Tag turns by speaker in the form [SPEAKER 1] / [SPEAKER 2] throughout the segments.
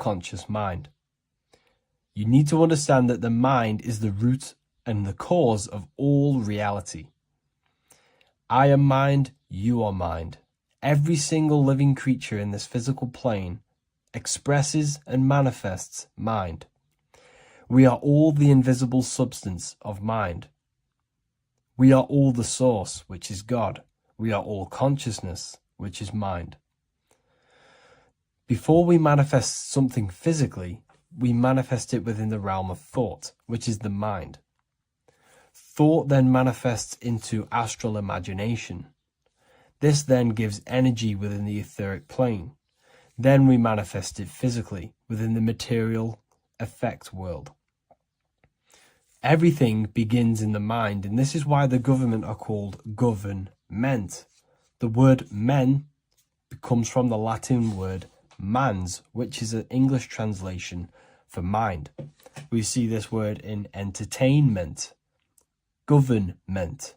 [SPEAKER 1] subconscious mind. You need to understand that the mind is the root and the cause of all reality. I am mind, you are mind. Every single living creature in this physical plane expresses and manifests mind. We are all the invisible substance of mind. We are all the source, which is God. We are all consciousness, which is mind. Before we manifest something physically, we manifest it within the realm of thought, which is the mind. Thought then manifests into astral imagination. This then gives energy within the etheric plane. Then we manifest it physically within the material effect world. Everything begins in the mind, and this is why the government are called government. The word men comes from the Latin word mans, which is an English translation for mind. We see this word in entertainment, government,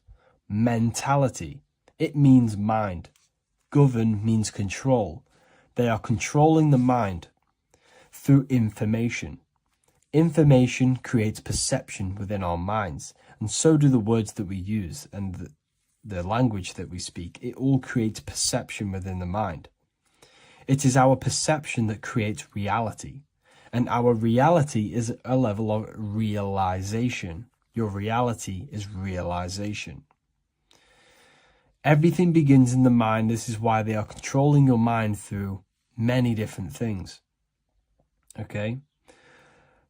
[SPEAKER 1] mentality. It means mind. Govern means control. They are controlling the mind through information. Information creates perception within our minds, and so do the words that we use and the language that we speak. It all creates perception within the mind. It is our perception that creates reality, and our reality is a level of realization. Your reality is realization. Everything begins in the mind. This is why they are controlling your mind through many different things. Okay?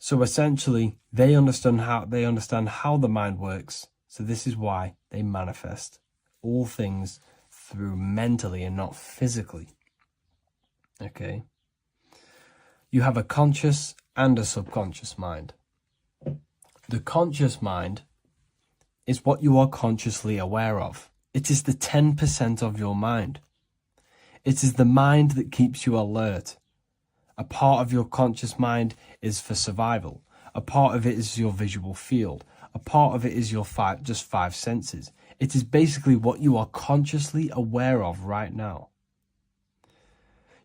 [SPEAKER 1] So essentially, they understand how the mind works. So this is why they manifest all things through mentally and not physically. Okay? You have a conscious and a subconscious mind. The conscious mind is what you are consciously aware of. It is the 10% of your mind. It is the mind that keeps you alert. A part of your conscious mind is for survival. A part of it is your visual field. A part of it is your just five senses. It is basically what you are consciously aware of right now.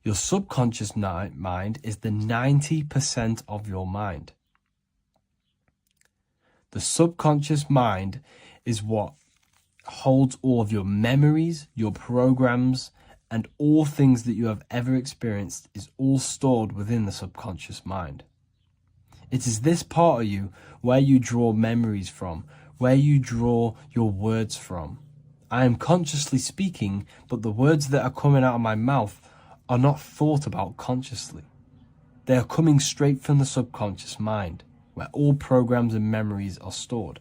[SPEAKER 1] Your subconscious mind is the 90% of your mind. The subconscious mind is what holds all of your memories, your programs, and all things that you have ever experienced is all stored within the subconscious mind. It is this part of you where you draw memories from, where you draw your words from. I am consciously speaking, but the words that are coming out of my mouth are not thought about consciously. They are coming straight from the subconscious mind, where all programs and memories are stored.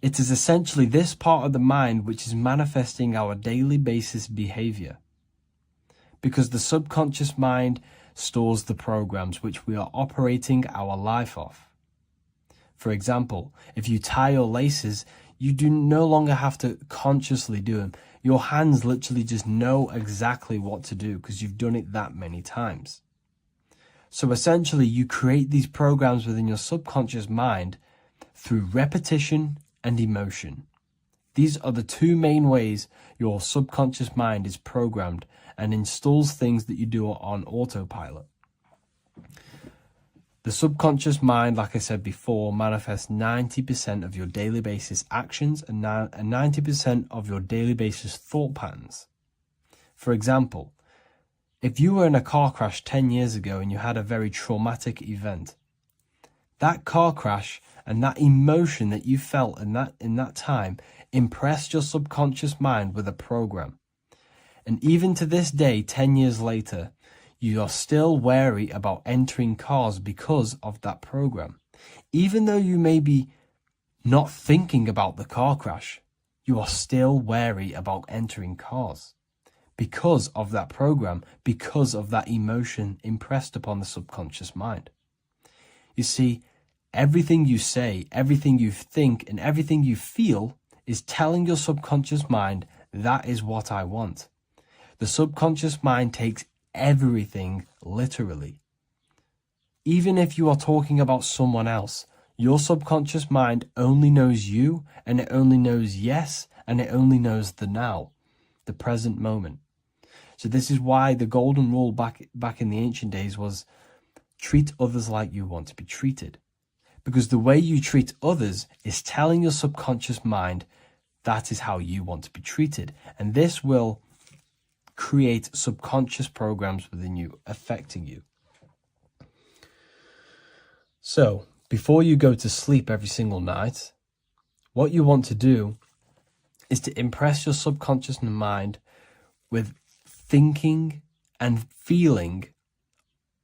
[SPEAKER 1] It is essentially this part of the mind which is manifesting our daily basis behavior, because the subconscious mind stores the programs which we are operating our life off. For example, if you tie your laces, you do no longer have to consciously do them. Your hands literally just know exactly what to do because you've done it that many times. So essentially, you create these programs within your subconscious mind through repetition and emotion. These are the two main ways your subconscious mind is programmed and installs things that you do on autopilot. The subconscious mind, like I said before, manifests 90% of your daily basis actions and 90% of your daily basis thought patterns. For example, if you were in a car crash 10 years ago and you had a very traumatic event, that car crash and that emotion that you felt in that time impressed your subconscious mind with a program. And even to this day, 10 years later, you are still wary about entering cars because of that program. Even though you may be not thinking about the car crash, you are still wary about entering cars because of that program, because of that emotion impressed upon the subconscious mind. You see, everything you say, everything you think, and everything you feel is telling your subconscious mind, that is what I want. The subconscious mind takes everything literally. Even if you are talking about someone else, your subconscious mind only knows you, and it only knows yes, and it only knows the now, the present moment. So this is why the golden rule back in the ancient days was treat others like you want to be treated. Because the way you treat others is telling your subconscious mind that is how you want to be treated. And this will create subconscious programs within you, affecting you. So, before you go to sleep every single night, what you want to do is to impress your subconscious mind with thinking and feeling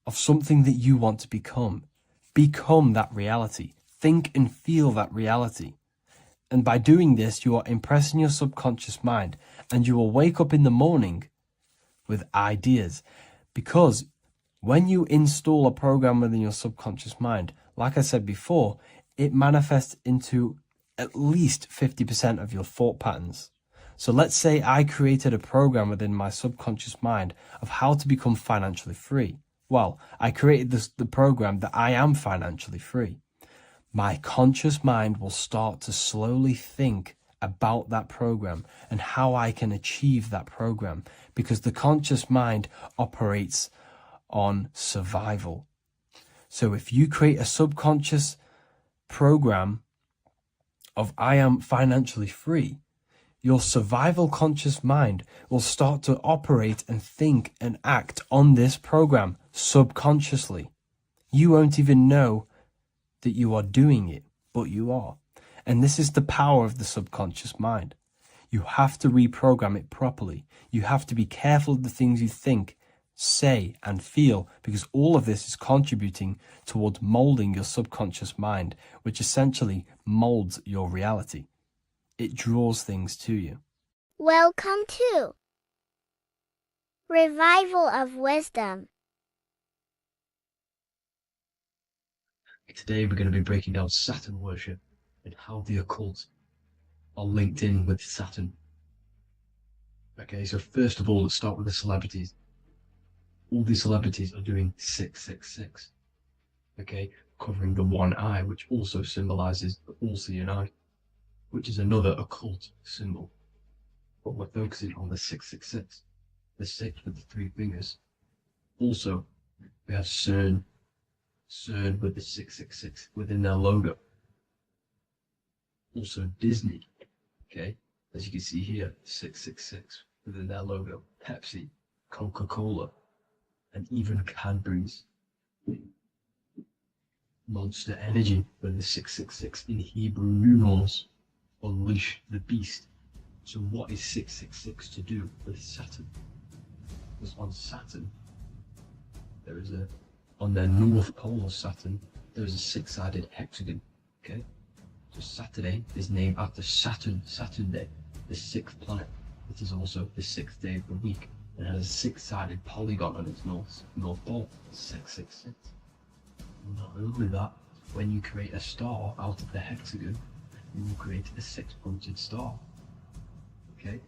[SPEAKER 1] of something that you want to become. Become that reality. Think and feel that reality. And by doing this, you are impressing your subconscious mind, and you will wake up in the morning with ideas. Because when you install a program within your subconscious mind, like I said before, it manifests into at least 50% of your thought patterns. So let's say I created a program within my subconscious mind of how to become financially free. Well, I created the program that I am financially free. My conscious mind will start to slowly think about that program and how I can achieve that program, because the conscious mind operates on survival. So if you create a subconscious program of I am financially free, your survival conscious mind will start to operate and think and act on this program subconsciously. You won't even know that you are doing it, but you are. And this is the power of the subconscious mind. You have to reprogram it properly. You have to be careful of the things you think, say, and feel, because all of this is contributing towards molding your subconscious mind, which essentially molds your reality. It draws things to you.
[SPEAKER 2] Welcome to Revival of Wisdom.
[SPEAKER 1] Today we're going to be breaking down Saturn worship and how the occult are linked in with Saturn. Okay, so first of all, let's start with the celebrities. All these celebrities are doing 666. Okay, covering the one eye, which also symbolizes the all-seeing eye, which is another occult symbol. But we're focusing on the 666, the 6 with the 3 fingers. Also, we have CERN with the 666 within their logo. Also Disney, okay, as you can see here, 666 within their logo. Pepsi, Coca-Cola, and even Cadbury's. Monster Energy with the 666 in Hebrew numerals. Unleash the beast. So what is 666 to do with Saturn? Because on Saturn, there is on their north pole of Saturn, there is a 6-sided hexagon, okay? So Saturday is named after Saturn Day, the 6th planet. It is also the 6th day of the week, and has a 6-sided polygon on its north pole, 666. Not only that, when you create a star out of the hexagon, you will create a 6-pointed star, okay?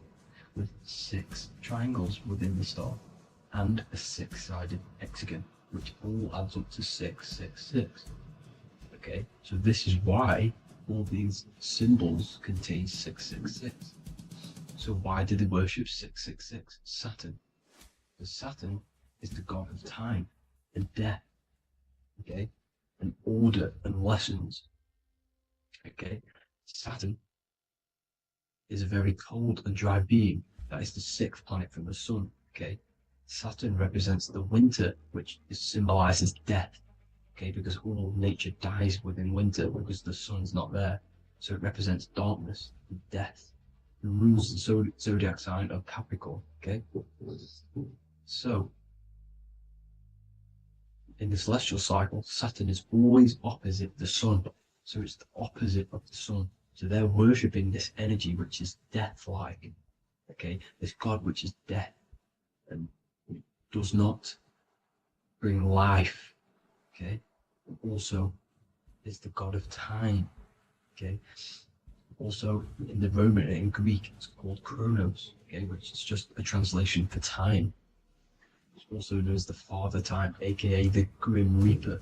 [SPEAKER 1] With 6 triangles within the star, and a 6-sided hexagon, which all adds up to 666. Okay, so this is why all these symbols contain 666. So why did they worship 666? Saturn. Because Saturn is the god of time and death, okay, and order and lessons. Okay, Saturn is a very cold and dry being. That is the 6th planet from the sun. Okay, Saturn represents the winter, which symbolizes death. Okay, because all nature dies within winter because the sun's not there. So it represents darkness and death. It rules the zodiac sign of Capricorn. Okay, so in the celestial cycle, Saturn is always opposite the sun. So it's the opposite of the sun. So they're worshipping this energy which is death-like. Okay, this god which is death and does not bring life. Okay, also is the god of time. Okay, also in the Roman and in Greek it's called Chronos. Okay, which is just a translation for time. It's also known as the Father Time, aka the Grim Reaper.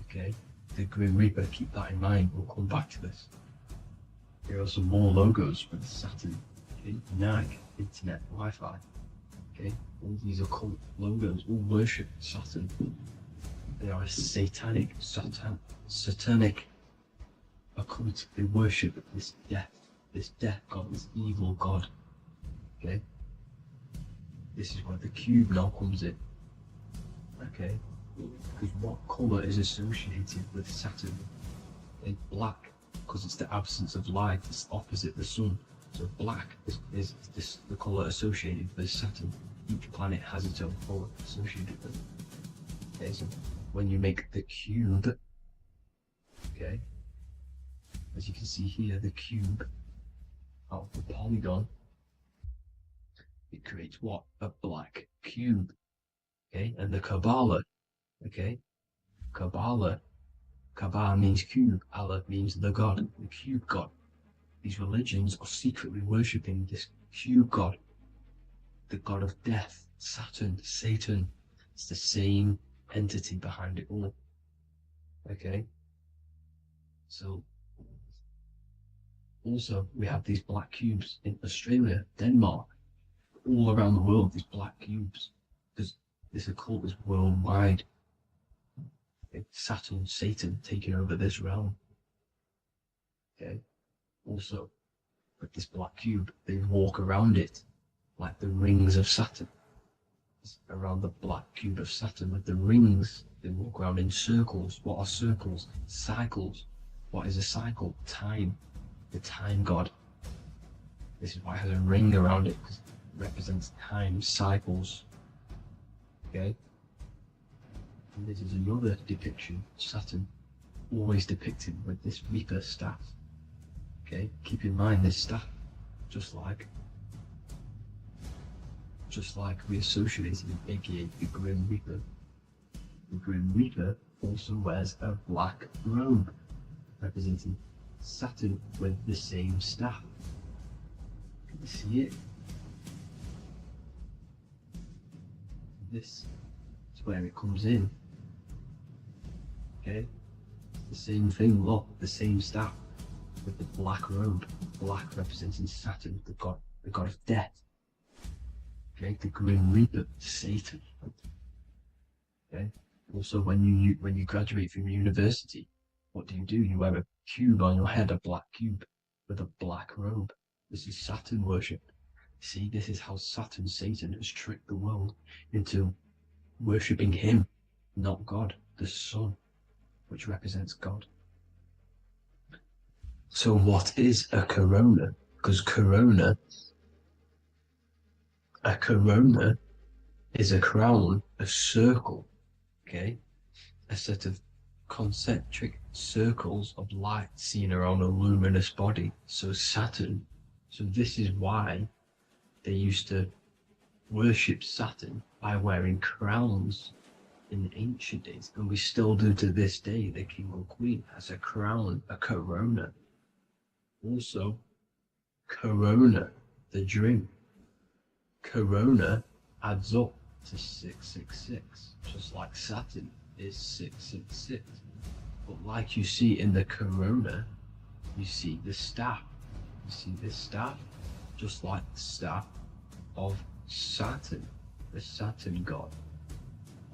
[SPEAKER 1] Okay, the Grim Reaper. Keep that in mind. We'll come back to this. Here are some more logos with Saturn. Okay, NAG, Internet, Wi-Fi. Okay, all these occult logos all worship Saturn. They are a satanic occult. They worship this death god, this evil god. Okay, this is where the cube now comes in. Okay, because what colour is associated with Saturn? It's black, because it's the absence of light. It's opposite the sun. So black is the colour associated with Saturn. Each planet has its own colour associated with it. Okay, so when you make the cube, okay, as you can see here, the cube out of the polygon, it creates what? A black cube. Okay, and the Kabbalah, okay, Kabbalah means cube, Allah means the god, the cube god. These religions are secretly worshipping this cube god, the god of death, Saturn, Satan. It's the same entity behind it all. Okay, so also we have these black cubes in Australia, Denmark, all around the world, these black cubes, because this occult is worldwide. It's Saturn, Satan taking over this realm. Okay, also with this black cube, they walk around it like the rings of Saturn. Around the black cube of Saturn with the rings, they walk around in circles. What are circles? Cycles. What is a cycle? Time. The time god. This is why it has a ring around it, because it represents time, cycles. Okay? And this is another depiction. Saturn, always depicted with this Reaper staff. Okay? Keep in mind this staff, just like we associated with aka the Grim Reaper. The Grim Reaper also wears a black robe, representing Saturn with the same staff. Can you see it? This is where it comes in. Okay? The same thing, look, the same staff with the black robe. Black representing Saturn, the god of death. Okay, the Grim Reaper, Satan. Okay. Also, when you graduate from university, what do? You wear a cube on your head, a black cube with a black robe. This is Saturn worship. See, this is how Saturn, Satan, has tricked the world into worshipping him, not God, the sun, which represents God. So what is a corona? Because a corona is a crown, a circle, okay? A set of concentric circles of light seen around a luminous body. So Saturn. So this is why they used to worship Saturn by wearing crowns in ancient days. And we still do to this day. The king or queen has a crown, a corona. Also, corona, the drink. Corona adds up to 666, just like Saturn is 666. But like you see in the corona, you see the staff. You see this staff, just like the staff of Saturn, the Saturn god,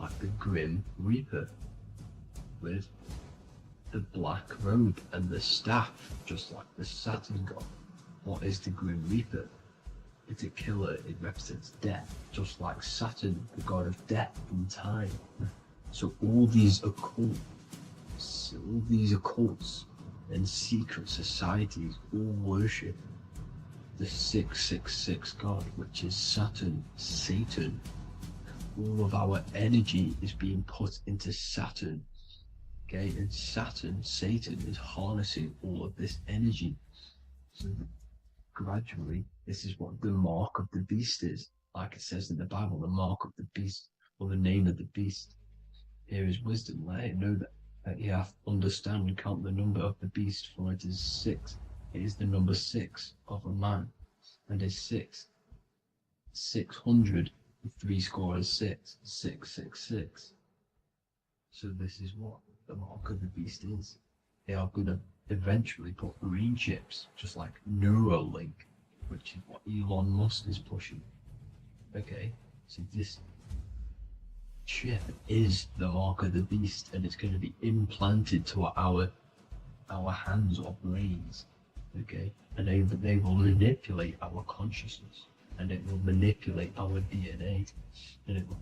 [SPEAKER 1] like the Grim Reaper, with the black robe and the staff, just like the Saturn god. What is the Grim Reaper? It's a killer. It represents death, just like Saturn, the god of death and time. So all these occults and secret societies all worship the 666 god, which is Saturn, Satan. All of our energy is being put into Saturn. Okay, and Saturn, Satan, is harnessing all of this energy. So gradually, this is what the mark of the beast is. Like it says in the Bible, the mark of the beast, or the name of the beast. Here is wisdom, let it know that you have to understand and count the number of the beast, for it is 6. It is the number 6 of a man, and is 600, 3 score is 6, 666. So this is what the mark of the beast is. They are going to eventually put green chips, just like Neuralink, which is what Elon Musk is pushing. Okay,
[SPEAKER 3] So this chip is the mark of the beast, and it's going to be implanted to our hands or brains, okay? And they will manipulate our consciousness, and it will manipulate our DNA, and it will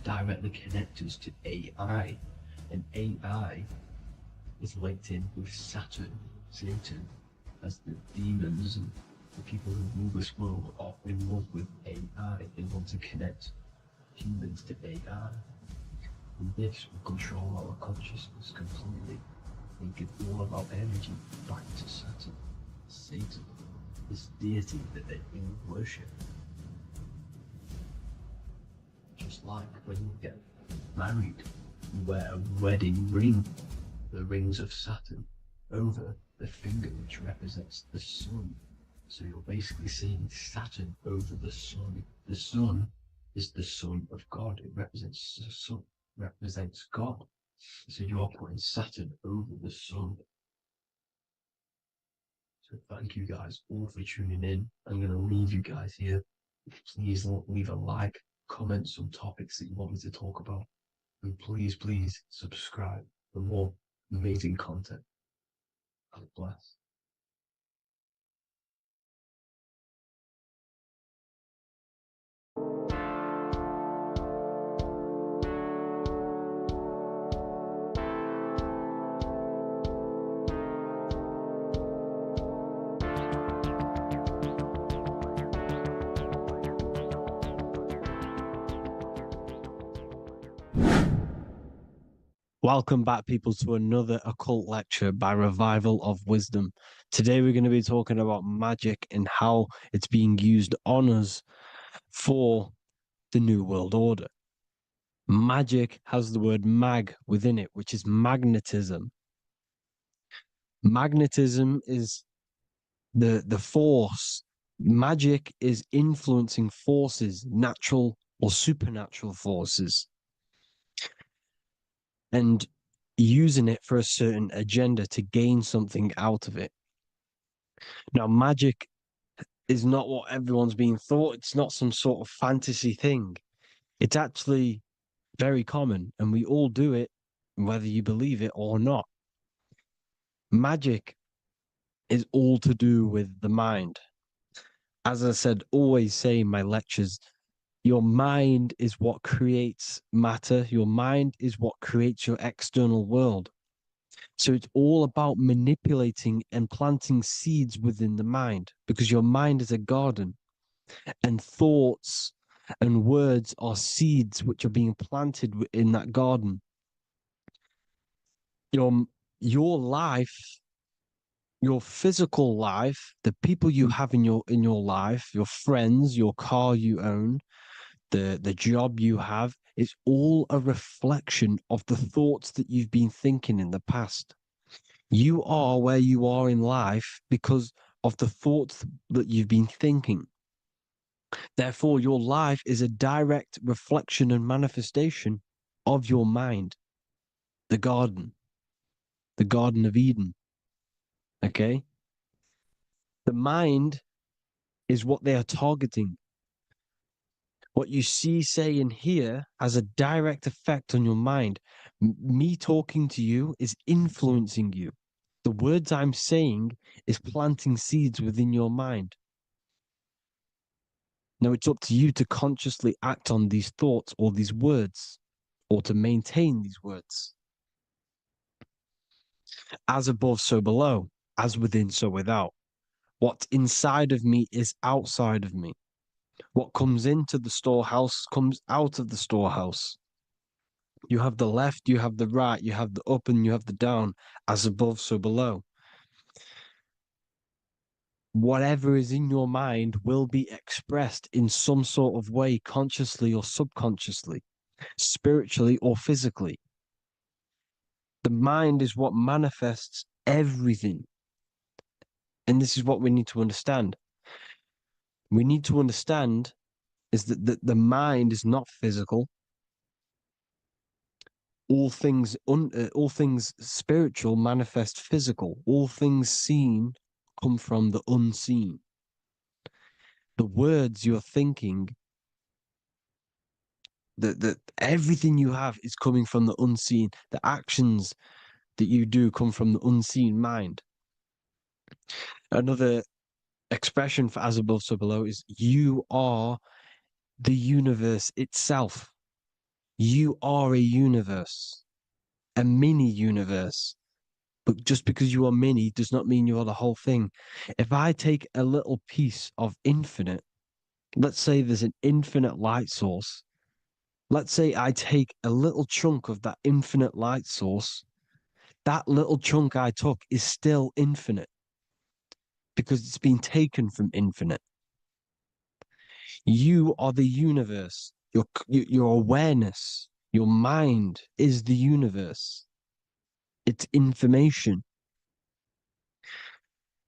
[SPEAKER 3] directly connect us to AI, and AI is linked in with Satan, as the demons and the people who rule this world are in love with AI. They want to connect humans to AI. And this will control our consciousness completely and give all of our energy back to Satan, this deity that they all worship. Just like when you get married, you wear a wedding ring, the rings of Saturn, over the finger, which represents the sun. So you're basically seeing Saturn over the sun. The sun is the son of God. It represents the sun, represents God. So you're putting Saturn over the sun. So thank you guys all for tuning in. I'm going to leave you guys here. Please leave a like, comment some topics that you want me to talk about. And please subscribe for more amazing content. God bless.
[SPEAKER 1] Welcome back, people, to another occult lecture by Revival of Wisdom. Today, we're going to be talking about magic and how it's being used on us for the New World Order. Magic has the word mag within it, which is magnetism. Magnetism is the force. Magic is influencing forces, natural or supernatural forces, and using it for a certain agenda to gain something out of it. Now, magic is not what everyone's being thought. It's not some sort of fantasy thing. It's actually very common, and we all do it, whether you believe it or not. Magic is all to do with the mind. As I said, always say in my lectures, your mind is what creates matter. Your mind is what creates your external world. So it's all about manipulating and planting seeds within the mind, because your mind is a garden, and thoughts and words are seeds which are being planted in that garden. Your life, your physical life, the people you have in your life, your friends, your car you own, the job you have, is all a reflection of the thoughts that you've been thinking in the past. You are where you are in life because of the thoughts that you've been thinking. Therefore, your life is a direct reflection and manifestation of your mind, the Garden of Eden. Okay? The mind is what they are targeting. What you see, say, and hear has a direct effect on your mind. Me talking to you is influencing you. The words I'm saying is planting seeds within your mind. Now it's up to you to consciously act on these thoughts or these words, or to maintain these words. As above, so below, as within, so without. What's inside of me is outside of me. What comes into the storehouse comes out of the storehouse. You have the left, you have the right, you have the up, and you have the down. As above, so below. Whatever is in your mind will be expressed in some sort of way, consciously or subconsciously, spiritually or physically. The mind is what manifests everything. And this is what we need to understand. We need to understand is that the mind is not physical. All things spiritual manifest physical. All things seen come from the unseen. The words you're thinking That everything you have is coming from the unseen. The actions that you do come from the unseen mind. Another expression for as above, so below is you are the universe itself. You are a universe, a mini universe. But just because you are mini does not mean you are the whole thing. If I take a little piece of infinite, let's say there's an infinite light source. Let's say I take a little chunk of that infinite light source. That little chunk I took is still infinite because it's been taken from infinite. You are the universe. Your awareness, your mind is the universe. It's information.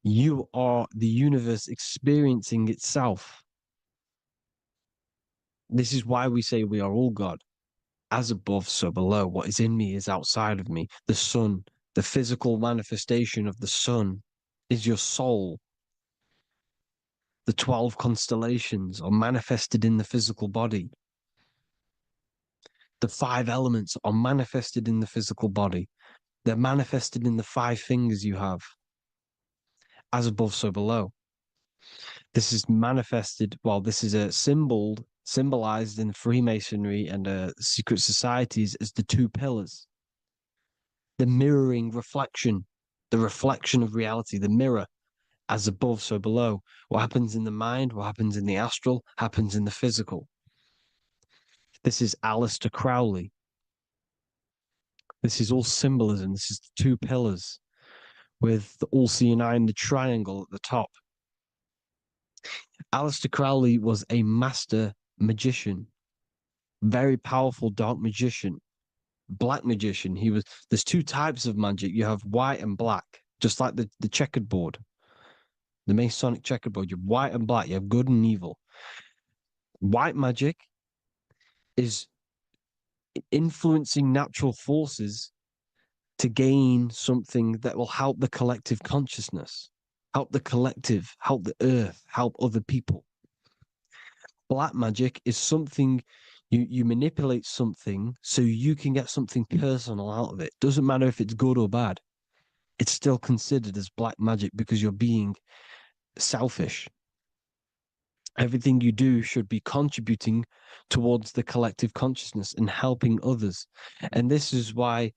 [SPEAKER 1] You are the universe experiencing itself. This is why we say we are all God. As above, so below. What is in me is outside of me. The sun, the physical manifestation of the sun is your soul. The 12 constellations are manifested in the physical body. The 5 elements are manifested in the physical body. They're manifested in the 5 fingers you have. As above, so below. This is manifested, well, this is a symbolized in Freemasonry and secret societies as the 2 pillars. The mirroring reflection, the reflection of reality, the mirror, as above, so below. What happens in the mind, what happens in the astral, happens in the physical. This is Aleister Crowley. This is all symbolism. This is the 2 pillars with the all-seeing eye and the triangle at the top. Aleister Crowley was a master magician, very powerful dark magician, black magician. There's 2 types of magic. You have white and black, just like the checkered board, the Masonic checkered board. You have white and black, you have good and evil. White magic is influencing natural forces to gain something that will help the collective consciousness, help the collective, help the earth, help other people. Black magic is something you manipulate something so you can get something personal out of it. Doesn't matter if it's good or bad. It's still considered as black magic because you're being selfish. Everything you do should be contributing towards the collective consciousness and helping others. And this is why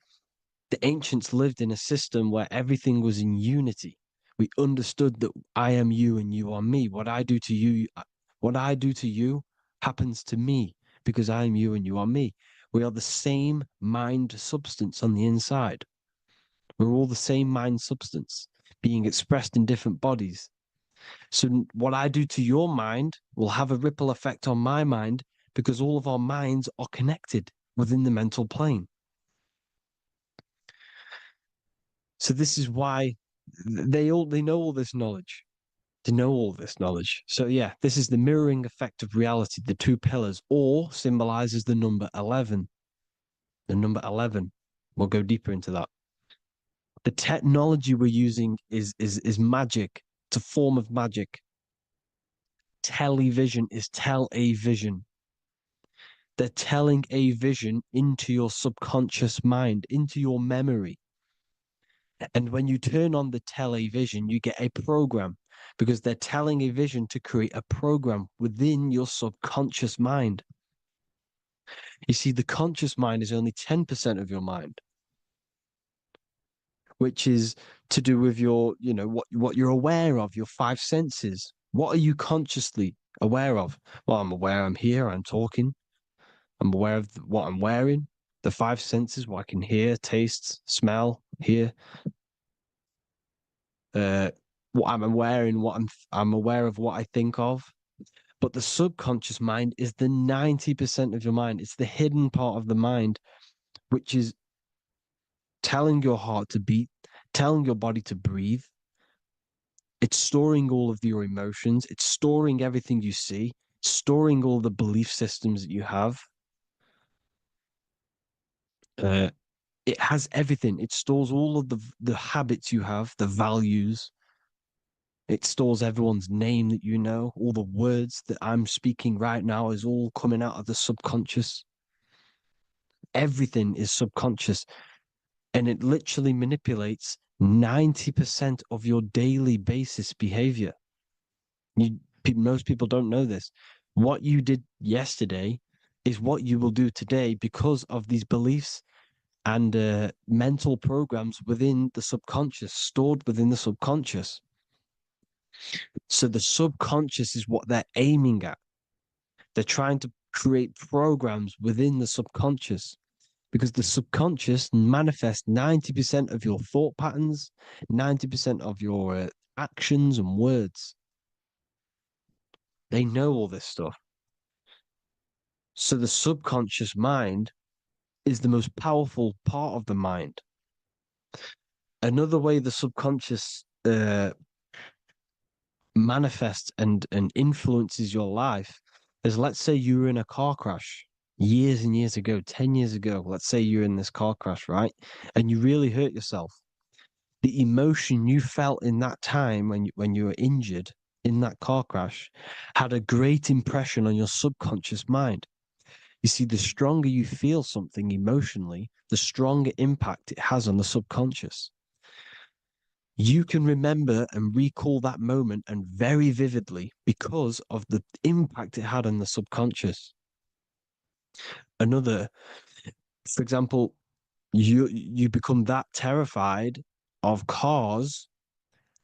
[SPEAKER 1] the ancients lived in a system where everything was in unity. We understood that I am you and you are me. What I do to you happens to me because I am you and you are me. We are the same mind substance on the inside. We're all the same mind substance being expressed in different bodies. So what I do to your mind will have a ripple effect on my mind because all of our minds are connected within the mental plane. So this is why they know all this knowledge. They know all this knowledge. So yeah, this is the mirroring effect of reality, the 2 pillars, or symbolizes the number 11. The number 11. We'll go deeper into that. The technology we're using is magic. It's a form of magic. Television is tell a vision. They're telling a vision into your subconscious mind, into your memory. And when you turn on the television, you get a program because they're telling a vision to create a program within your subconscious mind. You see, the conscious mind is only 10% of your mind, which is to do with your, what you're aware of, your 5 senses. What are you consciously aware of? Well, I'm aware I'm here, I'm talking. I'm aware of what I'm wearing, the 5 senses, what I can hear, taste, smell, hear. What I'm wearing, I'm aware of what I think of. But the subconscious mind is the 90% of your mind. It's the hidden part of the mind, which is telling your heart to beat, telling your body to breathe. It's storing all of your emotions. It's storing everything you see, storing all the belief systems that you have. It has everything. It stores all of the habits you have, the values. It stores everyone's name that you know. All the words that I'm speaking right now is all coming out of the subconscious. Everything is subconscious, and it literally manipulates 90% of your daily basis behavior. Most people don't know this. What you did yesterday is what you will do today because of these beliefs and mental programs within the subconscious, stored within the subconscious. So the subconscious is what they're aiming at. They're trying to create programs within the subconscious because the subconscious manifests 90% of your thought patterns, 90% of your actions and words. They know all this stuff. So the subconscious mind is the most powerful part of the mind. Another way the subconscious manifests and influences your life is, let's say you were in a car crash years and years ago, 10 years ago. Let's say you're in this car crash, right? And you really hurt yourself. The emotion you felt in that time when you were injured in that car crash had a great impression on your subconscious mind. You see, the stronger you feel something emotionally, the stronger impact it has on the subconscious. You can remember and recall that moment and very vividly because of the impact it had on the subconscious. Another, for example, you become that terrified of cars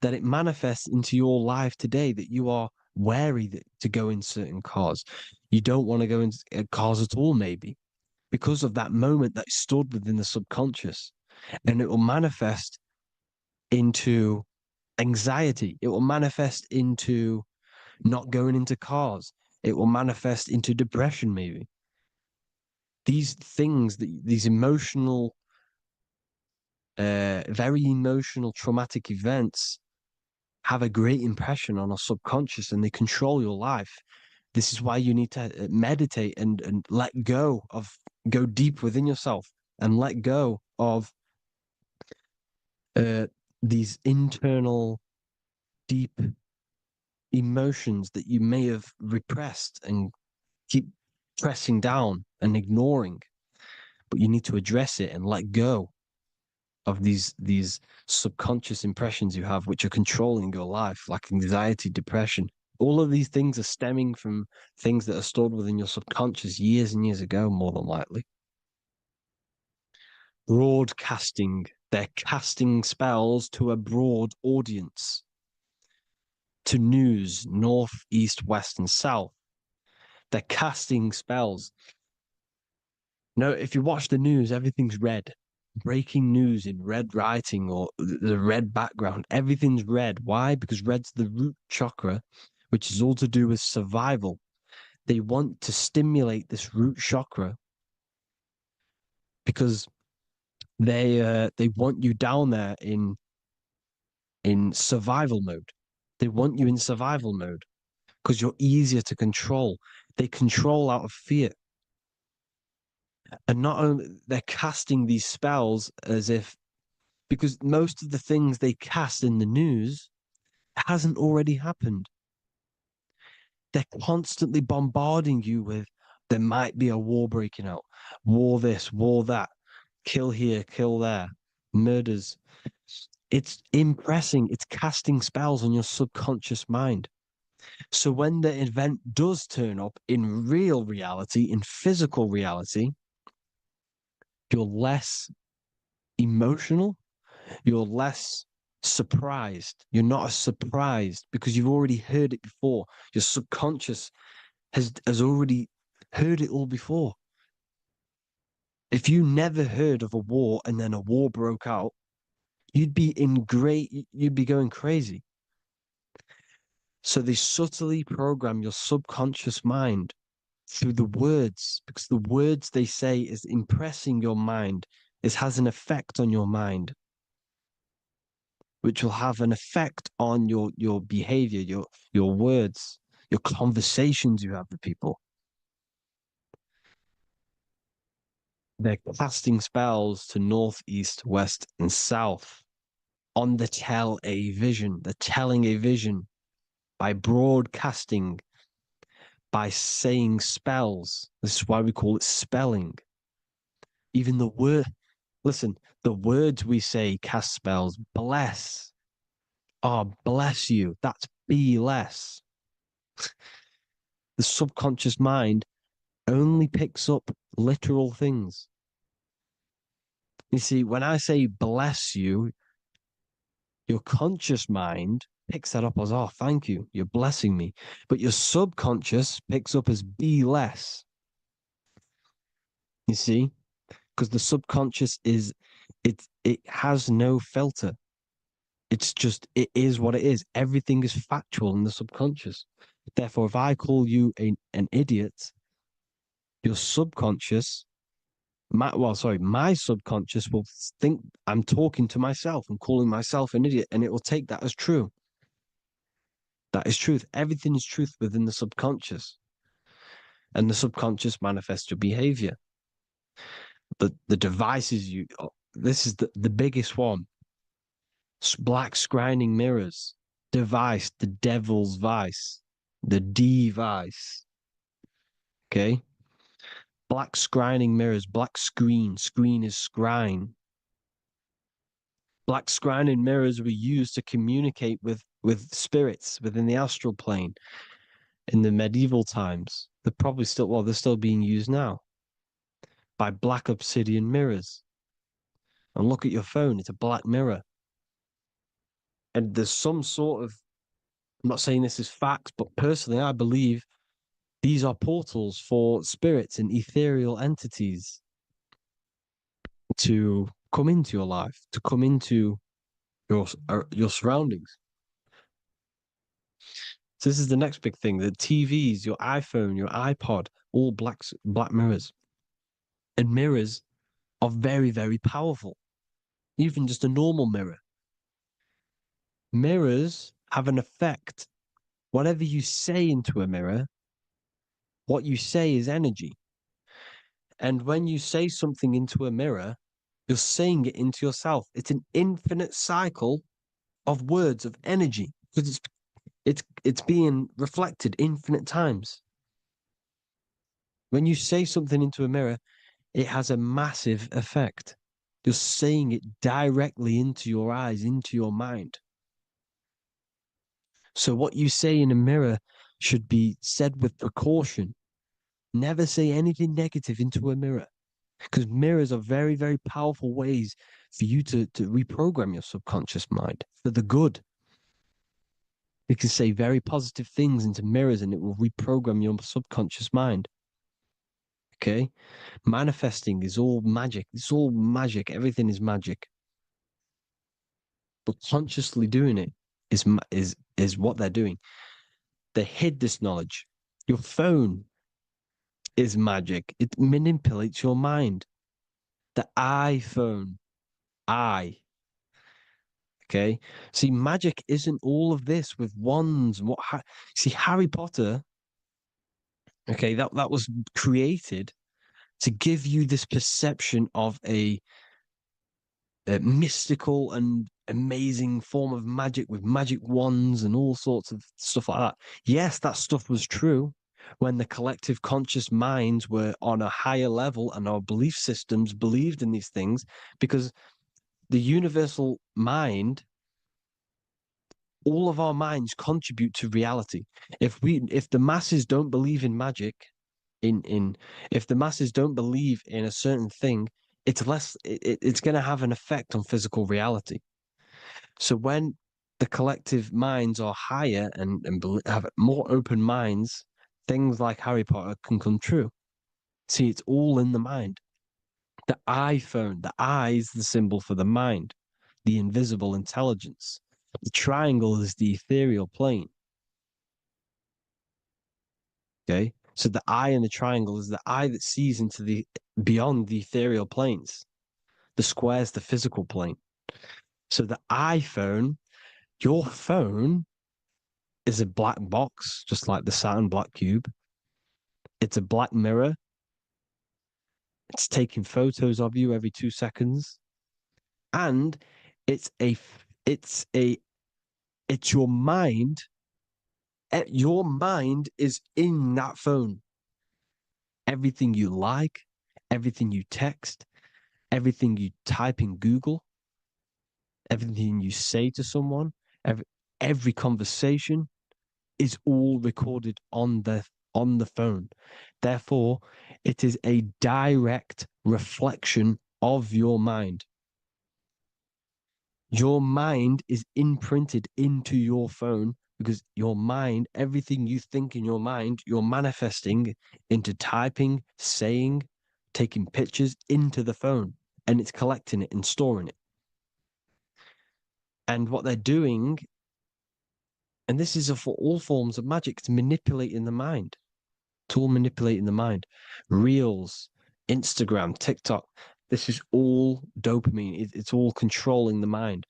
[SPEAKER 1] that it manifests into your life today, that you are wary to go in certain cars. You don't want to go in cars at all, maybe, because of that moment that stood within the subconscious. And it will manifest into anxiety. It will manifest into not going into cars. It will manifest into depression, maybe. These things, these emotional, very emotional, traumatic events have a great impression on our subconscious and they control your life. This is why you need to meditate and let go deep within yourself and let go of these internal, deep emotions that you may have repressed and keep pressing down and ignoring. But you need to address it and let go of these subconscious impressions you have, which are controlling your life, like anxiety, depression. All of these things are stemming from things that are stored within your subconscious years and years ago, more than likely. Broadcasting. They're casting spells to a broad audience, to news, north, east, west, and south. They're casting spells. No, if you watch the news, everything's red. Breaking news in red writing or the red background, everything's red. Why? Because red's the root chakra, which is all to do with survival. They want to stimulate this root chakra because they want you down there in survival mode. They want you in survival mode because you're easier to control. They control out of fear. And not only they're casting these spells as if, because most of the things they cast in the news hasn't already happened. They're constantly bombarding you with there might be a war breaking out, war this, war that, kill here, kill there, murders. It's impressing, it's casting spells on your subconscious mind. So when the event does turn up in real reality, in physical reality, you're less emotional, you're less surprised. You're not as surprised because you've already heard it before. Your subconscious has already heard it all before. If you never heard of a war and then a war broke out, you'd be going crazy. So they subtly program your subconscious mind through the words, because the words they say is impressing your mind. It has an effect on your mind, which will have an effect on your behavior, your words, your conversations you have with people. They're casting spells to north, east, west, and south on the tell a vision. They're telling a vision by broadcasting, by saying spells. This is why we call it spelling. Even the word, listen, the words we say cast spells. Bless. Oh, bless you. That's be less. The subconscious mind only picks up literal things. You see, when I say bless you, your conscious mind picks that up as, oh, thank you, you're blessing me. But your subconscious picks up as be less. You see? Because the subconscious it has no filter. It's just, it is what it is. Everything is factual in the subconscious. Therefore, if I call you an idiot, your subconscious, my subconscious will think I'm talking to myself and calling myself an idiot, and it will take that as true. That is truth. Everything is truth within the subconscious, and the subconscious manifests your behavior. The devices you, this is the biggest one. Black scrying mirrors, device, the devil's vice, the device. Okay. Black scrying mirrors, black screen is scrying. Black scrying mirrors were used to communicate with spirits within the astral plane in the medieval times. They're probably still, well, they're still being used now by black obsidian mirrors. And look at your phone, it's a black mirror. And there's some sort of, I'm not saying this is facts, but personally, I believe these are portals for spirits and ethereal entities to come into your life, to come into your surroundings. So this is the next big thing: the TVs, your iPhone, your iPod, all black mirrors, and mirrors are very, very powerful. Even just a normal mirror. Mirrors have an effect. Whatever you say into a mirror, what you say is energy. And when you say something into a mirror, you're saying it into yourself. It's an infinite cycle of words of energy because it's being reflected infinite times. When you say something into a mirror, it has a massive effect. You're saying it directly into your eyes, into your mind. So what you say in a mirror should be said with precaution. Never say anything negative into a mirror, because mirrors are very, very powerful ways for you to reprogram your subconscious mind for the good. You can say very positive things into mirrors and it will reprogram your subconscious mind. Okay? Manifesting is all magic. It's all magic. Everything is magic. But consciously doing it is what they're doing. They hid this knowledge. Your phone is magic. It manipulates your mind. The iPhone, I. Okay. See, magic isn't all of this with wands. See, Harry Potter. Okay, that was created to give you this perception of a mystical and amazing form of magic with magic wands and all sorts of stuff like that. Yes, that stuff was true when the collective conscious minds were on a higher level and our belief systems believed in these things, because the universal mind, all of our minds contribute to reality. If the masses don't believe in magic, if the masses don't believe in a certain thing, it's going to have an effect on physical reality. So when the collective minds are higher and have more open minds, things like Harry Potter can come true. See, it's all in the mind. The iPhone, the eye is the symbol for the mind, the invisible intelligence. The triangle is the ethereal plane. Okay. So the eye in the triangle is the eye that sees into the beyond the ethereal planes. The square is the physical plane. So the iPhone, your phone, is a black box, just like the Saturn black cube. It's a black mirror. It's taking photos of you every 2 seconds. And it's your mind. Your mind is in that phone. Everything you like, everything you text, everything you type in Google, everything you say to someone, every conversation is all recorded on the phone. Therefore, it is a direct reflection of your mind. Your mind is imprinted into your phone because your mind, everything you think in your mind, you're manifesting into typing, saying, taking pictures into the phone, and it's collecting it and storing it. And what they're doing, and this is for all forms of magic, it's manipulating the mind. It's all manipulating the mind. Reels, Instagram, TikTok, this is all dopamine. It's all controlling the mind.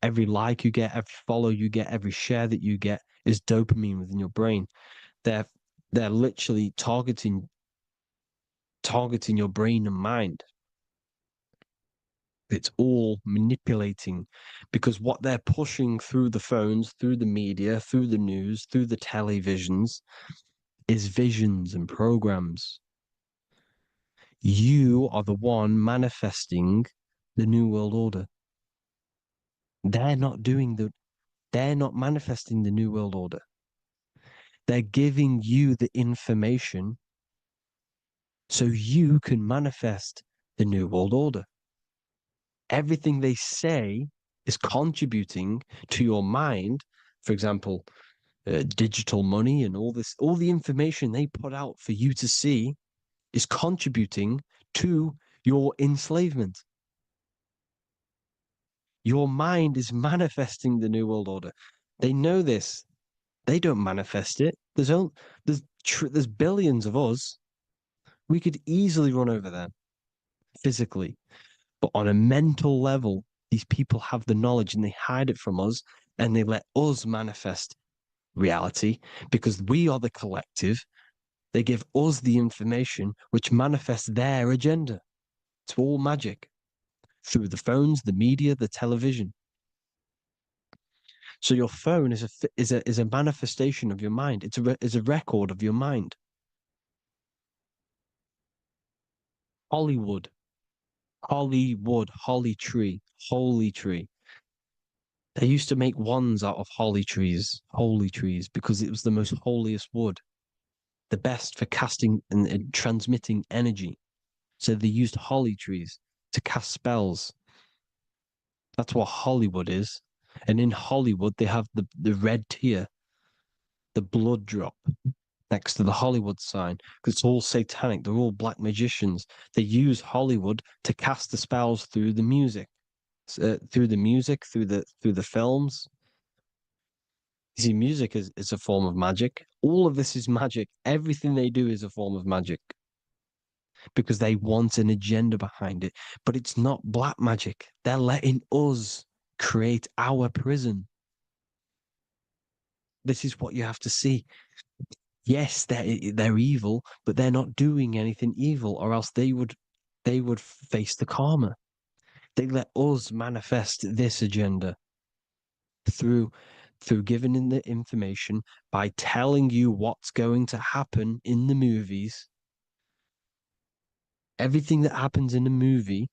[SPEAKER 1] Every like you get, every follow you get, every share that you get is dopamine within your brain. They're literally targeting your brain and mind. It's all manipulating because what they're pushing through the phones, through the media, through the news, through the televisions is visions and programs. You are the one manifesting the New World Order. They're not manifesting the New World Order. They're giving you the information so you can manifest the New World Order. Everything they say is contributing to your mind. For example, digital money and all the information they put out for you to see is contributing to your enslavement. Your mind is manifesting the New World Order. They know this. They don't manifest it. There's billions of us. We could easily run over them physically, but on a mental level, these people have the knowledge and they hide it from us, and they let us manifest reality because we are the collective. They give us the information which manifests their agenda. It's all magic through the phones, the media, the television. So your phone is a manifestation of your mind. It's a record of your mind. Hollywood, holly tree, holy tree. They used to make wands out of holy trees, because it was the most holiest wood, the best for casting and transmitting energy. So they used holly trees to cast spells. That's what Hollywood is. And in Hollywood, they have the red tear, the blood drop next to the Hollywood sign, because it's all satanic. They're all black magicians. They use Hollywood to cast the spells through the music, through the films. You see, music is a form of magic. All of this is magic. Everything they do is a form of magic because they want an agenda behind it. But it's not black magic. They're letting us create our prison. This is what you have to see. Yes, they're evil, but they're not doing anything evil, or else they would face the karma. They let us manifest this agenda through giving in the information, by telling you what's going to happen in the movies. Everything that happens in a movie,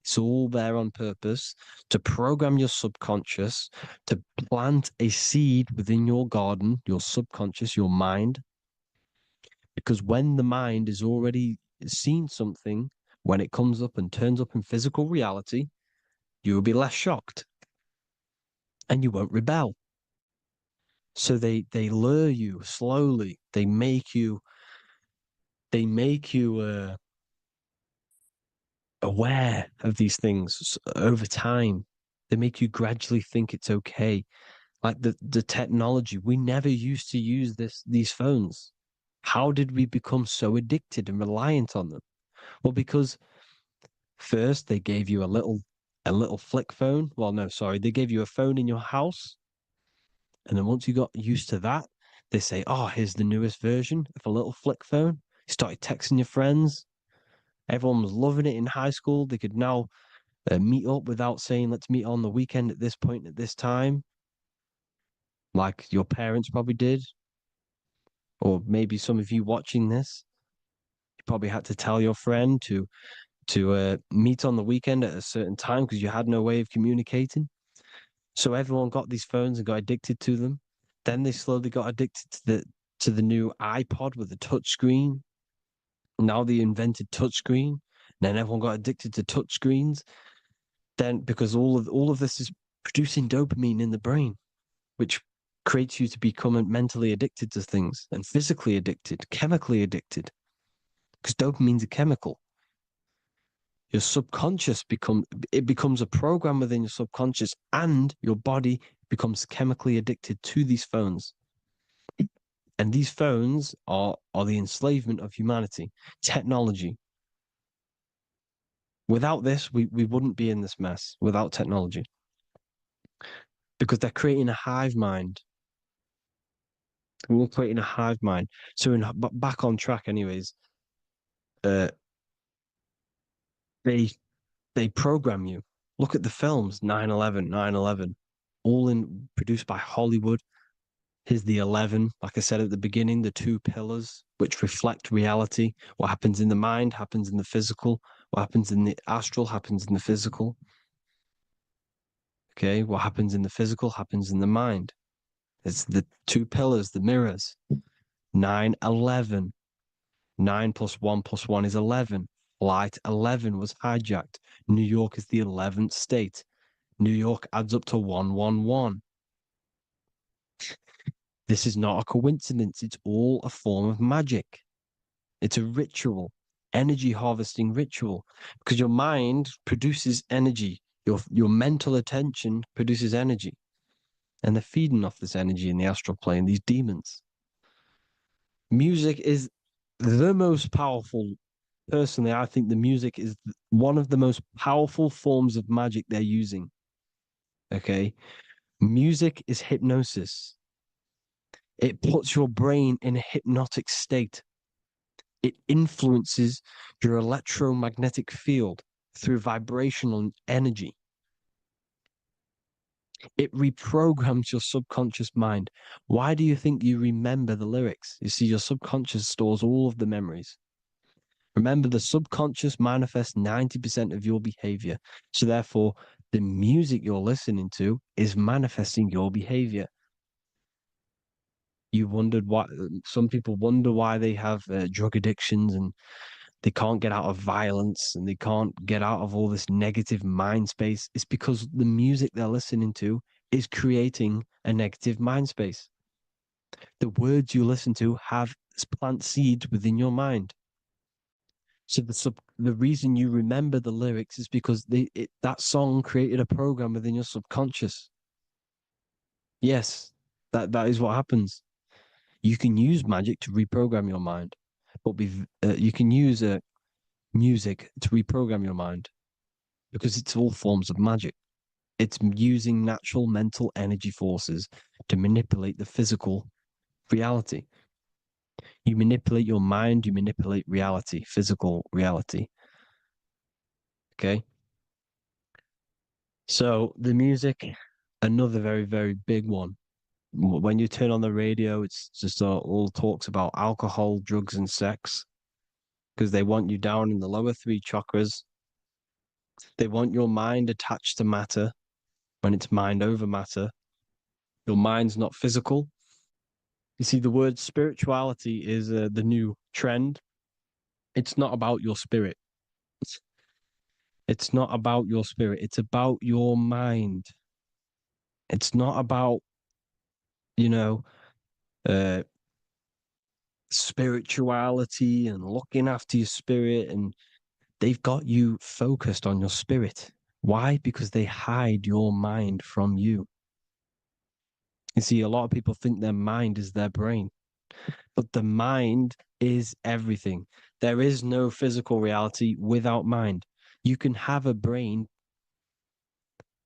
[SPEAKER 1] it's all there on purpose to program your subconscious, to plant a seed within your garden, your subconscious, your mind. Because when the mind is already seen something, when it comes up and turns up in physical reality, you will be less shocked and you won't rebel. So they lure you slowly. They make you aware of these things over time. They make you gradually think it's okay. Like the technology, we never used to use these phones. How did we become so addicted and reliant on them? Well, because first they gave you a little flick phone. Well, no, sorry, they gave you a phone in your house, and then once you got used to that, they say, "Oh, here's the newest version of a little flick phone." You started texting your friends. Everyone was loving it in high school. They could now meet up without saying, "Let's meet on the weekend at this point at this time," like your parents probably did, or maybe some of you watching this, you probably had to tell your friend to meet on the weekend at a certain time because you had no way of communicating. So everyone got these phones and got addicted to them. Then they slowly got addicted to the new iPod with the touch screen. Now they invented touchscreen. Then everyone got addicted to touchscreens. Then because all of this is producing dopamine in the brain, which creates you to become mentally addicted to things and physically addicted, chemically addicted. Because dopamine's a chemical. Your subconscious becomes a program within your subconscious, and your body becomes chemically addicted to these phones. And these phones are the enslavement of humanity, technology. Without this, we wouldn't be in this mess without technology. Because they're creating a hive mind. We're creating a hive mind. So back on track anyways, they program you. Look at the films, 9/11, 9/11, all produced by Hollywood. Here's the 11, like I said at the beginning, the two pillars which reflect reality. What happens in the mind happens in the physical. What happens in the astral happens in the physical. Okay, what happens in the physical happens in the mind. It's the two pillars, the mirrors. 9/11. 9 plus 1 is 11. Flight 11 was hijacked. New York is the 11th state. New York adds up to 111. This is not a coincidence. It's all a form of magic. It's a ritual, energy harvesting ritual, because your mind produces energy. Your mental attention produces energy. And they're feeding off this energy in the astral plane, these demons. Music is the most powerful. Personally, I think the music is one of the most powerful forms of magic they're using. Okay. Music is hypnosis. It puts your brain in a hypnotic state. It influences your electromagnetic field through vibrational energy. It reprograms your subconscious mind. Why do you think you remember the lyrics? You see, your subconscious stores all of the memories. Remember, the subconscious manifests 90% of your behavior. So therefore, the music you're listening to is manifesting your behavior. You wondered why some people wonder why they have drug addictions and they can't get out of violence and they can't get out of all this negative mind space. It's because the music they're listening to is creating a negative mind space. The words you listen to have plant seeds within your mind. So the reason you remember the lyrics is because that song created a program within your subconscious. Yes, that is what happens. You can use magic to reprogram your mind, but you can use music to reprogram your mind because it's all forms of magic. It's using natural mental energy forces to manipulate the physical reality. You manipulate your mind, you manipulate reality, physical reality. Okay. So the music, another very, very big one. When you turn on the radio, it's just all talks about alcohol, drugs, and sex because they want you down in the lower three chakras. They want your mind attached to matter when it's mind over matter. Your mind's not physical. You see, the word spirituality is the new trend. It's not about your spirit. It's not about your spirit. It's about your mind. It's not about, you know, uh, spirituality and looking after your spirit. And they've got you focused on your spirit. Why? Because they hide your mind from you. You see, a lot of people think their mind is their brain, but the mind is everything. There is no physical reality without mind. You can have a brain.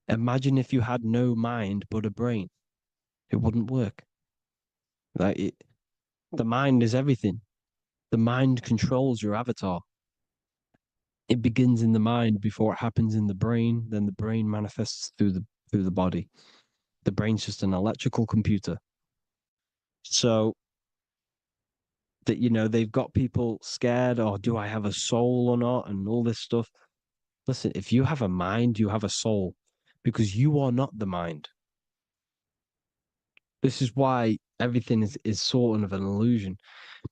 [SPEAKER 1] Imagine if you had no mind but a brain. It wouldn't work. The mind is everything. The mind controls your avatar. It begins in the mind before it happens in the brain. Then the brain manifests through the body. The brain's just an electrical computer. So that, you know, they've got people scared, or do I have a soul or not, and all this stuff. Listen, if you have a mind, you have a soul, because you are not the mind. This is why everything is sort of an illusion,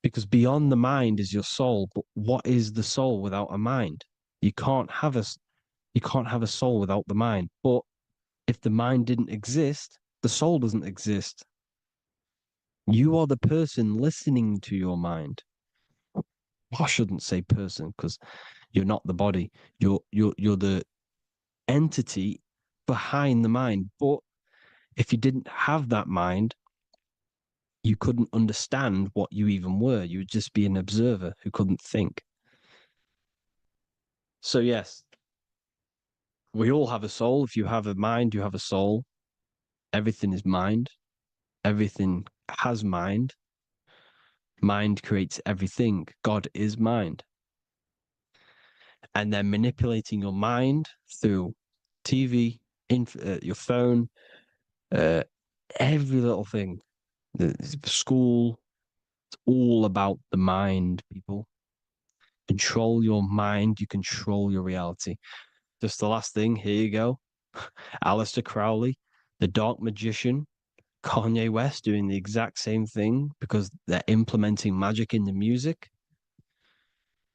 [SPEAKER 1] because beyond the mind is your soul. But what is the soul without a mind? You can't have a soul without the mind. But if the mind didn't exist, the soul doesn't exist. You are the person listening to your mind. I shouldn't say person because you're not the body. You're the entity behind the mind. But if you didn't have that mind, you couldn't understand what you even were. You would just be an observer who couldn't think. So yes, we all have a soul. If you have a mind, you have a soul. Everything is mind. Everything has mind. Mind creates everything. God is mind. And then manipulating your mind through TV, your phone, uh, every little thing, the school, it's all about the mind, people. Control your mind, you control your reality. Just the last thing, here you go. Aleister Crowley, the dark magician, Kanye West doing the exact same thing because they're implementing magic in the music.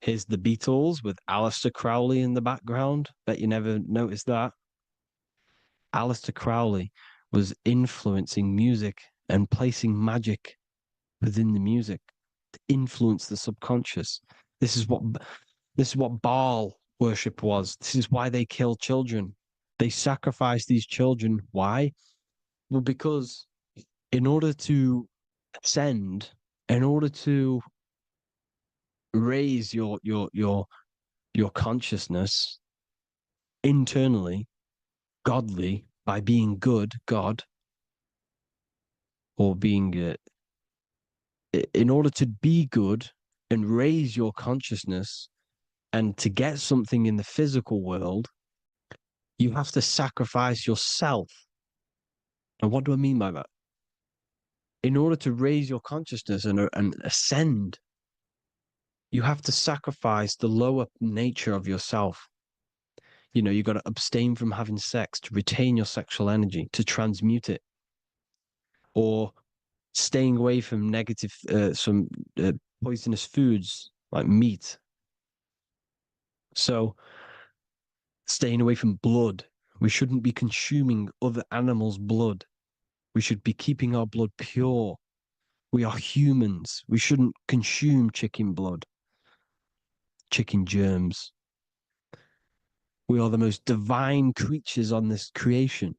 [SPEAKER 1] Here's the Beatles with Aleister Crowley in the background. Bet you never noticed that. Aleister Crowley was influencing music and placing magic within the music to influence the subconscious. This is what Baal worship was. This is why they kill children. They sacrifice these children. Why? Well, because in order to ascend, in order to raise your consciousness internally, godly, by being good, God, or being in order to be good and raise your consciousness and to get something in the physical world, you have to sacrifice yourself. And what do I mean by that? In order to raise your consciousness and ascend, you have to sacrifice the lower nature of yourself. You know, you got to abstain from having sex to retain your sexual energy, to transmute it, or staying away from some poisonous foods like meat. So, staying away from blood. We shouldn't be consuming other animals' blood. We should be keeping our blood pure. We are humans. We shouldn't consume chicken blood, chicken germs. We are the most divine creatures on this creation.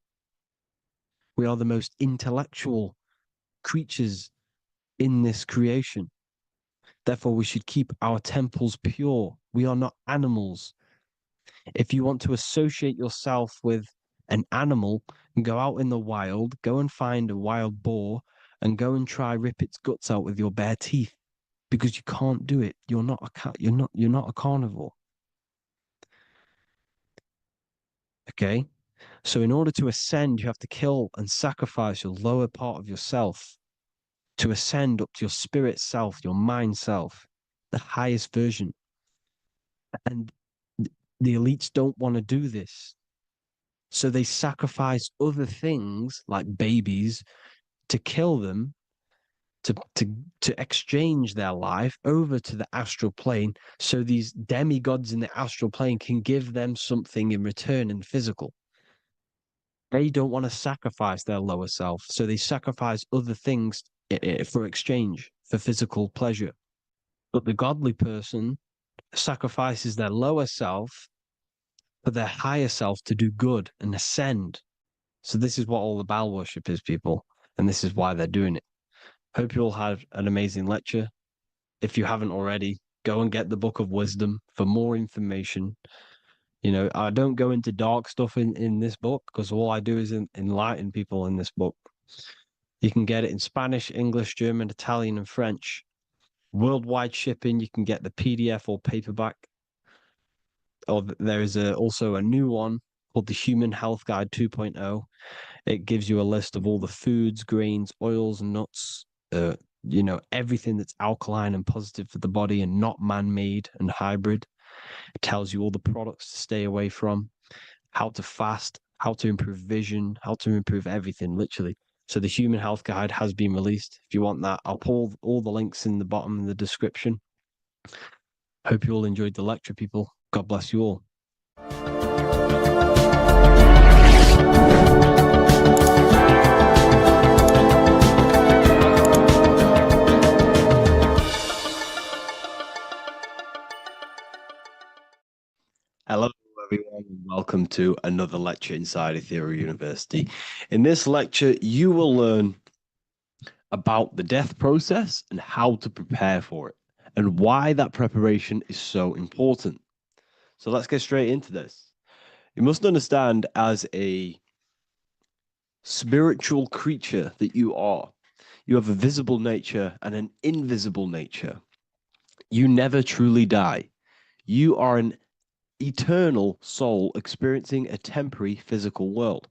[SPEAKER 1] We are the most intellectual creatures in this creation. Therefore, we should keep our temples pure. We are not animals. If you want to associate yourself with an animal, go out in the wild, go and find a wild boar and go and try rip its guts out with your bare teeth, because you can't do it. You're not a cat. You're not a carnivore. Okay? So in order to ascend, you have to kill and sacrifice your lower part of yourself to ascend up to your spirit self, your mind self, the highest version. And the elites don't want to do this. So they sacrifice other things like babies to kill them, to exchange their life over to the astral plane, so these demigods in the astral plane can give them something in return in physical. They don't want to sacrifice their lower self, so they sacrifice other things for exchange, for physical pleasure. But the godly person sacrifices their lower self for their higher self to do good and ascend. So this is what all the Baal worship is, people, and this is why they're doing it. Hope you all had an amazing lecture. If you haven't already, go and get the Book of Wisdom for more information. You know, I don't go into dark stuff in this book because all I do is enlighten people in this book. You can get it in Spanish, English, German, Italian, and French. Worldwide shipping, you can get the PDF or paperback. Or there is also a new one called the Human Health Guide 2.0. It gives you a list of all the foods, grains, oils, and nuts, everything that's alkaline and positive for the body and not man-made and hybrid. It tells you all the products to stay away from, how to fast, how to improve vision, how to improve everything, literally. So the Human Health Guide has been released. If you want that, I'll pull all the links in the bottom of the description. Hope you all enjoyed the lecture, people. God bless you all. Hello, everyone, and welcome to another lecture inside Ethereal University. In this lecture, you will learn about the death process and how to prepare for it, and why that preparation is so important. So let's get straight into this. You must understand, as a spiritual creature that you are, you have a visible nature and an invisible nature. You never truly die. You are an eternal soul experiencing a temporary physical world.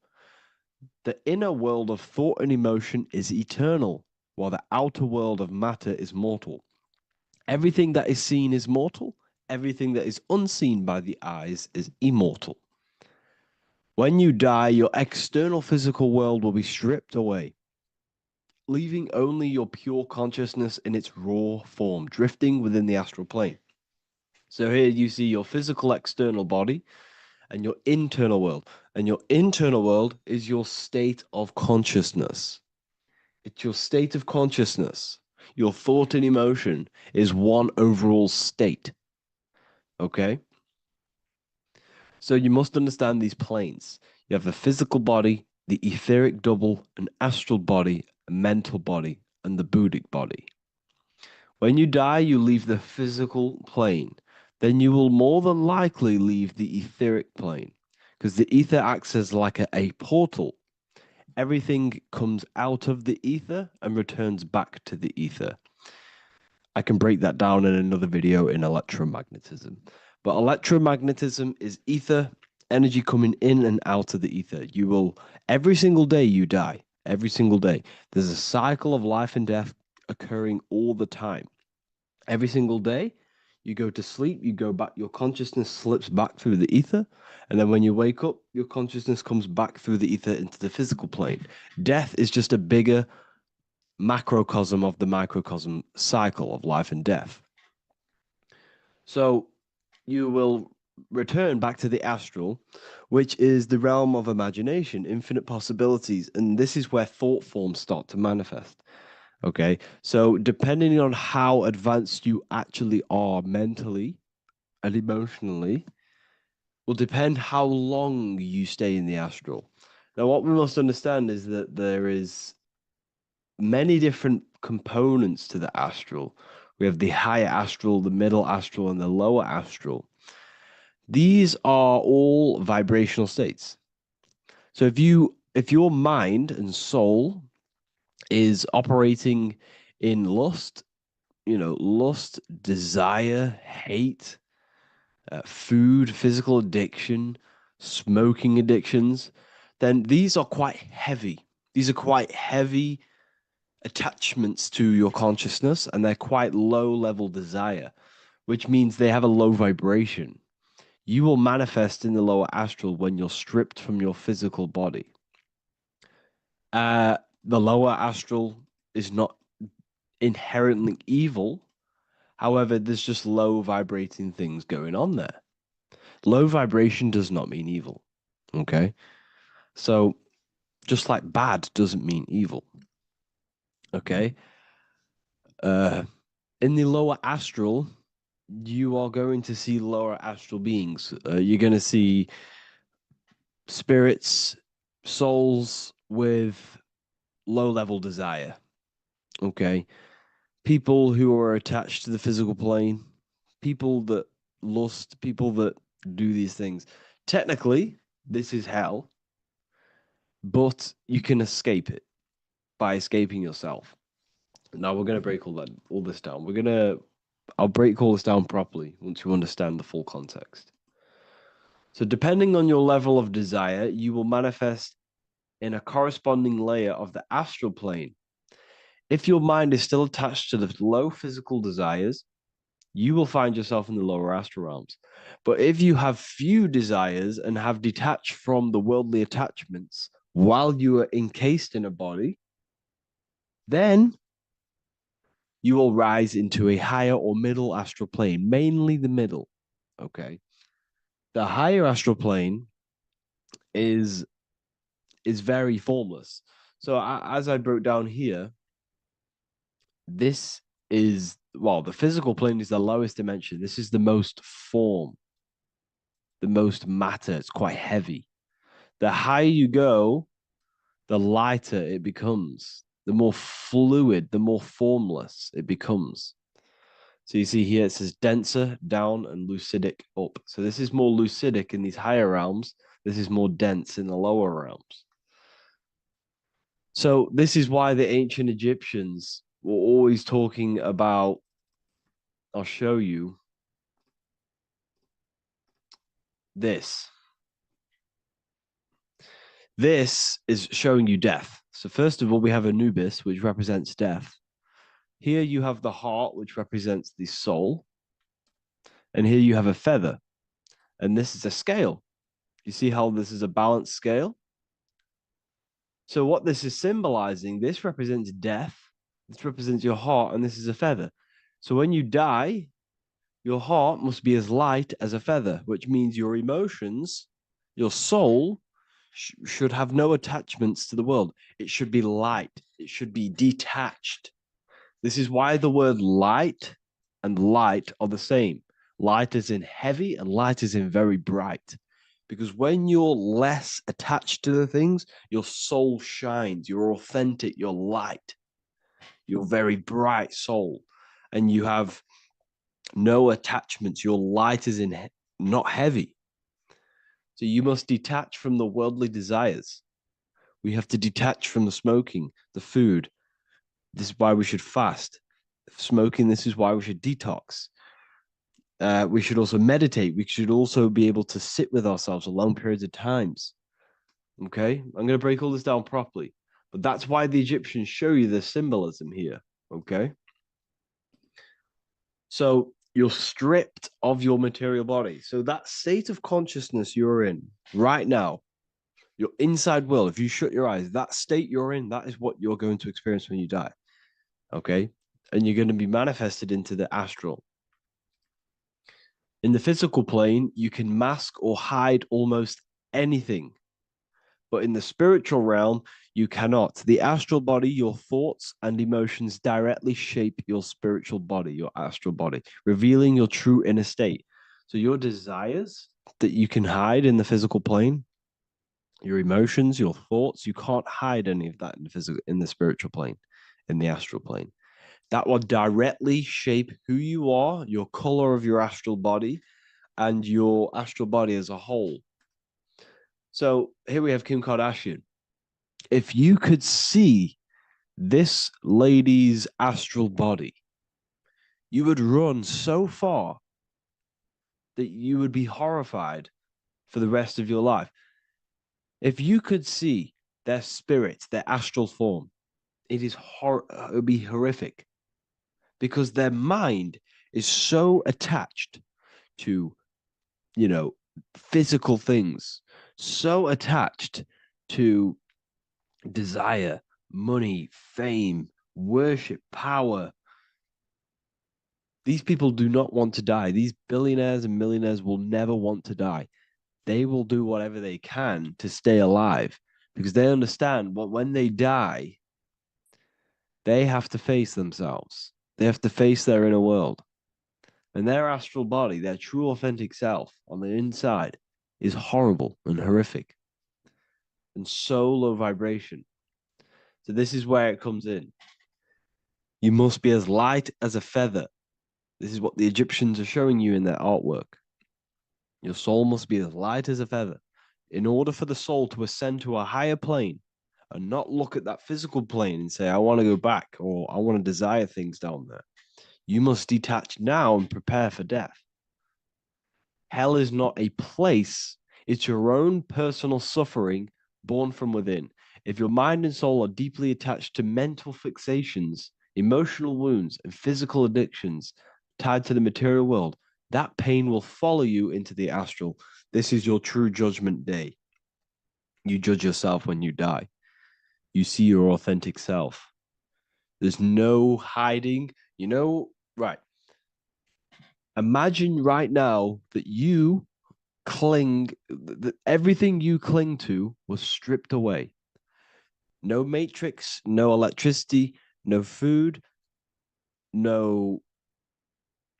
[SPEAKER 1] The inner world of thought and emotion is eternal, while the outer world of matter is mortal. Everything that is seen is mortal. Everything that is unseen by the eyes is immortal. When you die, your external physical world will be stripped away, leaving only your pure consciousness in its raw form, drifting within the astral plane. So here you see your physical external body and your internal world. And your internal world is your state of consciousness. It's your state of consciousness. Your thought and emotion is one overall state. Okay? So you must understand these planes. You have a physical body, the etheric double, an astral body, a mental body, and the Buddhic body. When you die, you leave the physical plane. Then you will more than likely leave the etheric plane, because the ether acts as like a portal. Everything comes out of the ether and returns back to the ether. I can break that down in another video in electromagnetism. But electromagnetism is ether, energy coming in and out of the ether. You will, every single day you die, every single day. There's a cycle of life and death occurring all the time. Every single day, you go to sleep, you go back, your consciousness slips back through the ether. And then when you wake up, your consciousness comes back through the ether into the physical plane. Death is just a bigger macrocosm of the microcosm cycle of life and death. So you will return back to the astral, which is the realm of imagination, infinite possibilities. And this is where thought forms start to manifest. Okay, so depending on how advanced you actually are mentally and emotionally, will depend how long you stay in the astral. Now, what we must understand is that there is many different components to the astral. We have the higher astral, the middle astral, and the lower astral. These are all vibrational states. So if your mind and soul is operating in lust, lust, desire, hate, food, physical addiction, smoking addictions, then these are quite heavy. These are quite heavy attachments to your consciousness, and they're quite low level desire, which means they have a low vibration. You will manifest in the lower astral when you're stripped from your physical body. The lower astral is not inherently evil. However, there's just low vibrating things going on there. Low vibration does not mean evil. Okay? So, just like bad doesn't mean evil. Okay? In the lower astral, you are going to see lower astral beings. You're going to see spirits, souls with low level desire. Okay? People who are attached to the physical plane, people that lust, people that do these things. Technically, this is hell, but you can escape it by escaping yourself. Now we're going to break all this down. I'll break all this down properly once you understand the full context. So depending on your level of desire, you will manifest in a corresponding layer of the astral plane. If your mind is still attached to the low physical desires, you will find yourself in the lower astral realms. But if you have few desires and have detached from the worldly attachments while you are encased in a body, then you will rise into a higher or middle astral plane, mainly the middle. Okay. The higher astral plane is very formless. So as I broke down here, this is, well, the physical plane is the lowest dimension. This is the most form, the most matter. It's quite heavy. The higher you go, the lighter it becomes, the more fluid, the more formless it becomes. So you see here it says denser down and lucidic up. So this is more lucidic in these higher realms. This is more dense in the lower realms. So this is why the ancient Egyptians were always talking about, I'll show you this. This is showing you death. So first of all, we have Anubis, which represents death. Here you have the heart, which represents the soul. And here you have a feather. And this is a scale. You see how this is a balanced scale? So what this is symbolizing, this represents death. This represents your heart, and this is a feather. So when you die, your heart must be as light as a feather, which means your emotions, your soul, should have no attachments to the world. It should be light. It should be detached. This is why the word light and light are the same. Light is in heavy and light is in very bright. Because when you're less attached to the things, your soul shines. You're authentic. You're light. You're very bright soul. And you have no attachments. Your light is in not heavy. So you must detach from the worldly desires. We have to detach from the smoking, the food. This is why we should fast. Smoking, this is why we should detox. We should also meditate. We should also be able to sit with ourselves for long periods of times. Okay, I'm going to break all this down properly. But that's why the Egyptians show you the symbolism here. Okay. So you're stripped of your material body. So that state of consciousness you're in right now, your inside world, if you shut your eyes, that state you're in, that is what you're going to experience when you die. Okay. And you're going to be manifested into the astral. In the physical plane, you can mask or hide almost anything. But in the spiritual realm, you cannot. The astral body, your thoughts and emotions directly shape your spiritual body, your astral body, revealing your true inner state. So your desires that you can hide in the physical plane, your emotions, your thoughts, you can't hide any of that in the spiritual plane, in the astral plane. That will directly shape who you are, your color of your astral body, and your astral body as a whole. So here we have Kim Kardashian. If you could see this lady's astral body, you would run so far that you would be horrified for the rest of your life. If you could see their spirit, their astral form, it would be horrific because their mind is so attached to, physical things, so attached to desire, money, fame, worship, power. These people do not want to die. These billionaires and millionaires will never want to die. They will do whatever they can to stay alive because they understand what when they die, they have to face themselves. They have to face their inner world. And their astral body, their true authentic self on the inside is horrible and horrific and so low vibration. So this is where it comes in. You must be as light as a feather. This is what the Egyptians are showing you in their artwork. Your soul must be as light as a feather. In order for the soul to ascend to a higher plane and not look at that physical plane and say, I want to go back or I want to desire things down there, you must detach now and prepare for death. Hell is not a place, it's your own personal suffering born from within.
[SPEAKER 4] If your mind and soul are deeply attached to mental fixations, emotional wounds, and physical addictions tied to the material world, that pain will follow you into the astral. This is your true judgment day. You judge yourself when you die. You see your authentic self. There's no hiding. Right. Imagine right now that that everything you cling to was stripped away. No matrix, no electricity, no food, no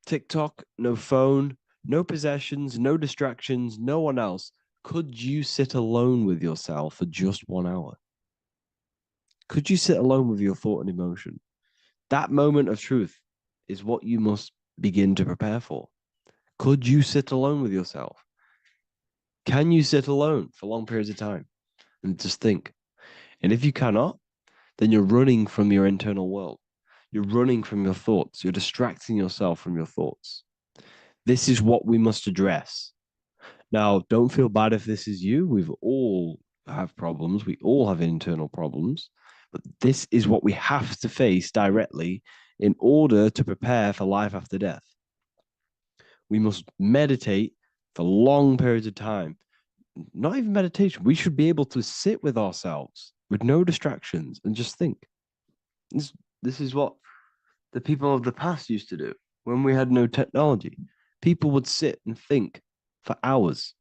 [SPEAKER 4] TikTok, no phone, no possessions, no distractions, no one else. Could you sit alone with yourself for just 1 hour? Could you sit alone with your thought and emotion? That moment of truth is what you must begin to prepare for. Could you sit alone with yourself? Can you sit alone for long periods of time and just think? And if you cannot, then you're running from your internal world. You're running from your thoughts. You're distracting yourself from your thoughts. This is what we must address. Now, don't feel bad if this is you. We've all have problems. We all have internal problems. But this is what we have to face directly in order to prepare for life after death. We must meditate for long periods of time. Not even meditation. We should be able to sit with ourselves with no distractions and just think. This is what the people of the past used to do when we had no technology. People would sit and think for hours.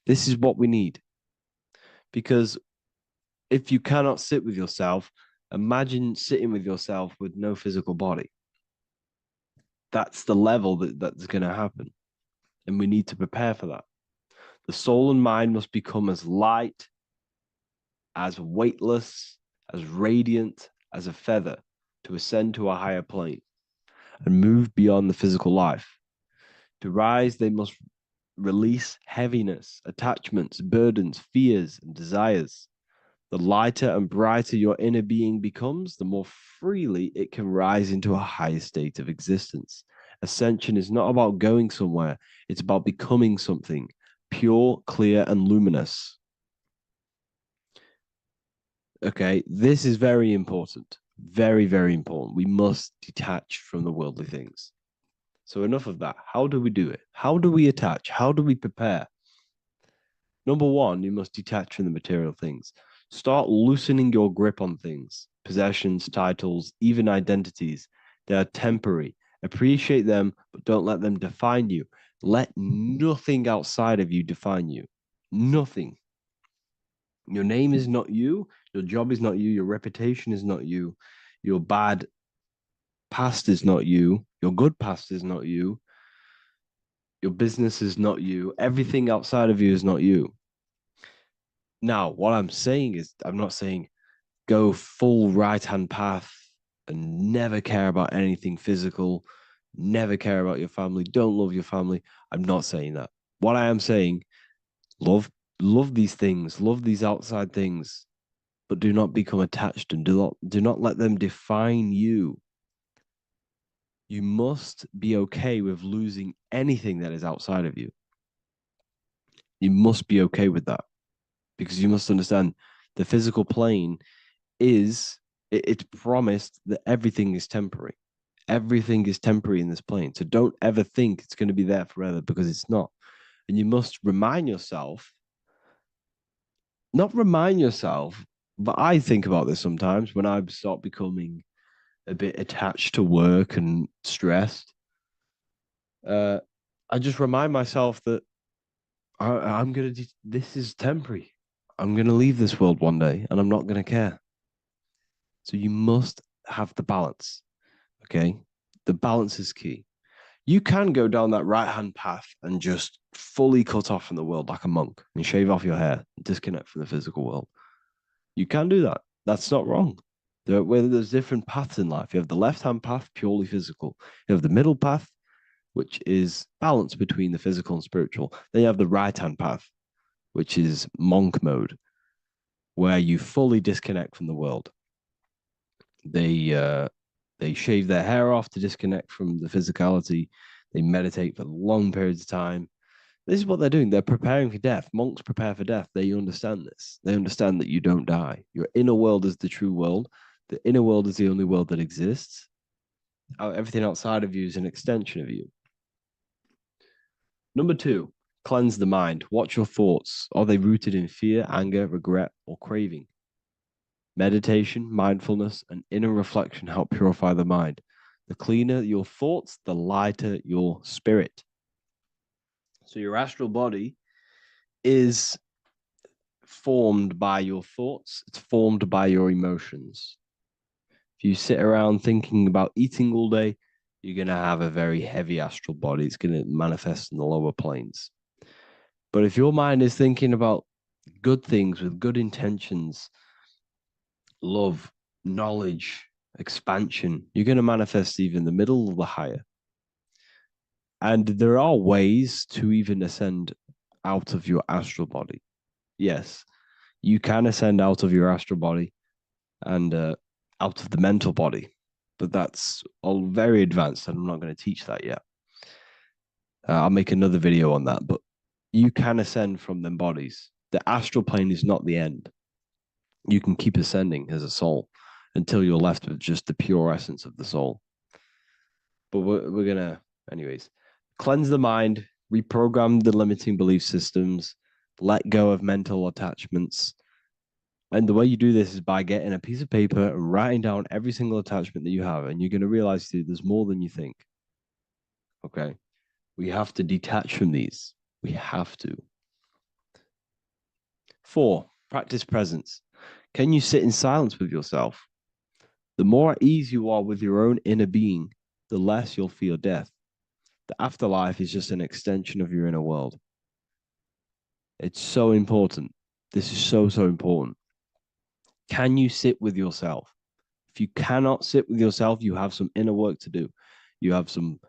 [SPEAKER 4] This is what we need. Because if you cannot sit with yourself, imagine sitting with yourself with no physical body. That's the level that's going to happen. And we need to prepare for that. The soul and mind must become as light, as weightless, as radiant as a feather to ascend to a higher plane and move beyond the physical life. To rise, they must release heaviness, attachments, burdens, fears, and desires. The lighter and brighter your inner being becomes, the more freely it can rise into a higher state of existence. Ascension is not about going somewhere, it's about becoming something pure, clear, and luminous. Okay, this is very important. Very, very important. We must detach from the worldly things. So, enough of that. How do we do it? How do we attach? How do we prepare? Number one, you must detach from the material things. Start loosening your grip on things, possessions, titles, even identities. They are temporary. Appreciate them, but don't let them define you. Let nothing outside of you define you. Nothing. Your name is not you. Your job is not you. Your reputation is not you. Your bad past is not you. Your good past is not you. Your business is not you. Everything outside of you is not you. Now, what I'm saying is, I'm not saying go full right hand path and never care about anything physical, never care about your family, don't love your family. I'm not saying that. What I am saying, love these things, love these outside things, but do not become attached and do not let them define you. You must be okay with losing anything that is outside of you. You must be okay with that, because you must understand the physical plane it's promised that everything is temporary. Everything is temporary in this plane. So don't ever think it's going to be there forever, because it's not. And you must remind yourself, not remind yourself, but I think about this sometimes when I start becoming a bit attached to work and stressed. I just remind myself that I'm going to, this is temporary. I'm going to leave this world one day and I'm not going to care. So you must have the balance. Okay. The balance is key. You can go down that right hand path and just fully cut off from the world like a monk and shave off your hair, disconnect from the physical world. You can do that. That's not wrong. There's different paths in life. You have the left hand path, purely physical. You have the middle path, which is balance between the physical and spiritual. Then you have the right hand path, which is monk mode, where you fully disconnect from the world. They shave their hair off to disconnect from the physicality. They meditate for long periods of time. This is what they're doing. They're preparing for death. Monks prepare for death. They understand this. They understand that you don't die. Your inner world is the true world. The inner world is the only world that exists. Everything outside of you is an extension of you. Number 2, cleanse the mind. Watch your thoughts. Are they rooted in fear, anger, regret, or craving? Meditation, mindfulness, and inner reflection help purify the mind. The cleaner your thoughts, the lighter your spirit. So your astral body is formed by your thoughts. It's formed by your emotions. If you sit around thinking about eating all day, you're going to have a very heavy astral body. It's going to manifest in the lower planes. But if your mind is thinking about good things with good intentions, love, knowledge, expansion, you're going to manifest even the middle or the higher. And there are ways to even ascend out of your astral body. Yes, you can ascend out of your astral body and out of the mental body, but that's all very advanced, and I'm not going to teach that yet. I'll make another video on that, but you can ascend from them bodies. The astral plane is not the end. You can keep ascending as a soul until you're left with just the pure essence of the soul. But we're going to, anyways, cleanse the mind, reprogram the limiting belief systems, let go of mental attachments. And the way you do this is by getting a piece of paper and writing down every single attachment that you have. And you're going to realize, dude, there's more than you think. Okay. We have to detach from these. We have to. 4, practice presence. Can you sit in silence with yourself? The more at ease you are with your own inner being, the less you'll feel death. The afterlife is just an extension of your inner world. It's so important. This is so, so important. Can you sit with yourself? If you cannot sit with yourself, you have some inner work to do. You have some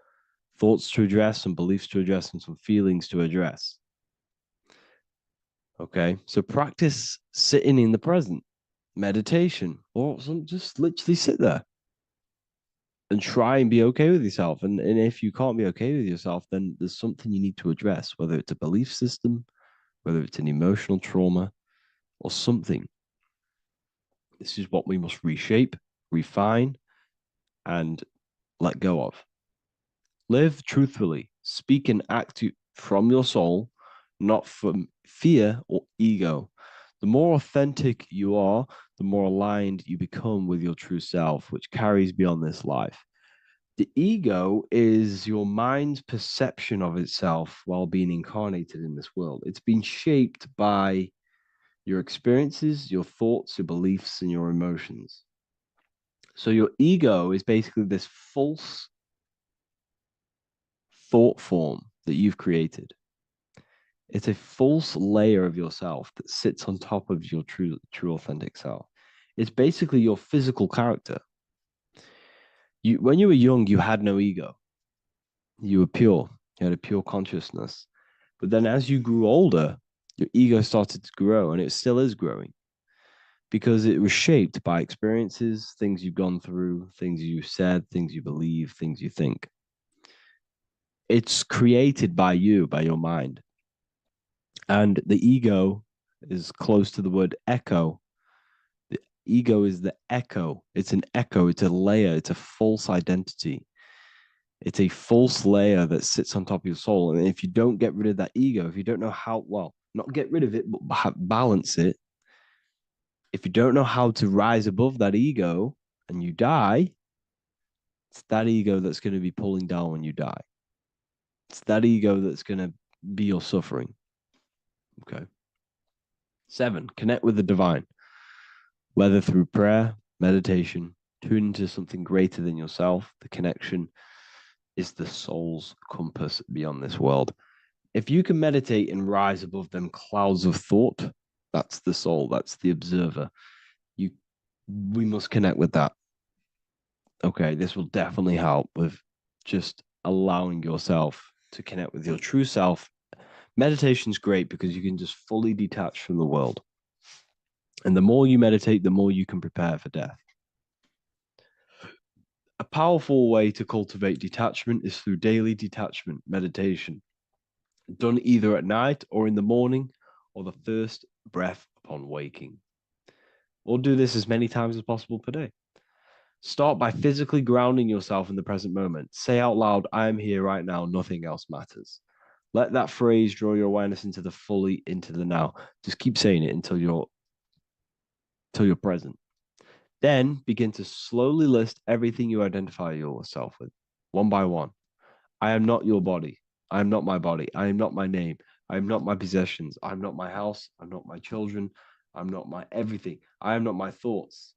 [SPEAKER 4] thoughts to address, some beliefs to address, and some feelings to address. Okay, so practice sitting in the present, meditation, or just literally sit there and try and be okay with yourself. And if you can't be okay with yourself, then there's something you need to address, whether it's a belief system, whether it's an emotional trauma, or something. This is what we must reshape, refine, and let go of. Live truthfully, speak and act from your soul, not from fear or ego. The more authentic you are, the more aligned you become with your true self, which carries beyond this life. The ego is your mind's perception of itself while being incarnated in this world. It's been shaped by your experiences, your thoughts, your beliefs, and your emotions. So your ego is basically this false thought form that you've created. It's a false layer of yourself that sits on top of your true authentic self. It's basically your physical character. When you were young, you had no ego. You were pure. You had a pure consciousness. But then as you grew older, your ego started to grow, and it still is growing because it was shaped by experiences, things you've gone through, things you said, things you believe, things you think. It's created by you, by your mind. And the ego is close to the word echo. The ego is the echo. It's an echo. It's a layer. It's a false identity. It's a false layer that sits on top of your soul. And if you don't get rid of that ego, if you don't know how, well, not get rid of it, but balance it. If you don't know how to rise above that ego and you die, it's that ego that's going to be pulling down when you die. It's that ego that's going to be your suffering. Okay. 7, connect with the divine, whether through prayer, meditation, tune into something greater than yourself. The connection is the soul's compass beyond this world. If you can meditate and rise above them clouds of thought, that's the soul, that's the observer. We must connect with that. Okay, this will definitely help with just allowing yourself to connect with your true self. Meditation's great because you can just fully detach from the world. And the more you meditate, the more you can prepare for death. A powerful way to cultivate detachment is through daily detachment meditation. done either at night or in the morning or the first breath upon waking. Or do this as many times as possible per day. Start by physically grounding yourself in the present moment. Say out loud, I am here right now, nothing else matters. Let that phrase draw your awareness into the now. Just keep saying it until you're present. Then begin to slowly list everything you identify yourself with, one by one. I am not your body. I am not my body. I am not my name. I am not my possessions. I am not my house. I'm not my children. I'm not my everything. I am not my thoughts.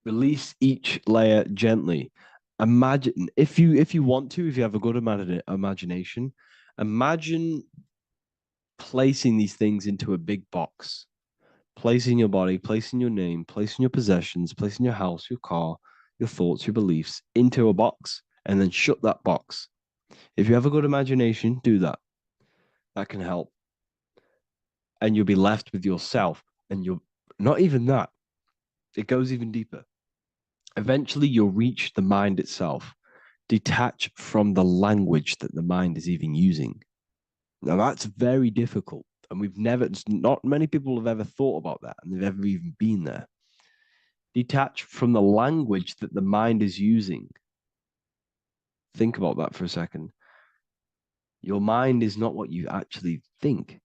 [SPEAKER 4] Release each layer gently. Imagine, if you want to, if you have a good imagination, imagine placing these things into a big box. Placing your body, placing your name, placing your possessions, placing your house, your car, your thoughts, your beliefs into a box, and then shut that box. If you have a good imagination, do that. That can help. And you'll be left with yourself. And you're not even that. It goes even deeper. Eventually, you'll reach the mind itself. Detach from the language that the mind is even using. Now, that's very difficult. And not many people have ever thought about that, and they've ever even been there. Detach from the language that the mind is using. Think about that for a second. Your mind is not what you actually think.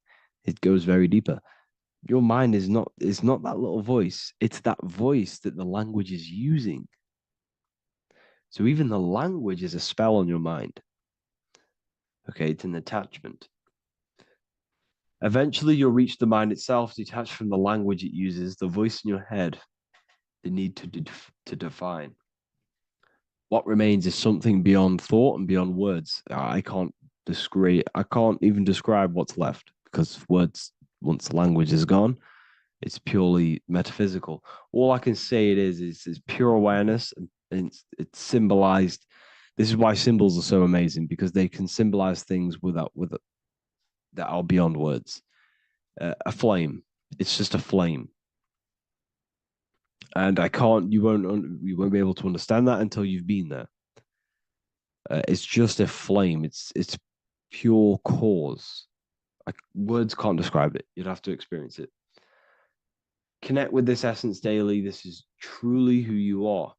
[SPEAKER 4] It goes very deeper. Your mind is not that little voice. It's that voice that the language is using. So even the language is a spell on your mind. Okay, it's an attachment. Eventually, you'll reach the mind itself, detached from the language it uses, the voice in your head, the need to define. What remains is something beyond thought and beyond words. I can't even describe what's left, because words, once the language is gone, it's purely metaphysical. All I can say it is pure awareness, and it's symbolized. This is why symbols are so amazing, because they can symbolize things that are beyond words. A flame, it's just a flame, and you won't be able to understand that until you've been there. It's just a flame. It's pure cause. Words can't describe it. You'd have to experience it. Connect with this essence daily. This is truly who you are.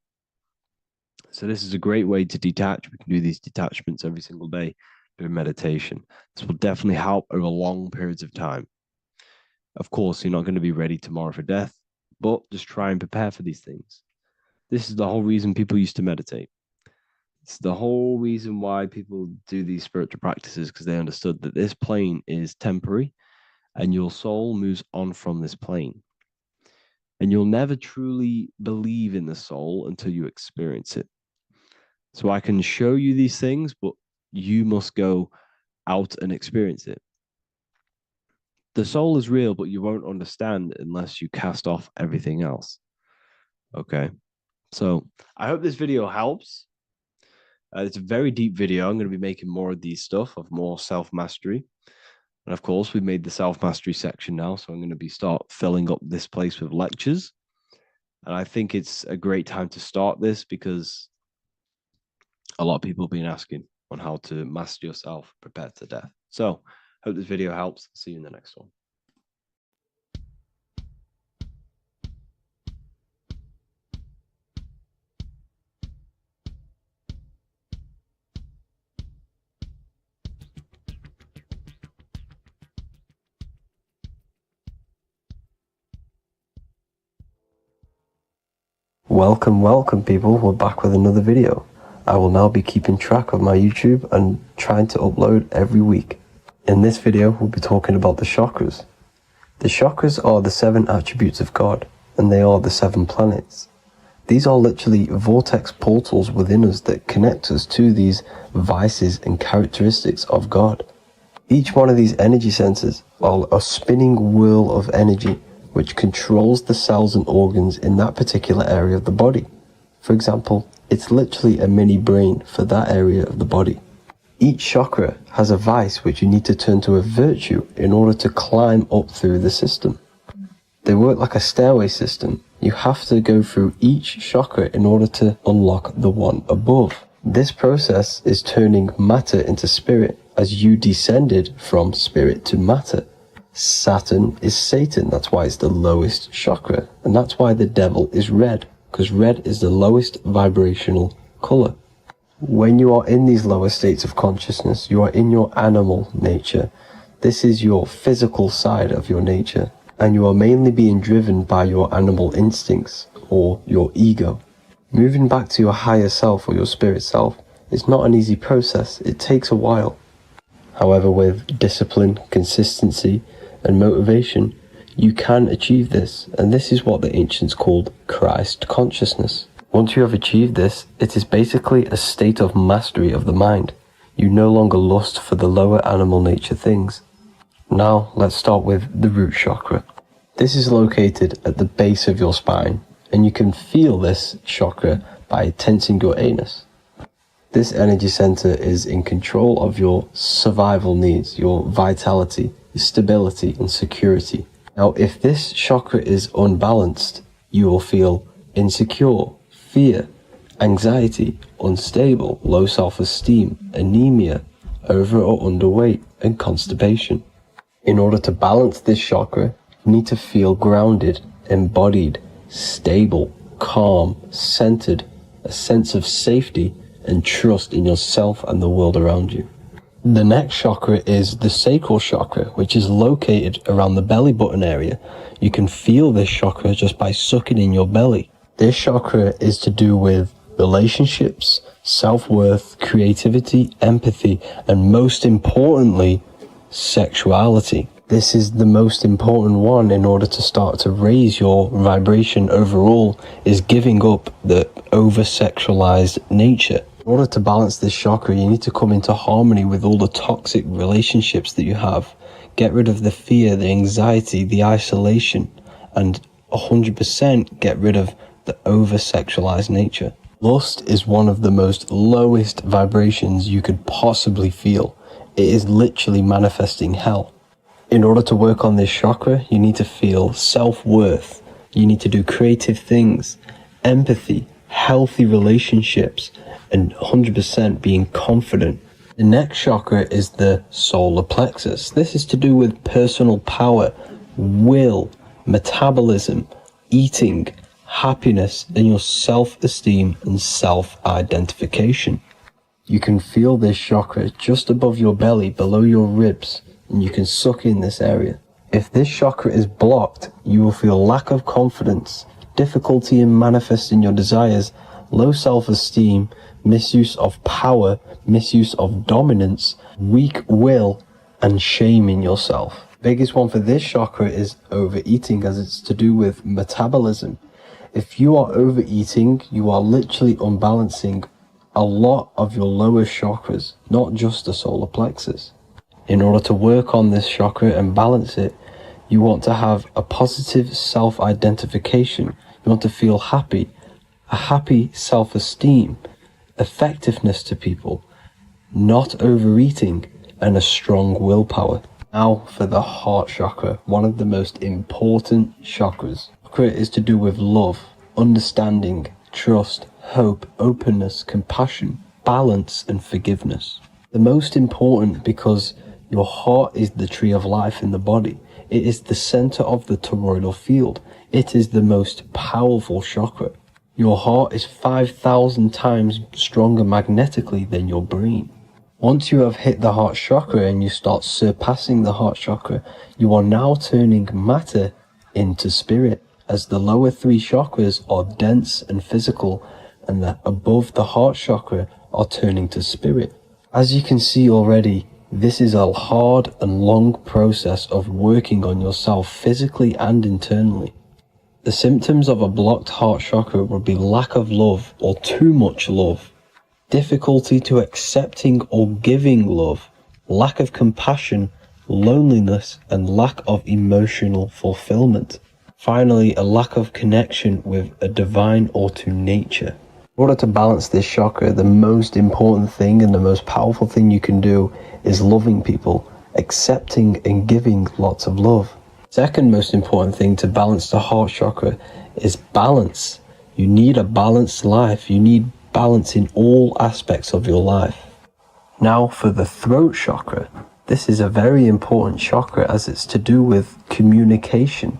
[SPEAKER 4] So this is a great way to detach. We can do these detachments every single day during meditation. This will definitely help over long periods of time. Of course, you're not going to be ready tomorrow for death, but just try and prepare for these things. This is the whole reason people used to meditate. It's the whole reason why people do these spiritual practices, because they understood that this plane is temporary and your soul moves on from this plane. And you'll never truly believe in the soul until you experience it. So I can show you these things, but you must go out and experience it. The soul is real, but you won't understand unless you cast off everything else. Okay. So I hope this video helps. It's a very deep video. I'm going to be making more of these stuff, of more self-mastery. And of course, we've made the self-mastery section now. So I'm going to start filling up this place with lectures. And I think it's a great time to start this, because a lot of people have been asking on how to master yourself, prepare to death. So hope this video helps. See you in the next one.
[SPEAKER 1] Welcome people, we're back with another video. I will now be keeping track of my YouTube and trying to upload every week. In this video, we'll be talking about the chakras. The chakras are the 7 attributes of God, and they are the 7 planets. These are literally vortex portals within us that connect us to these vices and characteristics of God. Each one of these energy centers are a spinning wheel of energy which controls the cells and organs in that particular area of the body. For example, it's literally a mini brain for that area of the body. Each chakra has a vice which you need to turn to a virtue in order to climb up through the system. They work like a stairway system. You have to go through each chakra in order to unlock the one above. This process is turning matter into spirit,
[SPEAKER 5] as you descended from spirit to matter. Saturn is Satan, that's why it's the lowest chakra, and that's why the devil is red, because red is the lowest vibrational color. When you are in these lower states of consciousness, you are in your animal nature. This is your physical side of your nature, and you are mainly being driven by your animal instincts or your ego. Moving back to your higher self or your spirit self is not an easy process. It takes a while. However, with discipline, consistency, and motivation, you can achieve this, and this is what the ancients called Christ consciousness. Once you have achieved this, it is basically a state of mastery of the mind. You no longer lust for the lower animal nature things. Now, let's start with the root chakra. This is located at the base of your spine, and you can feel this chakra by tensing your anus. This energy center is in control of your survival needs, your vitality, your stability, and security. Now, if this chakra is unbalanced, you will feel insecure, fear, anxiety, unstable, low self-esteem, anemia, over or underweight, and constipation. In order to balance this chakra, you need to feel grounded, embodied, stable, calm, centered, a sense of safety, and trust in yourself and the world around you. The next chakra is the sacral chakra, which is located around the belly button area. You can feel this chakra just by sucking in your belly. This chakra is to do with relationships, self-worth, creativity, empathy, and most importantly, sexuality. This is the most important one in order to start to raise your vibration overall, is giving up the over-sexualized nature. In order to balance this chakra, you need to come into harmony with all the toxic relationships that you have. Get rid of the fear, the anxiety, the isolation, and 100% get rid of the over-sexualized nature. Lust is one of the most lowest vibrations you could possibly feel. It is literally manifesting hell. In order to work on this chakra, you need to feel self-worth. You need to do creative things, empathy, healthy relationships, and 100% being confident. The next chakra is the solar plexus. This is to do with personal power, will, metabolism, eating, happiness, and your self-esteem and self-identification. You can feel this chakra just above your belly, below your ribs, and you can suck in this area. If this chakra is blocked, you will feel lack of confidence, difficulty in manifesting your desires, low self-esteem, misuse of power, misuse of dominance, weak will, and shame in yourself. Biggest one for this chakra is overeating, as it's to do with metabolism. If you are overeating, you are literally unbalancing a lot of your lower chakras, not just the solar plexus. In order to work on this chakra and balance it, you want to have a positive self-identification. You want to feel happy, a happy self-esteem, effectiveness to people, not overeating, and a strong willpower. Now for the heart chakra, one of the most important chakras. Chakra is to do with love, understanding, trust, hope, openness, compassion, balance, and forgiveness. The most important because your heart is the tree of life in the body. It is the center of the toroidal field. It is the most powerful chakra. Your heart is 5,000 times stronger magnetically than your brain. Once you have hit the heart chakra and you start surpassing the heart chakra, you are now turning matter into spirit, as the lower three chakras are dense and physical, and the above the heart chakra are turning to spirit. As you can see already, this is a hard and long process of working on yourself physically and internally. The symptoms of a blocked heart chakra would be lack of love or too much love, difficulty to accepting or giving love, lack of compassion, loneliness, and lack of emotional fulfillment. Finally, a lack of connection with a divine or to nature. In order to balance this chakra, the most important thing and the most powerful thing you can do is loving people, accepting and giving lots of love. Second most important thing to balance the heart chakra is balance. You need a balanced life. You need balance in all aspects of your life. Now for the throat chakra. This is a very important chakra as it's to do with communication.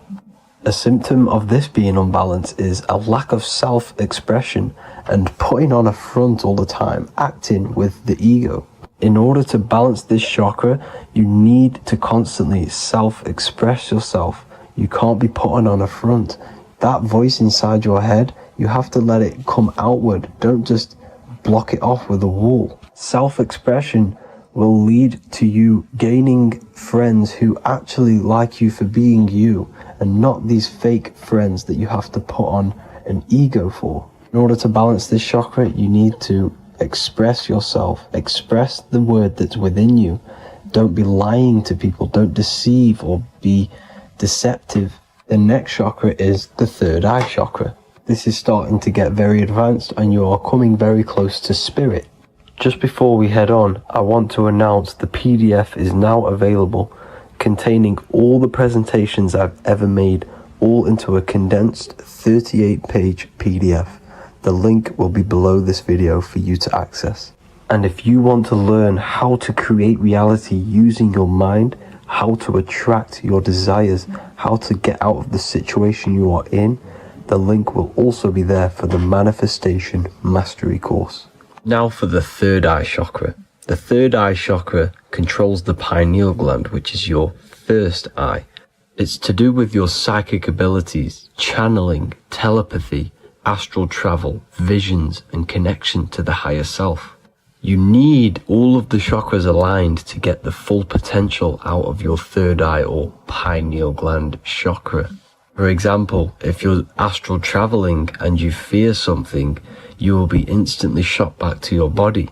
[SPEAKER 5] A symptom of this being unbalanced is a lack of self-expression and putting on a front all the time, acting with the ego. In order to balance this chakra, you need to constantly self-express yourself. You can't be putting on a front. That voice inside your head, you have to let it come outward. Don't just block it off with a wall. Self-expression will lead to you gaining friends who actually like you for being you and not these fake friends that you have to put on an ego for. In order to balance this chakra, you need to express yourself, express the word that's within you. Don't be lying to people, don't deceive or be deceptive. The next chakra is the third eye chakra. This is starting to get very advanced and you are coming very close to spirit. Just before we head on, I want to announce the PDF is now available, containing all the presentations I've ever made, all into a condensed 38-page PDF. The link will be below this video for you to access. And if you want to learn how to create reality using your mind, how to attract your desires, how to get out of the situation you are in, the link will also be there for the Manifestation Mastery course. Now for the third eye chakra. The third eye chakra controls the pineal gland, which is your first eye. It's to do with your psychic abilities, channeling, telepathy, astral travel, visions, and connection to the higher self. You need all of the chakras aligned to get the full potential out of your third eye or pineal gland chakra. For example, if you're astral traveling and you fear something, you will be instantly shot back to your body.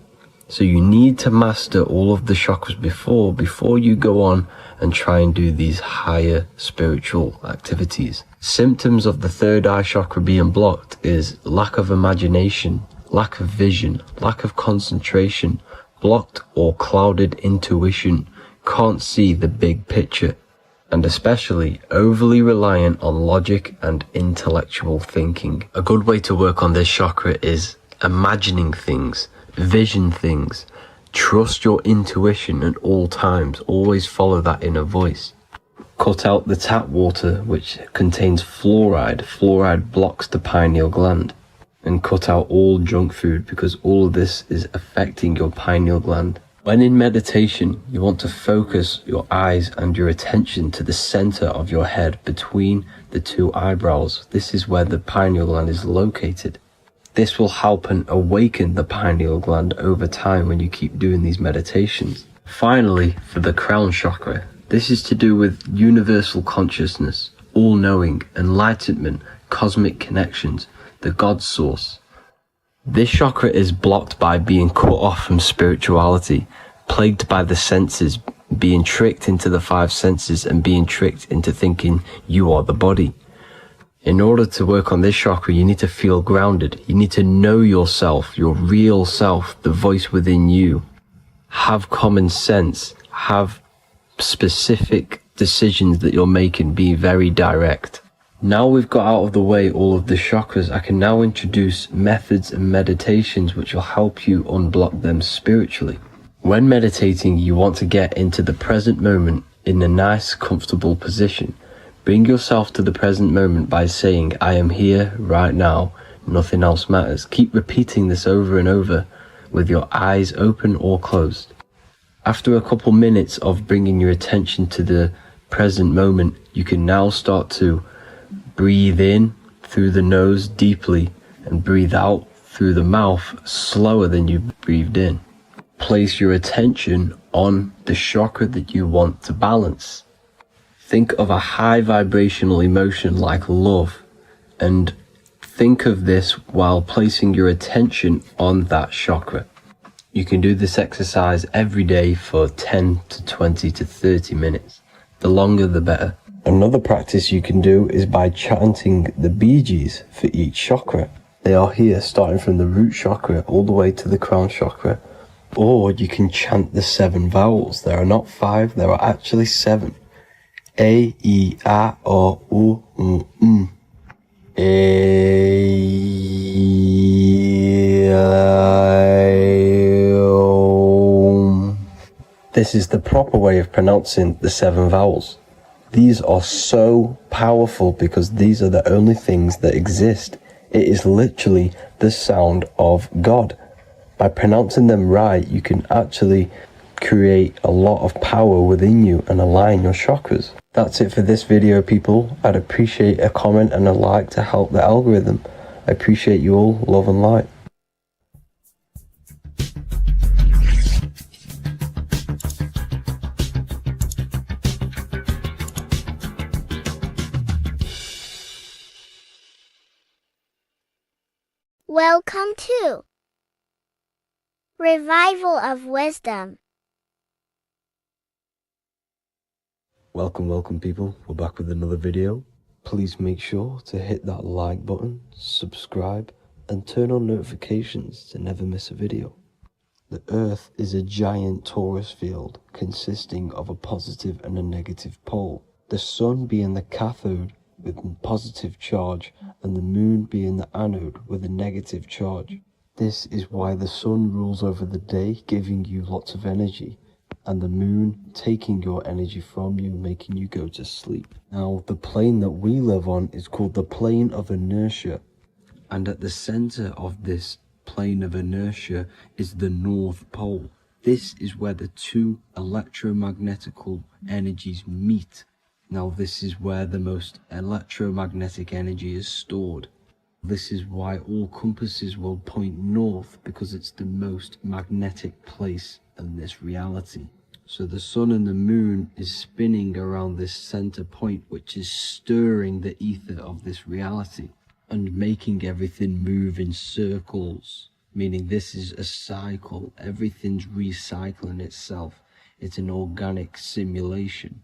[SPEAKER 5] So you need to master all of the chakras before you go on and try and do these higher spiritual activities. Symptoms of the third eye chakra being blocked is lack of imagination, lack of vision, lack of concentration, blocked or clouded intuition, can't see the big picture, and especially overly reliant on logic and intellectual thinking. A good way to work on this chakra is imagining things, vision things, trust your intuition at all times, always follow that inner voice. Cut out the tap water which contains fluoride. Fluoride blocks the pineal gland. And cut out all junk food because all of this is affecting your pineal gland. When in meditation, you want to focus your eyes and your attention to the center of your head between the two eyebrows. This is where the pineal gland is located. This will help and awaken the pineal gland over time when you keep doing these meditations. Finally, for the crown chakra, this is to do with universal consciousness, all-knowing, enlightenment, cosmic connections, the God source. This chakra is blocked by being cut off from spirituality, plagued by the senses, being tricked into the five senses and being tricked into thinking you are the body. In order to work on this chakra, you need to feel grounded. You need to know yourself, your real self, the voice within you. Have common sense, have specific decisions that you're making, be very direct. Now we've got out of the way all of the chakras, I can now introduce methods and meditations which will help you unblock them spiritually. When meditating, you want to get into the present moment in a nice, comfortable position. Bring yourself to the present moment by saying, I am here right now, nothing else matters. Keep repeating this over and over with your eyes open or closed. After a couple minutes of bringing your attention to the present moment, you can now start to breathe in through the nose deeply and breathe out through the mouth slower than you breathed in. Place your attention on the chakra that you want to balance. Think of a high vibrational emotion like love and think of this while placing your attention on that chakra. You can do this exercise every day for 10 to 20 to 30 minutes. The longer the better. Another practice you can do is by chanting the Bee Gees for each chakra. They are here starting from the root chakra all the way to the crown chakra. Or you can chant the 7 vowels. There are not 5, there are actually 7. A, E, A, O, U, M. A, E, A, O, This is the proper way of pronouncing the 7 vowels. These are so powerful because these are the only things that exist. It is literally the sound of God. By pronouncing them right, you can actually create a lot of power within you and align your chakras. That's it for this video, people. I'd appreciate a comment and a like to help the algorithm. I appreciate you all. Love and light.
[SPEAKER 2] Welcome to Revival of Wisdom.
[SPEAKER 5] Welcome people. We're back with another video. Please make sure to hit that like button, subscribe, and turn on notifications to never miss a video. The Earth is a giant torus field consisting of a positive and a negative pole. The Sun being the cathode with a positive charge and the Moon being the anode with a negative charge. This is why the Sun rules over the day, giving you lots of energy, and the Moon taking your energy from you, making you go to sleep. Now, the plane that we live on is called the plane of inertia, and at the center of this plane of inertia is the North Pole. This is where the two electromagnetical energies meet. Now, this is where the most electromagnetic energy is stored. This is why all compasses will point north, because it's the most magnetic place in this reality. So the Sun and the Moon is spinning around this center point, which is stirring the ether of this reality and making everything move in circles, meaning this is a cycle. Everything's recycling itself. It's an organic simulation.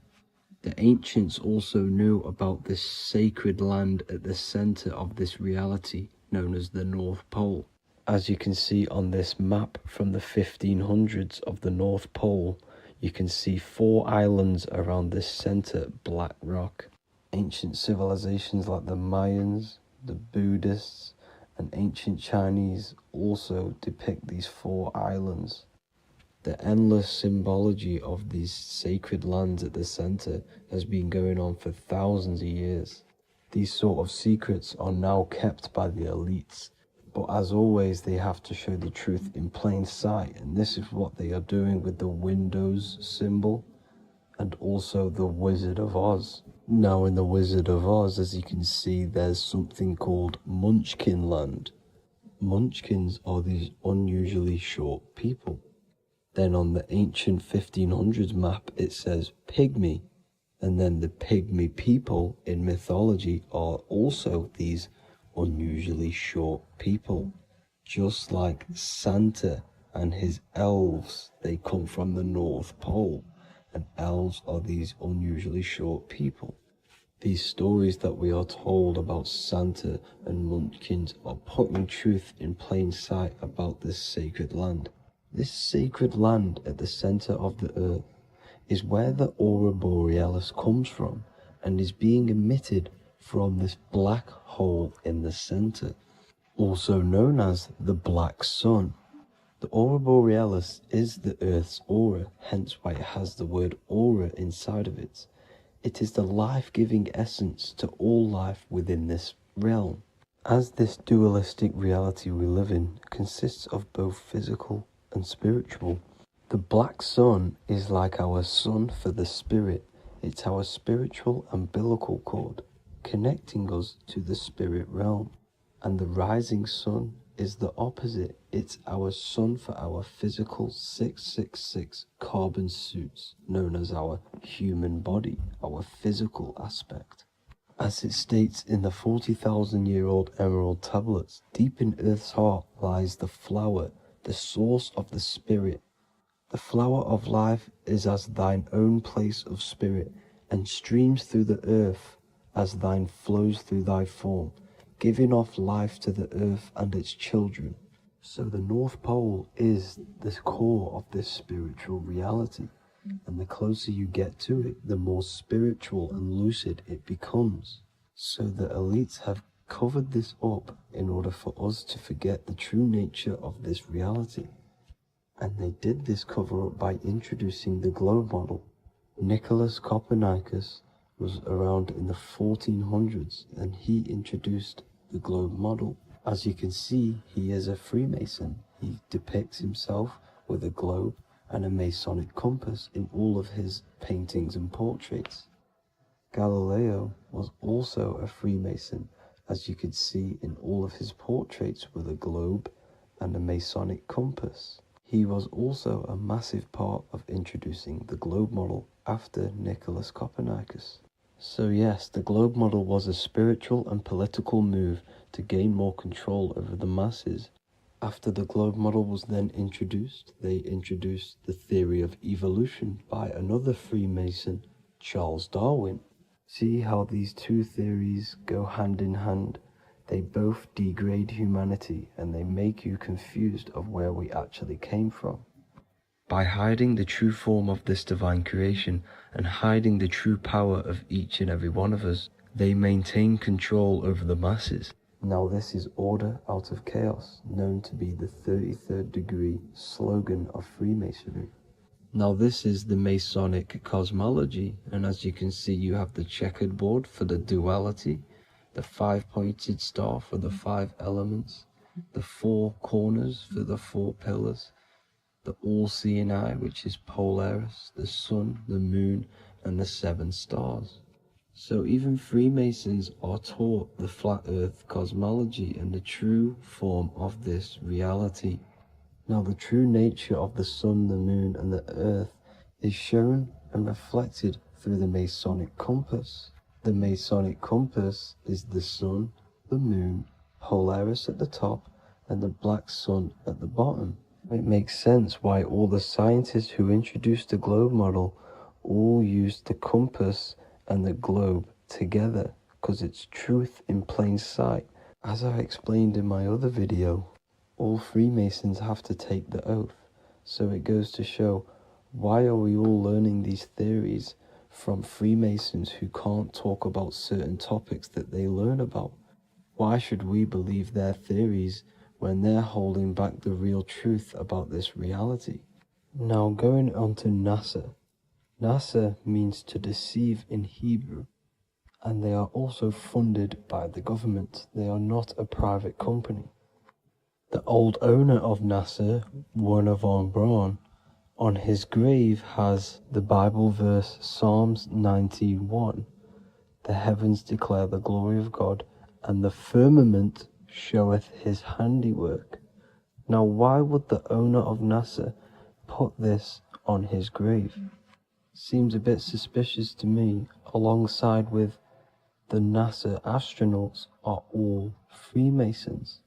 [SPEAKER 5] The ancients also knew about this sacred land at the center of this reality, known as the North Pole. As you can see on this map from the 1500s of the North Pole, you can see 4 islands around this center black rock. Ancient civilizations like the Mayans, the Buddhists, and ancient Chinese also depict these 4 islands. The endless symbology of these sacred lands at the center has been going on for thousands of years. These sort of secrets are now kept by the elites, but as always they have to show the truth in plain sight, and this is what they are doing with the Windows symbol and also the Wizard of Oz. Now in the Wizard of Oz, as you can see, there's something called Munchkin Land. Munchkins are these unusually short people. Then on the ancient 1500s map, it says pygmy. And then the pygmy people in mythology are also these unusually short people. Just like Santa and his elves, they come from the North Pole. And elves are these unusually short people. These stories that we are told about Santa and Munchkins are putting truth in plain sight about this sacred land. This sacred land at the center of the earth is where the aurora borealis comes from and is being emitted from this black hole in the center, also known as the black sun. The aurora borealis is the earth's aura, hence why it has the word aura inside of it. It is the life-giving essence to all life within this realm. As this dualistic reality we live in consists of both physical and spiritual, the black sun is like our sun for the spirit. It's our spiritual umbilical cord, connecting us to the spirit realm. And the rising sun is the opposite. It's our sun for our physical 666 carbon suits, known as our human body, our physical aspect. As it states in the 40,000-year-old emerald tablets, deep in Earth's heart lies the flower, the source of the spirit. The flower of life is as thine own place of spirit, and streams through the earth as thine flows through thy form, giving off life to the earth and its children. So the North Pole is the core of this spiritual reality, and the closer you get to it, the more spiritual and lucid it becomes. So the elites have covered this up in order for us to forget the true nature of this reality. And they did this cover-up by introducing the globe model. Nicholas Copernicus was around in the 1400s, and he introduced the globe model. As you can see, he is a Freemason. He depicts himself with a globe and a Masonic compass in all of his paintings and portraits. Galileo was also a Freemason, as you could see in all of his portraits with a globe and a Masonic compass. He was also a massive part of introducing the globe model after Nicholas Copernicus. So yes, the globe model was a spiritual and political move to gain more control over the masses. After the globe model was then introduced, they introduced the theory of evolution by another Freemason, Charles Darwin. See how these two theories go hand in hand? They both degrade humanity and they make you confused of where we actually came from. By hiding the true form of this divine creation and hiding the true power of each and every one of us, they maintain control over the masses. Now this is order out of chaos, known to be the 33rd degree slogan of Freemasonry. Now this is the Masonic cosmology, and as you can see you have the checkered board for the duality, the 5-pointed star for the 5 elements, the 4 corners for the 4 pillars, the all-seeing eye, which is Polaris, the sun, the moon, and the 7 stars. So even Freemasons are taught the flat earth cosmology and the true form of this reality. Now the true nature of the sun, the moon, and the earth is shown and reflected through the Masonic compass. The Masonic compass is the sun, the moon, Polaris at the top, and the black sun at the bottom. It makes sense why all the scientists who introduced the globe model all used the compass and the globe together, because it's truth in plain sight. As I explained in my other video, all Freemasons have to take the oath, so it goes to show, why are we all learning these theories from Freemasons who can't talk about certain topics that they learn about? Why should we believe their theories when they're holding back the real truth about this reality? Now going on to NASA. NASA means to deceive in Hebrew, and they are also funded by the government. They are not a private company. The old owner of NASA, Werner von Braun, on his grave has the Bible verse Psalms 91. The heavens declare the glory of God, and the firmament showeth his handiwork. Now why would the owner of NASA put this on his grave? Seems a bit suspicious to me, alongside with the NASA astronauts are all Freemasons.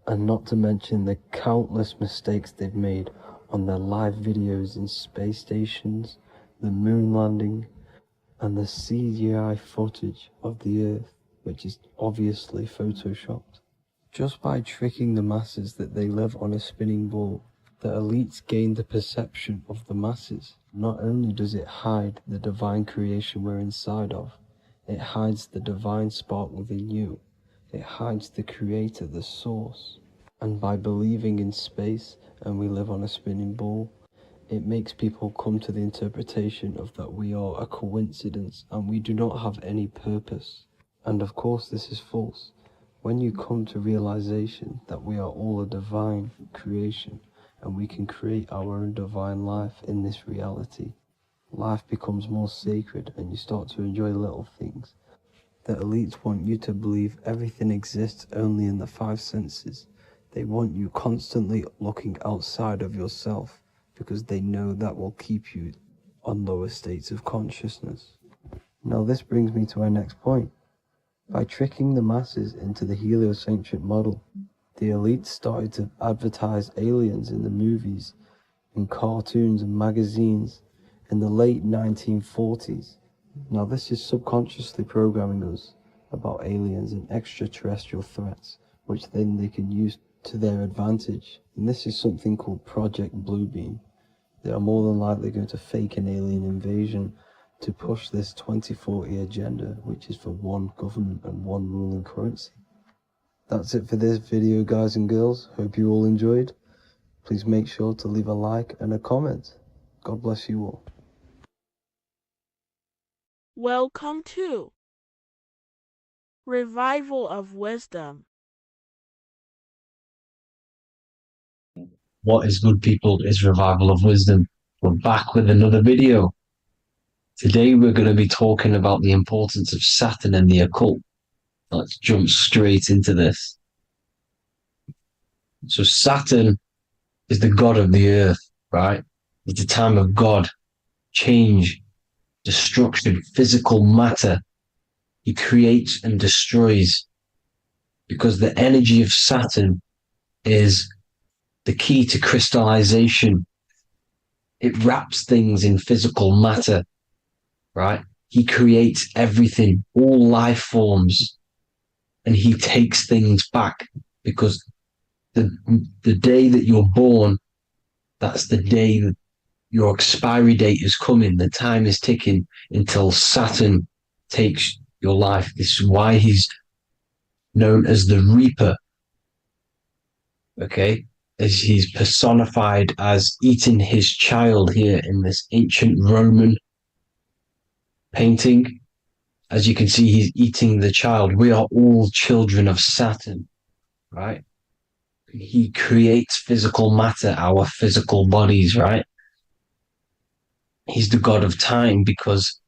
[SPEAKER 5] And not to mention the countless mistakes they've made on their live videos in space stations, the moon landing, and the CGI footage of the Earth, which is obviously photoshopped. Just by tricking the masses that they live on a spinning ball, the elites gain the perception of the masses. Not only does it hide the divine creation we're inside of, it hides the divine spark within you. It hides the creator, the source. And by believing in space and we live on a spinning ball, it makes people come to the interpretation of that we are a coincidence and we do not have any purpose. And of course this is false. When you come to realization that we are all a divine creation and we can create our own divine life in this reality, life becomes more sacred and you start to enjoy little things. The elites want you to believe everything exists only in the 5 senses. They want you constantly looking outside of yourself because they know that will keep you on lower states of consciousness. Now this brings me to our next point. By tricking the masses into the heliocentric model, the elites started to advertise aliens in the movies, in cartoons and magazines in the late 1940s. Now this is subconsciously programming us about aliens and extraterrestrial threats, which then they can use to their advantage. And this is something called Project Bluebeam. They are more than likely going to fake an alien invasion to push this 2040 agenda, which is for one government and one ruling currency. That's it for this video, guys and girls. Hope you all enjoyed. please make sure to leave a like and a comment. God bless you all.
[SPEAKER 6] Welcome to Revival of Wisdom.
[SPEAKER 3] What is good, people? Is Revival of Wisdom. We're back with another video. Today we're going to be talking about the importance of Saturn and the occult. Let's jump straight into this. So Saturn is the god of the earth, right? It's the time of God, change, destruction, physical matter. He creates and destroys because the energy of Saturn is the key to crystallization. It wraps things in physical matter, right? He creates everything, all life forms, and he takes things back because the day that you're born, that's the day that your expiry date is coming. The time is ticking until Saturn takes your life. This is why he's known as the Reaper. Okay? As he's personified as eating his child here in this ancient Roman painting. As you can see, he's eating the child. We are all children of Saturn, right? He creates physical matter, our physical bodies, right? He's the god of time because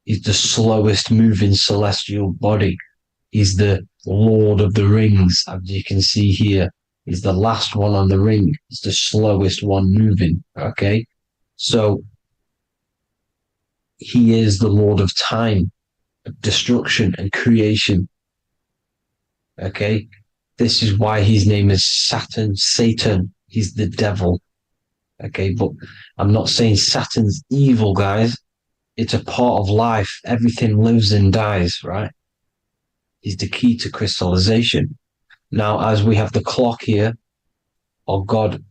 [SPEAKER 3] he's the slowest moving celestial body. He's the Lord of the Rings, as you can see here. He's the last one on the ring. He's the slowest one moving, okay? So he is the Lord of time, destruction and creation, okay? This is why his name is Saturn, Satan. He's the devil, okay? But I'm not saying Saturn's evil, guys. It's a part of life. Everything lives and dies, right? He's the key to crystallization. Now, as we have the clock here, our god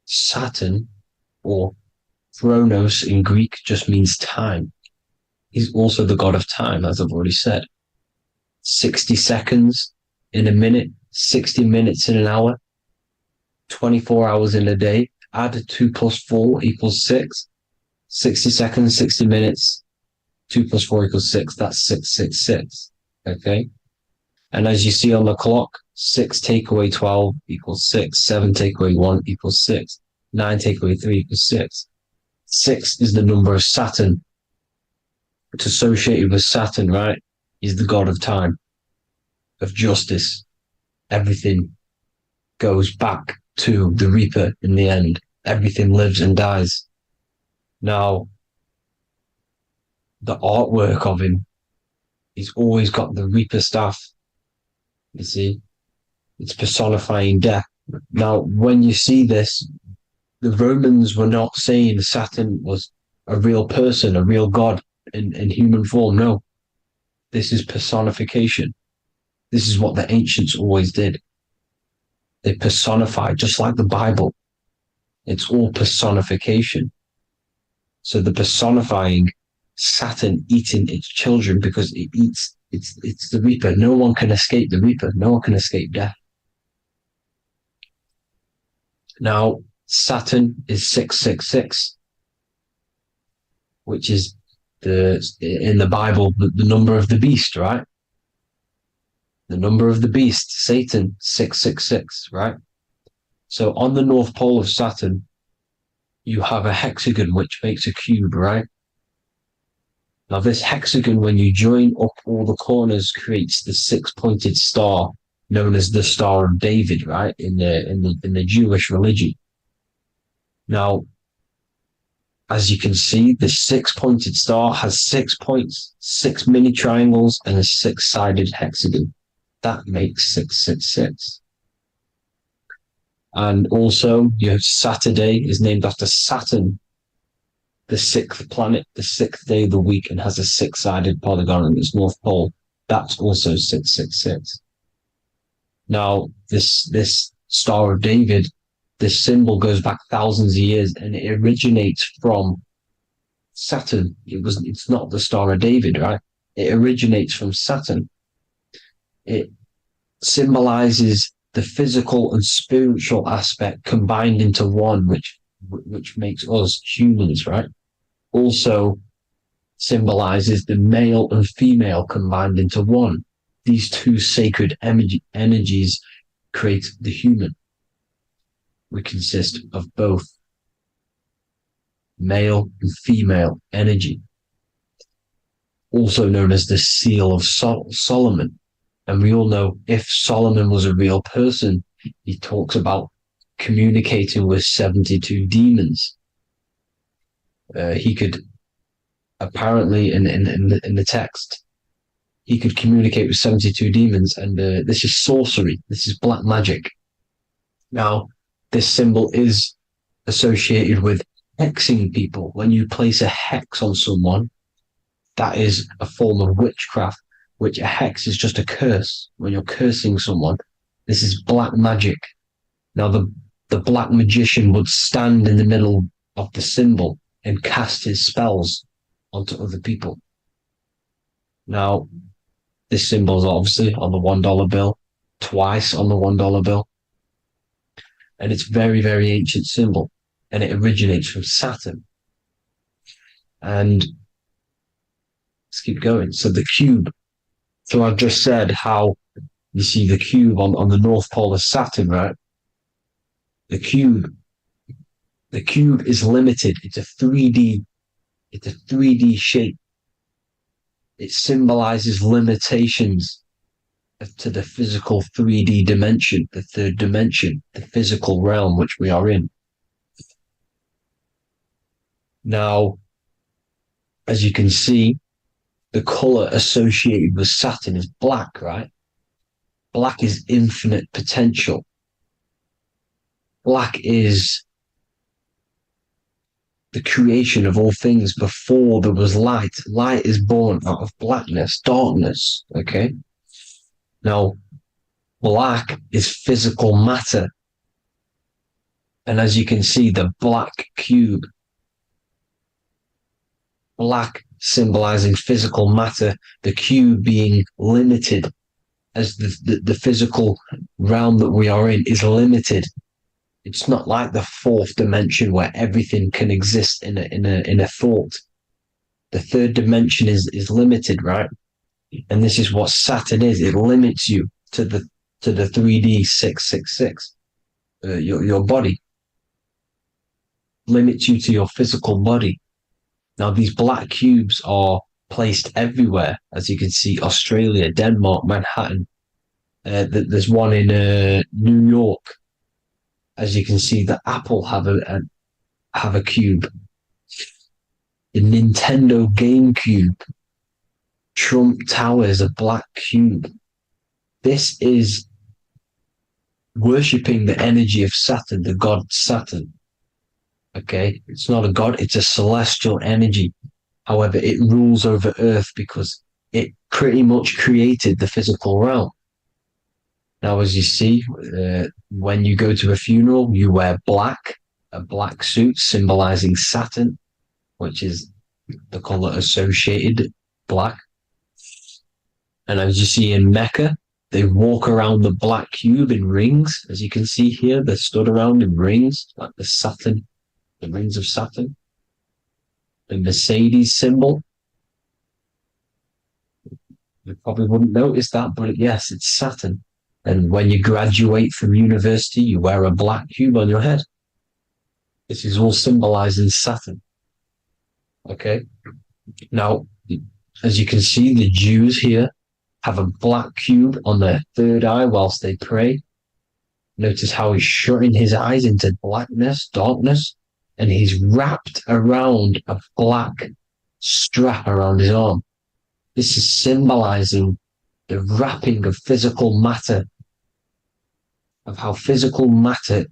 [SPEAKER 3] Saturn, or Chronos in Greek, just means time. He's also the god of time, as I've already said. 60 seconds in a minute, 60 minutes in an hour, 24 hours in a day. Add 2 plus 4 equals 6. 60 seconds, 60 minutes, 2 plus 4 equals 6. That's 666. Okay? And as you see on the clock, 6 take away 12 equals 6. 7 take away 1 equals 6. 9 take away 3 equals 6. 6 is the number of Saturn. It's associated with Saturn, right? He's the god of time, of justice. Everything goes back to the Reaper in the end. Everything lives and dies. Now, the artwork of him, he's always got the Reaper staff. You see, it's personifying death. Now, when you see this, the Romans were not saying Saturn was a real person, a real god in human form. No, this is personification. This is what the ancients always did. They personified, just like the Bible. It's all personification. So the personifying Saturn eating its children because it eats, it's the Reaper. No one can escape the Reaper. No one can escape death. Now, Saturn is 666, which is in the Bible, the number of the beast, right? The number of the beast, Satan, 666, right? So on the North Pole of Saturn, you have a hexagon, which makes a cube, right? Now this hexagon, when you join up all the corners, creates the 6-pointed star known as the Star of David, right? In the Jewish religion. Now, as you can see, the 6-pointed star has 6 points, 6 mini triangles, and a 6-sided hexagon. That makes 666. And also, you have Saturday is named after Saturn, the 6th planet, the 6th day of the week, and has a 6-sided polygon in its north pole. That's also 666. Now, this Star of David, this symbol goes back thousands of years, and it originates from Saturn. It's not the Star of David, right? It originates from Saturn. It symbolizes the physical and spiritual aspect combined into one, which makes us humans, right? Also symbolizes the male and female combined into one. These two sacred energies create the human. We consist of both male and female energy, also known as the Seal of Solomon. And we all know if Solomon was a real person, he talks about communicating with 72 demons. He could apparently, in the text, he could communicate with 72 demons, and this is sorcery. This is black magic. Now, this symbol is associated with hexing people. When you place a hex on someone, that is a form of witchcraft, which a hex is just a curse. When you're cursing someone, this is black magic. Now, the black magician would stand in the middle of the symbol and cast his spells onto other people. Now, this symbol is obviously on the $1 bill, twice on the $1 bill. And it's very, very ancient symbol. And it originates from Saturn. And let's keep going. So the cube. So I've just said how you see the cube on the North Pole of Saturn, right? The cube is limited. It's a 3D shape. It symbolizes limitations to the physical 3D dimension, the third dimension, the physical realm which we are in. Now, as you can see, the color associated with Saturn is black, right? Black is infinite potential. Black is the creation of all things before there was light. Light is born out of blackness, darkness, okay? Now, black is physical matter. And as you can see, the black cube, black symbolizing physical matter, the cube being limited, as the physical realm that we are in is limited. It's not like the fourth dimension where everything can exist in a thought. The third dimension is limited, right? And this is what Saturn is. It limits you to the 3D 666. Your body limits you to your physical body. Now, these black cubes are placed everywhere. As you can see, Australia, Denmark, Manhattan. There's one in New York. As you can see, the Apple have a cube. The Nintendo GameCube. Trump Tower is a black cube. This is worshipping the energy of Saturn, the god Saturn. Okay, it's not a god, it's a celestial energy. However, it rules over Earth because it pretty much created the physical realm. Now, as you see, when you go to a funeral, you wear black, a black suit symbolizing Saturn, which is the color associated, black. And as you see in Mecca, they walk around the black cube in rings. As you can see here, they're stood around in rings, like the Saturn, the rings of Saturn. The Mercedes symbol. You probably wouldn't notice that, but yes, it's Saturn. And when you graduate from university, you wear a black cube on your head. This is all symbolizing Saturn. Okay. Now, as you can see, the Jews here have a black cube on their third eye whilst they pray. Notice how he's shutting his eyes into blackness, darkness, and he's wrapped around a black strap around his arm. This is symbolizing the wrapping of physical matter, of how physical matter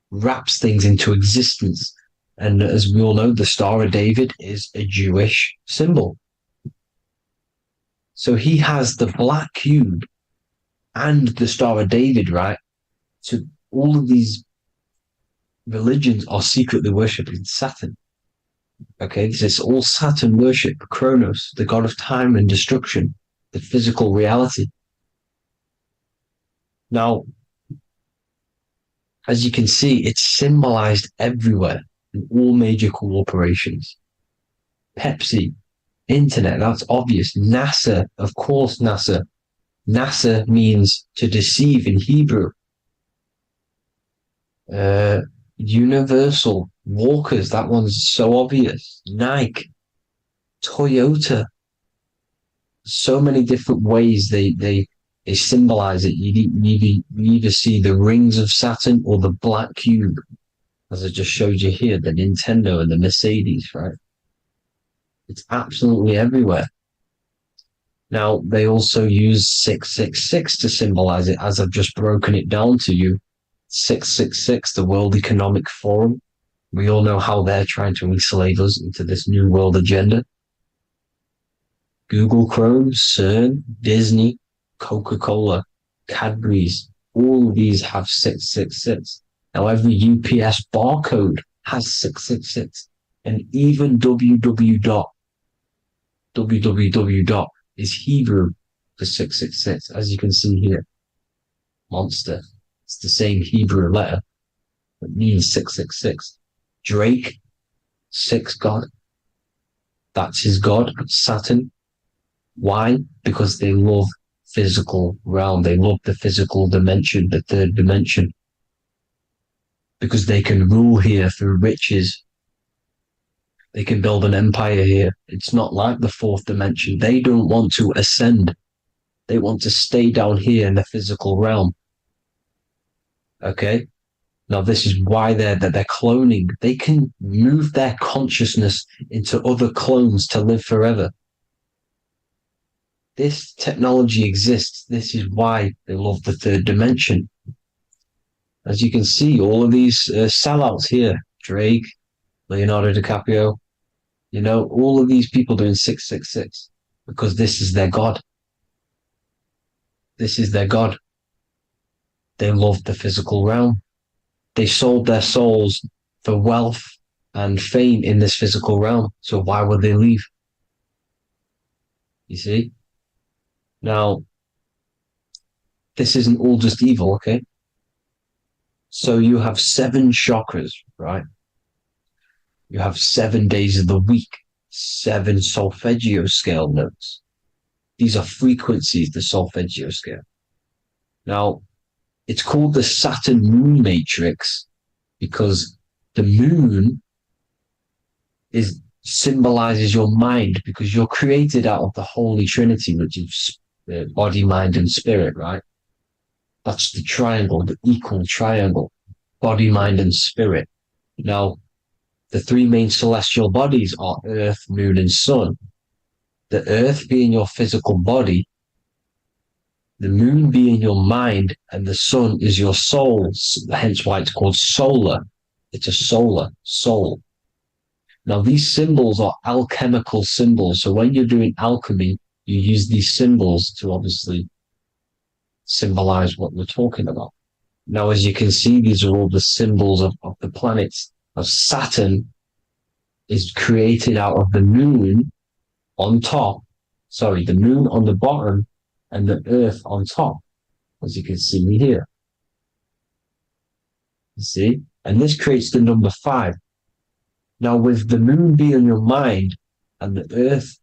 [SPEAKER 3] wraps things into existence. And as we all know, the Star of David is a Jewish symbol. So he has the black cube and the Star of David, right? So all of these religions are secretly worshipping Saturn. Okay, this is all Saturn worship, Kronos, the god of time and destruction, the physical reality. Now, As you can see, it's symbolized everywhere in all major corporations. Pepsi, internet, that's obvious. NASA, of course, NASA. NASA means to deceive in Hebrew. Universal, Walkers, that one's so obvious. Nike, Toyota. So many different ways they symbolize it. You either see the rings of Saturn or the black cube, as I just showed you here, the Nintendo and the Mercedes, right? It's absolutely everywhere. Now, they also use 666 to symbolize it, as I've just broken it down to you. 666, the World Economic Forum. We all know how they're trying to enslave us into this new world agenda. Google Chrome, CERN, Disney, Coca-Cola, Cadbury's, all of these have 666. Now, every UPS barcode has 666. And even www. Is Hebrew for 666, as you can see here. Monster. It's the same Hebrew letter that means 666. Drake, 6 God. That's his God, Saturn. Why? Because they love physical realm. They love the physical dimension, the third dimension. Because they can rule here through riches. They can build an empire here. It's not like the fourth dimension. They don't want to ascend. They want to stay down here in the physical realm. Okay? Now, this is why they're cloning. They can move their consciousness into other clones to live forever. This technology exists. This is why they love the third dimension. As you can see, all of these sellouts here, Drake, Leonardo DiCaprio, you know, all of these people doing 666 because this is their God. This is their God. They love the physical realm. They sold their souls for wealth and fame in this physical realm. So why would they leave? You see? Now, this isn't all just evil, okay? So you have 7 chakras, right? You have 7 days of the week, 7 solfeggio scale notes. These are frequencies, the solfeggio scale. Now, it's called the Saturn moon matrix because the moon symbolizes your mind, because you're created out of the Holy Trinity, which is body, mind, and spirit, right? That's the triangle, the equal triangle, body, mind, and spirit. Now, the 3 main celestial bodies are Earth, Moon, and Sun. The Earth being your physical body, the Moon being your mind, and the Sun is your soul, hence why it's called solar. It's a solar soul. Now, these symbols are alchemical symbols. So when you're doing alchemy, you use these symbols to obviously symbolize what we're talking about. Now, as you can see, these are all the symbols of the planets. Of Saturn is created out of the moon on top, the moon on the bottom and the earth on top, as you can see here. You see? And this creates the number 5. Now, with the moon being your mind and the earth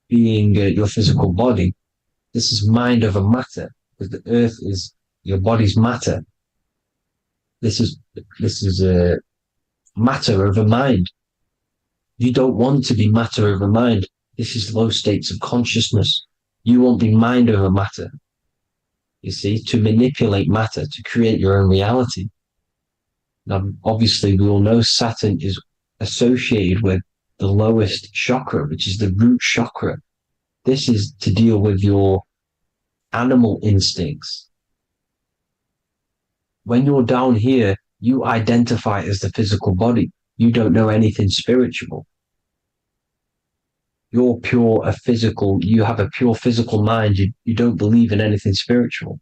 [SPEAKER 3] being your physical body, this is mind over matter, because the earth is your body's matter. This is matter over mind. You don't want to be matter over mind. This is low states of consciousness. You won't be mind over matter. You see, to manipulate matter, to create your own reality. Now, obviously, we all know Saturn is associated with the lowest chakra, which is the root chakra. This is to deal with your animal instincts. When you're down here, you identify as the physical body. You don't know anything spiritual. You're pure a physical, you have a pure physical mind. You don't believe in anything spiritual.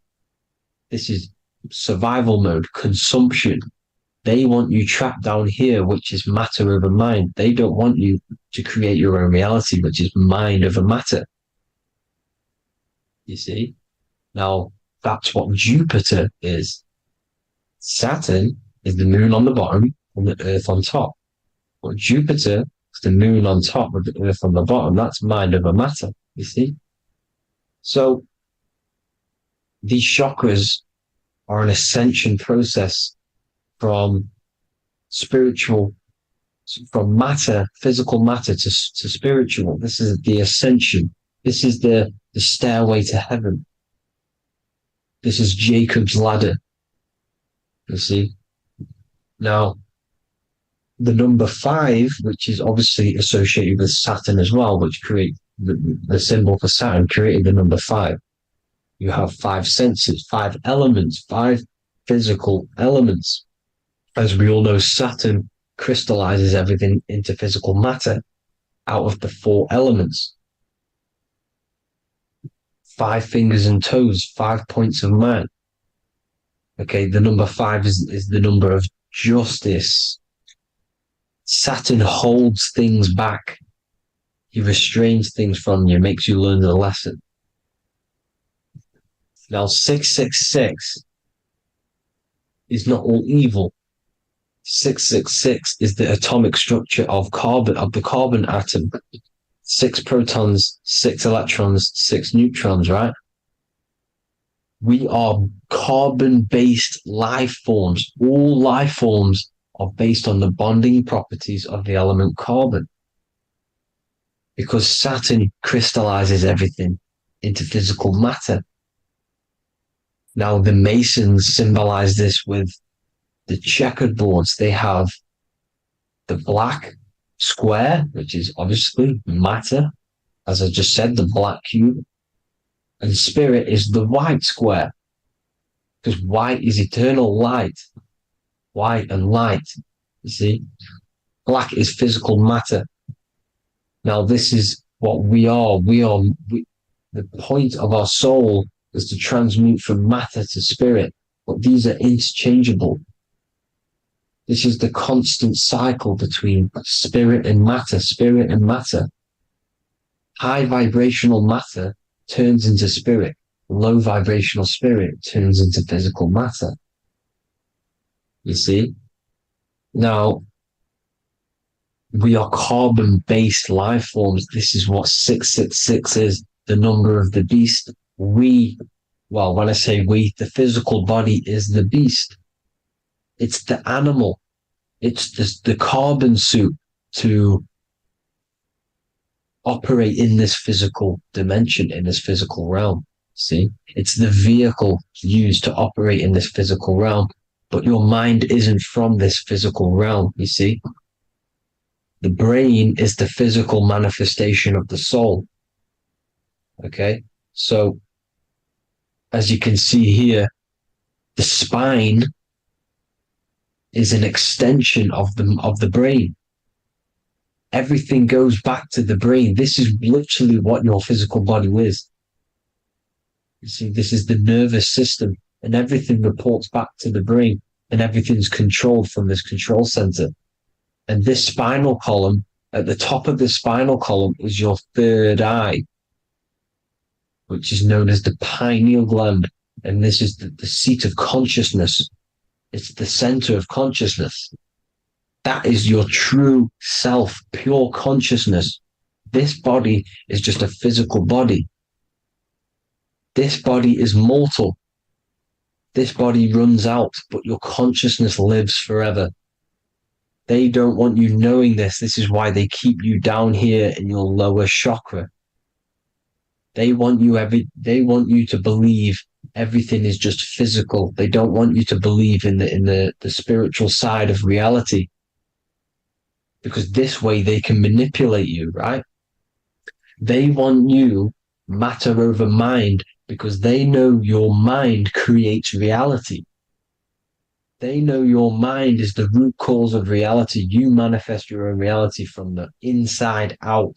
[SPEAKER 3] This is survival mode, consumption. They want you trapped down here, which is matter over mind. They don't want you to create your own reality, which is mind over matter. You see? Now, that's what Jupiter is. Saturn is the moon on the bottom and the Earth on top. But Jupiter is the moon on top with the Earth on the bottom. That's mind over matter, you see? So these chakras are an ascension process from spiritual, from matter, physical matter to spiritual. This is the ascension. This is the stairway to heaven. This is Jacob's ladder. You see? Now, the number 5, which is obviously associated with Saturn as well, which create the symbol for Saturn, created the number 5. You have 5 senses, 5 elements, 5 physical elements. As we all know, Saturn crystallizes everything into physical matter out of the 4 elements. 5 fingers and toes, 5 points of man. Okay, the number 5 is the number of justice. Saturn holds things back. He restrains things from you, makes you learn the lesson. Now, 666 is not all evil. 666 is the atomic structure of the carbon atom. 6 protons, 6 electrons, 6 neutrons, right? We are carbon-based life forms. All life forms are based on the bonding properties of the element carbon. Because Saturn crystallizes everything into physical matter. Now, the Masons symbolize this with the checkered boards. They have the black square, which is obviously matter, as I just said, the black cube. And spirit is the white square, because white is eternal light. White and light, you see. Black is physical matter. Now, this is what we are. The point of our soul is to transmute from matter to spirit, but these are interchangeable. This is the constant cycle between spirit and matter, spirit and matter. High vibrational matter turns into spirit. Low vibrational spirit turns into physical matter. You see? Now, we are carbon-based life forms. This is what 666 is, the number of the beast. When I say we, the physical body is the beast. It's the animal. It's the carbon suit to operate in this physical dimension, in this physical realm. See? It's the vehicle used to operate in this physical realm. But your mind isn't from this physical realm, you see? The brain is the physical manifestation of the soul. Okay? So, as you can see here, the spine is an extension of the brain. Everything goes back to the brain. This is literally what your physical body is. You see, this is the nervous system, and everything reports back to the brain, and everything's controlled from this control center. And this spinal column, at the top of the spinal column, is your third eye, which is known as the pineal gland. And this is the seat of consciousness. It's the center of consciousness. That is your true self, pure consciousness. This body is just a physical body. This body is mortal. This body runs out, but your consciousness lives forever. They don't want you knowing this. This is why they keep you down here in your lower chakra. They want you to believe everything is just physical. They don't want you to believe in the spiritual side of reality. Because this way they can manipulate you, right? They want you matter over mind because they know your mind creates reality. They know your mind is the root cause of reality. You manifest your own reality from the inside out.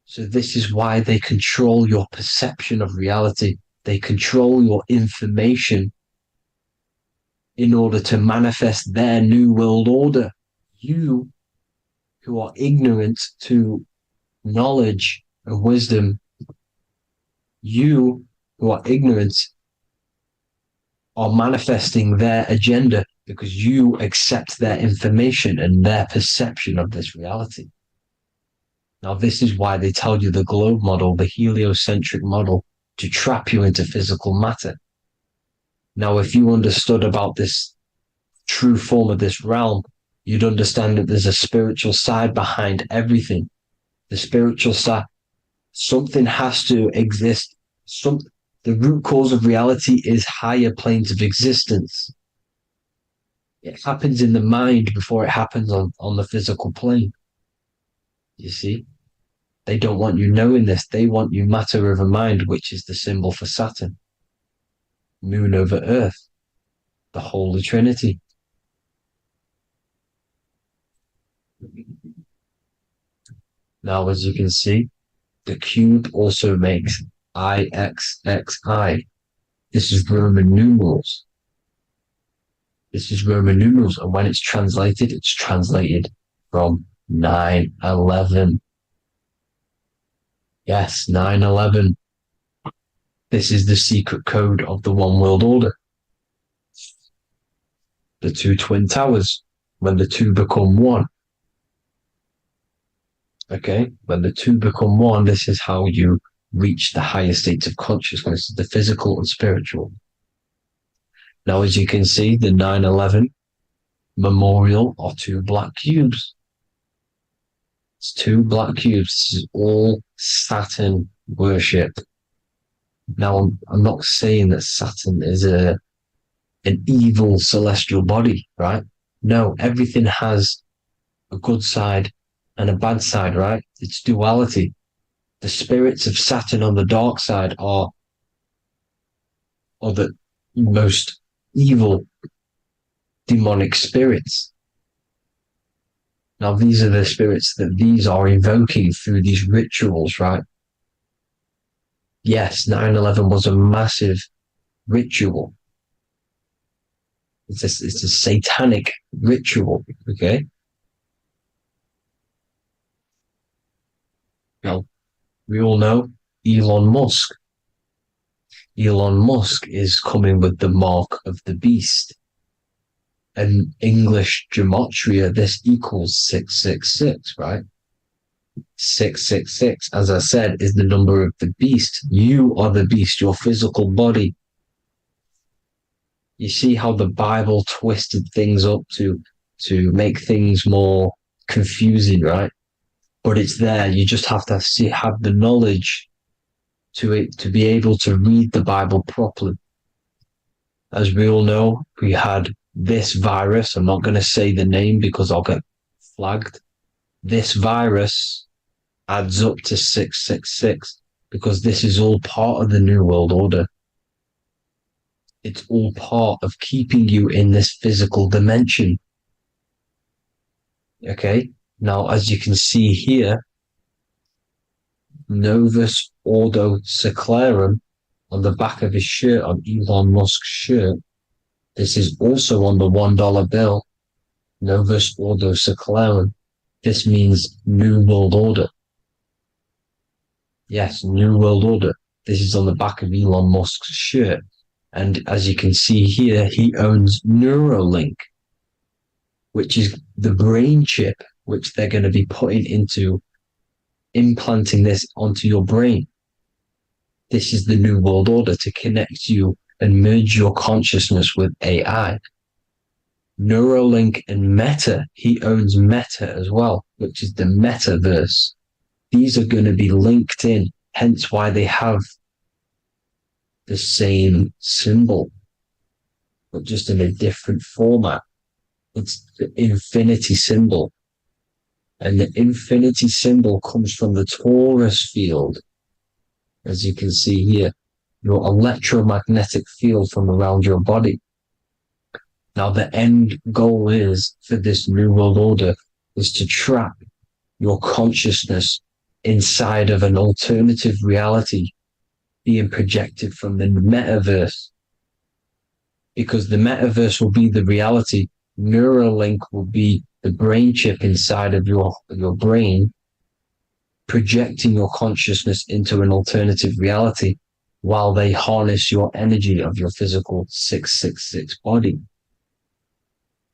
[SPEAKER 3] So this is why they control your perception of reality. They control your information in order to manifest their new world order. You, who are ignorant to knowledge and wisdom, you who are ignorant are manifesting their agenda because you accept their information and their perception of this reality. Now, this is why they tell you the globe model, the heliocentric model, to trap you into physical matter. Now, if you understood about this true form of this realm, you'd understand that there's a spiritual side behind everything. The spiritual side, something has to exist. The root cause of reality is higher planes of existence. It happens in the mind before it happens on the physical plane. You see? They don't want you knowing this. They want you matter over mind, which is the symbol for Saturn. Moon over Earth. The Holy Trinity. Now, as you can see, the cube also makes IXXI. This is Roman numerals. This is Roman numerals, and when it's translated from 9/11. Yes, 9/11. This is the secret code of the One World Order. The two twin towers, when the two become one. Okay, when the two become one, this is how you reach the higher states of consciousness, the physical and spiritual. Now, as you can see, the 9/11 memorial are two black cubes. It's two black cubes. This is all Saturn worship. Now, I'm not saying that Saturn is an evil celestial body, right? No, everything has a good side and a bad side, right? It's duality. The spirits of Saturn on the dark side are the most evil demonic spirits. Now, these are the spirits that these are invoking through these rituals, right? Yes, 9/11 was a massive ritual. It's a satanic ritual, okay? Now, we all know Elon Musk. Elon Musk is coming with the mark of the beast. And English gematria, this equals 666, right? 666, as I said, is the number of the beast. You are the beast, your physical body. You see how the Bible twisted things up to make things more confusing, right? But it's there. You just have to have the knowledge to be able to read the Bible properly. As we all know, we had this virus. I'm not going to say the name because I'll get flagged. This virus adds up to 666 because this is all part of the New World Order. It's all part of keeping you in this physical dimension. Okay? Now, as you can see here, Novus Ordo Seclorum on the back of his shirt, on Elon Musk's shirt, this is also on the $1 bill, Novus Ordo Seclorum. This means New World Order. Yes, New World Order. This is on the back of Elon Musk's shirt. And as you can see here, he owns Neuralink, which is the brain chip, which they're going to be putting into implanting this onto your brain. This is the New World Order to connect you and merge your consciousness with AI. Neuralink and Meta, he owns Meta as well, which is the metaverse. These are going to be linked in, hence why they have the same symbol, but just in a different format. It's the infinity symbol. And the infinity symbol comes from the torus field, as you can see here, your electromagnetic field from around your body. Now, the end goal is for this New World Order is to trap your consciousness inside of an alternative reality being projected from the metaverse. Because the metaverse will be the reality. Neuralink will be the brain chip inside of your brain, projecting your consciousness into an alternative reality while they harness your energy of your physical 666 body.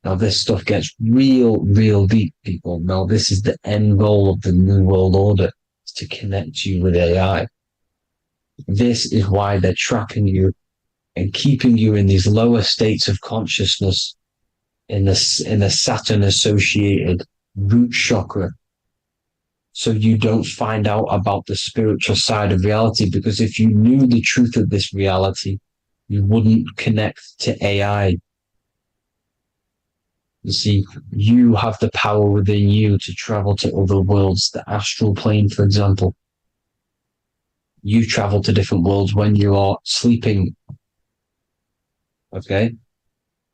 [SPEAKER 3] Now, this stuff gets real deep, people. Now, this is the end goal of the New World Order, is to connect you with AI. This is why they're trapping you and keeping you in these lower states of consciousness in the Saturn-associated root chakra, so you don't find out about the spiritual side of reality. Because if you knew the truth of this reality, you wouldn't connect to AI. You see, you have the power within you to travel to other worlds, the astral plane, for example. You travel to different worlds when you are sleeping. Okay?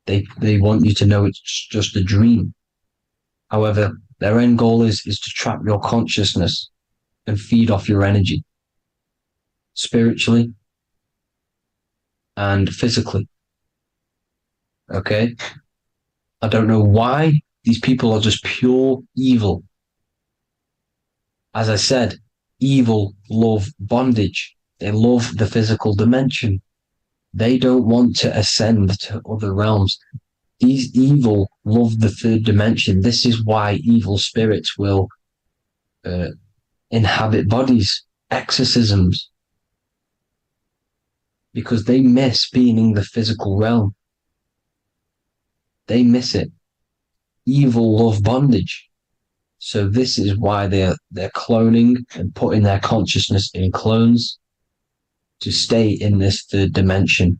[SPEAKER 3] They want you to know it's just a dream. However, their end goal is to trap your consciousness and feed off your energy, spiritually and physically. Okay? I don't know why these people are just pure evil. As I said, evil love bondage. They love the physical dimension. They don't want to ascend to other realms. These evil love the third dimension. This is why evil spirits will inhabit bodies, exorcisms, because they miss being in the physical realm. They miss it. Evil love bondage. So this is why they're cloning and putting their consciousness in clones to stay in this third dimension,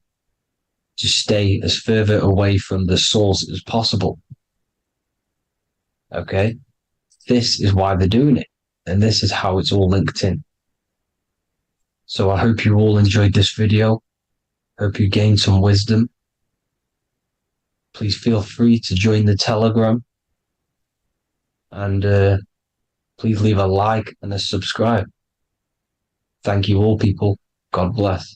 [SPEAKER 3] to stay as further away from the source as possible. Okay? This is why they're doing it. And this is how it's all linked in. So I hope you all enjoyed this video. Hope you gained some wisdom. Please feel free to join the Telegram. And please leave a like and a subscribe. Thank you all, people. God bless.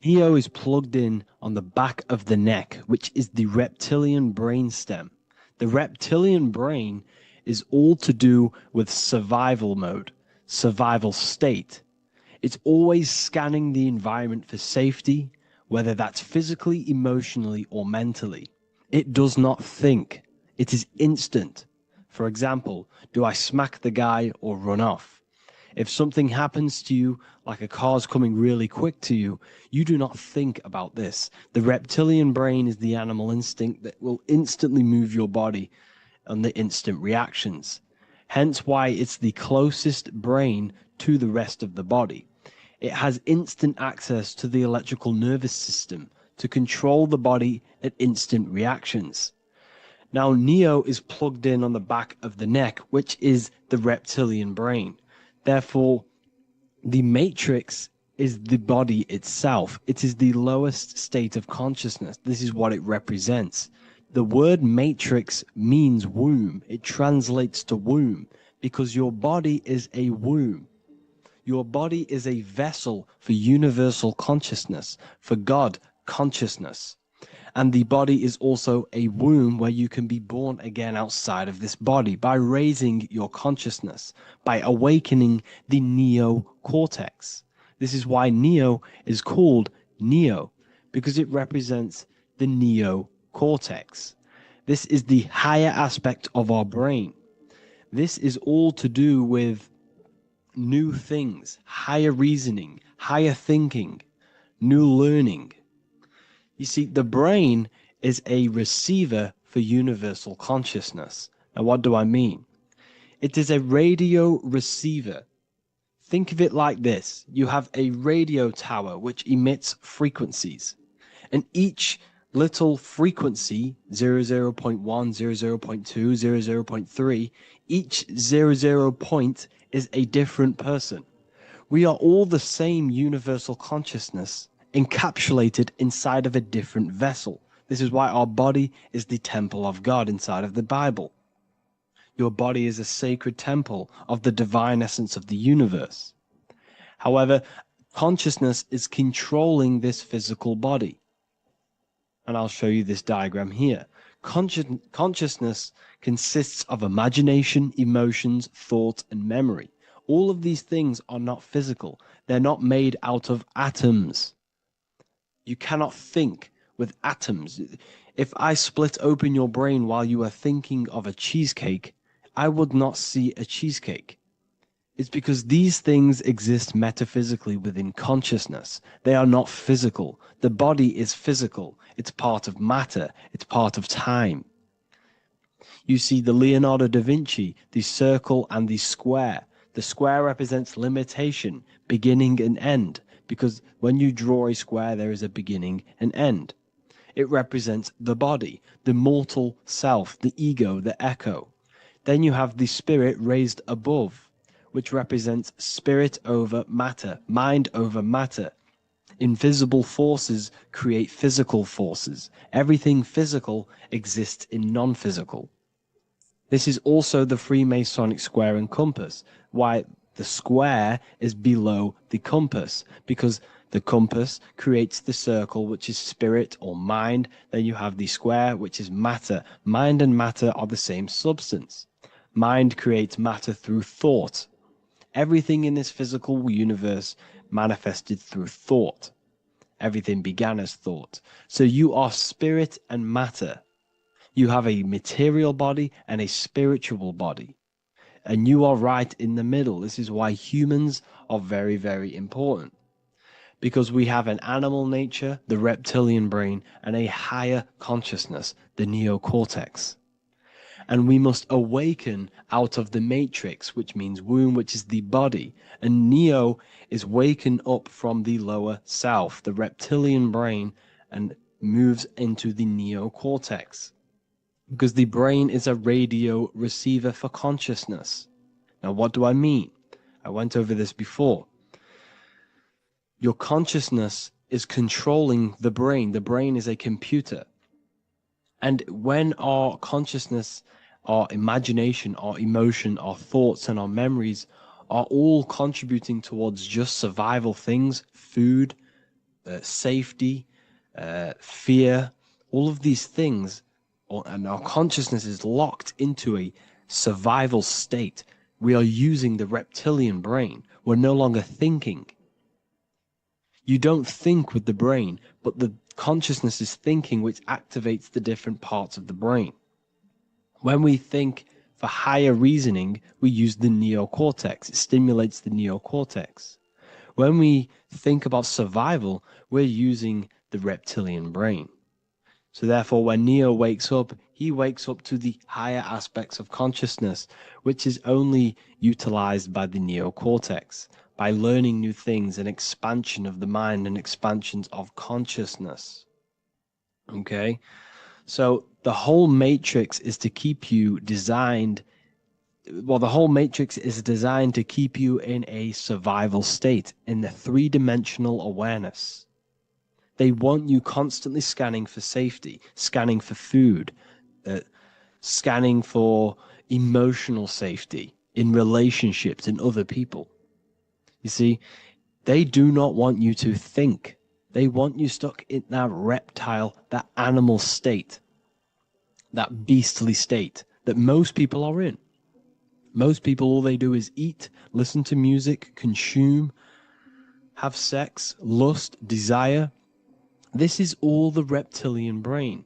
[SPEAKER 1] Neo is plugged in on the back of the neck, which is the reptilian brain stem. The reptilian brain is all to do with survival mode, survival state. It's always scanning the environment for safety, whether that's physically, emotionally, or mentally. It does not think. It is instant. For example, do I smack the guy or run off? If something happens to you, like a car's coming really quick to you, you do not think about this. The reptilian brain is the animal instinct that will instantly move your body on the instant reactions. Hence why it's the closest brain to the rest of the body. It has instant access to the electrical nervous system to control the body at instant reactions. Now, Neo is plugged in on the back of the neck, which is the reptilian brain. Therefore, the matrix is the body itself. It is the lowest state of consciousness. This is what it represents. The word matrix means womb. It translates to womb because your body is a womb. Your body is a vessel for universal consciousness, for God consciousness. And the body is also a womb where you can be born again outside of this body by raising your consciousness, by awakening the neocortex. This is why Neo is called Neo, because it represents the neocortex. This is the higher aspect of our brain. This is all to do with new things, higher reasoning, higher thinking, new learning. You see, the brain is a receiver for universal consciousness. Now, what do I mean? It is a radio receiver. Think of it like this. You have a radio tower which emits frequencies. And each little frequency, 00.1, 00.2, 00.3, each 00 point is a different person. We are all the same universal consciousness, encapsulated inside of a different vessel. This is why our body is the temple of God inside of the Bible. Your body is a sacred temple of the divine essence of the universe. However, consciousness is controlling this physical body. And I'll show you this diagram here.
[SPEAKER 4] Consciousness consists of imagination, emotions, thought, and memory. All of these things are not physical. They're not made out of atoms. You cannot think with atoms. If I split open your brain while you are thinking of a cheesecake, I would not see a cheesecake. It's because these things exist metaphysically within consciousness. They are not physical. The body is physical. It's part of matter. It's part of time. You see the Leonardo da Vinci, the circle and the square. The square represents limitation, beginning and end, because when you draw a square, there is a beginning and end. It represents the body, the mortal self, the ego, the echo. Then you have the spirit raised above, which represents spirit over matter, mind over matter. Invisible forces create physical forces. Everything physical exists in non-physical. This is also the Freemasonic square and compass, why the square is below the compass, because the compass creates the circle, which is spirit or mind. Then you have the square, which is matter. Mind and matter are the same substance. Mind creates matter through thought. Everything in this physical universe manifested through thought. Everything began as thought. So you are spirit and matter. You have a material body and a spiritual body. And you are right in the middle. This is why humans are very, very important. Because we have an animal nature, the reptilian brain, and a higher consciousness, the neocortex. And we must awaken out of the matrix, which means womb, which is the body. And neo is waken up from the lower self, the reptilian brain, and moves into the neocortex. Because the brain is a radio receiver for consciousness. Now, what do I mean? I went over this before. Your consciousness is controlling the brain. The brain is a computer. And when our consciousness, our imagination, our emotion, our thoughts, and our memories are all contributing towards just survival things, food, safety, fear, all of these things, and our consciousness is locked into a survival state, we are using the reptilian brain. We're no longer thinking. You don't think with the brain, but the consciousness is thinking, which activates the different parts of the brain. When we think for higher reasoning, we use the neocortex. It stimulates the neocortex. When we think about survival, we're using the reptilian brain. So therefore, when Neo wakes up, he wakes up to the higher aspects of consciousness, which is only utilized by the neocortex, by learning new things and expansion of the mind and expansions of consciousness. Okay? So the whole matrix is to keep you designed, well, the whole matrix is designed to keep you in a survival state, in the three-dimensional awareness. They want you constantly scanning for safety, scanning for food, scanning for emotional safety in relationships in other people. You see, they do not want you to think. They want you stuck in that reptile, that animal state, that beastly state that most people are in. Most people, all they do is eat, listen to music, consume, have sex, lust, desire. This is all the reptilian brain.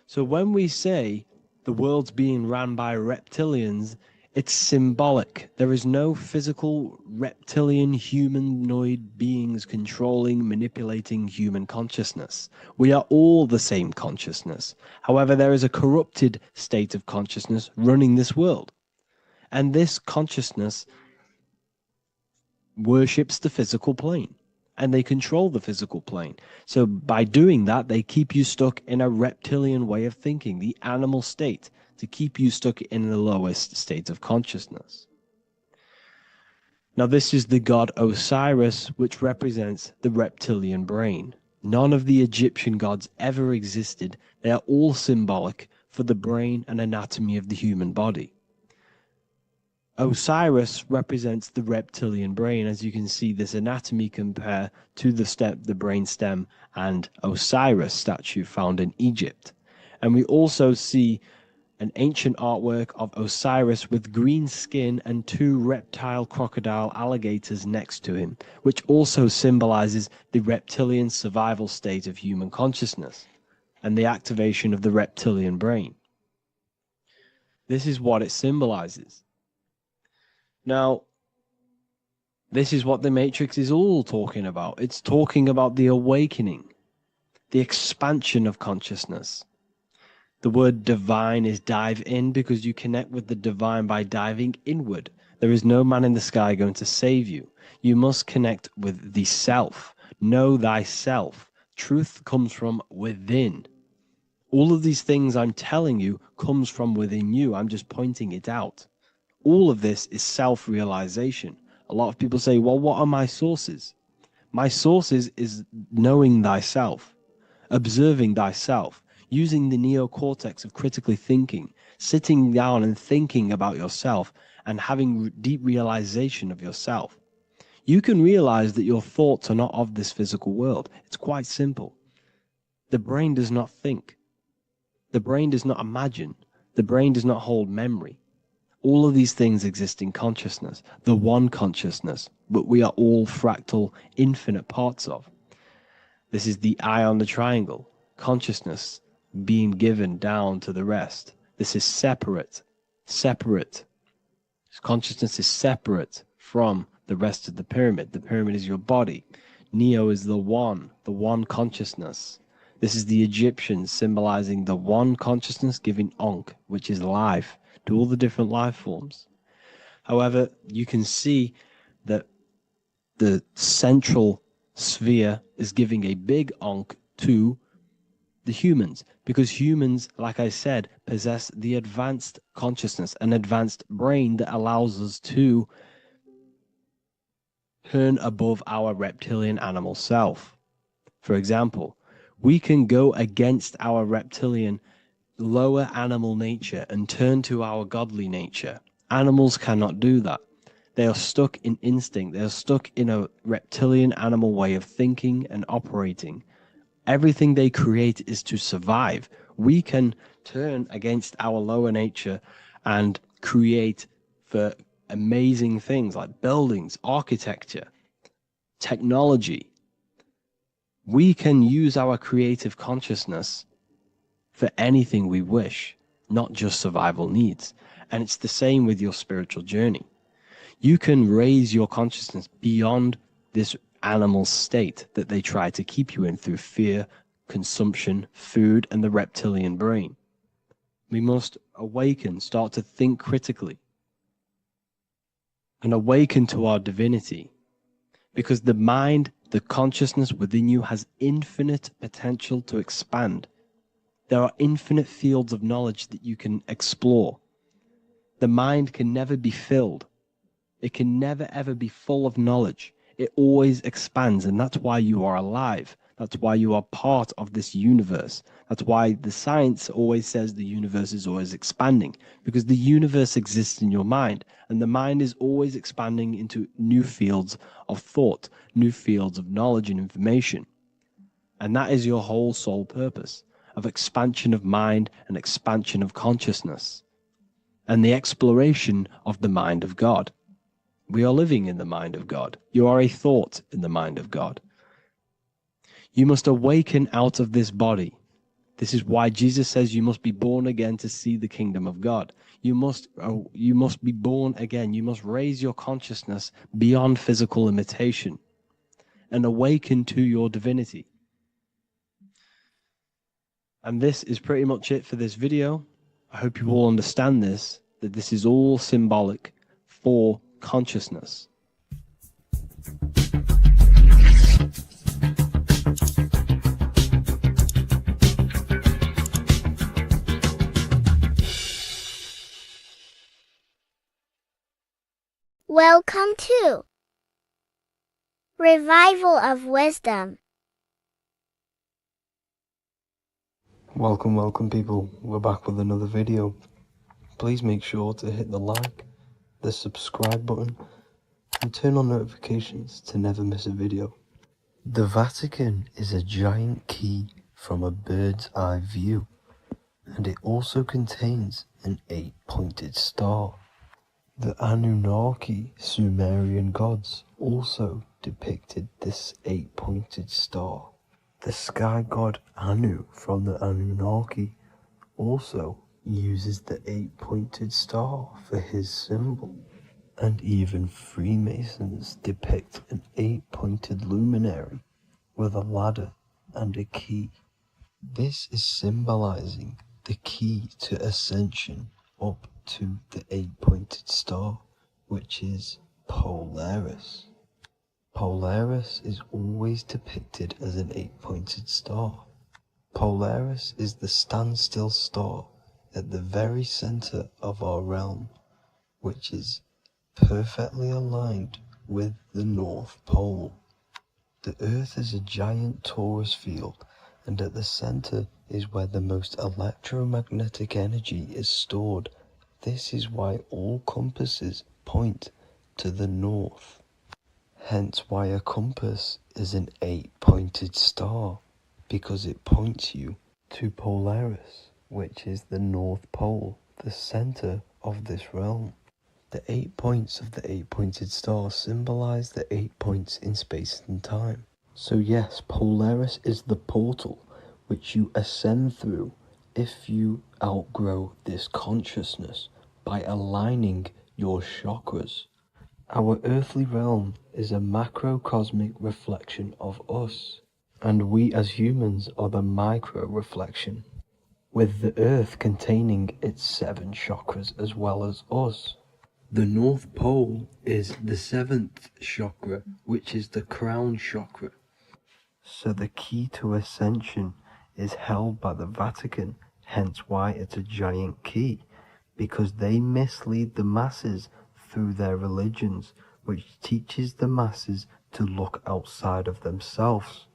[SPEAKER 4] So when we say the world's being ran by reptilians, it's symbolic. There is no physical reptilian humanoid beings controlling, manipulating human consciousness. We are all the same consciousness. However, there is a corrupted state of consciousness running this world. And this consciousness worships the physical plane. And they control the physical plane. So by doing that, they keep you stuck in a reptilian way of thinking, the animal state, to keep you stuck in the lowest state of consciousness. Now, this is the god Osiris, which represents the reptilian brain. None of the Egyptian gods ever existed. They are all symbolic for the brain and anatomy of the human body. Osiris represents the reptilian brain. As you can see, this anatomy compare to the brain stem and Osiris statue found in Egypt. And we also see an ancient artwork of Osiris with green skin and two reptile crocodile alligators next to him, which also symbolizes the reptilian survival state of human consciousness and the activation of the reptilian brain. This is what it symbolizes. Now, this is what the Matrix is all talking about. It's talking about the awakening, the expansion of consciousness. The word divine is dive in because you connect with the divine by diving inward. There is no man in the sky going to save you. You must connect with the self. Know thyself. Truth comes from within. All of these things I'm telling you comes from within you. I'm just pointing it out. All of this is self-realization. A lot of people say, well, what are my sources? My sources is knowing thyself, observing thyself, using the neocortex of critically thinking, sitting down and thinking about yourself and having deep realization of yourself. You can realize that your thoughts are not of this physical world. It's quite simple. The brain does not think. The brain does not imagine. The brain does not hold memory. All of these things exist in consciousness, the one consciousness, but we are all fractal, infinite parts of. This is the eye on the triangle, consciousness being given down to the rest. This is separate. Consciousness is separate from the rest of the pyramid. The pyramid is your body. Neo is the one consciousness. This is the Egyptians symbolizing the one consciousness giving Ankh, which is life, to all the different life forms. However, you can see that the central sphere is giving a big Ankh to the humans, because humans, like I said, possess the advanced consciousness, an advanced brain that allows us to turn above our reptilian animal self. For example, we can go against our reptilian lower animal nature and turn to our godly nature. Animals cannot do that. They are stuck in instinct. They are stuck in a reptilian animal way of thinking and operating. Everything they create is to survive. We can turn against our lower nature and create for amazing things like buildings, architecture, technology. We can use our creative consciousness for anything we wish, not just survival needs. And it's the same with your spiritual journey. You can raise your consciousness beyond this animal state that they try to keep you in through fear, consumption, food, and the reptilian brain. We must awaken, start to think critically, and awaken to our divinity, because the mind, the consciousness within you has infinite potential to expand. There are infinite fields of knowledge that you can explore. The mind can never be filled. It can never ever be full of knowledge. It always expands, and that's why you are alive. That's why you are part of this universe. That's why the science always says the universe is always expanding, because the universe exists in your mind, and the mind is always expanding into new fields of thought, new fields of knowledge and information. And that is your whole sole purpose, of expansion of mind and expansion of consciousness, and the exploration of the mind of God. We are living in the mind of God. You are a thought in the mind of God. You must awaken out of this body. This is why Jesus says you must be born again to see the kingdom of God. You must be born again. You must raise your consciousness beyond physical limitation and awaken to your divinity. And this is pretty much it for this video. I hope you all understand this, that this is all symbolic for consciousness.
[SPEAKER 2] Welcome to Revival of Wisdom.
[SPEAKER 5] Welcome people, we're back with another video. Please make sure to hit the like, the subscribe button, and turn on notifications to never miss a video. The Vatican is a giant key from a bird's eye view. and it also contains an 8-pointed star. The Anunnaki Sumerian gods also depicted this 8-pointed star. The sky god Anu from the Anunnaki also uses the 8-pointed star for his symbol. And even Freemasons depict an 8-pointed luminary with a ladder and a key. This is symbolizing the key to ascension up to the 8-pointed star, which is Polaris. Polaris is always depicted as an 8-pointed star. Polaris is the standstill star at the very center of our realm, which is perfectly aligned with the North Pole. The Earth is a giant torus field, and at the center is where the most electromagnetic energy is stored. This is why all compasses point to the north. Hence why a compass is an 8-pointed star, because it points you to Polaris, which is the North Pole, the center of this realm. The 8 points of the 8-pointed star symbolize the 8 points in space and time. So yes, Polaris is the portal which you ascend through if you outgrow this consciousness by aligning your chakras. Our earthly realm is a macrocosmic reflection of us, and we as humans are the micro reflection, with the earth containing its 7 chakras as well as us. The North Pole is the 7th chakra, which is the crown chakra. So the key to ascension is held by the Vatican, hence why it's a giant key, because they mislead the masses through their religions, which teaches the masses to look outside of themselves.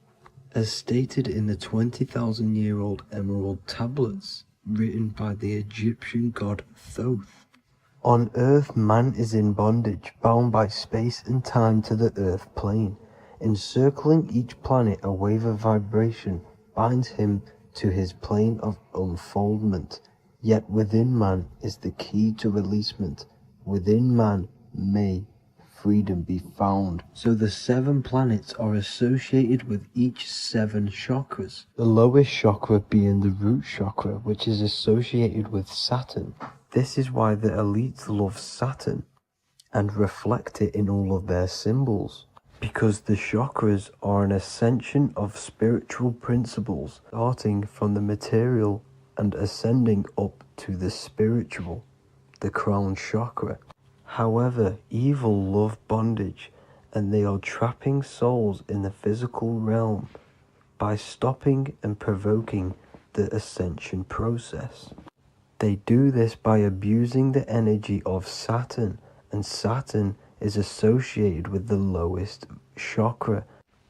[SPEAKER 5] As stated in the 20,000-year-old emerald tablets, written by the Egyptian god Thoth. On Earth, man is in bondage, bound by space and time to the Earth plane. Encircling each planet, a wave of vibration binds him to his plane of unfoldment. Yet within man is the key to releasement. Within man may freedom be found. So the 7 planets are associated with each 7 chakras. The lowest chakra being the root chakra, which is associated with Saturn. This is why the elites love Saturn and reflect it in all of their symbols, because the chakras are an ascension of spiritual principles, starting from the material and ascending up to the spiritual, the crown chakra. However, evil love bondage, and they are trapping souls in the physical realm by stopping and provoking the ascension process. They do this by abusing the energy of Saturn, and Saturn is associated with the lowest chakra.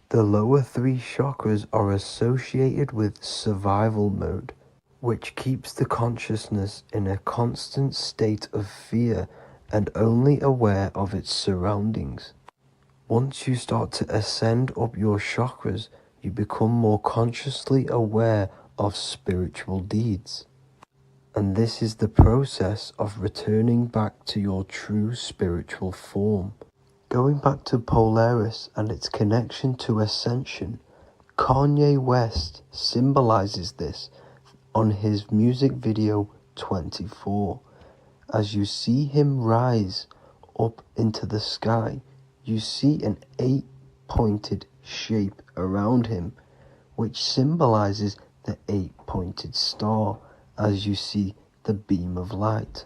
[SPEAKER 5] The lower 3 chakras are associated with survival mode, which keeps the consciousness in a constant state of fear and only aware of its surroundings. Once you start to ascend up your chakras, you become more consciously aware of spiritual deeds. And this is the process of returning back to your true spiritual form. Going back to Polaris and its connection to ascension, Kanye West symbolizes this on his music video 24. As you see him rise up into the sky, you see an 8-pointed shape around him, which symbolizes the 8-pointed star, as you see the beam of light.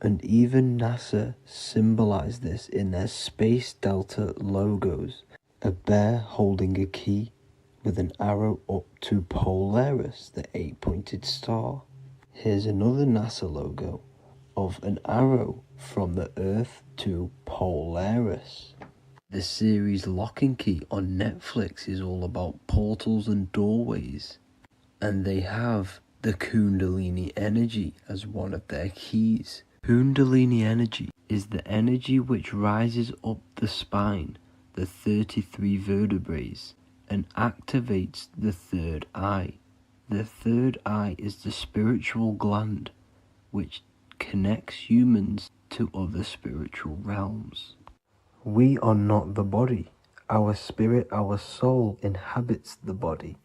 [SPEAKER 5] And even NASA symbolize this in their Space Delta logos, a bear holding a key with an arrow up to Polaris, the 8-pointed star. Here's another NASA logo of an arrow from the Earth to Polaris. The series Lock and Key on Netflix is all about portals and doorways, and they have the Kundalini energy as one of their keys. Kundalini energy is the energy which rises up the spine, the 33 vertebrae, and activates the third eye, The third eye is the spiritual gland, which connects humans to other spiritual realms. We are not the body. Our spirit, our soul inhabits the body.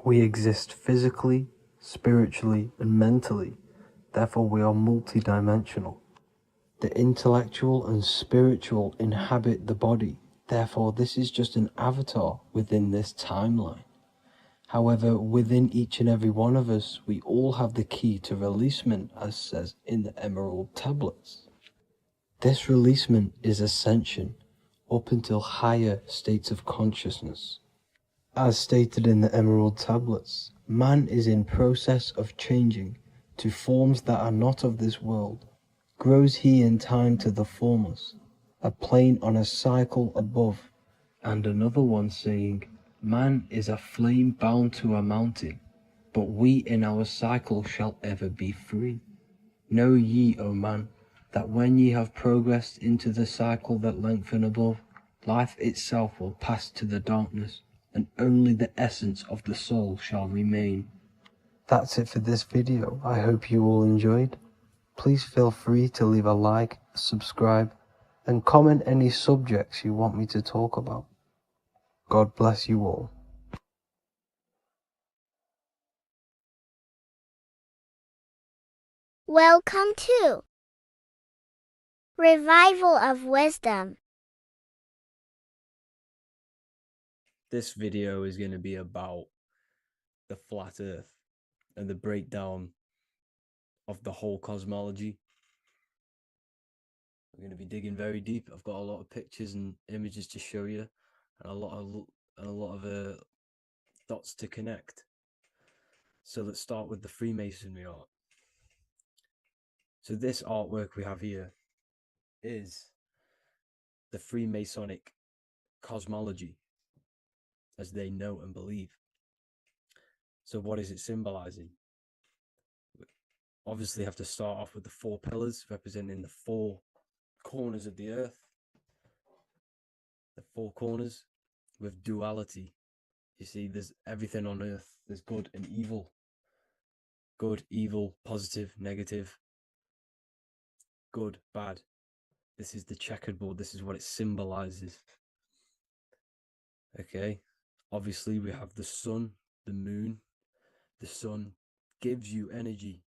[SPEAKER 5] We exist physically, spiritually, and mentally. Therefore, we are multidimensional. The intellectual and spiritual inhabit the body. Therefore, this is just an avatar within this timeline. However, within each and every one of us, we all have the key to releasement, as says in the Emerald Tablets. This releasement is ascension up until higher states of consciousness. As stated in the Emerald Tablets, man is in process of changing to forms that are not of this world. Grows he in time to the formless, a plane on a cycle above, and another one saying, man is a flame bound to a mountain, but we in our cycle shall ever be free. Know ye, O man, that when ye have progressed into the cycle that lengthen above, life itself will pass to the darkness, and only the essence of the soul shall remain. That's it for this video. I hope you all enjoyed. Please feel free to leave a like, subscribe, and comment any subjects you want me to talk about. God bless you all.
[SPEAKER 2] Welcome to Revival of Wisdom.
[SPEAKER 1] This video is going to be about the flat earth and the breakdown of the whole cosmology. We're going to be digging very deep. I've got a lot of pictures and images to show you, and a lot of dots to connect. So let's start with the Freemasonry art. So this artwork we have here is the Freemasonic cosmology, as they know and believe. So what is it symbolizing? We obviously have to start off with the 4 pillars representing the 4 corners of the earth. The 4 corners with duality. You see, there's everything on earth. There's good and evil. Good, evil, positive, negative. Good, bad. This is the checkerboard. This is what it symbolizes. Okay. Obviously, we have the sun, the moon. The sun gives you energy.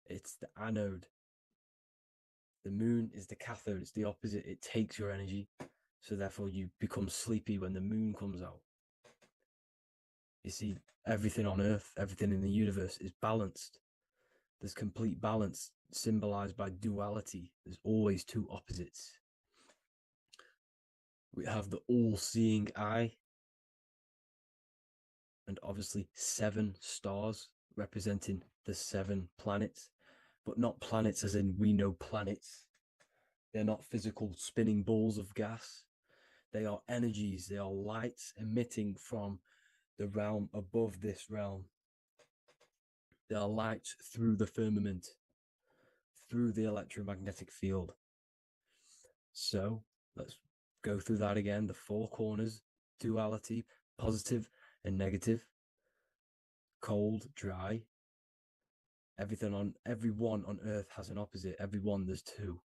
[SPEAKER 1] It's the anode. The moon is the cathode. It's the opposite. It takes your energy. So therefore, you become sleepy when the moon comes out. You see, everything on Earth, everything in the universe is balanced. There's complete balance, symbolized by duality. There's always 2 opposites. We have the all-seeing eye, and obviously 7 stars representing the 7 planets, but not planets as in we know planets. They're not physical spinning balls of gas. They are energies. They are lights emitting from the realm above this realm. They are lights through the firmament, through the electromagnetic field. So let's go through that again. The 4 corners, duality, positive and negative, cold, dry. Everyone on Earth has an opposite. Everyone, there's 2.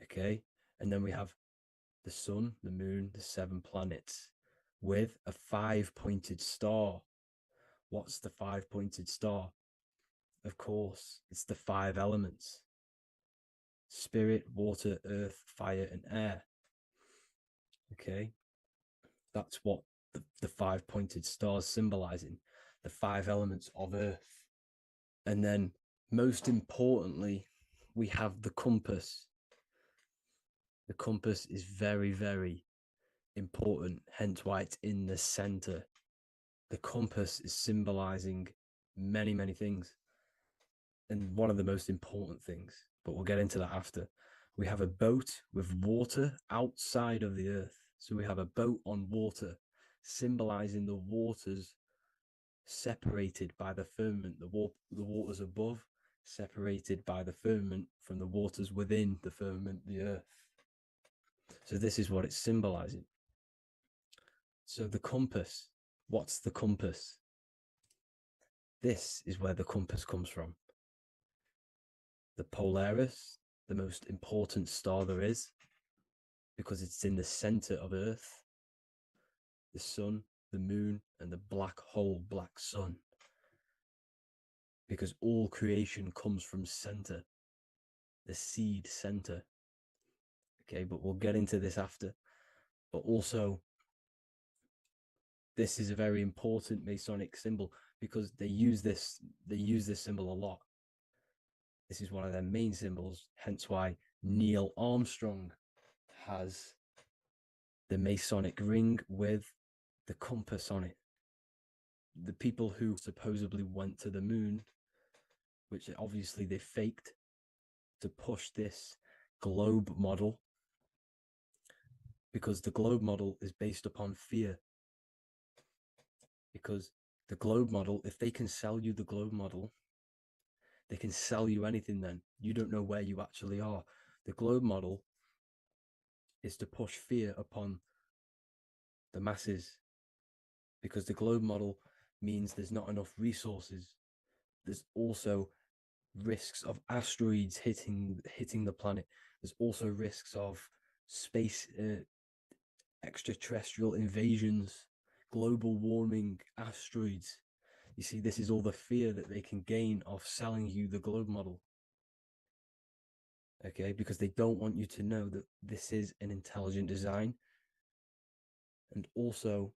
[SPEAKER 1] Okay, and then we have the sun, the moon, the 7 planets with a 5-pointed star. What's the 5-pointed star? Of course, it's the 5 elements: spirit, water, earth, fire, and air. Okay, that's what the 5-pointed stars symbolizing, the 5 elements of earth. And then, most importantly, we have the compass. The compass is very, very important, hence why it's in the center. The compass is symbolizing many, many things. And one of the most important things, but we'll get into that after. We have a boat with water outside of the earth. So we have a boat on water, symbolizing the waters separated by the firmament, the waters above, separated by the firmament from the waters within the firmament, the earth. So this is what it's symbolizing. So the compass, what's the compass? This is where the compass comes from. The Polaris, the most important star there is, because it's in the center of Earth, the sun, the moon, and the black hole, black sun. Because all creation comes from center, the seed center. Okay, but we'll get into this after. But also, this is a very important Masonic symbol because they use this symbol a lot. This is one of their main symbols, hence why Neil Armstrong has the Masonic ring with the compass on it. The people who supposedly went to the moon, which obviously they faked to push this globe model, because the globe model is based upon fear. Because the globe model, if they can sell you the globe model, they can sell you anything then. You don't know where you actually are. The globe model is to push fear upon the masses, because the globe model means there's not enough resources. There's also risks of asteroids hitting the planet. There's also risks of space extraterrestrial invasions, global warming, asteroids. You see, this is all the fear that they can gain off selling you the globe model. Okay, because they don't want you to know that this is an intelligent design. And also,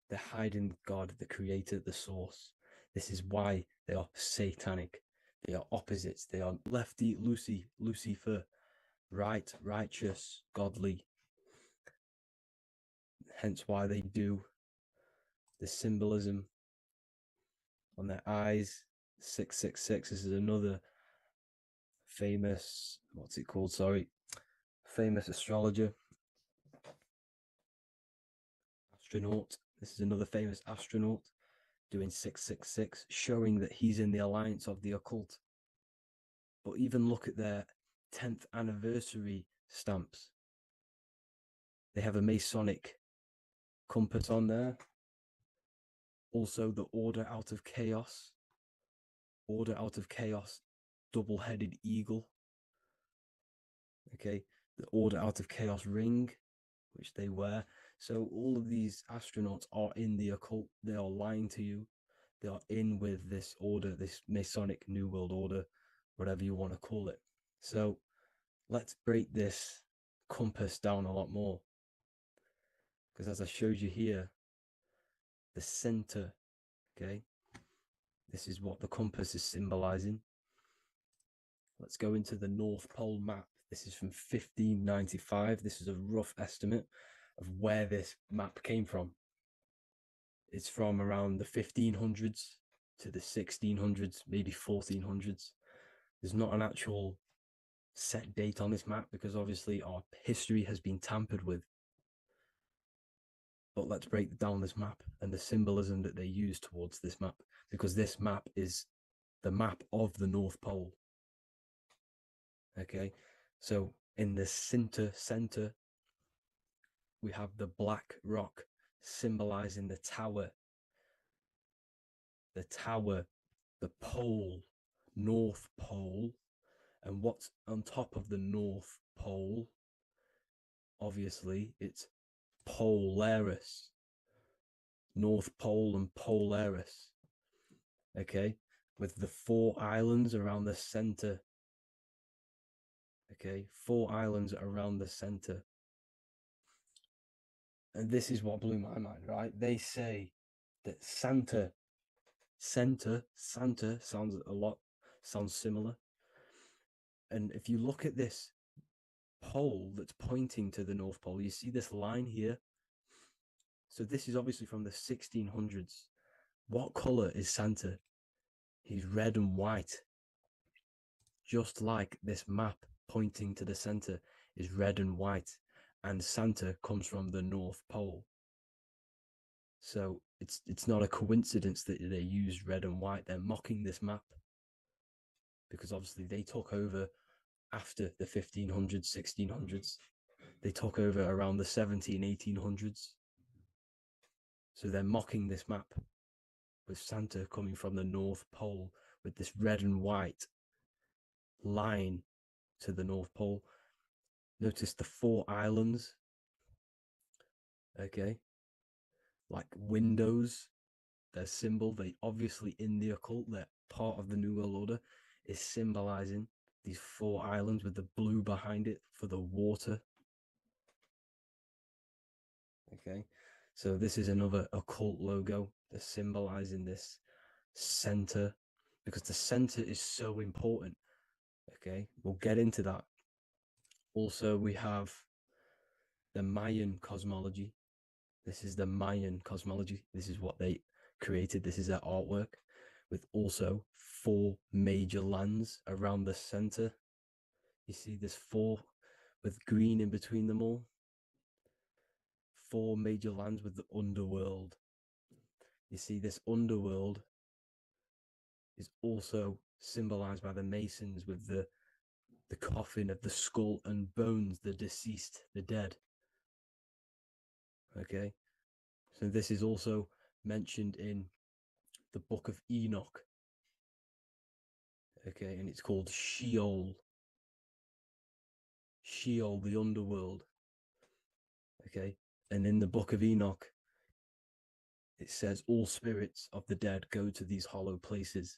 [SPEAKER 1] they're hiding God, the creator, the source. This is why they are satanic. They are opposites. They are lefty, Lucifer, right, righteous, godly. Hence why they do the symbolism on their eyes. 666. This is another famous, famous astrologer, astronaut. This is another famous astronaut doing 666, showing that he's in the alliance of the occult. But even look at their 10th anniversary stamps. They have a Masonic compass on there. Also, the Order Out of Chaos. Order Out of Chaos, double-headed eagle. Okay, the Order Out of Chaos ring, which they wear. So all of these astronauts are in the occult. They are lying to you. They are in with this order, this Masonic New World Order, whatever you want to call it. So let's break this compass down a lot more. Because as I showed you here, the center, okay, this is what the compass is symbolizing. Let's go into the North Pole map. This is from 1595. This is a rough estimate of where this map came from. It's from around the 1500s to the 1600s, maybe 1400s. There's not an actual set date on this map because obviously our history has been tampered with. But let's break down this map and the symbolism that they use towards this map, because this map is the map of the North Pole. Okay, so in the center, we have the black rock symbolizing the tower, the pole, North Pole. And what's on top of the North Pole? Obviously, it's Polaris. North Pole and Polaris. Okay, with the 4 islands around the center. Okay, 4 islands around the center. And this is what blew my mind, right? They say that Santa sounds similar. And if you look at this pole that's pointing to the North Pole, you see this line here. So this is obviously from the 1600s. What color is Santa? He's red and white. Just like this map pointing to the center is red and white, and Santa comes from the North Pole. So it's not a coincidence that they use red and white. They're mocking this map because obviously they took over after the 1500s, 1600s. They took over around the 1800s. So they're mocking this map with Santa coming from the North Pole with this red and white line to the North Pole. Notice the 4 islands, okay, like windows, their symbol. They obviously, in the occult, they're part of the New World Order, is symbolizing these 4 islands with the blue behind it for the water. Okay, so this is another occult logo. They're symbolizing this center, because the center is so important. Okay, we'll get into that. Also, we have the Mayan cosmology. This is the Mayan cosmology. This is what they created. This is their artwork, with also 4 major lands around the center. You see there's 4 with green in between them all. 4 major lands with the underworld. You see this underworld is also symbolized by the Masons with the coffin of the skull and bones, the deceased, the dead. Okay, so this is also mentioned in the Book of Enoch. Okay, and it's called Sheol. Sheol, the underworld. Okay, and in the Book of Enoch, it says all spirits of the dead go to these hollow places,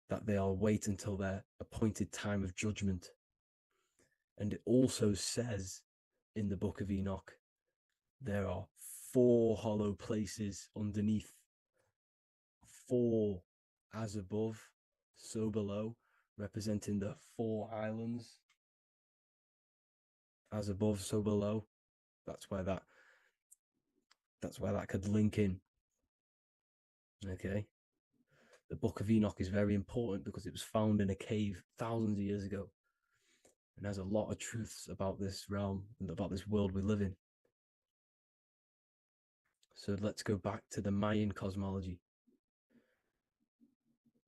[SPEAKER 1] that they'll wait until their appointed time of judgment. And it also says in the Book of Enoch, there are 4 hollow places underneath. 4, as above, so below, representing the 4 islands. As above, so below. That's where that could link in. Okay. The Book of Enoch is very important because it was found in a cave thousands of years ago, and has a lot of truths about this realm and about this world we live in. So let's go back to the Mayan cosmology.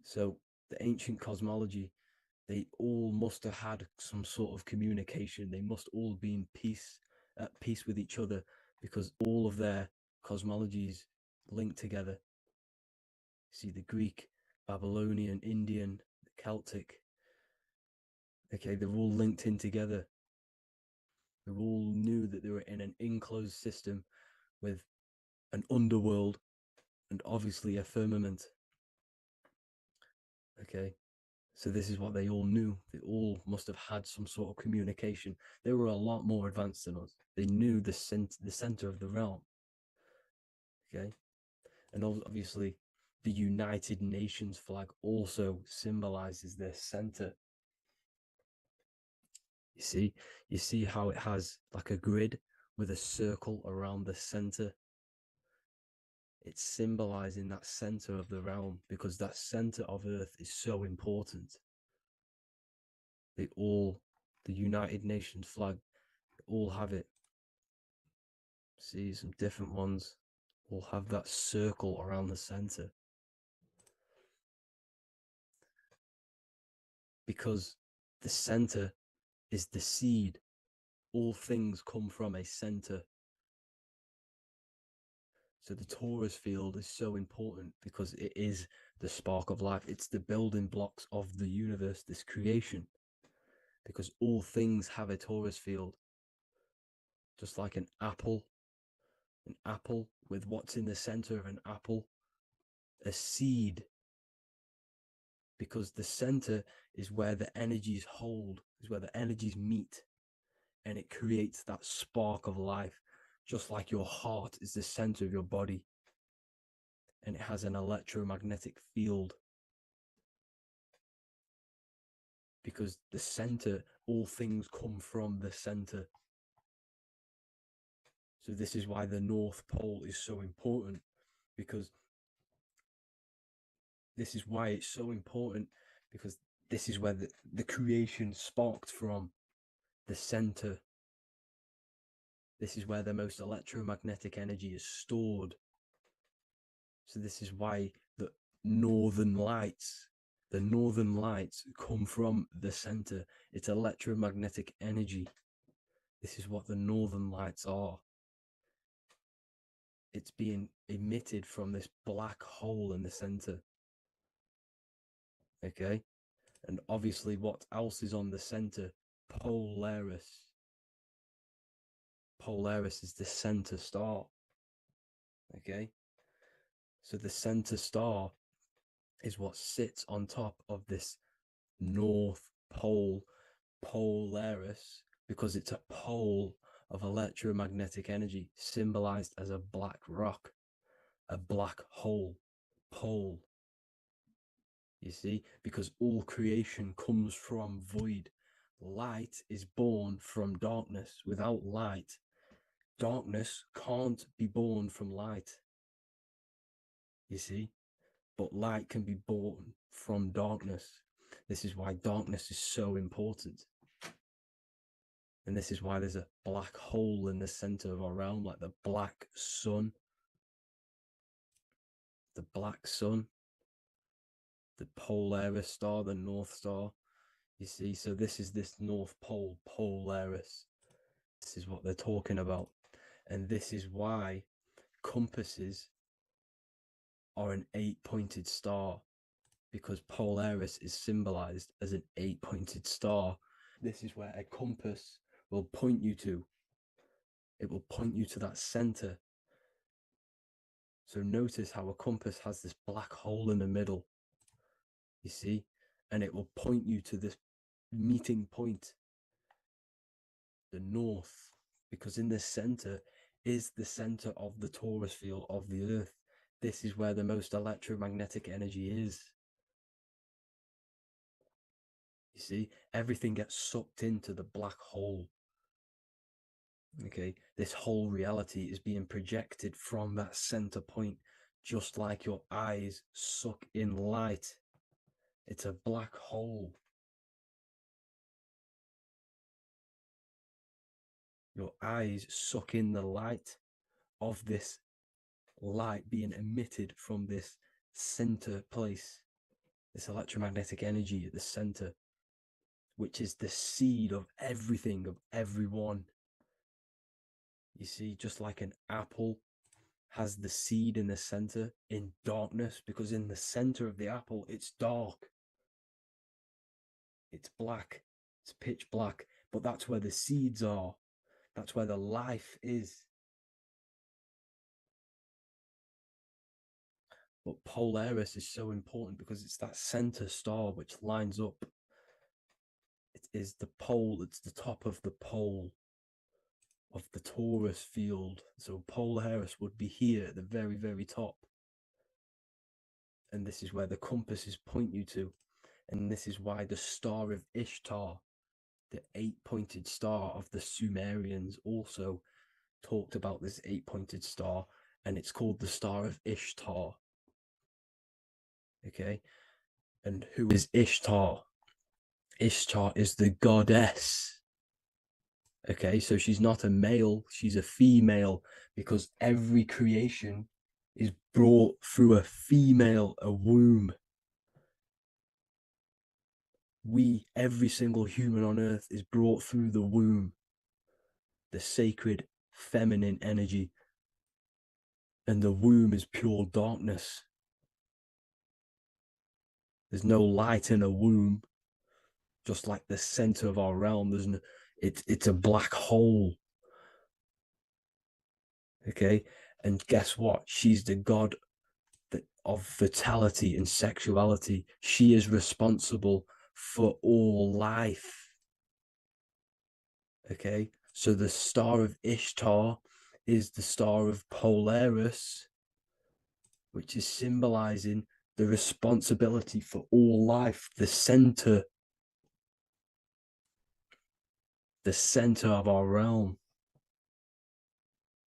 [SPEAKER 1] So the ancient cosmology, they all must have had some sort of communication. They must all be at peace with each other, because all of their cosmologies link together. See, the Greek, Babylonian, Indian, the Celtic. Okay, they're all linked in together. They all knew that they were in an enclosed system with an underworld and obviously a firmament. Okay, so this is what they all knew. They all must have had some sort of communication. They were a lot more advanced than us. They knew the center of the realm. Okay, and obviously the United Nations flag also symbolizes their center. You see how it has like a grid with a circle around the center. It's symbolizing that center of the realm, because that center of Earth is so important. The United Nations flag, all have it. See, some different ones will have that circle around the center, because the center is the seed. All things come from a center. So the torus field is so important because it is the spark of life. It's the building blocks of the universe, this creation, because all things have a torus field. Just like an apple with what's in the center of an apple, a seed, because the center is where the energies hold, is where the energies meet, and it creates that spark of life. Just like your heart is the center of your body, and it has an electromagnetic field, because the center, all things come from the center. So this is why the North Pole is so important, because this is why it's so important, because this is where the creation sparked from, the center. This is where the most electromagnetic energy is stored. So this is why the northern lights come from the center. It's electromagnetic energy. This is what the northern lights are. it's being emitted from this black hole in the center. Okay, and obviously what else is on the center? Polaris. Polaris is the center star. Okay, so the center star is what sits on top of this North Pole, Polaris, because it's a pole of electromagnetic energy symbolized as a black rock, a black hole, pole. You see, because all creation comes from void. Light is born from darkness. Without light, darkness can't be born from light. You see, but light can be born from darkness. This is why darkness is so important. And this is why there's a black hole in the center of our realm, like the black sun. The black sun, the Polaris star, the North Star. You see, so this is this North Pole, Polaris. This is what they're talking about. And this is why compasses are an 8-pointed star, because Polaris is symbolized as an 8-pointed star. This is where a compass will point you to. It will point you to that center. So notice how a compass has this black hole in the middle, you see, and it will point you to this meeting point, the north, because in the center is the center of the torus field of the earth. This is where the most electromagnetic energy is. You see, everything gets sucked into the black hole. Okay, this whole reality is being projected from that center point, just like your eyes suck in light. It's a black hole. Your eyes suck in the light of this light being emitted from this center place, this electromagnetic energy at the center, which is the seed of everything, of everyone. You see, just like an apple has the seed in the center in darkness, because in the center of the apple, it's dark. It's black. It's pitch black. But that's where the seeds are. That's where the life is. But Polaris is so important because it's that center star which lines up. It is the pole. It's the top of the pole of the torus field. So Polaris would be here at the very, very top. And this is where the compasses point you to. And this is why the star of Ishtar, the 8-pointed star of the Sumerians, also talked about this 8-pointed star, and it's called the star of Ishtar. Okay, and who is Ishtar? Ishtar is the goddess. Okay, so she's not a male, she's a female, because every creation is brought through a female, a womb. Every single human on earth is brought through the womb, the sacred feminine energy, and the womb is pure darkness. There's no light in a womb, just like the center of our realm. There's no, it's a black hole. Okay, and guess what? She's the god of fertility and sexuality. She is responsible for all life. Okay, so the star of Ishtar is the star of Polaris, which is symbolizing the responsibility for all life, the center of our realm,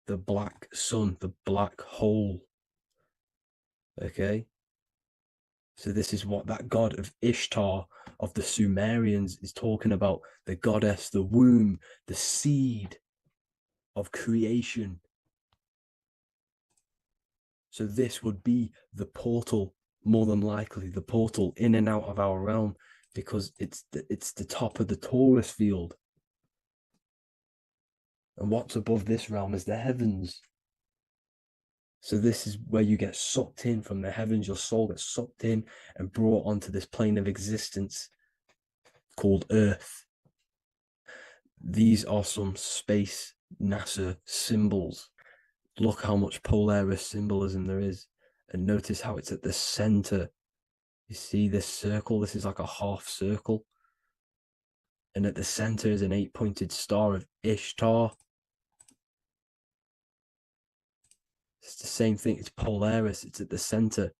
[SPEAKER 1] the black sun, the black hole. Okay, so this is what that god of Ishtar of the Sumerians is talking about, the goddess, the womb, the seed of creation. So this would be the portal, more than likely the portal in and out of our realm, because it's the top of the torus field. And what's above this realm is the heavens. So this is where you get sucked in from the heavens. Your soul gets sucked in and brought onto this plane of existence called Earth. These are some space NASA symbols. Look how much Polaris symbolism there is. And notice how it's at the center. You see this circle? This is like a half circle. And at the center is an 8-pointed star of Ishtar. It's the same thing. It's Polaris. It's at the center.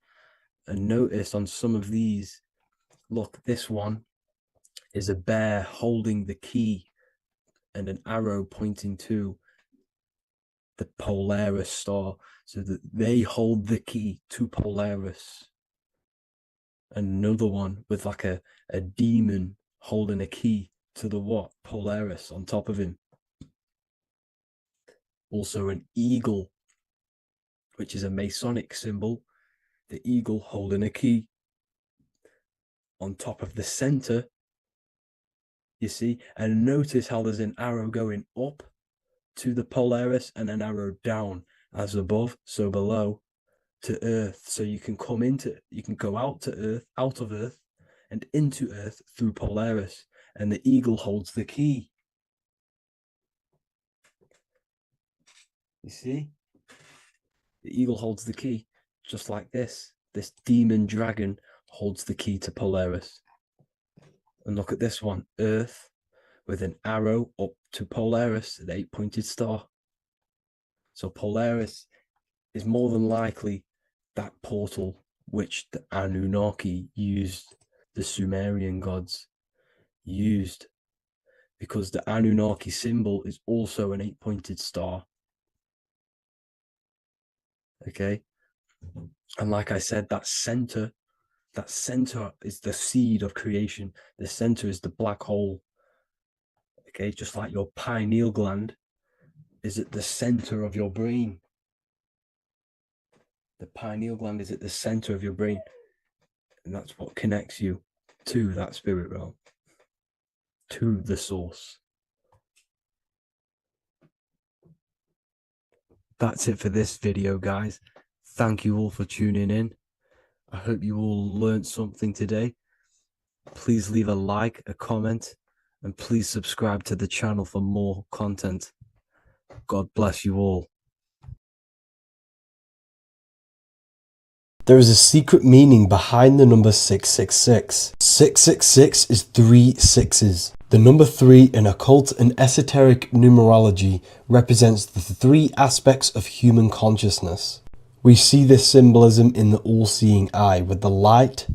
[SPEAKER 1] And notice on some of these, look, this one is a bear holding the key and an arrow pointing to the Polaris star, so that they hold the key to Polaris. And another one with like a demon holding a key to the what? Polaris on top of him. Also an eagle, which is a Masonic symbol. The eagle holding a key on top of the center. You see, and notice how there's an arrow going up to the Polaris and an arrow down, as above, so below, to Earth. So you can go out to Earth, out of Earth, and into Earth through Polaris. And the eagle holds the key. You see? The eagle holds the key, just like this. This demon dragon holds the key to Polaris. And look at this one, Earth, with an arrow up to Polaris, an 8-pointed star. So Polaris is more than likely that portal which the Anunnaki used, the Sumerian gods used, because the Anunnaki symbol is also an 8-pointed star. Okay? And like I said, that center is the seed of creation. The center is the black hole. Okay, just like your pineal gland is at the center of your brain. The pineal gland is at the center of your brain. And that's what connects you to that spirit realm, to the source. That's it for this video, guys. Thank you all for tuning in. I hope you all learned something today. Please leave a like, a comment, and please subscribe to the channel for more content. God bless you all.
[SPEAKER 5] There is a secret meaning behind the number 666. 666 is 3 sixes. The number 3 in occult and esoteric numerology represents the 3 aspects of human consciousness. We see this symbolism in the all-seeing eye with the light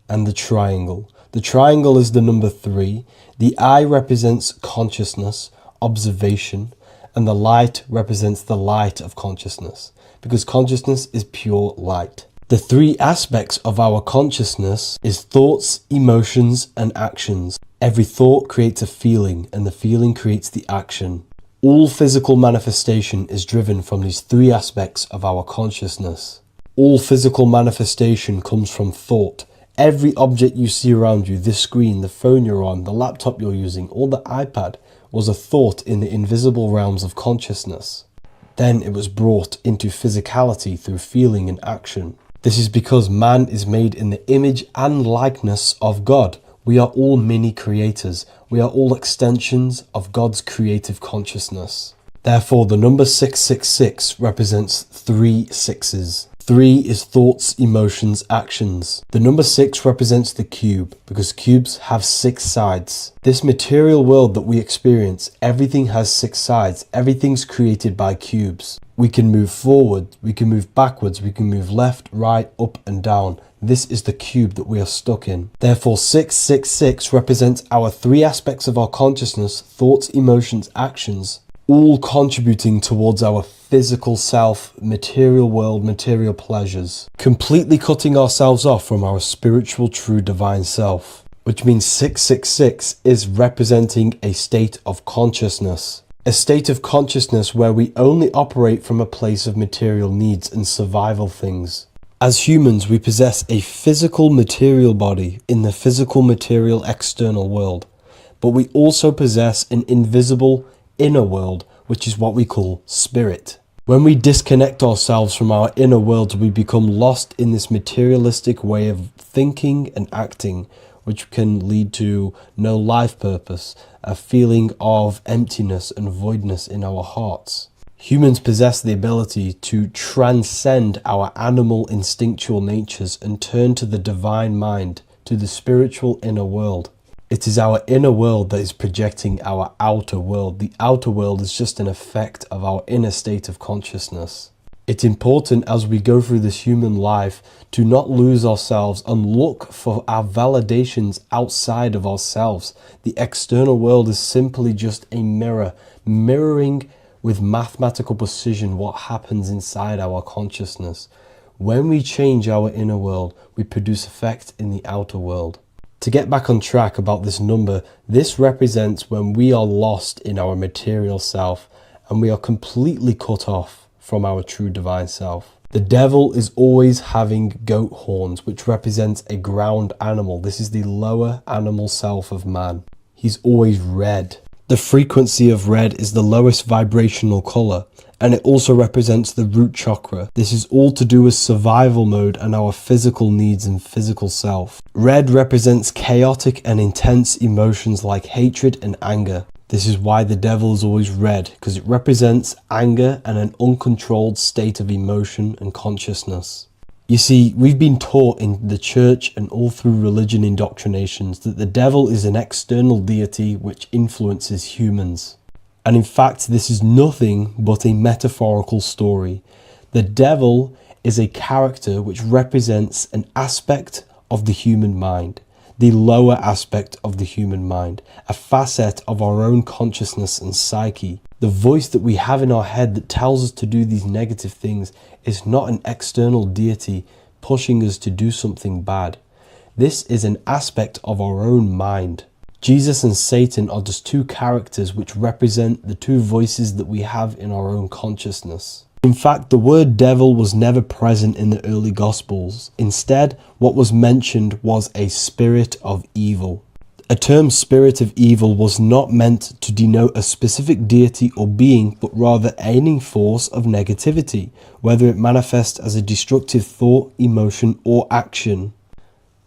[SPEAKER 5] and the triangle. The triangle is the number 3. The eye represents consciousness, observation, and the light represents the light of consciousness, because consciousness is pure light. The 3 aspects of our consciousness is thoughts, emotions, and actions. Every thought creates a feeling, and the feeling creates the action. All physical manifestation is driven from these 3 aspects of our consciousness. All physical manifestation comes from thought. Every object you see around you, this screen, the phone you're on, the laptop you're using, or the iPad, was a thought in the invisible realms of consciousness. Then it was brought into physicality through feeling and action. This is because man is made in the image and likeness of God. We are all mini creators. We are all extensions of God's creative consciousness. Therefore, the number 666 represents 3 sixes. 3 is thoughts, emotions, actions. The number 6 represents the cube, because cubes have 6 sides. This material world that we experience, everything has 6 sides. Everything's created by cubes. We can move forward, we can move backwards, we can move left, right, up and down. This is the cube that we are stuck in. Therefore, 666 represents our 3 aspects of our consciousness, thoughts, emotions, actions, all contributing towards our physical self, material world, material pleasures, completely cutting ourselves off from our spiritual, true, divine self, which means 666 is representing a state of consciousness. A state of consciousness where we only operate from a place of material needs and survival things. As humans, we possess a physical material body in the physical material external world, but we also possess an invisible inner world, which is what we call spirit.
[SPEAKER 1] When we disconnect ourselves from our inner world, we become lost in this materialistic way of thinking and acting, which can lead to no life purpose, a feeling of emptiness and voidness in our hearts. Humans possess the ability to transcend our animal instinctual natures and turn to the divine mind, to the spiritual inner world. It is our inner world that is projecting our outer world. The outer world is just an effect of our inner state of consciousness. It's important as we go through this human life to not lose ourselves and look for our validations outside of ourselves. The external world is simply just a mirror, mirroring with mathematical precision what happens inside our consciousness. When we change our inner world, we produce effect in the outer world. To get back on track about this number, this represents when we are lost in our material self and we are completely cut off from our true divine self. The devil is always having goat horns, which represents a ground animal. This is the lower animal self of man. He's always red. The frequency of red is the lowest vibrational color, and it also represents the root chakra. This is all to do with survival mode and our physical needs and physical self. Red represents chaotic and intense emotions like hatred and anger. This is why the devil is always red, because it represents anger and an uncontrolled state of emotion and consciousness. You see, we've been taught in the church and all through religion indoctrinations that the devil is an external deity which influences humans. And in fact, this is nothing but a metaphorical story. The devil is a character which represents an aspect of the human mind, the lower aspect of the human mind, a facet of our own consciousness and psyche. The voice that we have in our head that tells us to do these negative things is not an external deity pushing us to do something bad. This is an aspect of our own mind. Jesus and Satan are just two characters which represent the two voices that we have in our own consciousness. In fact, the word devil was never present in the early Gospels. Instead, what was mentioned was a spirit of evil. A term spirit of evil was not meant to denote a specific deity or being, but rather any force of negativity, whether it manifests as a destructive thought, emotion, or action.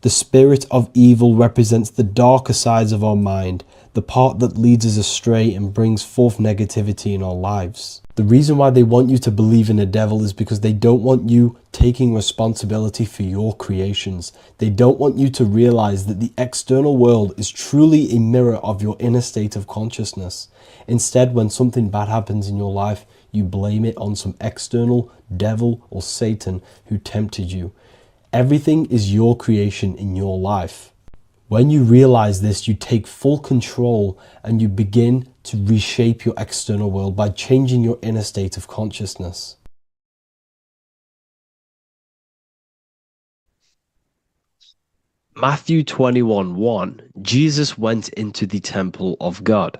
[SPEAKER 1] The spirit of evil represents the darker sides of our mind, the part that leads us astray and brings forth negativity in our lives. The reason why they want you to believe in a devil is because they don't want you taking responsibility for your creations. They don't want you to realize that the external world is truly a mirror of your inner state of consciousness. Instead, when something bad happens in your life, you blame it on some external devil or Satan who tempted you. Everything is your creation in your life. When you realize this, you take full control and you begin to reshape your external world by changing your inner state of consciousness.
[SPEAKER 4] Matthew 21:1, Jesus went into the temple of God.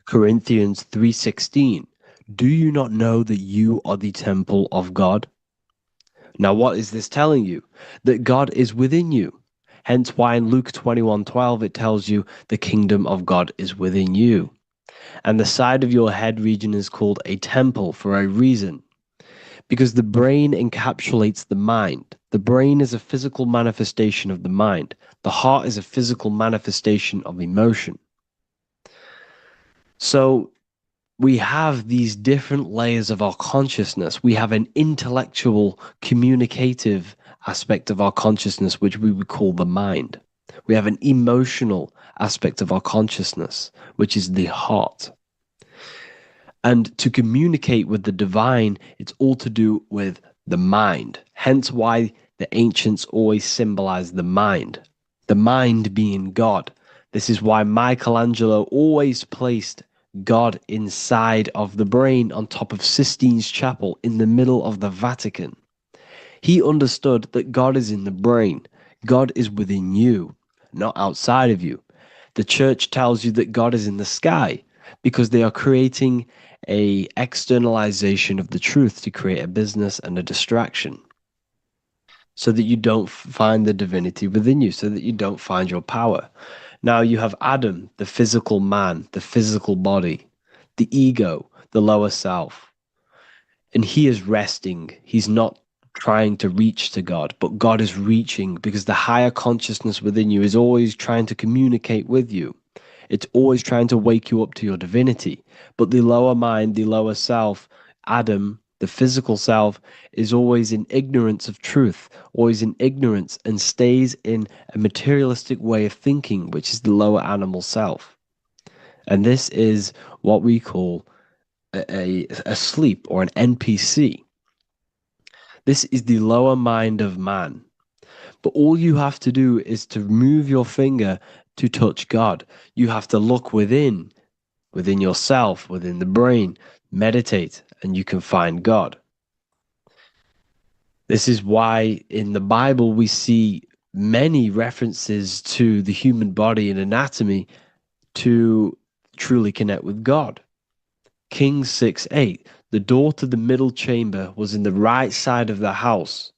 [SPEAKER 4] Corinthians 3:16, do you not know that you are the temple of God? Now what is this telling you? That God is within you. Hence why in Luke 21:12 it tells you the kingdom of God is within you. And the side of your head region is called a temple for a reason. Because the brain encapsulates the mind. The brain is a physical manifestation of the mind. The heart is a physical manifestation of emotion. So we have these different layers of our consciousness. We have an intellectual, communicative aspect of our consciousness, which we would call the mind. We have an emotional aspect of our consciousness, which is the heart. And to communicate with the divine, it's all to do with the mind. Hence why the ancients always symbolize the mind being God. This is why Michelangelo always placed God inside of the brain on top of Sistine Chapel in the middle of the Vatican. He understood that God is in the brain. God is within you, not outside of you. The church tells you that God is in the sky because they are creating a externalization of the truth to create a business and a distraction so that you don't find the divinity within you, so that you don't find your power. Now you have Adam, the physical man, the physical body, the ego, the lower self. And he is resting. He's not trying to reach to God, but God is reaching because the higher consciousness within you is always trying to communicate with you. It's always trying to wake you up to your divinity. But the lower mind, the lower self, Adam, the physical self, is always in ignorance of truth, always in ignorance, and stays in a materialistic way of thinking, which is the lower animal self. And this is what we call a sleep or an NPC. This is the lower mind of man. But all you have to do is to move your finger to touch God. You have to look within yourself, within the brain, meditate, and you can find God. This is why in the Bible we see many references to the human body and anatomy to truly connect with God. Kings 6:8, the door to the middle chamber was in the right side of the house,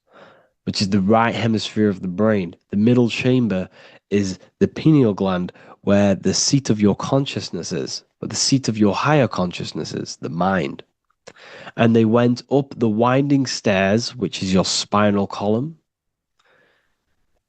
[SPEAKER 4] which is the right hemisphere of the brain. The middle chamber is the pineal gland, where the seat of your consciousness is, but the seat of your higher consciousness is, the mind. And they went up the winding stairs, which is your spinal column,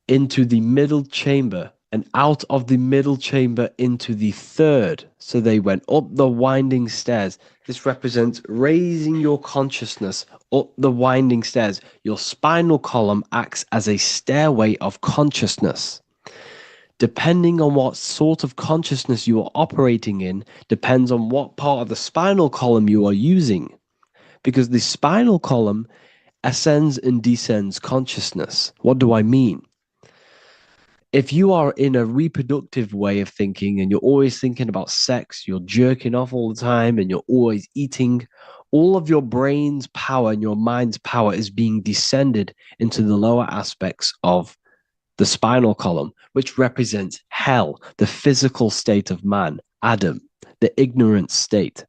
[SPEAKER 4] into the middle chamber, and out of the middle chamber into the third. So they went up the winding stairs. This represents raising your consciousness up the winding stairs. Your spinal column acts as a stairway of consciousness. Depending on what sort of consciousness you are operating in, depends on what part of the spinal column you are using. Because the spinal column ascends and descends consciousness. What do I mean? If you are in a reproductive way of thinking and you're always thinking about sex, you're jerking off all the time and you're always eating, all of your brain's power and your mind's power is being descended into the lower aspects of the spinal column, which represents hell, the physical state of man, Adam, the ignorant state.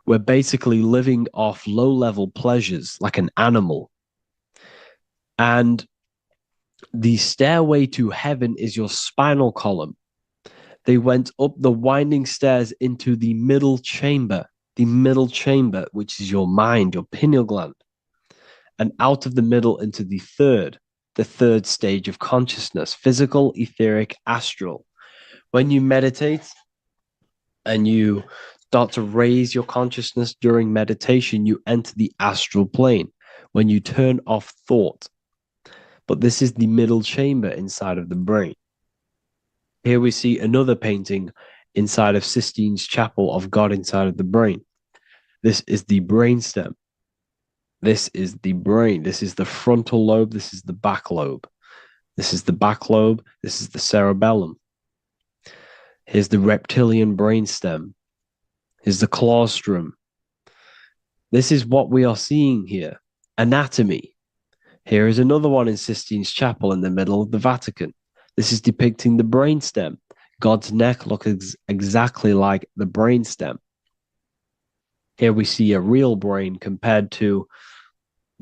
[SPEAKER 4] We're basically living off low-level pleasures like an animal. And the stairway to heaven is your spinal column. They went up the winding stairs into the middle chamber, which is your mind, your pineal gland, and out of the middle into the third stage of consciousness, physical, etheric, astral. When you meditate and you start to raise your consciousness during meditation, you enter the astral plane when you turn off thought. But this is the middle chamber inside of the brain. Here we see another painting inside of Sistine's chapel of God inside of the brain. This is the brainstem. This is the brain. This is the frontal lobe. This is the back lobe. This is the back lobe. This is the cerebellum. Here's the reptilian brainstem. Here's the claustrum. This is what we are seeing here. Anatomy. Here is another one in Sistine's chapel in the middle of the Vatican. This is depicting the brainstem. God's neck looks exactly like the brainstem. Here we see a real brain compared to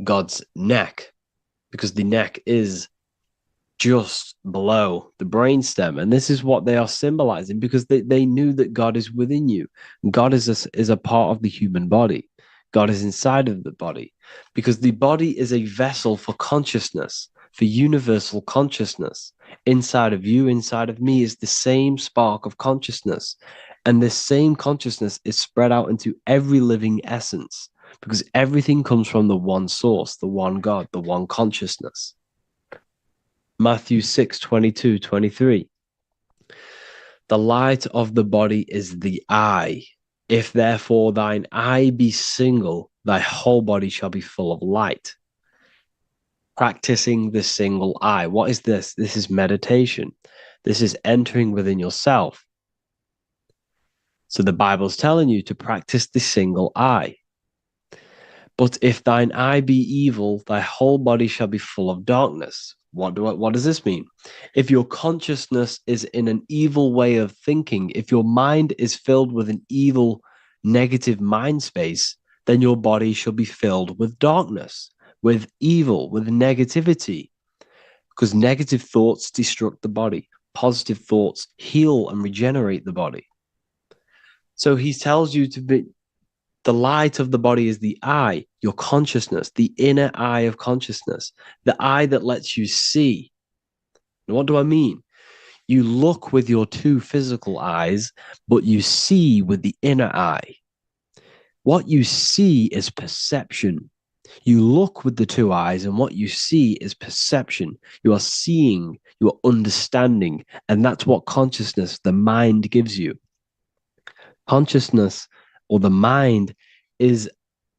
[SPEAKER 4] God's neck, because the neck is just below the brainstem. And this is what they are symbolizing, because they knew that God is within you. God is a part of the human body. God is inside of the body, because the body is a vessel for consciousness, for universal consciousness. Inside of you, inside of me, is the same spark of consciousness. And this same consciousness is spread out into every living essence, because everything comes from the one source, the one God, the one consciousness. Matthew 6:22-23. The light of the body is the eye. If therefore thine eye be single, thy whole body shall be full of light. Practicing the single eye. What is this? This is meditation. This is entering within yourself. So the Bible's telling you to practice the single eye. But if thine eye be evil, thy whole body shall be full of darkness. What does this mean? If your consciousness is in an evil way of thinking, if your mind is filled with an evil, negative mind space, then your body shall be filled with darkness, with evil, with negativity. Because negative thoughts destruct the body. Positive thoughts heal and regenerate the body. So he tells you to The light of the body is the eye, your consciousness, the inner eye of consciousness, the eye that lets you see. And what do I mean? You look with your two physical eyes, but you see with the inner eye. What you see is perception. You look with the two eyes, and what you see is perception. You are seeing, you are understanding, and that's what consciousness, the mind, gives you. Consciousness or the mind is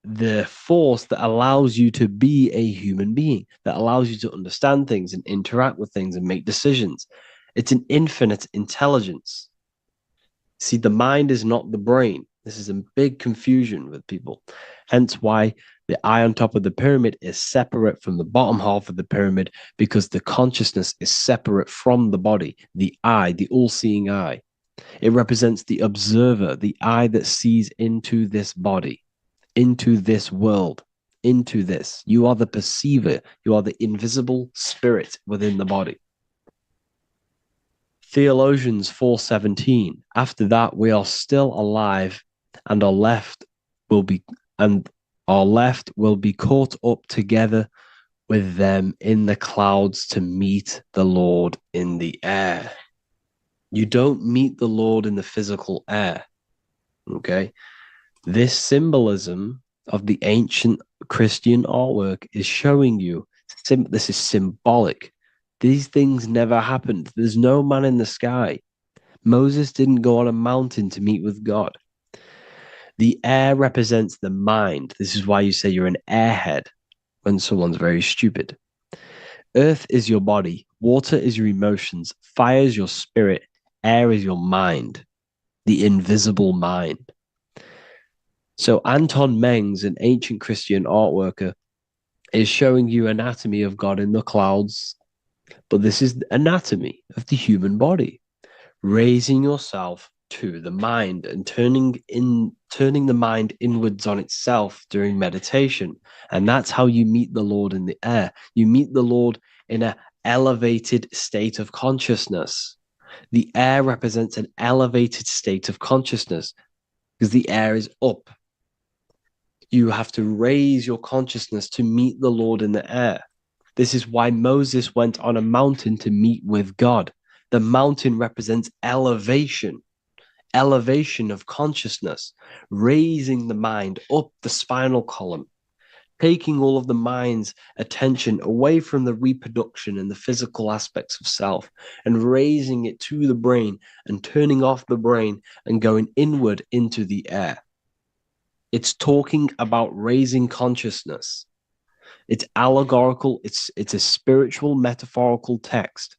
[SPEAKER 4] the force that allows you to be a human being, that allows you to understand things and interact with things and make decisions. It's an infinite intelligence. See, the mind is not the brain. This is a big confusion with people. Hence why the eye on top of the pyramid is separate from the bottom half of the pyramid, because the consciousness is separate from the body, the eye, the all-seeing eye. It represents the observer, the eye that sees into this body, into this world, into this. You are the perceiver. You are the invisible spirit within the body. Theologians 4:17. After that, we are still alive, and our left will be caught up together with them in the clouds to meet the Lord in the air. You don't meet the Lord in the physical air. Okay? This symbolism of the ancient Christian artwork is showing you this is symbolic. These things never happened. There's no man in the sky. Moses didn't go on a mountain to meet with God. The air represents the mind. This is why you say you're an airhead when someone's very stupid. Earth is your body. Water is your emotions. Fire is your spirit. Air is your mind, the invisible mind. So Anton Mengs, an ancient Christian art worker, is showing you anatomy of God in the clouds. But this is the anatomy of the human body, raising yourself to the mind and turning the mind inwards on itself during meditation. And that's how you meet the Lord in the air. You meet the Lord in an elevated state of consciousness. The air represents an elevated state of consciousness because the air is up. You have to raise your consciousness to meet the Lord in the air. This is why Moses went on a mountain to meet with God. The mountain represents elevation of consciousness, raising the mind up the spinal column, taking all of the mind's attention away from the reproduction and the physical aspects of self and raising it to the brain and turning off the brain and going inward into the air. It's talking about raising consciousness. It's allegorical. It's a spiritual, metaphorical text.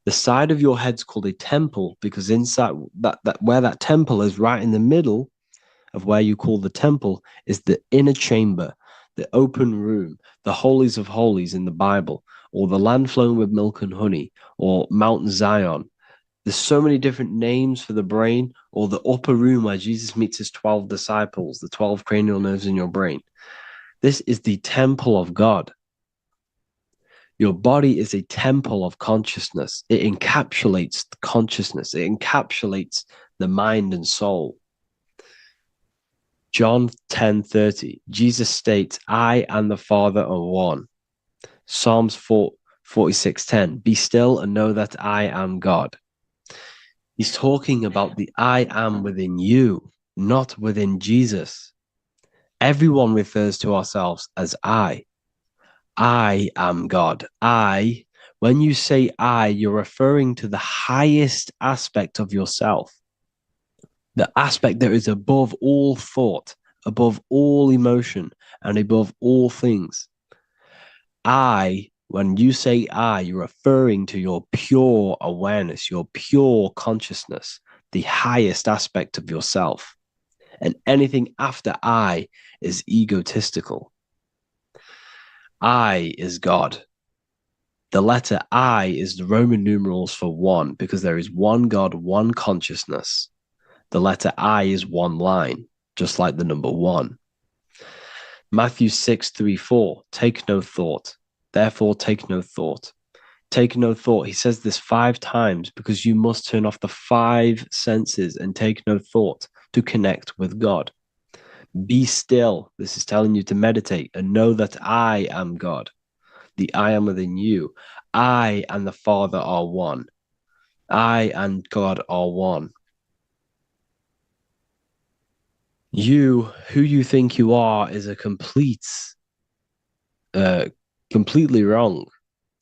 [SPEAKER 4] The side of your head's called a temple because inside that where that temple is, right in the middle of where you call the temple, is the inner chamber, the open room, the holies of holies in the Bible, or the land flowing with milk and honey, or Mount Zion. There's so many different names for the brain, or the upper room where Jesus meets his 12 disciples, the 12 cranial nerves in your brain. This is the temple of God. Your body is a temple of consciousness. It encapsulates the consciousness. It encapsulates the mind and soul. John 10:30, Jesus states, I and the Father are one. Psalms 46:10, be still and know that I am God. He's talking about the I am within you, not within Jesus. Everyone refers to ourselves as I. I am God. When you say I, you're referring to the highest aspect of yourself, the aspect that is above all thought, above all emotion, and above all things. When you say I, you're referring to your pure awareness, your pure consciousness, the highest aspect of yourself. And anything after I is egotistical. I is God. The letter I is the Roman numerals for one, because there is one God, one consciousness. The letter I is one line, just like the number one. Matthew 6:3-4, take no thought. Therefore, take no thought. Take no thought. He says this 5 times because you must turn off the 5 senses and take no thought to connect with God. Be still. This is telling you to meditate and know that I am God. The I am within you. I and the Father are one. I and God are one. You, who you think you are, is a completely wrong.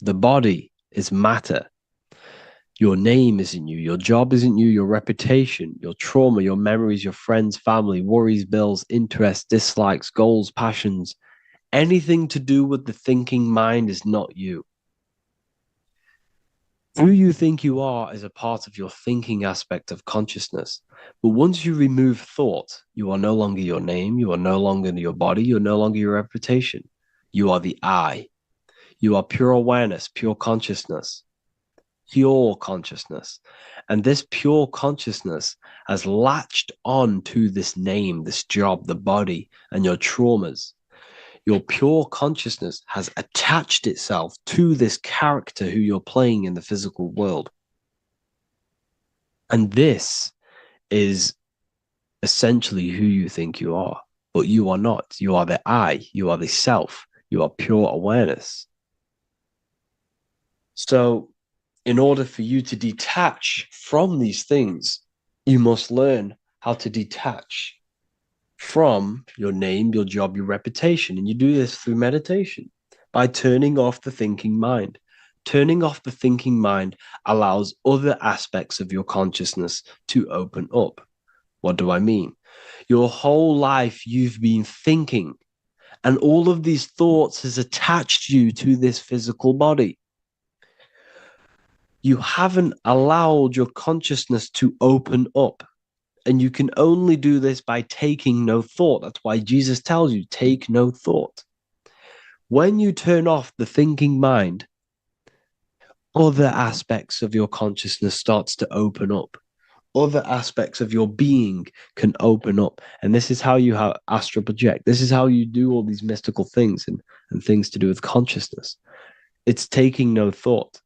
[SPEAKER 4] The body is matter. Your name isn't you. Your job isn't you. Your reputation, your trauma, your memories, your friends, family, worries, bills, interests, dislikes, goals, passions, anything to do with the thinking mind is not you. Who you think you are is a part of your thinking aspect of consciousness. But once you remove thought, you are no longer your name. You are no longer your body. You're no longer your reputation. You are the I. You are pure awareness, pure consciousness. Pure consciousness. And this pure consciousness has latched on to this name, this job, the body, and your traumas. Your pure consciousness has attached itself to this character who you're playing in the physical world. And this is essentially who you think you are, but you are not. You are the I, you are the self, you are pure awareness. So, in order for you to detach from these things, you must learn how to detach from your name, your job, your reputation. And you do this through meditation by turning off the thinking mind. Turning off the thinking mind allows other aspects of your consciousness to open up. What do I mean? Your whole life you've been thinking, and all of these thoughts has attached you to this physical body. You haven't allowed your consciousness to open up. And you can only do this by taking no thought. That's why Jesus tells you, take no thought. When you turn off the thinking mind, other aspects of your consciousness starts to open up. Other aspects of your being can open up. And this is how you have astral project. This is how you do all these mystical things and things to do with consciousness. It's taking no thought.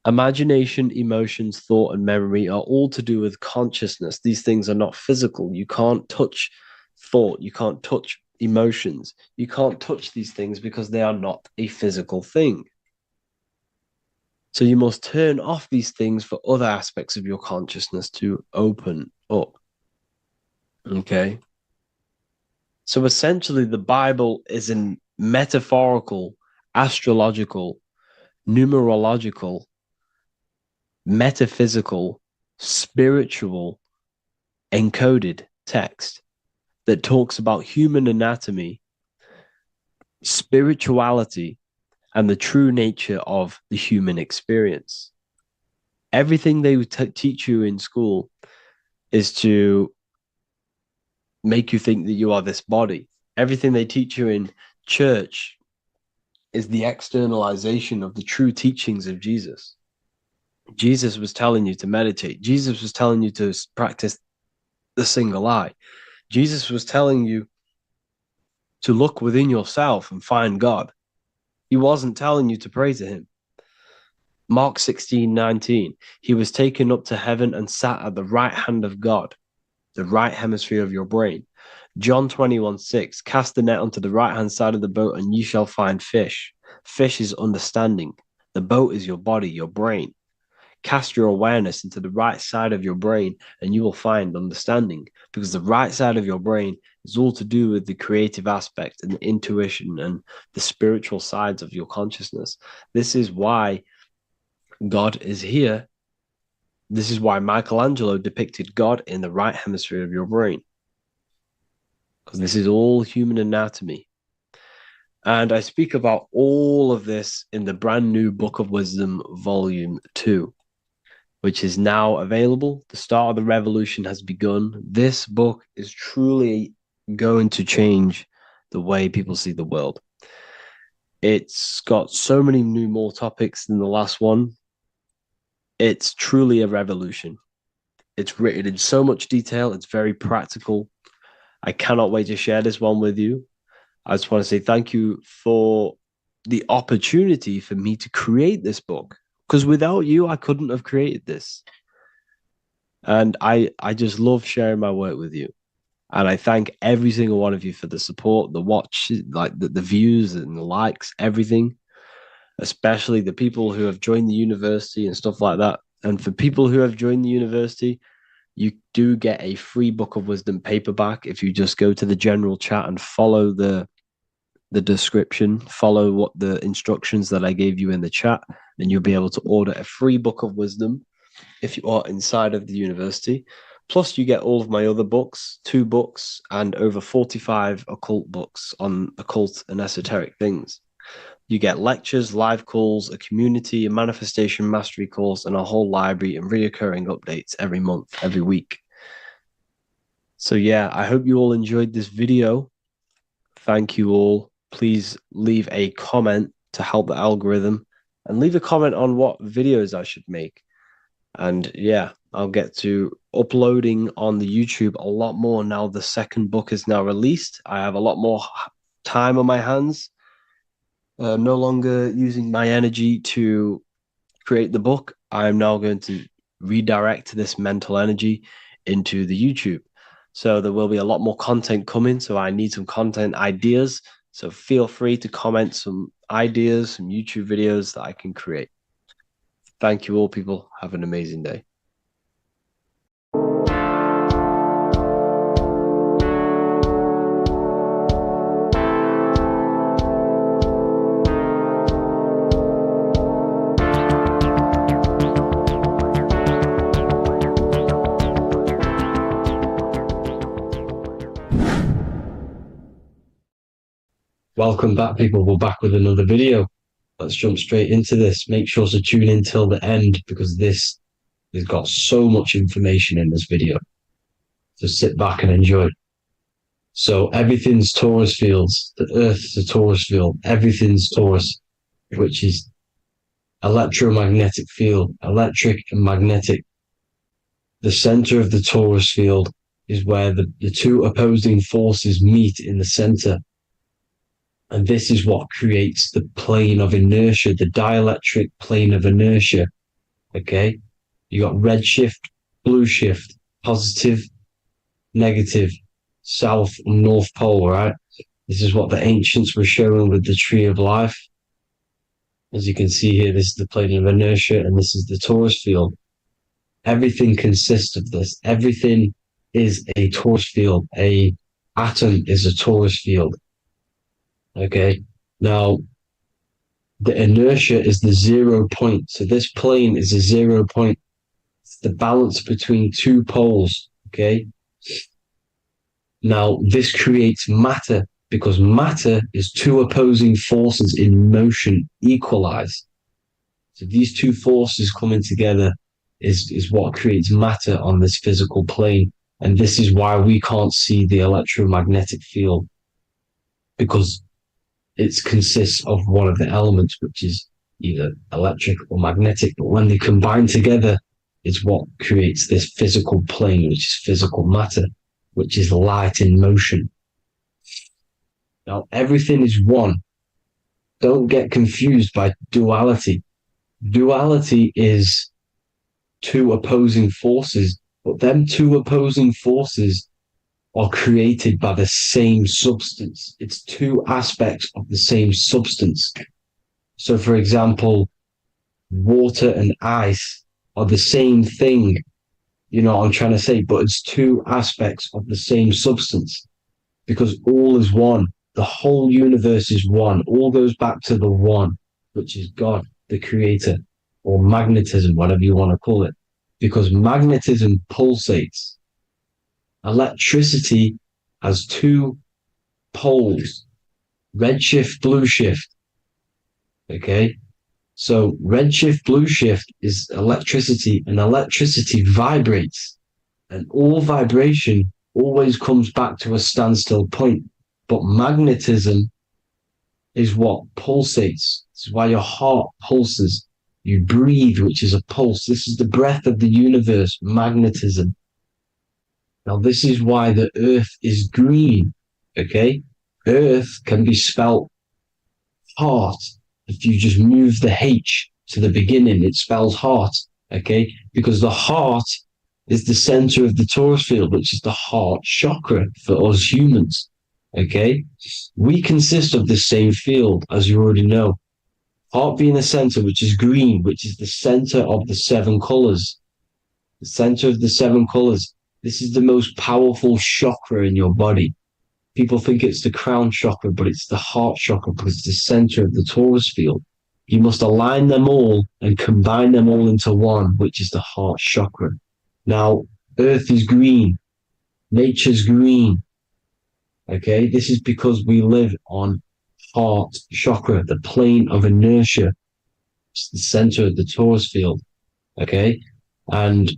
[SPEAKER 4] Imagination, emotions, thought, and memory are all to do with consciousness. These things are not physical. You can't touch thought. You can't touch emotions. You can't touch these things because they are not a physical thing. So you must turn off these things for other aspects of your consciousness to open up. Okay? So essentially, the Bible is a metaphorical, astrological, numerological, metaphysical, spiritual, encoded text that talks about human anatomy, spirituality, and the true nature of the human experience. Everything they teach you in school is to make you think that you are this body. Everything they teach you in church is the externalization of the true teachings of Jesus. Jesus was telling you to meditate. Jesus was telling you to practice the single eye. Jesus was telling you to look within yourself and find God. He wasn't telling you to pray to him. Mark 16:19, he was taken up to heaven and sat at the right hand of God, the right hemisphere of your brain. John 21:6, cast the net onto the right hand side of the boat and ye shall find fish. Fish is understanding. The boat is your body, your brain. Cast your awareness into the right side of your brain and you will find understanding, because the right side of your brain is all to do with the creative aspect and the intuition and the spiritual sides of your consciousness. This is why God is here. This is why Michelangelo depicted God in the right hemisphere of your brain, because this is all human anatomy. And I speak about all of this in the brand new Book of Wisdom, Volume 2, which is now available. The start of the revolution has begun. This book is truly going to change the way people see the world. It's got so many new more topics than the last one. It's truly a revolution. It's written in so much detail. It's very practical. I cannot wait to share this one with you. I just want to say thank you for the opportunity for me to create this book, because without you, I couldn't have created this. And I just love sharing my work with you. And I thank every single one of you for the support, the watch, like the views and the likes, everything, especially the people who have joined the university and stuff like that. And for people who have joined the university, you do get a free Book of Wisdom paperback if you just go to the general chat and follow the description, follow what the instructions that I gave you in the chat, and you'll be able to order a free Book of Wisdom if you are inside of the university. Plus, you get all of my other books, 2 books, and over 45 occult books on occult and esoteric things. You get lectures, live calls, a community, a manifestation mastery course, and a whole library and reoccurring updates every month, every week. So yeah, I hope you all enjoyed this video. Thank you all. Please leave a comment to help the algorithm, and leave a comment on what videos I should make. And yeah, I'll get to uploading on the YouTube a lot more now the second book is now released. I have a lot more time on my hands. No longer using my energy to create the book. I am now going to redirect this mental energy into the YouTube. So there will be a lot more content coming. So I need some content ideas. So feel free to comment some ideas, some YouTube videos that I can create. Thank you all, people. Have an amazing day.
[SPEAKER 3] Welcome back, people. We're back with another video. Let's jump straight into this. Make sure to tune in till the end, because this has got so much information in this video. So sit back and enjoy. So everything's Taurus fields. The Earth's a Taurus field. Everything's Taurus, which is electromagnetic field, electric and magnetic. The center of the Taurus field is where the 2 opposing forces meet in the center. And this is what creates the plane of inertia, the dielectric plane of inertia. Okay? You got red shift, blue shift, positive, negative, south and north pole, right? This is what the ancients were showing with the tree of life. As you can see here, this is the plane of inertia, and this is the Taurus field. Everything consists of this. Everything is a Taurus field. A atom is a Taurus field. Okay, now the inertia is the 0 point. So this plane is a 0 point. It's the balance between 2 poles. Okay, now this creates matter, because matter is 2 opposing forces in motion equalized. So these 2 forces coming together is what creates matter on this physical plane. And this is why we can't see the electromagnetic field, because it consists of one of the elements, which is either electric or magnetic. But when they combine together, it's what creates this physical plane, which is physical matter, which is light in motion. Now, everything is one. Don't get confused by duality. Duality is 2 opposing forces, but them 2 opposing forces are created by the same substance. It's 2 aspects of the same substance. So, for example, water and ice are the same thing. You know what I'm trying to say? But it's 2 aspects of the same substance, because all is one. The whole universe is one. All goes back to the one, which is God, the creator, or magnetism, whatever you want to call it, because magnetism pulsates. Electricity has 2 poles, red shift, blue shift. Okay, so red shift, blue shift is electricity, and electricity vibrates, and all vibration always comes back to a standstill point. But magnetism is what pulsates. This is why your heart pulses. You breathe, which is a pulse. This is the breath of the universe, magnetism. Now, this is why the earth is green, okay? Earth can be spelt heart. If you just move the H to the beginning, it spells heart, okay? Because the heart is the center of the torus field, which is the heart chakra for us humans. Okay? We consist of the same field, as you already know. Heart being the center, which is green, which is the center of the 7 colors. The center of the 7 colors. This is the most powerful chakra in your body. People think it's the crown chakra, but it's the heart chakra because it's the center of the torus field. You must align them all and combine them all into one, which is the heart chakra. Now, Earth is green. Nature's green. Okay, this is because we live on heart chakra, the plane of inertia. It's the center of the torus field. Okay, and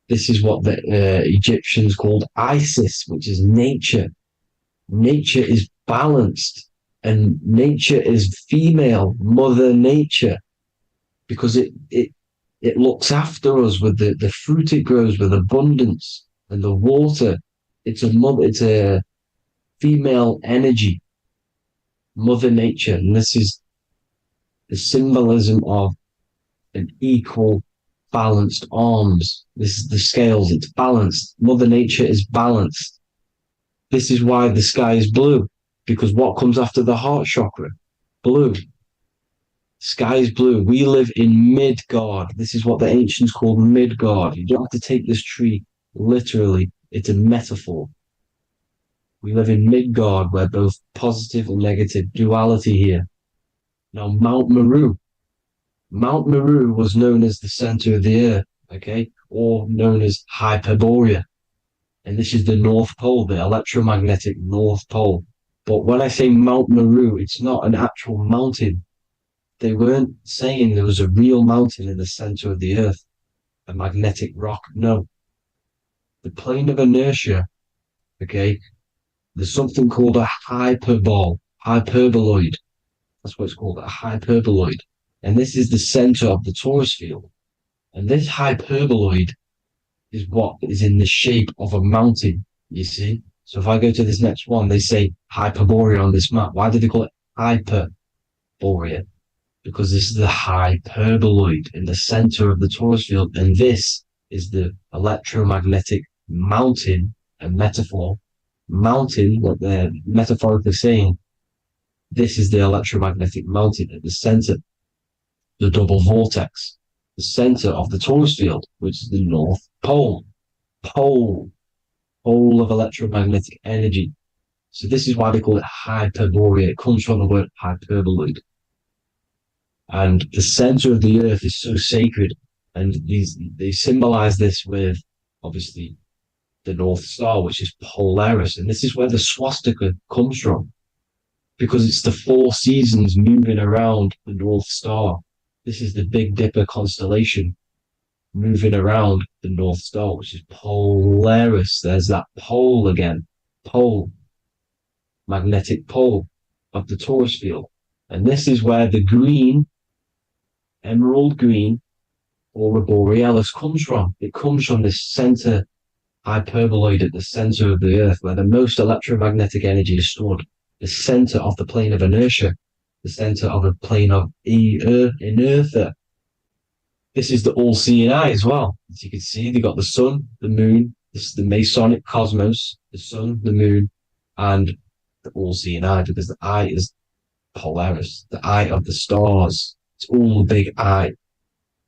[SPEAKER 3] this is what the Egyptians called Isis, which is nature. Nature is balanced, and nature is female, Mother Nature, because it looks after us with the fruit it grows with abundance and the water. It's a female energy, Mother Nature, and this is the symbolism of an equal, balanced arms. This is the scales, it's balanced. Mother Nature is balanced. This is why the sky is blue, because what comes after the heart chakra? Blue. Sky is blue. We live in Midgard. This is what the ancients called Midgard. You don't have to take this tree literally. It's a metaphor. We live in Midgard, where both positive and negative duality here. Now, Mount Meru. Mount Meru was known as the center of the earth, okay, or known as Hyperborea. And this is the North Pole, the electromagnetic North Pole. But when I say Mount Meru, it's not an actual mountain. They weren't saying there was a real mountain in the center of the earth, a magnetic rock. No. The plane of inertia, okay, there's something called a hyperboloid. That's what it's called, a hyperboloid. And this is the center of the torus field. And this hyperboloid is what is in the shape of a mountain, you see? So if I go to this next one, they say Hyperborea on this map. Why do they call it Hyperborea? Because this is the hyperboloid in the center of the torus field. And this is the electromagnetic mountain, a metaphor. Mountain, what they're metaphorically saying, this is the electromagnetic mountain at the center, the double vortex, the center of the torus field, which is the North Pole. Pole of electromagnetic energy. So this is why they call it Hyperborea. It comes from the word hyperboloid. And the center of the earth is so sacred. And they symbolize this with, obviously, the North Star, which is Polaris. And this is where the swastika comes from, because it's the 4 seasons moving around the North Star. This is the Big Dipper constellation moving around the North Star, which is Polaris. There's that pole again. Pole. Magnetic pole of the torus field. And this is where the green, emerald green, aurora borealis comes from. It comes from this center hyperboloid at the center of the earth, where the most electromagnetic energy is stored. The center of the plane of inertia. The center of the plane of inertia. This is the all-seeing eye as well. As you can see, they've got the sun, the moon. This is the Masonic cosmos, the sun, the moon, and the all-seeing eye, because the eye is Polaris, the eye of the stars. It's all a big eye.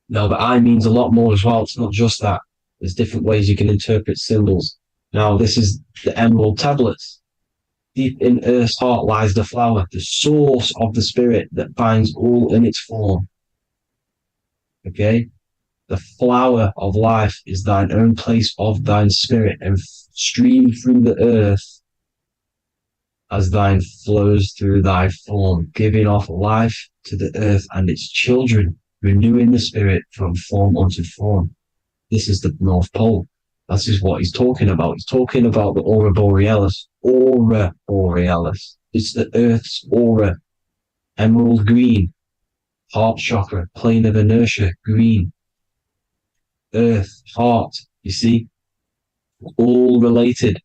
[SPEAKER 3] Now, the eye means a lot more as well. It's not just that. There's different ways you can interpret symbols. Now, this is the emerald tablets. Deep in Earth's heart lies the flower, the source of the spirit that binds all in its form. Okay? The flower of life is thine own place of thine spirit, and stream through the earth as thine flows through thy form, giving off life to the earth and its children, renewing the spirit from form unto form. This is the North Pole. This is what he's talking about. He's talking about the aurora borealis. Aurora borealis. It's the earth's aura. Emerald green. Heart chakra. Plane of inertia. Green. Earth. Heart. You see? All related.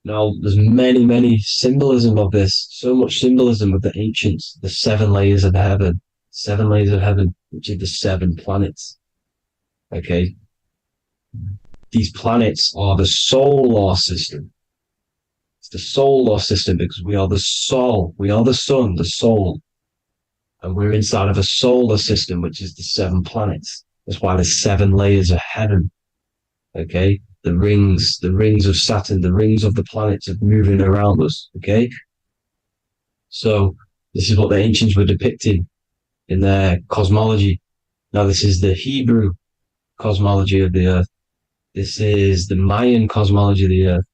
[SPEAKER 3] Now, there's many symbolism of this. So much symbolism of the ancients. The 7 layers of heaven. 7 layers of heaven, which are the 7 planets. Okay? these planets are the solar system. It's the solar system because we are the soul. We are the sun, the soul. And we're inside of a solar system, which is the 7 planets. That's why there's 7 layers of heaven. Okay? The rings of Saturn, the rings of the planets are moving around us. Okay? So this is what the ancients were depicting in their cosmology. Now this is the Hebrew cosmology of the earth. This is the Mayan cosmology of the earth.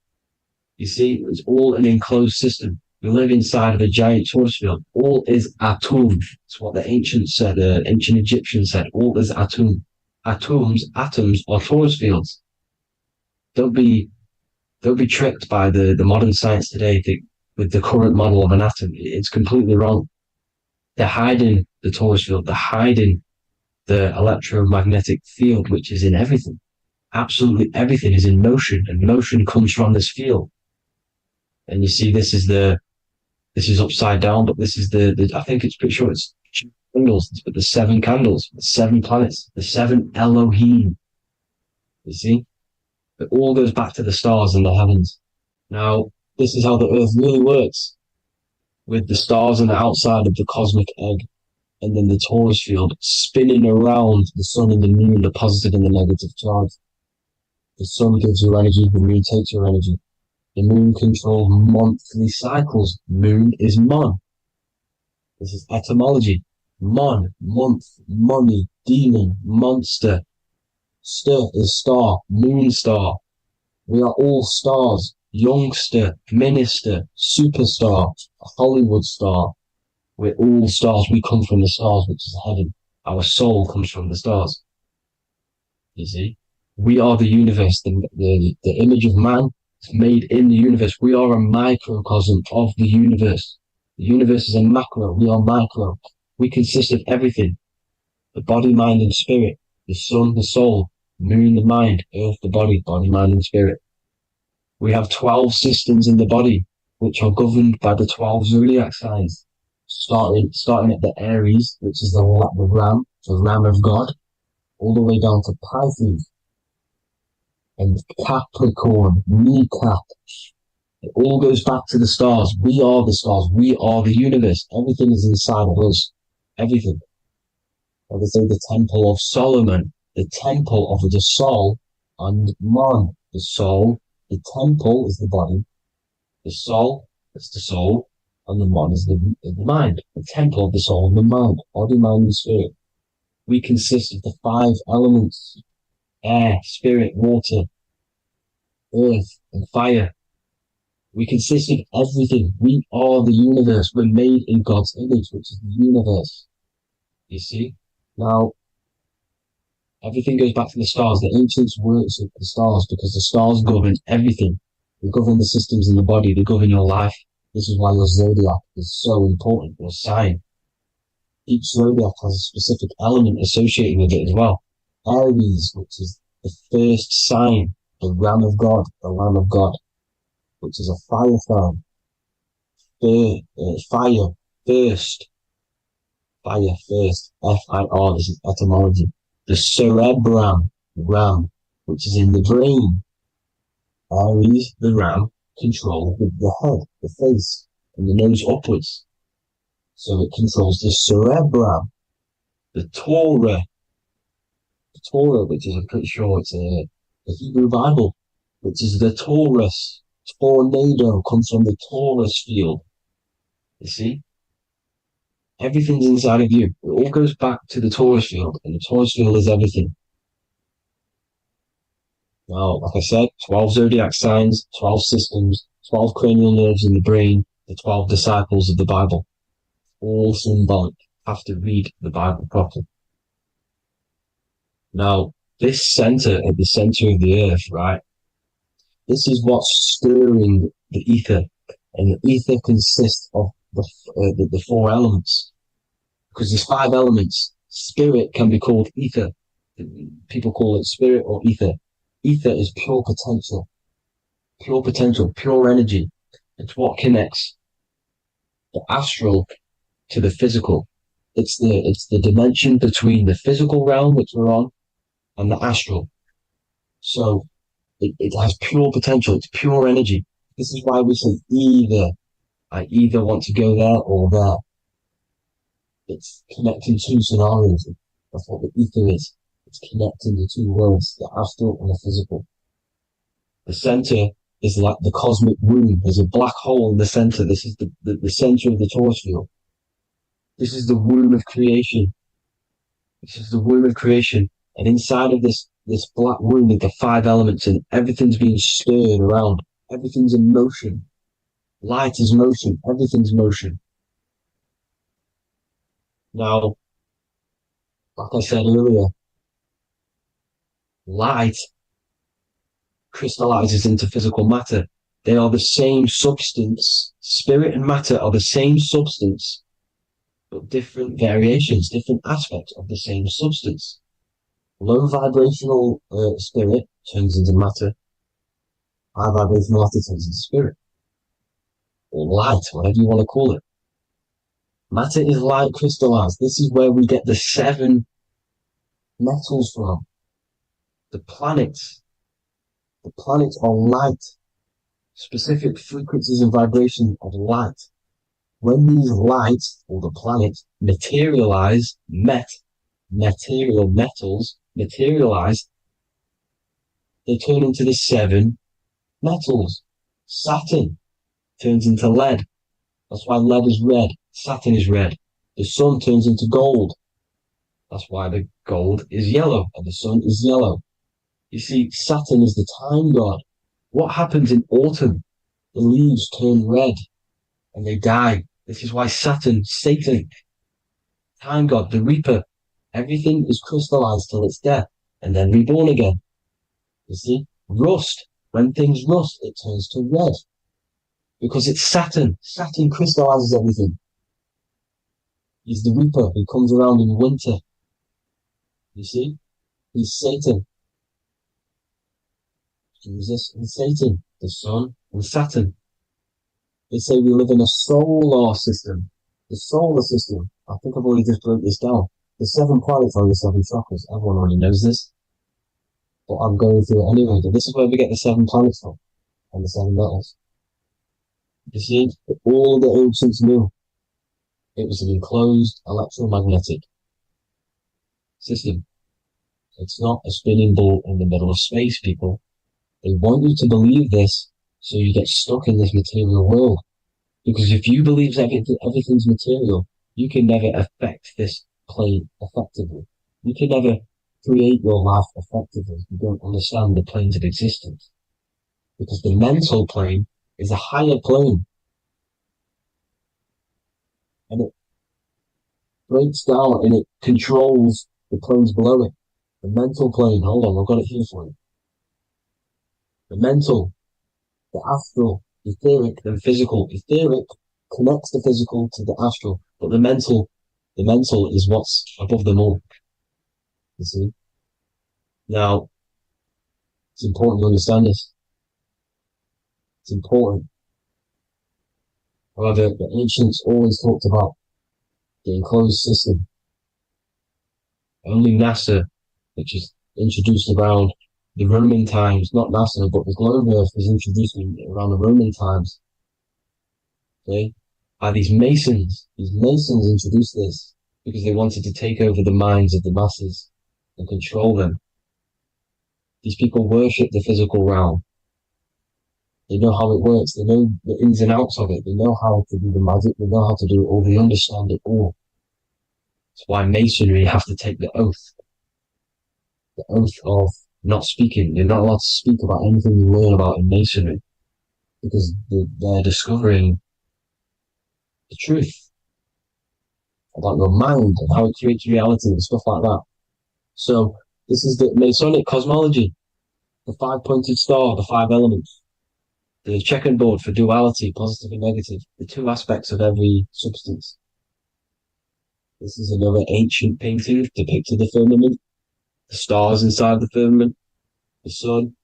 [SPEAKER 3] You see, it's all an enclosed system. We live inside of a giant torus field. All is atum. It's what the ancients said, the ancient Egyptians said. All is atum. Atoms are torus fields. Don't be tricked by the modern science today with the current model of an atom. It's completely wrong. They're hiding the torus field. They're hiding the electromagnetic field, which is in everything. Absolutely everything is in motion, and motion comes from this field. And you see, this is upside down, but this is the I think it's pretty sure it's candles, but the 7 candles, the 7 planets, the 7 Elohim. You see, it all goes back to the stars and the heavens. Now, this is how the earth really works, with the stars on the outside of the cosmic egg, and then the torus field spinning around the sun and the moon, the positive and the negative charge. The sun gives you energy, the moon takes your energy. The moon controls monthly cycles. Moon is mon. This is etymology. Mon, month, money, demon, monster. Stir is star, moon star. We are all stars. Youngster, minister, superstar, Hollywood star. We're all stars. We come from the stars, which is heaven. Our soul comes from the stars. You see? We are the universe, the image of man is made in the universe. We are a microcosm of the universe. The universe is a macro. We are micro. We consist of everything. The body, mind, and spirit. The sun, the soul. Moon, the mind. Earth, the body. Body, mind, and spirit. We have 12 systems in the body, which are governed by the 12 zodiac signs. Starting at the Aries, which is the ram of God, all the way down to Pisces and Capricorn, kneecap. It all goes back to the stars. We are the stars. We are the universe. Everything is inside of us. Everything. Like they say, the Temple of Solomon, the Temple of the Soul, and man. The soul, the temple is the body. The soul is the soul, and the man is the mind. The temple of the soul and the mind. Body, mind, and spirit. We consist of the 5 elements: air, spirit, water, earth, and fire. We consist of everything. We are the universe. We're made in God's image, which is the universe. You see? Now, everything goes back to the stars. The ancients worship the stars because the stars govern everything. They govern the systems in the body. They govern your life. This is why your zodiac is so important, your sign. Each zodiac has a specific element associated with it as well. Aries, which is the first sign, the Ram of God, the Lamb of God, which is a fire sign. Fire, first. Fire, first. F-I-R, this is etymology. The cerebrum, ram, which is in the brain. Aries, the ram, control the head, the face, and the nose upwards. So it controls the cerebrum. The Torah, which is, I'm pretty sure it's a Hebrew Bible, which is the Taurus. Tornado comes from the Taurus field. You see? Everything's inside of you. It all goes back to the Taurus field, and the Taurus field is everything. Now, like I said, 12 zodiac signs, 12 systems, 12 cranial nerves in the brain, the 12 disciples of the Bible. All symbolic. Have to read the Bible properly. Now, this center, at the center of the earth, right? This is what's stirring the ether. And the ether consists of the 4 elements. Because there's 5 elements. Spirit can be called ether. People call it spirit or ether. Ether is pure potential, pure energy. It's what connects the astral to the physical. It's the dimension between the physical realm, which we're on, and the astral.
[SPEAKER 5] So it has pure potential. It's pure energy. This is why we say either. I either want to go there or there. It's connecting two scenarios. That's what the ether is. It's connecting the two worlds, the astral and the physical. The center is like the cosmic womb. There's a black hole in the center. This is the center of the torus field. This is the womb of creation. This is the womb of creation. And inside of this black womb are the five elements, and everything's being stirred around. Everything's in motion. Light is motion. Everything's motion. Now, like I said earlier, light crystallizes into physical matter. They are the same substance. Spirit and matter are the same substance, but different variations, different aspects of the same substance. Low vibrational spirit turns into matter. High vibrational matter turns into spirit. Or light, whatever you want to call it. Matter is light crystallized. This is where we get the 7 metals from. The planets. The planets are light. Specific frequencies and vibrations of light. When these lights, or the planets, materialize, material metals, materialize, they turn into the 7 metals. Saturn turns into lead. That's why lead is red. Saturn is red. The sun turns into gold. That's why the gold is yellow and the sun is yellow. You see, Saturn is the time god. What happens in autumn? The leaves turn red and they die. This is why Saturn, Satan, time god, the reaper, everything is crystallized till it's death and then reborn again. You see, rust, when things rust, it turns to red because it's Saturn. Saturn crystallizes everything. He's the reaper who comes around in winter. You see, he's Satan. Jesus and Satan, the sun and Saturn. They say we live in a solar system. The solar system. I think I've already just broke this down. The 7 planets are the 7 chakras. Everyone already knows this. But I'm going through it anyway. But this is where we get the 7 planets from. And the 7 metals. You see, all the ancients knew it was an enclosed electromagnetic system. It's not a spinning ball in the middle of space, people. They want you to believe this so you get stuck in this material world. Because if you believe everything's material, you can never affect this plane effectively. You can never create your life effectively. You don't understand the planes of existence. Because the mental plane is a higher plane. And it breaks down and it controls the planes below it. The mental plane, hold on, I've got it here for you. The mental, the astral, etheric, and physical. Etheric connects the physical to the astral, but the mental is what's above them all. You see? Now, it's important to understand this. It's important. However, the ancients always talked about the enclosed system. Only NASA, which is introduced around the Roman times, not NASA, but the globe Earth was introduced around the Roman times. Okay? By these Masons. These Masons introduced this because they wanted to take over the minds of the masses and control them. These people worship the physical realm. They know how it works. They know the ins and outs of it. They know how to do the magic. They know how to do it all. They understand it all. That's why Masonry have to take the oath. The oath of not speaking. You're not allowed to speak about anything you learn about in Masonry because they're discovering the truth about your mind and how it creates reality and stuff like that. So this is the Masonic cosmology, the 5-pointed star, the 5 elements, the checkerboard for duality, positive and negative, the 2 aspects of every substance. This is another ancient painting depicting the firmament, the stars inside the firmament, the sun.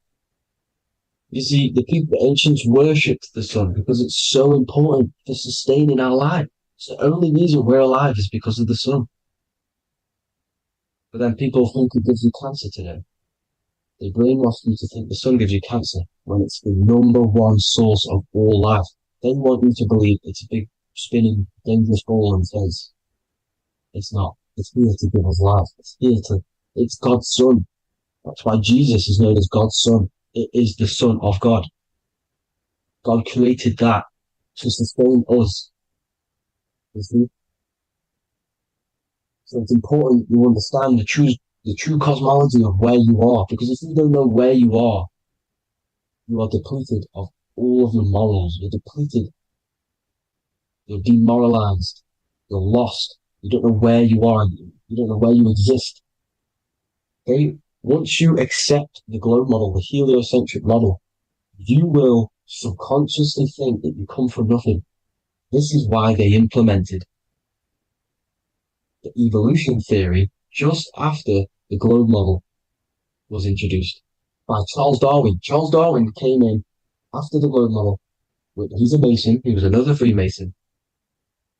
[SPEAKER 5] You see, the ancients worshipped the sun because it's so important for sustaining our life. It's the only reason we're alive is because of the sun. But then people think it gives you cancer today.
[SPEAKER 3] They brainwash you to think the sun gives you cancer when it's the number one source of all life. They want you to believe it's a big, spinning, dangerous ball on its face. It's not. It's here to give us life. It's God's Son. That's why Jesus is known as God's Son. It is the Son of God. God created that to sustain us. You see? So it's important you understand the true cosmology of where you are, because if you don't know where you are depleted of all of your morals. You're depleted. You're demoralized. You're lost. You don't know where you are. You don't know where you exist. Okay? Once you accept the globe model, the heliocentric model, you will subconsciously think that you come from nothing. This is why they implemented the evolution theory just after the globe model was introduced by Charles Darwin. Charles Darwin came in after the globe model. He's a Mason. He was another Freemason,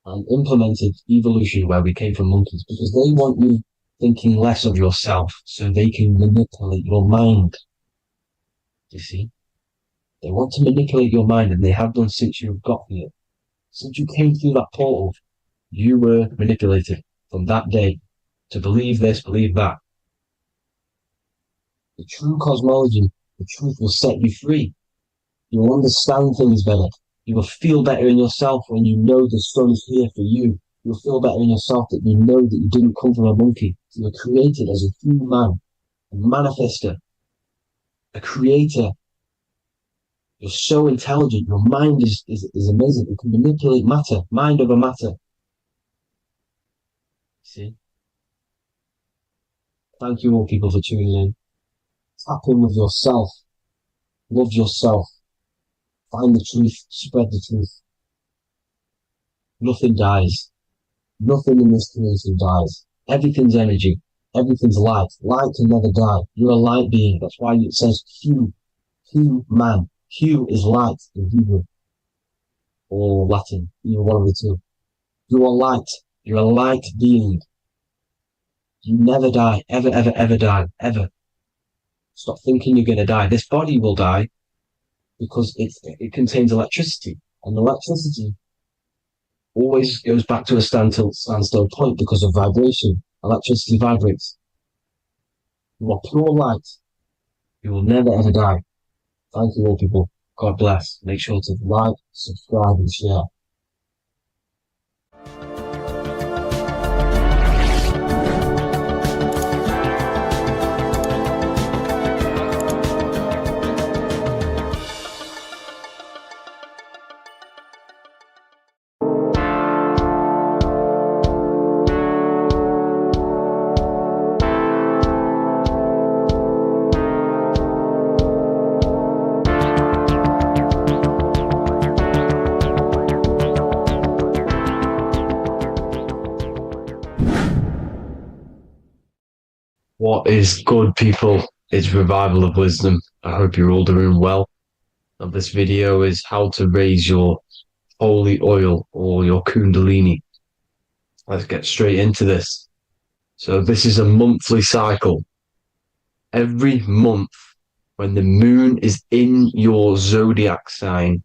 [SPEAKER 3] and implemented evolution where we came from monkeys, because they want you thinking less of yourself so they can manipulate your mind. You see? They want to manipulate your mind, and they have done since you got here. Since you came through that portal, you were manipulated from that day to believe this, believe that. The true cosmology, the truth will set you free. You will understand things better. You will feel better in yourself when you know the sun is here for you. You'll feel better in yourself that you know that you didn't come from a monkey. You were created as a human, a manifester, a creator. You're so intelligent. Your mind is amazing. You can manipulate matter, mind over matter. See? Thank you all people for tuning in. Tap in with yourself. Love yourself. Find the truth. Spread the truth. Nothing dies. Nothing in this creation dies. Everything's energy. Everything's light. Light can never die. You're a light being. That's why it says Hugh. Hugh man. Hugh is light in Hebrew or Latin. Either one of the two. You are light. You're a light being. You never die. Ever, ever, ever die. Ever. Stop thinking you're going to die. This body will die because it contains electricity. And electricity always goes back to a standstill point because of vibration. Electricity vibrates. You are pure light. You will never ever die. Thank you all people. God bless. Make sure to like, subscribe and share. What is good, people? It's Revival of Wisdom. I hope you're all doing well. And this video is how to raise your holy oil or your kundalini. Let's get straight into this. So this is a monthly cycle. Every month, when the moon is in your zodiac sign,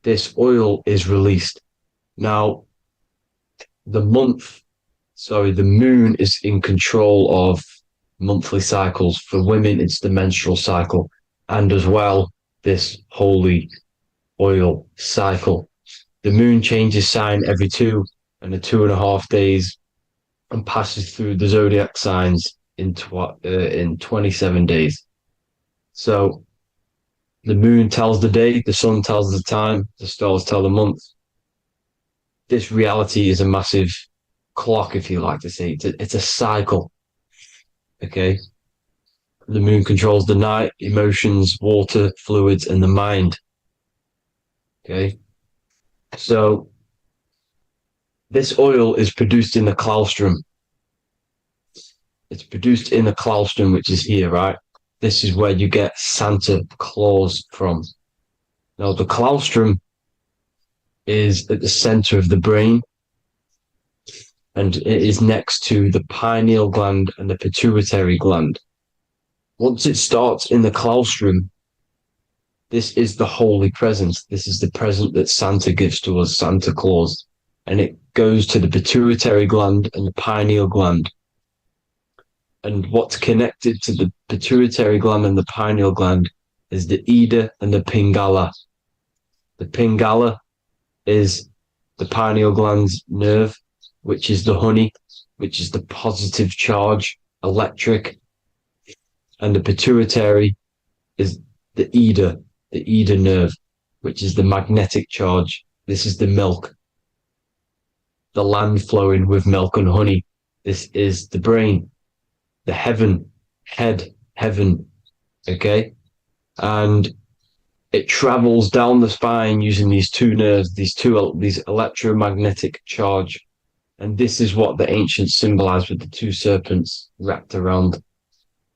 [SPEAKER 3] this oil is released. Now, the moon is in control of monthly cycles. For women, it's the menstrual cycle, and as well, this holy oil cycle. The moon changes sign every 2.5 days and passes through the zodiac signs in 27 days. So the moon tells the day, the sun tells the time, the stars tell the month. This reality is a massive clock, if you like to say. It's a cycle. Okay. The moon controls the night, emotions, water, fluids, and the mind. Okay. So this oil is produced in the claustrum. It's produced in the claustrum, which is here, right? This is where you get Santa Claus from. Now, the claustrum is at the center of the brain, and it is next to the pineal gland and the pituitary gland. Once it starts in the claustrum, this is the holy present. This is the present that Santa gives to us, Santa Claus. And it goes to the pituitary gland and the pineal gland. And what's connected to the pituitary gland and the pineal gland is the Ida and the Pingala. The Pingala is the pineal gland's nerve, which is the honey, which is the positive charge, electric. And the pituitary is the Ida nerve, which is the magnetic charge. This is the milk, the land flowing with milk and honey. This is the brain, the heaven, heaven, okay? And it travels down the spine using these two nerves, these electromagnetic charge. And this is what the ancients symbolized with the two serpents wrapped around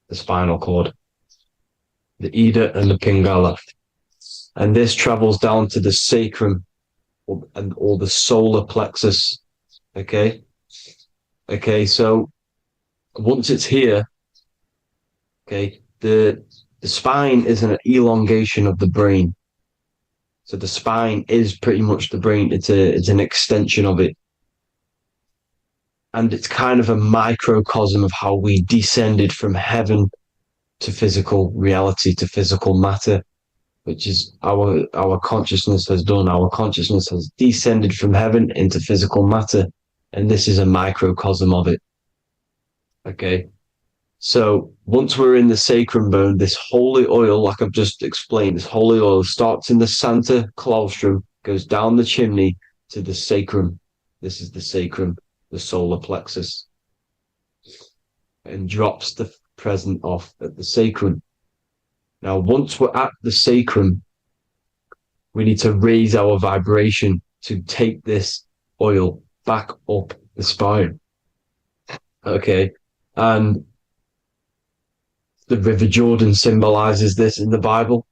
[SPEAKER 3] the spinal cord, the Ida and the Pingala. And this travels down to the sacrum or the solar plexus. Okay. So once it's here, okay, the spine is an elongation of the brain. So the spine is pretty much the brain. It's an extension of it. And it's kind of a microcosm of how we descended from heaven to physical reality, to physical matter, which is our consciousness has done. Our consciousness has descended from heaven into physical matter. And this is a microcosm of it. Okay. So once we're in the sacrum bone, this holy oil, like I've just explained, this holy oil starts in the Santa claustrum, goes down the chimney to the sacrum. This is the sacrum, the solar plexus, and drops the present off at the sacrum. Now, once we're at the sacrum, we need to raise our vibration to take this oil back up the spine. Okay. And the River Jordan symbolizes this in the Bible.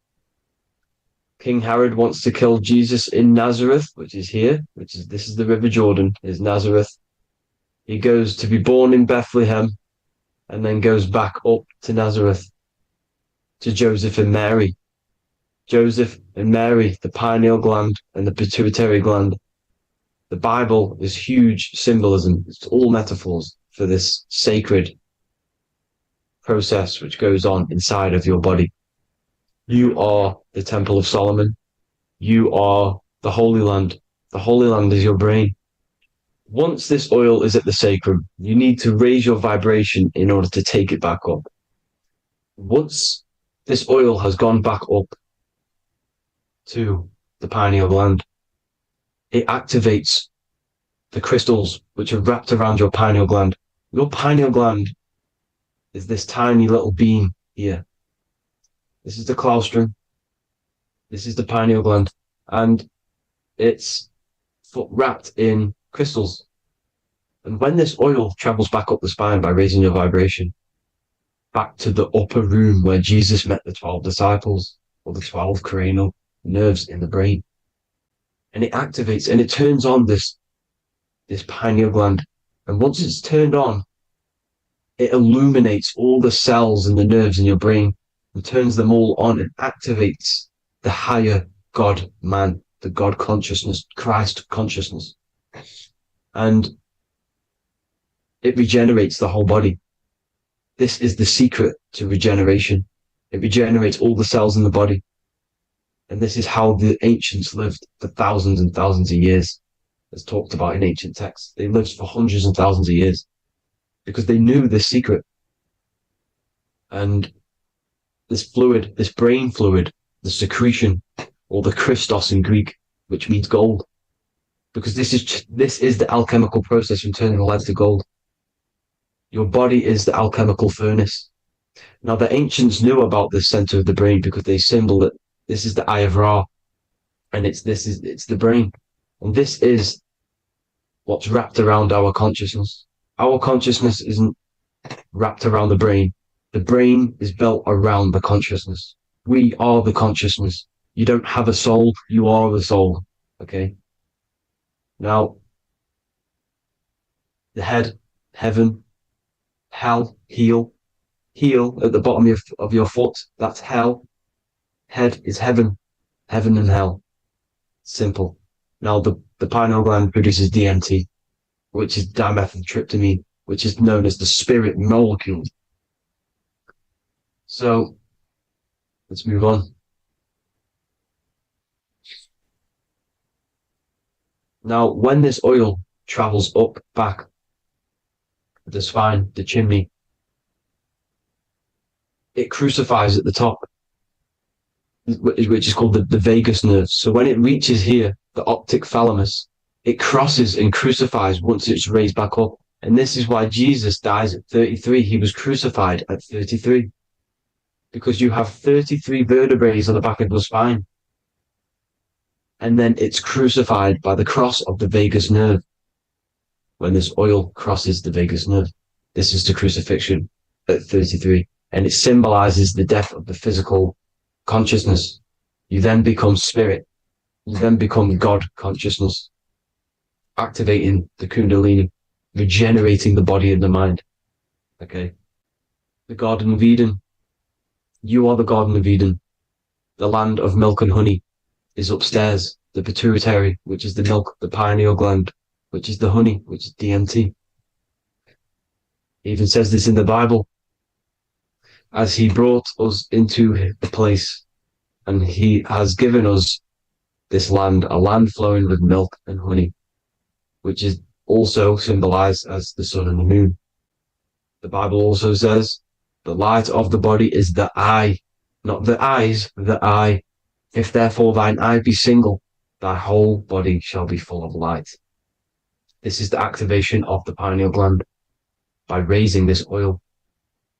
[SPEAKER 3] King Herod wants to kill Jesus in Nazareth, which is here, this is the River Jordan, is Nazareth. He goes to be born in Bethlehem and then goes back up to Nazareth to Joseph and Mary. Joseph and Mary, the pineal gland and the pituitary gland. The Bible is huge symbolism. It's all metaphors for this sacred process which goes on inside of your body. You are the Temple of Solomon. You are the Holy Land. The Holy Land is your brain. Once this oil is at the sacrum, you need to raise your vibration in order to take it back up. Once this oil has gone back up to the pineal gland, it activates the crystals which are wrapped around your pineal gland. Your pineal gland is this tiny little beam here. This is the claustrum. This is the pineal gland. And it's wrapped in crystals. And when this oil travels back up the spine by raising your vibration, back to the upper room where Jesus met the 12 disciples, or the 12 cranial nerves in the brain, and it activates and it turns on this pineal gland. And once it's turned on, it illuminates all the cells and the nerves in your brain and turns them all on and activates the higher God man, the God consciousness, Christ consciousness. And it regenerates the whole body. This is the secret to regeneration. It regenerates all the cells in the body. And this is how the ancients lived for thousands and thousands of years, as talked about in ancient texts. They lived for hundreds and thousands of years because they knew this secret. And this fluid, this brain fluid, the secretion, or the Christos in Greek, which means gold, because this is the alchemical process from turning lead to gold. Your body is the alchemical furnace. Now, the ancients knew about this center of the brain because they symboled it. This is the Eye of Ra, and it's the brain. And this is what's wrapped around our consciousness. Our consciousness isn't wrapped around the brain. The brain is built around the consciousness. We are the consciousness. You don't have a soul, you are the soul. Okay? Now, the head, heaven, hell, heel,
[SPEAKER 7] Heel at the bottom of your foot, that's hell. Head is heaven. Heaven and hell. Simple. Now the pineal gland produces DMT, which is dimethyltryptamine, which is known as the spirit molecule. So let's move on. Now, when this oil travels up, back, the spine, the chimney, it crucifies at the top, which is called the vagus nerve. So when it reaches here, the optic thalamus, it crosses and crucifies once it's raised back up. And this is why Jesus dies at 33. He was crucified at 33. Because you have 33 vertebrae on the back of the spine. And then it's crucified by the cross of the vagus nerve. When this oil crosses the vagus nerve, this is the crucifixion at 33. And it symbolizes the death of the physical consciousness. You then become spirit. You then become God consciousness, activating the Kundalini, regenerating the body and the mind. Okay. The Garden of Eden. You are the Garden of Eden. The land of milk and honey is upstairs. The pituitary, which is the milk, the pineal gland, which is the honey, which is DMT. It even says this in the Bible. As he brought us into the place, and he has given us this land, a land flowing with milk and honey, which is also symbolized as the sun and the moon. The Bible also says, the light of the body is the eye, not the eyes, the eye. If therefore thine eye be single, thy whole body shall be full of light. This is the activation of the pineal gland by raising this oil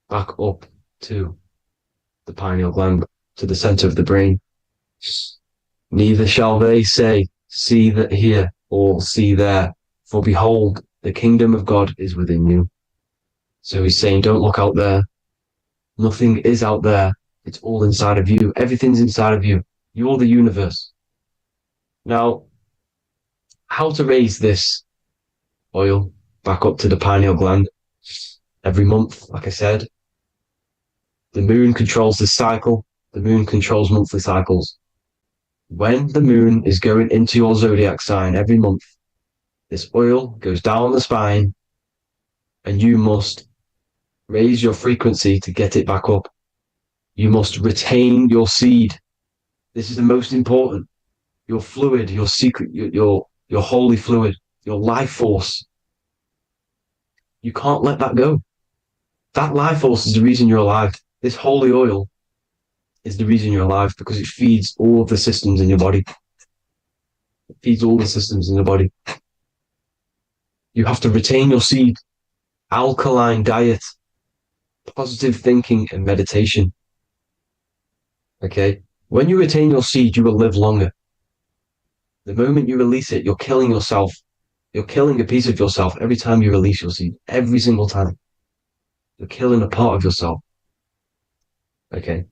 [SPEAKER 7] back up to the pineal gland, to the center of the brain. Neither shall they say, see that here, or see there, for behold, the kingdom of God is within you. So he's saying, don't look out there. Nothing is out there. It's all inside of you. Everything's inside of you. You're the universe. Now, how to raise this oil back up to the pineal gland? Every month, like I said. The moon controls the cycle. The moon controls monthly cycles. When the moon is going into your zodiac sign every month, this oil goes down the spine and you must raise your frequency to get it back up. You must retain your seed. This is the most important. Your fluid, your secret, your holy fluid, your life force. You can't let that go. That life force is the reason you're alive. This holy oil is the reason you're alive, because it feeds all of the systems in your body. It feeds all the systems in the body. You have to retain your seed, alkaline diet, positive thinking and meditation. Okay? When you retain your seed, you will live longer. The moment you release it, you're killing yourself. You're killing a piece of yourself every time you release your seed. Every single time. You're killing a part of yourself. Okay?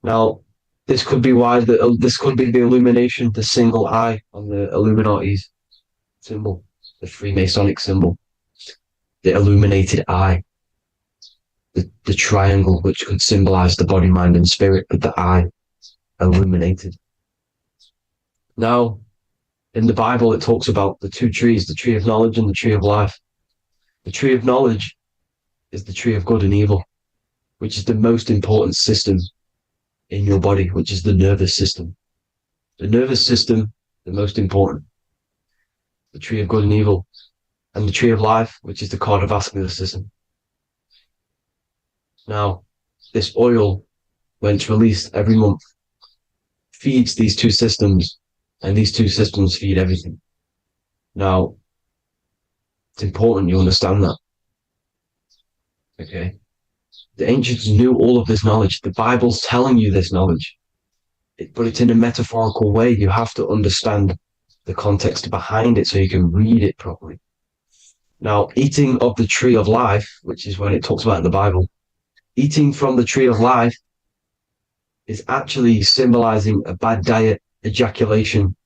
[SPEAKER 7] Now, this could be why this could be the illumination, the single eye on the Illuminati's symbol, the Freemasonic symbol, the illuminated eye, the triangle, which could symbolize the body, mind, and spirit, but the eye illuminated. Now, in the Bible, it talks about the two trees, the tree of knowledge and the tree of life. The tree of knowledge is the tree of good and evil, which is the most important system in your body, which is the nervous system. The nervous system, the most important. The tree of good and evil. And the tree of life, which is the cardiovascular system. Now, this oil, when it's released every month, feeds these two systems, and these two systems feed everything. Now, it's important you understand that. Okay? The ancients knew all of this knowledge. The Bible's telling you this knowledge. But it's in a metaphorical way. You have to understand the context behind it so you can read it properly. Now, eating of the tree of life, which is when it talks about in the Bible, eating from the tree of life is actually symbolizing a bad diet, ejaculation.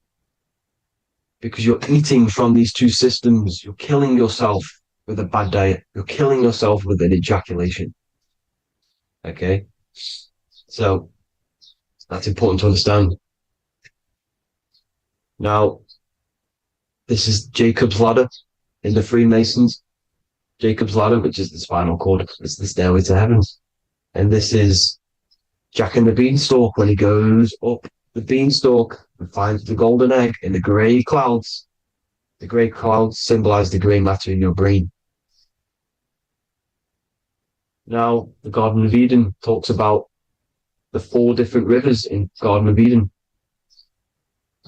[SPEAKER 7] Because you're eating from these two systems. You're killing yourself with a bad diet. You're killing yourself with an ejaculation. Okay, so that's important to understand. Now, this is Jacob's ladder in the Freemasons. Jacob's ladder, which is the spinal cord, it's the stairway to heaven. And this is Jack and the Beanstalk when he goes up the beanstalk and finds the golden egg in the grey clouds. The grey clouds symbolize the grey matter in your brain. Now, the Garden of Eden talks about the 4 different rivers in Garden of Eden.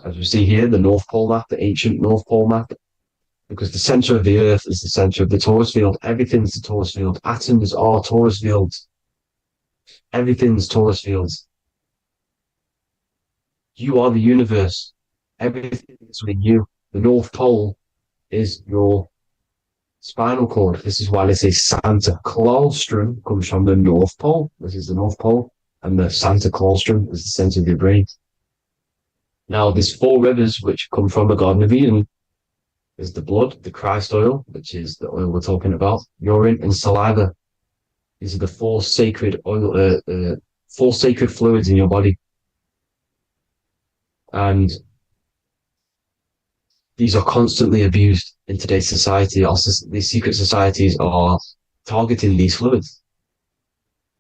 [SPEAKER 7] As we see here, the North Pole map, the ancient North Pole map, because the center of the earth is the center of the torus field. Everything's the torus field. Atoms are torus fields. Everything's torus fields. You are the universe. Everything is within you. The North Pole is your spinal cord. This is why they say Santa Claustrum comes from the North Pole. This is the North Pole. And the Santa Claustrum is the center of your brain. Now, there's 4 rivers which come from the Garden of Eden. There's the blood, the Christ oil, which is the oil we're talking about, urine, and saliva. These are the 4 sacred oil, 4 sacred fluids in your body. And these are constantly abused in today's society. These secret societies are targeting these fluids.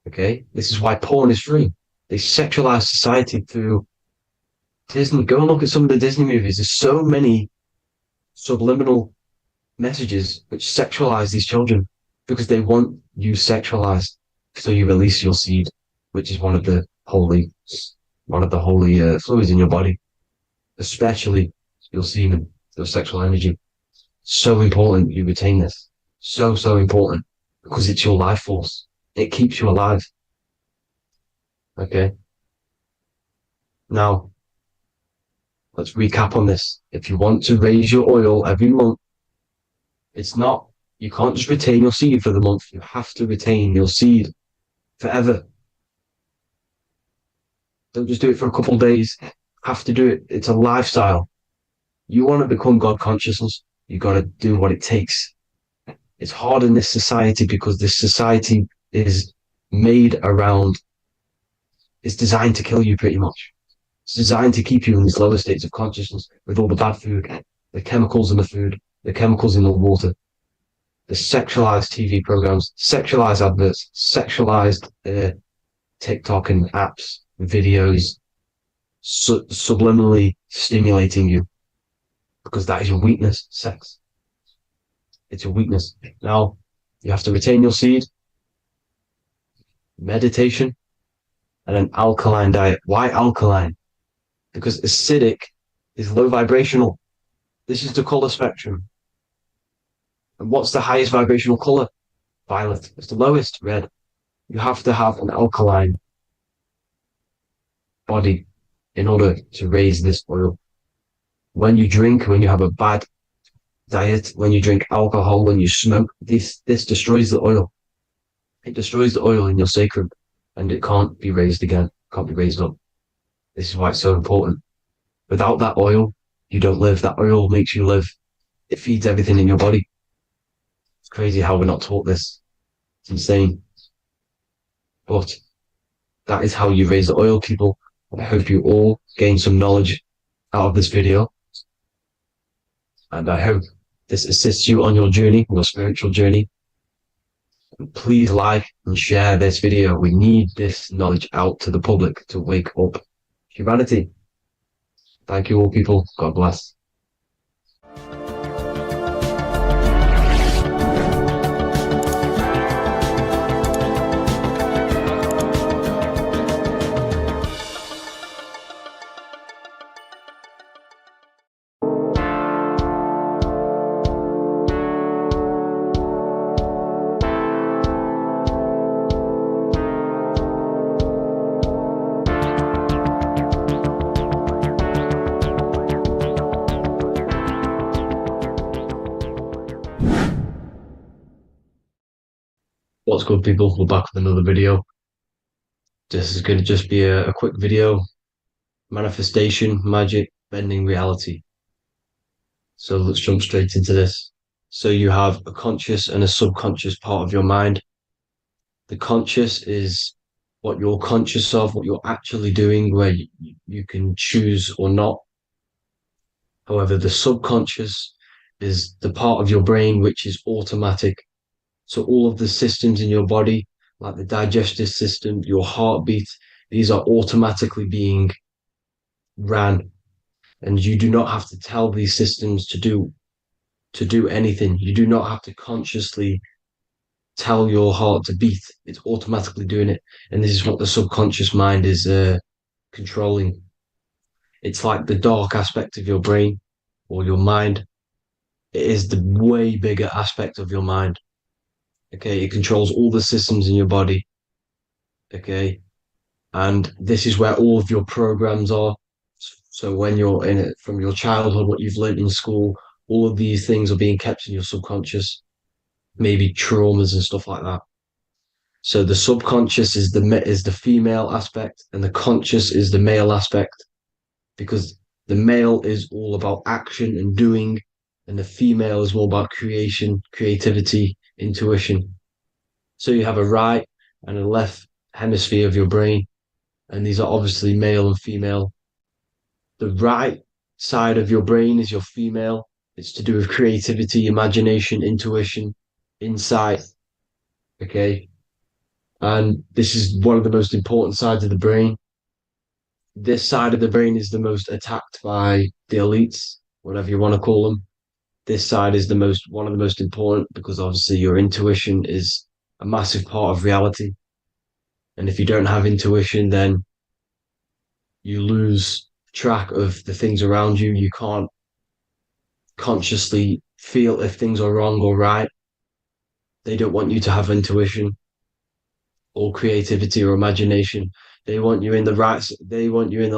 [SPEAKER 7] Okay? This is why porn is free. They sexualize society through Disney. Go and look at some of the Disney movies. There's so many subliminal messages which sexualize these children because they want you sexualized. So you release your seed, which is one of the holy fluids in your body, especially your semen, your sexual energy. So important you retain this. So important because it's your life force. It keeps you alive. Okay. Now, let's recap on this. If you want to raise your oil every month, you can't just retain your seed for the month. You have to retain your seed forever. Don't just do it for a couple of days. Have to do it. It's a lifestyle. You want to become God consciousness, you got to do what it takes. It's hard in this society because this society is it's designed to kill you pretty much. It's designed to keep you in these lower states of consciousness with all the bad food, the chemicals in the food, the chemicals in the water, the sexualized TV programs, sexualized adverts, sexualized TikTok and apps, videos, subliminally stimulating you. Because that is your weakness, sex. It's your weakness. Now, you have to retain your seed, meditation, and an alkaline diet. Why alkaline? Because acidic is low vibrational. This is the color spectrum. And what's the highest vibrational color? Violet. It's the lowest, red. You have to have an alkaline body in order to raise this oil. When you drink, when you have a bad diet, when you drink alcohol, when you smoke, this destroys the oil. It destroys the oil in your sacrum and it can't be raised again, can't be raised up. This is why it's so important. Without that oil, you don't live. That oil makes you live. It feeds everything in your body. It's crazy how we're not taught this. It's insane. But that is how you raise the oil, people. I hope you all gain some knowledge out of this video. And I hope this assists you on your journey, your spiritual journey. And please like and share this video. We need this knowledge out to the public to wake up humanity. Thank you all, people. God bless. What's good, people? We're back with another video. This is going to just be a quick video. Manifestation, magic, bending reality. So let's jump straight into this. So you have a conscious and a subconscious part of your mind. The conscious is what you're conscious of, what you're actually doing, where you can choose or not. However, the subconscious is the part of your brain which is automatic. So all of the systems in your body, like the digestive system, your heartbeat, these are automatically being ran, and you do not have to tell these systems to do anything. You do not have to consciously tell your heart to beat. It's automatically doing it, and this is what the subconscious mind is controlling. It's like the dark aspect of your brain or your mind. It is the way bigger aspect of your mind. Okay, it controls all the systems in your body. Okay, and this is where all of your programs are. So when you're in it from your childhood, what you've learned in school, all of these things are being kept in your subconscious, maybe traumas and stuff like that. So the subconscious is the female aspect, and the conscious is the male aspect, because the male is all about action and doing, and the female is more about creation, creativity, intuition. So you have a right and a left hemisphere of your brain, and these are obviously male and female. The right side of your brain is your female. It's to do with creativity, imagination, intuition, insight. Okay. And this is one of the most important sides of the brain. This side of the brain is the most attacked by the elites, whatever you want to call them. This side is one of the most important, because obviously your intuition is a massive part of reality. And if you don't have intuition, then you lose track of the things around you. You can't consciously feel if things are wrong or right. They don't want you to have intuition or creativity or imagination. They want you in the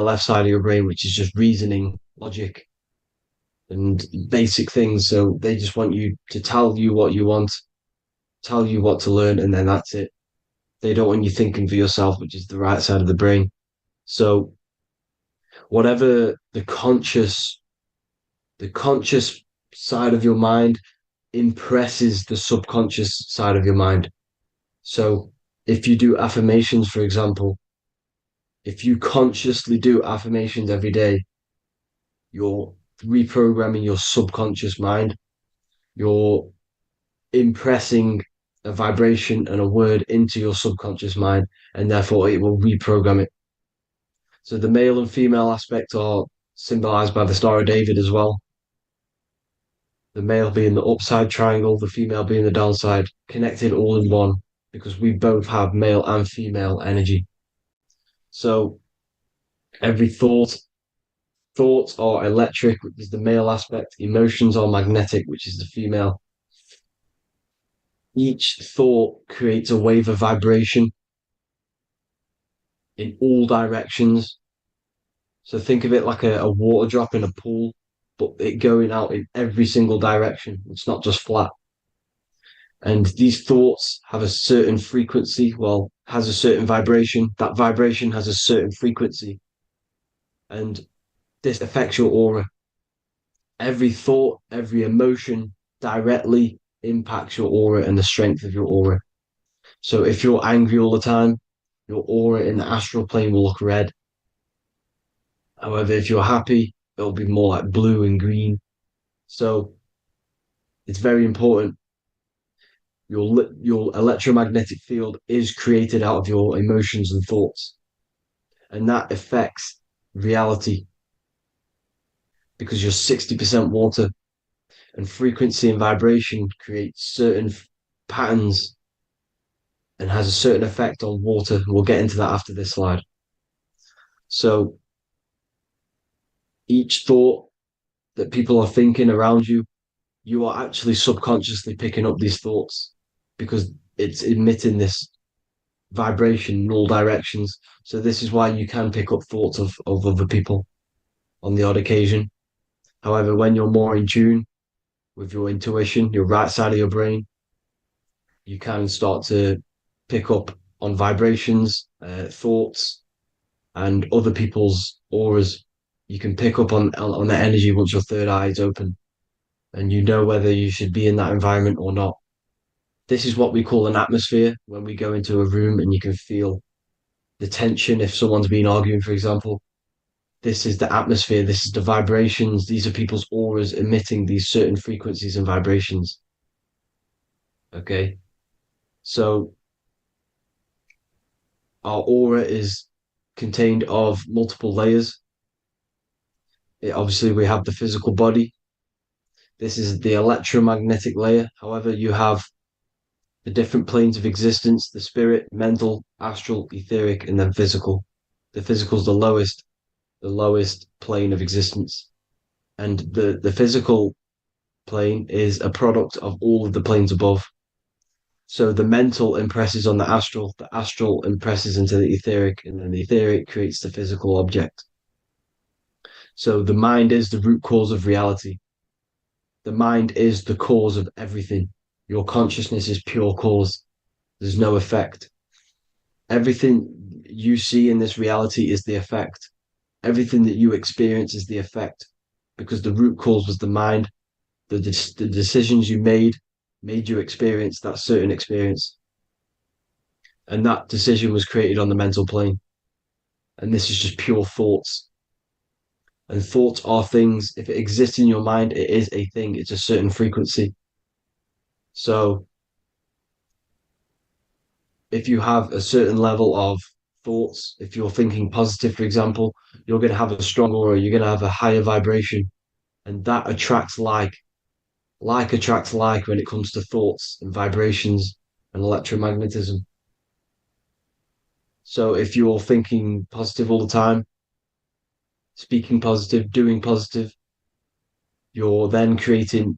[SPEAKER 7] left side of your brain, which is just reasoning, logic, and basic things. So they just want you to tell you what you want, tell you what to learn, and then that's it. They don't want you thinking for yourself, which is the right side of the brain. So whatever the conscious side of your mind impresses the subconscious side of your mind. So if you do affirmations, for example, if you consciously do affirmations every day, you're reprogramming your subconscious mind. You're impressing a vibration and a word into your subconscious mind, and therefore it will reprogram it. So the male and female aspect are symbolized by the Star of David as well. The male being the upside triangle, the female being the downside, connected all in one, because we both have male and female energy. So every thoughts are electric, which is the male aspect. Emotions are magnetic, which is the female. Each thought creates a wave of vibration in all directions. So think of it like a water drop in a pool, but it going out in every single direction. It's not just flat. And these thoughts have a certain frequency, has a certain vibration. That vibration has a certain frequency. And this affects your aura. Every thought, every emotion directly impacts your aura and the strength of your aura. So if you're angry all the time, your aura in the astral plane will look red. However, if you're happy, it'll be more like blue and green. So it's very important. Your electromagnetic field is created out of your emotions and thoughts, and that affects reality, because you're 60% water, and frequency and vibration create certain patterns and has a certain effect on water. We'll get into that after this slide. So each thought that people are thinking around you, you are actually subconsciously picking up these thoughts, because it's emitting this vibration in all directions. So this is why you can pick up thoughts of other people on the odd occasion. However, when you're more in tune with your intuition, your right side of your brain, you can start to pick up on vibrations, thoughts, and other people's auras. You can pick up on the energy once your third eye is open, and you know whether you should be in that environment or not. This is what we call an atmosphere, when we go into a room and you can feel the tension if someone's been arguing, for example. This is the atmosphere, this is the vibrations, these are people's auras emitting these certain frequencies and vibrations. Okay. So our aura is contained of multiple layers. Obviously, we have the physical body. This is the electromagnetic layer. However, you have the different planes of existence, the spirit, mental, astral, etheric, and then physical. The physical is the lowest plane of existence. And the physical plane is a product of all of the planes above. So the mental impresses on the astral impresses into the etheric, and then the etheric creates the physical object. So the mind is the root cause of reality. The mind is the cause of everything. Your consciousness is pure cause. There's no effect. Everything you see in this reality is the effect. Everything that you experience is the effect, because the root cause was the mind. The decisions you made you experience that certain experience. And that decision was created on the mental plane. And this is just pure thoughts. And thoughts are things. If it exists in your mind, it is a thing. It's a certain frequency. So if you have a certain level of thoughts, if you're thinking positive, for example, you're going to have a strong aura, you're going to have a higher vibration. And that attracts like. Like attracts like when it comes to thoughts and vibrations and electromagnetism. So if you're thinking positive all the time, speaking positive, doing positive, you're then creating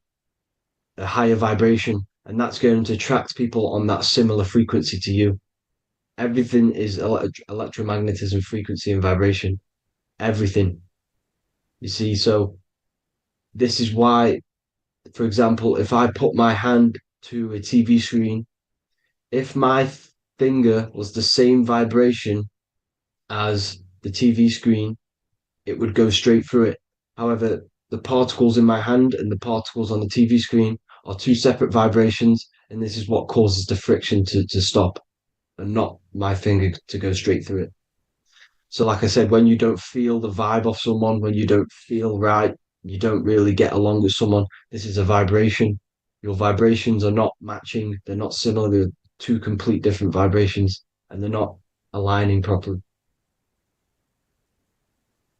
[SPEAKER 7] a higher vibration, and that's going to attract people on that similar frequency to you. Everything is electromagnetism, frequency, and vibration. Everything. You see, so this is why, for example, if I put my hand to a TV screen, if my finger was the same vibration as the TV screen, it would go straight through it. However, the particles in my hand and the particles on the TV screen are two separate vibrations, and this is what causes the friction to stop and not my finger to go straight through it. So, like I said, when you don't feel the vibe of someone, when you don't feel right, you don't really get along with someone, this is a vibration. Your vibrations are not matching, they're not similar, they're two complete different vibrations, and they're not aligning properly.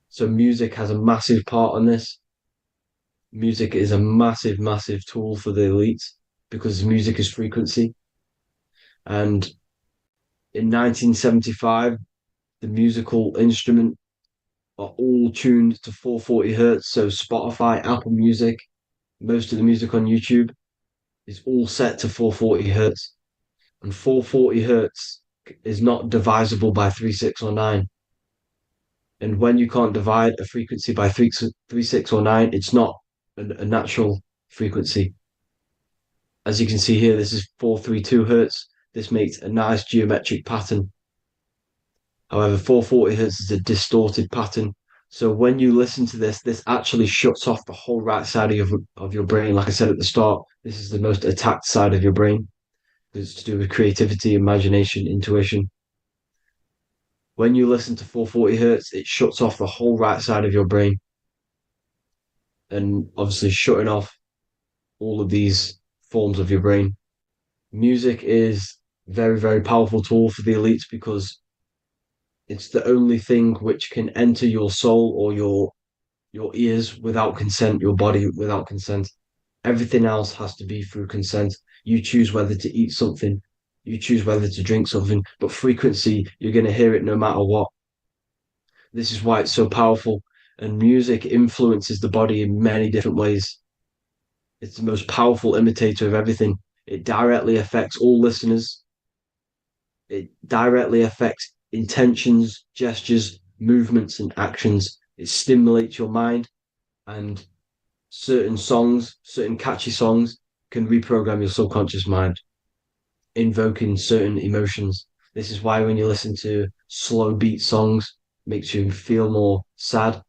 [SPEAKER 7] So music has a massive part on this. Music is a massive, massive tool for the elites because music is frequency. And in 1975, the musical instrument are all tuned to 440 hertz. So Spotify, Apple Music, most of the music on YouTube is all set to 440 hertz. And 440 hertz is not divisible by 3, 6, or 9. And when you can't divide a frequency by 3, 6, or 9, it's not a natural frequency. As you can see here, this is 432 hertz. This makes a nice geometric pattern. However, 440 hertz is a distorted pattern. So when you listen to this actually shuts off the whole right side of your brain. Like I said at the start, this is the most attacked side of your brain. It's to do with creativity, imagination, intuition. When you listen to 440 hertz, it shuts off the whole right side of your brain. And obviously shutting off all of these forms of your brain. Music is very, very powerful tool for the elites because it's the only thing which can enter your soul or your ears without consent, your body without consent. Everything else has to be through consent. You choose whether to eat something, you choose whether to drink something, but frequency, you're going to hear it no matter what. This is why it's so powerful. And music influences the body in many different ways. It's the most powerful imitator of everything. It directly affects all listeners. It directly affects intentions, gestures, movements, and actions. It stimulates your mind, and certain songs, certain catchy songs, can reprogram your subconscious mind, invoking certain emotions. This is why when you listen to slow beat songs, it makes you feel more sad.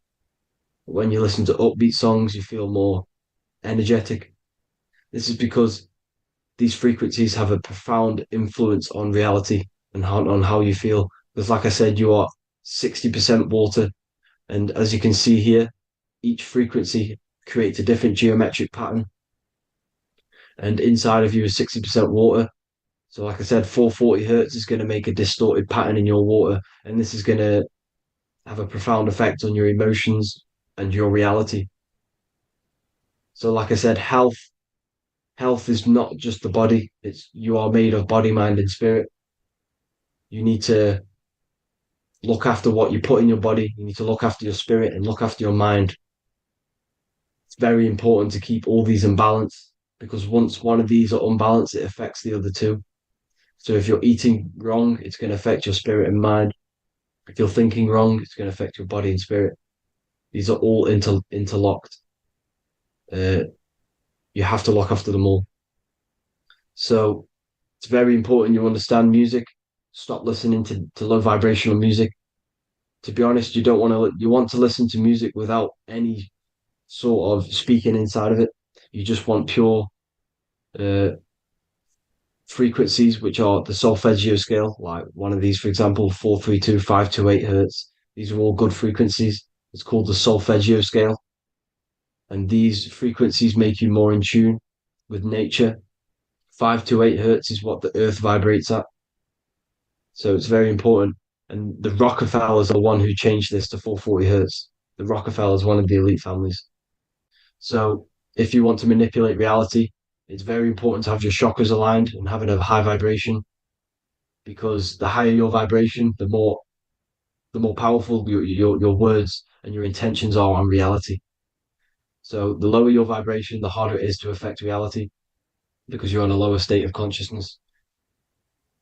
[SPEAKER 7] When you listen to upbeat songs, you feel more energetic. This is because these frequencies have a profound influence on reality and on how you feel. Because, like I said, you are 60% water. And as you can see here, each frequency creates a different geometric pattern. And inside of you is 60% water. So, like I said, 440 hertz is going to make a distorted pattern in your water. And this is going to have a profound effect on your emotions and your reality. So, like I said, health is not just the body. It's you are made of body, mind, and spirit. You need to look after what you put in your body. You need to look after your spirit and look after your mind. It's very important to keep all these in balance because once one of these are unbalanced, it affects the other two. So if you're eating wrong, it's going to affect your spirit and mind. If you're thinking wrong, it's going to affect your body and spirit. These are all interlocked. You have to look after them all. So it's very important you understand music. Stop listening to low vibrational music. To be honest, you want to listen to music without any sort of speaking inside of it. You just want pure uh, frequencies, which are the solfeggio scale, like one of these, for example, 432, 528 hertz. These are all good frequencies. It's called the solfeggio scale. And these frequencies make you more in tune with nature. 528 hertz is what the earth vibrates at. So it's very important. And the Rockefellers are the one who changed this to 440 hertz. The Rockefellers, one of the elite families. So if you want to manipulate reality, it's very important to have your chakras aligned and having a high vibration because the higher your vibration, the more powerful your words and your intentions are on reality. So the lower your vibration, the harder it is to affect reality because you're on a lower state of consciousness.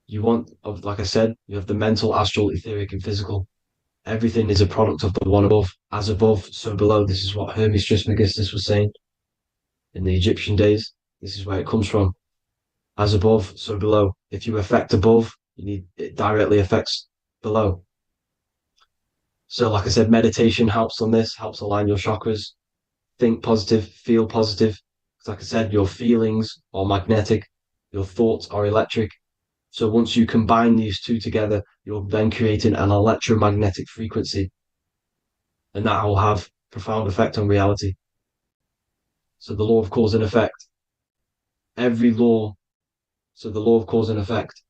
[SPEAKER 7] Like I said, you have the mental, astral, etheric, and physical. Everything is a product of the one above. As above, so below. This is what Hermes Trismegistus was saying in the Egyptian days. This is where it comes from. As above, so below. If you affect above, it directly affects below. So, like I said, meditation helps on this, helps align your chakras. Think positive, feel positive. Like I said, your feelings are magnetic, your thoughts are electric. So once you combine these two together, you're then creating an electromagnetic frequency, and that will have profound effect on reality. So the law of cause and effect. The law of cause and effect.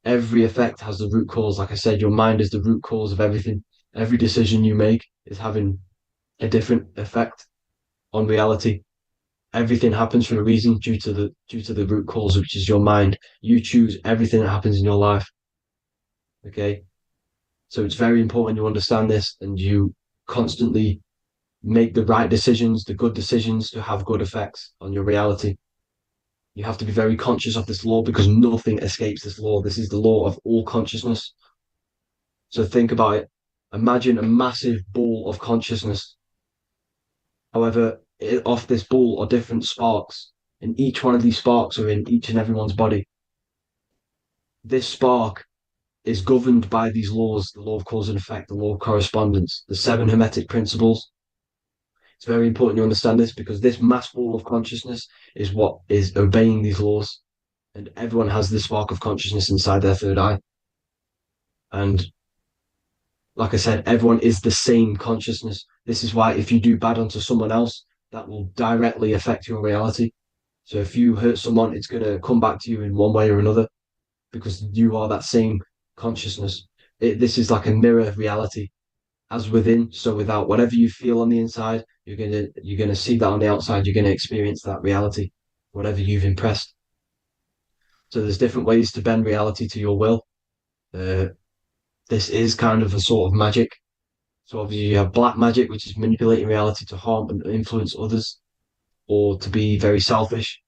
[SPEAKER 7] Every effect has the root cause. Like I said, your mind is the root cause of everything. Every decision you make is having a different effect on reality. Everything happens for a reason due to the root cause, which is your mind. You choose everything that happens in your life. Okay. So it's very important you understand this and you constantly make the right decisions, the good decisions to have good effects on your reality. You have to be very conscious of this law because nothing escapes this law. This is the law of all consciousness. So think about it. Imagine a massive ball of consciousness. However, off this ball are different sparks, and each one of these sparks are in each and everyone's body. This spark is governed by these laws, the law of cause and effect, the law of correspondence, the seven hermetic principles. It's very important you understand this because this mass ball of consciousness is what is obeying these laws. And everyone has this spark of consciousness inside their third eye. And like I said, everyone is the same consciousness. This is why if you do bad unto someone else, that will directly affect your reality. So if you hurt someone, it's going to come back to you in one way or another because you are that same consciousness. This is like a mirror reality. As within, so without. Whatever you feel on the inside, you're gonna see that on the outside. You're gonna experience that reality, whatever you've impressed. So there's different ways to bend reality to your will. This is kind of a sort of magic. So obviously you have black magic, which is manipulating reality to harm and influence others, or to be very selfish.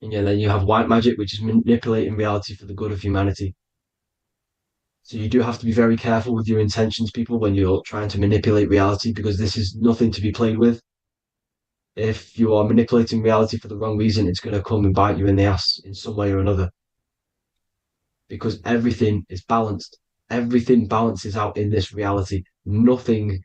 [SPEAKER 7] And then you have white magic, which is manipulating reality for the good of humanity. So you do have to be very careful with your intentions, people, when you're trying to manipulate reality, because this is nothing to be played with. If you are manipulating reality for the wrong reason, it's going to come and bite you in the ass in some way or another. Because everything is balanced. Everything balances out in this reality. Nothing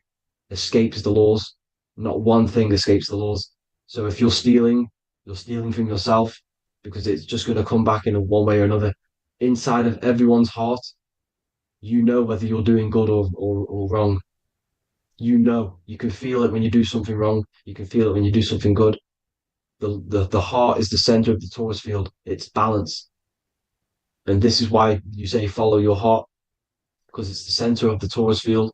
[SPEAKER 7] escapes the laws. Not one thing escapes the laws. So if you're stealing from yourself because it's just going to come back in one way or another. Inside of everyone's heart, you know whether you're doing good or wrong. You can feel it when you do something wrong. You can feel it when you do something good. The heart is the center of the torus field. It's balance. And this is why you say follow your heart, because it's the center of the torus field.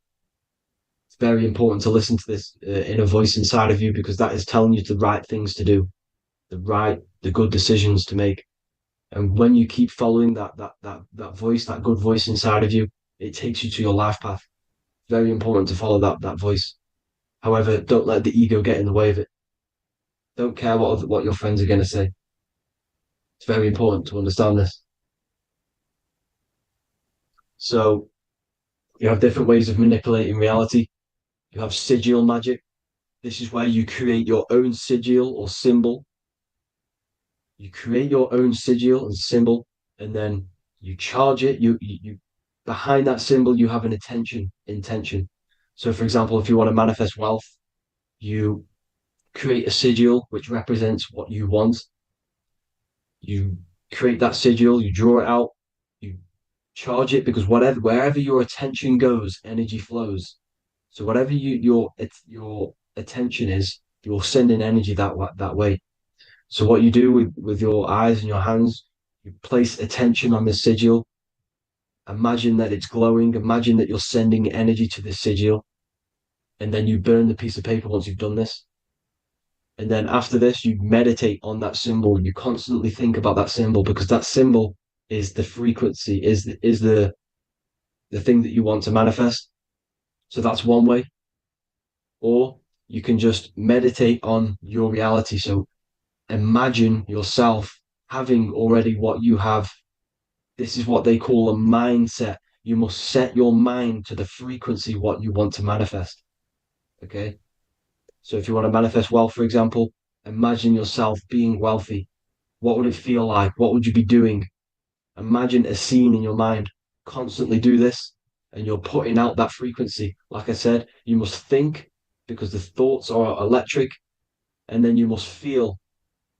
[SPEAKER 7] It's very important to listen to this inner voice inside of you, because that is telling you the right things to do, the good decisions to make. And when you keep following that voice, that good voice inside of you, it takes you to your life path. Very important to follow that voice. However, don't let the ego get in the way of it. Don't care what your friends are going to say. It's very important to understand this. So you have different ways of manipulating reality. You have sigil magic. This is where you create your own sigil or symbol. You create your own sigil and symbol, and then you charge it. You behind that symbol you have an intention. So, for example, if you want to manifest wealth, you create a sigil which represents what you want. You create that sigil, you draw it out, you charge it, because wherever your attention goes, energy flows. So whatever your attention is, you're sending energy that way. So what you do with your eyes and your hands, you place attention on the sigil. Imagine that it's glowing. Imagine that you're sending energy to the sigil, and then you burn the piece of paper once you've done this. And then after this, you meditate on that symbol. You constantly think about that symbol, because that symbol is the frequency, is the thing that you want to manifest. So that's one way. Or you can just meditate on your reality. So imagine yourself having already what you have. This is what they call a mindset. You must set your mind to the frequency what you want to manifest. Okay. So if you want to manifest wealth, for example, imagine yourself being wealthy. What would it feel like? What would you be doing? Imagine a scene in your mind. Constantly do this, and you're putting out that frequency. Like I said, you must think, because the thoughts are electric, and then you must feel,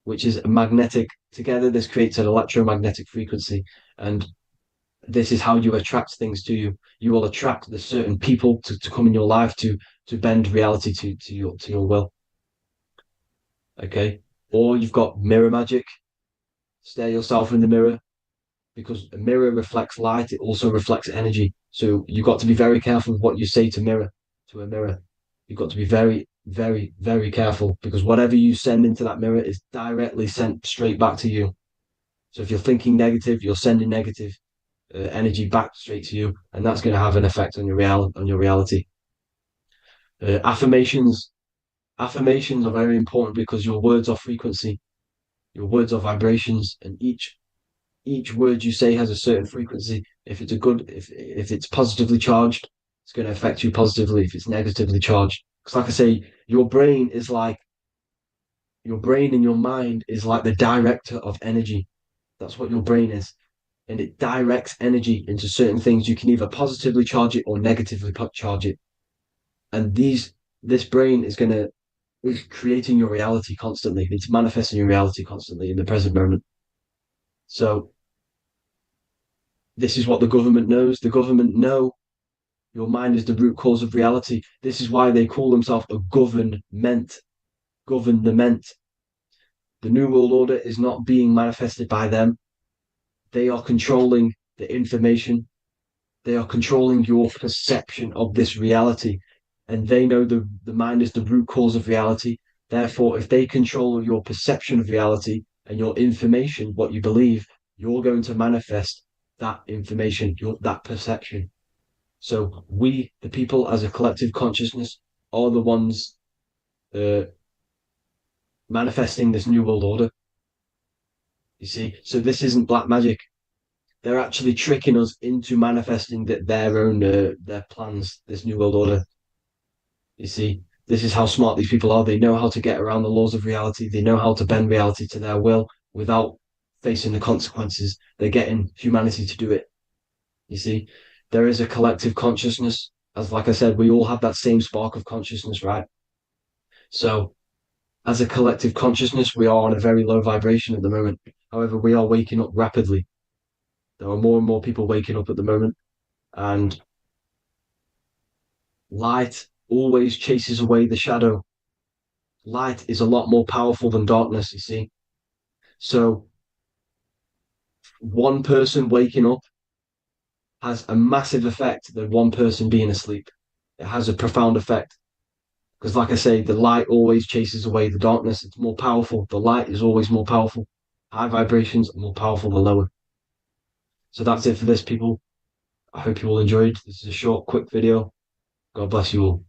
[SPEAKER 7] which is magnetic. Together, this creates an electromagnetic frequency, and this is how you attract things to you. You will attract the certain people to come in your life to bend reality to your will. Okay. Or you've got mirror magic. Stare yourself in the mirror, because a mirror reflects light. It also reflects energy. So you've got to be very careful with what you say to a mirror. You've got to be very, very, very careful, because whatever you send into that mirror is directly sent straight back to you. So if you're thinking negative, you're sending negative energy back straight to you, and that's going to have an effect on your reality. Affirmations are very important, because your words are frequency, your words are vibrations, and each word you say has a certain frequency. If it's positively charged, it's going to affect you positively. If it's negatively charged, because like I say, your brain and your mind is like the director of energy. That's what your brain is. And it directs energy into certain things. You can either positively charge it or negatively charge it. And this brain is creating your reality constantly. It's manifesting your reality constantly in the present moment. So this is what the government knows. The government know your mind is the root cause of reality. This is why they call themselves a government. Government. The New World Order is not being manifested by them. They are controlling the information. They are controlling your perception of this reality. And they know the mind is the root cause of reality. Therefore, if they control your perception of reality and your information, what you believe, you're going to manifest that information, that perception. So we, the people as a collective consciousness, are the ones manifesting this New World Order. You see, so this isn't black magic. They're actually tricking us into manifesting their own their plans, this New World Order. You see, this is how smart these people are. They know how to get around the laws of reality. They know how to bend reality to their will without facing the consequences. They're getting humanity to do it. You see, there is a collective consciousness. As like I said, we all have that same spark of consciousness, right? So as a collective consciousness, we are on a very low vibration at the moment. However, we are waking up rapidly. There are more and more people waking up at the moment. And light always chases away the shadow. Light is a lot more powerful than darkness, you see. So one person waking up has a massive effect than one person being asleep. It has a profound effect. Because, like I say, the light always chases away the darkness. It's more powerful. The light is always more powerful. High vibrations are more powerful than lower. So that's it for this, people. I hope you all enjoyed. This is a short, quick video. God bless you all.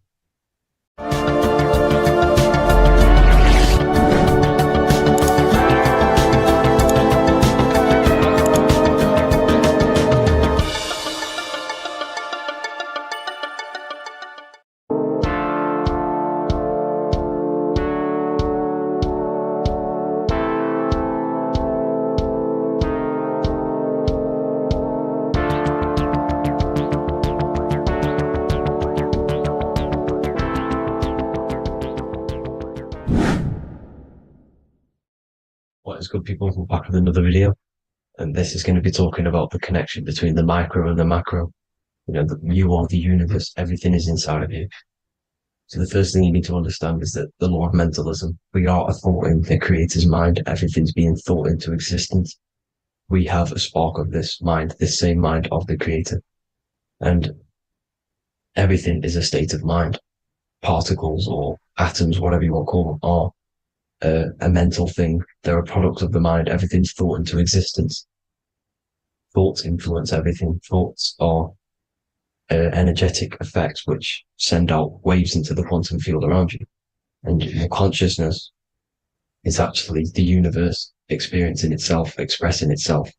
[SPEAKER 7] What is good, people? We're back with another video, and this is going to be talking about the connection between the micro and the macro. You know, you are the universe. Everything is inside of you. So the first thing you need to understand is that the law of mentalism, we are a thought in the creator's mind. Everything's being thought into existence. We have a spark of this mind, this same mind of the creator. And everything is a state of mind. Particles or atoms, whatever you want to call them, are a mental thing. They're a product of the mind. Everything's thought into existence. Thoughts influence everything. Thoughts are energetic effects which send out waves into the quantum field around you. And your consciousness is actually the universe experiencing itself, expressing itself,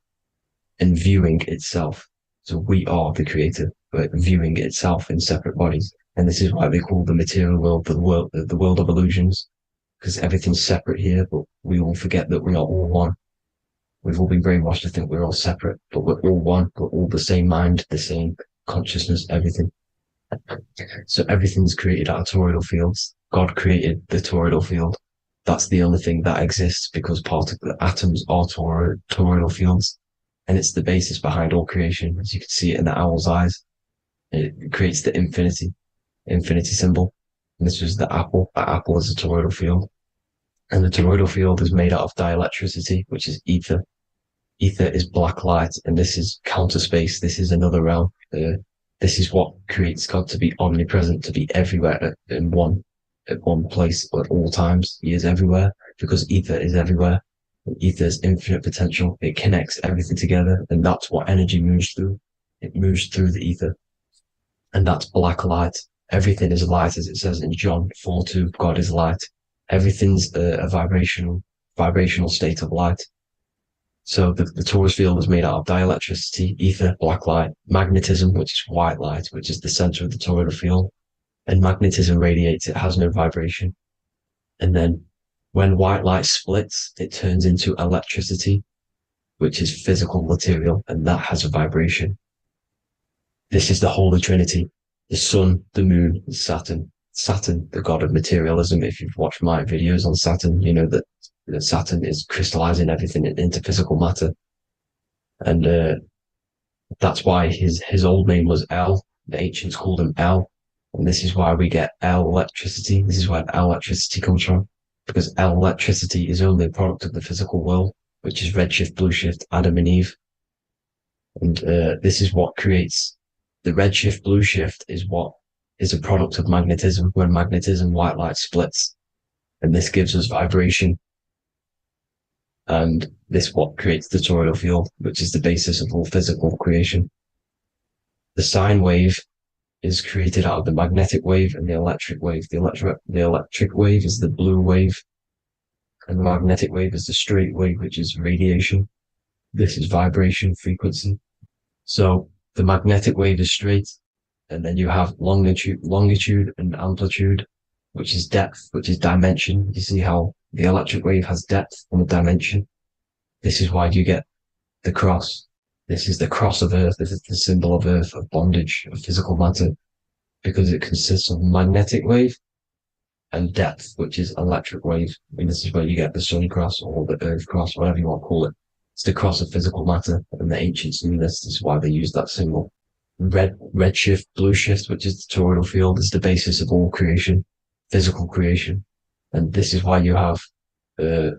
[SPEAKER 7] and viewing itself. So we are the creator, but viewing itself in separate bodies. And this is why they call the material world the world of illusions, because everything's separate here, but we all forget that we are all one. We've all been brainwashed to think we're all separate, but we're all one. We're all the same mind, the same consciousness, everything. So everything's created out of toroidal fields. God created the toroidal field. That's the only thing that exists because atoms are toroidal fields. And it's the basis behind all creation. As you can see it in the owl's eyes, it creates the infinity symbol. And this was the apple. That apple is a toroidal field. And the toroidal field is made out of dielectricity, which is ether. Ether is black light, and this is counter space. This is another realm. This is what creates God to be omnipresent, to be everywhere at one place at all times. He is everywhere because ether is everywhere. And ether is infinite potential. It connects everything together, and that's what energy moves through. It moves through the ether, and that's black light. Everything is light, as it says in John 4:2. God is light. Everything's a vibrational state of light. So the torus field is made out of dielectricity, ether, black light, magnetism, which is white light, which is the center of the toroidal field. And magnetism radiates, it has no vibration. And then when white light splits, it turns into electricity, which is physical material, and that has a vibration. This is the Holy Trinity, the sun, the moon, Saturn. Saturn, the god of materialism. If you've watched my videos on Saturn, you know that Saturn is crystallizing everything into physical matter. And that's why his old name was El. The ancients called him El. And this is why we get L electricity. This is where L electricity comes from. Because L electricity is only a product of the physical world, which is redshift, blueshift, Adam and Eve. And this is what creates the redshift, blueshift is what is a product of magnetism. When magnetism, white light splits. And this gives us vibration. And this what creates the toroidal field, which is the basis of all physical creation. The sine wave is created out of the magnetic wave and the electric wave. The electric wave is the blue wave, and the magnetic wave is the straight wave, which is radiation. This is vibration frequency. So the magnetic wave is straight, and then you have longitude and amplitude, which is depth, which is dimension. You see how the electric wave has depth and a dimension. This is why you get the cross. This is the cross of Earth. This is the symbol of Earth, of bondage, of physical matter, because it consists of magnetic wave and depth, which is electric wave. And this is where you get the sun cross or the Earth cross, whatever you want to call it. It's the cross of physical matter, and the ancients knew this. This is why they used that symbol. red shift, blue shift, which is the toroidal field, is the basis of all creation, physical creation. And this is why you have the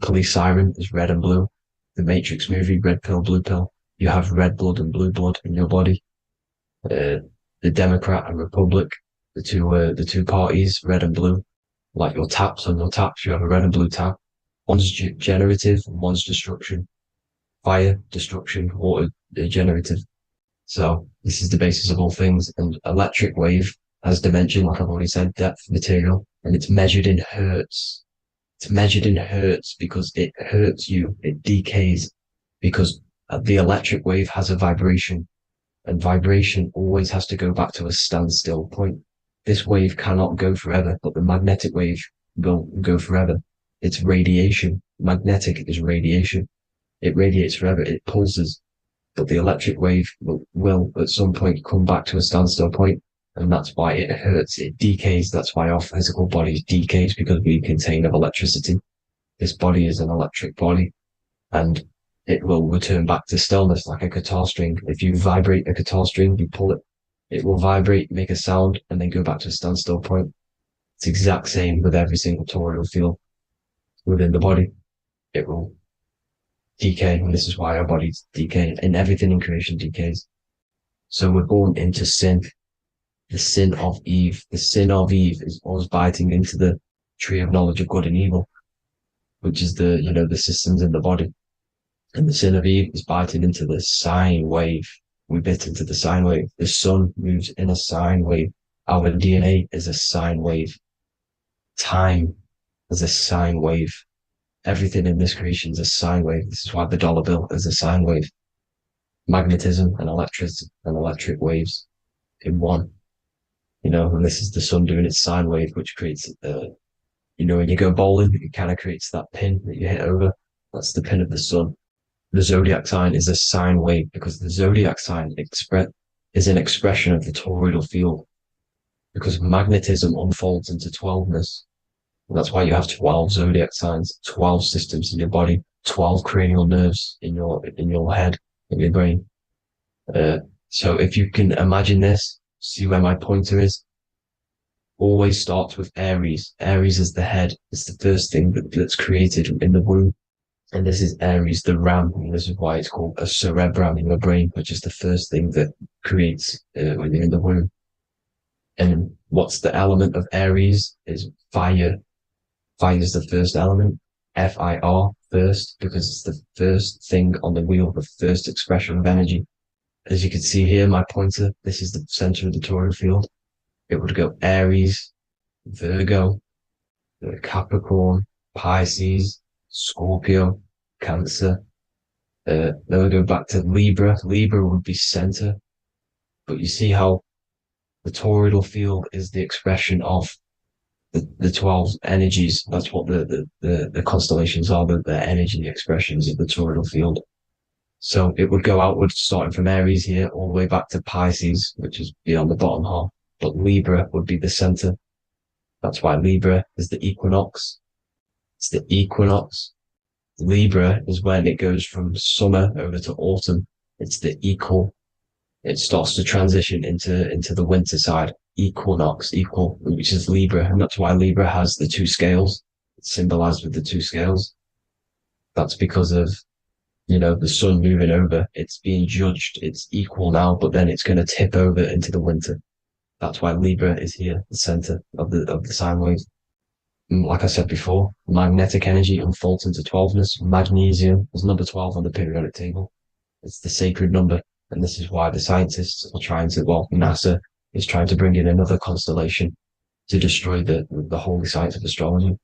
[SPEAKER 7] police siren is red and blue. The Matrix movie, red pill, blue pill. You have red blood and blue blood in your body. The Democrat and Republic, the two parties, red and blue. Like your taps on your taps, you have a red and blue tap. One's generative, and one's destruction. Fire, destruction, water, generative. So this is the basis of all things. And electric wave has dimension, like I've already said, depth, material, and it's measured in hertz. It's measured in hertz because it hurts you. It decays because the electric wave has a vibration, and vibration always has to go back to a standstill point. This wave cannot go forever, but the magnetic wave will go forever. It's radiation. Magnetic is radiation. It radiates forever. It pulses. But the electric wave will at some point come back to a standstill point, and that's why it hurts. It decays. That's why our physical body decays, because we contain of electricity. This body is an electric body, and it will return back to stillness like a guitar string. If you vibrate a guitar string, you pull it, it will vibrate, make a sound, and then go back to a standstill point. It's the exact same with every single toroidal field within the body. It will decay, and this is why our bodies decay, and everything in creation decays. So we're born into sin. The sin of Eve. The sin of Eve is us biting into the tree of knowledge of good and evil, which is the systems in the body. And the sin of Eve is biting into the sine wave. We bit into the sine wave. The sun moves in a sine wave. Our DNA is a sine wave. Time is a sine wave. Everything in this creation is a sine wave. This is why the dollar bill is a sine wave. Magnetism and electric waves in one. And this is the sun doing its sine wave, which creates, when you go bowling, it kind of creates that pin that you hit over. That's the pin of the sun. The zodiac sign is a sine wave because the zodiac sign is an expression of the toroidal field, because magnetism unfolds into 12ness. And that's why you have 12 zodiac signs, 12 systems in your body, 12 cranial nerves in your head, in your brain. So if you can imagine this, see where my pointer is. Always starts with Aries. Aries is the head. It's the first thing that's created in the womb. And this is Aries, the ram. And this is why it's called a cerebrum in your brain, which is the first thing that creates when you're in the womb. And what's the element of Aries is fire. Fire is the first element. F-I-R, first, because it's the first thing on the wheel, the first expression of energy. As you can see here, my pointer, this is the center of the toroidal field. It would go Aries, Virgo, Capricorn, Pisces, Scorpio, Cancer. Then we go back to Libra. Libra would be center. But you see how the toroidal field is the expression of the 12 energies. That's what the constellations are, the energy expressions of the toroidal field. So it would go outwards, starting from Aries here, all the way back to Pisces, which is beyond the bottom half. But Libra would be the center. That's why Libra is the equinox. It's the equinox. Libra is when it goes from summer over to autumn. It's the equal. It starts to transition into the winter side. Equinox, equal, which is Libra. And that's why Libra has the two scales. It's symbolized with the two scales. That's because of, the sun moving over. It's being judged. It's equal now, but then it's going to tip over into the winter. That's why Libra is here, the center of the sine wave. And like I said before, magnetic energy unfolds into 12ness. Magnesium is number 12 on the periodic table. It's the sacred number. And this is why the scientists are NASA is trying to bring in another constellation to destroy the holy science of astrology.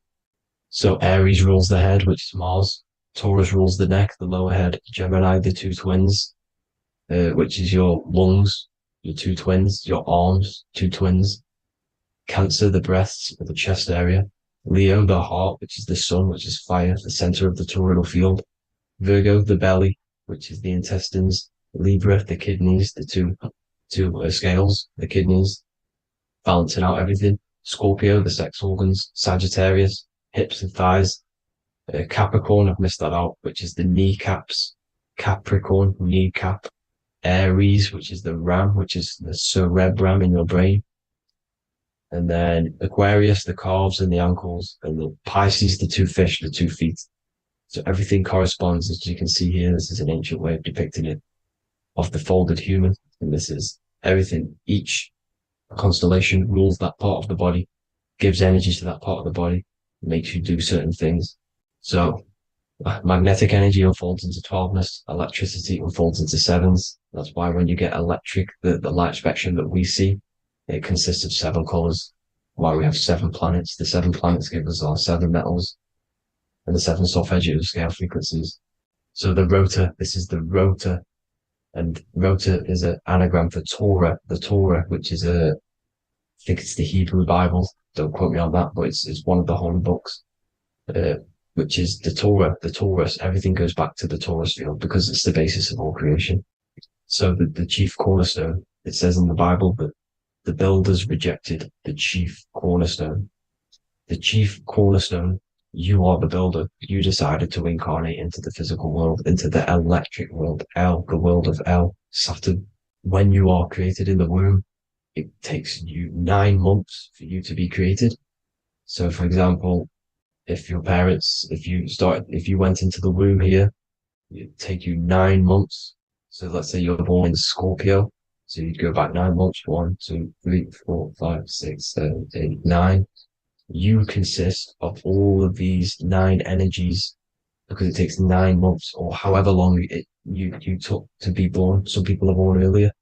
[SPEAKER 7] So Aries rules the head, which is Mars. Taurus rules the neck, the lower head. Gemini, the two twins, which is your lungs, your two twins, your arms, two twins. Cancer, the breasts, or the chest area. Leo, the heart, which is the sun, which is fire, the center of the toroidal field. Virgo, the belly, which is the intestines. Libra, the kidneys, the two scales, the kidneys, balancing out everything. Scorpio, the sex organs. Sagittarius, hips and thighs. Capricorn, I've missed that out, which is the kneecaps. Capricorn, kneecap. Aries, which is the ram, which is the cerebrum in your brain. And then Aquarius, the calves and the ankles, and the Pisces, the two fish, the 2 feet. So everything corresponds, as you can see here. This is an ancient way of depicting it, of the folded human. And this is everything. Each constellation rules that part of the body, gives energy to that part of the body, makes you do certain things. So magnetic energy unfolds into 12ness, electricity unfolds into 7s. That's why when you get electric, the light spectrum that we see, it consists of 7 colors. Why we have 7 planets. The 7 planets give us our 7 metals and the 7 solfeggio scale frequencies. So the rotor, this is the rotor, and rotor is an anagram for Torah. The Torah, which is I think it's the Hebrew Bible. Don't quote me on that, but it's one of the holy books, which is the Torah, the Taurus. Everything goes back to the Taurus field because it's the basis of all creation. So the chief cornerstone, it says in the Bible that the builders rejected the chief cornerstone. The chief cornerstone, you are the builder. You decided to incarnate into the physical world, into the electric world, El, the world of El, Saturn. When you are created in the womb, it takes you 9 months for you to be created. So, for example, if your parents, if you went into the womb here, it'd take you 9 months. So let's say you're born in Scorpio. So you'd go back 9 months, 1, 2, 3, 4, 5, 6, 7, 8, 9. You consist of all of these 9 energies because it takes 9 months or however long you took to be born. Some people are born earlier.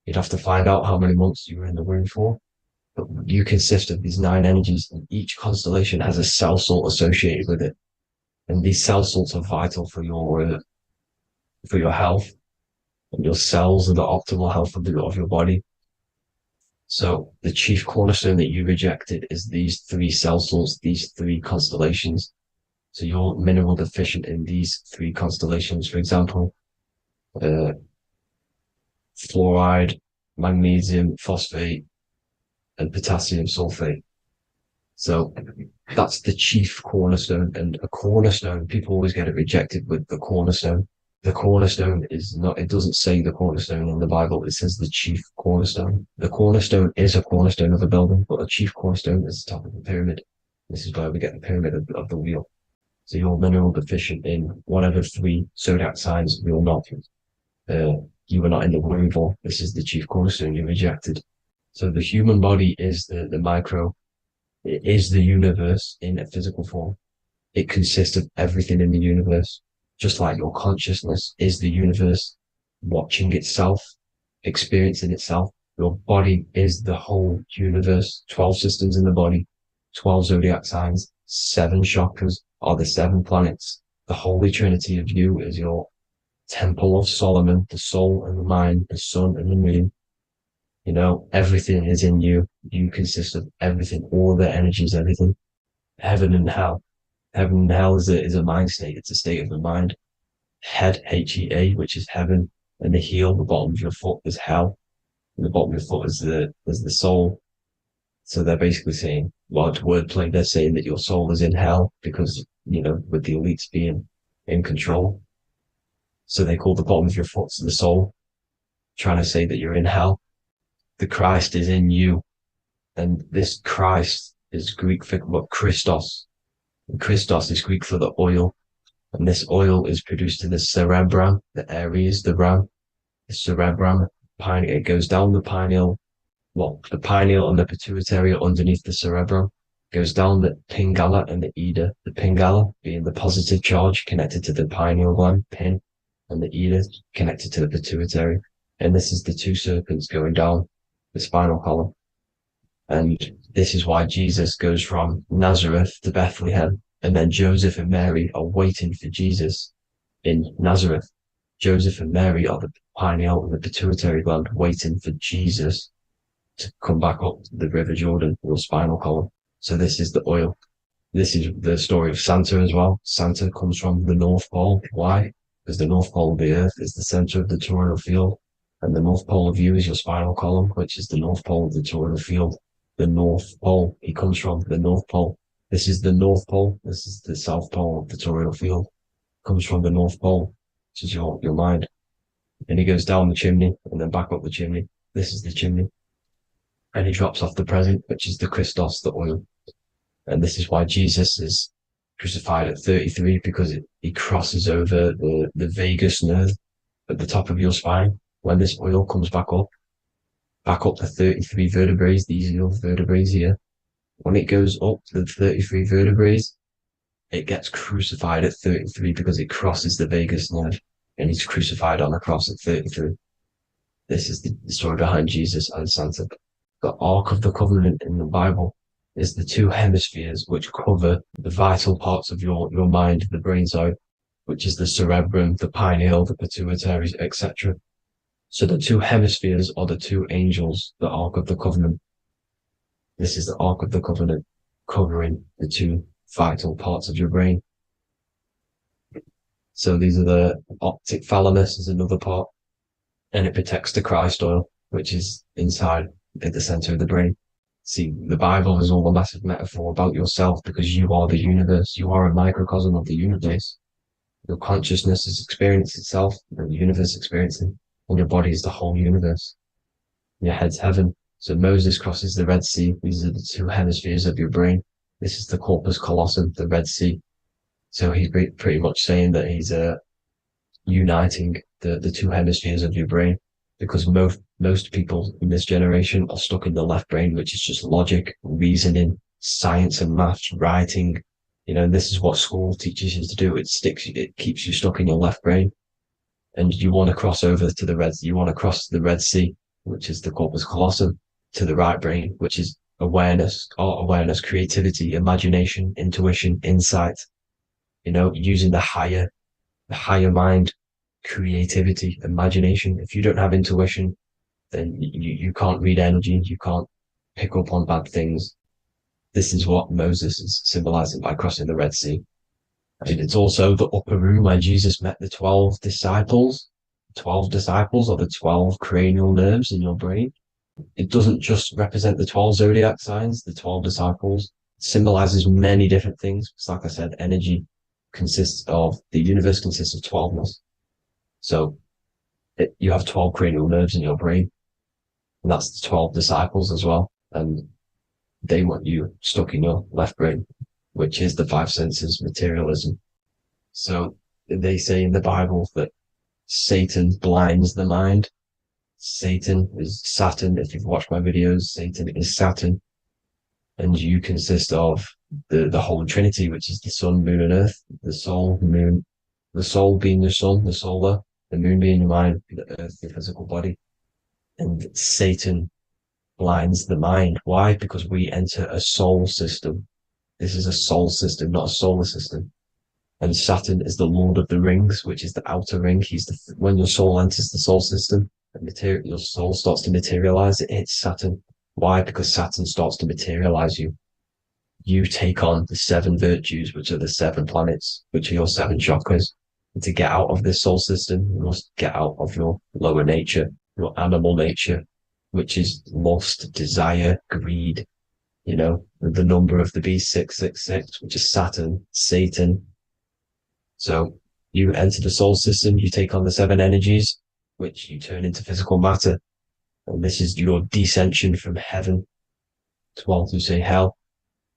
[SPEAKER 7] You'd have to find out how many months you were in the womb for. But you consist of these 9 energies, and each constellation has a cell salt associated with it. And these cell salts are vital for your health. And your cells and the optimal health of your body. So the chief cornerstone that you rejected is these 3 cell salts, these 3 constellations. So you're mineral deficient in these 3 constellations. For example, fluoride, magnesium, phosphate, and potassium sulfate. So that's the chief cornerstone. And a cornerstone, people always get it rejected with the cornerstone. The cornerstone is not, it doesn't say the cornerstone in the Bible, it says the chief cornerstone. The cornerstone is a cornerstone of a building, but a chief cornerstone is the top of the pyramid. This is where we get the pyramid of the wheel. So you're mineral deficient in one of the 3 zodiac signs, you're not. You were not in the womb for. This is the chief cornerstone you rejected. So the human body is the micro, it is the universe in a physical form. It consists of everything in the universe. Just like your consciousness is the universe watching itself, experiencing itself. Your body is the whole universe. 12 systems in the body, 12 zodiac signs, 7 chakras are the 7 planets. The Holy Trinity of you is your Temple of Solomon, the soul and the mind, the sun and the moon. You know, everything is in you. You consist of everything, all the energies, everything. Heaven and hell. Heaven and hell is a mind state. It's a state of the mind. Head, H-E-A, which is heaven, and the heel, the bottom of your foot, is hell. And the bottom of your foot is the soul. So they're basically saying, well, it's wordplay. They're saying that your soul is in hell because, you know, with the elites being in control. So they call the bottom of your foot the soul, trying to say that you're in hell. The Christ is in you. And this Christ is Greek for what? Christos. Christos is Greek for the oil, and this oil is produced in the cerebrum, the Aries, the ram, the cerebrum, it goes down the pineal, the pineal and the pituitary are underneath the cerebrum, goes down the pingala and the ida, the pingala being the positive charge connected to the pineal gland, pin, and the ida connected to the pituitary, and this is the 2 serpents going down the spinal column. And this is why Jesus goes from Nazareth to Bethlehem, and then Joseph and Mary are waiting for Jesus in Nazareth. Joseph and Mary are the pineal and the pituitary gland waiting for Jesus to come back up the River Jordan, or spinal column. So this is the oil. This is the story of Santa as well. Santa comes from the North Pole. Why? Because the North Pole of the Earth is the center of the toroidal field, and the North Pole of you is your spinal column, which is the North Pole of the toroidal field. The North Pole. He comes from the North Pole. This is the North Pole. This is the South Pole of the toroidal field. Comes from the North Pole, which is your mind. and he goes down the chimney and then back up the chimney. This is the chimney. And he drops off the present, which is the Christos, the oil. And this is why Jesus is crucified at 33, because he crosses over the vagus nerve at the top of your spine. When this oil comes back up the 33 vertebrae, these are vertebrae here. When it goes up the 33 vertebrae, it gets crucified at 33 because it crosses the vagus nerve, and he's crucified on a cross at 33. This is the story behind Jesus and Santa. The Ark of the Covenant in the Bible is the two hemispheres which cover the vital parts of your mind, the brain side, which is the cerebrum, the pineal, the pituitary, etc. So the two hemispheres are the two angels, the Ark of the Covenant. This is the Ark of the Covenant covering the two vital parts of your brain. So these are the optic thalamus is another part, and it protects the Christ oil, which is inside at the center of the brain. See, the Bible is all a massive metaphor about yourself, because you are the universe. You are a microcosm of the universe. Your consciousness has experienced itself, and the universe experiencing, and your body is the whole universe. Your head's heaven. So Moses crosses the Red Sea. These are the two hemispheres of your brain. This is the corpus callosum, the Red Sea. So he's pretty much saying that he's uniting the two hemispheres of your brain, because most people in this generation are stuck in the left brain, which is just logic, reasoning, science and maths, writing. And this is what school teaches you to do. It keeps you stuck in your left brain. And you want to cross over to you want to cross the Red Sea, which is the corpus callosum, to the right brain, which is awareness, art awareness, creativity, imagination, intuition, insight, using the higher mind, creativity, imagination. If you don't have intuition, then you can't read energy, you can't pick up on bad things. This is what Moses is symbolizing by crossing the Red Sea. And it's also the upper room where Jesus met the 12 disciples. 12 disciples are the 12 cranial nerves in your brain. It doesn't just represent the 12 zodiac signs, the 12 disciples. It symbolizes many different things. It's like I said, energy the universe consists of 12ness. So you have 12 cranial nerves in your brain, and that's the 12 disciples as well. And they want you stuck in your left brain, which is the five senses, materialism. So they say in the Bible that Satan blinds the mind. Satan is Saturn. If you've watched my videos, Satan is Saturn. And you consist of the Holy Trinity, which is the sun, moon, and earth. The soul, moon, the soul being your sun, the solar, the moon being your mind, the earth, your physical body. And Satan blinds the mind. Why? Because we enter a soul system. This is a soul system, not a solar system. And Saturn is the Lord of the Rings, which is the outer ring. When your soul enters the soul system, your soul starts to materialize. It hits Saturn. Why? Because Saturn starts to materialize you. You take on the 7 virtues, which are the 7 planets, which are your 7 chakras. And to get out of this soul system, you must get out of your lower nature, your animal nature, which is lust, desire, greed. The number of the beast, 666, which is Saturn, Satan. So you enter the soul system, you take on the 7 energies, which you turn into physical matter. And this is your descension from heaven to all who say hell.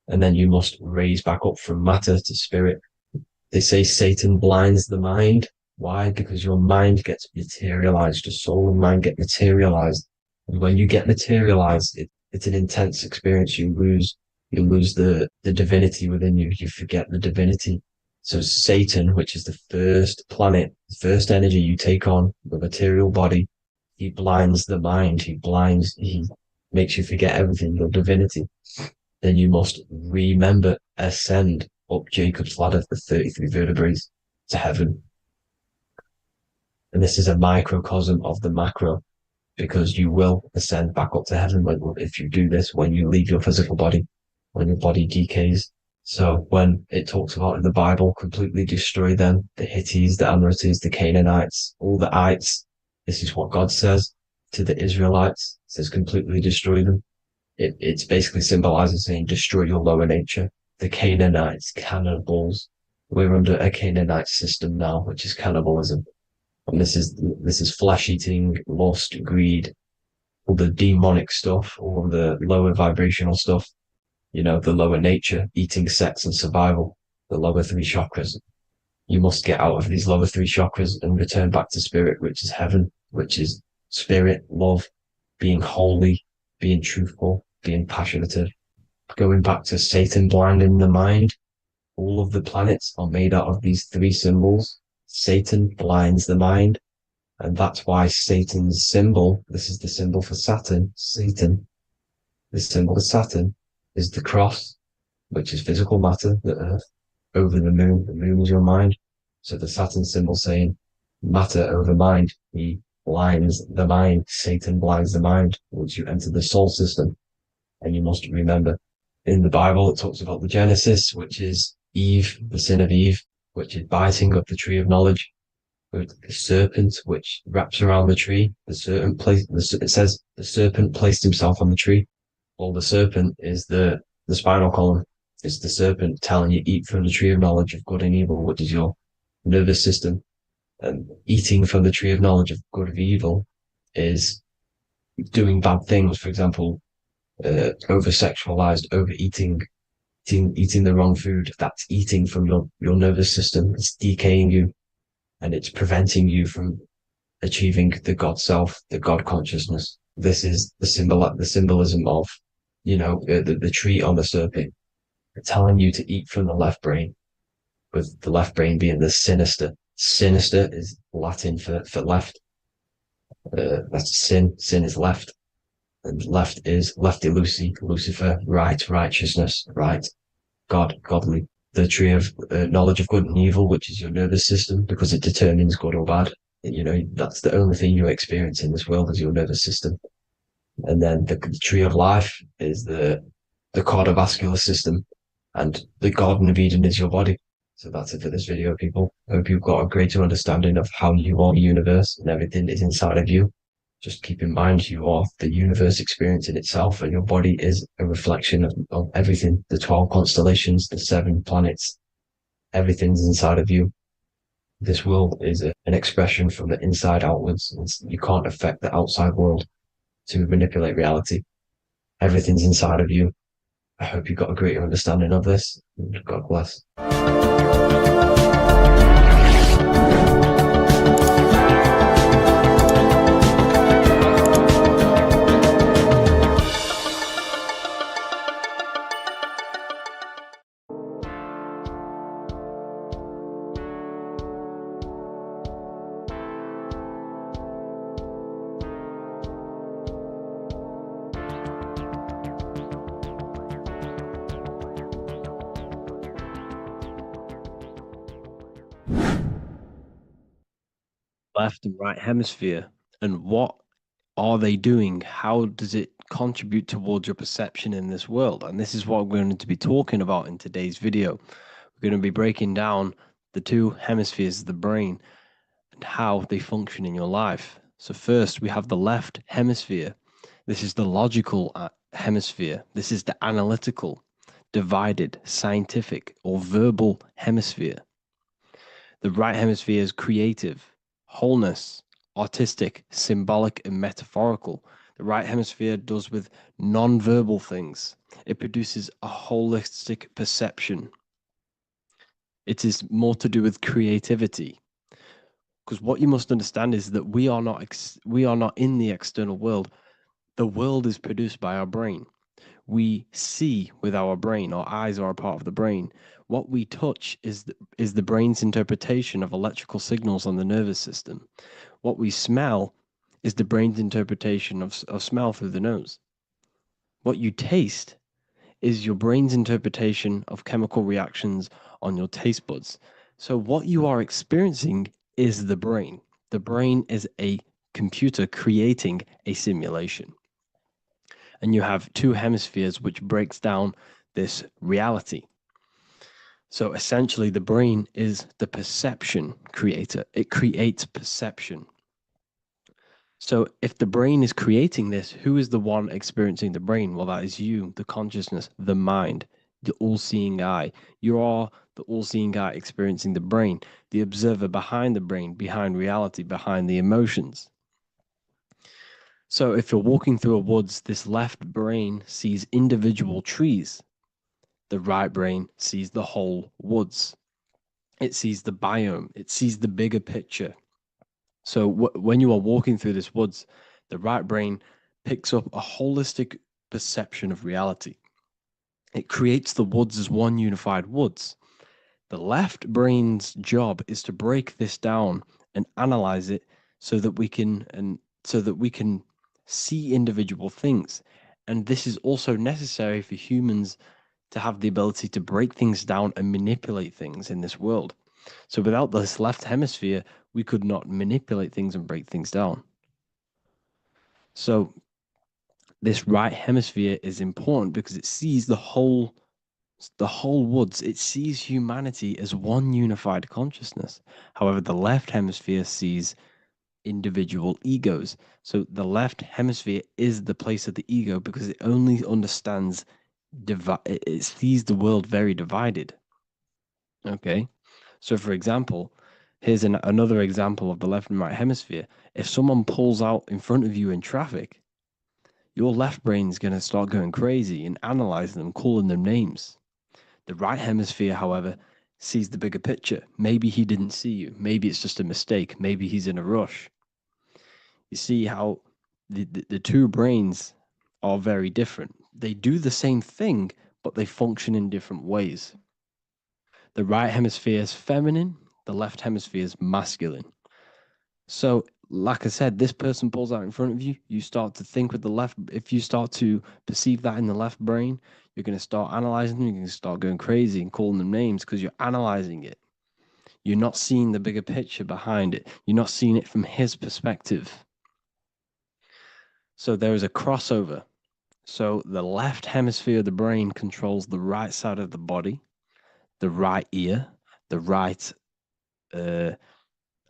[SPEAKER 7] And then you must raise back up from matter to spirit. They say Satan blinds the mind. Why? Because your mind gets materialized. Your soul and mind get materialized. And when you get materialized, it's an intense experience. You lose the divinity within you. You forget the divinity. So Satan, which is the first planet, the first energy you take on, the material body, he blinds the mind. He makes you forget everything, your divinity. Then you must remember, ascend up Jacob's ladder, the 33 vertebrae, to heaven. And this is a microcosm of the macro, because you will ascend back up to heaven if you do this, when you leave your physical body, when your body decays. So when it talks about in the Bible, completely destroy them, the Hittites, the Amorites, the Canaanites, all the ites, this is what God says to the Israelites. It says completely destroy them. It's basically symbolizing saying destroy your lower nature. The Canaanites, cannibals. We're under a Canaanite system now, which is cannibalism. And this is flesh eating, lust, greed, all the demonic stuff, all the lower vibrational stuff, you know, the lower nature, eating, sex, and survival, the lower three chakras. You must get out of these lower three chakras and return back to spirit, which is heaven, which is spirit, love, being holy, being truthful, being passionate, going back to Satan blinding the mind. All of the planets are made out of these three symbols. Satan blinds the mind. And that's why Satan's symbol, this is the symbol for Saturn, Satan, the symbol of Saturn is the cross, which is physical matter, the earth, over the moon. The moon is your mind. So the Saturn symbol saying matter over mind. He blinds the mind. Satan blinds the mind once you enter the soul system. And you must remember, in the Bible, it talks about the Genesis, which is Eve, the sin of Eve, which is biting of the tree of knowledge. The serpent, which wraps around the tree. It says the serpent placed himself on the tree. Well, the serpent is the spinal column. It's the serpent telling you eat from the tree of knowledge of good and evil, which is your nervous system. And eating from the tree of knowledge of good and evil is doing bad things. For example, over sexualized, overeating, eating the wrong food. That's eating from your nervous system. It's decaying you, and it's preventing you from achieving the God self, the God consciousness. This is the symbolism of, you know, the tree on the serpent, telling you to eat from the left brain, with the left brain being the sinister. Sinister is Latin for left. That's sin. Sin is left. And left is lefty Lucy, Lucifer, right, righteousness, right, God, godly. The tree of knowledge of good and evil, which is your nervous system, because it determines good or bad. You know, that's the only thing you experience in this world is your nervous system. And then the tree of life is the cardiovascular system, and the Garden of Eden is your body. So that's it for this video, people. I hope you've got a greater understanding of how you are the universe and everything is inside of you. Just keep in mind you are the universe experience in itself, and your body is a reflection of everything. The 12 constellations, the 7 planets, everything's inside of you. This world is an expression from the inside outwards. You can't affect the outside world to manipulate reality. Everything's inside of you. I hope you got a greater understanding of this. God bless.
[SPEAKER 4] Left and right hemisphere, and what are they doing? How does it contribute towards your perception in this world? And this is what we're going to be talking about in today's video. We're going to be breaking down the two hemispheres of the brain and how they function in your life. So first, we have the left hemisphere. This is the logical hemisphere. This is the analytical, divided, scientific, or verbal hemisphere. The right hemisphere is creative, wholeness, artistic, symbolic, and metaphorical. The right hemisphere does with non-verbal things. It produces a holistic perception. It is more to do with creativity. Because what you must understand is that we are not in the external world. The world is produced by our brain. We see with our brain. Our eyes are a part of the brain. What we touch is the brain's interpretation of electrical signals on the nervous system. What we smell is the brain's interpretation of smell through the nose. What you taste is your brain's interpretation of chemical reactions on your taste buds. So what you are experiencing is the brain. The brain is a computer creating a simulation. And you have two hemispheres which breaks down this reality. So essentially the brain is the perception creator. It creates perception. So if the brain is creating this, who is the one experiencing the brain? Well, that is you, the consciousness, the mind, the all-seeing eye. You are the all-seeing eye experiencing the brain, the observer behind the brain, behind reality, behind the emotions. So if you're walking through a woods, this left brain sees individual trees. The right brain sees the whole woods. It sees the biome. It sees the bigger picture. So when you are walking through this woods, the right brain picks up a holistic perception of reality. It creates the woods as one unified woods. The left brain's job is to break this down and analyze it so that we can see individual things. And this is also necessary for humans to have the ability to break things down and manipulate things in this world. So without this left hemisphere, we could not manipulate things and break things down. So this right hemisphere is important because it sees the whole woods. It sees humanity as one unified consciousness. However, the left hemisphere sees individual egos. So the left hemisphere is the place of the ego because it only understands it sees the world very divided. Okay, so for example, here's another example of the left and right hemisphere. If someone pulls out in front of you in traffic, your left brain's going to start going crazy and analyzing them, calling them names. The right hemisphere, however, sees the bigger picture. Maybe he didn't see you. Maybe it's just a mistake. Maybe he's in a rush. You see how the two brains are very different. They do the same thing, but they function in different ways. The right hemisphere is feminine, the left hemisphere is masculine. So, like I said, this person pulls out in front of you, you start to think with the left. If you start to perceive that in the left brain, you're going to start analyzing them, you're going to start going crazy and calling them names because you're analyzing it. You're not seeing the bigger picture behind it. You're not seeing it from his perspective. So there is a crossover. So the left hemisphere of the brain controls the right side of the body, the right ear, the right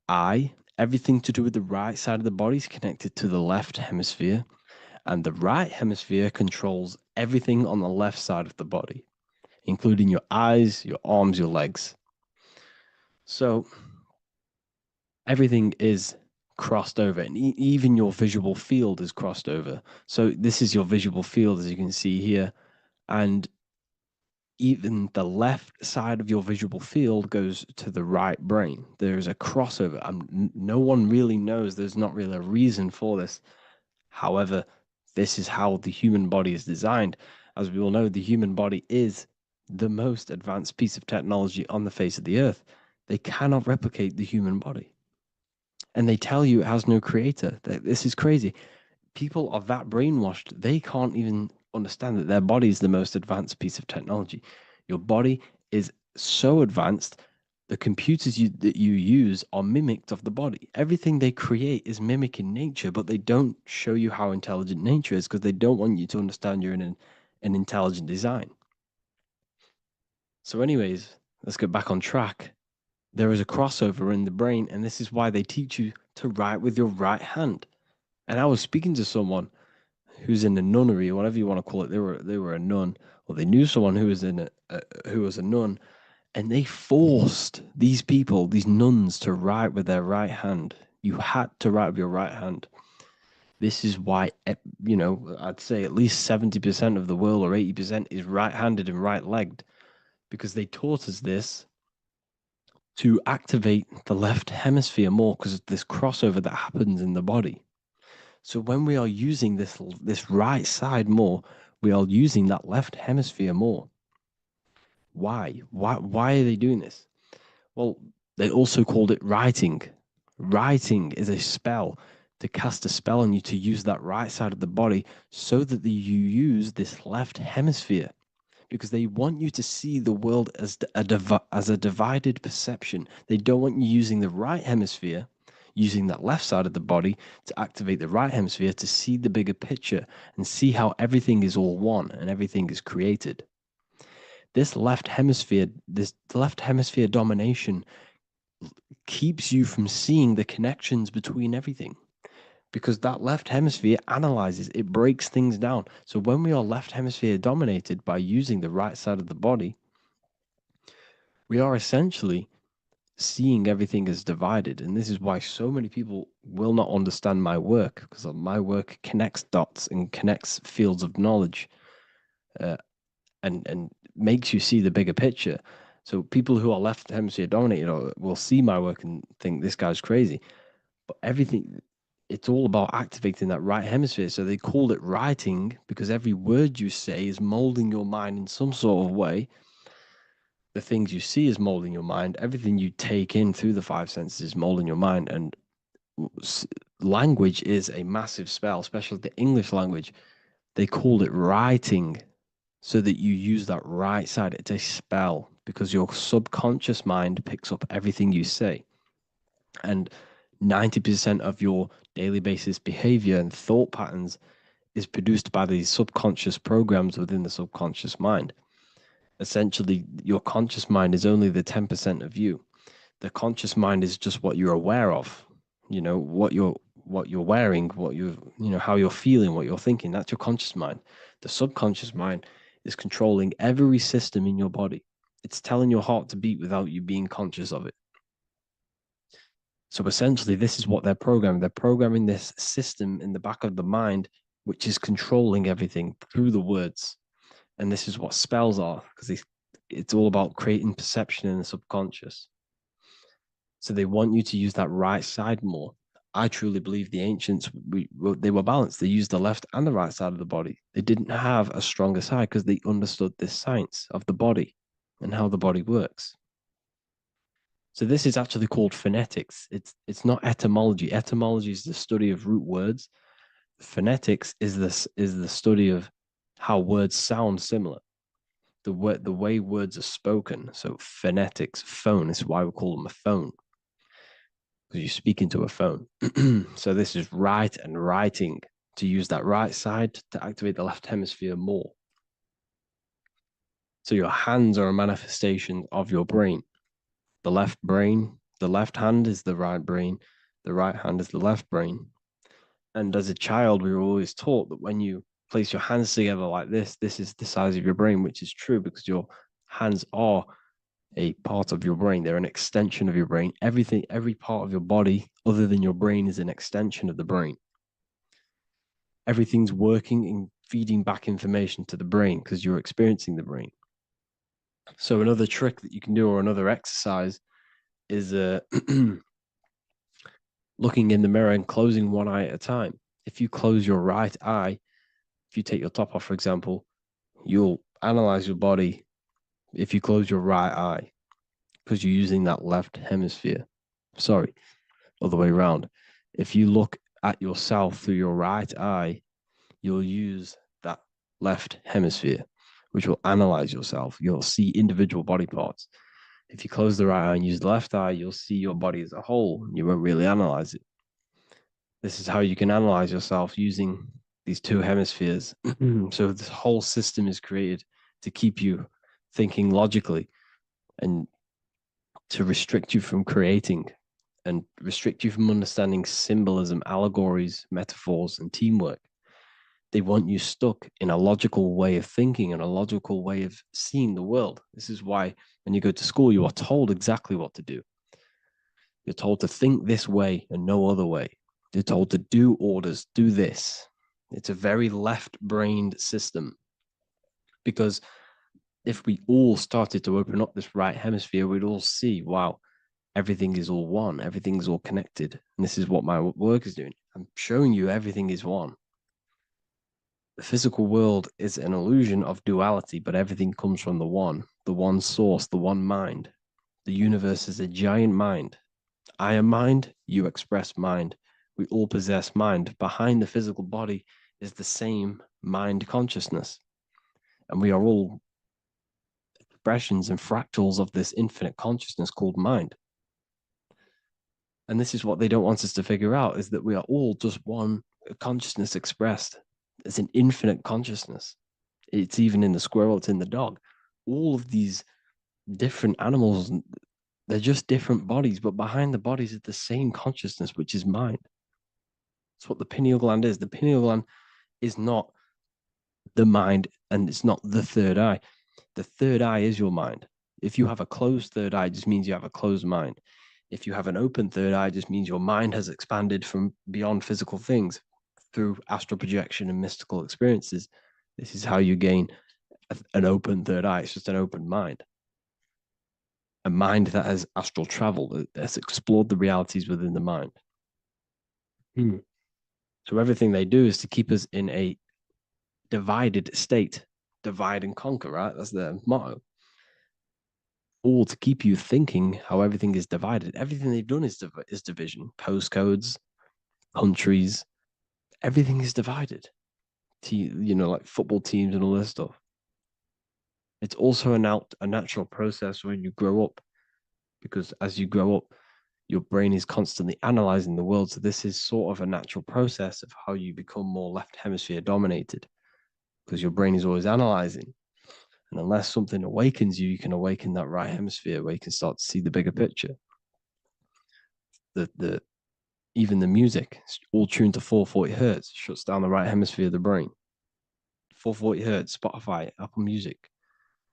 [SPEAKER 4] eye. Everything to do with the right side of the body is connected to the left hemisphere, and the right hemisphere controls everything on the left side of the body, including your eyes, your arms, your legs. So everything is crossed over, and even your visual field is crossed over. So this is your visual field, as you can see here, and even the left side of your visual field goes to the right brain. There's a crossover. No one really knows. There's not really a reason for this. However, this is how the human body is designed. As we all know, the human body is the most advanced piece of technology on the face of the earth. They cannot replicate the human body. And they tell you it has no creator. This is crazy. People are that brainwashed, they can't even understand that their body is the most advanced piece of technology. Your body is so advanced, the computers that you use are mimicked of the body. Everything they create is mimicking nature, but they don't show you how intelligent nature is because they don't want you to understand you're in an intelligent design. So anyways, let's get back on track. There is a crossover in the brain, and this is why they teach you to write with your right hand. And I was speaking to someone who's in a nunnery, or whatever you want to call it. They were a nun, or they knew someone who was who was a nun, and they forced these people, these nuns, to write with their right hand. You had to write with your right hand. This is why, I'd say at least 70% of the world or 80% is right-handed and right-legged, because they taught us this to activate the left hemisphere more because of this crossover that happens in the body. So when we are using this right side more, we are using that left hemisphere more. Why? Why are they doing this? Well, they also called it writing. Writing is a spell, to cast a spell on you, to use that right side of the body so that you use this left hemisphere, because they want you to see the world as a divided perception. They don't want you using the right hemisphere, using that left side of the body to activate the right hemisphere to see the bigger picture and see how everything is all one and everything is created. This left hemisphere domination keeps you from seeing the connections between everything, because that left hemisphere analyzes, it breaks things down. So when we are left hemisphere dominated by using the right side of the body, We are essentially seeing everything as divided. And this is why so many people will not understand my work, because my work connects dots and connects fields of knowledge, and makes you see the bigger picture. So people who are left hemisphere dominated will see my work and think this guy's crazy. But everything, it's all about activating that right hemisphere. So they called it writing because every word you say is molding your mind in some sort of way. The things you see is molding your mind. Everything you take in through the five senses is molding your mind. And language is a massive spell, especially the English language. They called it writing so that you use that right side. It's a spell because your subconscious mind picks up everything you say. And 90% of your daily basis behavior and thought patterns is produced by these subconscious programs within the subconscious mind. Essentially, your conscious mind is only the 10% of you. The conscious mind is just what you're aware of, what you're wearing, how you're feeling, what you're thinking. That's your conscious mind. The subconscious mind is controlling every system in your body. It's telling your heart to beat without you being conscious of it. So essentially, this is what they're programming. They're programming this system in the back of the mind, which is controlling everything through the words. And this is what spells are, because it's all about creating perception in the subconscious. So they want you to use that right side more. I truly believe the ancients, they were balanced. They used the left and the right side of the body. They didn't have a stronger side because they understood this science of the body and how the body works. So this is actually called phonetics. It's not etymology. Etymology is the study of root words. Phonetics is the study of how words sound similar. The way words are spoken. So phonetics, phone is why we call them a phone, because you speak into a phone. So this is write and writing, to use that right side to activate the left hemisphere more. So your hands are a manifestation of your brain. The left hand is the right brain, the right hand is the left brain. And as a child, we were always taught that when you place your hands together like this is the size of your brain, which is true because your hands are a part of your brain. They're an extension of your brain. Every part of your body other than your brain is an extension of the brain. Everything's working and feeding back information to the brain because you're experiencing the brain. So another trick that you can do, or another exercise, is looking in the mirror and closing one eye at a time. If you close your right eye, if you take your top off, for example, you'll analyze your body if you close your right eye because you're using that left hemisphere. Sorry, other way around. If you look at yourself through your right eye, you'll use that left hemisphere, which will analyze yourself. You'll see individual body parts. If you close the right eye and use the left eye, you'll see your body as a whole. You won't really analyze it. This is how you can analyze yourself using these two hemispheres. So this whole system is created to keep you thinking logically and to restrict you from creating and restrict you from understanding symbolism, allegories, metaphors, and teamwork. They want you stuck in a logical way of thinking and a logical way of seeing the world. This is why when you go to school, you are told exactly what to do. You're told to think this way and no other way. You're told to do orders, do this. It's a very left-brained system because if we all started to open up this right hemisphere, we'd all see, wow, everything is all one, everything's all connected. And this is what my work is doing. I'm showing you everything is one. The physical world is an illusion of duality, but everything comes from the one source, the one mind. The universe is a giant mind. I am mind, you express mind. We all possess mind. Behind the physical body is the same mind consciousness. And we are all expressions and fractals of this infinite consciousness called mind. And this is what they don't want us to figure out, is that we are all just one consciousness expressed. It's an infinite consciousness. It's even in the squirrel, it's in the dog. All of these different animals, they're just different bodies, but behind the bodies is the same consciousness, which is mind. That's what the pineal gland is. The pineal gland is not the mind and it's not the third eye. The third eye is your mind. if you have a closed third eye, it just means you have a closed mind. If you have an open third eye, it just means your mind has expanded from beyond physical things through astral projection and mystical experiences. This is how you gain an open third eye. It's just an open mind. A mind that has astral travel, that has explored the realities within the mind. So everything they do is to keep us in a divided state. Divide and conquer, right? That's their motto. All to keep you thinking how everything is divided. Everything they've done is division. Postcodes, countries, everything is divided. Like football teams and all this stuff. It's also a natural process when you grow up, because as you grow up, your brain is constantly analyzing the world. So this is sort of a natural process of how you become more left hemisphere dominated, because your brain is always analyzing. And unless something awakens you, you can awaken that right hemisphere where you can start to see the bigger picture. Even the music, all tuned to 440 hertz, shuts down the right hemisphere of the brain. 440 hertz, Spotify, Apple Music,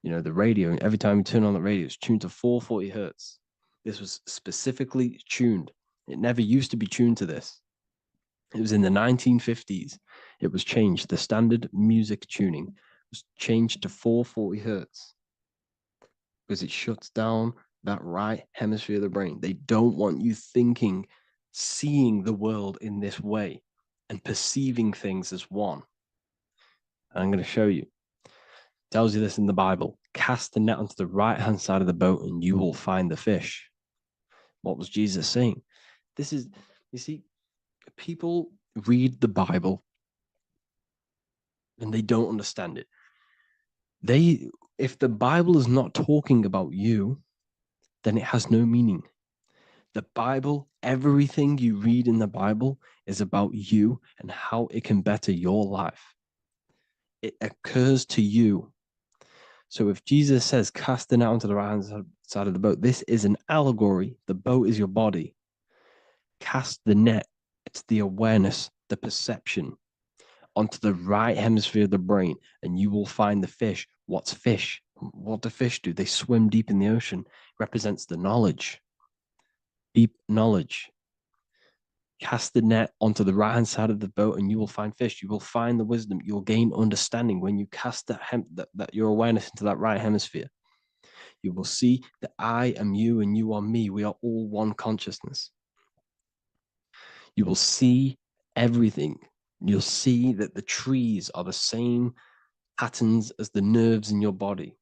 [SPEAKER 4] the radio. Every time you turn on the radio, it's tuned to 440 hertz. This was specifically tuned. It never used to be tuned to this. It was in the 1950s. It was changed. The standard music tuning was changed to 440 hertz because it shuts down that right hemisphere of the brain. They don't want you thinking, seeing the world in this way and perceiving things as one. And I'm going to show you. It tells you this in the Bible. Cast the net onto the right-hand side of the boat and you will find the fish. What was Jesus saying? This is, you see, people read the Bible and they don't understand it. If the Bible is not talking about you, then it has no meaning. The Bible, everything you read in the Bible is about you and how it can better your life. It occurs to you. So if Jesus says, cast the net onto the right-hand side of the boat, this is an allegory. The boat is your body. Cast the net. It's the awareness, the perception onto the right hemisphere of the brain, and you will find the fish. What's fish? What do fish do? They swim deep in the ocean. It represents the knowledge. Deep knowledge. Cast the net onto the right-hand side of the boat and you will find fish. You will find the wisdom. You will gain understanding when you cast that your awareness into that right hemisphere. You will see that I am you and you are me. We are all one consciousness. You will see everything. You'll see that the trees are the same patterns as the nerves in your body.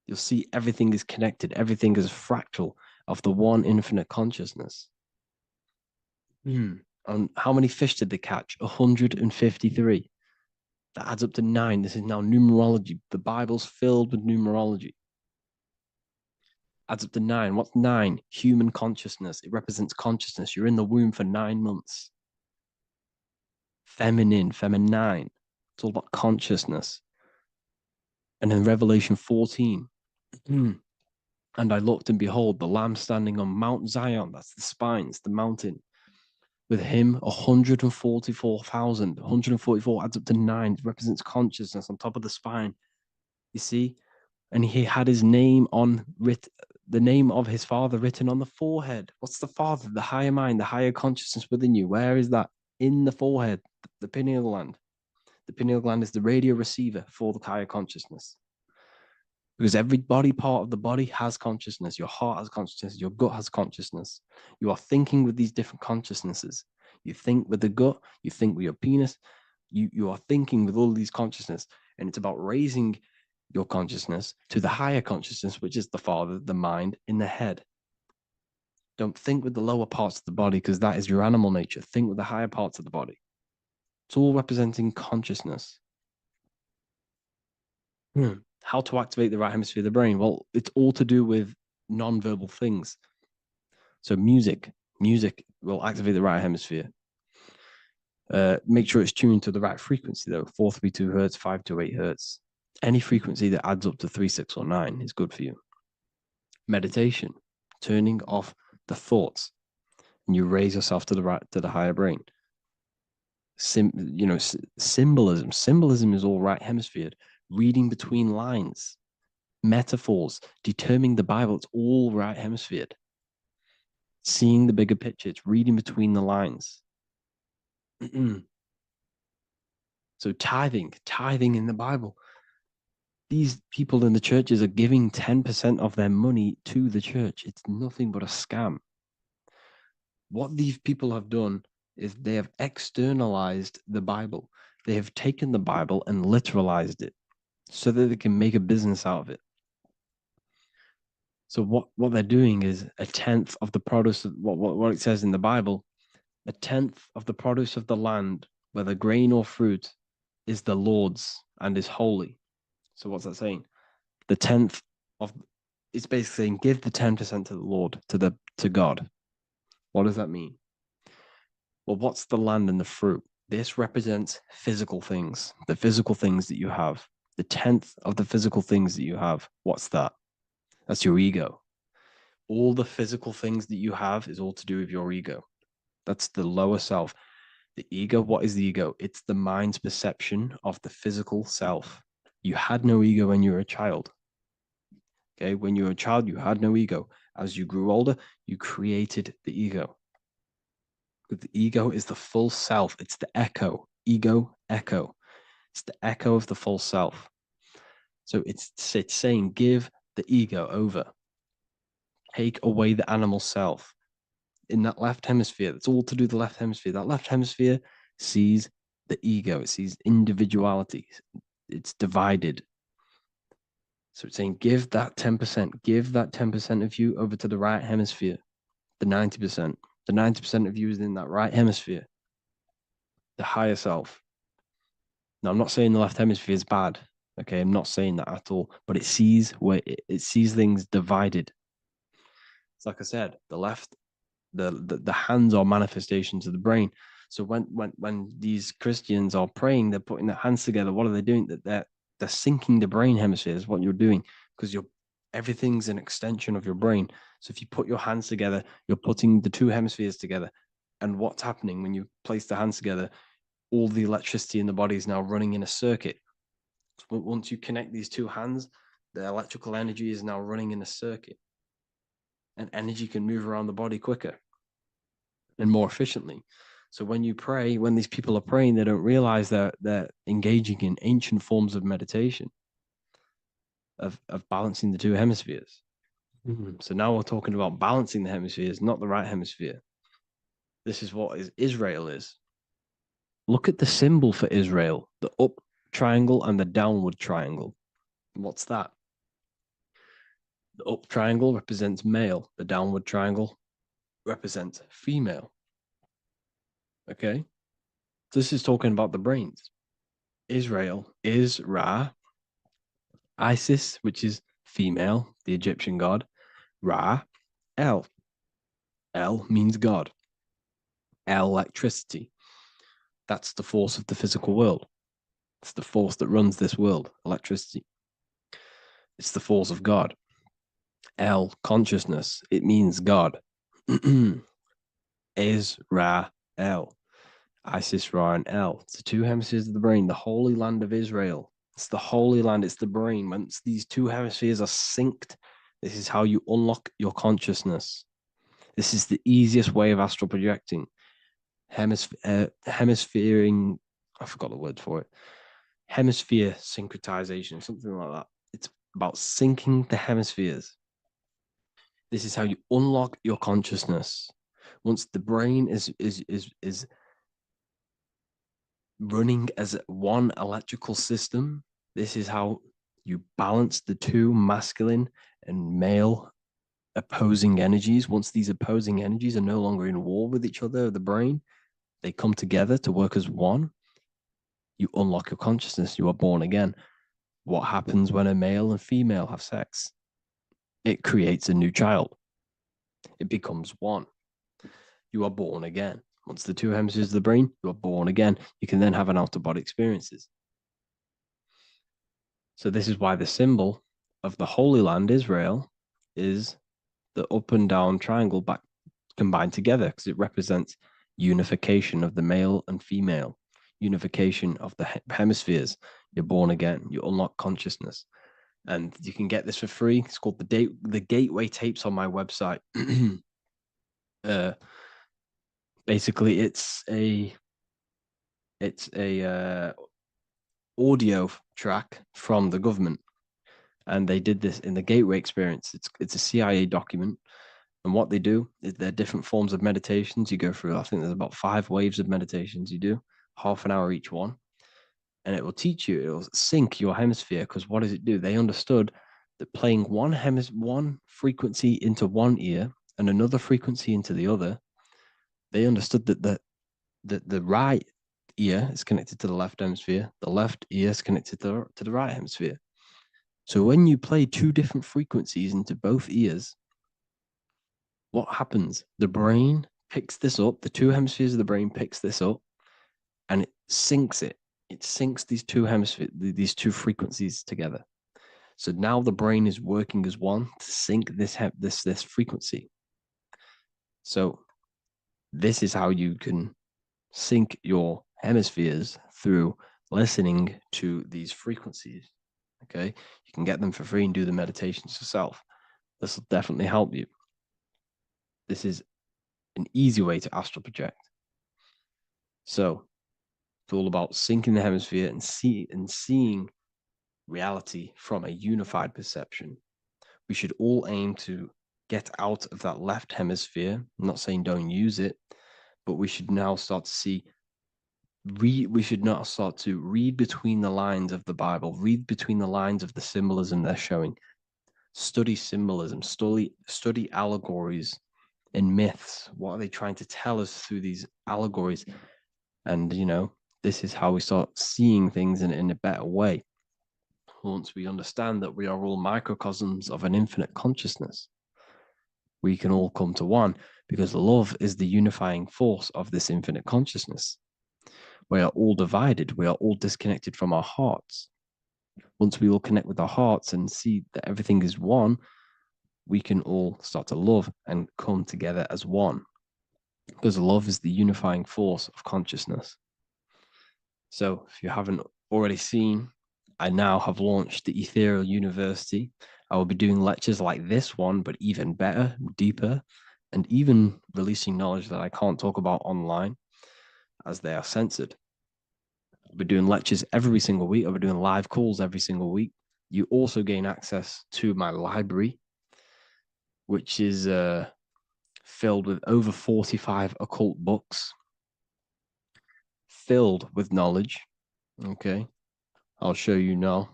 [SPEAKER 4] You'll see everything is connected. Everything is a fractal of the one infinite consciousness. And how many fish did they catch? 153. That adds up to 9. This is now numerology. The Bible's filled with numerology. Adds up to 9. What's 9? Human consciousness. It represents consciousness. You're in the womb for 9 months. Feminine. It's all about consciousness. And then Revelation 14. And I looked, and behold, the Lamb standing on Mount Zion. That's the spines, the mountain. With him, 144,000. 144 adds up to 9. It represents consciousness on top of the spine. You see? And he had his name the name of his Father written on the forehead. What's the Father? The higher mind, the higher consciousness within you. Where is that? In the forehead, the pineal gland. The pineal gland is the radio receiver for the higher consciousness. Because every body part of the body has consciousness. Your heart has consciousness. Your gut has consciousness. You are thinking with these different consciousnesses. You think with the gut. You think with your penis. You are thinking with all these consciousness. And it's about raising your consciousness to the higher consciousness, which is the Father, the mind in the head. Don't think with the lower parts of the body, because that is your animal nature. Think with the higher parts of the body. It's all representing consciousness. How to activate the right hemisphere of the brain? Well, it's all to do with non-verbal things. So music will activate the right hemisphere. Make sure it's tuned to the right frequency though. 432 hertz, 528 hertz. Any frequency that adds up to 3, 6, or 9 is good for you. Meditation, turning off the thoughts, and you raise yourself to the higher brain. Symbolism. Symbolism is all right hemisphere. Reading between lines. metaphors, determining the Bible. It's all right hemisphered. Seeing the bigger picture, it's reading between the lines. So tithing in the Bible. These people in the churches are giving 10% of their money to the church. It's nothing but a scam. What these people have done is they have externalized the Bible. They have taken the Bible and literalized it so that they can make a business out of it. So what they're doing is a tenth of the produce of what it says in the Bible, a tenth of the produce of the land, whether grain or fruit, is the Lord's and is holy. So what's that saying? The tenth of it's basically saying give the 10% to the Lord, to God. What does that mean? Well, what's the land and the fruit? This represents physical things, the physical things that you have. The tenth of the physical things that you have. What's that? That's your ego. All the physical things that you have is all to do with your ego. That's the lower self. The ego, what is the ego? It's the mind's perception of the physical self. You had no ego when you were a child. Okay, when you were a child, you had no ego. As you grew older, you created the ego. But the ego is the full self. It's the echo. Ego, echo. It's the echo of the full self. So it's saying give the ego over. Take away the animal self. In that left hemisphere, that's all to do with the left hemisphere. That left hemisphere sees the ego. It sees individuality. It's divided. So it's saying give that 10%. Give that 10% of you over to the right hemisphere. The 90%. The 90% of you is in that right hemisphere. The higher self. Now, I'm not saying the left hemisphere is bad. Okay, I'm not saying that at all. But it sees it sees things divided. It's like I said, the left, the hands are manifestations of the brain. So when these Christians are praying, they're putting their hands together. What are they doing? They're syncing the brain hemispheres. What you're doing, because everything's an extension of your brain. So if you put your hands together, you're putting the two hemispheres together. And what's happening when you place the hands together? All the electricity in the body is now running in a circuit. So once you connect these two hands, the electrical energy is now running in a circuit. And energy can move around the body quicker and more efficiently. So when you pray, when these people are praying, they don't realize that they're engaging in ancient forms of meditation, of balancing the two hemispheres. So now we're talking about balancing the hemispheres, not the right hemisphere. This is what Israel is. Look at the symbol for Israel, the up triangle and the downward triangle. What's that? The up triangle represents male. The downward triangle represents female. Okay? This is talking about the brains. Israel is Ra. Isis, which is female, the Egyptian god. Ra, El. El means God. El, electricity. That's the force of the physical world. It's the force that runs this world, electricity. It's the force of God. El, consciousness. It means God. Is Ra, El. Isis, Ra, and El. It's the two hemispheres of the brain, the holy land of Israel. It's the holy land, it's the brain. Once these two hemispheres are synced, this is how you unlock your consciousness. This is the easiest way of astral projecting. Hemisphering, I forgot the word for it. Hemisphere syncretization, something like that. It's about syncing the hemispheres. This is how you unlock your consciousness. Once the brain is running as one electrical system, this is how you balance the two masculine and male opposing energies. Once these opposing energies are no longer in war with each other, the brain, they come together to work as one. You unlock your consciousness. You are born again. What happens when a male and female have sex? It creates a new child. It becomes one. You are born again. Once the two hemispheres of the brain, you are born again. You can then have an out-of-body experiences. So this is why the symbol of the Holy Land, Israel, is the up and down triangle back combined together, because it represents unification of the male and female, unification of the hemispheres. You're born again. You unlock consciousness. and you can get this for free. It's called the Gateway Tapes on my website. Basically, it's a audio track from the government, and they did this in the Gateway Experience. It's a CIA document, and what they do is there are different forms of meditations you go through. I think there's about 5 waves of meditations you do, half an hour each one, and it will teach you. It will sync your hemisphere, because what does it do? They understood that playing one frequency into one ear and another frequency into the other, they understood that the right ear is connected to the left hemisphere, the left ear is connected to the right hemisphere. So when you play 2 different frequencies into both ears, what happens? The brain picks this up, the 2 hemispheres of the brain picks this up, and it syncs it. It syncs these 2 hemispheres, these 2 frequencies together. So now the brain is working as one to sync this frequency. So this is how you can sync your hemispheres, through listening to these frequencies. Okay, you can get them for free and do the meditations yourself. This will definitely help you. This is an easy way to astral project. So it's all about syncing the hemisphere and seeing reality from a unified perception. We should all aim to get out of that left hemisphere. I'm not saying don't use it, but we should now start to see. We should not start to read between the lines of the Bible, read between the lines of the symbolism they're showing. Study symbolism, study allegories and myths. What are they trying to tell us through these allegories? And, this is how we start seeing things in a better way. Once we understand that we are all microcosms of an infinite consciousness, we can all come to one, because love is the unifying force of this infinite consciousness. We are all divided. We are all disconnected from our hearts. Once we all connect with our hearts and see that everything is one, we can all start to love and come together as one, because love is the unifying force of consciousness. So if you haven't already seen, I now have launched the Ethereal University. I will be doing lectures like this one, but even better, deeper, and even releasing knowledge that I can't talk about online, as they are censored. I'll be doing lectures every single week. I'll be doing live calls every single week. You also gain access to my library, which is filled with over 45 occult books, filled with knowledge. Okay, I'll show you now.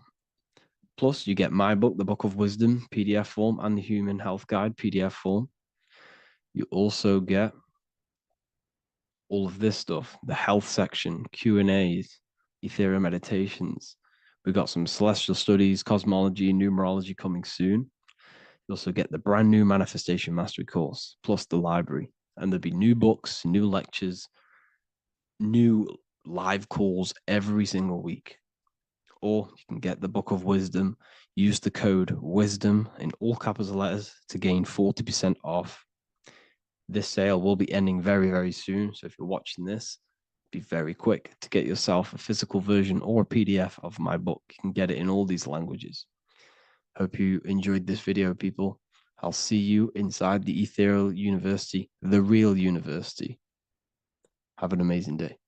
[SPEAKER 4] Plus, you get my book, The Book of Wisdom, PDF form, and the Human Health Guide, PDF form. You also get all of this stuff, the health section, Q&As, ethereal meditations. We've got some celestial studies, cosmology, and numerology coming soon. You also get the brand new Manifestation Mastery course, plus the library. And there'll be new books, new lectures, new live calls every single week. Or you can get the Book of Wisdom, use the code WISDOM in all capital letters to gain 40% off. This sale will be ending very, very soon. So if you're watching this, be very quick to get yourself a physical version or a PDF of my book. You can get it in all these languages. Hope you enjoyed this video, people. I'll see you inside the Ethereal University, the real university. Have an amazing day.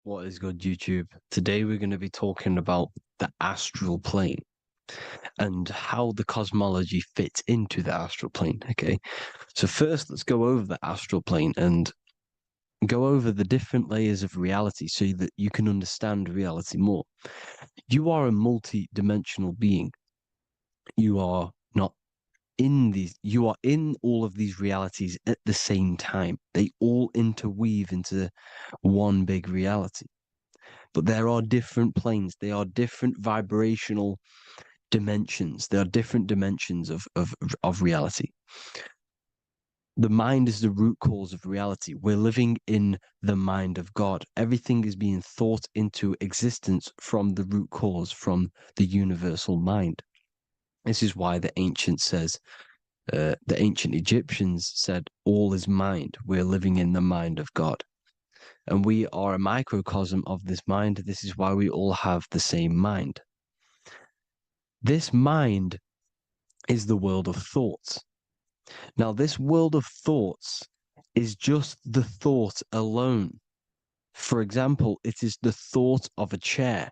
[SPEAKER 4] What is good, YouTube? Today we're going to be talking about the astral plane and how the cosmology fits into the astral plane. Okay, so first let's go over the astral plane and go over the different layers of reality so that you can understand reality more. You are a multi-dimensional being. You are not you are in all of these realities at the same time. They all interweave into one big reality. But there are different planes, they are different vibrational dimensions, there are different dimensions of reality. The mind is the root cause of reality. We're living in the mind of God. Everything is being thought into existence from the root cause, from the universal mind. This is why the ancient Egyptians said, all is mind. We're living in the mind of God. And we are a microcosm of this mind. This is why we all have the same mind. This mind is the world of thoughts. Now, this world of thoughts is just the thought alone. For example, it is the thought of a chair.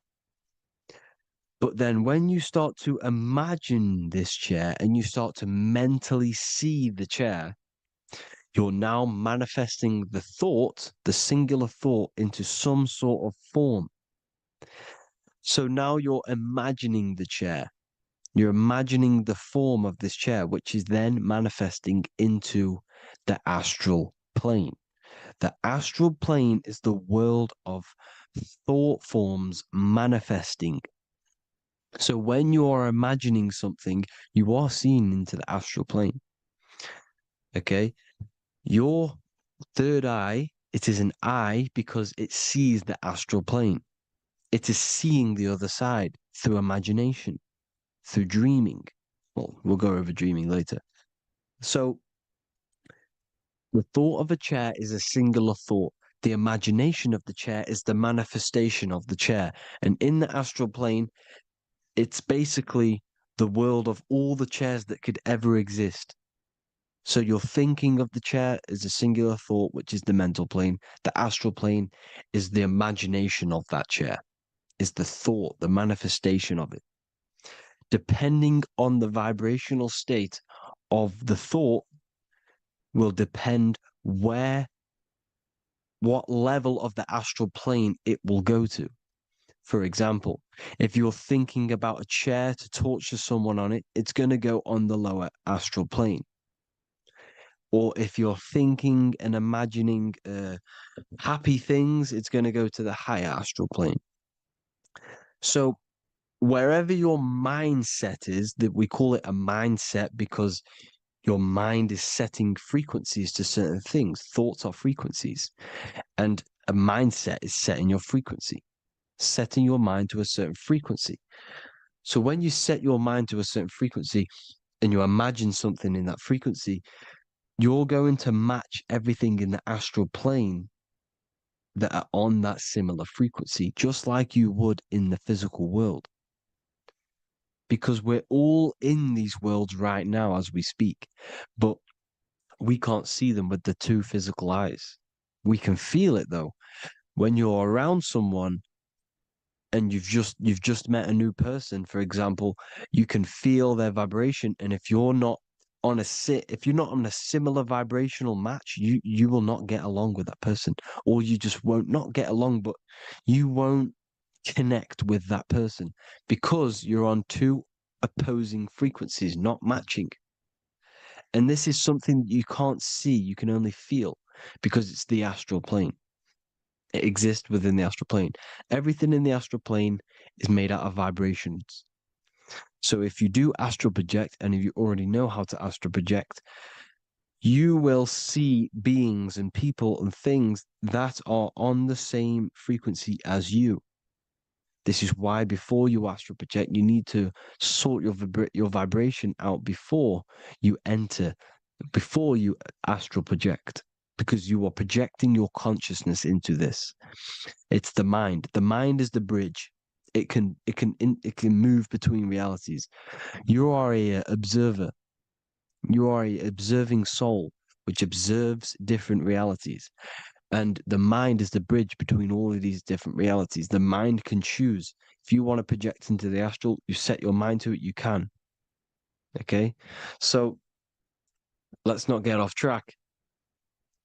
[SPEAKER 4] But then when you start to imagine this chair and you start to mentally see the chair, you're now manifesting the thought, the singular thought, into some sort of form. So now you're imagining the chair. You're imagining the form of this chair, which is then manifesting into the astral plane. The astral plane is the world of thought forms manifesting. So when you are imagining something, you are seeing into the astral plane. Okay? Your third eye, it is an eye because it sees the astral plane. It is seeing the other side through imagination, through dreaming. Well, we'll go over dreaming later. So the thought of a chair is a singular thought. The imagination of the chair is the manifestation of the chair. And in the astral plane, it's basically the world of all the chairs that could ever exist. So you're thinking of the chair as a singular thought, which is the mental plane. The astral plane is the imagination of that chair, is the thought, the manifestation of it. Depending on the vibrational state of the thought will depend what level of the astral plane it will go to. For example, if you're thinking about a chair to torture someone on it, it's going to go on the lower astral plane. Or if you're thinking and imagining happy things, it's going to go to the higher astral plane. So wherever your mindset is, that we call it a mindset because your mind is setting frequencies to certain things. Thoughts are frequencies. And a mindset is setting your frequency, setting your mind to a certain frequency. So when you set your mind to a certain frequency and you imagine something in that frequency, you're going to match everything in the astral plane that are on that similar frequency, just like you would in the physical world. Because we're all in these worlds right now as we speak, but we can't see them with the two physical eyes. We can feel it though. When you're around someone and you've just met a new person, for example, you can feel their vibration. And if you're not on a similar vibrational match, you will not get along with that person, or you just won't not get along, but you won't connect with that person because you're on two opposing frequencies, not matching. And this is something that you can't see, you can only feel because it's the astral plane. It exists within the astral plane. Everything in the astral plane is made out of vibrations. So if you do astral project, and if you already know how to astral project, you will see beings and people and things that are on the same frequency as you. This is why before you astral project, you need to sort your vibration out before you astral project, because you are projecting your consciousness into this. It's the mind. The mind is the bridge. It can move between realities. You are a observer. You are a observing soul which observes different realities. And the mind is the bridge between all of these different realities. The mind can choose. If you want to project into the astral, you set your mind to it, you can. Okay? So let's not get off track.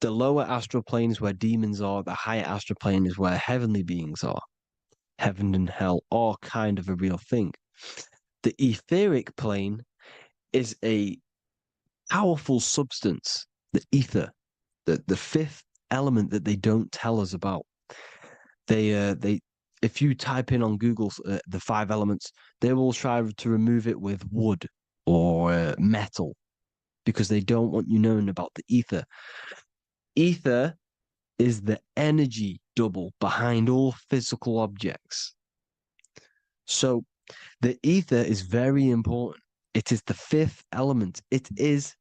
[SPEAKER 4] The lower astral plane is where demons are. The higher astral plane is where heavenly beings are. Heaven and hell are kind of a real thing. The etheric plane is a powerful substance, the ether, the fifth element that they don't tell us about. They if you type in on Google the five elements, they will try to remove it with wood or metal because they don't want you knowing about the ether. Ether is the energy double behind all physical objects. So the ether is very important. It is the fifth element. It is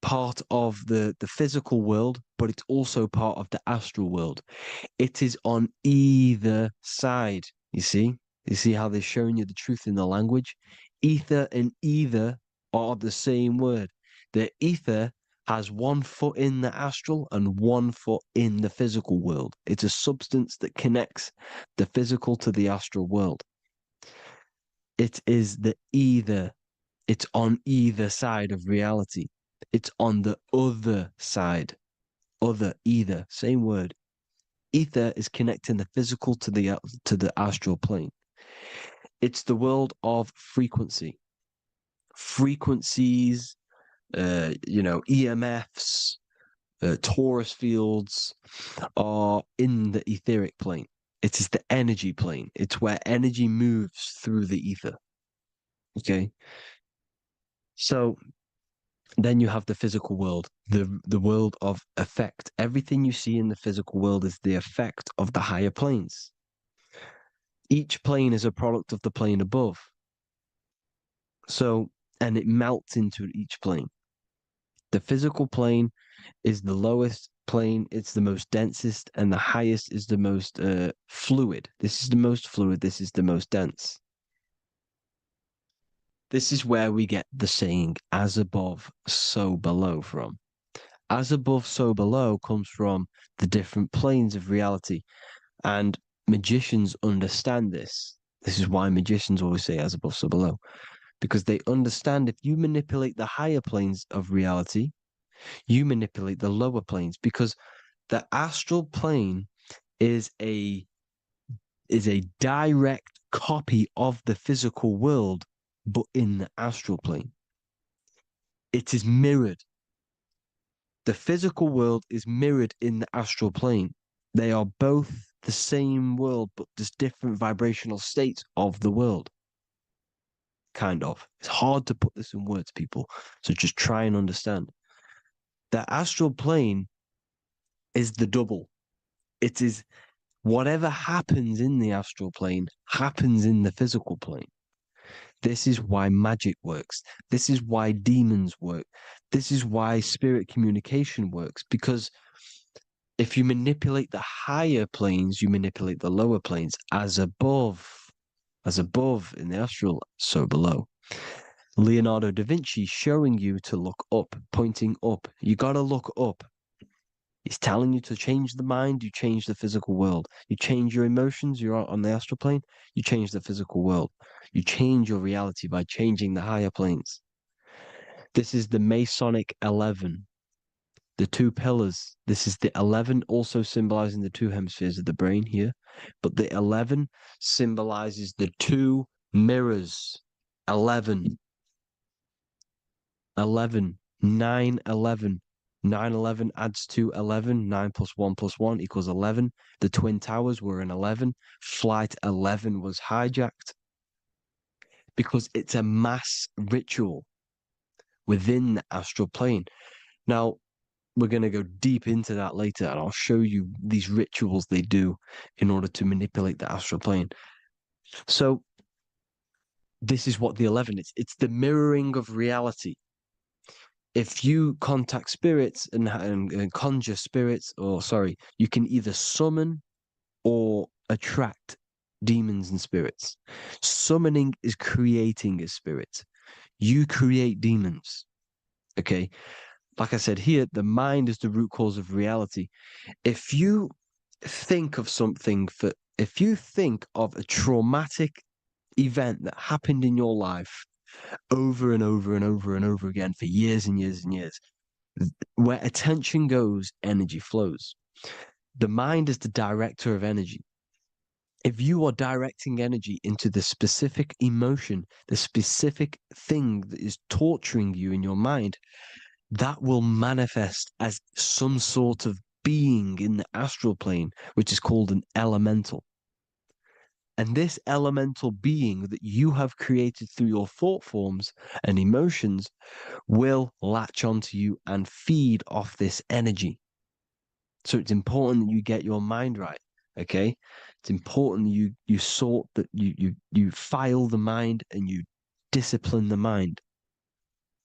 [SPEAKER 4] part of the physical world, but it's also part of the astral world. It is on either side. You see how they're showing you the truth in the language. Ether and either are the same word. The ether has 1 foot in the astral and 1 foot in the physical world. It's a substance that connects the physical to the astral world. It is the either. It's on either side of reality. It's on the other side. Other, either, same word. Ether is connecting the physical to the astral plane. It's the world of frequency. Frequencies, EMFs, torus fields are in the etheric plane. It is the energy plane. It's where energy moves through the ether. Okay. So then you have the physical world, the world of effect. Everything you see in the physical world is the effect of the higher planes. Each plane is a product of the plane above. So, and it melts into each plane. The physical plane is the lowest plane, it's the most densest, and the highest is the most fluid. This is the most fluid, this is the most dense. This is where we get the saying, as above, so below from. As above, so below comes from the different planes of reality. And magicians understand this. This is why magicians always say as above, so below. Because they understand if you manipulate the higher planes of reality, you manipulate the lower planes. Because the astral plane is a direct copy of the physical world, but in the astral plane. It is mirrored. The physical world is mirrored in the astral plane. They are both the same world, but just different vibrational states of the world. Kind of. It's hard to put this in words, people. So just try and understand. The astral plane is the double. It is whatever happens in the astral plane happens in the physical plane. This is why magic works. This is why demons work. This is why spirit communication works. Because if you manipulate the higher planes, you manipulate the lower planes. As above in the astral, so below. Leonardo da Vinci showing you to look up, pointing up. You got to look up. He's telling you to change the mind, you change the physical world. You change your emotions, you're on the astral plane, you change the physical world. You change your reality by changing the higher planes. This is the Masonic 11, the two pillars. This is the 11 also symbolizing the two hemispheres of the brain here. But the 11 symbolizes the two mirrors. 11, 9, 11. 9, 11 adds to 11. 9 plus 1 plus 1 equals 11. The Twin Towers were in 11. Flight 11 was hijacked because it's a mass ritual within the astral plane. Now, we're going to go deep into that later, and I'll show you these rituals they do in order to manipulate the astral plane. So, this is what the 11 is. It's the mirroring of reality. If you contact spirits and conjure spirits, you can either summon or attract demons and spirits. Summoning is creating a spirit. You create demons. Okay. Like I said here, the mind is the root cause of reality. If you think of if you think of a traumatic event that happened in your life over and over and over and over again for years and years and years, where attention goes, energy flows. The mind is the director of energy. If you are directing energy into the specific emotion, the specific thing that is torturing you in your mind, that will manifest as some sort of being in the astral plane, which is called an elemental. And this elemental being that you have created through your thought forms and emotions will latch onto you and feed off this energy. So it's important that you get your mind right. Okay, it's important you sort that you file the mind and you discipline the mind.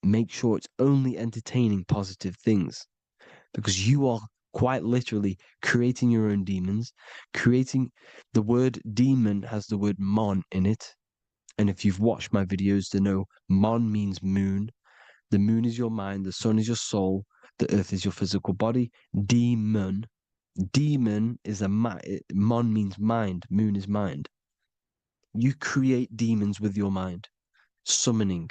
[SPEAKER 4] Make sure it's only entertaining positive things, because you are quite literally creating your own demons. Creating the word demon has the word mon in it, and if you've watched my videos, to know mon means moon. The moon is your mind, the sun is your soul, the earth is your physical body. Demon is mon means mind, moon is mind. You create demons with your mind, summoning.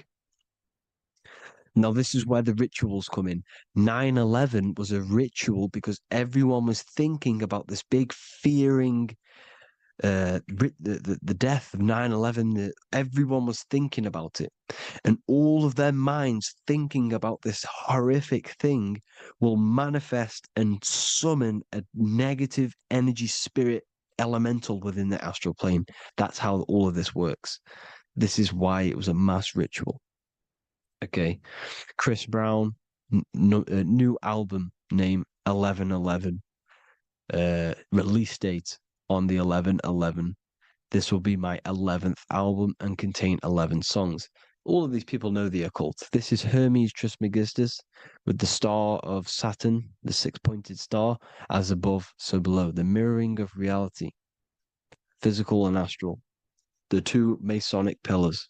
[SPEAKER 4] Now, this is where the rituals come in. 9/11 was a ritual because everyone was thinking about this big fearing, the death of 9/11. Everyone was thinking about it. And all of their minds thinking about this horrific thing will manifest and summon a negative energy spirit elemental within the astral plane. That's how all of this works. This is why it was a mass ritual. Okay. Chris Brown, new album name 11/11. Release date on the 11/11. This will be my 11th album and contain 11 songs. All of these people know the occult. This is Hermes Trismegistus with the star of Saturn, the six-pointed star, as above, so below. The mirroring of reality, physical and astral, the two Masonic pillars.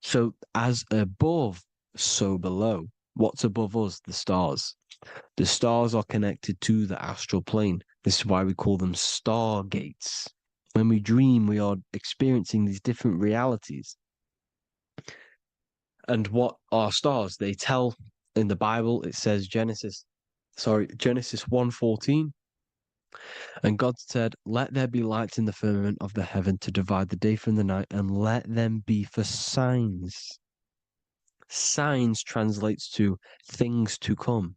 [SPEAKER 4] So as above, so below. What's above us? The stars. The stars are connected to the astral plane. This is why we call them stargates. When we dream, we are experiencing these different realities. And what are stars? They tell in the Bible, it says Genesis 1:14. And God said, "Let there be lights in the firmament of the heaven to divide the day from the night, and let them be for signs." Signs translates to things to come.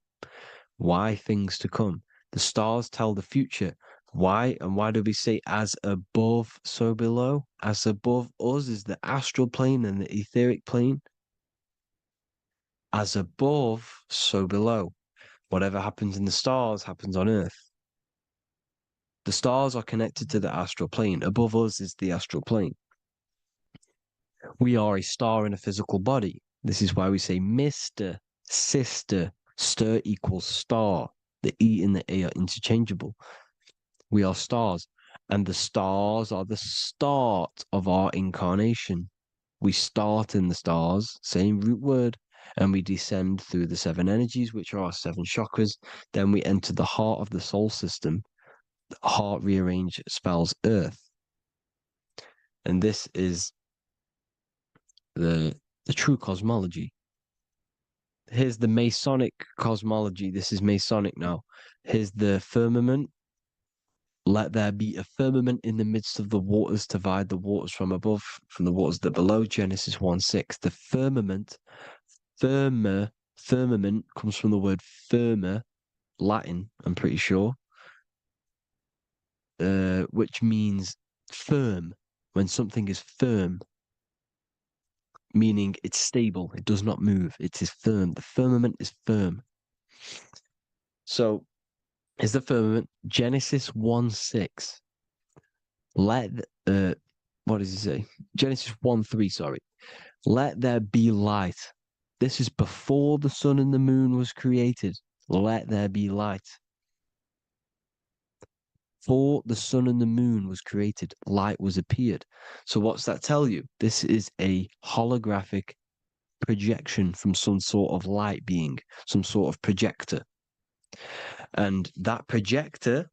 [SPEAKER 4] Why things to come? The stars tell the future. Why? And why do we say as above, so below? As above us is the astral plane and the etheric plane. As above, so below. Whatever happens in the stars happens on Earth. The stars are connected to the astral plane. Above us is the astral plane. We are a star in a physical body. This is why we say Mr., sister, stir equals star. The E and the A are interchangeable. We are stars, and the stars are the start of our incarnation. We start in the stars, same root word, and we descend through the seven energies, which are our seven chakras. Then we enter the heart of the soul system. The heart rearranged spells earth. And this is the true cosmology. Here's the Masonic cosmology. This is Masonic now. Here's the firmament. Let there be a firmament in the midst of the waters to divide the waters from above, from the waters that below. Genesis 1:6. The firmament, firmament comes from the word firma, Latin, I'm pretty sure, which means firm. When something is firm, meaning it's stable, it does not move, it is firm. The firmament is firm. So, is the firmament Genesis 1:6. What does he say? Genesis 1:3, sorry. Let there be light. This is before the sun and the moon was created. Let there be light. Before the sun and the moon was created, light was appeared. So what's that tell you? This is a holographic projection from some sort of light being, some sort of projector. And that projector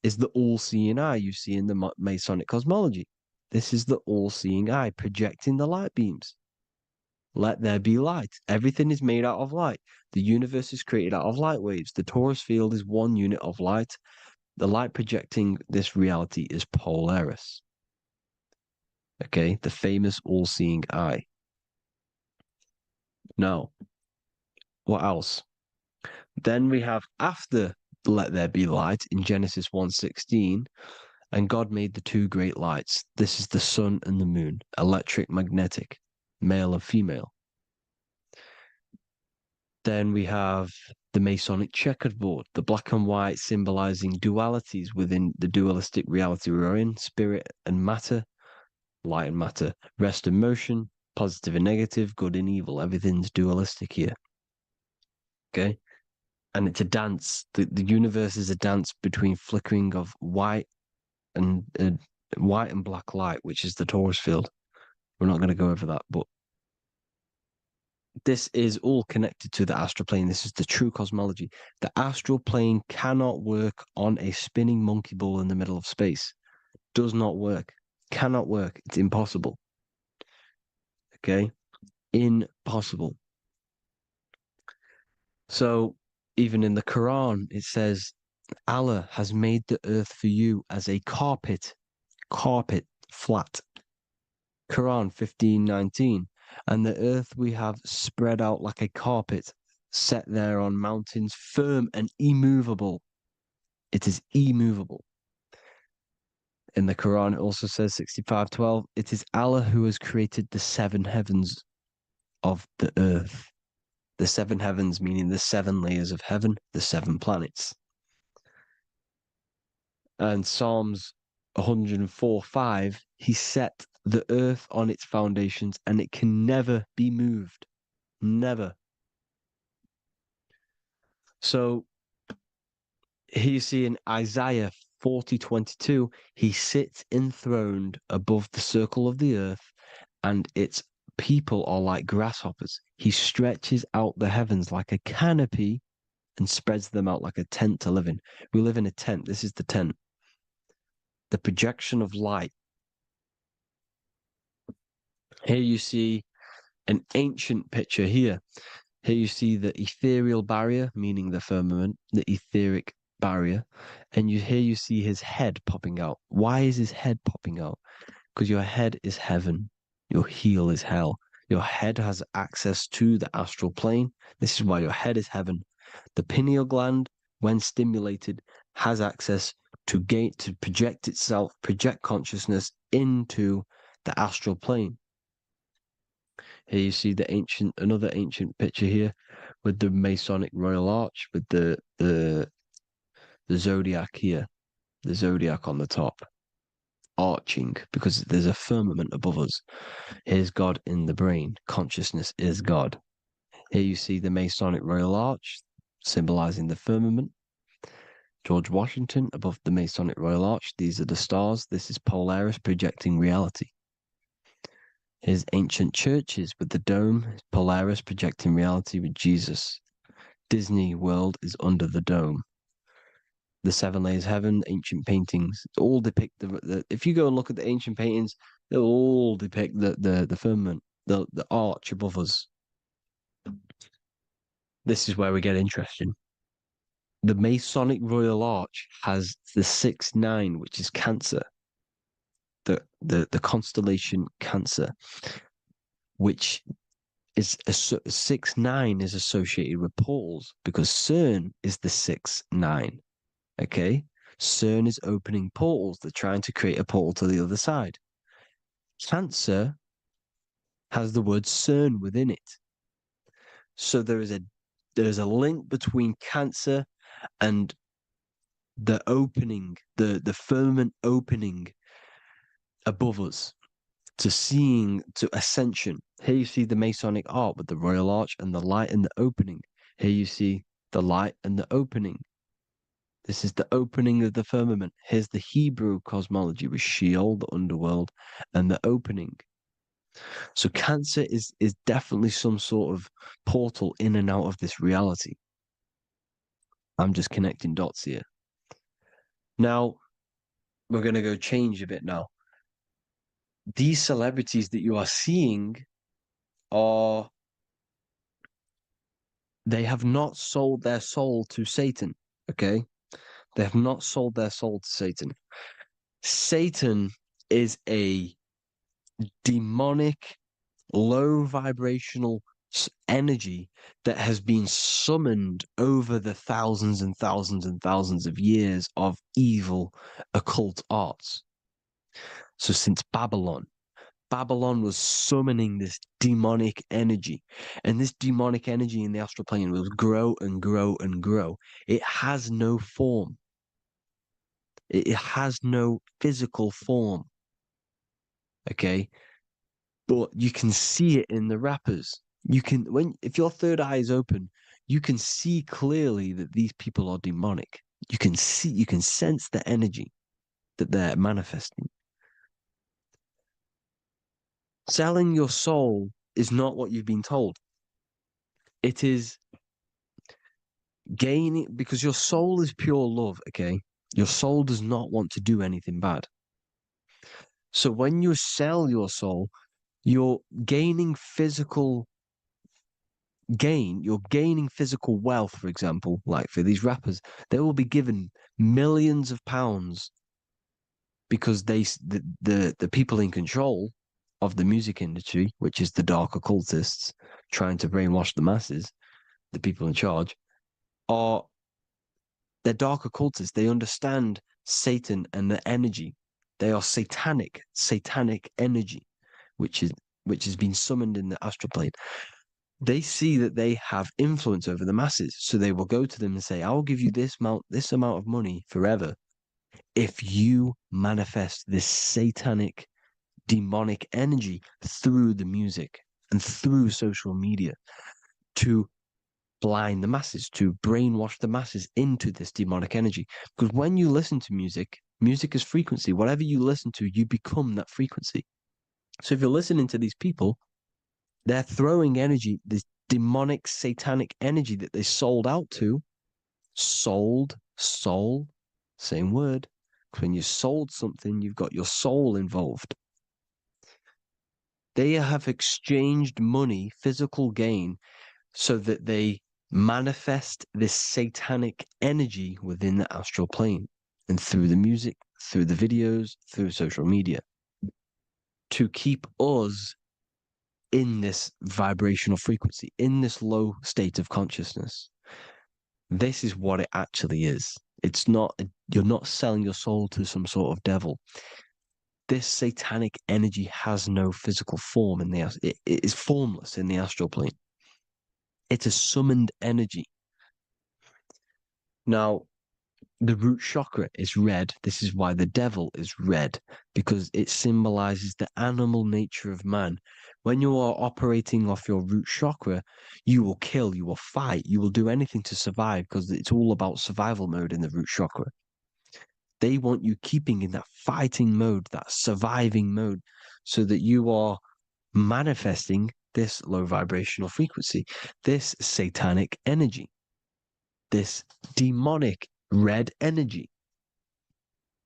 [SPEAKER 4] is the all-seeing eye you see in the Masonic cosmology. This is the all-seeing eye projecting the light beams. Let there be light. Everything is made out of light. The universe is created out of light waves. The torus field is one unit of light. The light projecting this reality is Polaris. Okay, the famous all-seeing eye. Now, what else? Then we have after let there be light in Genesis 1:16, and God made the two great lights. This is the sun and the moon, electric, magnetic, male and female. Then we have the Masonic checkerboard, the black and white symbolizing dualities within the dualistic reality we're in, spirit and matter, light and matter, rest and motion, positive and negative, good and evil. Everything's dualistic here. Okay? And it's a dance. The universe is a dance between flickering of white and black light, which is the Taurus field. We're not going to go over that, but this is all connected to the astral plane. This is the true cosmology. The astral plane cannot work on a spinning monkey ball in the middle of space. Does not work. Cannot work. It's impossible. Okay? Impossible. So even in the Quran, it says, Allah has made the earth for you as a carpet, flat. Quran 15:19. And the earth we have spread out like a carpet, set there on mountains, firm and immovable. It is immovable. In the Quran, it also says 65:12, it is Allah who has created the seven heavens of the earth. The seven heavens meaning the seven layers of heaven, the seven planets. And Psalms 104:5, he set the earth on its foundations and it can never be moved. Never. So here you see in Isaiah 40:22, he sits enthroned above the circle of the earth and its people are like grasshoppers. He stretches out the heavens like a canopy and spreads them out like a tent to live in. We live in a tent. This is the tent. The projection of light. Here you see an ancient picture here. Here you see the ethereal barrier, meaning the firmament, the etheric barrier. And here you see his head popping out. Why is his head popping out? Because your head is heaven. Your heel is hell. Your head has access to the astral plane. This is why your head is heaven. The pineal gland, when stimulated, has access to project itself, project consciousness into the astral plane. Here you see another ancient picture here with the Masonic Royal Arch, with the zodiac here, the zodiac on the top, arching, because there's a firmament above us. Here's God in the brain. Consciousness is God. Here you see the Masonic Royal Arch, symbolizing the firmament. George Washington above the Masonic Royal Arch. These are the stars. This is Polaris projecting reality. Here's ancient churches with the dome. Polaris projecting reality with Jesus. Disney World is under the dome. The seven layers of heaven, ancient paintings, all depict if you go and look at the ancient paintings, they'll all depict the firmament, the arch above us. This is where we get interesting. The Masonic Royal Arch has the 6-9, which is Cancer. The constellation Cancer, which is 6-9 is associated with portals because CERN is the 6-9. Okay, CERN is opening portals. They're trying to create a portal to the other side. Cancer has the word CERN within it, so there is a link between Cancer and the opening, the firmament opening above us to ascension. Here you see the Masonic Arch with the Royal Arch and the light and the opening. Here you see the light and the opening. This is the opening of the firmament. Here's the Hebrew cosmology with Sheol, the underworld, and the opening. So Cancer is definitely some sort of portal in and out of this reality. I'm just connecting dots here. Now, we're going to go change a bit now. These celebrities that you are seeing they have not sold their soul to Satan, okay? They have not sold their soul to Satan. Satan is a demonic, low vibrational energy that has been summoned over the thousands and thousands and thousands of years of evil occult arts. So since Babylon was summoning this demonic energy, and this demonic energy in the astral plane will grow and grow and grow. It has no form. It has no physical form. Okay? But you can see it in the rappers. If your third eye is open, you can see clearly that these people are demonic. You can sense the energy that they're manifesting. Selling your soul is not what you've been told. It is gaining, because your soul is pure love, okay? Your soul does not want to do anything bad. So when you sell your soul, you're gaining physical gain, you're gaining physical wealth, for example, like for these rappers, they will be given millions of pounds because the people in control of the music industry, which is the dark occultists trying to brainwash the masses, the people in charge, they're dark occultists. They understand Satan and the energy. They are satanic energy, which has been summoned in the astral plane. They see that they have influence over the masses, so they will go to them and say, "I will give you this amount of money forever if you manifest this satanic, demonic energy through the music and through social media to blind the masses, to brainwash the masses into this demonic energy." Because when you listen to music, music is frequency. Whatever you listen to, you become that frequency. So if you're listening to these people, they're throwing energy, this demonic, satanic energy that they sold out to. Sold, soul, same word. When you sold something, you've got your soul involved. They have exchanged money, physical gain, so that they manifest this satanic energy within the astral plane and through the music, through the videos, through social media to keep us in this vibrational frequency, in this low state of consciousness. This is what it actually is. It's not, you're not selling your soul to some sort of devil. This satanic energy has no physical form it is formless in the astral plane. It's a summoned energy. Now, the root chakra is red. This is why the devil is red, because it symbolizes the animal nature of man. When you are operating off your root chakra, you will kill, you will fight, you will do anything to survive, because it's all about survival mode in the root chakra. They want you keeping in that fighting mode, that surviving mode, so that you are manifesting this low vibrational frequency, this satanic energy, this demonic red energy.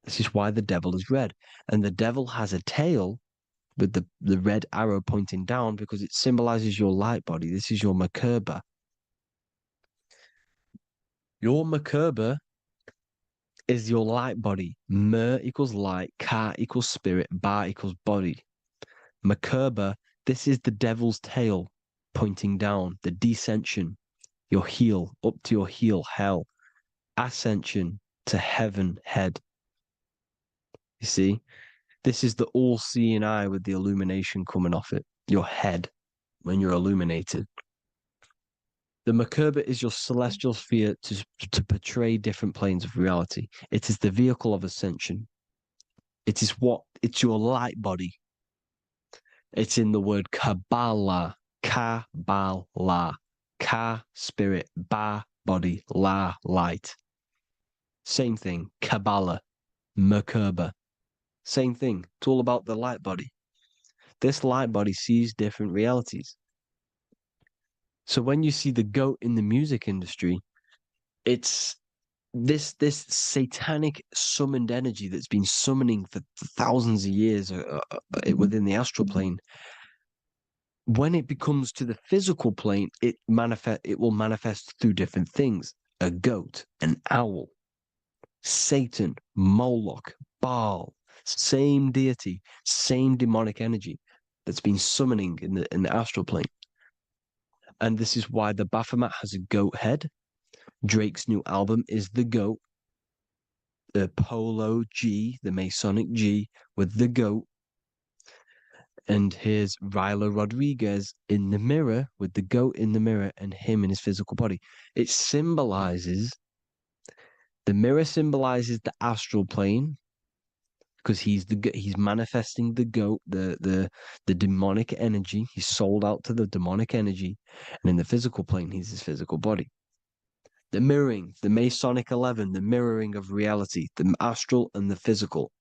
[SPEAKER 4] This is why the devil is red. And the devil has a tail with the red arrow pointing down because it symbolizes your light body. This is your Merkaba. Your Merkaba is your light body. Mer equals light, Ka equals spirit, Ba equals body. Merkaba, this is the devil's tail pointing down, the descension, your heel, up to your heel, hell. Ascension to heaven, head. You see, this is the all-seeing eye with the illumination coming off it, your head, when you're illuminated. The Merkaba is your celestial sphere to portray different planes of reality. It is the vehicle of ascension. It's your light body. It's in the word Kabbalah, Kabbalah, Ka, spirit, Ba, body, La, light. Same thing, Kabbalah, Merkaba. Same thing. It's all about the light body. This light body sees different realities. So when you see the goat in the music industry, it's this satanic summoned energy that's been summoning for thousands of years within the astral plane. When it becomes to the physical plane, it will manifest through different things. A goat, an owl, Satan, Moloch, Baal, same deity, same demonic energy that's been summoning in the astral plane. And this is why the Baphomet has a goat head. Drake's new album is the goat. The Polo G, the Masonic G, with the goat. And here's Ryla Rodriguez in the mirror with the goat in the mirror and him in his physical body. It symbolizes, the mirror symbolizes the astral plane because he's manifesting the goat, the demonic energy. He's sold out to the demonic energy, and in the physical plane, he's his physical body. The mirroring, the Masonic 11, the mirroring of reality, the astral and the physical.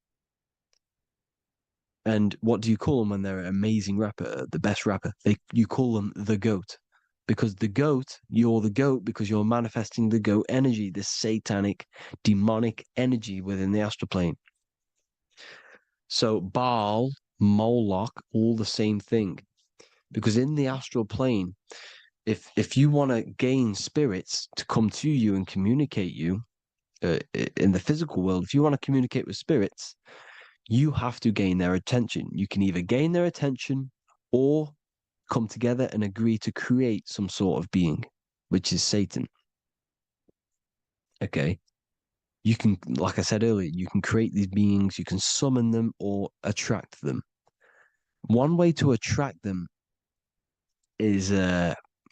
[SPEAKER 4] And what do you call them when they're an amazing rapper, the best rapper? You call them the GOAT. Because the GOAT, you're the GOAT because you're manifesting the GOAT energy, the satanic, demonic energy within the astral plane. So Baal, Moloch, all the same thing. Because in the astral plane, if you want to gain spirits to come to you and communicate you in the physical world, if you want to communicate with spirits, you have to gain their attention. You can either gain their attention or come together and agree to create some sort of being, which is Satan. Okay. You can, like I said earlier, you can create these beings, you can summon them or attract them. One way to attract them is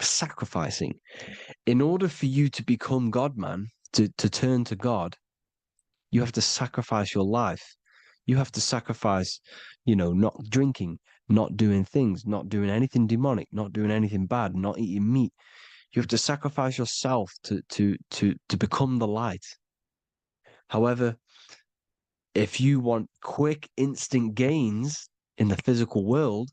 [SPEAKER 4] sacrificing. In order for you to become God, man, to turn to God, you have to sacrifice your life. You have to sacrifice, not drinking, not doing things, not doing anything demonic, not doing anything bad, not eating meat. You have to sacrifice yourself to become the light. However, if you want quick, instant gains in the physical world,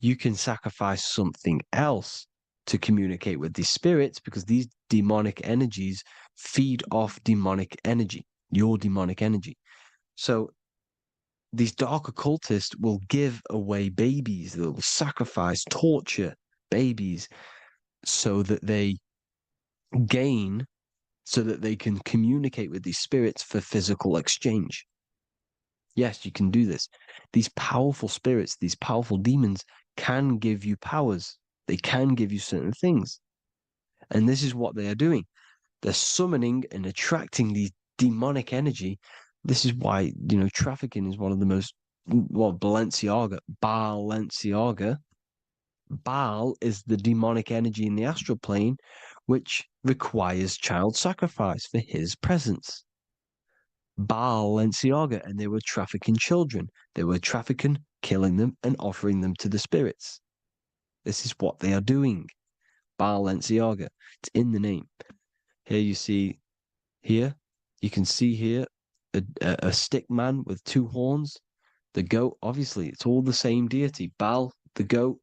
[SPEAKER 4] you can sacrifice something else to communicate with these spirits because these demonic energies feed off demonic energy, your demonic energy. So these dark occultists will give away babies, they'll sacrifice, torture babies so that they gain, so that they can communicate with these spirits for physical exchange. Yes, you can do this. These powerful spirits, these powerful demons can give you powers. They can give you certain things. And this is what they are doing. They're summoning and attracting these demonic energy. This is why, trafficking is one of the most, Balenciaga. Baal is the demonic energy in the astral plane, which requires child sacrifice for his presence. Balenciaga, and they were trafficking children. They were trafficking, killing them, and offering them to the spirits. This is what they are doing. Balenciaga. It's in the name. Here you see, you can see here a stick man with two horns. The goat, obviously, it's all the same deity. Baal, the goat,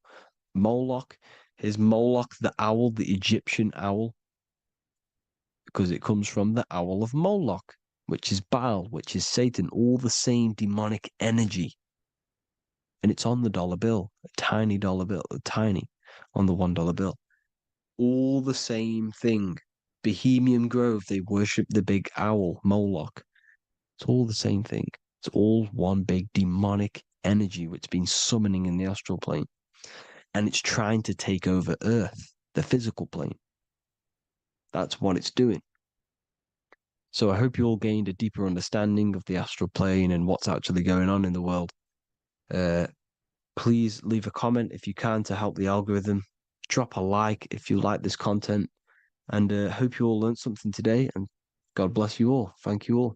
[SPEAKER 4] Moloch. Here's Moloch, the owl, the Egyptian owl, because it comes from the owl of Moloch, which is Baal, which is Satan, all the same demonic energy. And it's on the dollar bill, a tiny dollar bill, on the $1 bill. All the same thing. Bohemian Grove, they worship the big owl, Moloch. It's all the same thing. It's all one big demonic energy which has been summoning in the astral plane. And it's trying to take over Earth, the physical plane. That's what it's doing. So I hope you all gained a deeper understanding of the astral plane and what's actually going on in the world. Please leave a comment if you can to help the algorithm. Drop a like if you like this content. And hope you all learned something today. And God bless you all. Thank you all.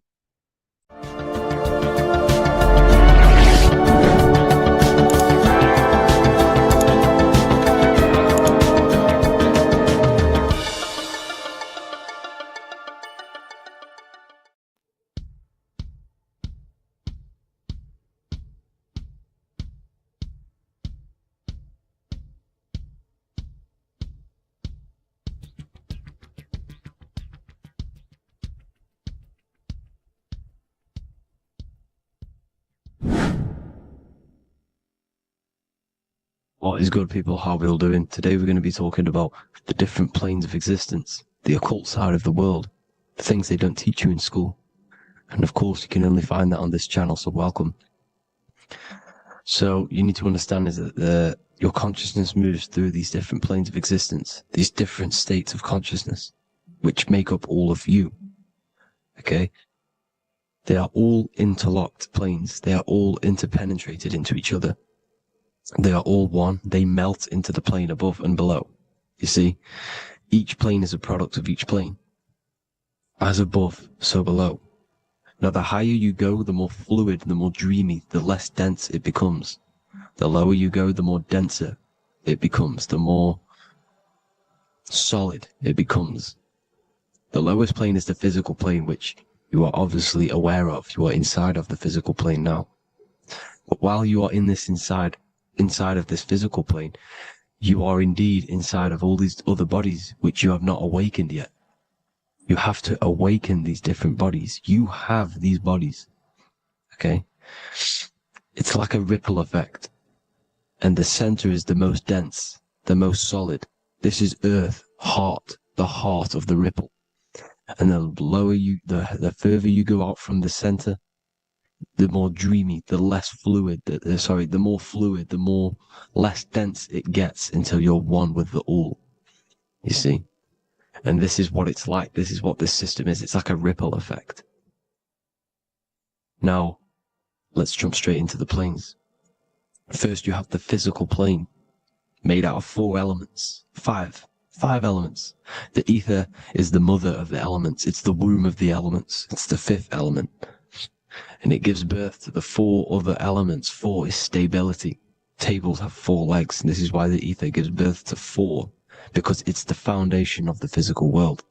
[SPEAKER 4] What is good, people? How are we all doing? Today we're going to be talking about the different planes of existence, the occult side of the world,
[SPEAKER 5] things they don't teach you in school. And of course, you can only find that on this channel, so welcome. So you need to understand is that your consciousness moves through these different planes of existence, these different states of consciousness, which make up all of you. Okay? They are all interlocked planes. They are all interpenetrated into each other. They are all one. They melt into the plane above and below. You see? Each plane is a product of each plane. As above, so below. Now, the higher you go, the more fluid, the more dreamy, the less dense it becomes. The lower you go, the more denser it becomes, the more solid it becomes. The lowest plane is the physical plane, which you are obviously aware of. You are inside of the physical plane now. But while you are in this inside of this physical plane, you are indeed inside of all these other bodies, which you have not awakened yet. You have to awaken these different bodies. You have these bodies. Okay? It's like a ripple effect. And the center is the most dense, the most solid. This is earth, heart, the heart of the ripple. And the lower you, the further you go out from the center, the more dreamy, the less fluid, the more fluid, the more less dense it gets until you're one with the all. You see? And this is what it's like. This is what this system is. It's like a ripple effect. Now, let's jump straight into the planes. First, you have the physical plane, made out of 4 elements. 5 elements. The ether is the mother of the elements. It's the womb of the elements. It's the 5th element. And it gives birth to the 4 other elements. 4 is stability. Tables have 4 legs, and this is why the ether gives birth to 4. Because it's the foundation of the physical world.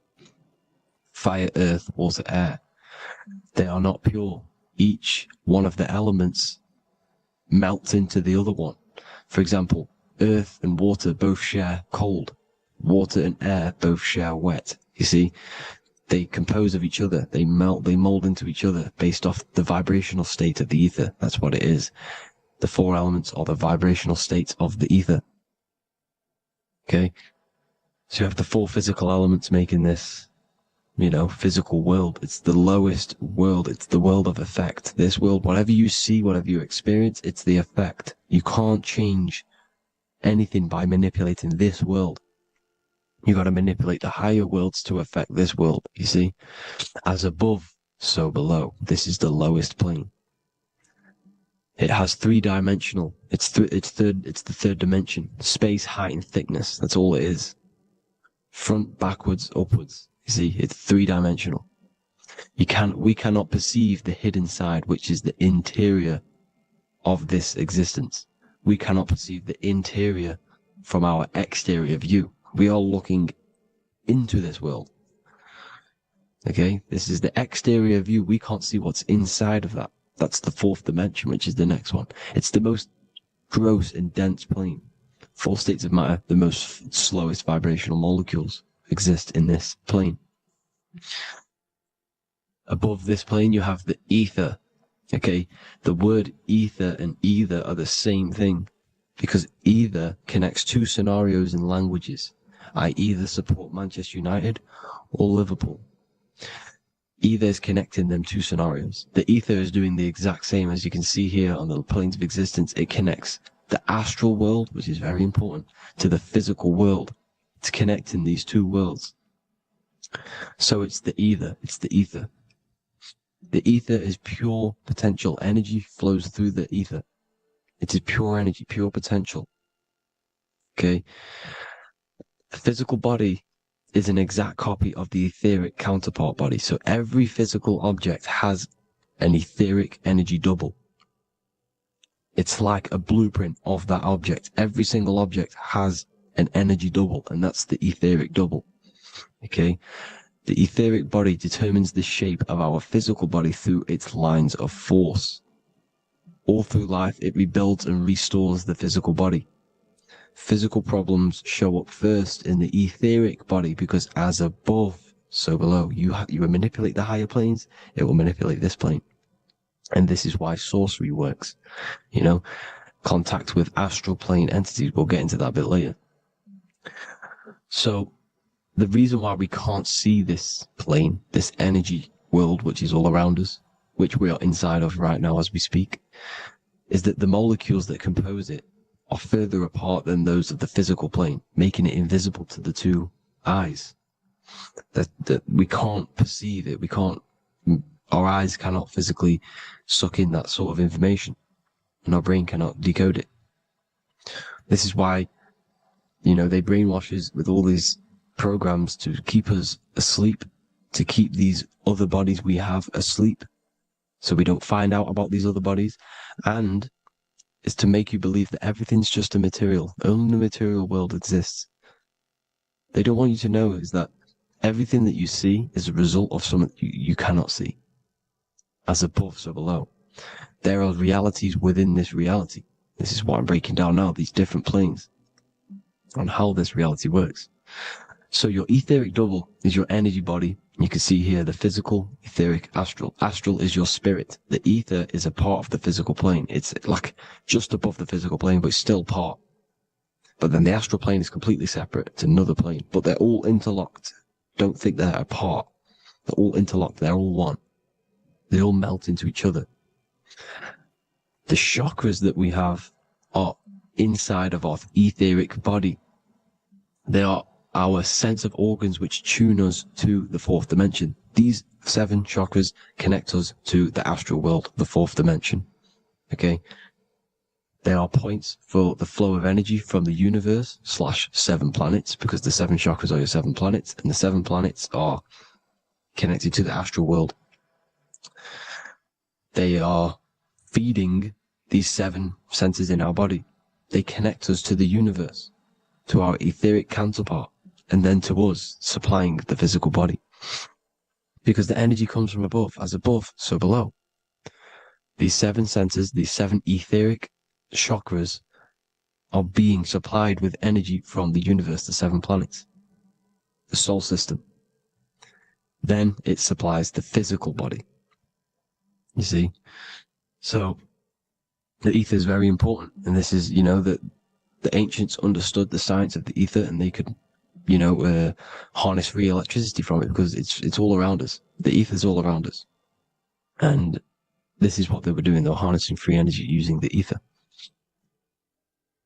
[SPEAKER 5] Fire, earth, water, air. They are not pure. Each one of the elements melts into the other one. For example, earth and water both share cold. Water and air both share wet. You see, they compose of each other. They melt, they mold into each other based off the vibrational state of the ether. That's what it is. The 4 elements are the vibrational states of the ether. Okay? So you have the 4 physical elements making this, physical world. It's the lowest world. It's the world of effect. This world, whatever you see, whatever you experience, it's the effect. You can't change anything by manipulating this world. You got to manipulate the higher worlds to affect this world, you see? As above, so below. This is the lowest plane. It has 3-dimensional. It's the 3rd dimension. Space, height, and thickness. That's all it is. Front, backwards, upwards. You see, it's 3-dimensional. We cannot perceive the hidden side, which is the interior of this existence. We cannot perceive the interior from our exterior view. We are looking into this world. Okay? This is the exterior view. We can't see what's inside of that. That's the 4th dimension, which is the next one. It's the most gross and dense plane. 4 states of matter, the most slowest vibrational molecules exist in this plane. Above this plane, you have the ether. Okay? The word ether and either are the same thing because either connects 2 scenarios in languages. I either support Manchester United or Liverpool. Either is connecting them 2 scenarios. The ether is doing the exact same as you can see here on the planes of existence. It connects the astral world, which is very important, to the physical world. It's connecting these 2 worlds. So it's the ether. It's the ether. The ether is pure potential. Energy flows through the ether. It is pure energy, pure potential. Okay? The physical body is an exact copy of the etheric counterpart body. So every physical object has an etheric energy double. It's like a blueprint of that object. Every single object has an energy double, and that's the etheric double. Okay? The etheric body determines the shape of our physical body through its lines of force. All through life, it rebuilds and restores the physical body. Physical problems show up first in the etheric body because as above, so below. You manipulate the higher planes, it will manipulate this plane. And this is why sorcery works. Contact with astral plane entities. We'll get into that a bit later. So
[SPEAKER 4] the reason why we can't see this plane, this energy world, which is all around us, which we are inside of right now as we speak, is that the molecules that compose it are further apart than those of the physical plane, making it invisible to the two eyes. That we can't perceive it. Our eyes cannot physically suck in that sort of information, and our brain cannot decode it. This is why, they brainwash us with all these programs to keep us asleep, to keep these other bodies we have asleep, so we don't find out about these other bodies, and is to make you believe that everything's just a material. Only the material world exists. They don't want you to know is that everything that you see is a result of something you cannot see. As above, so below. There are realities within this reality. This is what I'm breaking down now, these different planes, on how this reality works. So your etheric double is your energy body. You can see here the physical, etheric, astral. Astral is your spirit. The ether is a part of the physical plane. It's like just above the physical plane, but it's still part. But then the astral plane is completely separate. It's another plane, but they're all interlocked. Don't think they're apart. They're all interlocked. They're all one. They all melt into each other. The chakras that we have are inside of our etheric body. They are our sense of organs which tune us to the fourth dimension. These 7 chakras connect us to the astral world, the fourth dimension. Okay? They are points for the flow of energy from the universe / 7 planets, because the 7 chakras are your 7 planets, and the 7 planets are connected to the astral world. They are feeding these 7 senses in our body. They connect us to the universe, to our etheric counterpart, and then to us, supplying the physical body. Because the energy comes from above. As above, so below. These 7 senses, these 7 etheric chakras, are being supplied with energy from the universe, the 7 planets, the solar system. Then it supplies the physical body. You see? So, the ether is very important. And this is, that the ancients understood the science of the ether, and they could, harness free electricity from it, because it's all around us. The ether is all around us. And this is what they were doing. They were harnessing free energy using the ether.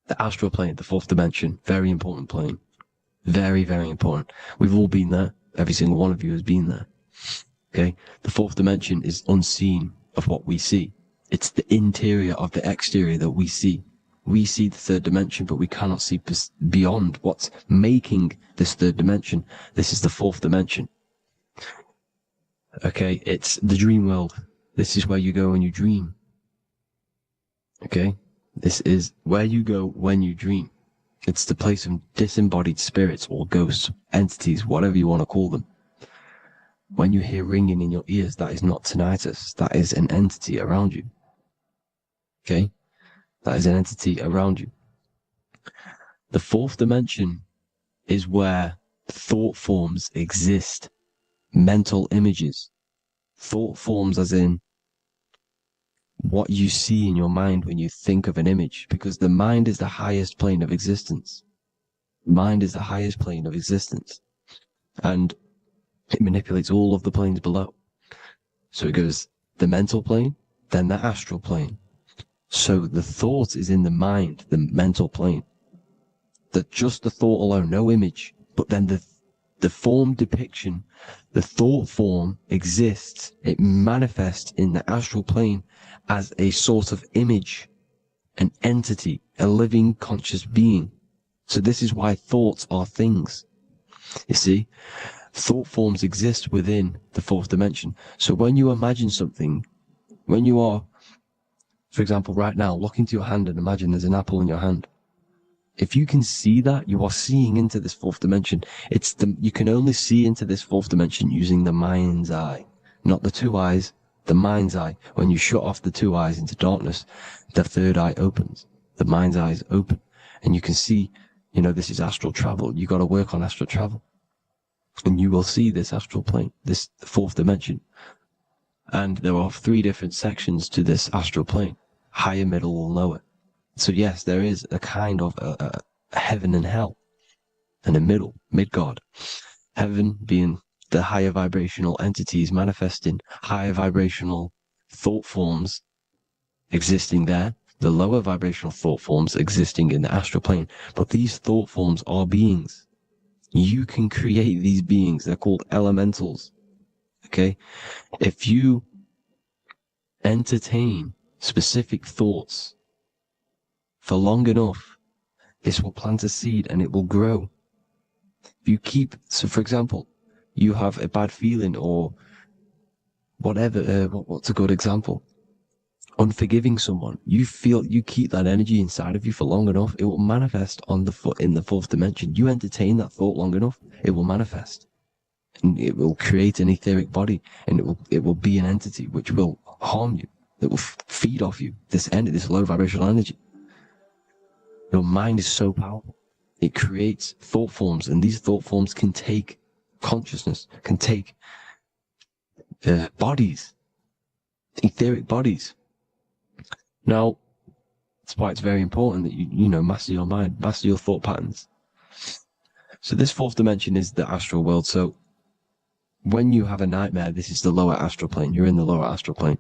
[SPEAKER 4] The astral plane, the fourth dimension, very important plane. Very, very important. We've all been there. Every single one of you has been there. Okay? The fourth dimension is unseen of what we see. It's the interior of the exterior that we see. We see the third dimension, but we cannot see beyond what's making this third dimension. This is the fourth dimension. Okay? It's the dream world. This is where you go when you dream. Okay? This is where you go when you dream. It's the place of disembodied spirits or ghosts, entities, whatever you want to call them. When you hear ringing in your ears, that is not tinnitus. That is an entity around you. Okay? That is an entity around you. The fourth dimension is where thought forms exist. Mental images. Thought forms as in what you see in your mind when you think of an image, because the mind is the highest plane of existence. Mind is the highest plane of existence. And it manipulates all of the planes below. So it goes the mental plane, then the astral plane. So the thought is in the mind, the mental plane. That just the thought alone, no image, but then the form depiction, the thought form exists. It manifests in the astral plane as a sort of image, an entity, a living conscious being. So this is why thoughts are things. You see, thought forms exist within the fourth dimension. So when you imagine something, when you are, for example, right now, look into your hand and imagine there's an apple in your hand. If you can see that, you are seeing into this fourth dimension. You can only see into this fourth dimension using the mind's eye, not the 2 eyes, the mind's eye. When you shut off the 2 eyes into darkness, the third eye opens. The mind's eye is open. And you can see, this is astral travel. You got to work on astral travel. And you will see this astral plane, this fourth dimension. And there are 3 different sections to this astral plane. Higher, middle, or lower. So yes, there is a kind of a heaven and hell. And a middle, Midgard. Heaven being the higher vibrational entities manifesting higher vibrational thought forms existing there, the lower vibrational thought forms existing in the astral plane. But these thought forms are beings. You can create these beings. They're called elementals. Okay? If you entertain specific thoughts for long enough, this will plant a seed and it will grow. If you keep, so for example, you have a bad feeling or whatever, what's a good example? Unforgiving someone. You keep that energy inside of you for long enough, it will manifest on the foot in the fourth dimension. You entertain that thought long enough, it will manifest. And it will create an etheric body, and it will be an entity which will harm you. It will feed off you. This low vibrational energy. Your mind is so powerful. It creates thought forms, and these thought forms can take consciousness, can take bodies, etheric bodies. Now, that's why it's very important that you master your mind, master your thought patterns. So this fourth dimension is the astral world. So when you have a nightmare, this is the lower astral plane. You're in the lower astral plane.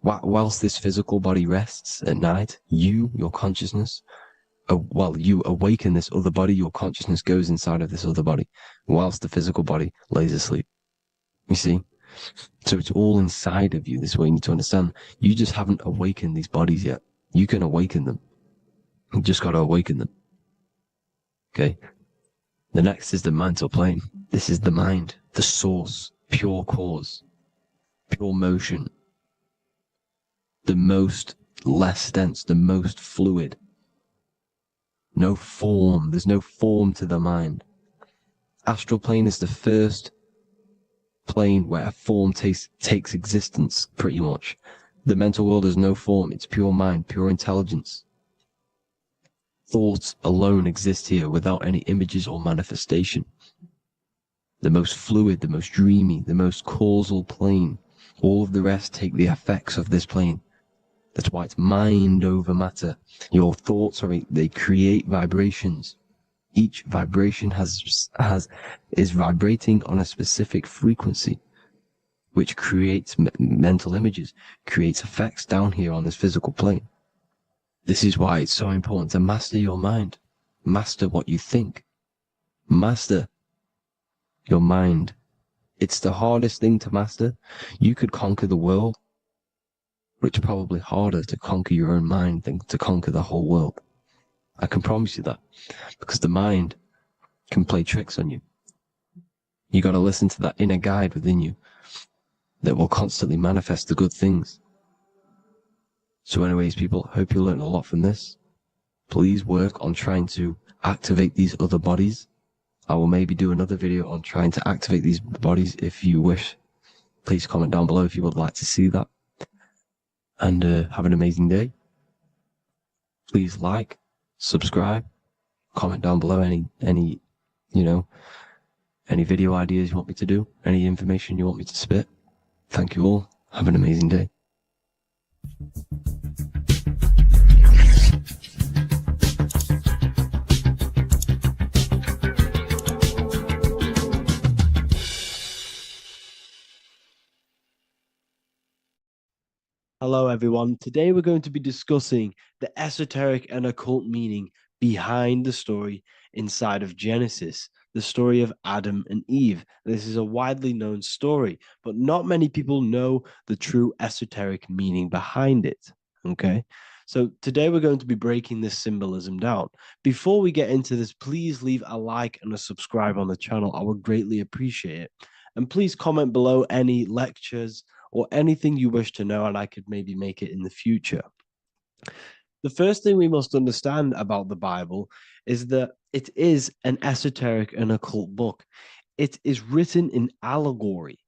[SPEAKER 4] Whilst this physical body rests at night, your consciousness, you awaken this other body, your consciousness goes inside of this other body, whilst the physical body lays asleep. You see? So it's all inside of you. This is what you need to understand. You just haven't awakened these bodies yet. You can awaken them. You just got to awaken them. Okay? The next is the mental plane. This is the mind, the source, pure cause, pure motion, the most less dense, the most fluid. No form. There's no form to the mind. Astral plane is the first plane where a form takes existence, pretty much. The mental world has no form. It's pure mind, pure intelligence. Thoughts alone exist here without any images or manifestation. The most fluid, the most dreamy, the most causal plane. All of the rest take the effects of this plane. That's why it's mind over matter. Your thoughts they create vibrations. Each vibration is vibrating on a specific frequency, which creates mental images, creates effects down here on this physical plane. This is why it's so important to master your mind. Master what you think. Master your mind. It's the hardest thing to master. You could conquer the world, but it's probably harder to conquer your own mind than to conquer the whole world. I can promise you that, because the mind can play tricks on you. You got to listen to that inner guide within you that will constantly manifest the good things. So anyways, people, hope you learned a lot from this. Please work on trying to activate these other bodies. I will maybe do another video on trying to activate these bodies if you wish. Please comment down below if you would like to see that. And have an amazing day. Please like, subscribe, comment down below any video ideas you want me to do, any information you want me to spit. Thank you all. Have an amazing day.
[SPEAKER 1] Hello, everyone. Today we're going to be discussing the esoteric and occult meaning behind the story inside of Genesis, the story of Adam and Eve. This is a widely known story, but not many people know the true esoteric meaning behind it. Okay, so today we're going to be breaking this symbolism down. Before we get into this, please leave a like and a subscribe on the channel. I would greatly appreciate it. And please comment below any lectures or anything you wish to know, and I could maybe make it in the future. The first thing we must understand about the Bible is that it is an esoteric and occult book. It is written in allegory.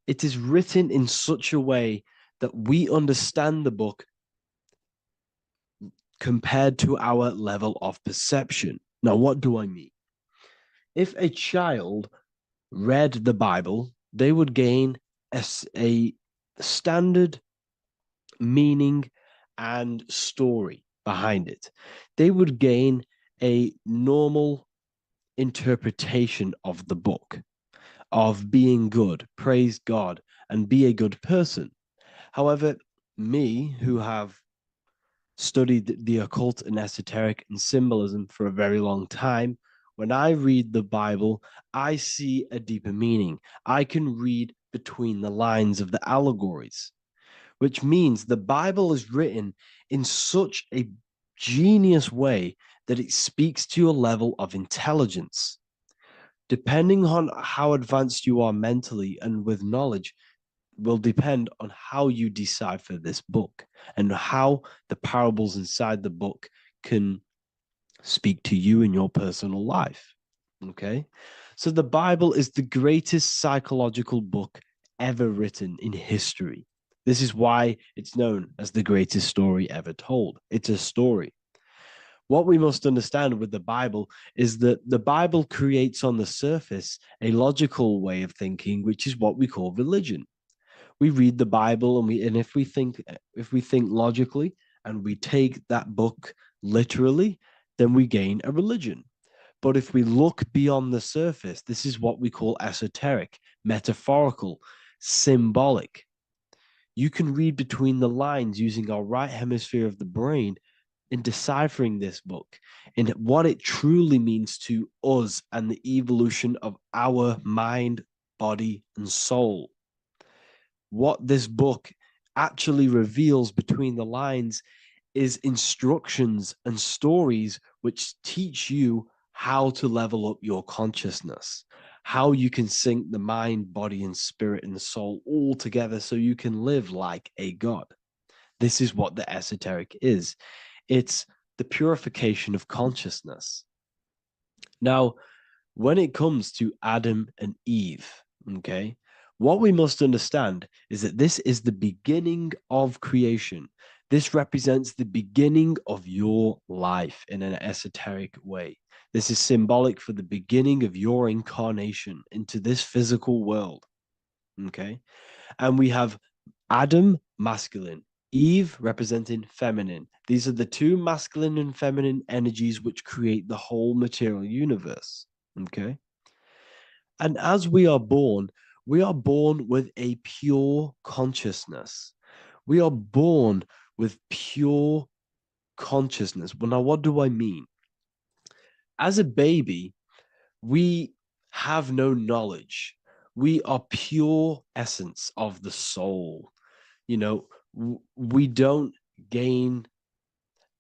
[SPEAKER 1] It is written in such a way that we understand the book compared to our level of perception. Now, what do I mean? If a child read the Bible, they would gain a standard meaning and story behind it. They would gain a normal
[SPEAKER 4] interpretation of the book, of being good, praise God, and be a good person. However, me, who have studied the occult and esoteric and symbolism for a very long time, when I read the Bible, I see a deeper meaning. I can read between the lines of the allegories, which means the Bible is written in such a genius way that it speaks to your level of intelligence. Depending on how advanced you are mentally and with knowledge, will depend on how you decipher this book and how the parables inside the book can speak to you in your personal life. Okay. So the Bible is the greatest psychological book ever written in history. This is why it's known as the greatest story ever told. It's a story. What we must understand with the Bible is that the Bible creates on the surface a logical way of thinking, which is what we call religion. We read the Bible and if we think logically and we take that book literally, then we gain a religion. But if we look beyond the surface, this is what we call esoteric, metaphorical, symbolic. You can read between the lines using our right hemisphere of the brain in deciphering this book and what it truly means to us and the evolution of our mind, body, and soul. What this book actually reveals between the lines is instructions and stories which teach you how to level up your consciousness, how you can sync the mind, body, and spirit and the soul all together so you can live like a god. This is what the esoteric is. It's the purification of consciousness. Now, when it comes to Adam and Eve, okay, what we must understand is that this is the beginning of creation. This represents the beginning of your life in an esoteric way. This is symbolic for the beginning of your incarnation into this physical world. Okay. And we have Adam, masculine, Eve representing feminine. These are the two masculine and feminine energies which create the whole material universe. Okay. And as we are born with a pure consciousness. We are born with pure consciousness. Well, now, what do I mean? As a baby, we have no knowledge. We are pure essence of the soul. You know, we don't gain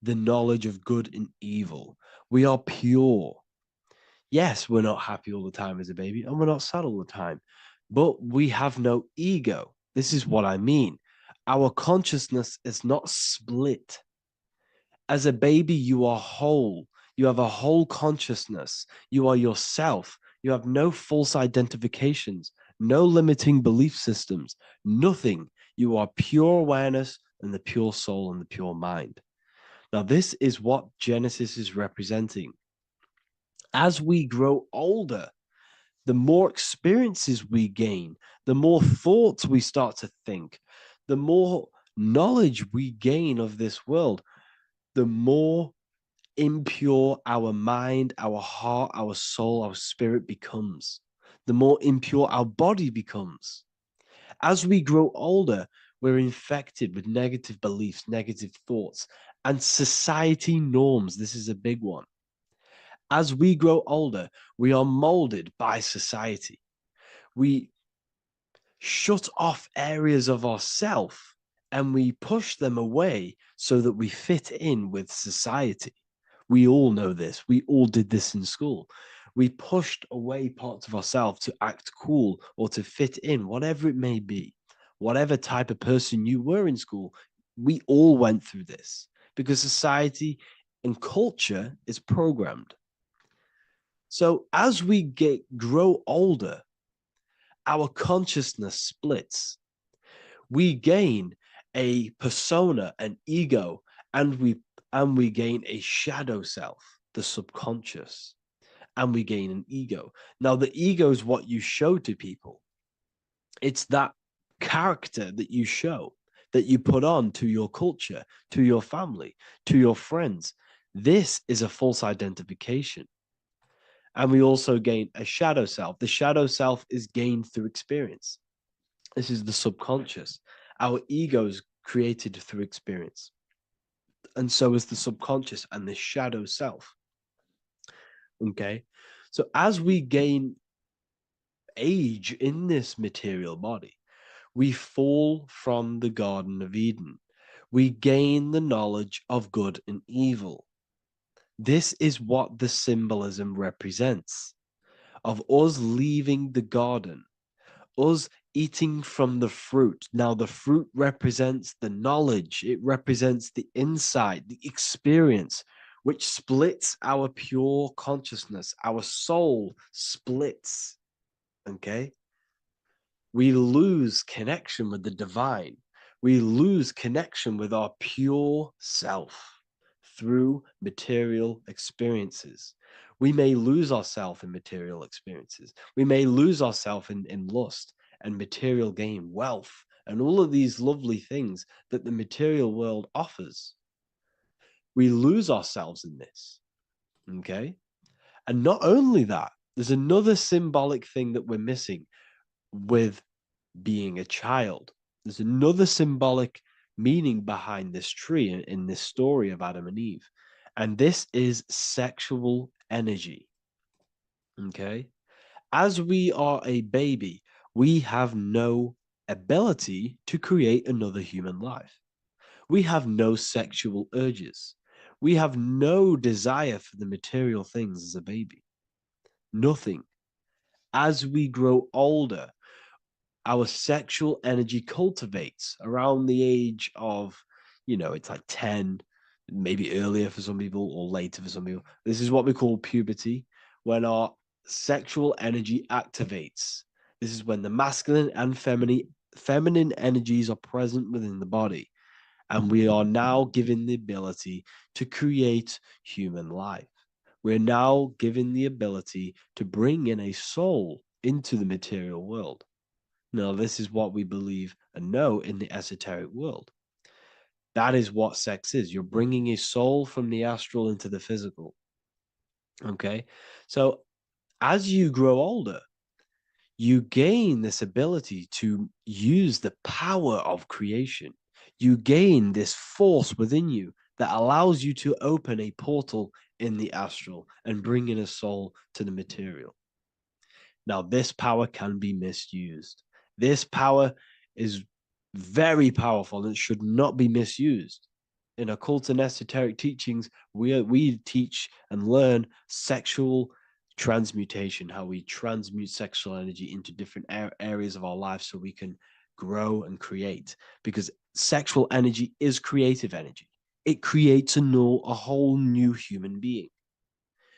[SPEAKER 4] the knowledge of good and evil. We are pure. Yes, we're not happy all the time as a baby, and we're not sad all the time, but we have no ego. This is what I mean. Our consciousness is not split. As a baby, you are whole. You have a whole consciousness. You are yourself. You have no false identifications, no limiting belief systems, nothing. You are pure awareness and the pure soul and the pure mind. Now, this is what Genesis is representing. As we grow older, the more experiences we gain, the more thoughts we start to think, the more knowledge we gain of this world, the more impure our mind, our heart, our soul, our spirit becomes, the more impure our body becomes. As we grow older, we're infected with negative beliefs, negative thoughts, and society norms. This is a big one. As we grow older, we are molded by society. We shut off areas of ourself and we push them away so that we fit in with society. We all know this. We all did this in school. We pushed away parts of ourselves to act cool or to fit in, whatever it may be. Whatever type of person you were in school, we all went through this because society and culture is programmed. So as we grow older, our consciousness splits. We gain a persona, an ego, and we gain a shadow self, the subconscious, and we gain an ego. Now, the ego is what you show to people. It's that character that you show, that you put on to your culture, to your family, to your friends. This is a false identification. And we also gain a shadow self. The shadow self is gained through experience. This is the subconscious. Our ego is created through experience. And so is the subconscious and the shadow self. Okay. So as we gain age in this material body, we fall from the Garden of Eden. We gain the knowledge of good and evil. This is what the symbolism represents of us leaving the garden, us eating from the fruit. Now, the fruit represents the knowledge, it represents the insight, the experience, which splits our pure consciousness. Our soul splits. Okay? We lose connection with the divine. We lose connection with our pure self through material experiences. We may lose ourselves in material experiences. We may lose ourselves in lust and material gain, wealth, and all of these lovely things that the material world offers. We lose ourselves in this. Okay? And not only that, there's another symbolic thing that we're missing with being a child. There's another symbolic meaning behind this tree in this story of Adam and Eve. And this is sexual energy. Okay? As we are a baby, we have no ability to create another human life. We have no sexual urges. We have no desire for the material things as a baby. Nothing. As we grow older, our sexual energy cultivates around the age of, it's like 10, maybe earlier for some people or later for some people. This is what we call puberty, when our sexual energy activates. This is when the masculine and feminine energies are present within the body. And we are now given the ability to create human life. We're now given the ability to bring in a soul into the material world. Now, this is what we believe and know in the esoteric world. That is what sex is. You're bringing a soul from the astral into the physical. Okay? So, as you grow older, you gain this ability to use the power of creation. You gain this force within you that allows you to open a portal in the astral and bring in a soul to the material. Now, this power can be misused. This power is very powerful and should not be misused. In occult and esoteric teachings, we teach and learn sexual transmutation, how we transmute sexual energy into different areas of our life so we can grow and create. Because sexual energy is creative energy. It creates a whole new human being.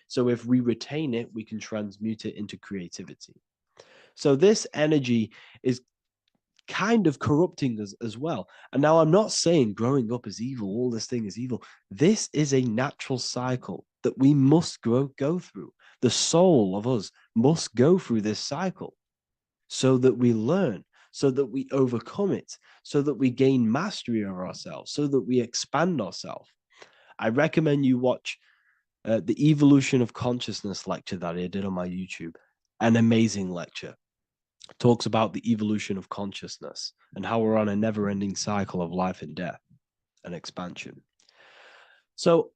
[SPEAKER 4] So if we retain it, we can transmute it into creativity. So this energy is kind of corrupting us as well. And now I'm not saying growing up is evil, all this thing is evil. This is a natural cycle that we must go through. The soul of us must go through this cycle so that we learn, so that we overcome it, so that we gain mastery of ourselves, so that we expand ourselves. I recommend you watch the Evolution of Consciousness lecture that I did on my YouTube. An amazing lecture. Talks about the evolution of consciousness and how we're on a never-ending cycle of life and death and expansion. So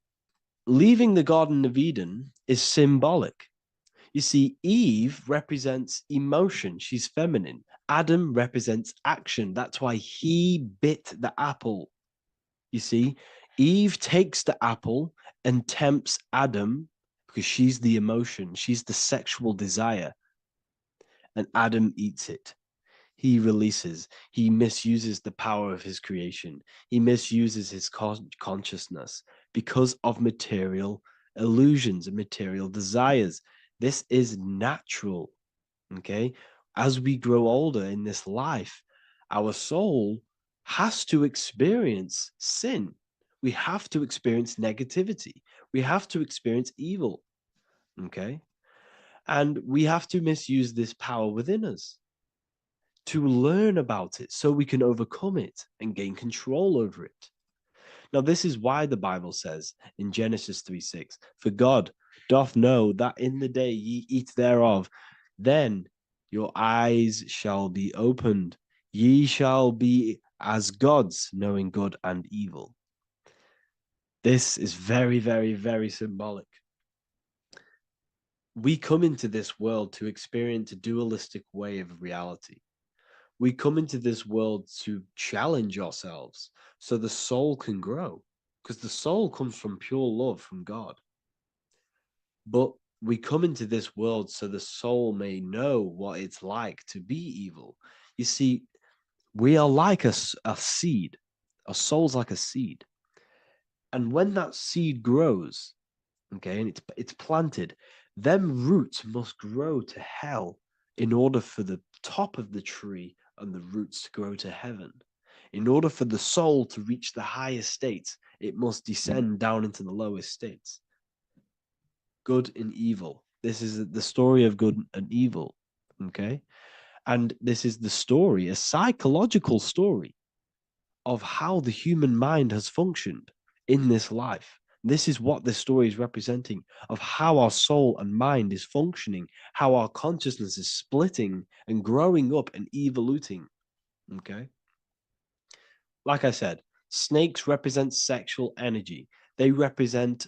[SPEAKER 4] leaving the Garden of Eden is symbolic. You see, Eve represents emotion. She's feminine. Adam represents action. That's why he bit the apple. You see, Eve takes the apple and tempts Adam because she's the emotion. She's the sexual desire. And Adam eats it. He releases. He misuses the power of his creation. He misuses his consciousness because of material illusions and material desires. This is natural, okay? As we grow older in this life, our soul has to experience sin. We have to experience negativity. We have to experience evil, okay? And we have to misuse this power within us to learn about it so we can overcome it and gain control over it. Now, this is why the Bible says in Genesis 3:6, for God doth know that in the day ye eat thereof, then your eyes shall be opened. Ye shall be as gods, knowing good and evil. This is very, very, very symbolic. We come into this world to experience a dualistic way of reality. We come into this world to challenge ourselves so the soul can grow, because the soul comes from pure love from God. But we come into this world so the soul may know what it's like to be evil. You see, we are like a seed. Our soul's like a seed. And when that seed grows, okay, and it's planted, them roots must grow to hell in order for the top of the tree and the roots to grow to heaven. In order for the soul to reach the highest states, it must descend down into the lowest states. Good and evil. This is the story of good and evil, okay? And this is the story, a psychological story of how the human mind has functioned in this life. This is what this story is representing of how our soul and mind is functioning, how our consciousness is splitting and growing up and evoluting. Okay. Like I said, snakes represent sexual energy. They represent,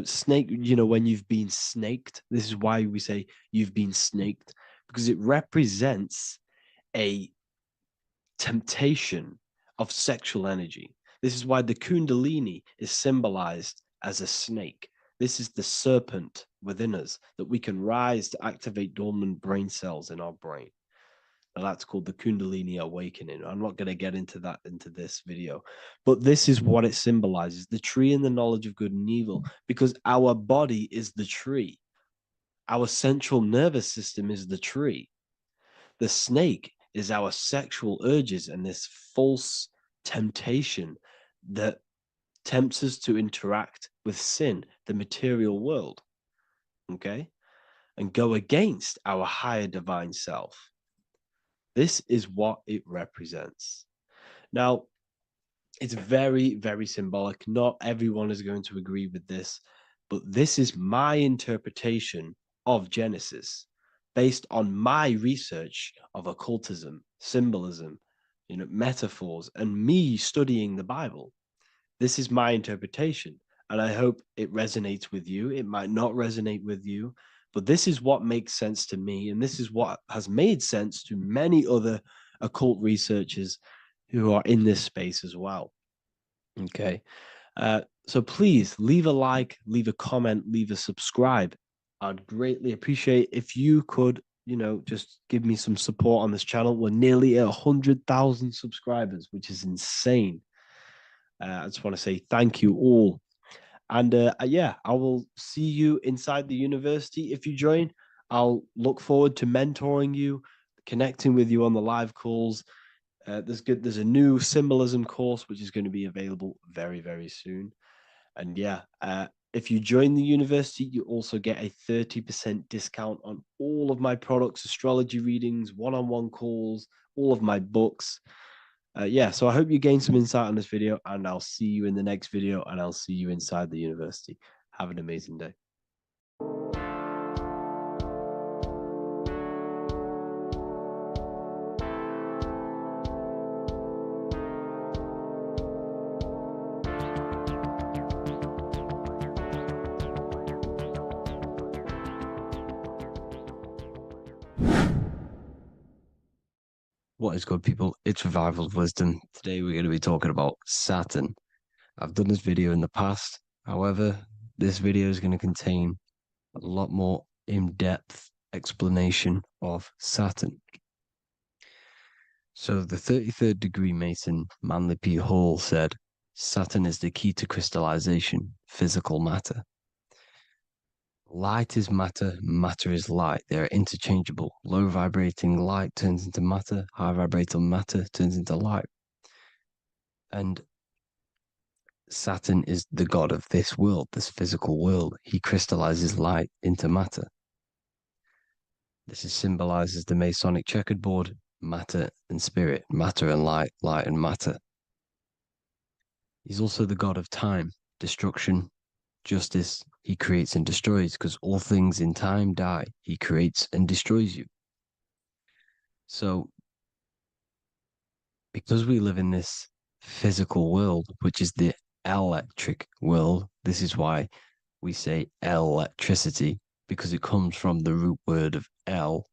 [SPEAKER 4] snake, when you've been snaked. This is why we say you've been snaked, because it represents a temptation of sexual energy. This is why the Kundalini is symbolized as a snake. This is the serpent within us that we can rise to activate dormant brain cells in our brain. Now that's called the Kundalini Awakening. I'm not going to get into that into this video, but this is what it symbolizes, the tree and the knowledge of good and evil, because our body is the tree. Our central nervous system is the tree. The snake is our sexual urges and this false temptation that tempts us to interact with sin, the material world, okay, and go against our higher divine self. This is what it represents. Now, it's very, very symbolic. Not everyone is going to agree with this, but this is my interpretation of Genesis based on my research of occultism, symbolism, metaphors, and me studying the Bible. This is my interpretation, and I hope it resonates with you. It might not resonate with you, but this is what makes sense to me, and this is what has made sense to many other occult researchers who are in this space as well. Okay. So please leave a like, leave a comment, leave a subscribe. I'd greatly appreciate if you could, just give me some support on this channel. We're nearly at 100,000 subscribers, which is insane. I just want to say thank you all. And yeah, I will see you inside the university. If you join, I'll look forward to mentoring you, connecting with you on the live calls. There's a new symbolism course which is going to be available very, very soon. And yeah, if you join the university, you also get a 30% discount on all of my products, astrology readings, one-on-one calls, all of my books. Yeah, so I hope you gain some insight on this video, and I'll see you in the next video, and I'll see you inside the university. Have an amazing day. What is good, people? It's Revival of Wisdom. Today we're going to be talking about Saturn. I've done this video in the past. However, this video is going to contain a lot more in-depth explanation of Saturn. So the 33rd degree Mason, Manly P. Hall, said, Saturn is the key to crystallization, physical matter. Light is matter, matter is light. They are interchangeable. Low vibrating light turns into matter, high vibrating matter turns into light. And Saturn is the god of this world, this physical world. He crystallizes light into matter. This is symbolized as the Masonic checkered board, matter and spirit, matter and light, light and matter. He's also the god of time, destruction, Justice, he creates and destroys, because all things in time die. He creates and destroys you. So, because we live in this physical world, which is the electric world, this is why we say electricity, because it comes from the root word of El,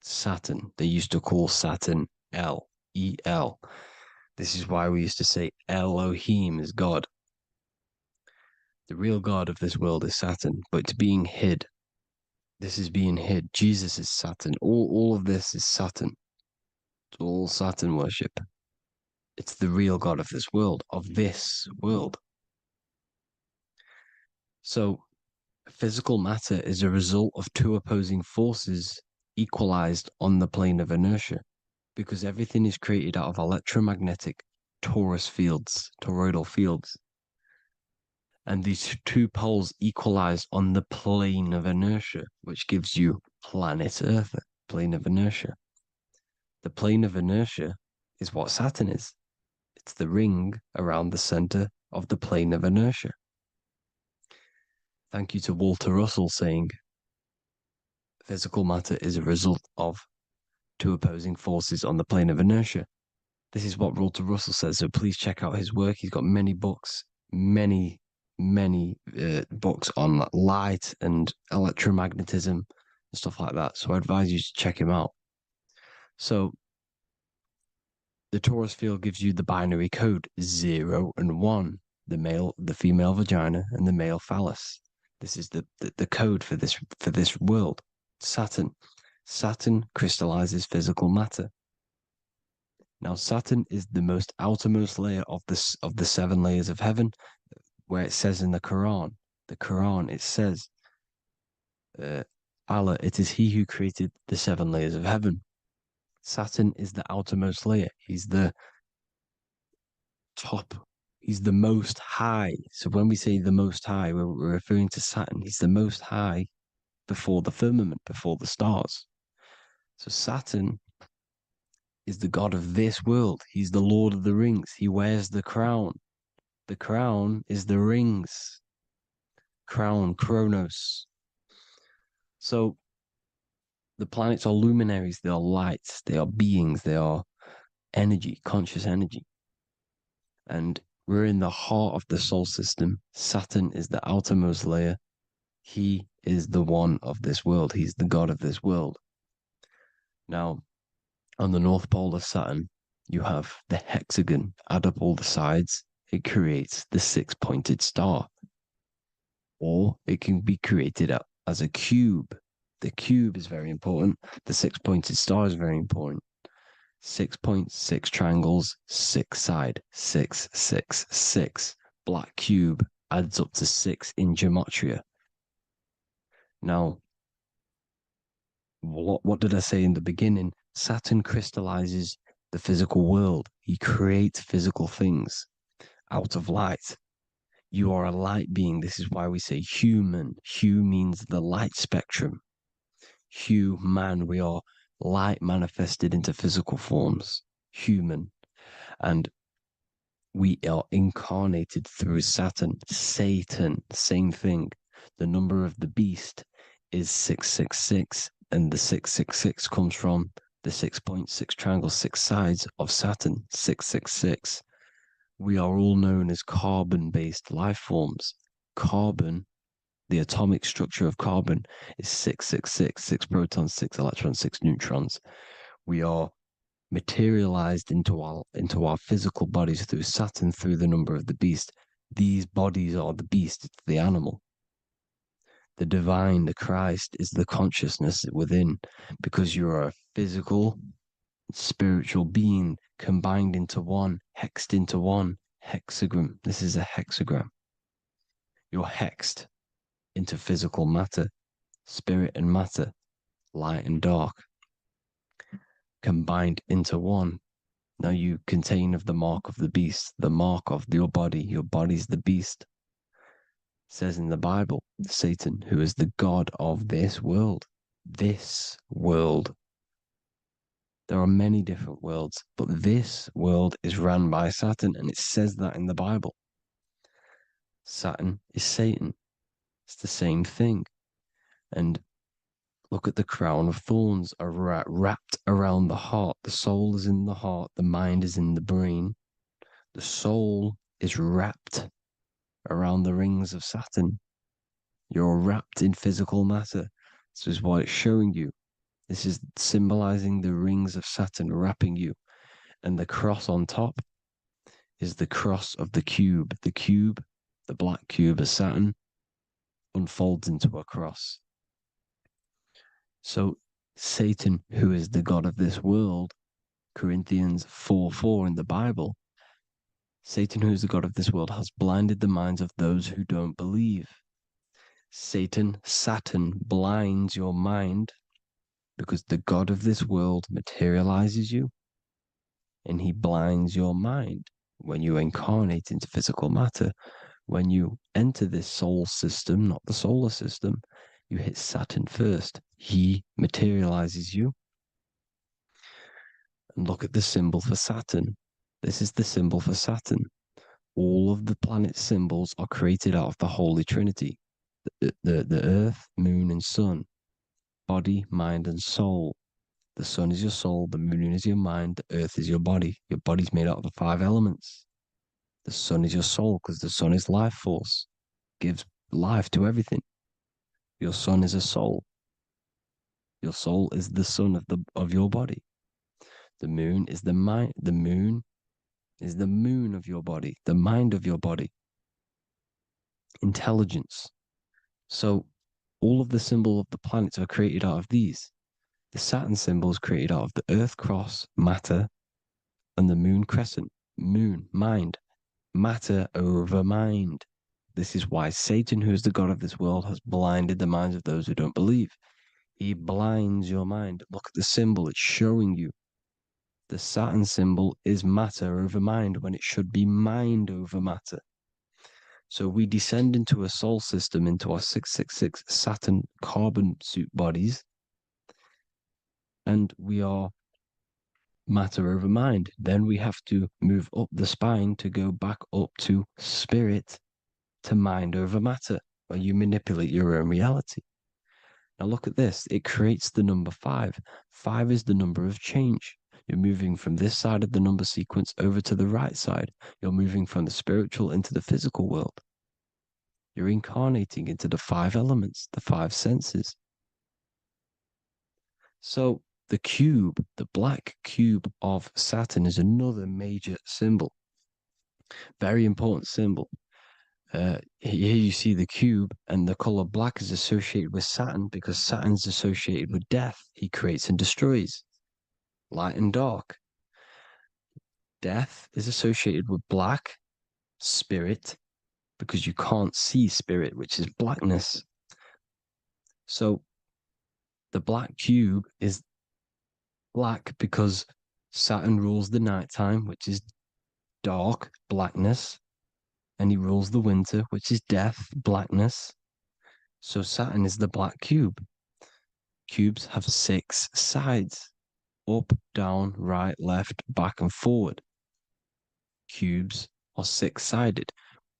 [SPEAKER 4] Saturn. They used to call Saturn El, E-L. This is why we used to say Elohim is God. The real God of this world is Saturn, but it's being hid. This is being hid. Jesus is Saturn. All of this is Saturn. It's all Saturn worship. It's the real God of this world, So, physical matter is a result of two opposing forces equalized on the plane of inertia, because everything is created out of electromagnetic toroidal fields. And these two poles equalize on the plane of inertia, which gives you planet Earth, plane of inertia. The plane of inertia is what Saturn is. It's the ring around the center of the plane of inertia. Thank you to Walter Russell saying, physical matter is a result of two opposing forces on the plane of inertia. This is what Walter Russell says, so please check out his work. He's got many books, many books on light and electromagnetism and stuff like that. So I advise you to check him out. So the torus field gives you the binary code 0 and 1, the female vagina and the male phallus. This is the code for this world. Saturn crystallizes physical matter. Now Saturn is the most outermost layer of the 7 layers of heaven, where it says in the Quran, it says, Allah, it is he who created the 7 layers of heaven. Saturn is the outermost layer. He's the top. He's the most high. So when we say the most high, we're referring to Saturn. He's the most high before the firmament, before the stars. So Saturn is the god of this world. He's the Lord of the Rings. He wears the crown. The crown is the rings. Crown, Kronos. So the planets are luminaries, they are lights, they are beings, they are energy, conscious energy. And we're in the heart of the solar system. Saturn is the outermost layer. He is the one of this world. He's the god of this world. Now, on the North Pole of Saturn, you have the hexagon. Add up all the sides, it creates the 6-pointed star. Or it can be created as a cube. The cube is very important. The 6-pointed star is very important. 6 points, 6 triangles, 6 side, 6, 6, 6. Black cube adds up to 6 in gematria. Now, what did I say in the beginning? Saturn crystallizes the physical world. He creates physical things out of light. You are a light being. This is why we say human. Hue means the light spectrum. Hue, man, we are light manifested into physical forms. Human. And we are incarnated through Saturn. Satan, same thing. The number of the beast is 666, and the 666 comes from the 6.6 triangle, 6 sides of Saturn, 666. We are all known as carbon-based life forms. Carbon, the atomic structure of carbon, is 666, 6 protons, 6 electrons, 6 neutrons. We are materialized into our physical bodies through Saturn, through the number of the beast. These bodies are the beast, it's the animal. The divine, the Christ, is the consciousness within, because you are a physical, spiritual being combined into one, hexed into one. Hexagram. This is a hexagram. You're hexed into physical matter, spirit and matter, light and dark, combined into one. Now you contain of the mark of the beast, the mark of your body. Your body's the beast. It says in the Bible, Satan, who is the god of this world. This world. There are many different worlds, but this world is run by Saturn, and it says that in the Bible. Saturn is Satan. It's the same thing. And look at the crown of thorns are wrapped around the heart. The soul is in the heart. The mind is in the brain. The soul is wrapped around the rings of Saturn. You're wrapped in physical matter. This is what it's showing you. This is symbolizing the rings of Saturn wrapping you. And the cross on top is the cross of the cube. The cube, the black cube of Saturn, unfolds into a cross. So Satan, who is the god of this world, Corinthians 4:4 in the Bible, Satan, who is the god of this world, has blinded the minds of those who don't believe. Satan blinds your mind because the god of this world materializes you and he blinds your mind when you incarnate into physical matter. When you enter this soul system, not the solar system, you hit Saturn first. He materializes you. And look at the symbol for Saturn. This is the symbol for Saturn. All of the planet symbols are created out of the Holy Trinity. The Earth, Moon, and Sun. Body, mind, and soul. The Sun is your soul, the Moon is your mind, the Earth is your body. Your body's made out of the 5 elements. The Sun is your soul because the Sun is life force. Gives life to everything. Your Sun is a soul. Your soul is the sun of your body. The Moon is the mind. The Moon is the moon of your body, the mind of your body. Intelligence. So all of the symbol of the planets are created out of these. The Saturn symbol is created out of the Earth cross, matter, and the Moon crescent, moon, mind, matter over mind. This is why Satan, who is the god of this world, has blinded the minds of those who don't believe. He blinds your mind. Look at the symbol, it's showing you. The Saturn symbol is matter over mind when it should be mind over matter. So we descend into a soul system, into our 666 Saturn carbon suit bodies, and we are matter over mind. Then we have to move up the spine to go back up to spirit, to mind over matter, where you manipulate your own reality. Now look at this. It creates the number 5. 5 is the number of change. You're moving from this side of the number sequence over to the right side. You're moving from the spiritual into the physical world. You're incarnating into the 5 elements, the 5 senses. So the cube, the black cube of Saturn, is another major symbol. Very important symbol. Here you see the cube, and the color black is associated with Saturn because Saturn's associated with death. He creates and destroys, light and dark. Death is associated with black, spirit, because you can't see spirit, which is blackness. So the black cube is black because Saturn rules the nighttime, which is dark, blackness, and he rules the winter, which is death, blackness. So Saturn is the black cube. Cubes have 6 sides: up, down, right, left, back, and forward. Cubes are 6-sided.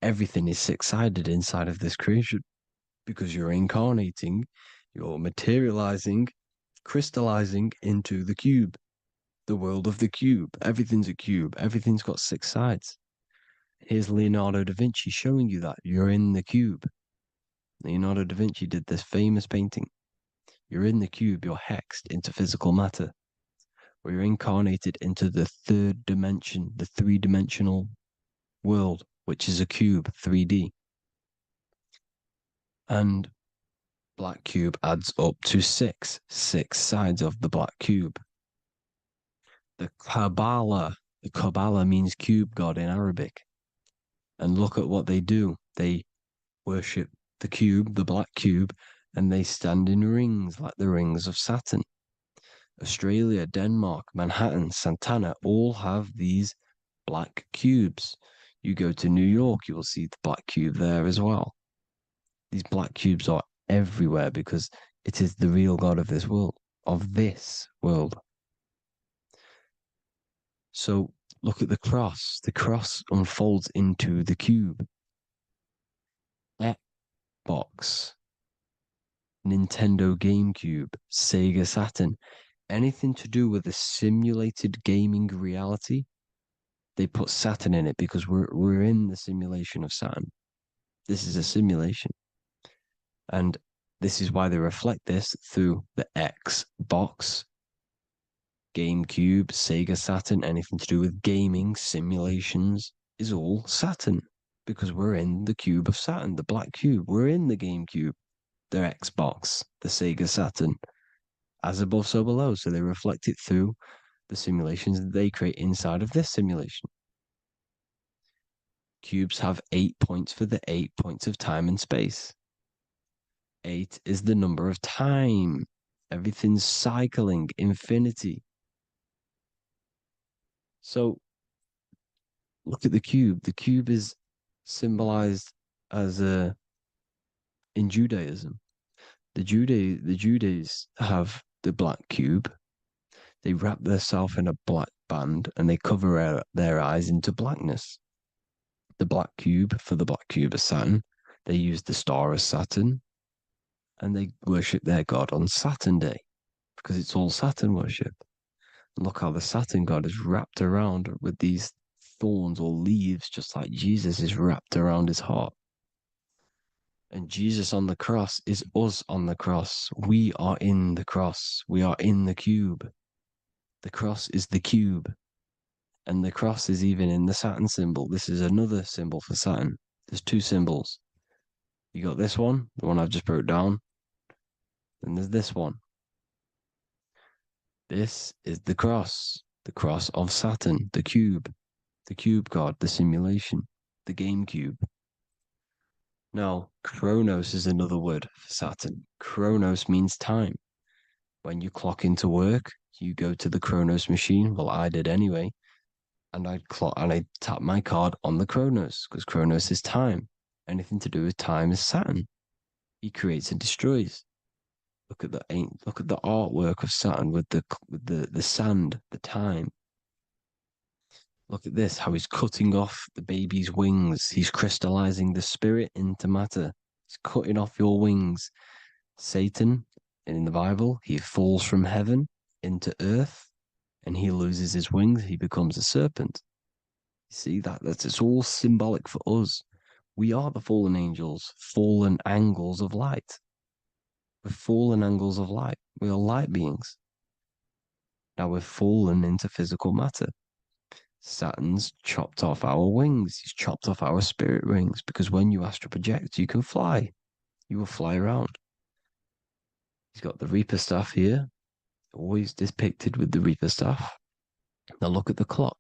[SPEAKER 4] Everything is 6-sided inside of this creation because you're incarnating, you're materializing, crystallizing into the cube, the world of the cube. Everything's a cube. Everything's got 6 sides. Here's Leonardo da Vinci showing you that you're in the cube. Leonardo da Vinci did this famous painting. You're in the cube, you're hexed into physical matter, where you're incarnated into the 3rd dimension, the 3-dimensional world, which is a cube, 3D. And black cube adds up to 6 sides of the black cube. The Kabbalah means cube god in Arabic. And look at what they do. They worship the cube, the black cube, and they stand in rings like the rings of Saturn. Australia, Denmark, Manhattan, Santana all have these black cubes. You go to New York, you will see the black cube there as well. These black cubes are everywhere because it is the real God of this world, So look at the cross. The cross unfolds into the cube. Xbox, Nintendo GameCube, Sega Saturn, anything to do with a simulated gaming reality, they put Saturn in it because we're in the simulation of Saturn. This is a simulation. And this is why they reflect this through the Xbox, GameCube, Sega Saturn, anything to do with gaming, simulations, is all Saturn. Because we're in the cube of Saturn, the black cube. We're in the GameCube, the Xbox, the Sega Saturn. As above, so below. So they reflect it through the simulations that they create inside of this simulation. Cubes have 8 points for the 8 points of time and space. 8 is the number of time. Everything's cycling, infinity. So look at the cube. The cube is symbolized as in Judaism. The Judays have the black cube. They wrap themselves in a black band and they cover their eyes into blackness. The black cube for the black cube of Saturn. They use the star as Saturn. And they worship their god on Saturn Day because it's all Saturn worship. And look how the Saturn god is wrapped around with these thorns or leaves, just like Jesus is wrapped around his heart. And Jesus on the cross is us on the cross. We are in the cross. We are in the cube. The cross is the cube. And the cross is even in the Saturn symbol. This is another symbol for Saturn. There's two symbols. You got this one, the one I've just broke down. And there's this one. This is the cross of Saturn, the cube god, the simulation, the GameCube. Now, Chronos is another word for Saturn. Chronos means time. When you clock into work, you go to the Chronos machine. Well, I did anyway. And I tap my card on the Chronos because Chronos is time. Anything to do with time is Saturn. He creates and destroys. Look at the artwork of Saturn with the sand, the time. Look at this, how he's cutting off the baby's wings. He's crystallizing the spirit into matter. He's cutting off your wings. Satan, in the Bible, he falls from heaven into earth and he loses his wings. He becomes a serpent. You see, it's all symbolic for us. We are the fallen angels, fallen angles of light. We're fallen angles of light. We are light beings. Now we're fallen into physical matter. Saturn's chopped off our wings. He's chopped off our spirit wings because when you astral project, you can fly. You will fly around. He's got the Reaper staff here, always depicted with the Reaper staff. Now look at the clock.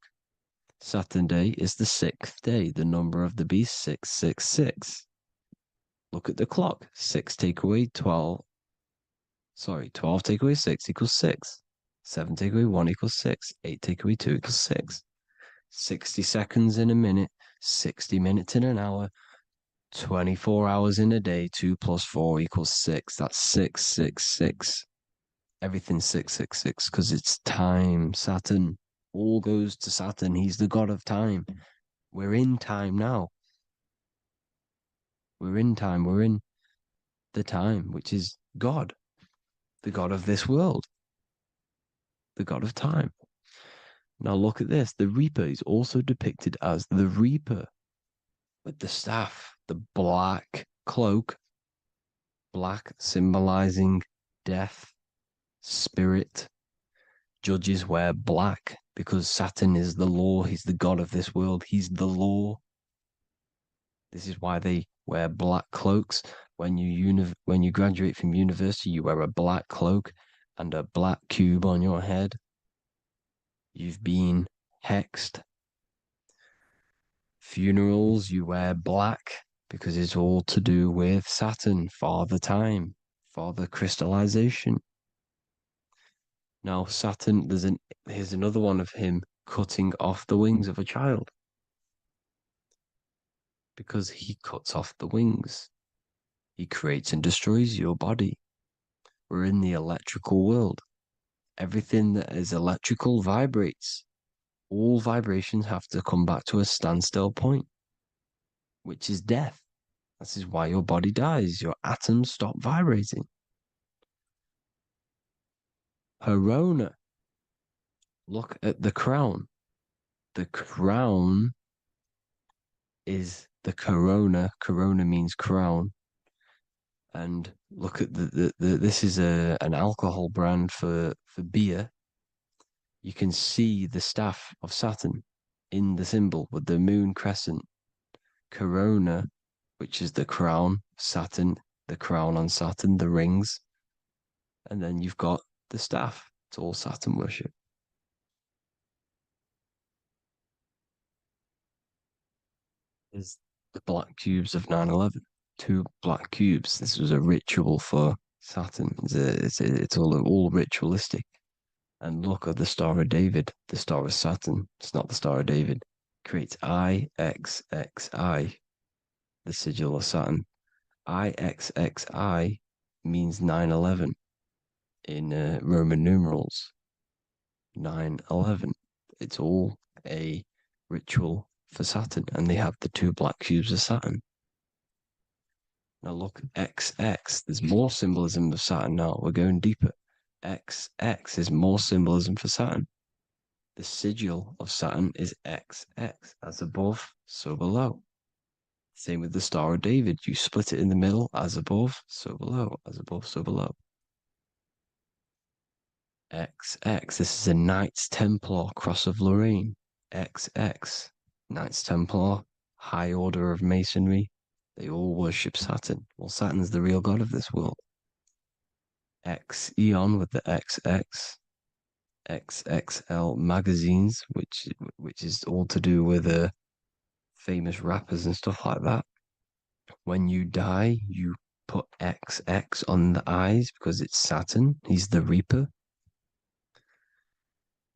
[SPEAKER 4] Saturn Day is the 6th day, the number of the beast, 666. Look at the clock. 6 take away 12. 12 take away 6 equals 6. 7 take away 1 equals 6. 8 take away 2 equals 6. 60 seconds in a minute, 60 minutes in an hour, 24 hours in a day, 2 plus 4 equals 6. That's 666. Everything's 666 because it's time. Saturn. All goes to Saturn. He's the god of time. We're in time now. We're in time. We're in the time, which is God, the god of this world, the god of time. Now look at this. The Reaper is also depicted as the Reaper with the staff, the black cloak, black symbolizing death, spirit. Judges wear black because Saturn is the law. He's the god of this world. He's the law. This is why they wear black cloaks. When you graduate from university, you wear a black cloak and a black cube on your head. You've been hexed. Funerals, you wear black because it's all to do with Saturn, Father Time, Father Crystallization. Now, Saturn, here's another one of him cutting off the wings of a child. Because he cuts off the wings. He creates and destroys your body. We're in the electrical world. Everything that is electrical vibrates. All vibrations have to come back to a standstill point, which is death. This is why your body dies. Your atoms stop vibrating. Corona. Look at the crown. The crown is the corona. Corona means crown. And look at this is an alcohol brand for beer. You can see the staff of Saturn in the symbol with the moon crescent. Corona, which is the crown, Saturn, the crown on Saturn, the rings. And then you've got the staff. It's all Saturn worship. Is the black cubes of 9/11. 2 black cubes. This was a ritual for Saturn. It's all ritualistic. And look at the Star of David, the Star of Saturn. It's not the Star of David. Creates IXXI, the sigil of Saturn. IXXI means 9/11 in Roman numerals. 9/11. It's all a ritual for Saturn, and they have the 2 black cubes of Saturn. Now look, XX, there's more symbolism of Saturn now. We're going deeper. XX is more symbolism for Saturn. The sigil of Saturn is XX, as above, so below. Same with the Star of David. You split it in the middle, as above, so below, as above, so below. XX, this is a Knights Templar Cross of Lorraine. XX, Knights Templar, High Order of Masonry. They all worship Saturn. Well, Saturn's the real god of this world. X Eon with the XX, XXL magazines, which is all to do with famous rappers and stuff like that. When you die, you put XX on the eyes because it's Saturn. He's the Reaper.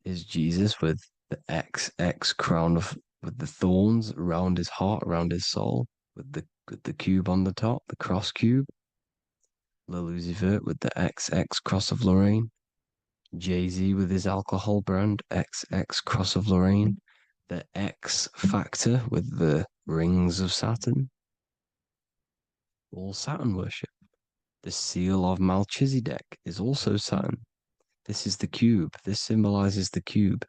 [SPEAKER 4] Is Jesus with the XX crown with the thorns around his heart, around his soul, with the cube on the top, the cross cube. Lil Uzi Vert with the XX Cross of Lorraine. Jay-Z with his alcohol brand, XX Cross of Lorraine. The X Factor with the rings of Saturn. All Saturn worship. The seal of Melchizedek is also Saturn. This is the cube. This symbolizes the cube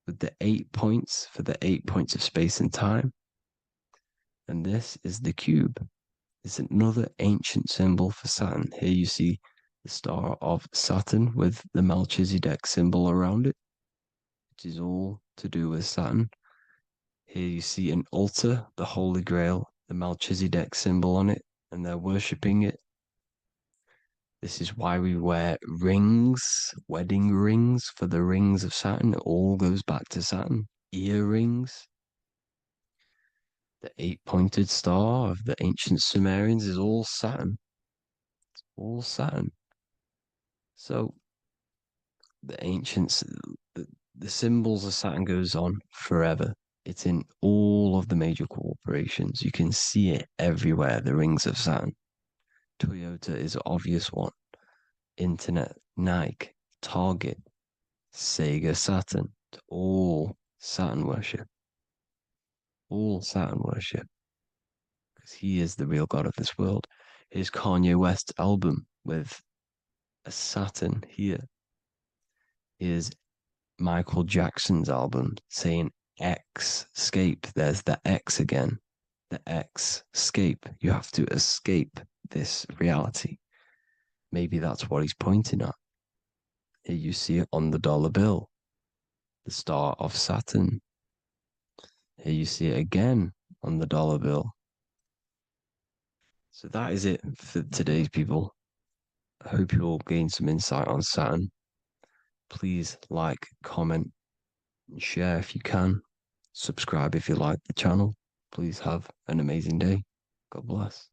[SPEAKER 4] with the 8 points for the 8 points of space and time. And this is the cube. It's another ancient symbol for Saturn. Here you see the star of Saturn with the Melchizedek symbol around it, which is all to do with Saturn. Here you see an altar, the Holy Grail, the Melchizedek symbol on it, and they're worshipping it. This is why we wear rings, wedding rings for the rings of Saturn. It all goes back to Saturn. Earrings. The 8-pointed star of the ancient Sumerians is all Saturn. It's all Saturn. So the ancients, the symbols of Saturn goes on forever. It's in all of the major corporations. You can see it everywhere, the rings of Saturn. Toyota is an obvious one. Internet, Nike, Target, Sega, Saturn. It's all Saturn worship. All Saturn worship. Because he is the real god of this world. Here's Kanye West's album with a Saturn here. Here's Michael Jackson's album saying X escape. There's the X again. The X escape. You have to escape this reality. Maybe that's what he's pointing at. Here you see it on the dollar bill. The star of Saturn. Here you see it again on the dollar bill. So that is it for today's people. I hope you all gain some insight on Saturn. Please like, comment, and share if you can. Subscribe if you like the channel. Please have an amazing day. God bless.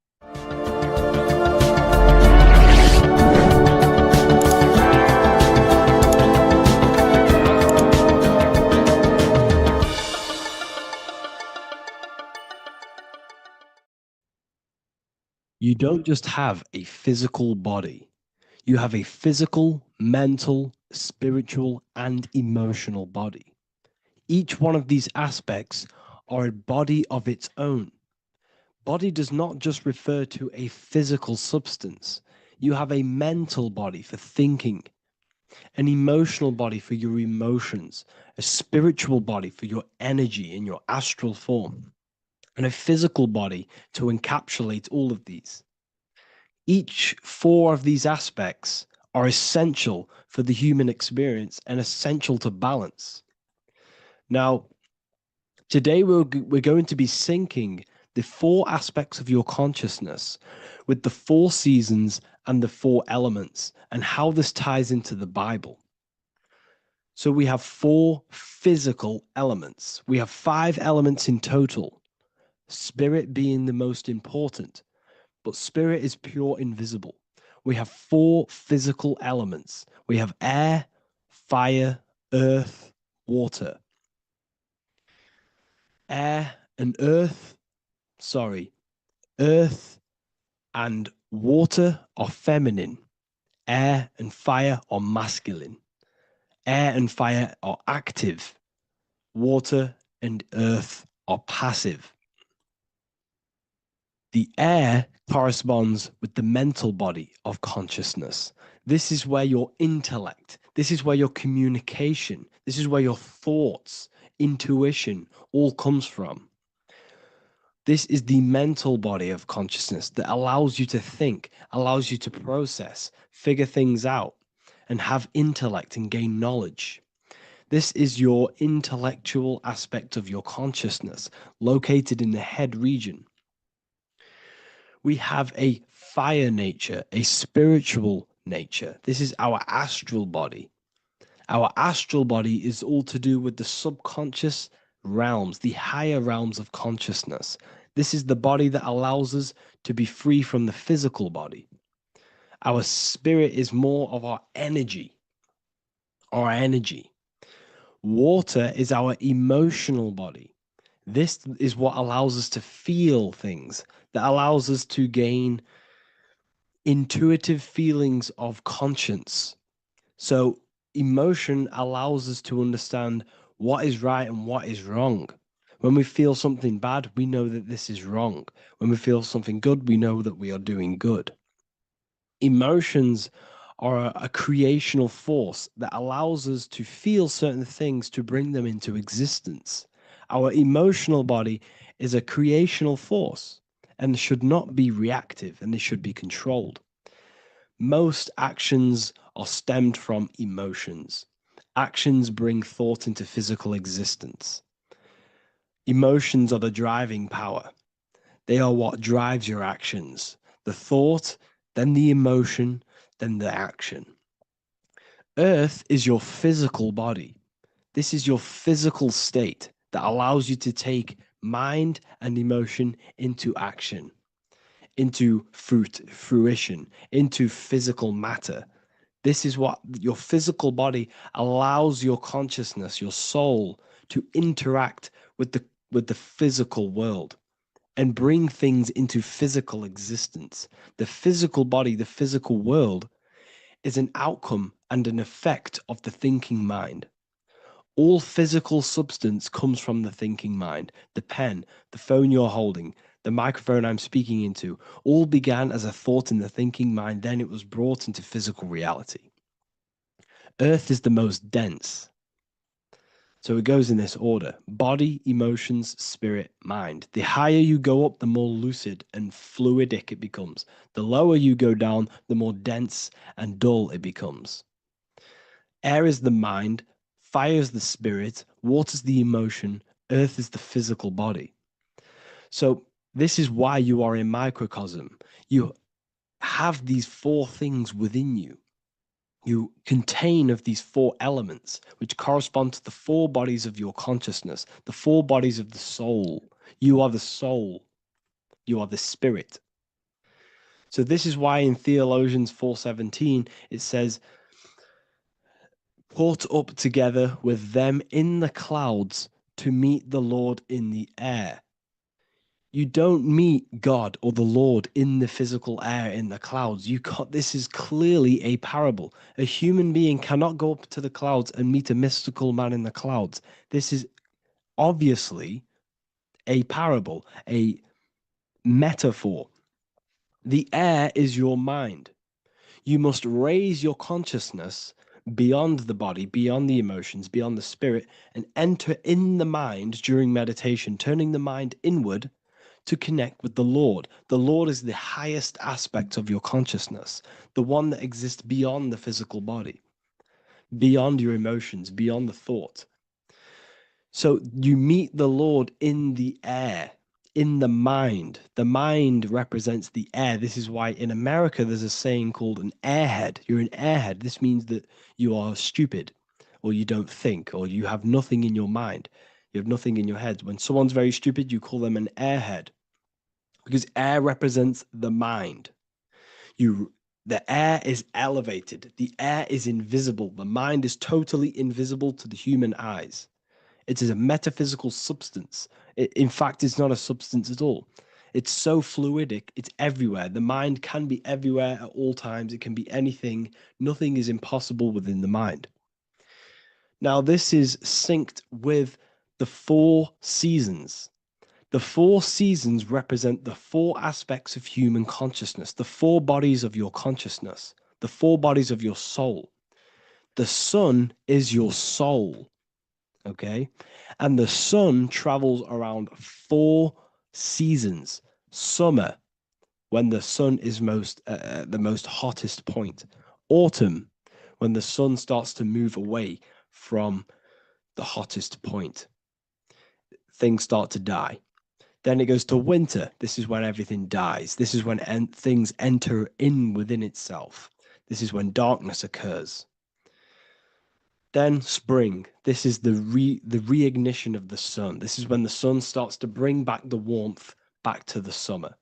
[SPEAKER 4] You don't just have a physical body. You have a physical, mental, spiritual, and emotional body. Each one of these aspects are a body of its own.
[SPEAKER 1] Body does not just refer to a physical substance. You have a mental body for thinking, an emotional body for your emotions, a spiritual body for your energy in your astral form, and a physical body to encapsulate all of these. Each four of these aspects are essential for the human experience and essential to balance. Now, today we're going to be syncing the four aspects of your consciousness with the four seasons and the four elements and how this ties into the Bible. So we have four physical elements. We have 5 elements in total, spirit being the most important, but spirit is pure invisible. We have 4 physical elements. We have air, fire, earth, water. Air and earth, earth and water are feminine. Air and fire are masculine. Air and fire are active. Water and earth are passive. The air corresponds with the mental body of consciousness. This is where your intellect, this is where your communication, this is where your thoughts, intuition all comes from. This is the mental body of consciousness that allows you to think, allows you to process, figure things out, and have intellect and gain knowledge. This is your intellectual aspect of your consciousness, located in the head region. We have a fire nature, a spiritual nature. This is our astral body. Our astral body is all to do with the subconscious realms, the higher realms of consciousness. This is the body that allows us to be free from the physical body. Our spirit is more of our energy. Water is our emotional body. This is what allows us to feel things, that allows us to gain intuitive feelings of conscience. So emotion allows us to understand what is right and what is wrong. When we feel something bad, we know that this is wrong. When we feel something good, we know that we are doing good. Emotions are a creational force that allows us to feel certain things to bring them into existence. Our emotional body is a creational force and should not be reactive, and they should be controlled. Most actions are stemmed from emotions. Actions bring thought into physical existence. Emotions are the driving power. They are what drives your actions. The thought, then the emotion, then the action. Earth is your physical body. This is your physical state that allows you to take mind and emotion into action, into fruition, into physical matter. This is what your physical body allows your consciousness, your soul, to interact with the physical world and bring things into physical existence. The physical body, the physical world, is an outcome and an effect of the thinking mind. All physical substance comes from the thinking mind. The pen, the phone you're holding, the microphone I'm speaking into, all began as a thought in the thinking mind, then it was brought into physical reality. Earth is the most dense. So it goes in this order: body, emotions, spirit, mind. The higher you go up, the more lucid and fluidic it becomes. The lower you go down, the more dense and dull it becomes. Air is the mind, fire is the spirit, water is the emotion, earth is the physical body. So this is why you are a microcosm. You have these 4 things within you. You contain of these 4 elements, which correspond to the 4 bodies of your consciousness, the 4 bodies of the soul. You are the soul. You are the spirit. So this is why in Theologians 4:17, it says, caught up together with them in the clouds to meet the Lord in the air. You don't meet God or the Lord in the physical air, in the clouds. This is clearly a parable. A human being cannot go up to the clouds and meet a mystical man in the clouds. This is obviously a parable, a
[SPEAKER 4] metaphor. The air is your mind. You must raise your consciousness beyond the body, beyond the emotions, beyond the spirit, and enter in the mind during meditation, turning the mind inward to connect with the Lord. The Lord is the highest aspect of your consciousness, the one that exists beyond the physical body, beyond your emotions, beyond the thought. So you meet the Lord in the air, in the mind. The mind represents the air. This is why in America there's a saying called an airhead. You're an airhead. This means that you are stupid, or you don't think, or you have nothing in your mind. You have nothing in your head. When someone's very stupid, you call them an airhead, because air represents the mind. The air is elevated. The air is invisible. The mind is totally invisible to the human eyes. It is a metaphysical substance. In fact, it's not a substance at all. It's so fluidic, it's everywhere. The mind can be everywhere at all times. It can be anything. Nothing is impossible within the mind. Now, this is synced with the 4 seasons. The 4 seasons represent the 4 aspects of human consciousness, the 4 bodies of your consciousness, the 4 bodies of your soul. The sun is your soul. Okay. And the sun travels around 4 seasons. Summer, when the sun is the most hottest point. Autumn, when the sun starts to move away from the hottest point. Things start to die. Then it goes to winter. This is when everything dies. This is when things enter in within itself. This is when darkness occurs. Then spring. This is the reignition of the sun. This is when the sun starts to bring back the warmth back to the summer.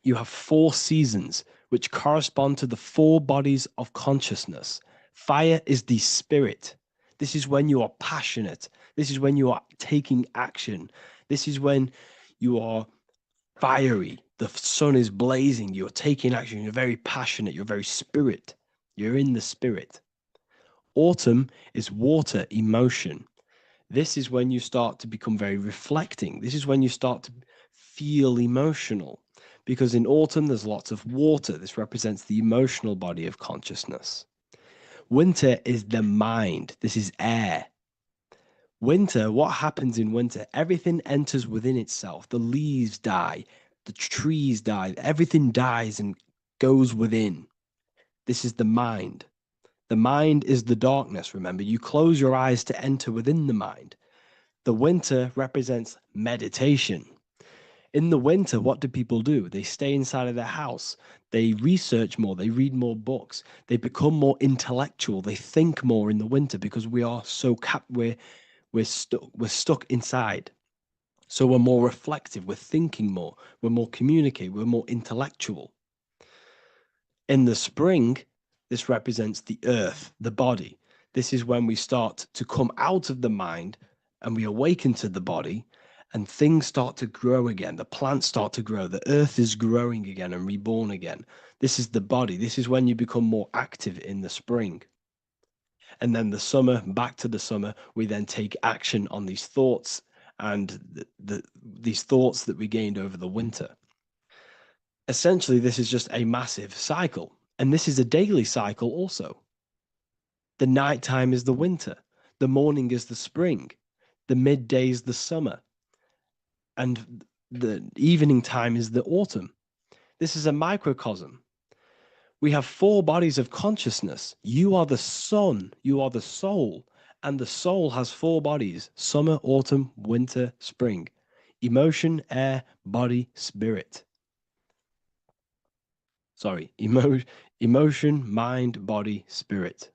[SPEAKER 4] You have 4 seasons, which correspond to the 4 bodies of consciousness. Fire is the spirit. This is when you are passionate. This is when you are taking action. This is when you are fiery. The sun is blazing. You're taking action. You're very passionate. You're very spirit. You're in the spirit. Autumn is water, emotion. This is when you start to become very reflecting. This is when you start to feel emotional, because in autumn there's lots of water. This represents the emotional body of consciousness. Winter is the mind. This is air. Winter, what happens in winter? Everything enters within itself. The leaves die, the trees die, everything dies and goes within. This is the mind. The mind is the darkness, remember. You close your eyes to enter within the mind. The winter represents meditation. In the winter, what do people do? They stay inside of their house. They research more. They read more books. They become more intellectual. They think more in the winter because we are so we're stuck inside. So we're more reflective. We're thinking more. We're more communicative. We're more intellectual. In the spring, this represents the earth, the body. This is when we start to come out of the mind and we awaken to the body, and things start to grow again. The plants start to grow. The earth is growing again and reborn again. This is the body. This is when you become more active in the spring. And then the summer, back to the summer, we then take action on these thoughts and these thoughts that we gained over the winter. Essentially, this is just a massive cycle. And this is a daily cycle also. The nighttime is the winter. The morning is the spring. The midday is the summer. And the evening time is the autumn. This is a microcosm. We have 4 bodies of consciousness. You are the sun. You are the soul. And the soul has 4 bodies: summer, autumn, winter, spring. Emotion, air, body, spirit. Sorry, emotion, mind, body, spirit.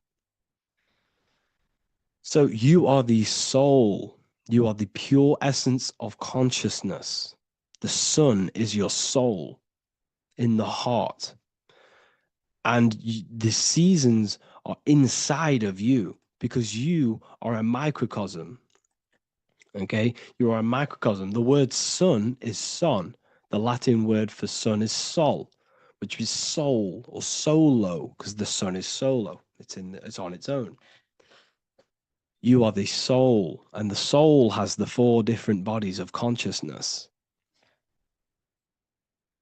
[SPEAKER 4] So you are the soul. You are the pure essence of consciousness. The sun is your soul in the heart. And the seasons are inside of you because you are a microcosm. Okay? You are a microcosm. The word sun is son. The Latin word for sun is sol, which is soul or solo, because the sun is solo. It's on its own. You are the soul, and the soul has the 4 different bodies of consciousness.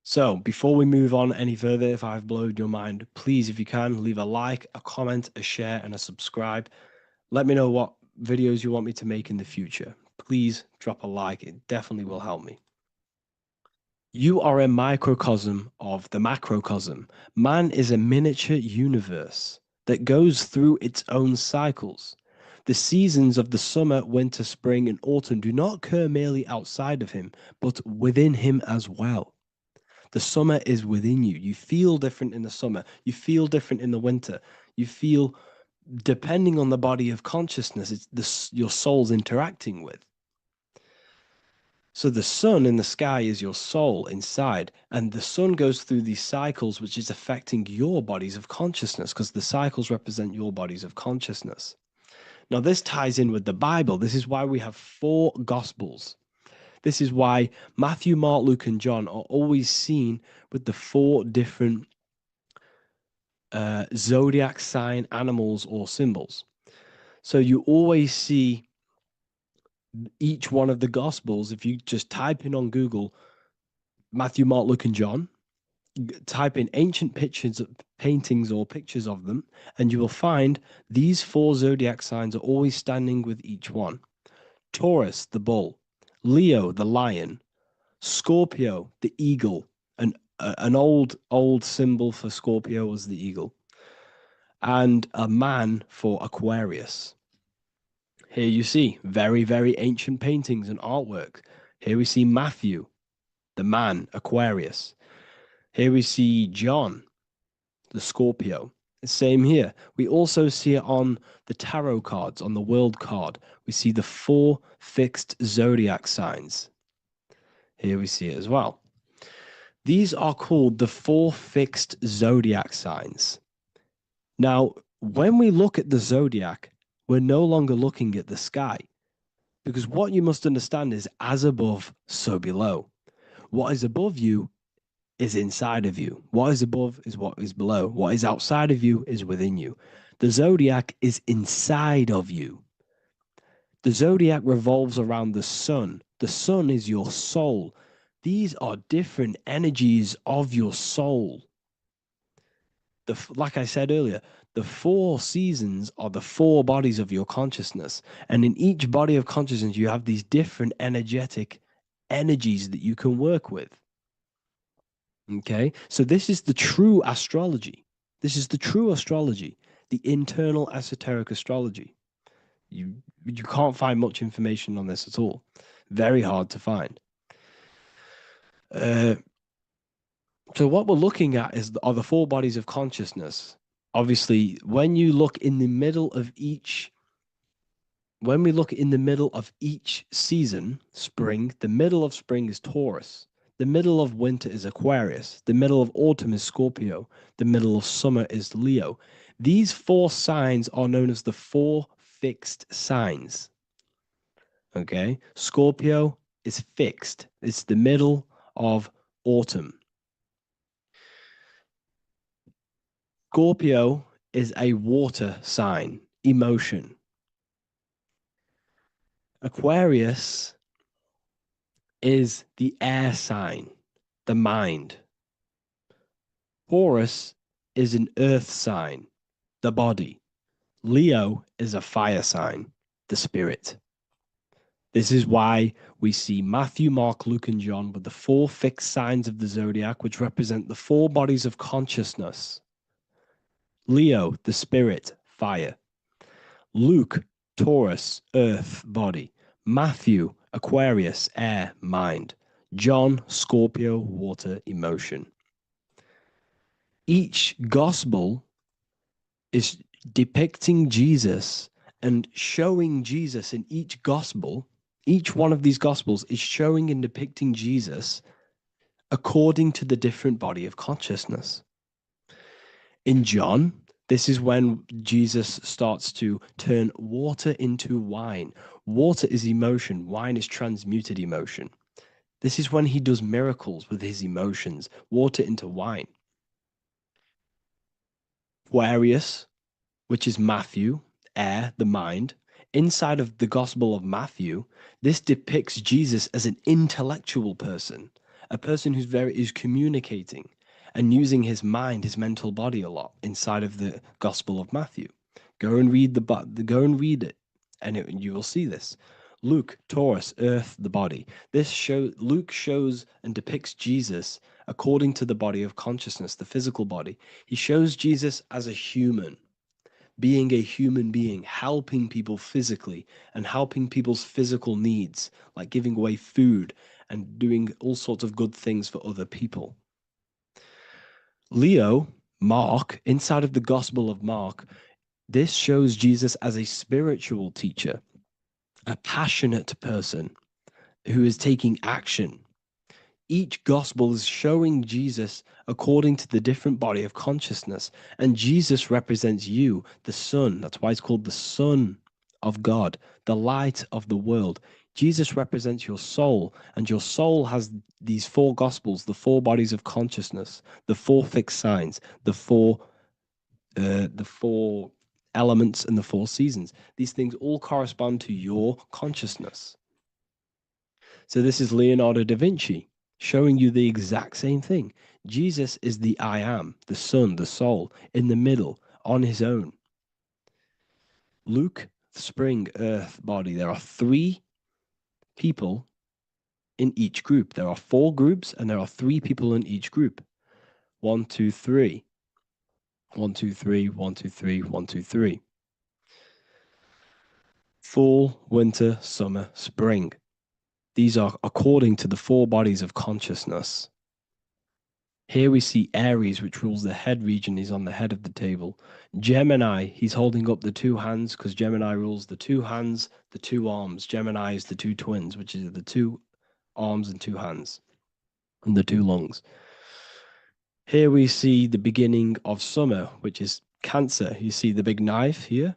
[SPEAKER 1] So before we move on any further, if I've blown your mind, please, if you can, leave a like, a comment, a share, and a subscribe. Let me know what videos you want me to make in the future. Please drop a like. It definitely will help me. You are a microcosm of the macrocosm. Man is a miniature universe that goes through its own cycles. The seasons of the summer, winter, spring, and autumn do not occur merely outside of him, but within him as well. The summer is within you. You feel different in the summer. You feel different in the winter. You feel, depending on the body of consciousness, it's your soul's interacting with. So the sun in the sky is your soul inside, and the sun goes through these cycles, which is affecting your bodies of consciousness, because the cycles represent your bodies of consciousness. Now, this ties in with the Bible. This is why we have 4 Gospels. This is why Matthew, Mark, Luke, and John are always seen with the 4 different zodiac sign animals or symbols. So you always see each one of the Gospels. If you just type in on Google Matthew, Mark, Luke, and John, type in ancient pictures, paintings, or pictures of them, and you will find these 4 zodiac signs are always standing with each one. Taurus, the bull; Leo, the lion; Scorpio, the eagle. An old symbol for Scorpio was the eagle, and a man for Aquarius. Here you see very, very ancient paintings and artwork. Here we see Matthew, the man, Aquarius. Here we see John, the Scorpio. Same here. We also see it on the tarot cards, on the world card. We see the 4 fixed zodiac signs. Here we see it as well. These are called the 4 fixed zodiac signs. Now, when we look at the zodiac, we're no longer looking at the sky, because what you must understand is as above, so below. What is above you is inside of you. What is above is what is below. What is outside of you is within you. The zodiac is inside of you. The zodiac revolves around the sun. The sun is your soul. These are different energies of your soul. Like I said earlier, the 4 seasons are the 4 bodies of your consciousness. And in each body of consciousness, you have these different energetic energies that you can work with. Okay, so this is the true astrology. This is the true astrology, the internal esoteric astrology. You can't find much information on this at all. Very hard to find. So what we're looking at are the 4 bodies of consciousness. Obviously, when you look in the middle of each, when we look in the middle of each season, spring, the middle of spring is Taurus. The middle of winter is Aquarius. The middle of autumn is Scorpio. The middle of summer is Leo. These 4 signs are known as the 4 fixed signs. Okay, Scorpio is fixed. It's the middle of autumn. Scorpio is a water sign, emotion. Aquarius is the air sign, the mind. Taurus is an earth sign, the body. Leo is a fire sign, the spirit. This is why we see Matthew, Mark, Luke, and John with the 4 fixed signs of the zodiac, which represent the 4 bodies of consciousness. Leo, the spirit, fire. Luke, Taurus, earth, body. Matthew, Aquarius, air, mind. John, Scorpio, water, emotion. Each gospel is depicting Jesus and showing Jesus in each gospel. Each one of these gospels is showing and depicting Jesus according to the different body of consciousness. In John, this is when Jesus starts to turn water into wine. Water is emotion. Wine is transmuted emotion. This is when he does miracles with his emotions, water into wine. Aquarius, which is Matthew, air, the mind. Inside of the Gospel of Matthew, this depicts Jesus as an intellectual person,
[SPEAKER 4] a person is communicating and using his mind, his mental body a lot inside of the Gospel of Matthew. Go and read go and read it, and you will see this. Luke, Taurus, Earth, the body. Luke shows and depicts Jesus according to the body of consciousness, the physical body. He shows Jesus as a human, being a human being, helping people physically and helping people's physical needs, like giving away food and doing all sorts of good things for other people. Leo, Mark, inside of the Gospel of Mark, this shows Jesus as a spiritual teacher, a passionate person who is taking action. Each gospel is showing Jesus according to the different body of consciousness. And Jesus represents you, the Son. That's why it's called the Son of God, the light of the world. Jesus represents your soul, and your soul has these four gospels, the four bodies of consciousness, the four fixed signs, the four elements, and the four seasons. These things all correspond to your consciousness. So this is Leonardo da Vinci showing you the exact same thing. Jesus is the I am, the Son, the soul, in the middle, on his own. Luke, spring, earth, body. There are 3 people in each group. There are 4 groups, and there are 3 people in each group. 1, 2, 3. 1, 2, 3, 1, 2, 3, 1, 2, 3. Fall, winter, summer, spring. These are according to the 4 bodies of consciousness. Here we see Aries, which rules the head region. He's on the head of the table. Gemini, he's holding up the 2 hands because Gemini rules the 2 hands, the 2 arms. Gemini is the 2 twins, which is the 2 arms and 2 hands, and the 2 lungs. Here we see the beginning of summer, which is Cancer. You see the big knife here.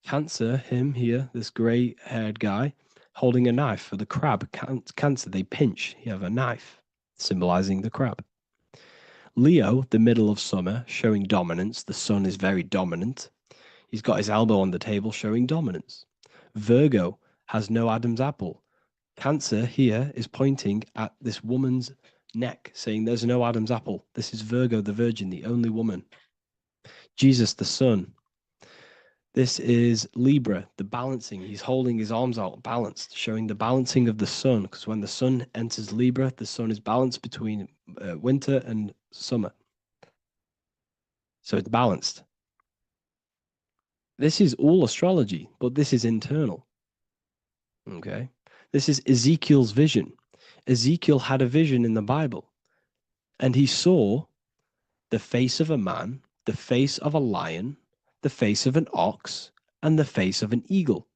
[SPEAKER 4] Cancer, him here, this gray-haired guy, holding a knife for the crab. Cancer, they pinch. You have a knife, symbolizing the crab. Leo, the middle of summer, showing dominance. The sun is very dominant. He's got his elbow on the table, showing dominance. Virgo has no Adam's apple. Cancer here is pointing at this woman's neck, saying there's no Adam's apple. This is Virgo, the virgin, the only woman. Jesus, the sun. This is Libra, the balancing. He's holding his arms out, balanced, showing the balancing of the sun. Because when the sun enters Libra, the sun is balanced between winter and summer. So it's balanced. This is all astrology, but this is internal. Okay. This is Ezekiel's vision. Ezekiel had a vision in the Bible, and he saw the face of a man, the face of a lion, the face of an ox, and the face of an eagle.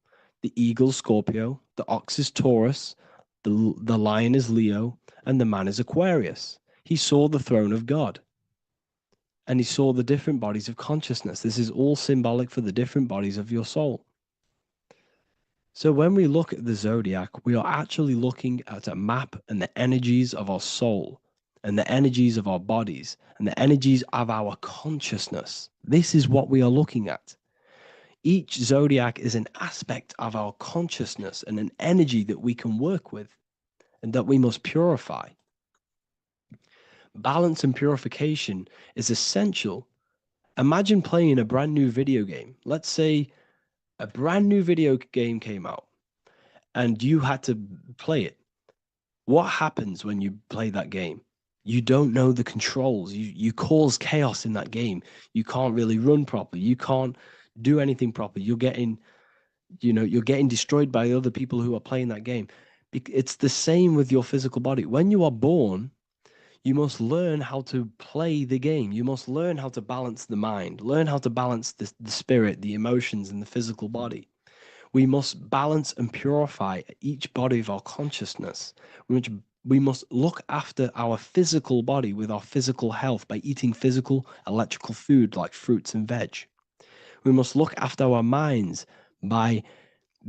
[SPEAKER 4] The eagle is Scorpio, the ox is Taurus, the lion is Leo, and the man is Aquarius. He saw the throne of God, and he saw the different bodies of consciousness. This is all symbolic for the different bodies of your soul. So when we look at the zodiac, we are actually looking at a map and the energies of our soul, and the energies of our bodies, and the energies of our consciousness. This is what we are looking at. Each zodiac is an aspect of our consciousness and an energy that we can work with and that we must purify. Balance and purification is essential. Imagine playing a brand new video game. Let's say a brand new video game came out and you had to play it. What happens when you play that game? You don't know the controls. You cause chaos in that game. You can't really run properly. You can't do anything properly. You're getting destroyed by other people who are playing that game. It's the same with your physical body. When you are born, you must learn how to play the game. You must learn how to balance the mind, learn how to balance the spirit, the emotions, and the physical body. We must balance and purify each body of our consciousness. We must look after our physical body with our physical health by eating physical, electrical food like fruits and veg. We must look after our minds by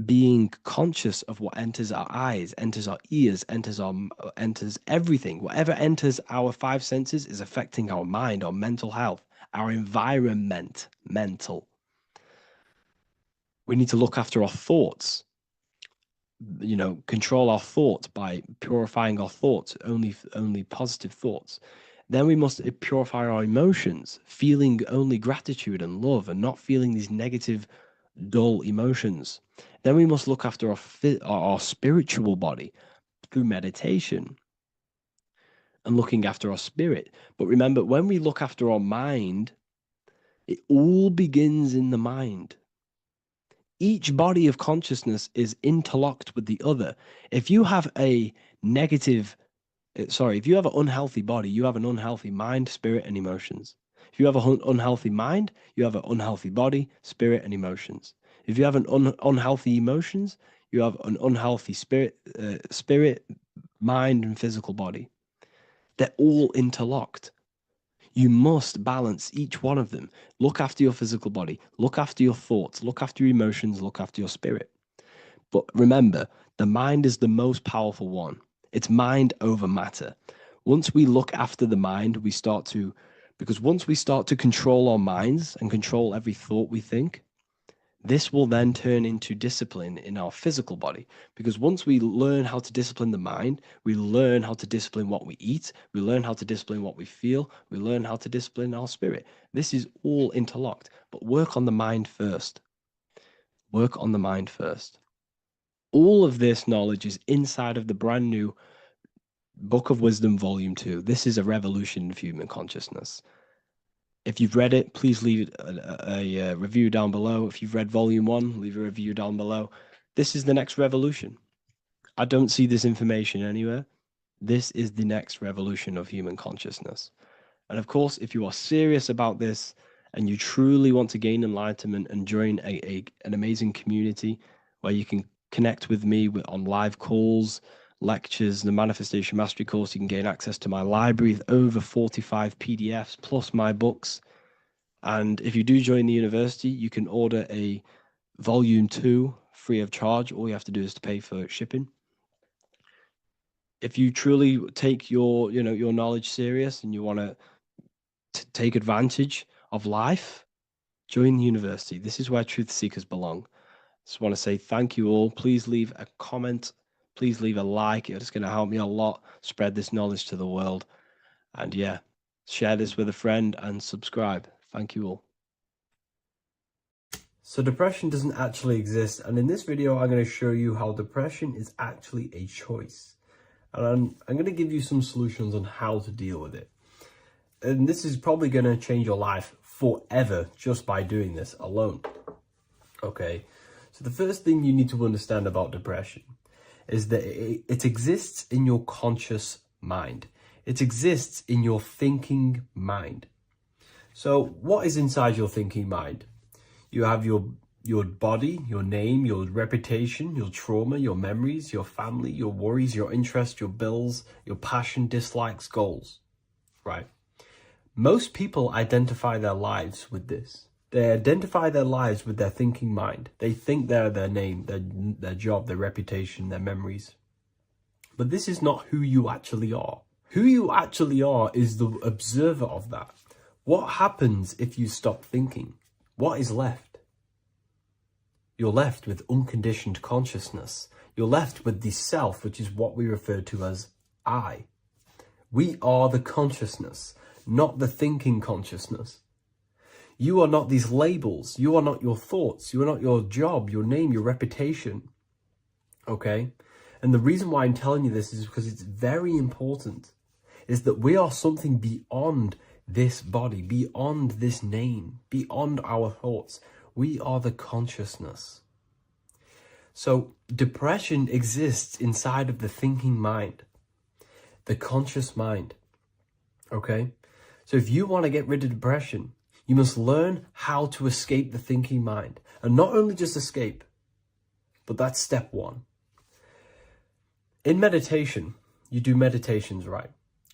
[SPEAKER 4] being conscious of what enters our eyes, enters our ears, enters everything. Whatever enters our 5 senses is affecting our mind, our mental health, our environment, mental. We need to look after our thoughts. control our thoughts by purifying our thoughts, only positive thoughts. Then we must purify our emotions, feeling only gratitude and love and not feeling these negative, dull emotions. Then we must look after our spiritual body through meditation and looking after our spirit. But remember, when we look after our mind, it all begins in the mind. Each body of consciousness is interlocked with the other. If you have a if you have an unhealthy body, you have an unhealthy mind, spirit, and emotions. If you have an unhealthy mind, you have an unhealthy body, spirit, and emotions. If you have an unhealthy emotions, you have an unhealthy spirit, mind, and physical body. They're all interlocked. You must balance each one of them. Look after your physical body, look after your thoughts, look after your emotions, look after your spirit. But remember, the mind is the most powerful one. It's mind over matter. Once we look after the mind, because once we start to control our minds and control every thought we think, this will then turn into discipline in our physical body. Because once we learn how to discipline the mind, we learn how to discipline what we eat, we learn how to discipline what we feel, we learn how to discipline our spirit. This is all interlocked, but work on the mind first. Work on the mind first. All of this knowledge is inside of the brand new Book of Wisdom, Volume 2. This is a revolution of human consciousness. If you've read it, please leave a review down below. If you've read Volume 1, leave a review down below. This is the next revolution. I don't see this information anywhere. This is the next revolution of human consciousness. And of course, if you are serious about this and you truly want to gain enlightenment and join an amazing community where you can connect with me on live calls, lectures, the Manifestation Mastery course, you can gain access to my library with over 45 PDFs plus my books. And if you do join the university, you can order a Volume 2 free of charge. All you have to do is to pay for shipping. If you truly take your knowledge serious and you want to take advantage of life, join the university. This is where truth seekers belong. Just want to say thank you all. Please leave a comment. Please leave a like. It's going to help me a lot spread this knowledge to the world. And yeah, share this with a friend and subscribe. Thank you all.
[SPEAKER 1] So depression doesn't actually exist, and in this video I'm going to show you how depression is actually a choice. And I'm going to give you some solutions on how to deal with it. And this is probably going to change your life forever just by doing this alone. Okay, so the first thing you need to understand about depression is that it exists in your conscious mind. It exists in your thinking mind. So what is inside your thinking mind? You have your body, your name, your reputation, your trauma, your memories, your family, your worries, your interests, your bills, your passion, dislikes, goals, right? Most people identify their lives with this. They identify their lives with their thinking mind. They think they're their name, their job, their reputation, their memories. But this is not who you actually are. Who you actually are is the observer of that. What happens if you stop thinking? What is left? You're left with unconditioned consciousness. You're left with the self, which is what we refer to as I. We are the consciousness, not the thinking consciousness. You are not these labels. You are not your thoughts. You are not your job, your name, your reputation. Okay? And the reason why I'm telling you this is because it's very important, is that we are something beyond this body, beyond this name, beyond our thoughts. We are the consciousness. So depression exists inside of the thinking mind, the conscious mind. Okay? So if you want to get rid of depression, you must learn how to escape the thinking mind. And not only just escape, but that's step one. In meditation, you do meditations, right?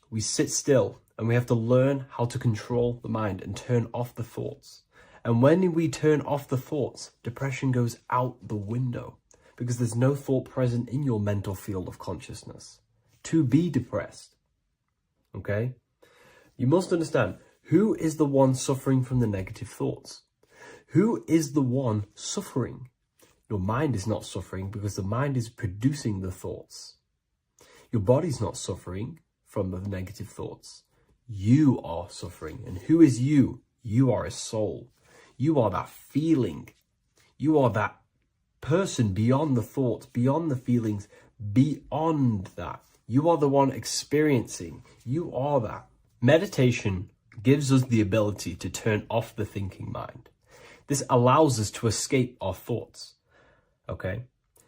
[SPEAKER 1] We sit still and we have to learn how to control the mind and turn off the thoughts. And when we turn off the thoughts, depression goes out the window because there's no thought present in your mental field of consciousness to be depressed. Okay? You must understand, who is the one suffering from the negative thoughts? Who is the one suffering? Your mind is not suffering because the mind is producing the thoughts. Your body's not suffering from the negative thoughts. You are suffering. And who is you? You are a soul. You are that feeling. You are that person beyond the thoughts, beyond the feelings, beyond that. You are the one experiencing. You are that. Meditation gives us the ability to turn off the thinking mind. This allows us to escape our thoughts, okay?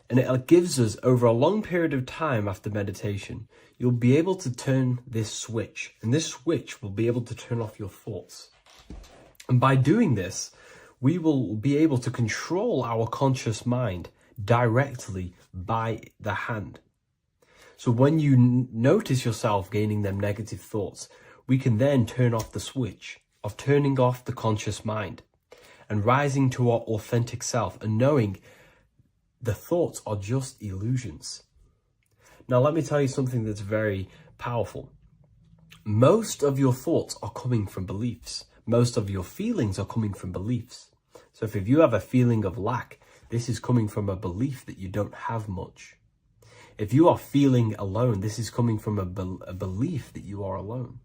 [SPEAKER 1] And it gives us, over a long period of time after meditation, you'll be able to turn this switch, and this switch will be able to turn off your thoughts. And by doing this, we will be able to control our conscious mind directly by the hand. So when you notice yourself gaining them negative thoughts, we can then turn off the switch of turning off the conscious mind and rising to our authentic self and knowing the thoughts are just illusions. Now, let me tell you something that's very powerful. Most of your thoughts are coming from beliefs. Most of your feelings are coming from beliefs. So if you have a feeling of lack, this is coming from a belief that you don't have much. If you are feeling alone, this is coming from a belief that you are alone.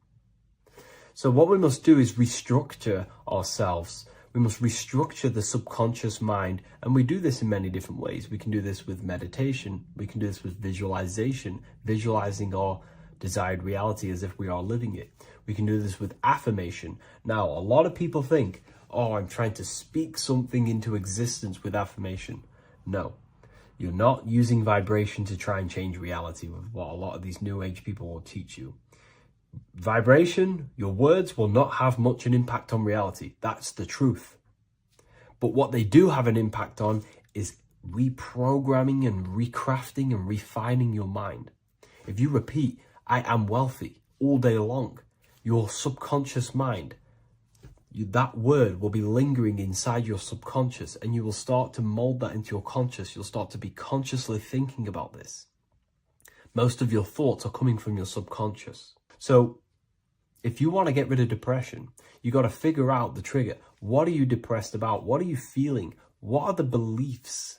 [SPEAKER 1] So what we must do is restructure ourselves. We must restructure the subconscious mind, and we do this in many different ways. We can do this with meditation. We can do this with visualization, visualizing our desired reality as if we are living it. We can do this with affirmation. Now, a lot of people think, oh, I'm trying to speak something into existence with affirmation. No, you're not using vibration to try and change reality with what a lot of these new age people will teach you. Vibration, your words will not have much an impact on reality. That's the truth. But what they do have an impact on is reprogramming and recrafting and refining your mind. If you repeat, I am wealthy all day long, your subconscious mind, that word will be lingering inside your subconscious, and you will start to mold that into your conscious. You'll start to be consciously thinking about this. Most of your thoughts are coming from your subconscious. So if you want to get rid of depression, you got to figure out the trigger. What are you depressed about? What are you feeling? What are the beliefs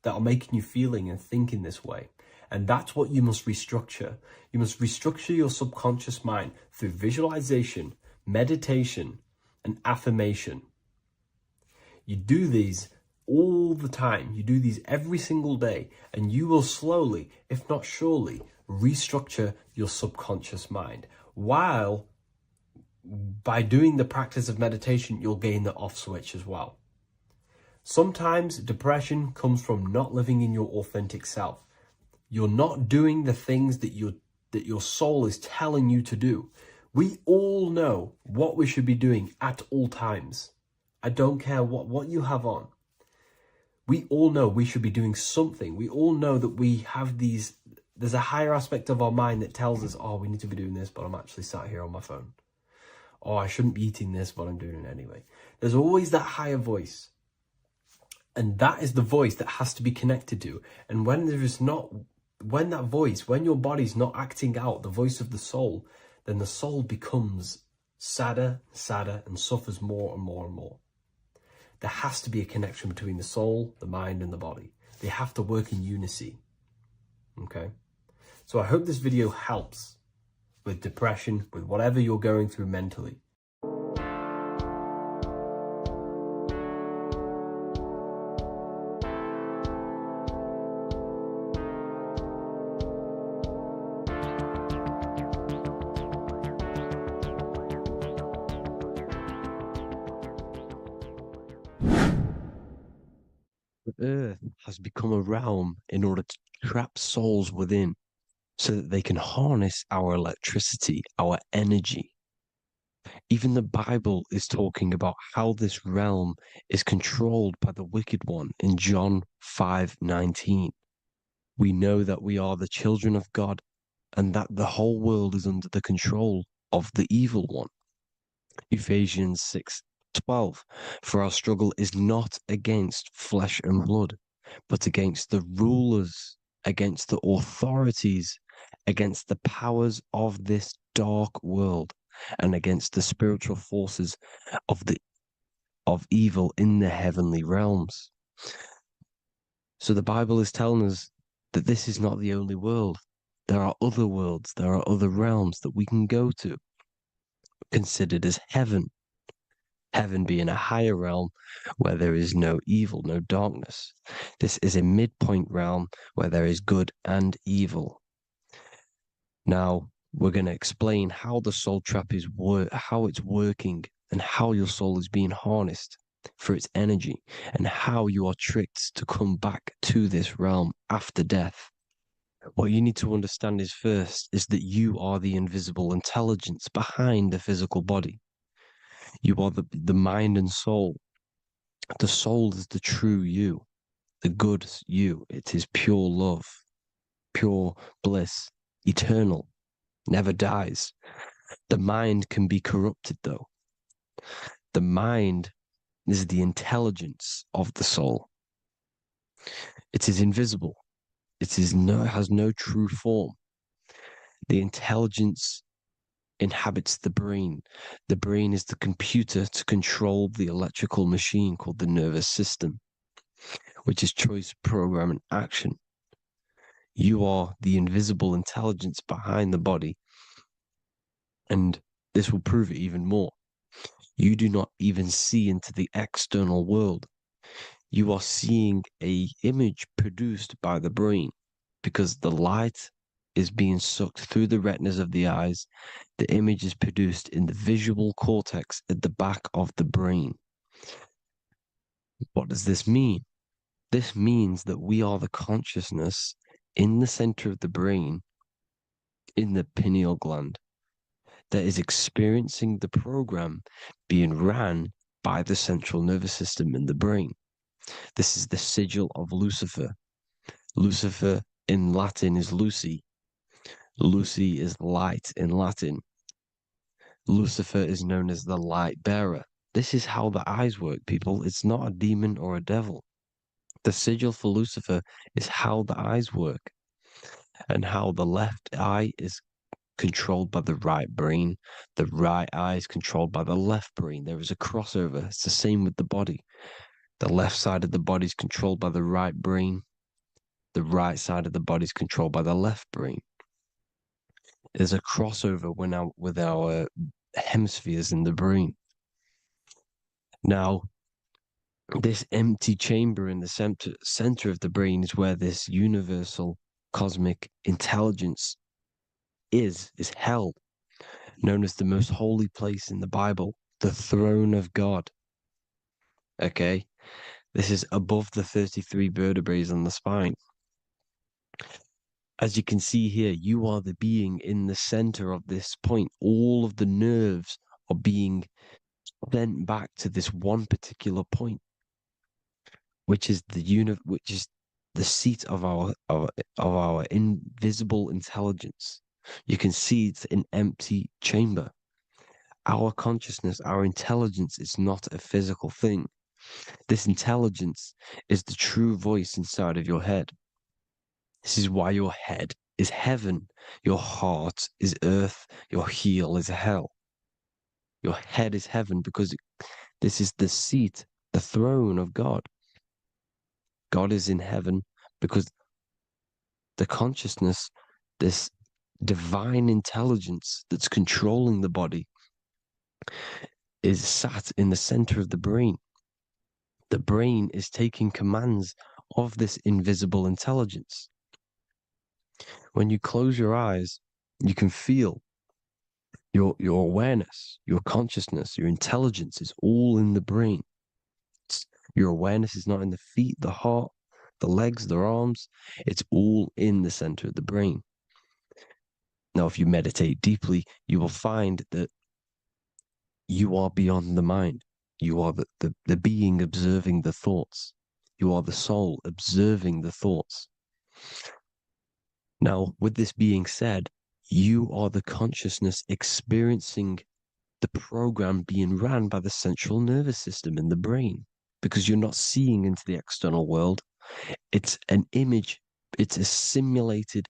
[SPEAKER 1] that are making you feeling and thinking this way? And that's what you must restructure. You must restructure your subconscious mind through visualization, meditation, and affirmation. You do these all the time. You do these every single day, and you will slowly, if not surely, restructure your subconscious mind. While by doing the practice of meditation, you'll gain the off switch as well. Sometimes depression comes from not living in your authentic self. You're not doing the things that your soul is telling you to do. We all know what we should be doing at all times. I don't care what you have on. We all know we should be doing something. We all know that we have these, there's a higher aspect of our mind that tells us, oh, we need to be doing this, but I'm actually sat here on my phone. Oh, I shouldn't be eating this, but I'm doing it anyway. There's always that higher voice. And that is the voice that has to be connected to. And when that voice, when your body's not acting out the voice of the soul, then the soul becomes sadder, and suffers more and more and more. There has to be a connection between the soul, the mind, and the body. They have to work in unity. Okay? So I hope this video helps with depression, with whatever you're going through mentally.
[SPEAKER 4] The earth has become a realm in order to trap souls within so that they can harness our electricity, our energy. Even the Bible is talking about how this realm is controlled by the wicked one in John 5:19. We know that we are the children of God and that the whole world is under the control of the evil one. Ephesians 6:12. For our struggle is not against flesh and blood, but against the rulers, against the authorities, against the powers of this dark world, and against the spiritual forces of evil in the heavenly realms. So the Bible is telling us that this is not the only world. There are other worlds, there are other realms that we can go to, considered as heaven. Heaven being a higher realm where there is no evil, no darkness. This is a midpoint realm where there is good and evil. Now, we're going to explain how the soul trap is how it's working and how your soul is being harnessed for its energy and how you are tricked to come back to this realm after death. What you need to understand is first is that you are the invisible intelligence behind the physical body. You are the mind and soul. The soul is the true you, the good you. It is pure love, pure bliss, eternal, never dies. The mind can be corrupted though. The mind is the intelligence of the soul. It is invisible. It has no true form. The intelligence inhabits the brain. The brain is the computer to control the electrical machine called the nervous system, which is choice, program, and action. You are the invisible intelligence behind the body, and this will prove it even more. You do not even see into the external world. You are seeing an image produced by the brain because the light is being sucked through the retinas of the eyes. The image is produced in the visual cortex at the back of the brain. What does this mean? This means that we are the consciousness in the center of the brain, in the pineal gland, that is experiencing the program being ran by the central nervous system in the brain. This is the sigil of Lucifer. Lucifer in Latin is Lucy. Lucy is light in Latin. Lucifer is known as the light bearer. This is how the eyes work, people. It's not a demon or a devil. The sigil for Lucifer is how the eyes work and how the left eye is controlled by the right brain. The right eye is controlled by the left brain. There is a crossover. It's the same with the body. The left side of the body is controlled by the right brain. The right side of the body is controlled by the left brain. There's a crossover with our hemispheres in the brain. Now, this empty chamber in the center of the brain is where this universal cosmic intelligence is held, known as the most holy place in the Bible, the throne of God. Okay? This is above the 33 vertebrae on the spine. As you can see here, you are the being in the center of this point. All of the nerves are being sent back to this one particular point, which is the seat of our invisible intelligence. You can see it's an empty chamber. Our consciousness, our intelligence is not a physical thing. This intelligence is the true voice inside of your head. This is why your head is heaven, your heart is earth, your heel is hell. Your head is heaven because this is the seat, the throne of God. God is in heaven because the consciousness, this divine intelligence that's controlling the body, is sat in the center of the brain. The brain is taking commands of this invisible intelligence. When you close your eyes, you can feel your awareness, your consciousness, your intelligence is all in the brain. Your awareness is not in the feet, the heart, the legs, the arms. It's all in the center of the brain. Now, if you meditate deeply, you will find that you are beyond the mind. You are the being observing the thoughts. You are the soul observing the thoughts. Now, with this being said, you are the consciousness experiencing the program being ran by the central nervous system in the brain because you're not seeing into the external world. It's an image, it's a simulated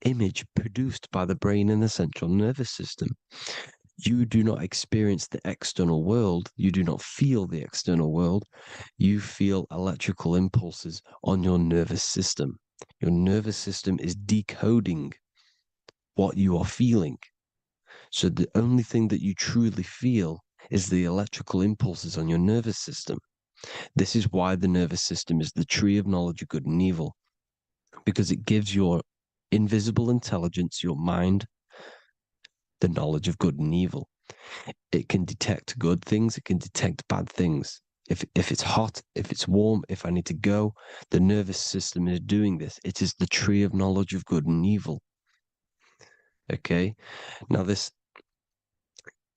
[SPEAKER 4] image produced by the brain and the central nervous system. You do not experience the external world. You do not feel the external world. You feel electrical impulses on your nervous system. Your nervous system is decoding what you are feeling. So the only thing that you truly feel is the electrical impulses on your nervous system. This is why the nervous system is the tree of knowledge of good and evil, because it gives your invisible intelligence, your mind, the knowledge of good and evil. It can detect good things, it can detect bad things. If it's hot, if it's warm, if I need to go, the nervous system is doing this. It is the tree of knowledge of good and evil. Okay? Now this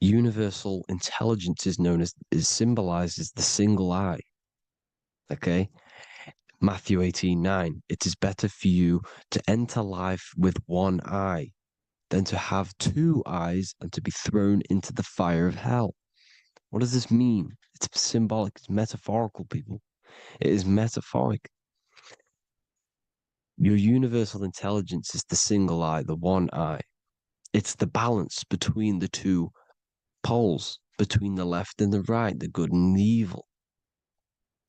[SPEAKER 4] universal intelligence is symbolized as the single eye. Okay? Matthew 18:9. It is better for you to enter life with one eye than to have two eyes and to be thrown into the fire of hell. What does this mean? It's symbolic, it's metaphorical, people. It is metaphoric. Your universal intelligence is the single eye, the one eye. It's the balance between the two poles, between the left and the right, the good and the evil.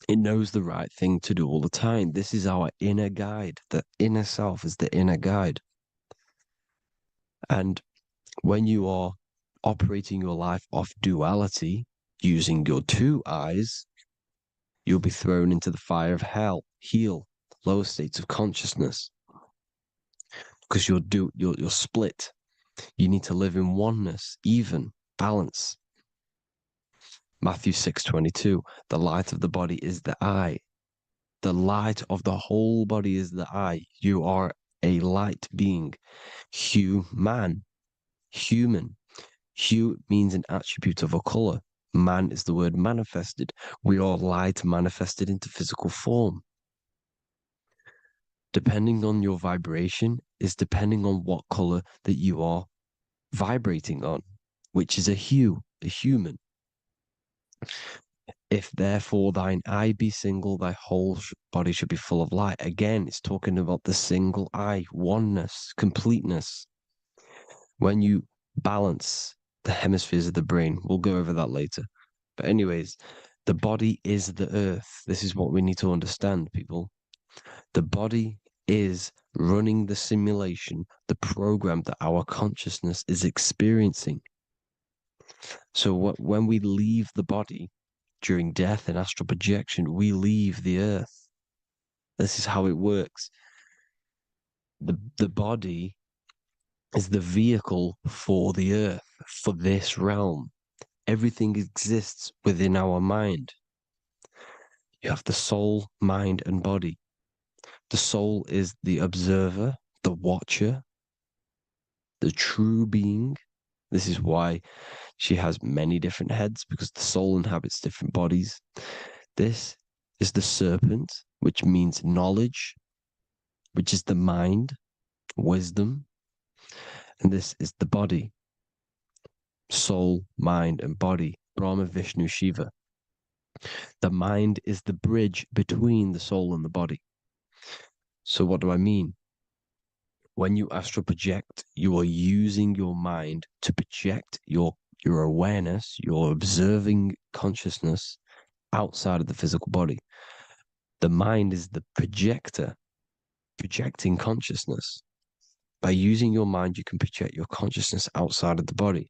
[SPEAKER 4] It knows the right thing to do all the time. This is our inner guide. The inner self is the inner guide. And when you are operating your life off duality, using your two eyes, you'll be thrown into the fire of hell, lower states of consciousness. Because you're split. You need to live in oneness, even, balance. Matthew 6:22, the light of the body is the eye. The light of the whole body is the eye. You are a light being. Human. Hue means an attribute of a color. Man is the word manifested. We are light manifested into physical form. Depending on your vibration is depending on what color that you are vibrating on, which is a hue, a human. If therefore thine eye be single, thy whole body should be full of light. Again, it's talking about the single eye, oneness, completeness. When you balance the hemispheres of the brain, we'll go over that later. But anyways, the body is the earth. This is what we need to understand, people. The body is running the simulation, the program that our consciousness is experiencing. So when we leave the body during death and astral projection, we leave the earth. This is how it works. The body is the vehicle for the earth, for this realm. Everything exists within our mind. You have the soul, mind, and body. The soul is the observer, the watcher, the true being. This is why she has many different heads, because the soul inhabits different bodies. This is the serpent, which means knowledge, which is the mind, wisdom. And this is the body, soul, mind, and body, Brahma, Vishnu, Shiva. The mind is the bridge between the soul and the body. So what do I mean? When you astral project, you are using your mind to project your awareness, your observing consciousness outside of the physical body. The mind is the projector, projecting consciousness. By using your mind, you can project your consciousness outside of the body,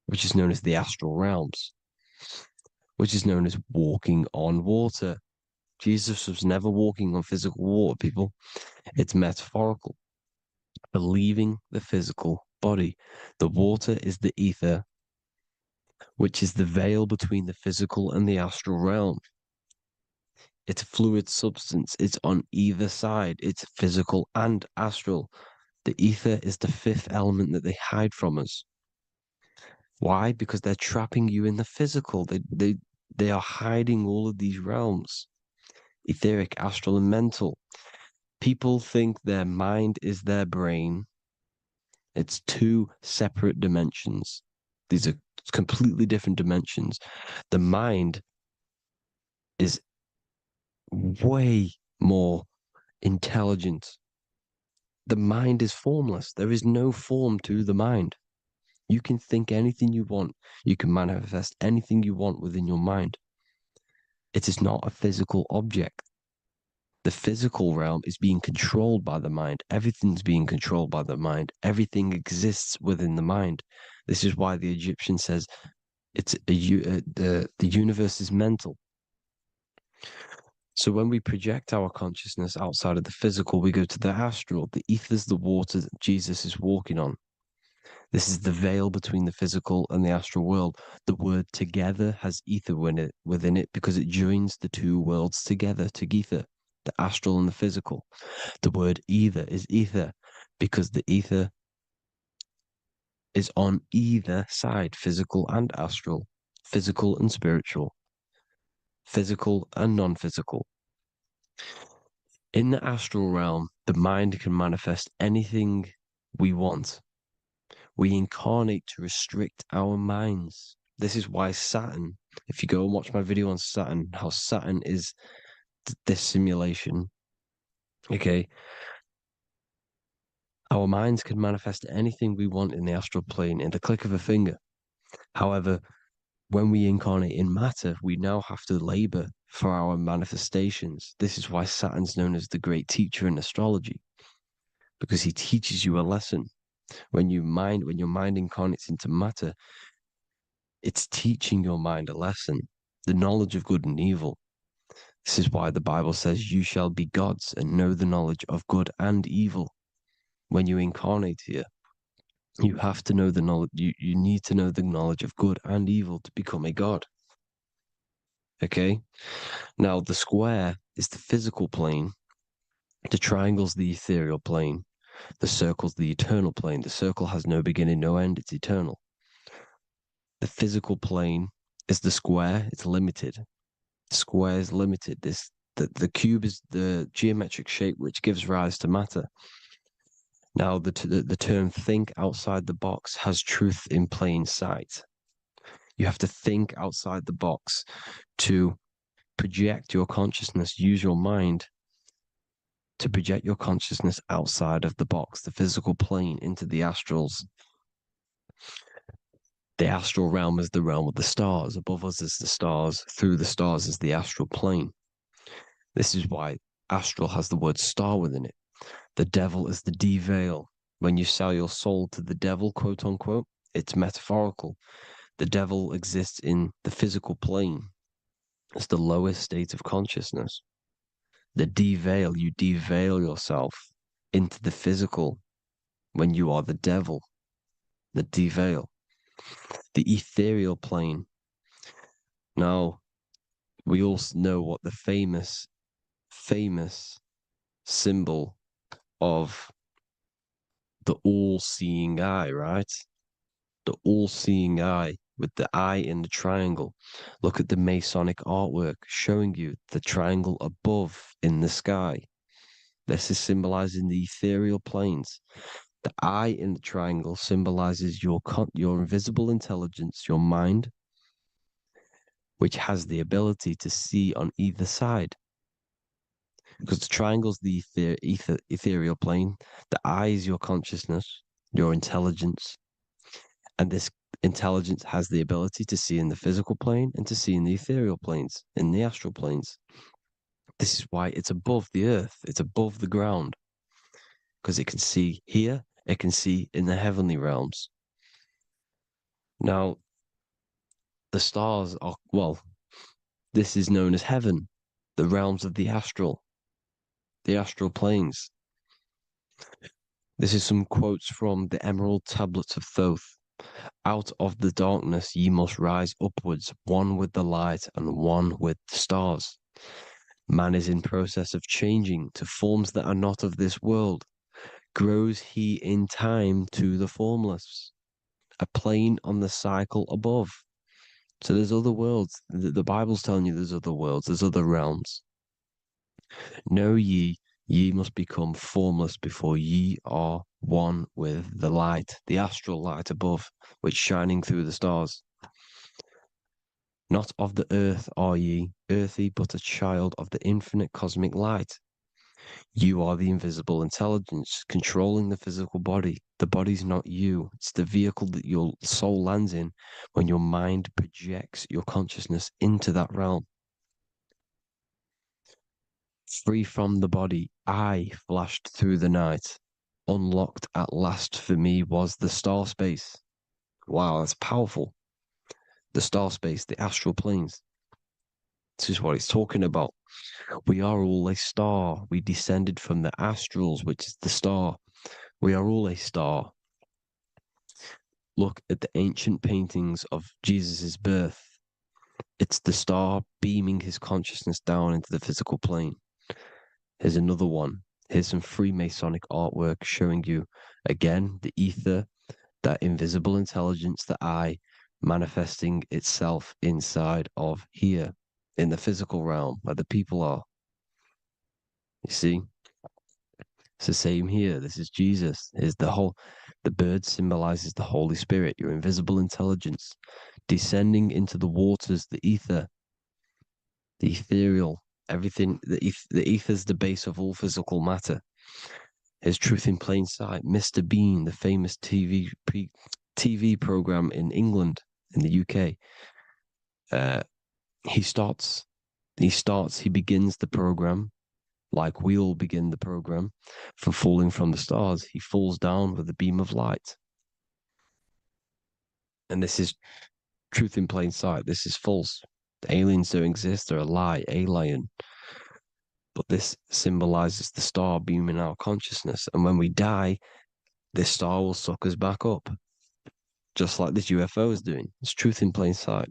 [SPEAKER 4] which is known as the astral realms, which is known as walking on water. Jesus was never walking on physical water, people. It's metaphorical. Believing the physical body. The water is the ether, which is the veil between the physical and the astral realm. It's a fluid substance. It's on either side. It's physical and astral. The ether is the fifth element that they hide from us. Why? Because they're trapping you in the physical. They are hiding all of these realms. Etheric, astral, and mental. People think their mind is their brain. It's two separate dimensions. These are completely different dimensions. The mind is way more intelligent. The mind is formless. There is no form to the mind. You can think anything you want. You can manifest anything you want within your mind. It is not a physical object. The physical realm is being controlled by the mind. Everything's being controlled by the mind. Everything exists within the mind. This is why the Egyptian says the universe is mental. So when we project our consciousness outside of the physical, we go to the astral. The ether is the water that Jesus is walking on. This is the veil between the physical and the astral world. The word together has ether within it because it joins the two worlds together, together, the astral and the physical. The word either is ether because the ether is on either side, physical and astral, physical and spiritual, physical and non-physical. In the astral realm, the mind can manifest anything we want. We incarnate to restrict our minds. This is why Saturn, if you go and watch my video on Saturn, how Saturn is this simulation, okay? Our minds can manifest anything we want in the astral plane in the click of a finger. However, when we incarnate in matter, we now have to labor for our manifestations. This is why Saturn's known as the great teacher in astrology, because he teaches you a lesson. When your mind incarnates into matter, it's teaching your mind a lesson, the knowledge of good and evil. This is why the Bible says, you shall be gods and know the knowledge of good and evil. When you incarnate here, you have to know the knowledge, you need to know the knowledge of good and evil to become a god. Okay? Now, the square is the physical plane, the triangle's the ethereal plane, the circle's the eternal plane. The circle has no beginning, no end, it's eternal. The physical plane is the square, it's limited. The square is limited. The cube is the geometric shape which gives rise to matter. Now, the term think outside the box has truth in plain sight. You have to think outside the box to project your consciousness, use your mind to project your consciousness outside of the box, the physical plane, into the astrals. The astral realm is the realm of the stars. Above us is the stars. Through the stars is the astral plane. This is why astral has the word star within it. The devil is the de-veil. When you sell your soul to the devil, quote unquote, it's metaphorical. The devil exists in the physical plane. It's the lowest state of consciousness. The de-veil, you de-veil yourself into the physical when you are the devil. The de-veil. The ethereal plane. Now, we all know what the famous symbol of the all-seeing eye, right? The all-seeing eye with the eye in the triangle. Look at the Masonic artwork showing you the triangle above in the sky. This is symbolizing the ethereal planes. The eye in the triangle symbolizes your invisible intelligence, your mind, which has the ability to see on either side. Because the triangle's the ethereal plane. The eye is your consciousness, your intelligence. And this intelligence has the ability to see in the physical plane and to see in the ethereal planes, in the astral planes. This is why it's above the earth. It's above the ground. Because it can see here, it can see in the heavenly realms. Now, the stars are, well, this is known as heaven, the realms of the astral planes. This is some quotes from the Emerald Tablets of Thoth. Out of the darkness ye must rise upwards, one with the light and one with the stars. Man is in process of changing to forms that are not of this world. Grows he in time to the formless, a plane on the cycle above. So there's other worlds. The Bible's telling you there's other worlds, there's other realms. Know ye must become formless before ye are one with the light, the astral light above, which shining through the stars. Not of the earth are ye, earthy, but a child of the infinite cosmic light. You are the invisible intelligence controlling the physical body. The body's not you. It's the vehicle that your soul lands in when your mind projects your consciousness into that realm. Free from the body, I flashed through the night. Unlocked at last for me was the star space. Wow, that's powerful. The star space, the astral planes. This is what it's talking about. We are all a star. We descended from the astrals, which is the star. We are all a star. Look at the ancient paintings of Jesus' birth. It's the star beaming his consciousness down into the physical plane. Here's another one. Here's some Freemasonic artwork showing you, again, the ether, that invisible intelligence, the I, manifesting itself inside of here, in the physical realm, where the people are. You see? It's the same here. This is Jesus. Here's the bird symbolizes the Holy Spirit, your invisible intelligence, descending into the waters, the ether, the ethereal, everything. The ether's the base of all physical matter. Here's Truth in Plain Sight. Mr. Bean, the famous TV program in England, in the UK. He begins the program like we all begin the program for falling from the stars. He falls down with a beam of light. And this is Truth in Plain Sight. This is false. The aliens don't exist. They're a lie, alien. But this symbolizes the star beaming our consciousness. And when we die, this star will suck us back up. Just like this UFO is doing. It's Truth in Plain Sight.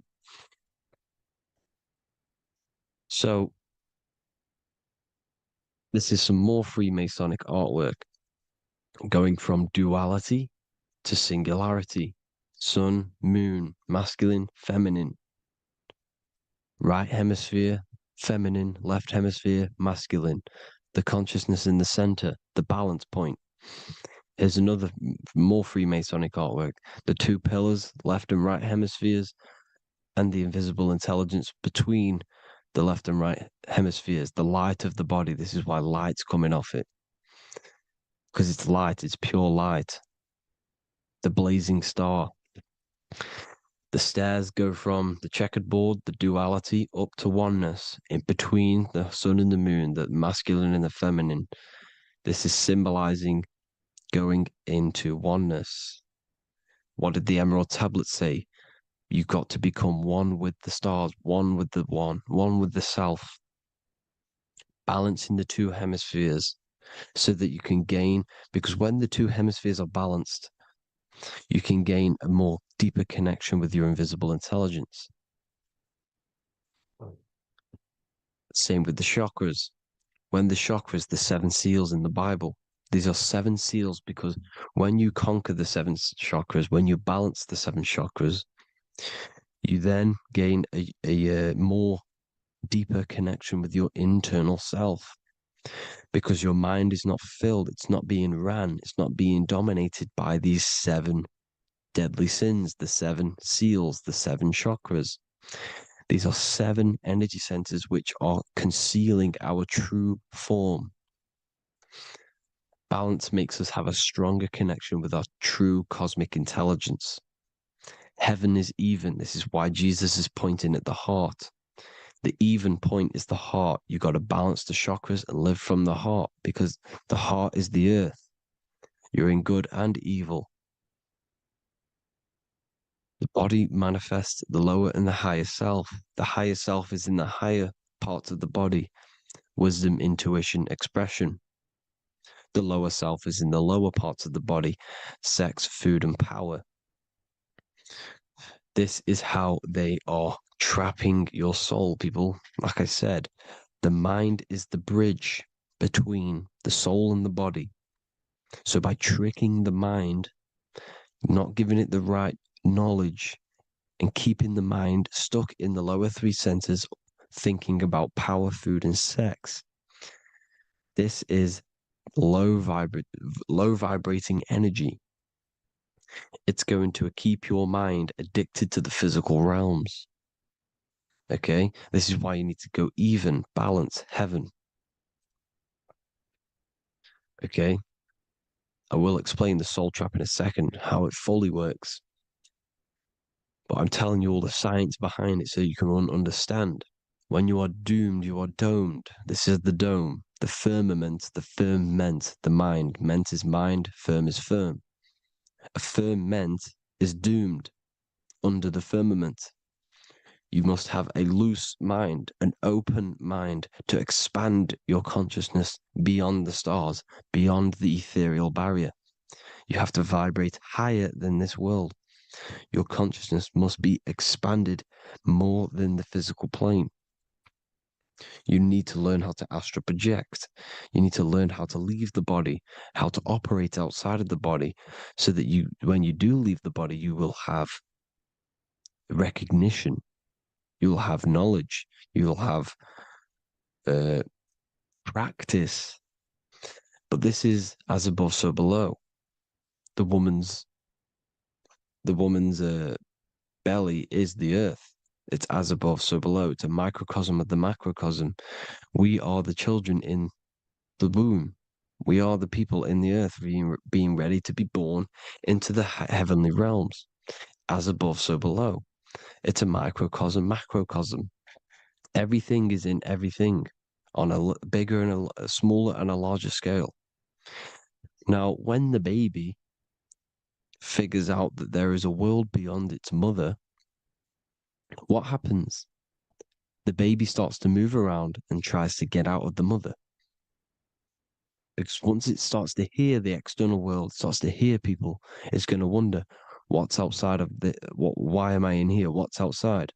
[SPEAKER 4] So, this is some more Freemasonic artwork. Going from duality to singularity. Sun, moon, masculine, feminine. Right hemisphere, feminine, left hemisphere, masculine. The consciousness in the center, the balance point. Here's another more Freemasonic artwork. The two pillars, left and right hemispheres, and the invisible intelligence between the left and right hemispheres, the light of the body. This is why light's coming off it. Because it's light, it's pure light. The blazing star. The stairs go from the checkered board, the duality, up to oneness, in between the sun and the moon, the masculine and the feminine. This is symbolizing going into oneness. What did the Emerald Tablet say? You've got to become one with the stars, one with the one with the self. Balancing the two hemispheres so that you can gain, because when the two hemispheres are balanced, you can gain a more deeper connection with your invisible intelligence. Same with the chakras. When the chakras, the 7 seals in the Bible, these are 7 seals because when you conquer the 7 chakras, when you balance the 7 chakras, you then gain a more deeper connection with your internal self. Because your mind is not filled, it's not being ran, it's not being dominated by these 7 deadly sins, the 7 seals, the 7 chakras. These are 7 energy centers which are concealing our true form. Balance makes us have a stronger connection with our true cosmic intelligence. Heaven is even. This is why Jesus is pointing at the heart. The even point is the heart. You got to balance the chakras and live from the heart because the heart is the earth. You're in good and evil. The body manifests the lower and the higher self. The higher self is in the higher parts of the body. Wisdom, intuition, expression. The lower self is in the lower parts of the body. Sex, food, and power. This is how they are trapping your soul, people. Like I said, the mind is the bridge between the soul and the body. So by tricking the mind, not giving it the right knowledge, and keeping the mind stuck in the lower 3 centers, thinking about power, food, and sex, this is low vibrating energy. It's going to keep your mind addicted to the physical realms. Okay? This is why you need to go even, balance, heaven. Okay? I will explain the soul trap in a second, how it fully works. But I'm telling you all the science behind it so you can understand. When you are doomed, you are domed. This is the dome, the firmament, the firmament, the mind. Ment is mind, firm is firm. A firmament is doomed under the firmament. You must have a loose mind, an open mind to expand your consciousness beyond the stars, beyond the ethereal barrier. You have to vibrate higher than this world. Your consciousness must be expanded more than the physical plane. You need to learn how to astral project. You need to learn how to leave the body, how to operate outside of the body, so that you, when you do leave the body, you will have recognition. You'll have knowledge. You'll have practice. But this is as above, so below. The woman's belly is the earth. It's as above, so below. It's a microcosm of the macrocosm. We are the children in the womb. We are the people in the earth being ready to be born into the heavenly realms. As above, so below. It's a microcosm, macrocosm. Everything is in everything on a bigger and a smaller and a larger scale. Now, when the baby figures out that there is a world beyond its mother, what happens? The baby starts to move around and tries to get out of the mother. Because once it starts to hear the external world, starts to hear people, it's going to wonder, what's outside of why am I in here? What's outside?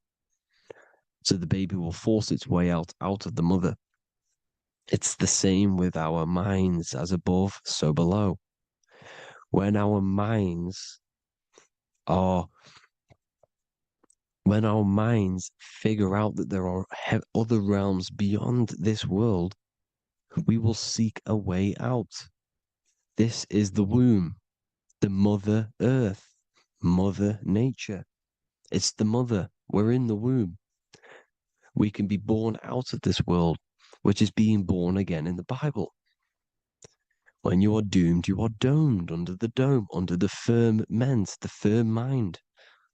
[SPEAKER 4] So the baby will force its way out of the mother. It's the same with our minds, as above, so below. When our minds figure out that there are other realms beyond this world, we will seek a way out. This is the womb, the Mother Earth, Mother Nature. It's the mother. We're in the womb. We can be born out of this world, which is being born again in the Bible. When you are doomed, you are domed under the dome, under the firmament, the firm mind.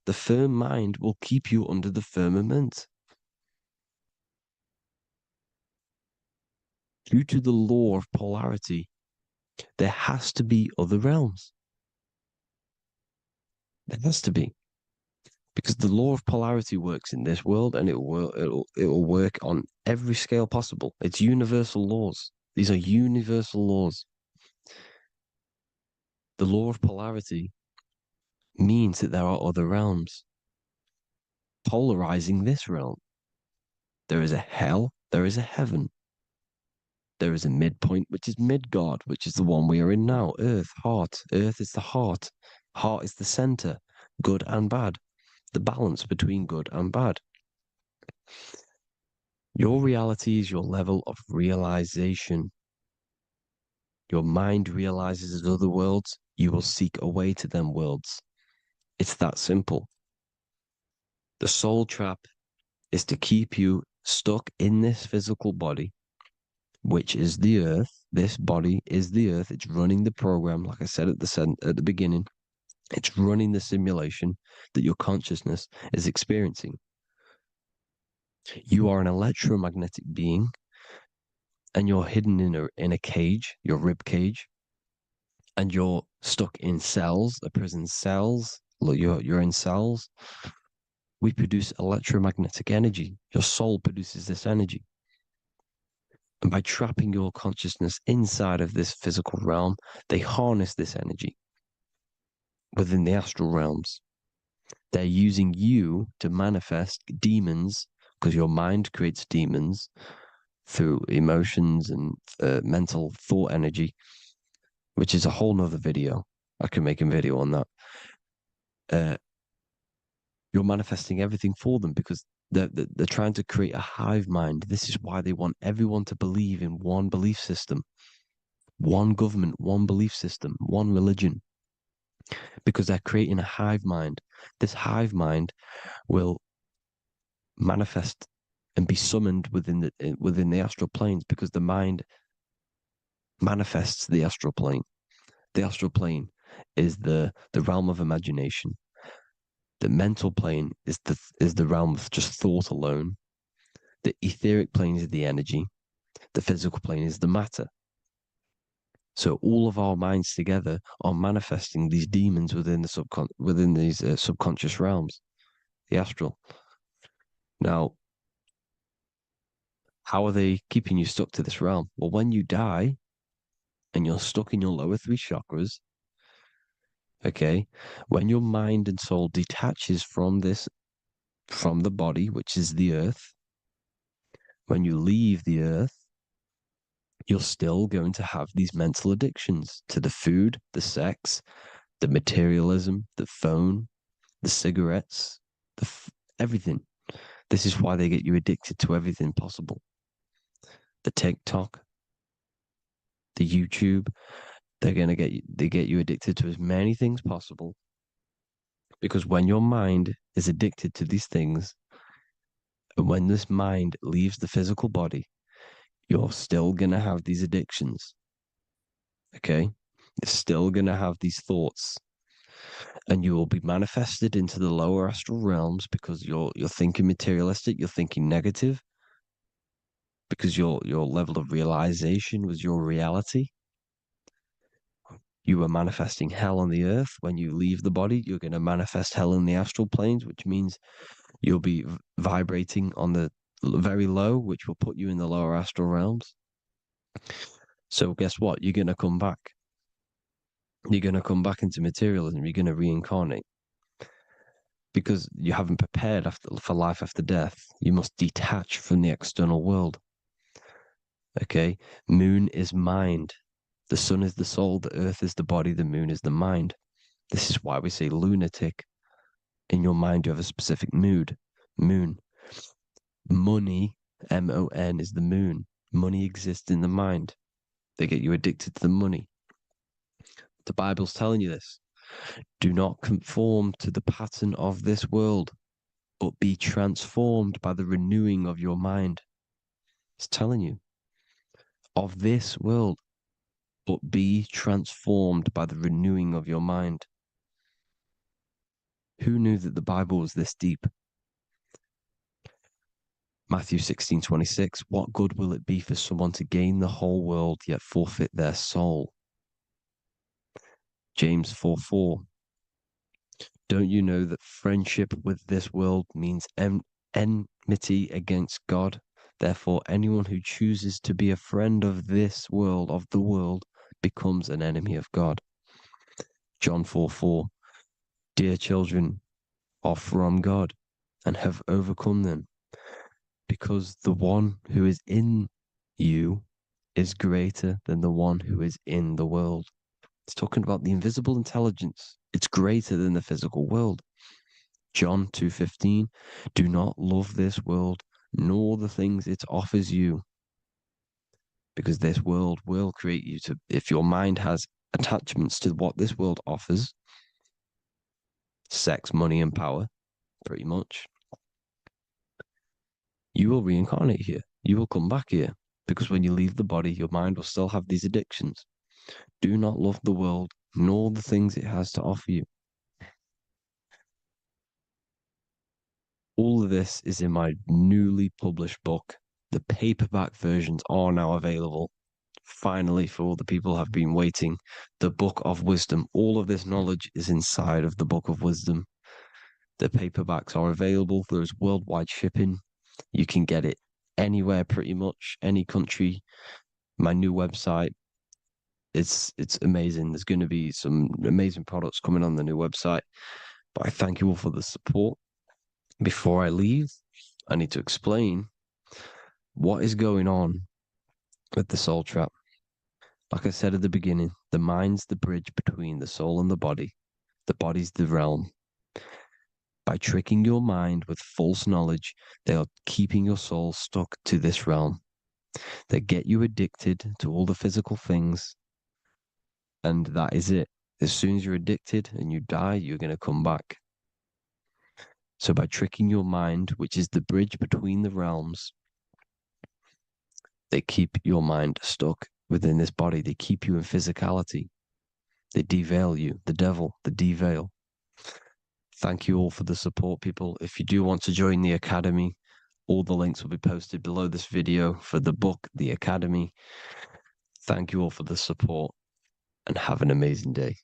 [SPEAKER 4] The firm mind will keep you under the firmament. Due to the law of polarity, there has to be other realms. There has to be. Because the law of polarity works in this world, and it will work on every scale possible. It's universal laws. These are universal laws. The law of polarity means that there are other realms polarizing this realm. There is a hell, there is a heaven. There is a midpoint, which is Midgard, which is the one we are in now. Earth, heart. Earth is the heart. Heart is the center, good and bad. The balance between good and bad. Your reality is your level of realization. Your mind realizes other worlds, you will seek a way to them worlds. It's that simple. The soul trap is to keep you stuck in this physical body, which is the earth. This body is the earth. It's running the program, like I said at the beginning. It's running the simulation that your consciousness is experiencing. You are an electromagnetic being, and you're hidden in a cage, your rib cage, and you're stuck in cells, a prison cells. Look, you're in cells. We produce electromagnetic energy. Your soul produces this energy. And by trapping your consciousness inside of this physical realm, they harness this energy within the astral realms. They're using you to manifest demons, because your mind creates demons through emotions and mental thought energy, which is a whole nother video. I can make a video on that. You're manifesting everything for them because they're trying to create a hive mind. This is why they want everyone to believe in one belief system, one government, one belief system, one religion, because they're creating a hive mind. This hive mind will manifest and be summoned within the astral planes, because the mind manifests the astral plane. The astral plane is the realm of imagination. The mental plane is the realm of just thought alone. The etheric plane is the energy. The physical plane is the matter. So all of our minds together are manifesting these demons within these subconscious realms, the astral. Now, how are they keeping you stuck to this realm? Well, when you die and you're stuck in your lower three chakras, okay, when your mind and soul detaches from the body, which is the earth, when you leave the earth, you're still going to have these mental addictions to the food, the sex, the materialism, the phone, the cigarettes, everything. This is why they get you addicted to everything possible. The TikTok, the YouTube, they get you addicted to as many things possible. Because when your mind is addicted to these things, and when this mind leaves the physical body, you're still gonna have these addictions. Okay? You're still gonna have these thoughts. And you will be manifested into the lower astral realms because you're thinking materialistic, you're thinking negative, because your level of realization was your reality. You are manifesting hell on the earth. When you leave the body, you're going to manifest hell in the astral planes, which means you'll be vibrating on the very low, which will put you in the lower astral realms. So guess what? You're going to come back. You're going to come back into materialism. You're going to reincarnate. Because you haven't prepared for life after death. You must detach from the external world. Okay? Moon is mind. The sun is the soul, the earth is the body, the moon is the mind. This is why we say lunatic. In your mind, you have a specific mood. Moon. Money, M-O-N, is the moon. Money exists in the mind. They get you addicted to the money. The Bible's telling you this. Do not conform to the pattern of this world, but be transformed by the renewing of your mind. It's telling you. Of this world, but be transformed by the renewing of your mind. Who knew that the Bible was this deep? Matthew 16:26, what good will it be for someone to gain the whole world yet forfeit their soul? James 4:4, don't you know that friendship with this world means enmity against God? Therefore, anyone who chooses to be a friend of this world, of the world, becomes an enemy of God. John 4:4, dear children are from God and have overcome them, because the one who is in you is greater than the one who is in the world. It's talking about the invisible intelligence. It's greater than the physical world. John 2:15, do not love this world, nor the things it offers you. Because this world will create you to, if your mind has attachments to what this world offers, sex, money, and power, pretty much, you will reincarnate here. You will come back here. Because when you leave the body, your mind will still have these addictions. Do not love the world, nor the things it has to offer you. All of this is in my newly published book. The paperback versions are now available. Finally, for all the people who have been waiting, the Book of Wisdom. All of this knowledge is inside of the Book of Wisdom. The paperbacks are available. There is worldwide shipping. You can get it anywhere, pretty much, any country. My new website, it's amazing. There's going to be some amazing products coming on the new website. But I thank you all for the support. Before I leave, I need to explain what is going on with the soul trap. Like I said at the beginning, the mind's the bridge between the soul and the body. The body's the realm. By tricking your mind with false knowledge, they are keeping your soul stuck to this realm. They get you addicted to all the physical things, and that is it. As soon as you're addicted and you die, you're going to come back. So by tricking your mind, which is the bridge between the realms, they keep your mind stuck within this body. They keep you in physicality. They deveil you, the devil, the deveil. Thank you all for the support, people. If you do want to join the Academy, all the links will be posted below this video for the book, The Academy. Thank you all for the support and have an amazing day.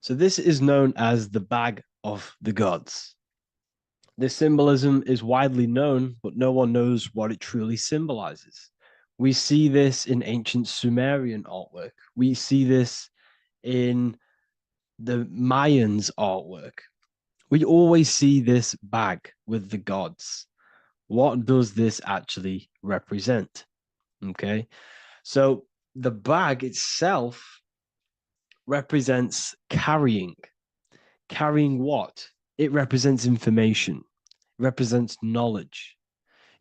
[SPEAKER 4] So this is known as the bag of the gods. This symbolism is widely known, but no one knows what it truly symbolizes. We see this in ancient Sumerian artwork. We see this in the Mayans' artwork. We always see this bag with the gods. What does this actually represent? Okay, so the bag itself represents carrying. Carrying what? It represents information, represents knowledge.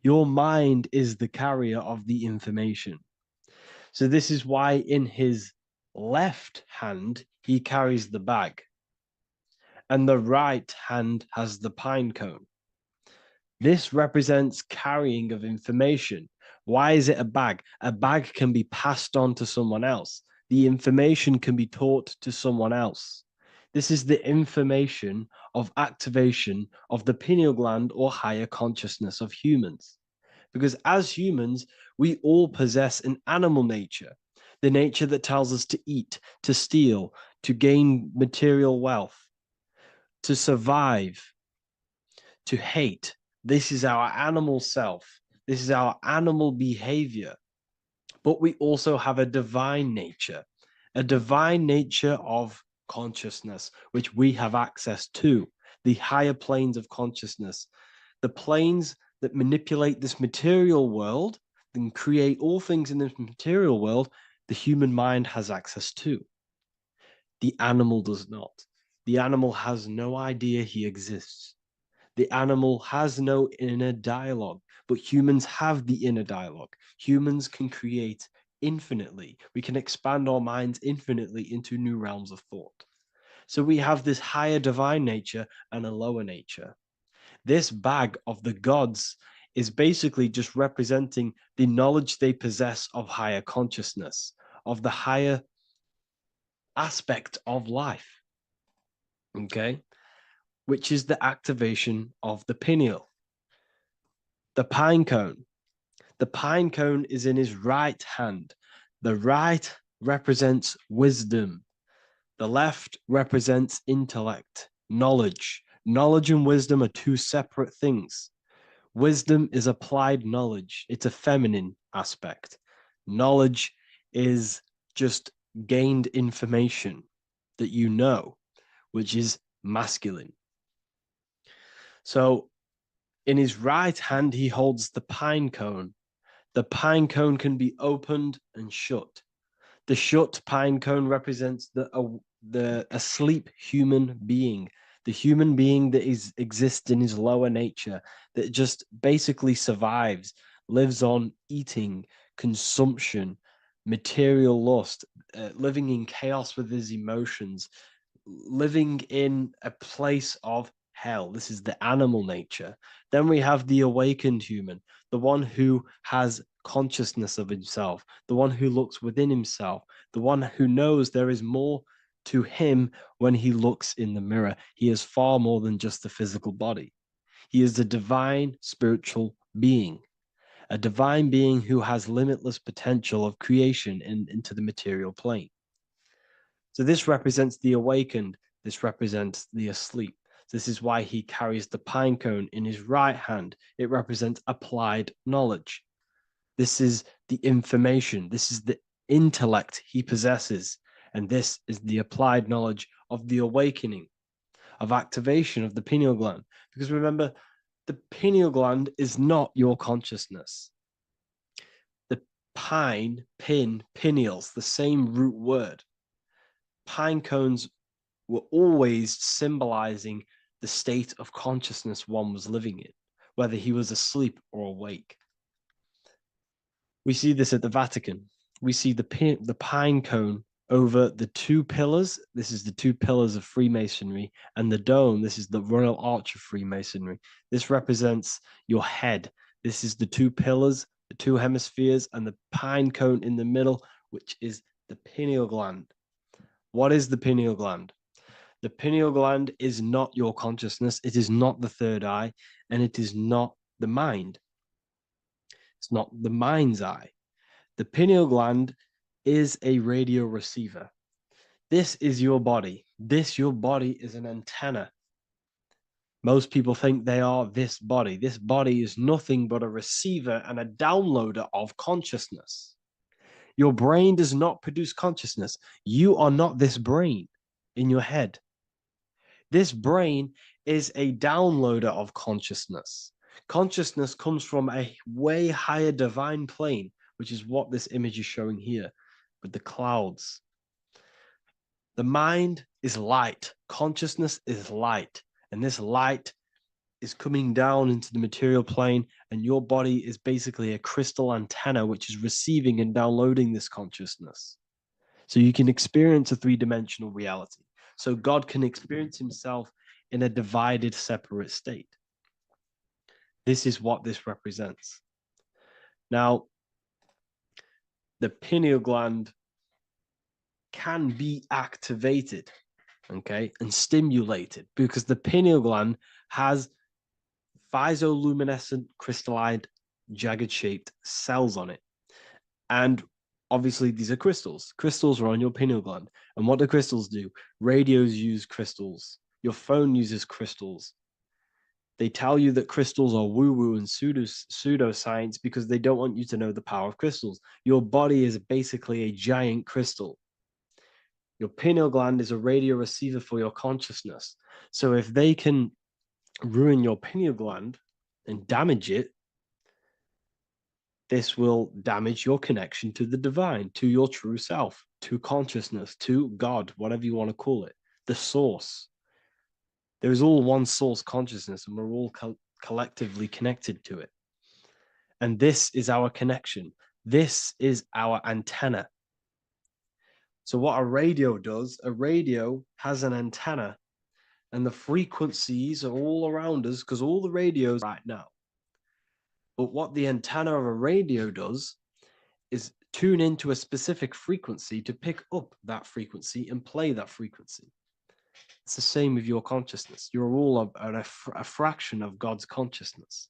[SPEAKER 4] Your mind is the carrier of the information. So this is why in his left hand, he carries the bag, and the right hand has the pine cone. This represents carrying of information. Why is it a bag? A bag can be passed on to someone else. The information can be taught to someone else. This is the information of activation of the pineal gland or higher consciousness of humans. Because as humans, we all possess an animal nature, the nature that tells us to eat, to steal, to gain material wealth, to survive, to hate. This is our animal self. This is our animal behavior. But we also have a divine nature of consciousness, which we have access to, the higher planes of consciousness, the planes that manipulate this material world and create all things in this material world. The human mind has access to. The animal does not. The animal has no idea he exists. The animal has no inner dialogue, but humans have the inner dialogue. Humans can create infinitely. We can expand our minds infinitely into new realms of thought. So we have this higher divine nature and a lower nature. This bag of the gods is basically just representing the knowledge they possess of higher consciousness, of the higher aspect of life. Okay? Which is the activation of the pineal. The pine cone. The pine cone is in his right hand. The right represents wisdom. The left represents intellect, knowledge. Knowledge and wisdom are two separate things. Wisdom is applied knowledge. It's a feminine aspect. Knowledge is just gained information that you know, which is masculine. So in his right hand, he holds the pine cone. The pine cone can be opened and shut. The shut pine cone represents the asleep human being, the human being that exists in his lower nature, that just basically survives, lives on eating, consumption, material lust, living in chaos with his emotions, living in a place of hell. This is the animal nature. Then we have the awakened human, the one who has consciousness of himself, the one who looks within himself, the one who knows there is more to him when he looks in the mirror. He is far more than just the physical body. He is a divine spiritual being, a divine being who has limitless potential of creation into the material plane. So this represents the awakened. This represents the asleep. This is why he carries the pine cone in his right hand. It represents applied knowledge. This is the information. This is the intellect he possesses. And this is the applied knowledge of the awakening, of activation of the pineal gland. Because remember, the pineal gland is not your consciousness. The pine, pin, pineals, the same root word. Pine cones were always symbolizing the state of consciousness one was living in, whether he was asleep or awake. We see this at the Vatican.
[SPEAKER 1] we see the pine cone over the two pillars. This is the two pillars of Freemasonry, and the dome. This is the Royal Arch of Freemasonry. This represents your head. This is the two pillars, the two hemispheres, and the pine cone in the middle, which is the pineal gland. What is the pineal gland? The pineal gland is not your consciousness. It is not the third eye, and it is not the mind. It's not the mind's eye. The pineal gland is a radio receiver. This is your body. Your body is an antenna. Most people think they are this body. This body is nothing but a receiver and a downloader of consciousness. Your brain does not produce consciousness. You are not this brain in your head. This brain is a downloader of consciousness. Consciousness comes from a way higher divine plane, which is what this image is showing here with the clouds. The mind is light. Consciousness is light. And this light is coming down into the material plane, and your body is basically a crystal antenna which is receiving and downloading this consciousness. So you can experience a three-dimensional reality. So God can experience himself in a divided, separate state. This is what this represents. Now, the pineal gland can be activated, okay, and stimulated, because the pineal gland has phytoluminescent crystalline jagged-shaped cells on it. And obviously, these are crystals. Crystals are on your pineal gland. And what do crystals do? Radios use crystals. Your phone uses crystals. They tell you that crystals are woo-woo and pseudoscience because they don't want you to know the power of crystals. Your body is basically a giant crystal. Your pineal gland is a radio receiver for your consciousness. So if they can ruin your pineal gland and damage it, this will damage your connection to the divine, to your true self, to consciousness, to God, whatever you want to call it, the source. There is all one source consciousness, and we're all collectively connected to it. And this is our connection. This is our antenna. So what a radio does, a radio has an antenna, and the frequencies are all around us because all the radios right now. But what the antenna of a radio does is tune into a specific frequency to pick up that frequency and play that frequency. It's the same with your consciousness. You're all a fraction of God's consciousness.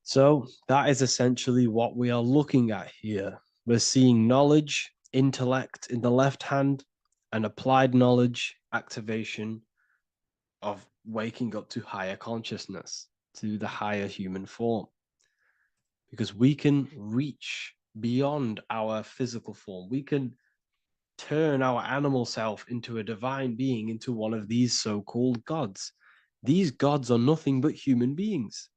[SPEAKER 1] So that is essentially what we are looking at here. We're seeing knowledge, intellect in the left hand, and applied knowledge, activation of waking up to higher consciousness, to the higher human form. Because we can reach beyond our physical form. We can turn our animal self into a divine being, into one of these so-called gods. These gods are nothing but human beings.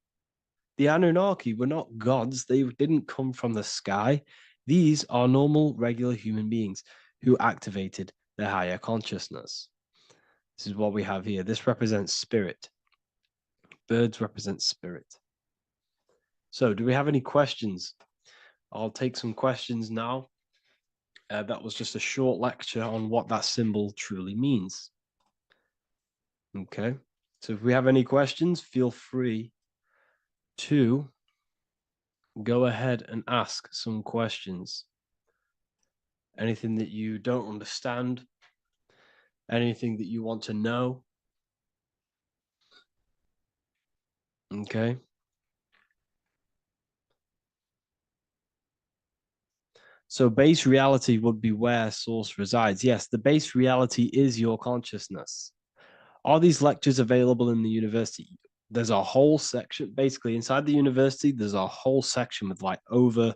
[SPEAKER 1] The Anunnaki were not gods. They didn't come from the sky. These are normal, regular human beings who activated their higher consciousness. This is what we have here. This represents spirit. Birds represent spirit. So do we have any questions? I'll take some questions now. That was just a short lecture on what that symbol truly means. Okay, so if we have any questions, feel free to go ahead and ask some questions. Anything that you don't understand, anything that you want to know. Okay. So base reality would be where source resides. Yes, the base reality is your consciousness. Are these lectures available in the university? There's a whole section, basically inside the university, there's a whole section with like over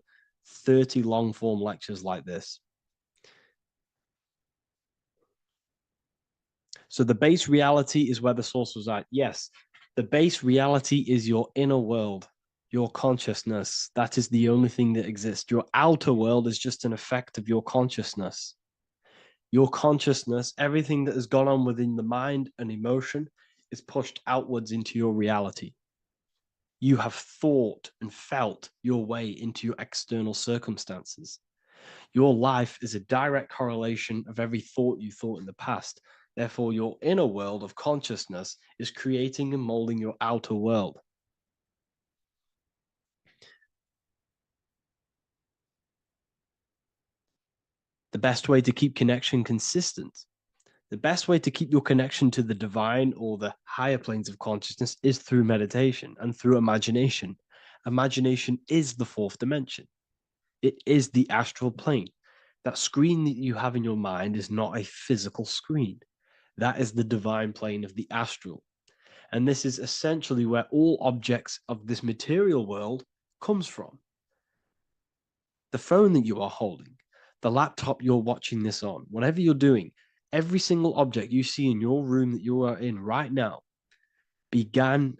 [SPEAKER 1] 30 long form lectures like this. So the base reality is where the source resides. Yes, the base reality is your inner world, your consciousness. That is the only thing that exists. Your outer world is just an effect of your consciousness. Your consciousness, everything that has gone on within the mind and emotion is pushed outwards into your reality. You have thought and felt your way into your external circumstances. Your life is a direct correlation of every thought you thought in the past. Therefore, your inner world of consciousness is creating and molding your outer world. The best way to keep connection consistent, the best way to keep your connection to the divine or the higher planes of consciousness is through meditation and through imagination. Imagination is the fourth dimension. It is the astral plane. That screen that you have in your mind is not a physical screen. That is the divine plane of the astral. And this is essentially where all objects of this material world comes from. The phone that you are holding, the laptop you're watching this on, whatever you're doing, every single object you see in your room that you are in right now began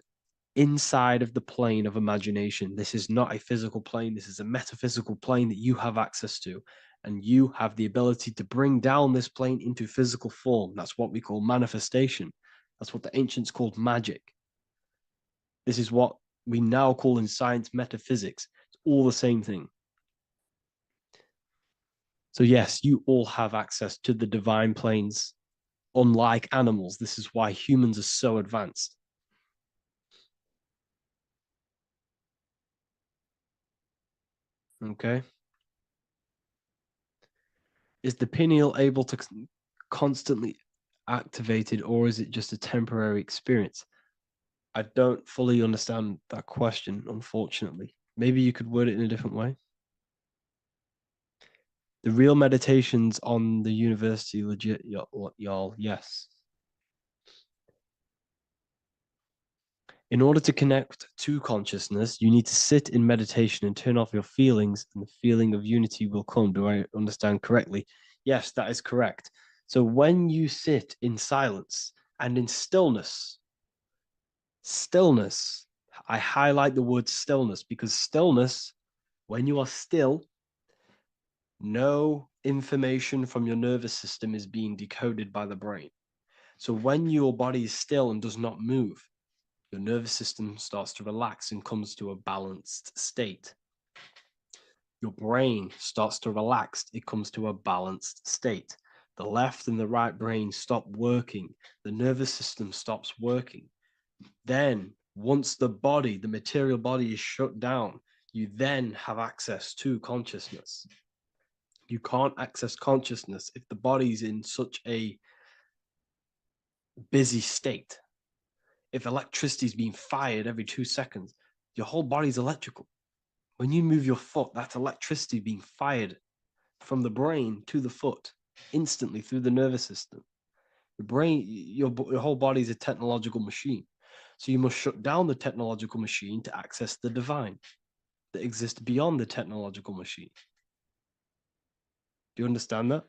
[SPEAKER 1] inside of the plane of imagination. This is not a physical plane. This is a metaphysical plane that you have access to. And you have the ability to bring down this plane into physical form. That's what we call manifestation. That's what the ancients called magic. This is what we now call in science metaphysics. It's all the same thing. So yes, you all have access to the divine planes. Unlike animals, this is why humans are so advanced. Okay. Is the pineal able to constantly activated, or is it just a temporary experience? I don't fully understand that question, unfortunately. Maybe you could word it in a different way. The real meditations on the university, legit, y'all, yes. In order to connect to consciousness, you need to sit in meditation and turn off your feelings, and the feeling of unity will come. Do I understand correctly? Yes, that is correct. So when you sit in silence and in stillness, I highlight the word stillness because stillness, when you are still, no information from your nervous system is being decoded by the brain. So when your body is still and does not move, your nervous system starts to relax and comes to a balanced state. Your brain starts to relax, it comes to a balanced state. The left and the right brain stop working, the nervous system stops working. Then, once the body, the material body is shut down, you then have access to consciousness. You can't access consciousness if the body's in such a busy state. If electricity is being fired every 2 seconds, your whole body's electrical. When you move your foot, that's electricity being fired from the brain to the foot instantly through the nervous system. The brain, your whole body is a technological machine. So you must shut down the technological machine to access the divine that exists beyond the technological machine. Do you understand that?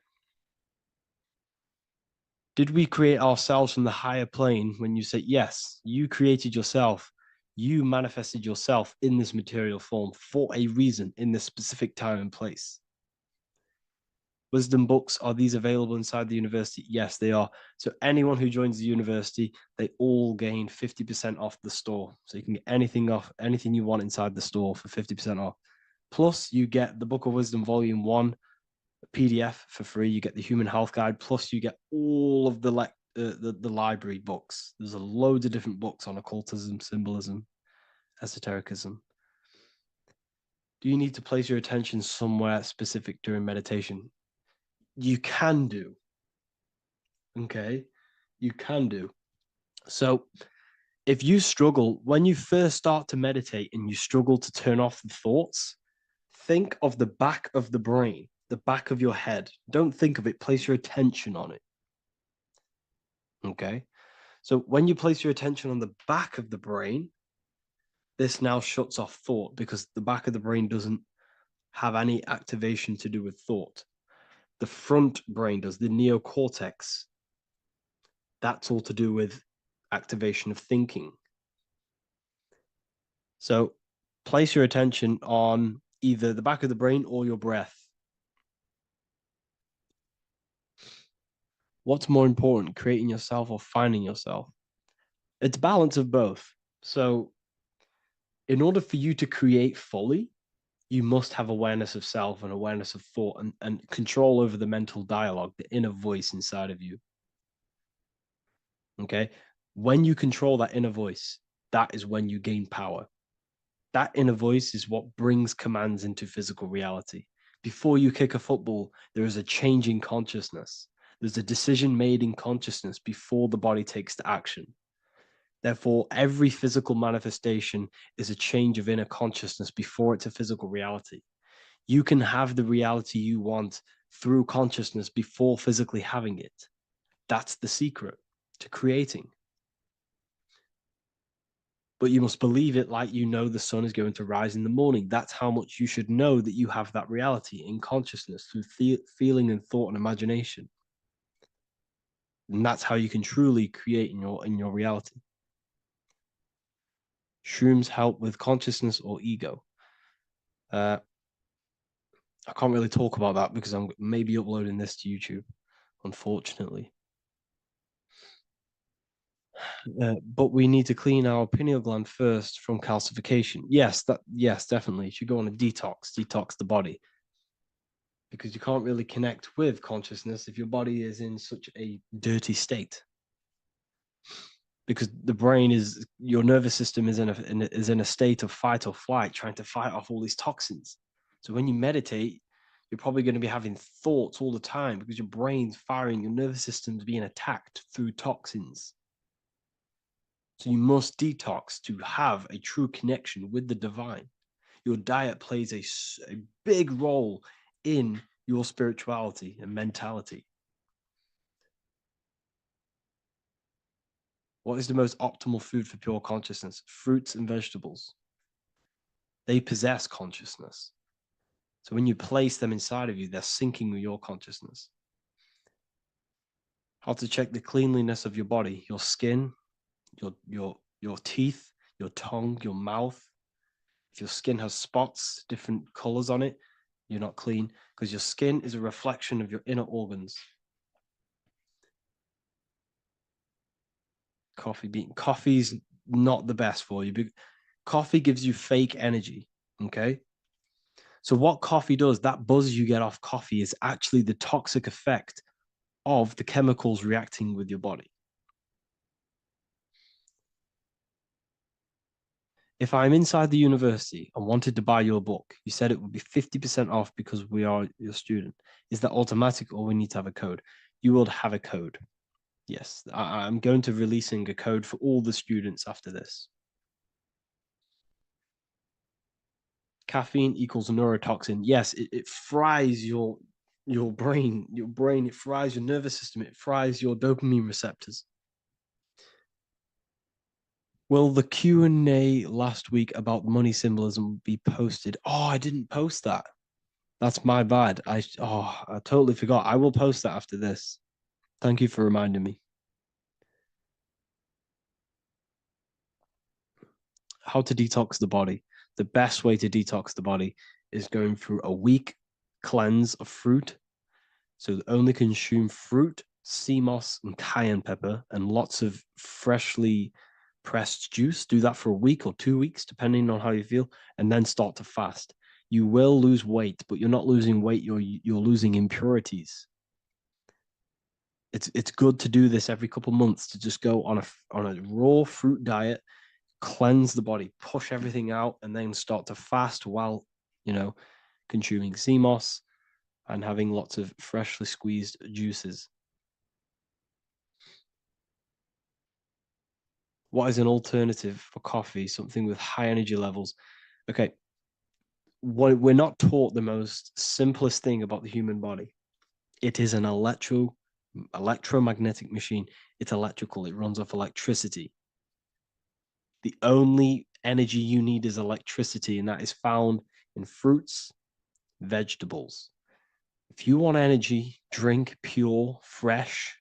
[SPEAKER 1] Did we create ourselves from the higher plane? When you say yes, you created yourself, you manifested yourself in this material form for a reason in this specific time and place. Wisdom books, are these available inside the university? Yes, they are. So anyone who joins the university, they all gain 50% off the store. So you can get anything off, anything you want inside the store for 50% off. Plus, you get the Book of Wisdom Volume 1 PDF for free. You get the Human Health Guide. Plus, you get all of the library books. There's a load of different books on occultism, symbolism, esotericism. Do you need to place your attention somewhere specific during meditation? You can do. Okay, you can do. So if you struggle, when you first start to meditate and you struggle to turn off the thoughts, think of the back of the brain, the back of your head. Don't think of it, place your attention on it. Okay, so when you place your attention on the back of the brain, this now shuts off thought because the back of the brain doesn't have any activation to do with thought. The front brain does, the neocortex. That's all to do with activation of thinking. So place your attention on either the back of the brain or your breath. What's more important, creating yourself or finding yourself? It's balance of both. So In order for you to create fully, you must have awareness of self and awareness of thought and control over the mental dialogue, the inner voice inside of you. Okay. When you control that inner voice, that is when you gain power. That inner voice is what brings commands into physical reality. Before you kick a football, there is a change in consciousness. There's a decision made in consciousness before the body takes the action. Therefore, every physical manifestation is a change of inner consciousness before it's a physical reality. You can have the reality you want through consciousness before physically having it. That's the secret to creating. But you must believe it like you know the sun is going to rise in the morning. That's how much you should know that you have that reality in consciousness through feeling and thought and imagination. And that's how you can truly create in your reality. Shrooms help with consciousness or ego. I can't really talk about that because I'm maybe uploading this to YouTube, unfortunately. But we need to clean our pineal gland first from calcification. Yes, definitely. You should go on a detox the body. Because you can't really connect with consciousness if your body is in such a dirty state. Because the brain is, your nervous system is in a state of fight or flight, trying to fight off all these toxins. So when you meditate, you're probably going to be having thoughts all the time because your brain's firing, your nervous system's being attacked through toxins. So you must detox to have a true connection with the divine. Your diet plays a big role in your spirituality and mentality. What is the most optimal food for pure consciousness? Fruits and vegetables. They possess consciousness. So when you place them inside of you, they're syncing with your consciousness. How to check the cleanliness of your body, your skin, your teeth, your tongue, your mouth. If your skin has spots, different colors on it, you're not clean because your skin is a reflection of your inner organs. Coffee's not the best for you. Coffee gives you fake energy. Okay. So what coffee does, that buzz you get off coffee is actually the toxic effect of the chemicals reacting with your body. If I'm inside the university and wanted to buy your book, you said it would be 50% off because we are your student. Is that automatic or we need to have a code? You will have a code. Yes, I'm going to releasing a code for all the students after this. Caffeine equals neurotoxin. Yes, it fries your brain. It fries your nervous system. It fries your dopamine receptors. Will the Q&A last week about money symbolism be posted? Oh, I didn't post that. That's my bad. I totally forgot. I will post that after this. Thank you for reminding me. How to detox the body. The best way to detox the body is going through a week cleanse of fruit. So only consume fruit, sea moss, and cayenne pepper, and lots of freshly pressed juice. Do that for a week or 2 weeks, depending on how you feel, and then start to fast. You will lose weight, but you're not losing weight. You're losing impurities. It's good to do this every couple months to just go on a raw fruit diet, cleanse the body, push everything out, and then start to fast while consuming sea moss and having lots of freshly squeezed juices. What is an alternative for coffee? Something with high energy levels. Okay. We're not taught the most simplest thing about the human body. It is an electromagnetic machine. It's electrical. It runs off electricity. The only energy you need is electricity, and that is found in fruits, vegetables. If you want energy, drink pure, fresh,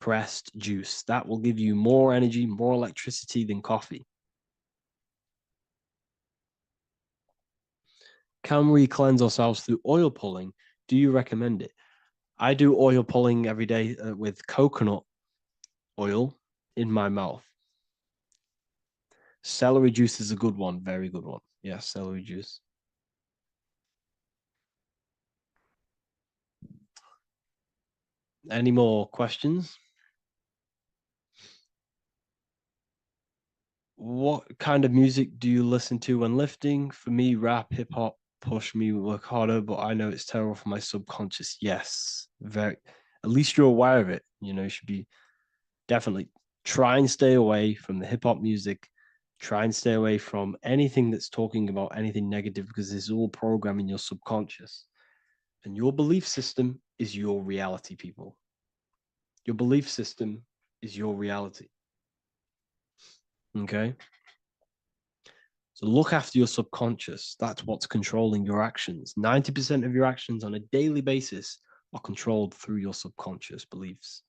[SPEAKER 1] pressed juice. That will give you more energy, more electricity than coffee. Can we cleanse ourselves through oil pulling? Do you recommend it? I do oil pulling every day with coconut oil in my mouth.
[SPEAKER 4] Celery juice is a good one. Very good one. Yeah, celery juice. Any more questions? What kind of music do you listen to when lifting? For me, rap, hip hop push me work harder, but I know it's terrible for my subconscious. Yes, very. At least you're aware of it. You should be definitely try and stay away from the hip hop music. Try and stay away from anything that's talking about anything negative because it's all programming your subconscious. And your belief system is your reality, people. Your belief system is your reality. Okay. So look after your subconscious. That's what's controlling your actions. 90% of your actions on a daily basis are controlled through your subconscious beliefs.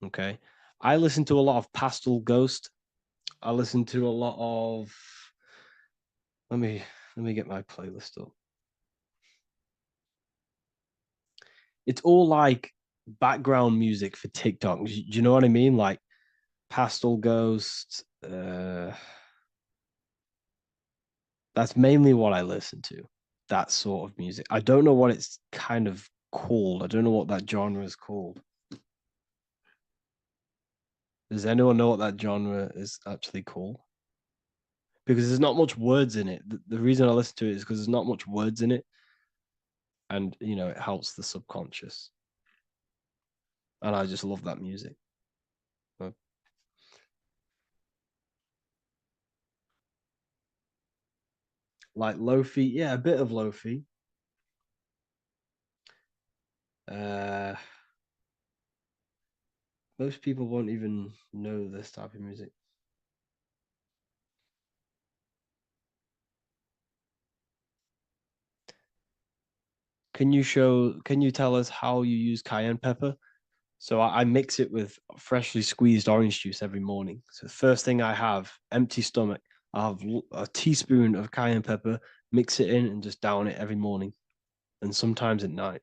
[SPEAKER 4] Okay. I listen to a lot of Pastel Ghost. I listen to a lot of let me get my playlist up. It's all like background music for TikTok. Do you know what I mean? Like Pastel Ghost. That's mainly what I listen to. That sort of music. I don't know what it's kind of called. I don't know what that genre is called. Does anyone know what that genre is actually called? Because there's not much words in it. The reason I listen to it is because there's not much words in it. And, it helps the subconscious. And I just love that music. Like Lofi, yeah, a bit of Lofi. Most people won't even know this type of music. Can you tell us how you use cayenne pepper? So I mix it with freshly squeezed orange juice every morning. So the first thing I have, empty stomach, I have a teaspoon of cayenne pepper, mix it in and just down it every morning. And sometimes at night.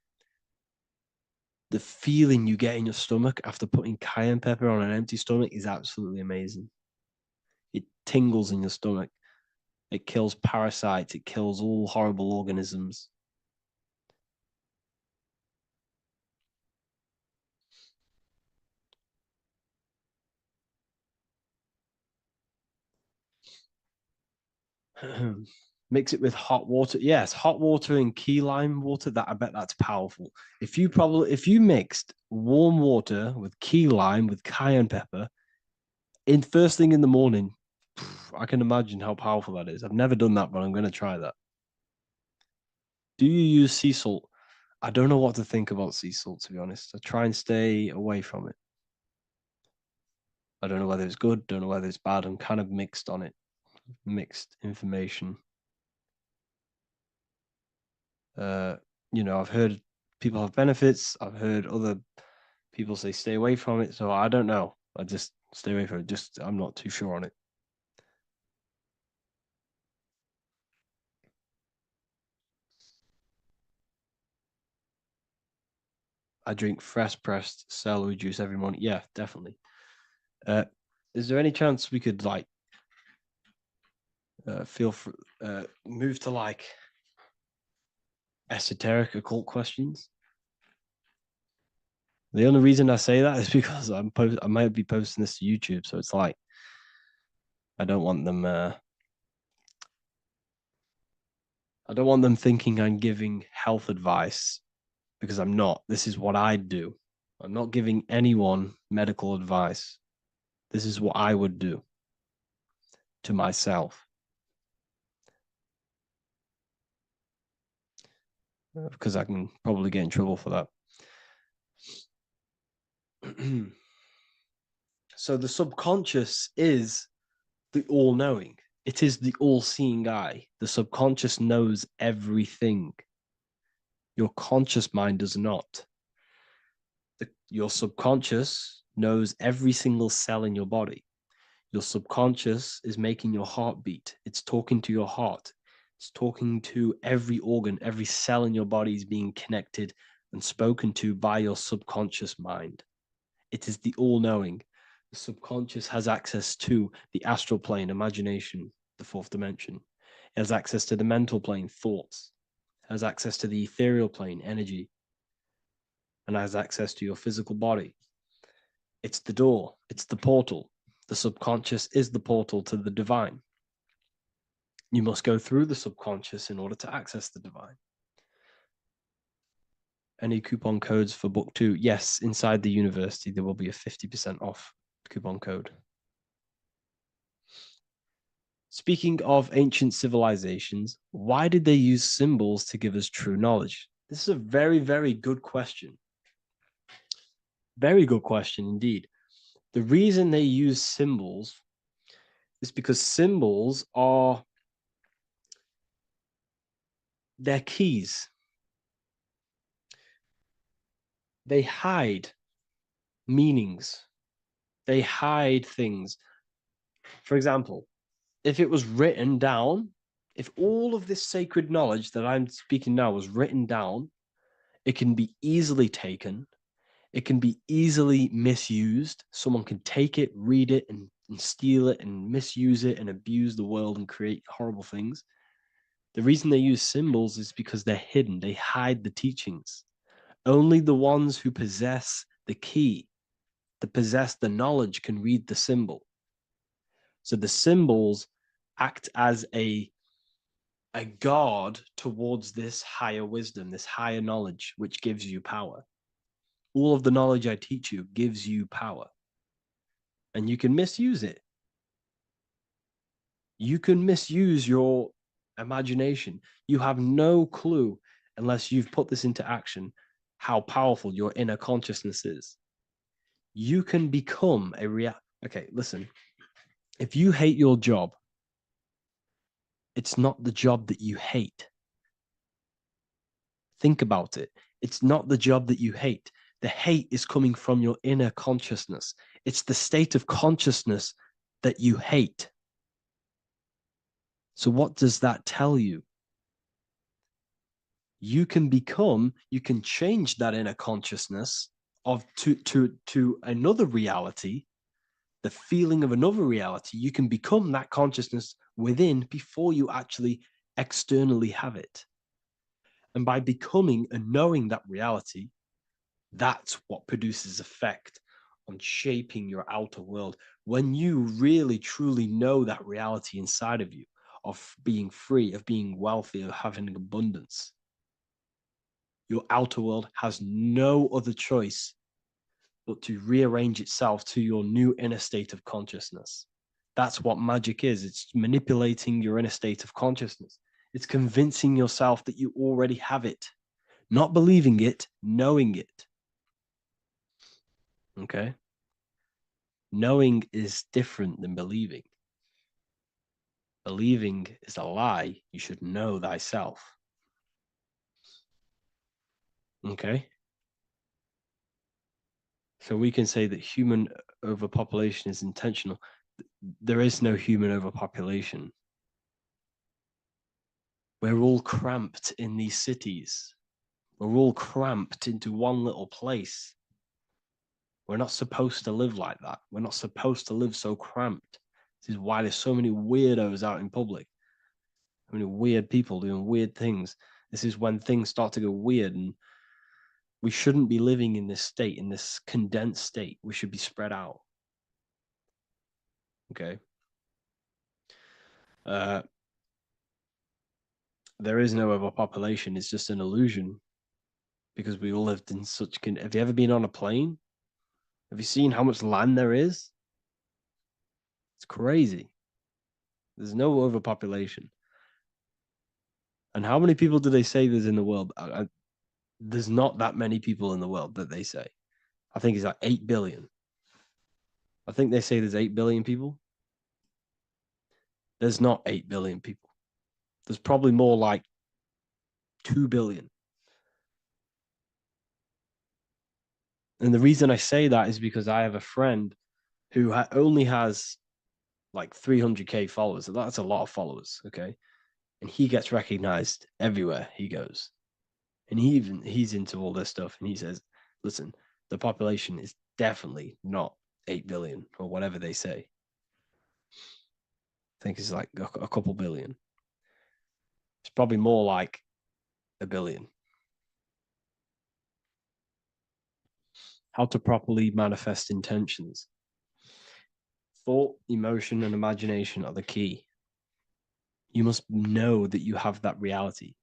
[SPEAKER 4] The feeling you get in your stomach after putting cayenne pepper on an empty stomach is absolutely amazing. It tingles in your stomach. It kills parasites. It kills all horrible organisms. Mix it with hot water. Yes, hot water and key lime water. That I bet that's powerful. If you mixed warm water with key lime with cayenne pepper in first thing in the morning, I can imagine how powerful that is. I've never done that, but I'm going to try that. Do you use sea salt? I don't know what to think about sea salt, to be honest. I try and stay away from it. I don't know whether it's good, don't know whether it's bad. I'm kind of mixed on it, mixed information. I've heard people have benefits. I've heard other people say stay away from it. So I don't know. I just stay away from it. I'm not too sure on it. I drink fresh pressed celery juice every morning. Yeah, definitely. Is there any chance we could move to esoteric occult questions? The only reason I say that is because I might be posting this to YouTube, so it's like I don't want them. I don't want them thinking I'm giving health advice because I'm not. This is what I do. I'm not giving anyone medical advice. This is what I would do to myself. Because I can probably get in trouble for that. So the subconscious is the all-knowing. It is the all-seeing eye. The subconscious knows everything. Your conscious mind does not. Your subconscious knows every single cell in your body. Your subconscious is making your heart beat. It's talking to your heart. It's talking to every organ, every cell in your body is being connected and spoken to by your subconscious mind. It is the all-knowing.
[SPEAKER 1] The subconscious has access to the astral plane, imagination, the fourth dimension. It has access to the mental plane, thoughts. It has access to the ethereal plane, energy. And has access to your physical body. It's the door, it's the portal. The subconscious is the portal to the divine. You must go through the subconscious in order to access the divine. Any coupon codes for book 2? Yes, inside the university, there will be a 50% off coupon code. Speaking of ancient civilizations, why did they use symbols to give us true knowledge? This is a very, very good question. Very good question indeed. The reason they use symbols is because symbols are their keys. They hide meanings. They hide things. For example, if it was written down, if all of this sacred knowledge that I'm speaking now was written down, it can be easily taken. It can be easily misused. Someone can take it, read it, and steal it and misuse it and abuse the world and create horrible things. The reason they use symbols is because they're hidden. They hide the teachings. Only the ones who possess the key, that possess the knowledge, can read the symbol. So the symbols act as a guard towards this higher wisdom, this higher knowledge, which gives you power. All of the knowledge I teach you gives you power. And you can misuse it. You can misuse your imagination. You have no clue, unless you've put this into action, how powerful your inner consciousness is. You can become a Okay, listen. If you hate your job, it's not the job that you hate. Think about it. It's not the job that you hate. The hate is coming from your inner consciousness. It's the state of consciousness that you hate. So what does that tell you? You can change that inner consciousness to another reality, the feeling of another reality. You can become that consciousness within before you actually externally have it. And by becoming and knowing that reality, that's what produces effect on shaping your outer world. When you really, truly know that reality inside of you, of being free, of being wealthy, of having abundance, your outer world has no other choice but to rearrange itself to your new inner state of consciousness. That's what magic is. It's manipulating your inner state of consciousness. It's convincing yourself that you already have it, not believing it, knowing it. Okay? Knowing is different than believing. Believing is a lie. You should know thyself. Okay? So we can say that human overpopulation is intentional. There is no human overpopulation. We're all cramped in these cities. We're all cramped into one little place. We're not supposed to live like that. We're not supposed to live so cramped. This is why there's so many weirdos out in public. So many weird people doing weird things. This is when things start to go weird, and we shouldn't be living in this state, in this condensed state. We should be spread out. Okay. There is no overpopulation. It's just an illusion, because we all lived in such. Have you ever been on a plane? Have you seen how much land there is? It's crazy. There's no overpopulation. And how many people do they say there's in the world? There's not that many people in the world that they say. I think it's like 8 billion. I think they say there's 8 billion people. There's not 8 billion people. There's probably more like 2 billion. And the reason I say that is because I have a friend who only has like 300K followers. That's a lot of followers, okay? And he gets recognized everywhere he goes. And he's into all this stuff. And he says, listen, the population is definitely not
[SPEAKER 4] 8 billion or whatever they say. I think it's like a couple billion. It's probably more like a billion. How to properly manifest intentions. Thought, emotion, and imagination are the key. You must know that you have that reality.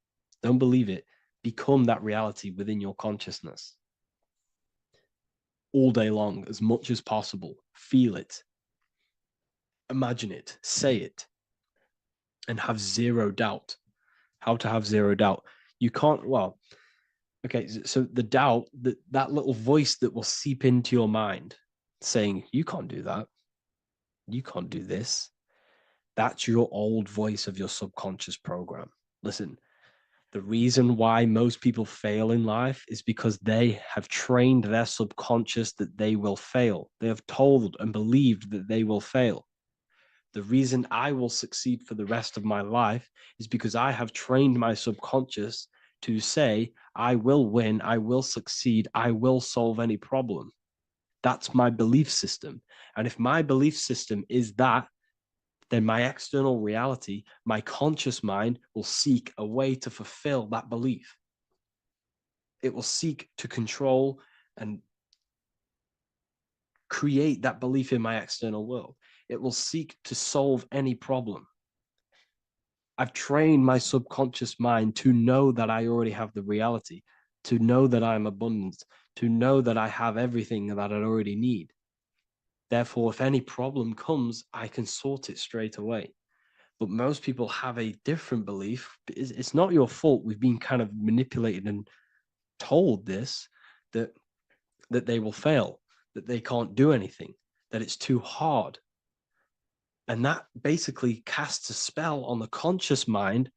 [SPEAKER 4] Don't believe it. Become that reality within your consciousness. All day long, as much as possible. Feel it. Imagine it. Say it. And have zero doubt. How to have zero doubt. You can't, well, okay, so the doubt, that little voice that will seep into your mind saying, you can't do that. You can't do this. That's your old voice of your subconscious program. Listen, the reason why most people fail in life is because they have trained their subconscious that they will fail. They have told and believed that they will fail. The reason I will succeed for the rest of my life is because I have trained my subconscious to say, I will win, I will succeed, I will solve any problem. That's my belief system. And if my belief system is that, then my external reality, my conscious mind will seek a way to fulfill that belief. It will seek to control and create that belief in my external world. It will seek to solve any problem. I've trained my subconscious mind to know that I already have the reality, to know that I'm abundant, to know that I have everything that I already need. Therefore, if any problem comes, I can sort it straight away. But most people have a different belief. It's not your fault. We've been kind of manipulated and told this, that they will fail, that they can't do anything, that it's too hard. And that basically casts a spell on the conscious mind,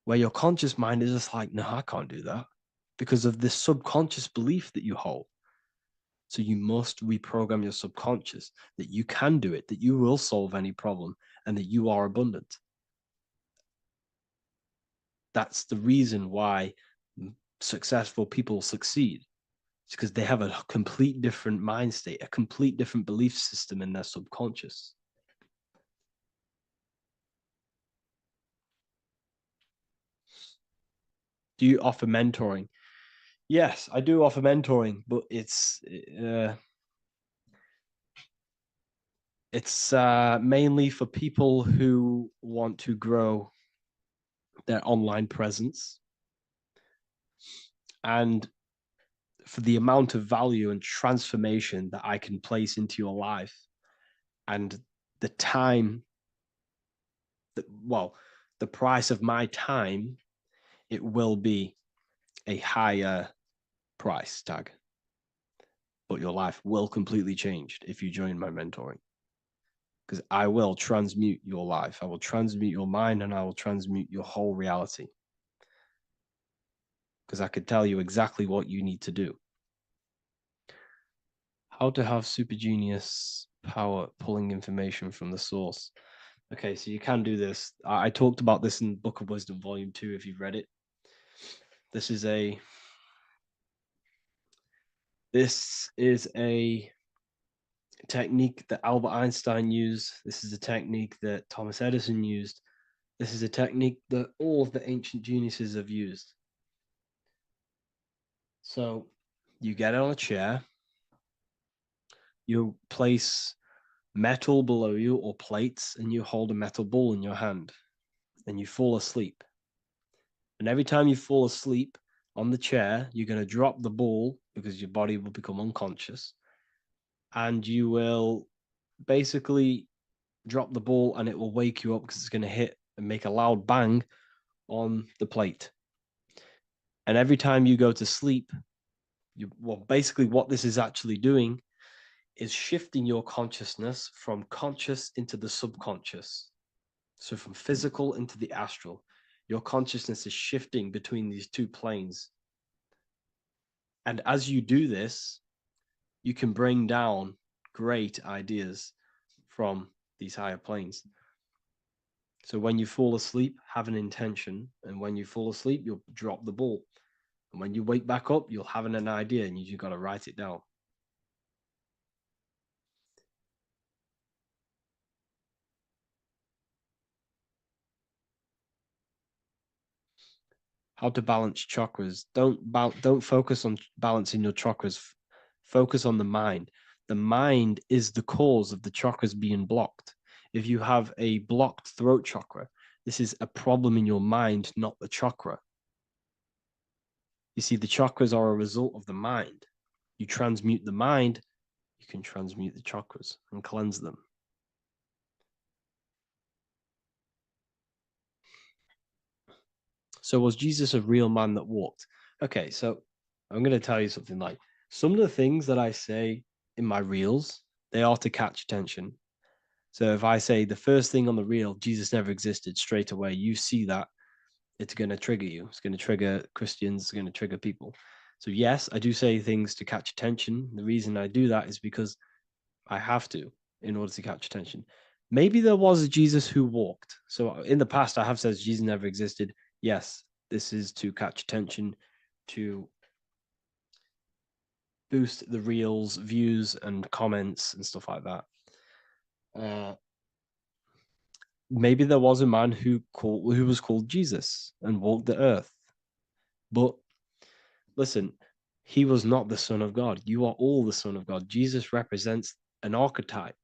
[SPEAKER 4] where your conscious mind is just like, no, I can't do that, because of this subconscious belief that you hold. So you must reprogram your subconscious that you can do it, that you will solve any problem, and that you are abundant. That's the reason why successful people succeed. It's because they have a complete different mind state, a complete different belief system in their subconscious. Do you offer mentoring? Yes, I do offer mentoring, but it's mainly for people who want to grow their online presence, and for the amount of value and transformation that I can place into your life, and the time that, well, the price of my time, it will be a higher price tag. But your life will completely change if you join my mentoring. Because I will transmute your life. I will transmute your mind, and I will transmute your whole reality. Because I could tell you exactly what you need to do. How to have super genius power pulling information from the source. Okay, so you can do this. I talked about this in Book of Wisdom, Volume 2, if you've read it. This is a technique that Albert Einstein used. This is a technique that Thomas Edison used. This is a technique that all of the ancient geniuses have used. So you get on a chair, you place metal below you or plates, and you hold a metal ball in your hand, and you fall asleep. And every time you fall asleep on the chair, you're going to drop the ball because your body will become unconscious, and you will basically drop the ball, and it will wake you up because it's going to hit and make a loud bang on the plate. And every time you go to sleep, basically what this is actually doing is shifting your consciousness from conscious into the subconscious. So from physical into the astral. Your consciousness is shifting between these two planes. And as you do this, you can bring down great ideas from these higher planes. So when you fall asleep, have an intention. And when you fall asleep, you'll drop the ball. And when you wake back up, you'll have an idea, and you got to write it down.
[SPEAKER 1] how to balance chakras. Don't focus on balancing your chakras. Focus on the mind. The mind is the cause of the chakras being blocked. If you have a blocked throat chakra, this is a problem in your mind, not the chakra. You see, the chakras are a result of the mind. You transmute the mind, you can transmute the chakras and cleanse them. So was Jesus a real man that walked? Okay, so I'm going to tell you something. Like, some of the things that I say in my reels, they are to catch attention. So if I say the first thing on the reel, Jesus never existed, straight away, you see that, it's going to trigger you. It's going to trigger Christians. It's going to trigger people. So yes, I do say things to catch attention. The reason I do that is because I have to in order to catch attention. Maybe there was a Jesus who walked. So in the past, I have said Jesus never existed. Yes, this is to catch attention, to boost the reels, views, and comments and stuff like that. Maybe there was a man who was called Jesus and walked the earth. But listen, he was not the Son of God. You are all the Son of God. Jesus represents an archetype.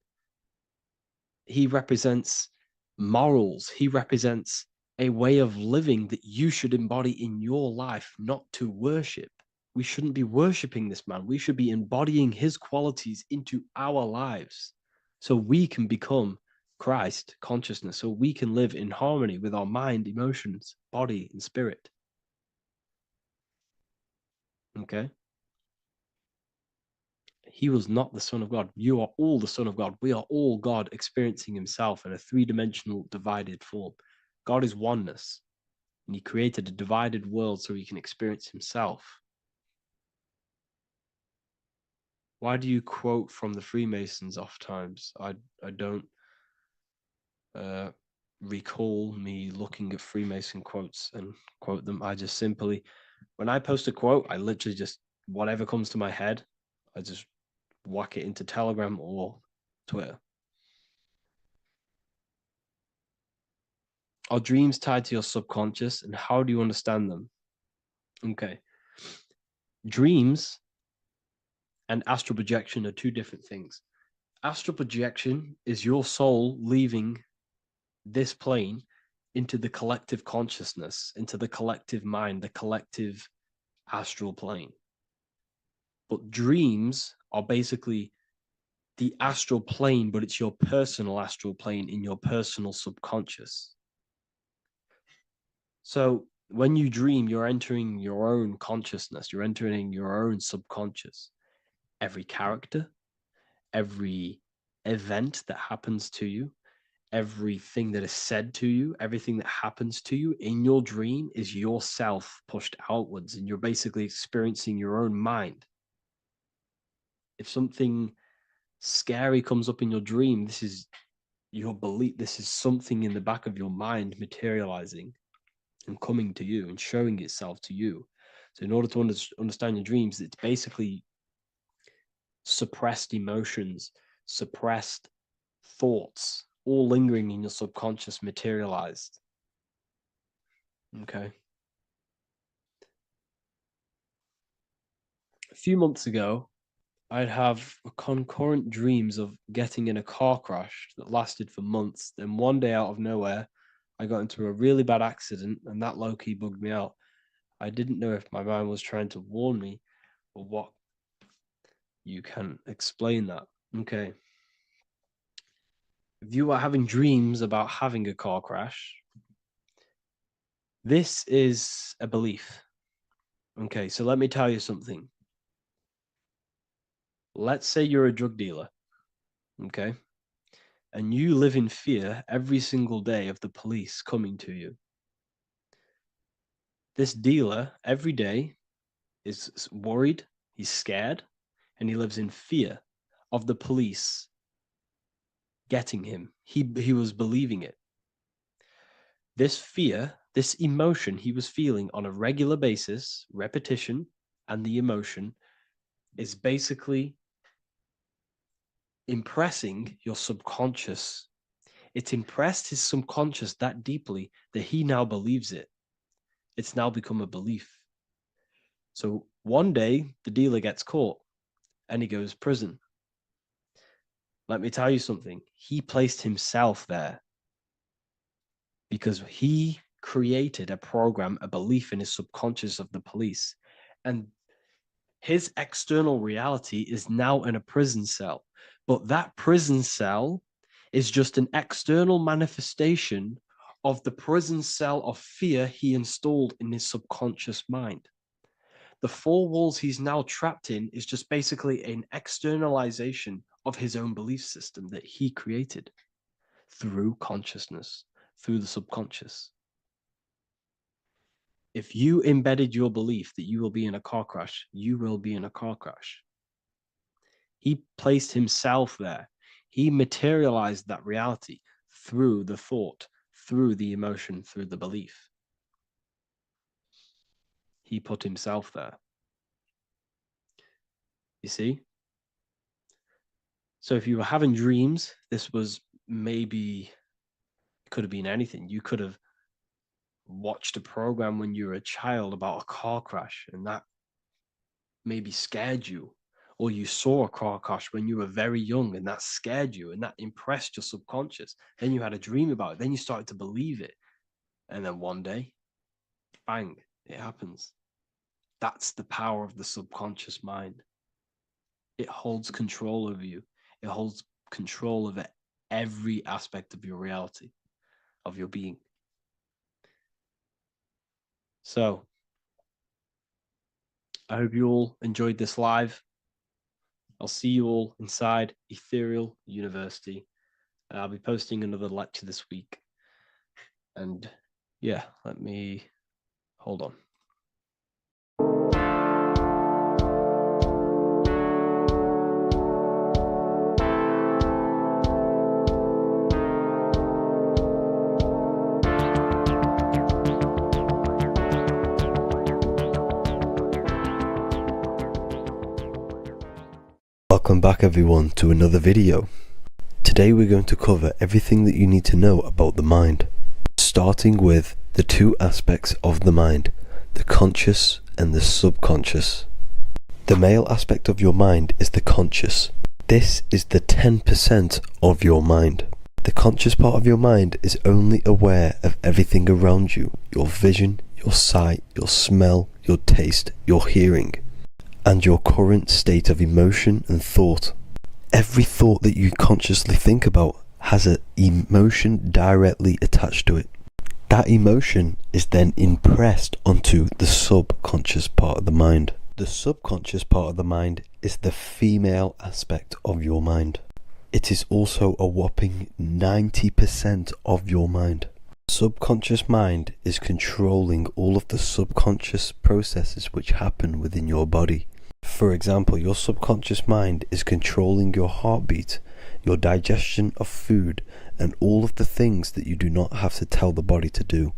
[SPEAKER 1] He represents morals. He represents a way of living that you should embody in your life, not to worship. We shouldn't be worshiping this man. We should be embodying his qualities into our lives so we can become Christ consciousness, so we can live in harmony with our mind, emotions, body, and spirit. Okay? He was not the Son of God. You are all the Son of God. We are all God experiencing himself in a three-dimensional divided form. God is oneness, and he created a divided world so he can experience himself. Why do you quote from the Freemasons oft times? I don't recall me looking at Freemason quotes and quote them. I just simply, when I post a quote, I literally just, whatever comes to my head, I just whack it into Telegram or Twitter. Are dreams tied to your subconscious, and how do you understand them? Okay. Dreams and astral projection are two different things. Astral projection is your soul leaving this plane into the collective consciousness, into the collective mind, the collective astral plane. But dreams are basically the astral plane, but it's your personal astral plane in your personal subconscious. So when you dream, you're entering your own consciousness, you're entering your own subconscious. Every character, every event that happens to you, everything that is said to you, everything that happens to you in your dream is yourself pushed outwards, and you're basically experiencing your own mind. If something scary comes up in your dream, this is your belief, this is something in the back of your mind materializing and coming to you and showing itself to you. So in order to understand your dreams, it's basically suppressed emotions, suppressed thoughts, all lingering in your subconscious materialized. Okay. A few months ago, I'd have concurrent dreams of getting in a car crash that lasted for months. Then one day out of nowhere, I got into a really bad accident, and that low-key bugged me out. I didn't know if my mind was trying to warn me or what. You can explain that. Okay. If you are having dreams about having a car crash, this is a belief. Okay, so let me tell you something. Let's say you're a drug dealer, okay? And you live in fear every single day of the police coming to you. This dealer every day is worried, he's scared, and he lives in fear of the police getting him. He was believing it. This fear, this emotion he was feeling on a regular basis, repetition, and the emotion is basically impressing your subconscious. It's impressed his subconscious that deeply that he now believes it.
[SPEAKER 4] It's now become a belief. So one day the dealer gets caught and he goes to prison. Let me tell you something. He placed himself there because he created a program, a belief in his subconscious of the police. And his external reality is now in a prison cell. But that prison cell is just an external manifestation of the prison cell of fear he installed in his subconscious mind. The four walls he's now trapped in is just basically an externalization of his own belief system that he created through consciousness, through the subconscious. If you embedded your belief that you will be in a car crash, you will be in a car crash. He placed himself there. He materialized that reality through the thought, through the emotion, through the belief. He put himself there. You see? So if you were having dreams, this was maybe, it could have been anything. You could have watched a program when you were a child about a car crash and that maybe scared you. Or you saw a car crash when you were very young and that scared you and that impressed your subconscious. Then you had a dream about it. Then you started to believe it. And then one day, bang, it happens. That's the power of the subconscious mind. It holds control over you. It holds control over every aspect of your reality, of your being. So, I hope you all enjoyed this live. I'll see you all inside Ethereal University. I'll be posting another lecture this week. And yeah, let me hold on.
[SPEAKER 5] Welcome back everyone to another video. Today we're going to cover everything that you need to know about the mind, starting with the two aspects of the mind, the conscious and the subconscious. The male aspect of your mind is the conscious. This is the 10% of your mind. The conscious part of your mind is only aware of everything around you, your vision, your sight, your smell, your taste, your hearing, and your current state of emotion and thought. Every thought that you consciously think about has an emotion directly attached to it. That emotion is then impressed onto the subconscious part of the mind. The subconscious part of the mind is the female aspect of your mind. It is also a whopping 90% of your mind. Subconscious mind is controlling all of the subconscious processes which happen within your body. For example, your subconscious mind is controlling your heartbeat, your digestion of food, and all of the things that you do not have to tell the body to do.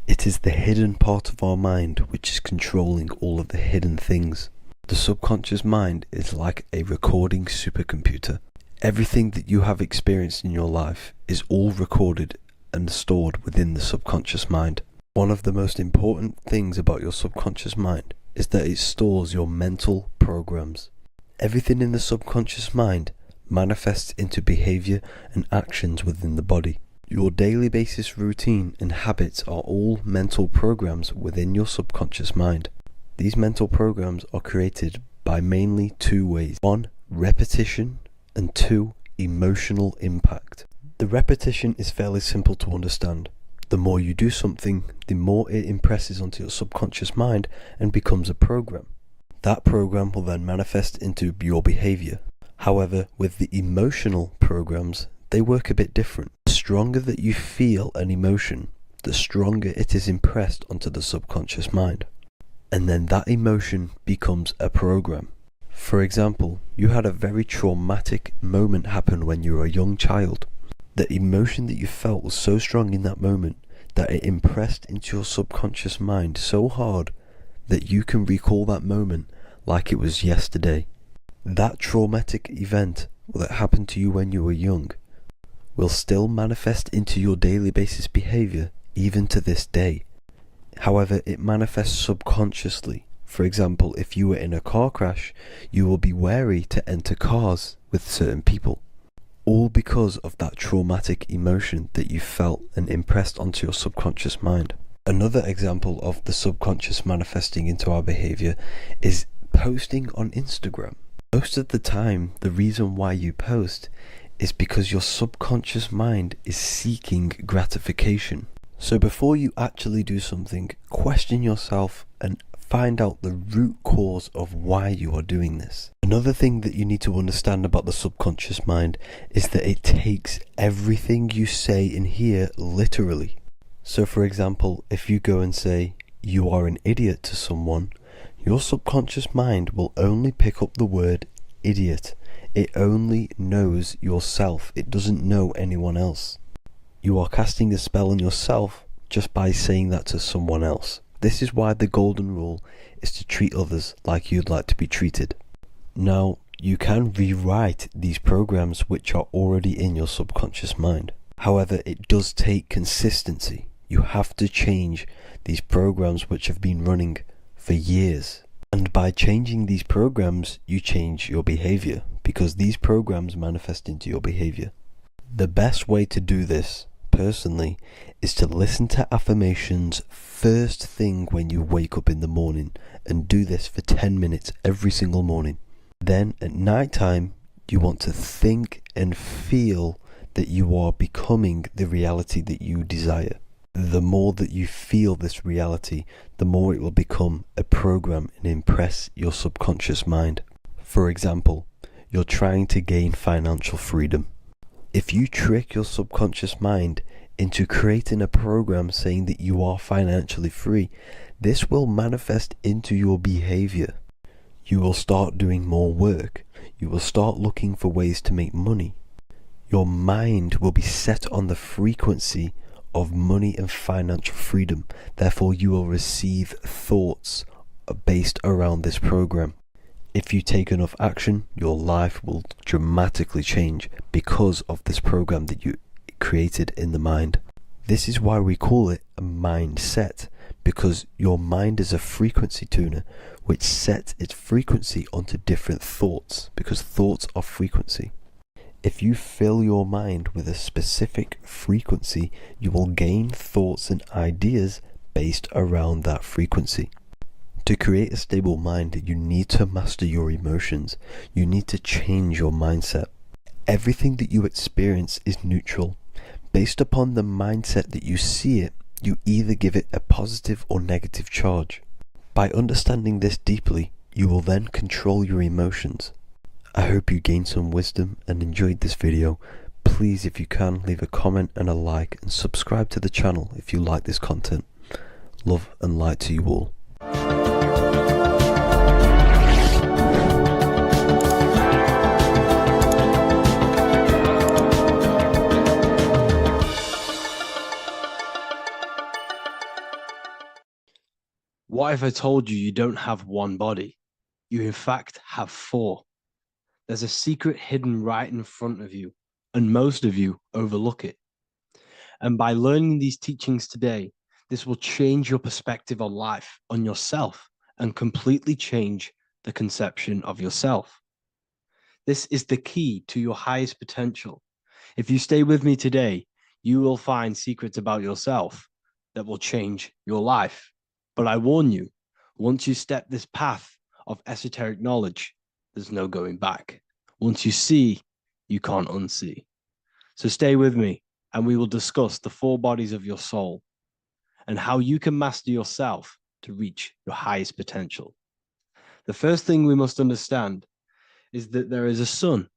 [SPEAKER 5] It is the hidden part of our mind which is controlling all of the hidden things. The subconscious mind is like a recording supercomputer. Everything that you have experienced in your life is all recorded and stored within the subconscious mind. One of the most important things about your subconscious mind is that it stores your mental programs. Everything in the subconscious mind manifests into behavior and actions within the body. Your daily basis routine and habits are all mental programs within your subconscious mind. These mental programs are created by mainly two ways. 1, repetition, and 2, emotional impact. The repetition is fairly simple to understand. The more you do something, the more it impresses onto your subconscious mind and becomes a program. That program will then manifest into your behavior. However, with the emotional programs, they work a bit different. The stronger that you feel an emotion, the stronger it is impressed onto the subconscious mind. And then that emotion becomes a program. For example, you had a very traumatic moment happen when you were a young child. The emotion that you felt was so strong in that moment that it impressed into your subconscious mind so hard that you can recall that moment like it was yesterday. That traumatic event that happened to you when you were young will still manifest into your daily basis behavior even to this day. However, it manifests subconsciously. For example, if you were in a car crash, you will be wary to enter cars with certain people, all because of that traumatic emotion that you felt and impressed onto your subconscious mind. Another example of the subconscious manifesting into our behavior is posting on Instagram. Most of the time, the reason why you post is because your subconscious mind is seeking gratification. So before you actually do something, question yourself and find out the root cause of why you are doing this. Another thing that you need to understand about the subconscious mind is that it takes everything you say in here literally. So for example, if you go and say, "You are an idiot" to someone, your subconscious mind will only pick up the word idiot. It only knows yourself. It doesn't know anyone else. You are casting a spell on yourself just by saying that to someone else. This is why the golden rule is to treat others like you'd like to be treated. Now, you can rewrite these programs which are already in your subconscious mind. However, it does take consistency. You have to change these programs which have been running for years. And by changing these programs, you change your behavior, because these programs manifest into your behavior. The best way to do this, personally, is to listen to affirmations first thing when you wake up in the morning, and do this for 10 minutes every single morning. Then at night time, you want to think and feel that you are becoming the reality that you desire. The more that you feel this reality, the more it will become a program and impress your subconscious mind. For example, you're trying to gain financial freedom. If you trick your subconscious mind into creating a program saying that you are financially free, this will manifest into your behavior. You will start doing more work. You will start looking for ways to make money. Your mind will be set on the frequency of money and financial freedom. Therefore, you will receive thoughts based around this program. If you take enough action, your life will dramatically change because of this program that you created in the mind. This is why we call it a mindset, because your mind is a frequency tuner which sets its frequency onto different thoughts, because thoughts are frequency. If you fill your mind with a specific frequency, you will gain thoughts and ideas based around that frequency. To create a stable mind, you need to master your emotions. You need to change your mindset. Everything that you experience is neutral. Based upon the mindset that you see it, you either give it a positive or negative charge. By understanding this deeply, you will then control your emotions. I hope you gained some wisdom and enjoyed this video. Please, if you can, leave a comment and a like, and subscribe to the channel if you like this content. Love and light to you all.
[SPEAKER 4] What if I told you you don't have one body? You in fact have four. There's a secret hidden right in front of you, and most of you overlook it. And by learning these teachings today, this will change your perspective on life, on yourself, and completely change the conception of yourself. This is the key to your highest potential. If you stay with me today, you will find secrets about yourself that will change your life. But I warn you, once you step this path of esoteric knowledge, there's no going back. Once you see, you can't unsee. So stay with me, and we will discuss the four bodies of your soul and how you can master yourself to reach your highest potential. The first thing we must understand is that there is a sun.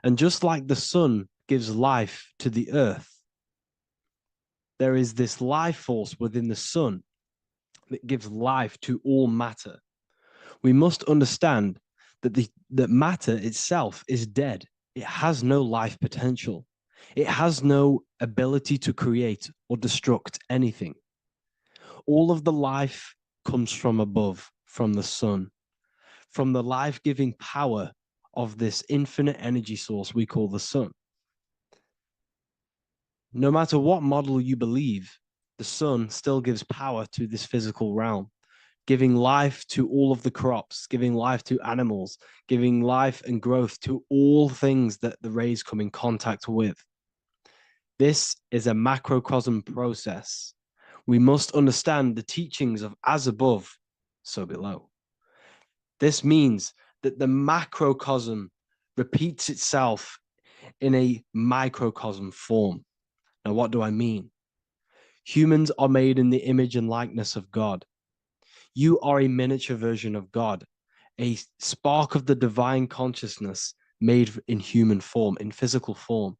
[SPEAKER 4] And just like the sun gives life to the earth, there is this life force within the sun that gives life to all matter. We must understand that matter itself is dead. It has no life potential. It has no ability to create or destruct anything. All of the life comes from above, from the sun, from the life-giving power of this infinite energy source we call the sun. No matter what model you believe, the sun still gives power to this physical realm, giving life to all of the crops, giving life to animals, giving life and growth to all things that the rays come in contact with. This is a macrocosm process. We must understand the teachings of as above, so below. This means that the macrocosm repeats itself in a microcosm form. Now, what do I mean? Humans are made in the image and likeness of God. You are a miniature version of God, a spark of the divine consciousness made in human form, in physical form.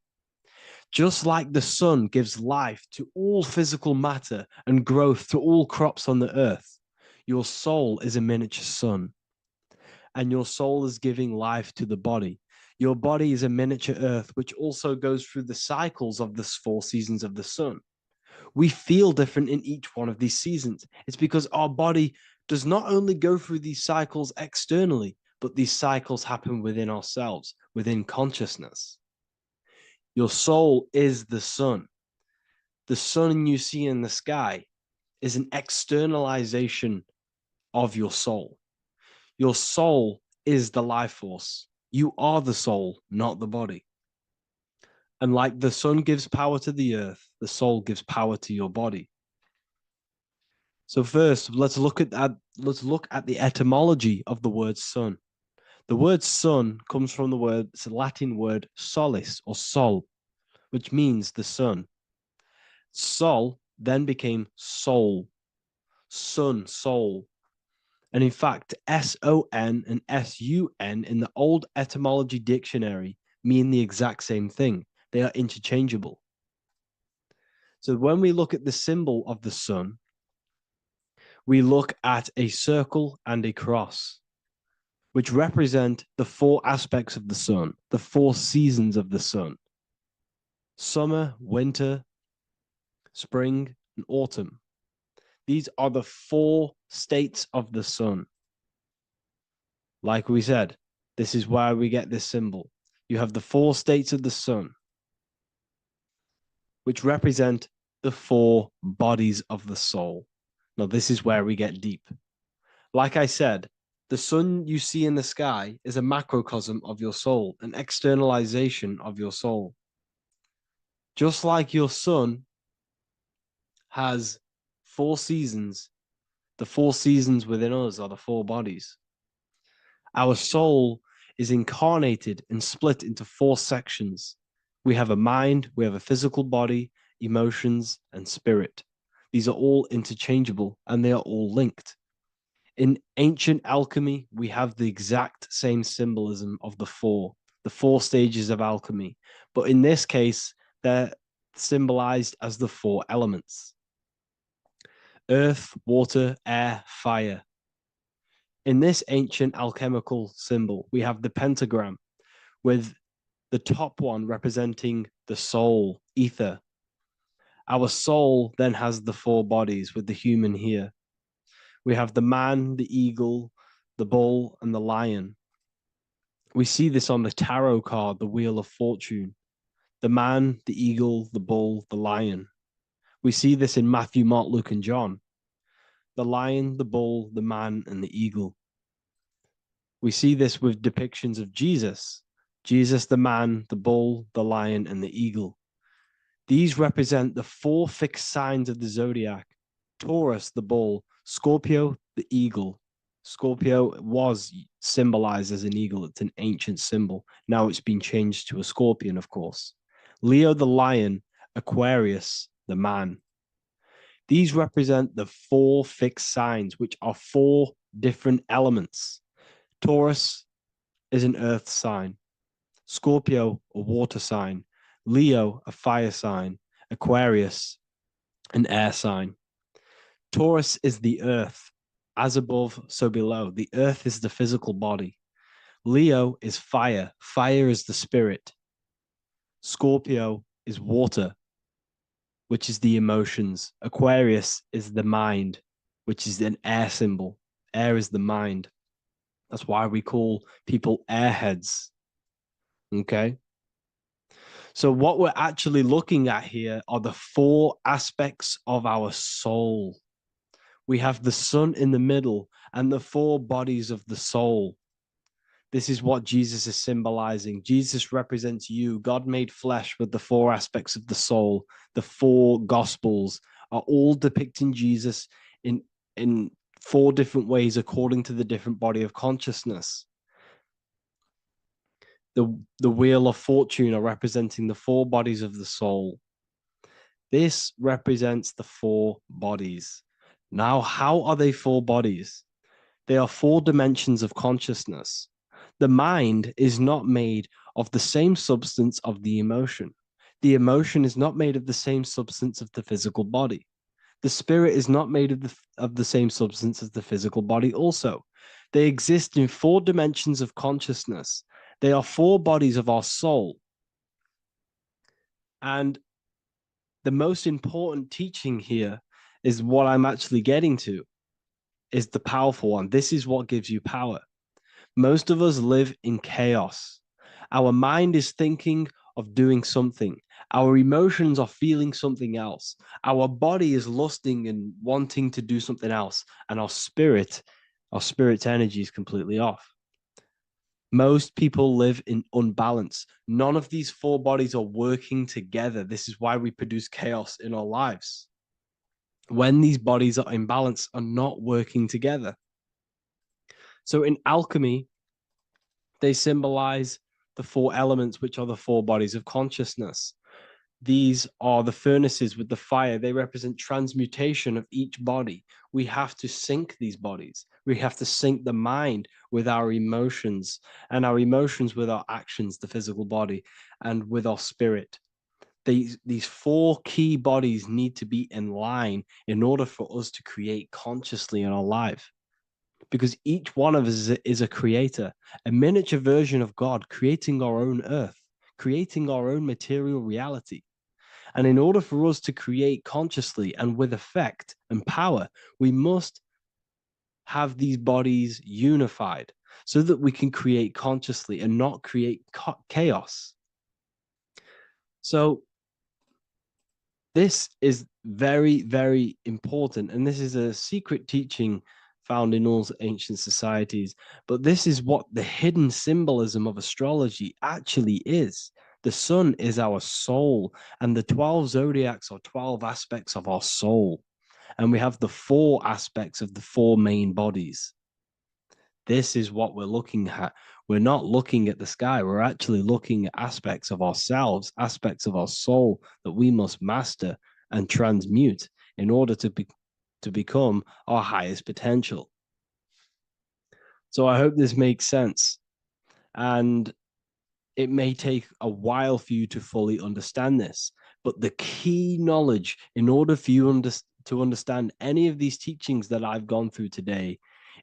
[SPEAKER 4] Just like the sun gives life to all physical matter and growth to all crops on the earth, your soul is a miniature sun. And your soul is giving life to the body. Your body is a miniature earth, which also goes through the cycles of the 4 seasons of the sun. We feel different in each one of these seasons. It's because our body does not only go through these cycles externally, but these cycles happen within ourselves, within consciousness. Your soul is the sun. The sun you see in the sky is an externalization of your soul. Your soul is the life force. You are the soul, not the body. And like the sun gives power to the earth, the soul gives power to your body. So first, let's look at the etymology of the word sun. The word sun comes from it's a Latin word solis or sol, which means the sun. Sol then became soul, sun, soul. And in fact, S-O-N and S-U-N in the old etymology dictionary mean the exact same thing. They are interchangeable. So when we look at the symbol of the sun, we look at a circle and a cross, which represent the 4 aspects of the sun, the 4 seasons of the sun: summer, winter, spring, and autumn. These are the 4 states of the sun. Like we said, this is why we get this symbol. You have the 4 states of the sun, which represent the 4 bodies of the soul. Now, this is where we get deep. Like I said, the sun you see in the sky is a macrocosm of your soul, an externalization of your soul. Just like your sun has 4 seasons, the 4 seasons within us are the 4 bodies. Our soul is incarnated and split into 4 sections. We have a mind, we have a physical body, emotions, and spirit. These are all interchangeable and they are all linked. In ancient alchemy, we have the exact same symbolism of the 4 stages of alchemy. But in this case, they're symbolized as the 4 elements: earth, water, air, fire. In this ancient alchemical symbol, we have the pentagram, with the top one representing the soul, ether. Our soul then has the 4 bodies, with the human here. We have the man, the eagle, the bull, and the lion. We see this on the tarot card, the Wheel of Fortune. The man, the eagle, the bull, the lion. We see this in Matthew, Mark, Luke, and John. The lion, the bull, the man, and the eagle. We see this with depictions of Jesus. Jesus, the man, the bull, the lion, and the eagle. These represent the 4 fixed signs of the zodiac: Taurus, the bull; Scorpio, the eagle. Scorpio was symbolized as an eagle. It's an ancient symbol. Now it's been changed to a scorpion, of course. Leo, the lion; Aquarius, the man. These represent the 4 fixed signs, which are 4 different elements. Taurus is an earth sign. Scorpio, a water sign. Leo, a fire sign. Aquarius, an air sign. Taurus is the earth. As above, so below. The earth is the physical body. Leo is fire. Fire is the spirit. Scorpio is water, which is the emotions. Aquarius is the mind, which is an air symbol. Air is the mind. That's why we call people airheads. Okay? So, what we're actually looking at here are the four aspects of our soul. We have the sun in the middle and the four bodies of the soul. This is what Jesus is symbolizing. Jesus represents you. God made flesh with the four aspects of the soul. The four gospels are all depicting Jesus in four different ways according to the different body of consciousness. The wheel of fortune are representing the four bodies of the soul. This represents the four bodies. Now, how are they four bodies? They are four dimensions of consciousness. The mind is not made of the same substance of the emotion. The emotion is not made of the same substance of the physical body. The spirit is not made of the same substance as the physical body also. They exist in four dimensions of consciousness. They are four bodies of our soul. And the most important teaching here is what I'm actually getting to, is the powerful one. This is what gives you power. Most of us live in chaos. Our mind is thinking of doing something. Our emotions are feeling something else. Our body is lusting and wanting to do something else. And our spirit's energy is completely off. Most people live in unbalance. None of these four bodies are working together. This is why we produce chaos in our lives. When these bodies are in balance, are not working together. So in alchemy, they symbolize the four elements, which are the four bodies of consciousness. These are the furnaces with the fire. They represent transmutation of each body. We have to sync these bodies. We have to sync the mind with our emotions, and our emotions with our actions, the physical body, and with our spirit. These four key bodies need to be in line in order for us to create consciously in our life. Because each one of us is a creator, a miniature version of God, creating our own earth, creating our own material reality. And in order for us to create consciously and with effect and power, we must have these bodies unified so that we can create consciously and not create chaos. So this is very, very important. And this is a secret teaching found in all ancient societies. But this is what the hidden symbolism of astrology actually is. The sun is our soul, and the 12 zodiacs are 12 aspects of our soul. And we have the four aspects of the four main bodies. This is what we're looking at. We're not looking at the sky. We're actually looking at aspects of ourselves, aspects of our soul that we must master and transmute in order to become our highest potential. So I hope this makes sense. And it may take a while for you to fully understand this, but the key knowledge in order for you to understand any of these teachings that I've gone through today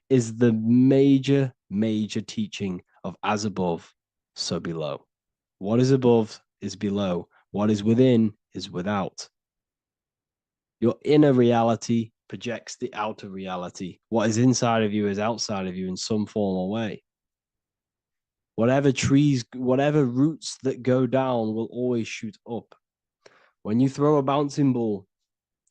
[SPEAKER 4] is the major, major teaching of as above, so below. What is above is below. What is within is without. Your inner reality projects the outer reality. What is inside of you is outside of you in some form or way. Whatever trees, whatever roots that go down will always shoot up. When you throw a bouncing ball,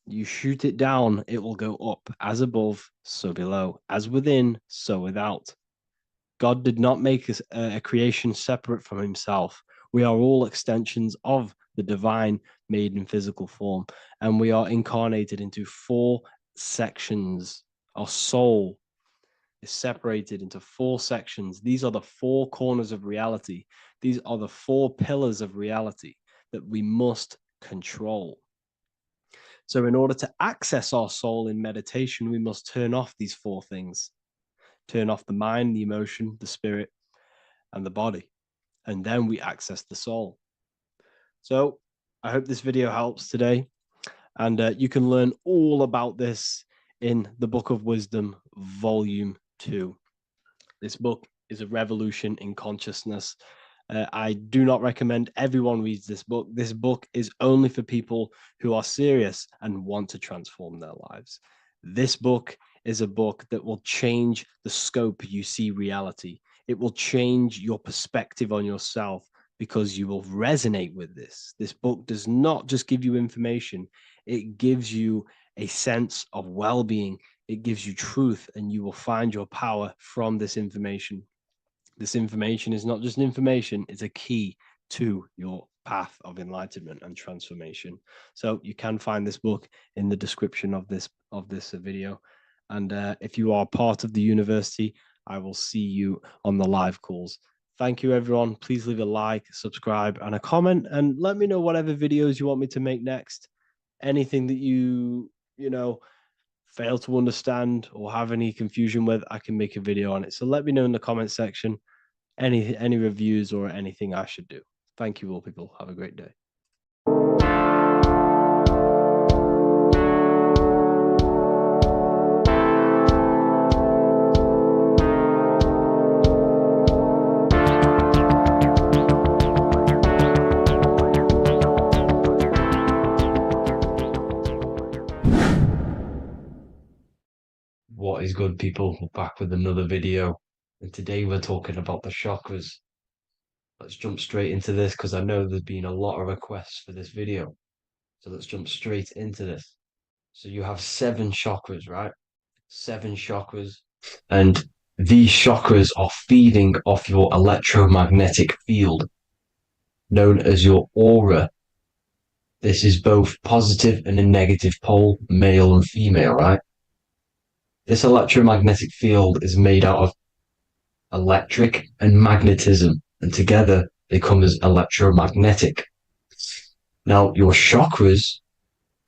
[SPEAKER 4] you shoot it down, it will go up. As above, so below. As within, so without. God did not make a creation separate from himself. We are all extensions of the divine made in physical form. And we are incarnated into four sections. Our soul is separated into four sections. These are the four corners of reality. These are the four pillars of reality that we must control. So in order to access our soul in meditation, we must turn off these four things. Turn off the mind, the emotion, the spirit, and the body. And then we access the soul. So I hope this video helps today. And you can learn all about this in the Book of Wisdom, Volume 2. This book is a revolution in consciousness. I do not recommend everyone reads this book. This book is only for people who are serious and want to transform their lives. This book is a book that will change the scope you see reality. It will change your perspective on yourself
[SPEAKER 1] because you will resonate with this. This book does not just give you information, it gives you a sense of well-being. It gives you truth, and you will find your power from this information. This information is not just information, it's a key to your path of enlightenment and transformation. So you can find this book in the description of this video. And if you are part of the university, I will see you on the live calls. Thank you, everyone. Please leave a like, subscribe, and a comment, and let me know whatever videos you want me to make next. Anything that you fail to understand or have any confusion with, I can make a video on it. So let me know in the comment section any reviews or anything I should do. Thank you all, people. Have a great day.
[SPEAKER 7] What is good, people? We're back with another video, and today we're talking about the chakras. Let's jump straight into this because I know there's been a lot of requests for this video. So let's jump straight into this. So you have 7 chakras, right? 7 chakras, and these chakras are feeding off your electromagnetic field, known as your aura. This is both positive and a negative pole, male and female, right? This electromagnetic field is made out of electric and magnetism, and together they come as electromagnetic. Now, your chakras,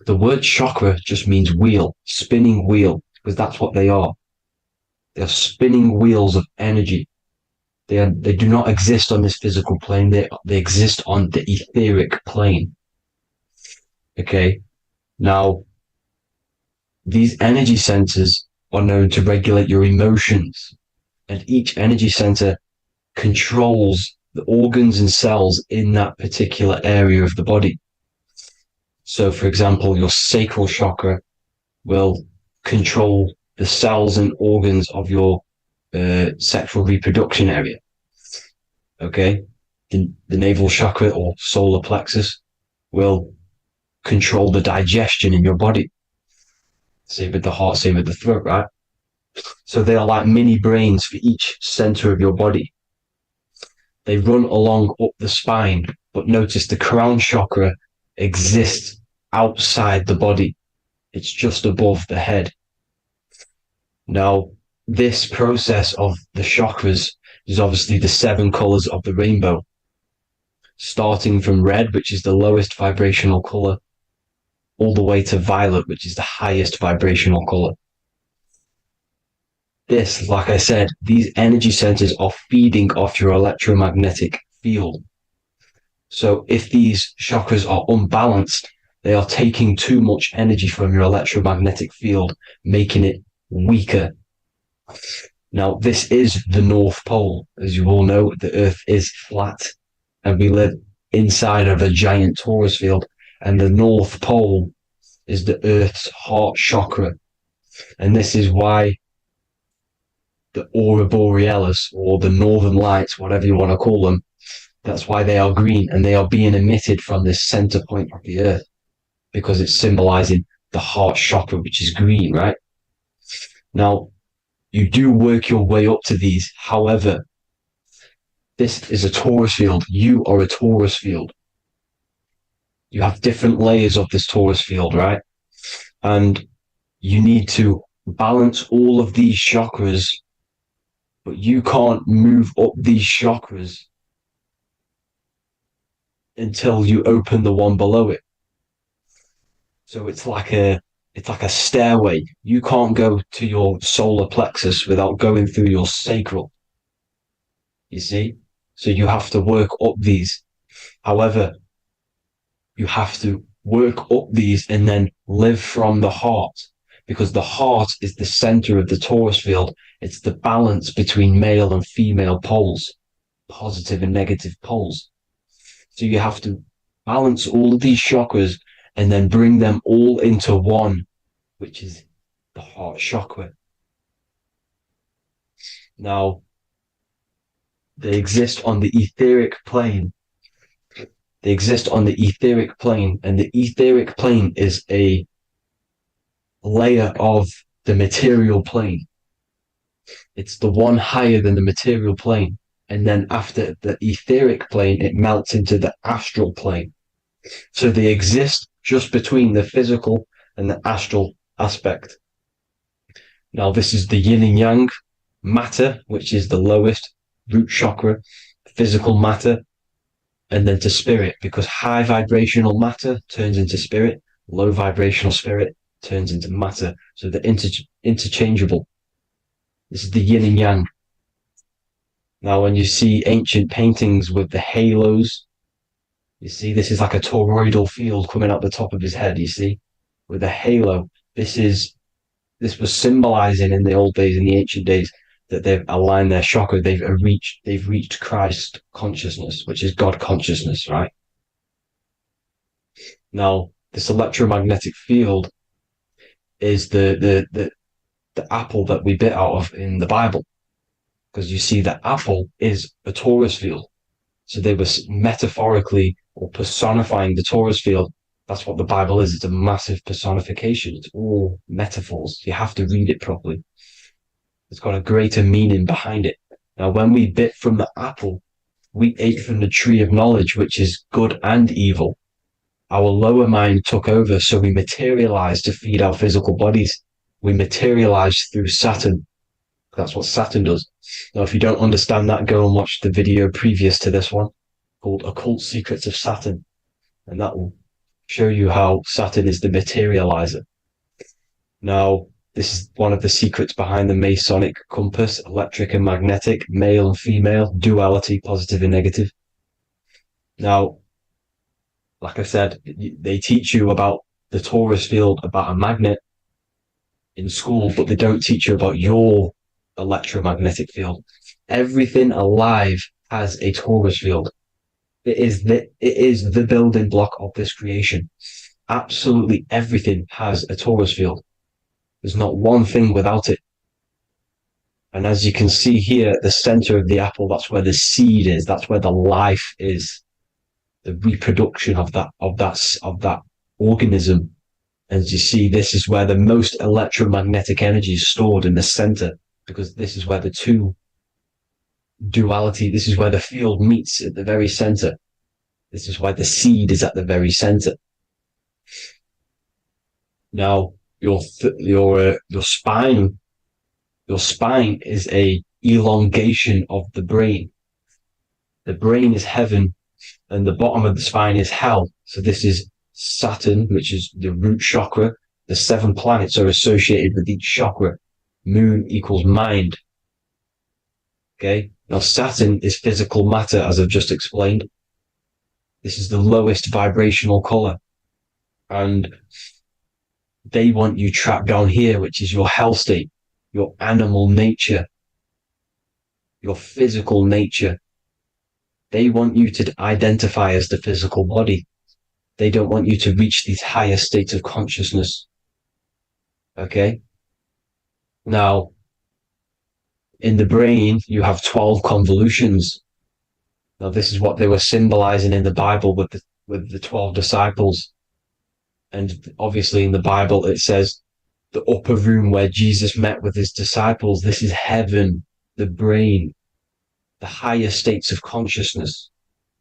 [SPEAKER 7] the word chakra just means wheel, spinning wheel, because that's what they are. They are spinning wheels of energy. They do not exist on this physical plane. They exist on the etheric plane. Okay. Now, these energy centers are known to regulate your emotions, and each energy center controls the organs and cells in that particular area of the body. So, for example, your sacral chakra will control the cells and organs of your sexual reproduction area. Okay, the navel chakra or solar plexus will control the digestion in your body. Same with the heart, same with the throat, right? So they are like mini brains for each center of your body. They run along up the spine, but notice the crown chakra exists outside the body. It's just above the head. Now, this process of the chakras is obviously the 7 colors of the rainbow, starting from red, which is the lowest vibrational color, all the way to violet, which is the highest vibrational color. This, like I said, these energy centers are feeding off your electromagnetic field. So if these chakras are unbalanced, they are taking too much energy from your electromagnetic field, making it weaker. Now, this is the North Pole. As you all know, the Earth is flat, and we live inside of a giant torus field, and the North Pole is the Earth's heart chakra. And this is why the aurora borealis, or the northern lights, whatever you want to call them, that's why they are green, and they are being emitted from this center point of the Earth, because it's symbolizing the heart chakra, which is green, right? Now, you do work your way up to these. However, this is a torus field. You are a torus field. You have different layers of this torus field, right? And you need to balance all of these chakras, but you can't move up these chakras until you open the one below it. So it's like a stairway. You can't go to your solar plexus without going through your sacral. You see? So you have to work up these. However, you have to work up these and then live from the heart, because the heart is the center of the torus field. It's the balance between male and female poles, positive and negative poles. So you have to balance all of these chakras and then bring them all into one, which is the heart chakra. Now, they exist on the etheric plane, They exist on the etheric plane, and the etheric plane is a layer of the material plane. It's the one higher than the material plane. And then after the etheric plane, it melts into the astral plane. So they exist just between the physical and the astral aspect. Now, this is the yin and yang matter, which is the lowest root chakra, physical matter, and then to spirit, because high vibrational matter turns into spirit, low vibrational spirit turns into matter. So they're interchangeable. This is the yin and yang. Now, when you see ancient paintings with the halos, you see this is like a toroidal field coming out the top of his head, you see, with a halo. This was symbolizing in the old days, in the ancient days, that they've aligned their chakra, they've reached Christ consciousness, which is God consciousness, right? Now, this electromagnetic field is the apple that we bit out of in the Bible, because you see that apple is a torus field. So they were metaphorically or personifying the torus field. That's what the Bible is. It's a massive personification. It's all metaphors. You have to read it properly. It's got a greater meaning behind it. Now, when we bit from the apple, we ate from the tree of knowledge, which is good and evil. Our lower mind took over, so we materialized to feed our physical bodies. We materialized through Saturn. That's what Saturn does. Now, if you don't understand that, go and watch the video previous to this one called Occult Secrets of Saturn. And that will show you how Saturn is the materializer. Now, this is one of the secrets behind the Masonic compass, electric and magnetic, male and female, duality, positive and negative. Now, like I said, they teach you about the torus field, about a magnet in school, but they don't teach you about your electromagnetic field. Everything alive has a torus field. It is the building block of this creation. Absolutely everything has a torus field. There's not one thing without it. And as you can see here at the center of the apple, that's where the seed is. That's where the life is. The reproduction of that organism. As you see, this is where the most electromagnetic energy is stored, in the center, because this is where the two duality, this is where the field meets at the very center. This is why the seed is at the very center. Now, your spine is a elongation of the brain. The brain is heaven, and the bottom of the spine is hell. So this is Saturn, which is the root chakra. The 7 planets are associated with each chakra. Moon equals mind. Okay. Now, Saturn is physical matter, as I've just explained. This is the lowest vibrational color. And they want you trapped down here, which is your hell state, your animal nature, your physical nature. They want you to identify as the physical body. They don't want you to reach these higher states of consciousness. Okay? Now, in the brain, you have 12 convolutions. Now, this is what they were symbolizing in the Bible with the 12 disciples. And obviously in the Bible, it says the upper room where Jesus met with his disciples. This is heaven, the brain, the higher states of consciousness.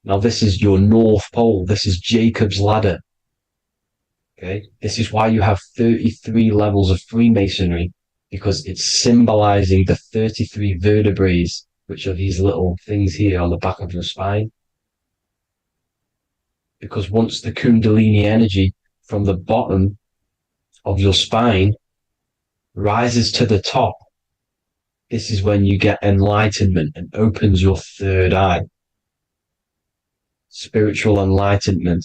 [SPEAKER 7] Now, this is your North Pole. This is Jacob's ladder. Okay. This is why you have 33 levels of Freemasonry, because it's symbolizing the 33 vertebrae, which are these little things here on the back of your spine. Because once the Kundalini energy from the bottom of your spine rises to the top, this is when you get enlightenment and opens your third eye. Spiritual enlightenment.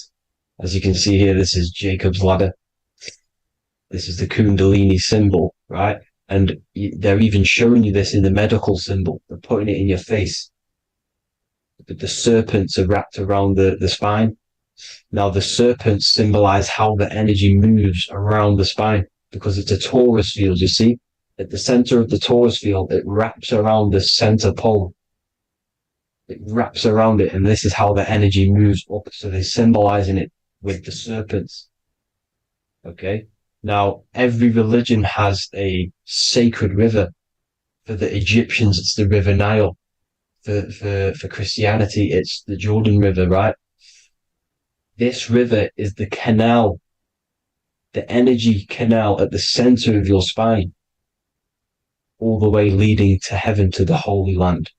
[SPEAKER 7] As you can see here, this is Jacob's ladder. This is the Kundalini symbol, right? And they're even showing you this in the medical symbol. They're putting it in your face. The serpents are wrapped around the spine. Now, the serpents symbolize how the energy moves around the spine, because it's a torus field, you see? At the center of the torus field, it wraps around the center pole. It wraps around it, and this is how the energy moves up. So they're symbolizing it with the serpents. Okay. Now, every religion has a sacred river. For the Egyptians, it's the River Nile. For Christianity, it's the Jordan River, right? This river is the canal, the energy canal at the center of your spine, all the way leading to heaven, to the Holy Land.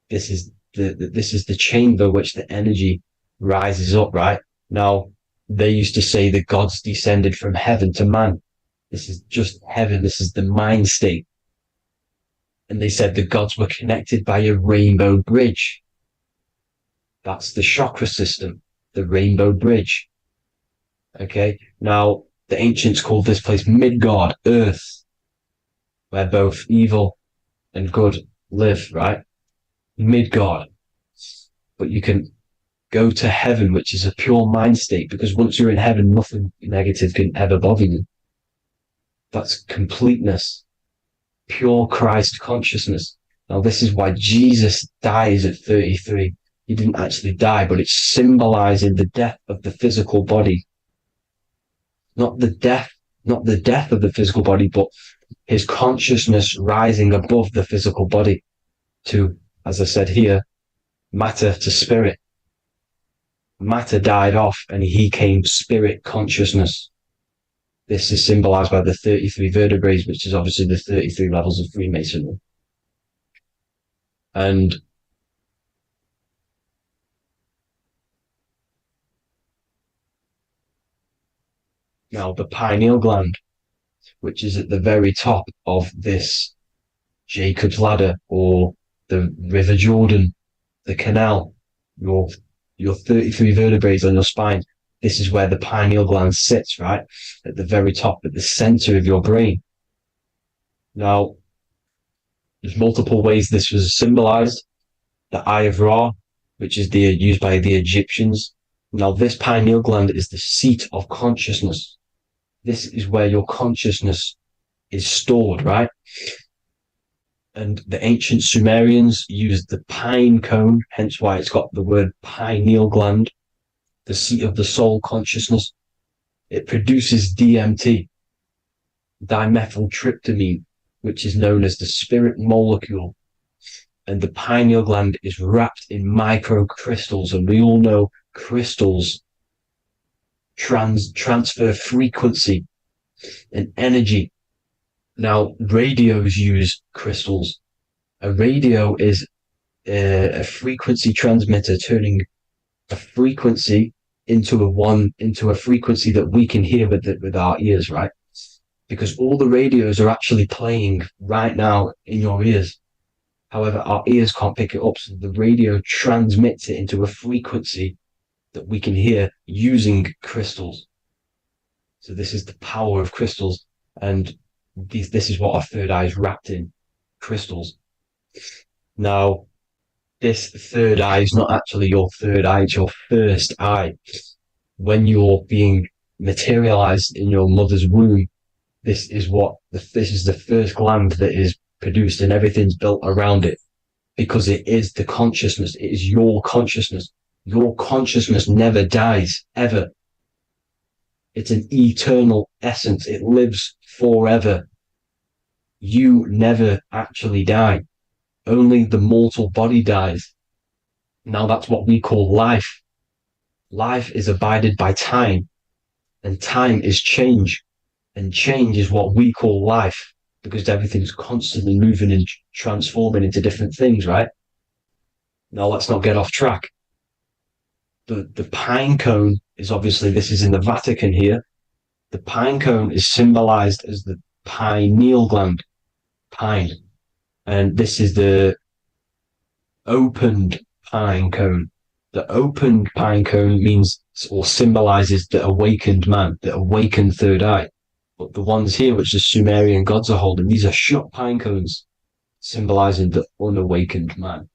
[SPEAKER 7] This is the chamber which the energy rises up, right? Now, they used to say the gods descended from heaven to man. This is just heaven. This is the mind state. And they said the gods were connected by a rainbow bridge. That's the chakra system, the rainbow bridge. Okay. Now, the ancients called this place Midgard, Earth, where both evil and good live, right? Midgard. But you can go to heaven, which is a pure mind state, because once you're in heaven, nothing negative can ever bother you. That's completeness, pure Christ consciousness. Now, this is why Jesus dies at 33. He didn't actually die, but it's symbolizing the death of the physical body. Not the death of the physical body, but his consciousness rising above the physical body to, as I said here, matter to spirit. Matter died off and he came spirit consciousness. This is symbolized by the 33 vertebrae, which is obviously the 33 levels of Freemasonry. And now the pineal gland, which is at the very top of this Jacob's ladder, or the River Jordan, the canal, your 33 vertebrae on your spine. This is where the pineal gland sits, right? At the very top, at the center of your brain. Now, there's multiple ways this was symbolized. The Eye of Ra, which is used by the Egyptians. Now, this pineal gland is the seat of consciousness. This is where your consciousness is stored, right? And the ancient Sumerians used the pine cone, hence why it's got the word pineal gland, the seat of the soul consciousness. It produces DMT, dimethyltryptamine, which is known as the spirit molecule. And the pineal gland is wrapped in microcrystals, and we all know crystals transfer frequency and energy. Now, radios use crystals. A radio is a frequency transmitter, turning a frequency into a frequency that we can hear with our ears, right? Because all the radios are actually playing right now in your ears. However, our ears can't pick it up, so the radio transmits it into a frequency that we can hear using crystals. So this is the power of crystals, and this is what our third eye is wrapped in, crystals. Now, this third eye is not actually your third eye, it's your first eye. When you're being materialized in your mother's womb, this is the first gland that is produced, and everything's built around it, because it is the consciousness. It is your consciousness. Your consciousness never dies, ever. It's an eternal essence. It lives forever. You never actually die. Only the mortal body dies. Now that's what we call life. Life is abided by time, and time is change. And change is what we call life, because everything's constantly moving and transforming into different things, right? Now let's not get off track. The pine cone is obviously, this is in the Vatican here. The pine cone is symbolized as the pineal gland, pine. And this is the opened pine cone. The opened pine cone means, or symbolizes, the awakened man, the awakened third eye. But the ones here, which the Sumerian gods are holding, these are shut pine cones, symbolizing the unawakened man.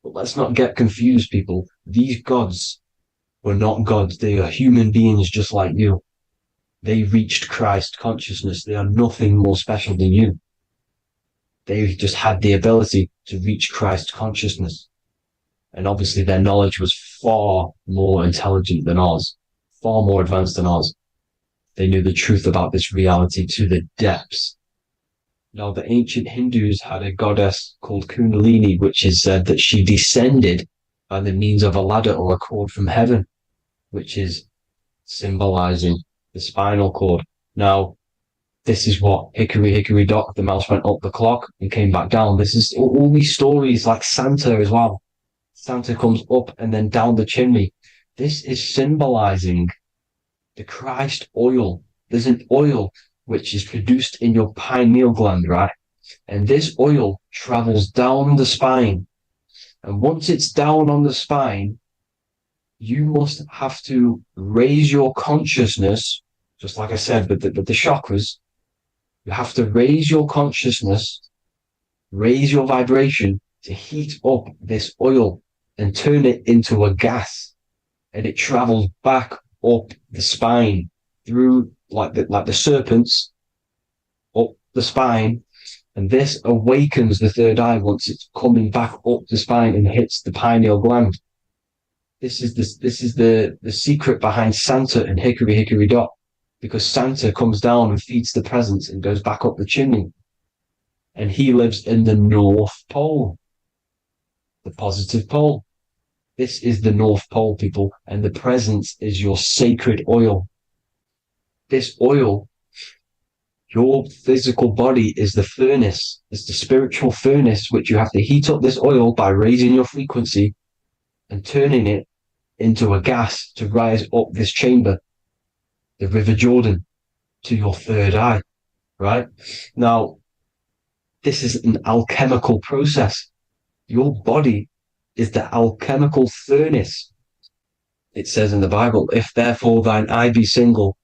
[SPEAKER 7] But let's not get confused, people. These gods were not gods. They are human beings just like you. They reached Christ consciousness. They are nothing more special than you. They just had the ability to reach Christ consciousness. And obviously their knowledge was far more intelligent than ours, far more advanced than ours. They knew the truth about this reality to the depths. Now, the ancient Hindus had a goddess called Kundalini, which is said that she descended by the means of a ladder or a cord from heaven, which is symbolizing the spinal cord. Now, this is what hickory hickory dock, the mouse went up the clock and came back down. This is all these stories, like Santa as well. Santa comes up and then down the chimney. This is symbolizing the Christ oil. There's an oil which is produced in your pineal gland, right? And this oil travels down the spine. And once it's down on the spine, you must have to raise your consciousness, just like I said, with the chakras. You have to raise your consciousness, raise your vibration to heat up this oil and turn it into a gas. And it travels back up the spine through like the serpents up the spine. And this awakens the third eye once it's coming back up the spine and hits the pineal gland. This is the secret behind Santa and hickory hickory dock, because Santa comes down and feeds the presents and goes back up the chimney. And he lives in the North Pole, the positive pole. This is the North Pole, people, and the presence is your sacred oil. This oil, your physical body is the furnace. It's the spiritual furnace, which you have to heat up this oil by raising your frequency and turning it into a gas to rise up this chamber, the River Jordan, to your third eye, right? Now, this is an alchemical process. Your body is the alchemical furnace. It says in the Bible, if therefore thine eye be single,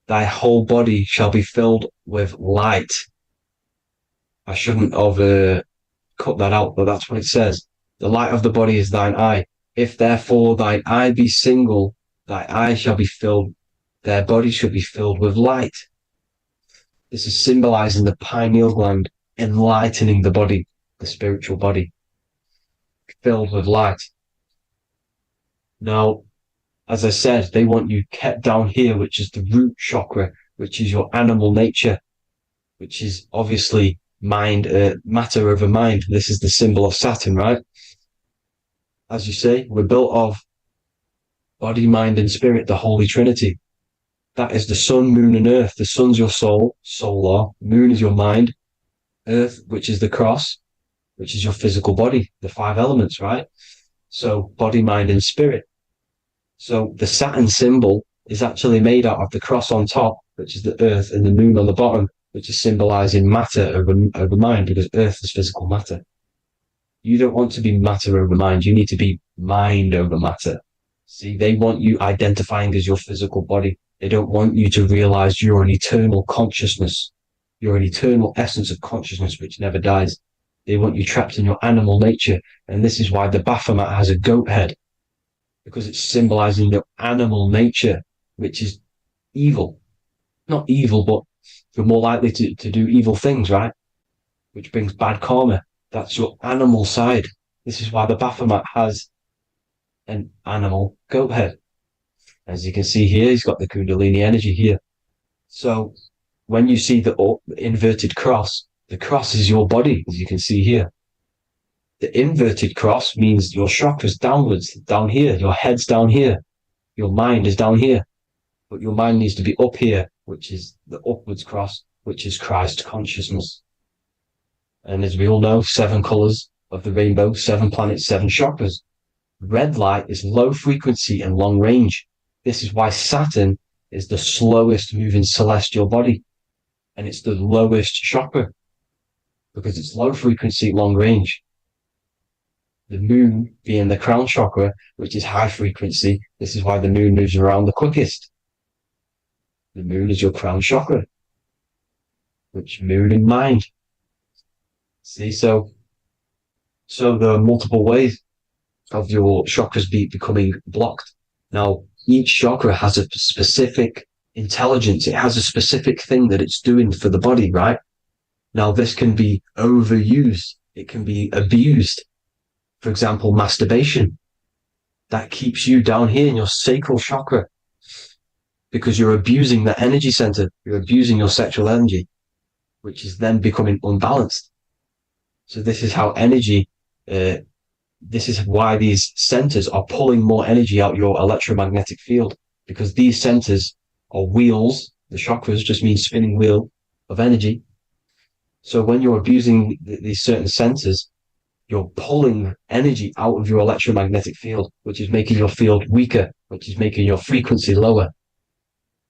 [SPEAKER 7] thy whole body shall be filled with light. I shouldn't have cut that out, but that's what it says. The light of the body is thine eye. If therefore thine eye be single, thy eye shall be filled, their body shall be filled with light. This is symbolizing the pineal gland, enlightening the body, the spiritual body, filled with light. Now, as I said, they want you kept down here, which is the root chakra, which is your animal nature, which is obviously mind, matter over mind. This is the symbol of Saturn, right? As you say, we're built of body, mind, and spirit, the Holy Trinity. That is the sun, moon, and earth. The sun's your soul, solar. Moon is your mind. Earth, which is the cross, which is your physical body, the 5 elements, right? So body, mind, and spirit. So the Saturn symbol is actually made out of the cross on top, which is the earth, and the moon on the bottom, which is symbolizing matter over mind, because earth is physical matter. You don't want to be matter over mind. You need to be mind over matter. See, they want you identifying as your physical body. They don't want you to realize you're an eternal consciousness. You're an eternal essence of consciousness which never dies. They want you trapped in your animal nature. And this is why the Baphomet has a goat head, because it's symbolizing your animal nature, which is evil. Not evil, but you're more likely to do evil things, right? Which brings bad karma. That's your animal side. This is why the Baphomet has an animal goat head. As you can see here, he's got the Kundalini energy here. So when you see the inverted cross, the cross is your body, as you can see here. The inverted cross means your chakras downwards, down here. Your head's down here. Your mind is down here. But your mind needs to be up here, which is the upwards cross, which is Christ consciousness. And as we all know, 7 colors of the rainbow, 7 planets, 7 chakras. Red light is low frequency and long range. This is why Saturn is the slowest moving celestial body. And it's the lowest chakra, because it's low frequency, long range. The moon being the crown chakra, which is high frequency. This is why the moon moves around the quickest. The moon is your crown chakra, which moon in mind. See, so there are multiple ways of your chakras becoming blocked. Now, each chakra has a specific intelligence. It has a specific thing that it's doing for the body, right? Now, this can be overused. It can be abused. For example, masturbation. that keeps you down here in your sacral chakra, because you're abusing the energy center. You're abusing your sexual energy, which is then becoming unbalanced. So this is how energy, this is why these centers are pulling more energy out your electromagnetic field, because these centers are wheels. The chakras just mean spinning wheel of energy. So when you're abusing these certain centers, you're pulling energy out of your electromagnetic field, which is making your field weaker, which is making your frequency lower,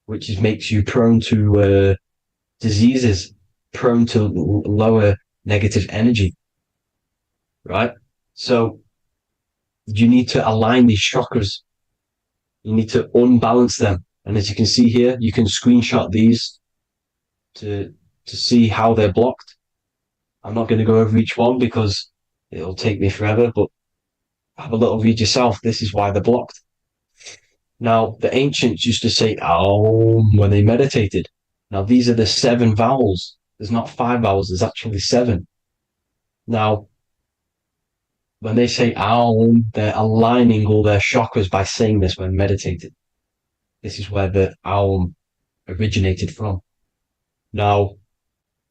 [SPEAKER 7] which makes you prone to diseases, prone to lower negative energy, right? So you need to align these chakras. You need to unbalance them. And as you can see here, you can screenshot these to see how they're blocked. I'm not going to go over each one because it'll take me forever, but have a little read yourself. This is why they're blocked. Now, the ancients used to say Aum when they meditated. Now, these are the 7 vowels. There's not 5 vowels, there's actually 7. Now, when they say Aum, they're aligning all their chakras by saying this when meditated. This is where the Aum originated from. Now,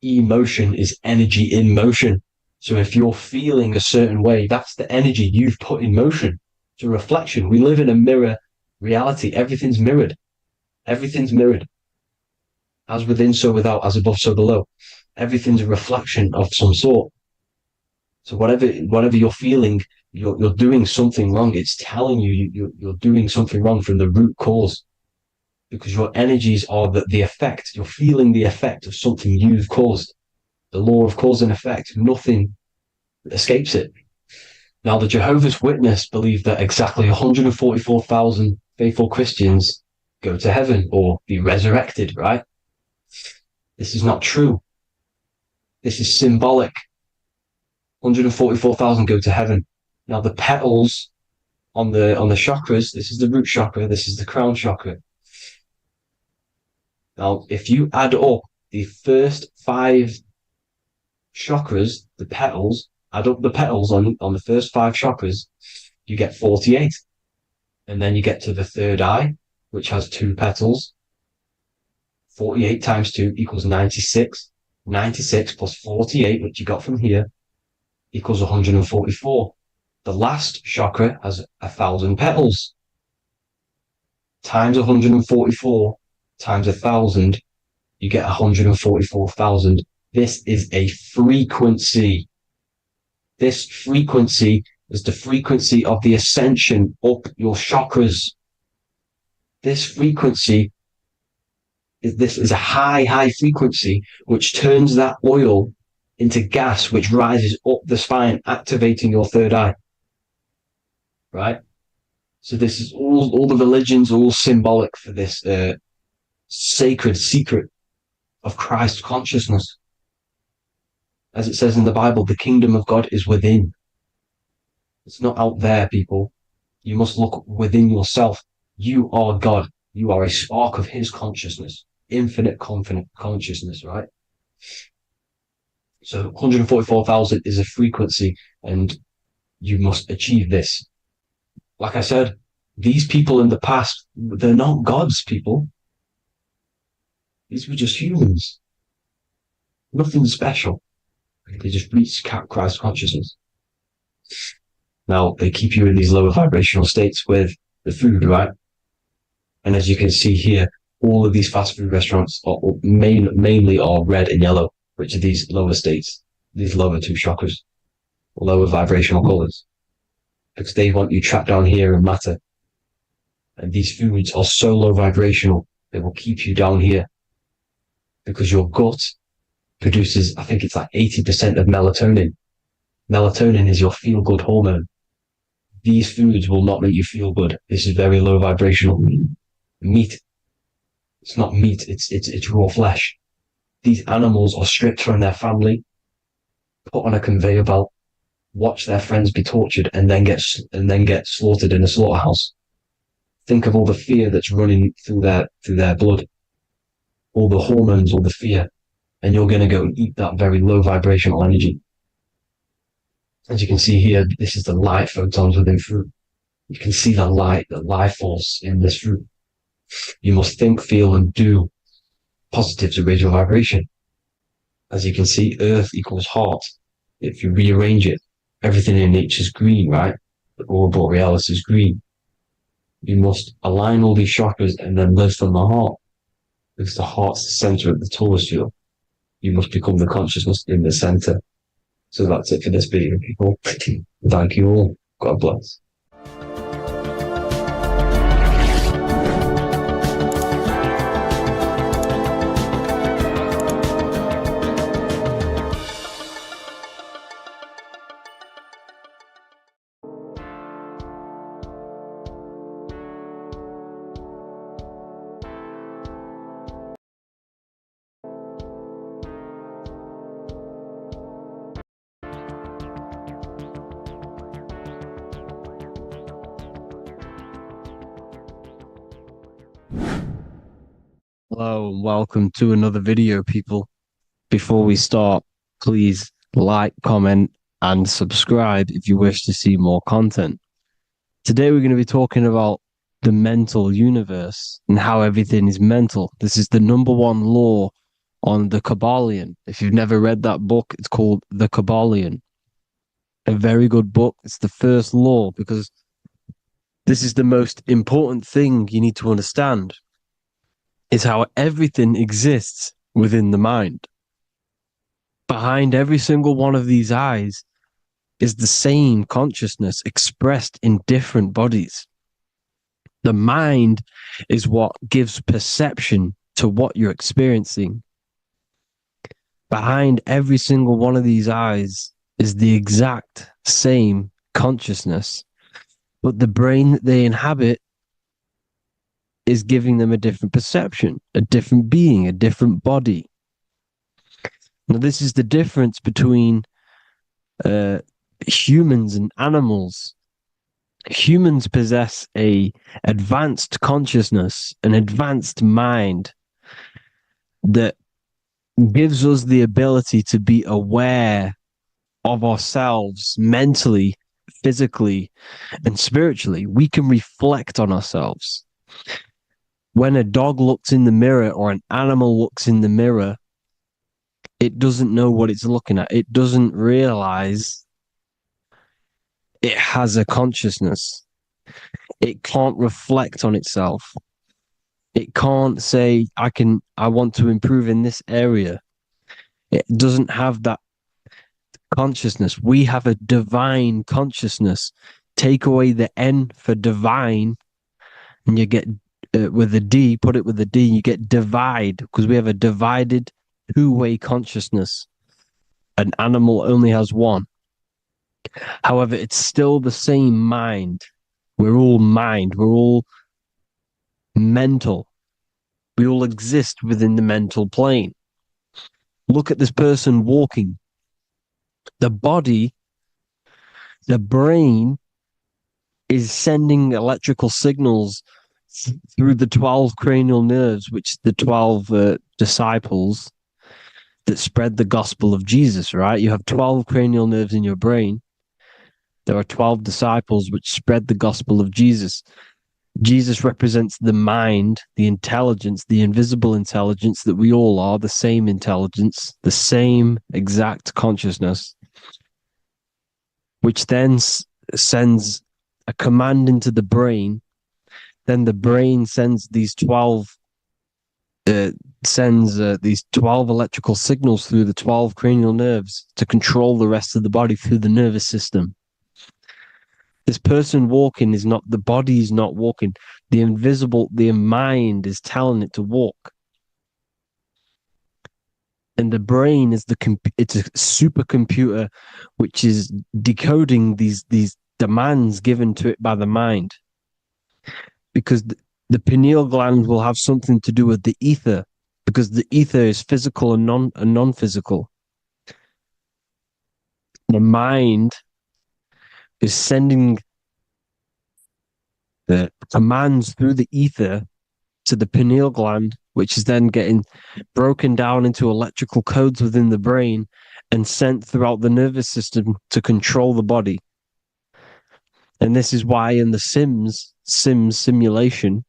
[SPEAKER 7] emotion is energy in motion. So if you're feeling a certain way, that's the energy you've put in motion. It's a reflection. We live in a mirror reality. Everything's mirrored. Everything's mirrored. As within, so without, as above, so below. Everything's a reflection of some sort. So whatever you're feeling, you're doing something wrong. It's telling you you're doing something wrong from the root cause. Because your energies are the effect. You're feeling the effect of something you've caused. The law of cause and effect. Nothing escapes it. Now, the Jehovah's Witness believe that exactly 144,000 faithful Christians go to heaven or be resurrected, right? This is not true. This is symbolic. 144,000 go to heaven. Now, the petals on the chakras, this is the root chakra, this is the crown chakra. Now, if you add up the first 5 chakras, the petals, add up the petals on the first 5 chakras, you get 48. And then you get to the third eye, which has 2 petals. 48 times 2 equals 96. 96 plus 48, which you got from here, equals 144. The last chakra has 1,000 petals. Times 144 times 1,000, you get 144,000. This is a frequency. This frequency is the frequency of the ascension up your chakras. This frequency is a high frequency which turns that oil into gas, which rises up the spine, activating your third eye. Right? So this is all the religions are all symbolic for this sacred secret of Christ's consciousness. As it says in the Bible, the kingdom of God is within. It's not out there, people. You must look within yourself. You are God. You are a spark of his consciousness, infinite consciousness, right? So 144,000 is a frequency, and you must achieve this. Like I said, these people in the past, they're not gods, people. These were just humans. Nothing special. They just reach Christ consciousness. Now, they keep you in these lower vibrational states with the food, right? And as you can see here, all of these fast food restaurants are mainly are red and yellow, which are these lower states, these lower 2 chakras, lower vibrational colors, because they want you trapped down here in matter. And these foods are so low vibrational, they will keep you down here, because your gut produces, I think it's like 80% of melatonin. Melatonin is your feel-good hormone. These foods will not make you feel good. This is very low vibrational. Meat. It's not meat, it's raw flesh. These animals are stripped from their family, put on a conveyor belt, watch their friends be tortured, and then get slaughtered in a slaughterhouse. Think of all the fear that's running through their blood, all the hormones, all the fear, and you're going to go and eat that very low vibrational energy. As you can see here, this is the light photons within fruit. You can see the light, the life force in this room. You must think, feel, and do positive to raise your vibration. As you can see, earth equals heart. If you rearrange it, everything in nature is green, right? The aurora borealis is green. You must align all these chakras and then live from the heart, because the heart's the center of the Taurus field. You must become the consciousness in the center. So that's it for this video, people. Thank you all. God bless.
[SPEAKER 1] Hello and welcome to another video, people. Before we start, please like, comment, and subscribe if you wish to see more content. Today we're going to be talking about the mental universe and how everything is mental. This is the number one law on the Kabbalion. If you've never read that book, it's called The Kabbalion. A very good book. It's the first law because this is the most important thing you need to understand, is how everything exists within the mind. Behind every single one of these eyes is the same consciousness expressed in different bodies. The mind is what gives perception to what you're experiencing. Behind every single one of these eyes is the exact same consciousness, but the brain that they inhabit is giving them a different perception, a different being, a different body. Now, this is the difference between humans and animals. Humans possess a advanced consciousness, an advanced mind that gives us the ability to be aware of ourselves mentally, physically, and spiritually. We can reflect on ourselves. When a dog looks in the mirror or an animal looks in the mirror, it doesn't know what it's looking at. It doesn't realize it has a consciousness. It can't reflect on itself. It can't say, I want to improve in this area. It doesn't have that consciousness. We have a divine consciousness. Take away the N for divine, and you get with a D, put it with a D, you get divide, because we have a divided two-way consciousness. An animal only has one. However, it's still the same mind. We're all mind. We're all mental. We all exist within the mental plane. Look at this person walking. The body, the brain is sending electrical signals through the 12 cranial nerves, which the 12 disciples that spread the gospel of Jesus, right? You have 12 cranial nerves in your brain. There are 12 disciples which spread the gospel of Jesus. Jesus represents the mind, the intelligence, the invisible intelligence that we all are, the same intelligence, the same exact consciousness, which then sends a command into the brain. Then the brain sends these 12 electrical signals through the 12 cranial nerves to control the rest of the body through the nervous system. This person walking is not, the body is not walking. The mind is telling it to walk. And the brain is it's a supercomputer which is decoding these demands given to it by the mind. Because the pineal gland will have something to do with the ether, because the ether is physical and non-physical. The mind is sending the commands through the ether to the pineal gland, which is then getting broken down into electrical codes within the brain and sent throughout the nervous system to control the body.
[SPEAKER 4] And this is why in the Sims simulation,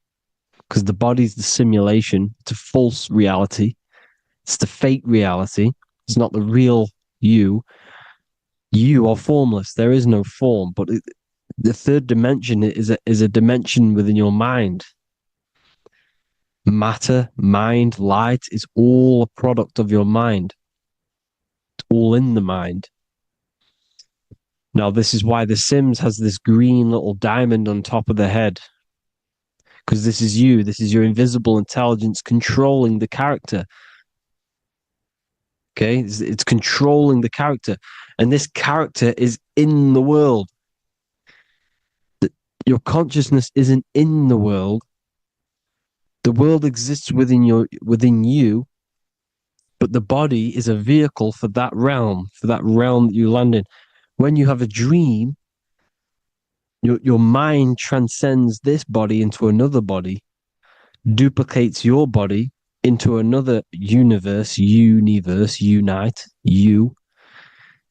[SPEAKER 4] because the body's the simulation, it's a false reality. It's the fake reality. It's not the real you. You are formless. There is no form. But the third dimension is a dimension within your mind. Matter, mind, light is all a product of your mind. It's all in the mind. Now, this is why The Sims has this green little diamond on top of the head. Because this is you. This is your invisible intelligence controlling the character. Okay? It's controlling the character. And this character is in the world. Your consciousness isn't in the world. The world exists within you, but the body is a vehicle for that realm that you land in. When you have a dream, your mind transcends this body into another body, duplicates your body into another universe, unite.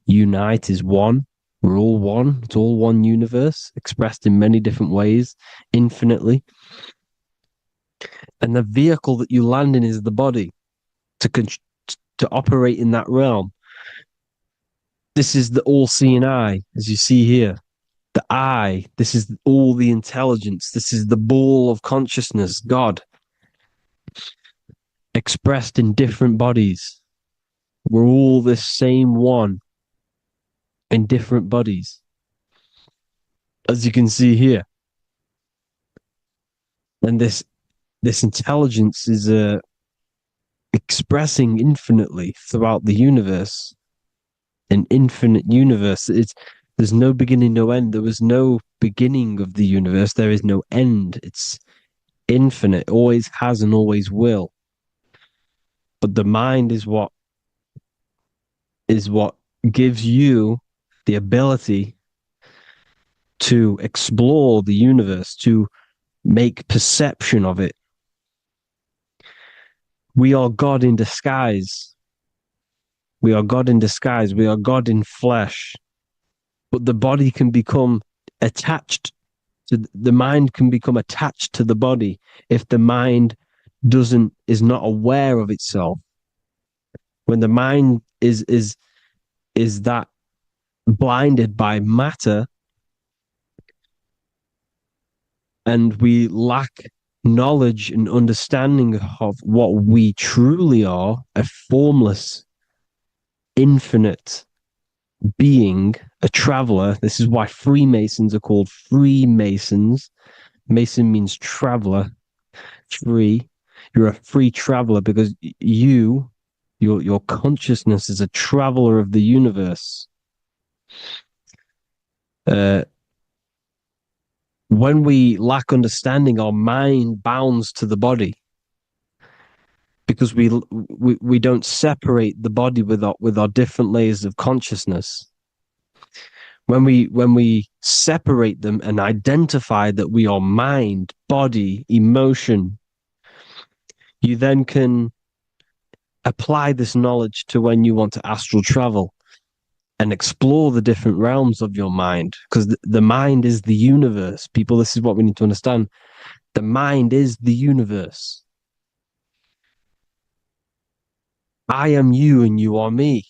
[SPEAKER 4] Unite is one. We're all one. It's all one universe, expressed in many different ways, infinitely. And the vehicle that you land in is the body to operate in that realm. This is the all-seeing eye, as you see here. The eye, this is all the intelligence. This is the ball of consciousness, God, expressed in different bodies. We're all this same one in different bodies, as you can see here. And this intelligence is expressing infinitely throughout the universe. An infinite universe. There's no beginning, no end. There was no beginning of the universe. There is no end. It's infinite. Always has and always will. But the mind is what gives you the ability to explore the universe, to make perception of it. We are God in disguise. We are God in disguise. We are God in flesh. But the body can become attached to the mind can become attached to the body if the mind is not aware of itself. When the mind is that blinded by matter, and we lack knowledge and understanding of what we truly are, a formless, infinite being, a traveler. This is why Freemasons are called Freemasons. Mason means traveler. Free. You're a free traveler because your consciousness is a traveler of the universe. When we lack understanding, our mind bounds to the body because we don't separate the body with our different layers of consciousness. When we separate them and identify that we are mind, body, emotion, you then can apply this knowledge to when you want to astral travel and explore the different realms of your mind, because the mind is the universe. People, this is what we need to understand. The mind is the universe. I am you and you are me.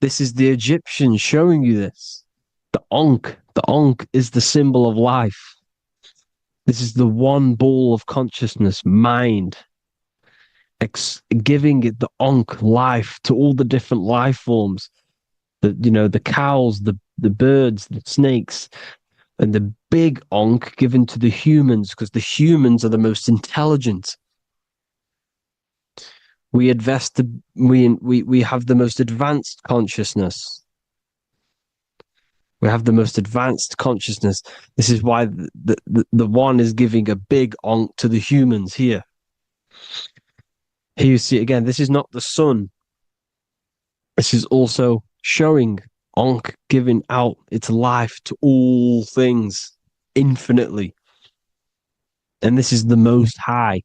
[SPEAKER 4] This is the Egyptians showing you this. The Ankh is the symbol of life. This is the one ball of consciousness, mind, giving it the Ankh life to all the different life forms. The cows, the birds, the snakes, and the big Ankh given to the humans, because the humans are the most intelligent. We have the most advanced consciousness. We have the most advanced consciousness. This is why the one is giving a big Ankh to the humans here. Here you see again, this is not the sun. This is also showing Ankh giving out its life to all things infinitely. And this is the Most High.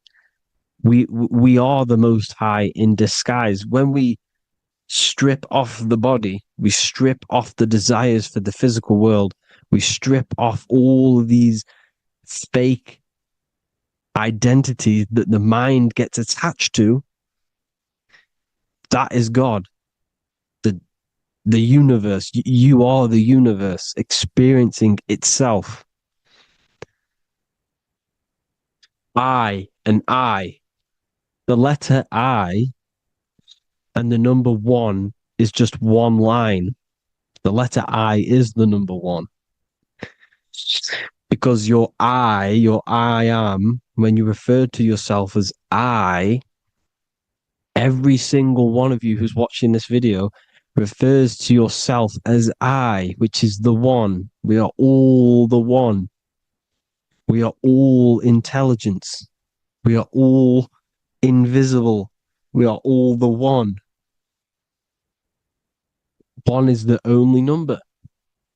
[SPEAKER 4] We are the Most High in disguise. When we strip off the body, we strip off the desires for the physical world, We strip off all of these fake identities that the mind gets attached to. That is God. The universe. You are the universe experiencing itself. I and I. The letter I and the number 1 is just one line. The letter I is the number 1. Because your I am, when you refer to yourself as I, every single one of you who's watching this video refers to yourself as I, which is the one. We are all the one. We are all intelligence. We are all invisible. We are all the one. 1 is the only number.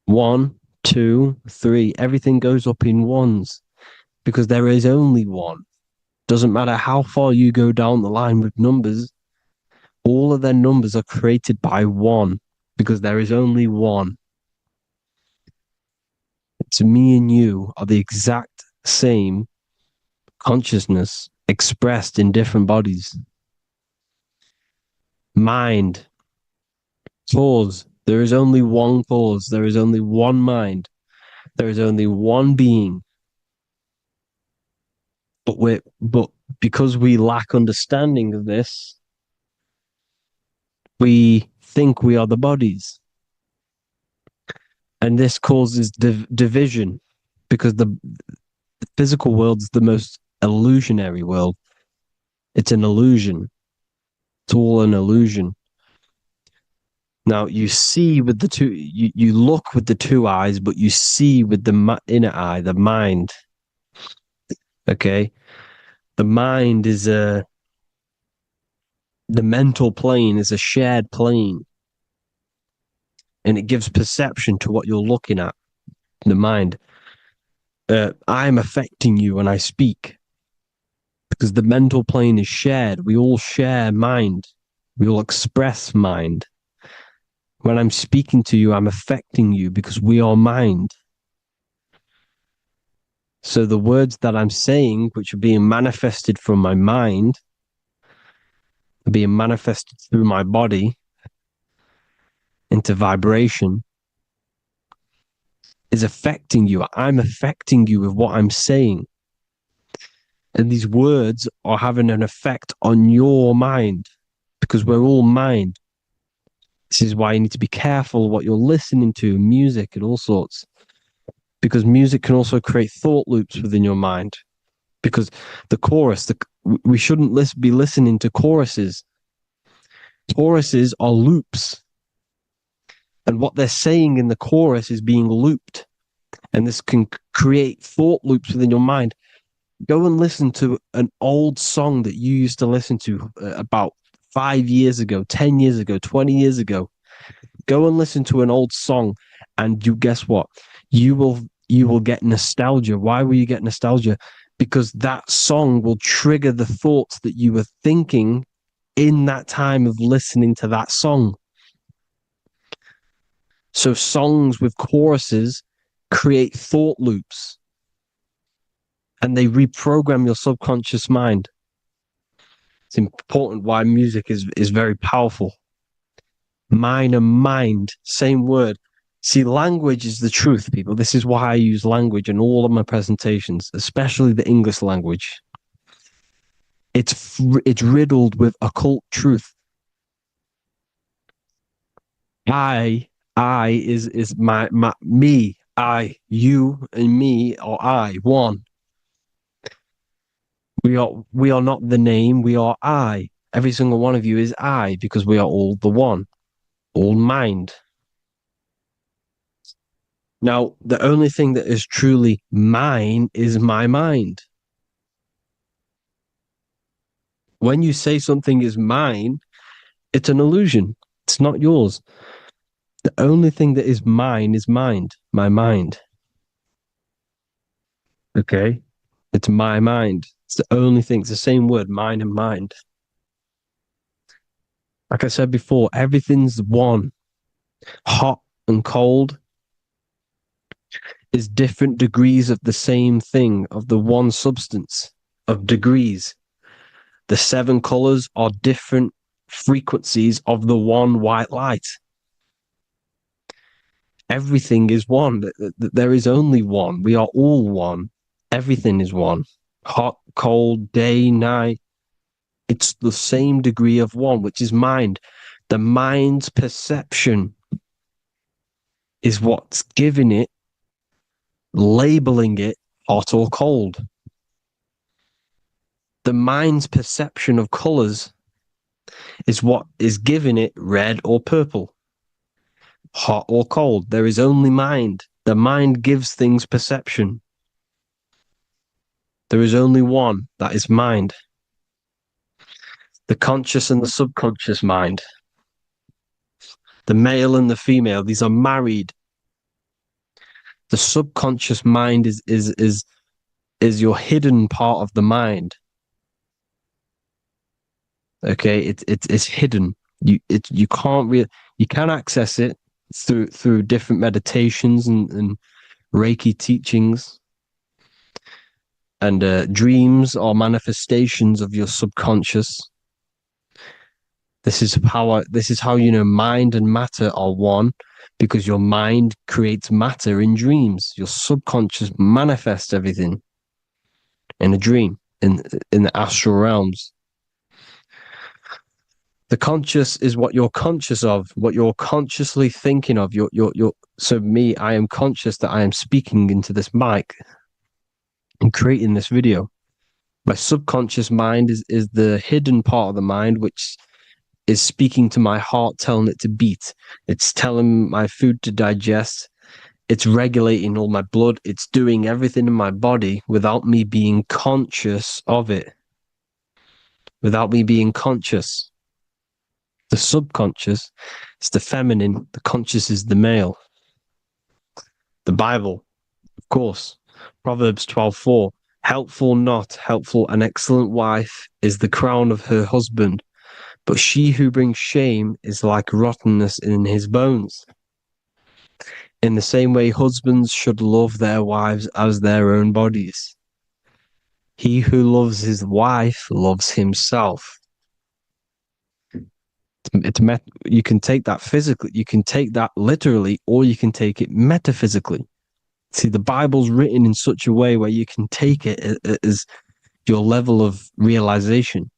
[SPEAKER 4] 1, 2, 3. Everything goes up in ones because there is only one. Doesn't matter how far you go down the line with numbers, all of their numbers are created by 1 because there is only one. So me and you are the exact same consciousness expressed in different bodies. Mind. Cause. There is only one cause. There is only one mind. There is only one being. But because we lack understanding of this, we think we are the bodies. And this causes division because the physical world is the most illusionary world. It's an illusion. It's all an illusion. Now you see with the two, you look with the 2 eyes, but you see with the inner eye, the mind. Okay, the mind is the mental plane is a shared plane, and it gives perception to what you're looking at. The mind. I'm affecting you when I speak because the mental plane is shared. We all share mind. We all express mind. When I'm speaking to you, I'm affecting you because we are mind. So the words that I'm saying, which are being manifested from my mind, are being manifested through my body into vibration, is affecting you. I'm affecting you with what I'm saying. And these words are having an effect on your mind because we're all mind. This is why you need to be careful what you're listening to, music and all sorts. Because music can also create thought loops within your mind. Because the chorus, we shouldn't be listening to choruses. Choruses are loops. And what they're saying in the chorus is being looped. And this can create thought loops within your mind. Go and listen to an old song that you used to listen to about 5 years ago, 10 years ago, 20 years ago. Go and listen to an old song, and you guess what? You will get nostalgia. Why will you get nostalgia? Because that song will trigger the thoughts that you were thinking in that time of listening to that song. So songs with choruses create thought loops, and they reprogram your subconscious mind. It's important why music is very powerful. Mind and mind, same word. See, language is the truth, people. This is why I use language in all of my presentations, especially the English language. It's riddled with occult truth. I is my me. I, you, and me are I, one. We are not the name. We are I. Every single one of you is I because we are all the one, all mind. Now, the only thing that is truly mine is my mind. When you say something is mine, it's an illusion. It's not yours. The only thing that is mine is mind, my mind. Okay? It's my mind. It's the only thing. It's the same word, mind and mind. Like I said before, everything's one. Hot and cold. is different degrees of the same thing, of the one substance, of degrees. The 7 colors are different frequencies of the one white light. Everything is one. There is only one. We are all one. Everything is one. Hot, cold, day, night. It's the same degree of one, which is mind. The mind's perception is what's giving it, labeling it hot or cold. The mind's perception of colors is what is giving it red or purple, hot or cold. There is only mind. The mind gives things perception. There is only one, that is mind. The conscious and the subconscious mind. The male and the female, these are married. The subconscious mind is your hidden part of the mind. Okay, it's hidden. You can't you can access it through different meditations and Reiki teachings. And dreams are manifestations of your subconscious. This is how you know mind and matter are one, because your mind creates matter in dreams. Your subconscious manifests everything in a dream, in the astral realms. The conscious is what you're conscious of, what you're consciously thinking of. So me, I am conscious that I am speaking into this mic and creating this video. My subconscious mind is the hidden part of the mind, which is speaking to my heart, telling it to beat. It's telling my food to digest. It's regulating all my blood. It's doing everything in my body without me being conscious of it. Without me being conscious. The subconscious is the feminine. The conscious is the male. The Bible, of course. Proverbs 12:4. Helpful, not helpful, an excellent wife is the crown of her husband, but she who brings shame is like rottenness in his bones. In the same way, husbands should love their wives as their own bodies. He who loves his wife loves himself. You can take that physically, you can take that literally, or you can take it metaphysically. See, the Bible's written in such a way where you can take it as your level of realization.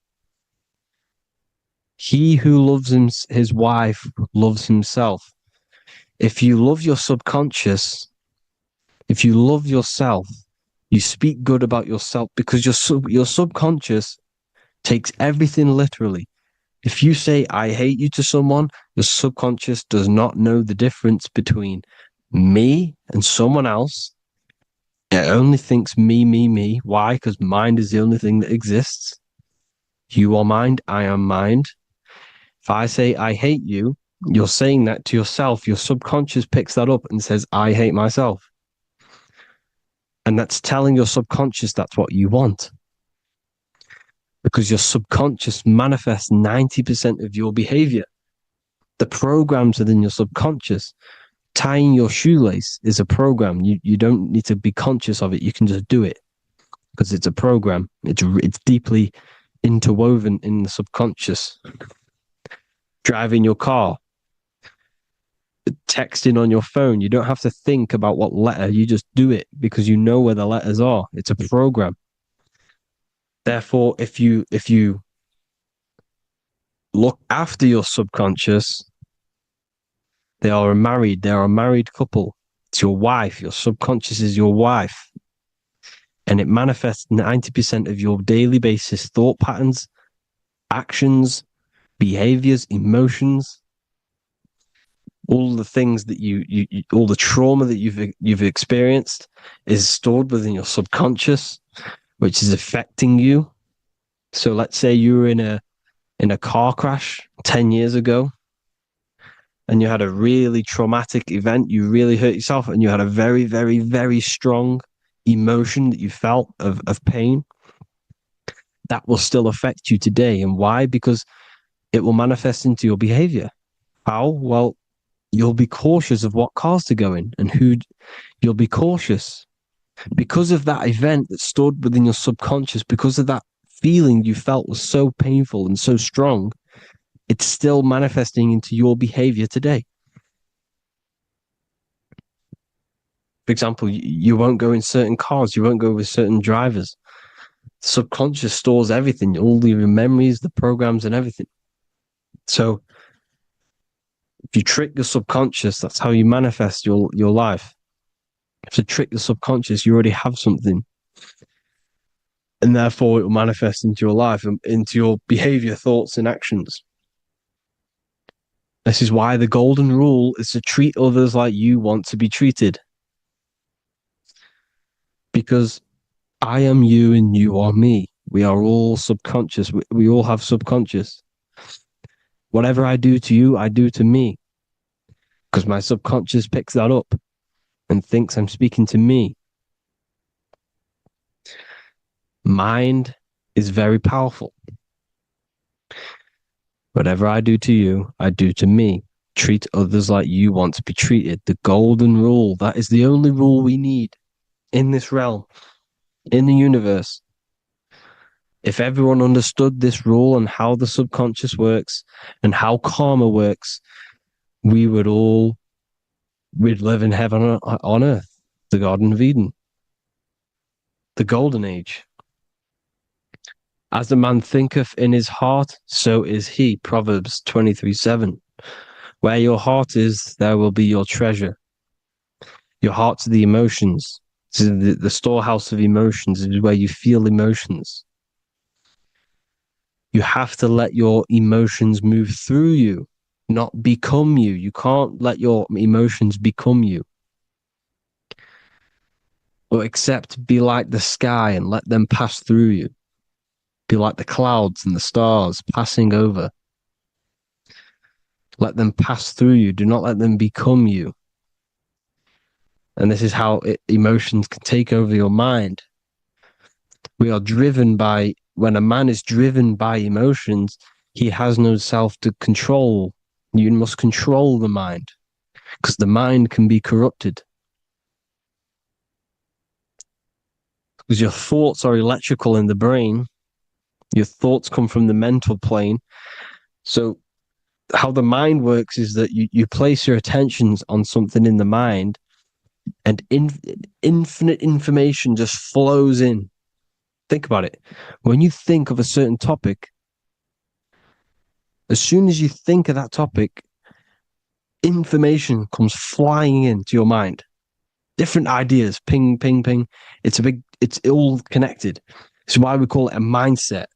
[SPEAKER 4] He who loves his wife loves himself. If you love your subconscious, if you love yourself, you speak good about yourself, because your subconscious takes everything literally. If you say, I hate you to someone, your subconscious does not know the difference between me and someone else. It only thinks me, me, me. Why? Because mind is the only thing that exists. You are mind, I am mind. If I say I hate you, you're saying that to yourself. Your subconscious picks that up and says, I hate myself. And that's telling your subconscious that's what you want. Because your subconscious manifests 90% of your behavior. The programs within your subconscious. Tying your shoelace is a program. You don't need to be conscious of it. You can just do it because it's a program. It's deeply interwoven in the subconscious. Driving your car, texting on your phone. You don't have to think about what letter. You just do it because you know where the letters are. It's a program. Therefore, if you look after your subconscious, they are a married couple. It's your wife. Your subconscious is your wife. And it manifests 90% of your daily basis thought patterns, actions, behaviors, emotions, all the things that you all the trauma that you've experienced is stored within your subconscious, which is affecting you. So let's say you were in a car crash 10 years ago, and you had a really traumatic event, you really hurt yourself, and you had a very, very, very strong emotion that you felt of pain, that will still affect you today. And why? Because it will manifest into your behavior. How? Well, you'll be cautious of what cars to go in and who. You'll be cautious because of that event that stood within your subconscious, because of that feeling you felt was so painful and so strong. It's still manifesting into your behavior today. For example, you won't go in certain cars, you won't go with certain drivers. The subconscious stores everything, all your memories, the programs, and everything. So if you trick the subconscious, that's how you manifest your life. If you trick the subconscious, you already have something. And therefore it will manifest into your life and into your behavior, thoughts, and actions. This is why the golden rule is to treat others like you want to be treated. Because I am you and you are me. We are all subconscious. We all have subconscious. Whatever I do to you, I do to me. Because my subconscious picks that up and thinks I'm speaking to me. Mind is very powerful. Whatever I do to you, I do to me. Treat others like you want to be treated. The golden rule. That is the only rule we need in this realm, in the universe. If everyone understood this rule and how the subconscious works and how karma works, we'd live in heaven on earth, the Garden of Eden, the golden age. As a man thinketh in his heart, so is he. Proverbs 23:7. Where your heart is, there will be your treasure. Your heart's the emotions. The storehouse of emotions is where you feel emotions. You have to let your emotions move through you, not become you. You can't let your emotions become you. Or except be like the sky and let them pass through you. Be like the clouds and the stars passing over. Let them pass through you. Do not let them become you. And this is how emotions can take over your mind. We are driven by, when a man is driven by emotions, he has no self to control. You must control the mind, because the mind can be corrupted. Because your thoughts are electrical in the brain. Your thoughts come from the mental plane. So how the mind works is that you place your attentions on something in the mind, and infinite information just flows in. Think about it. When you think of a certain topic, as soon as you think of that topic, information comes flying into your mind. Different ideas, ping, ping, ping. It's all connected. It's why we call it a mindset,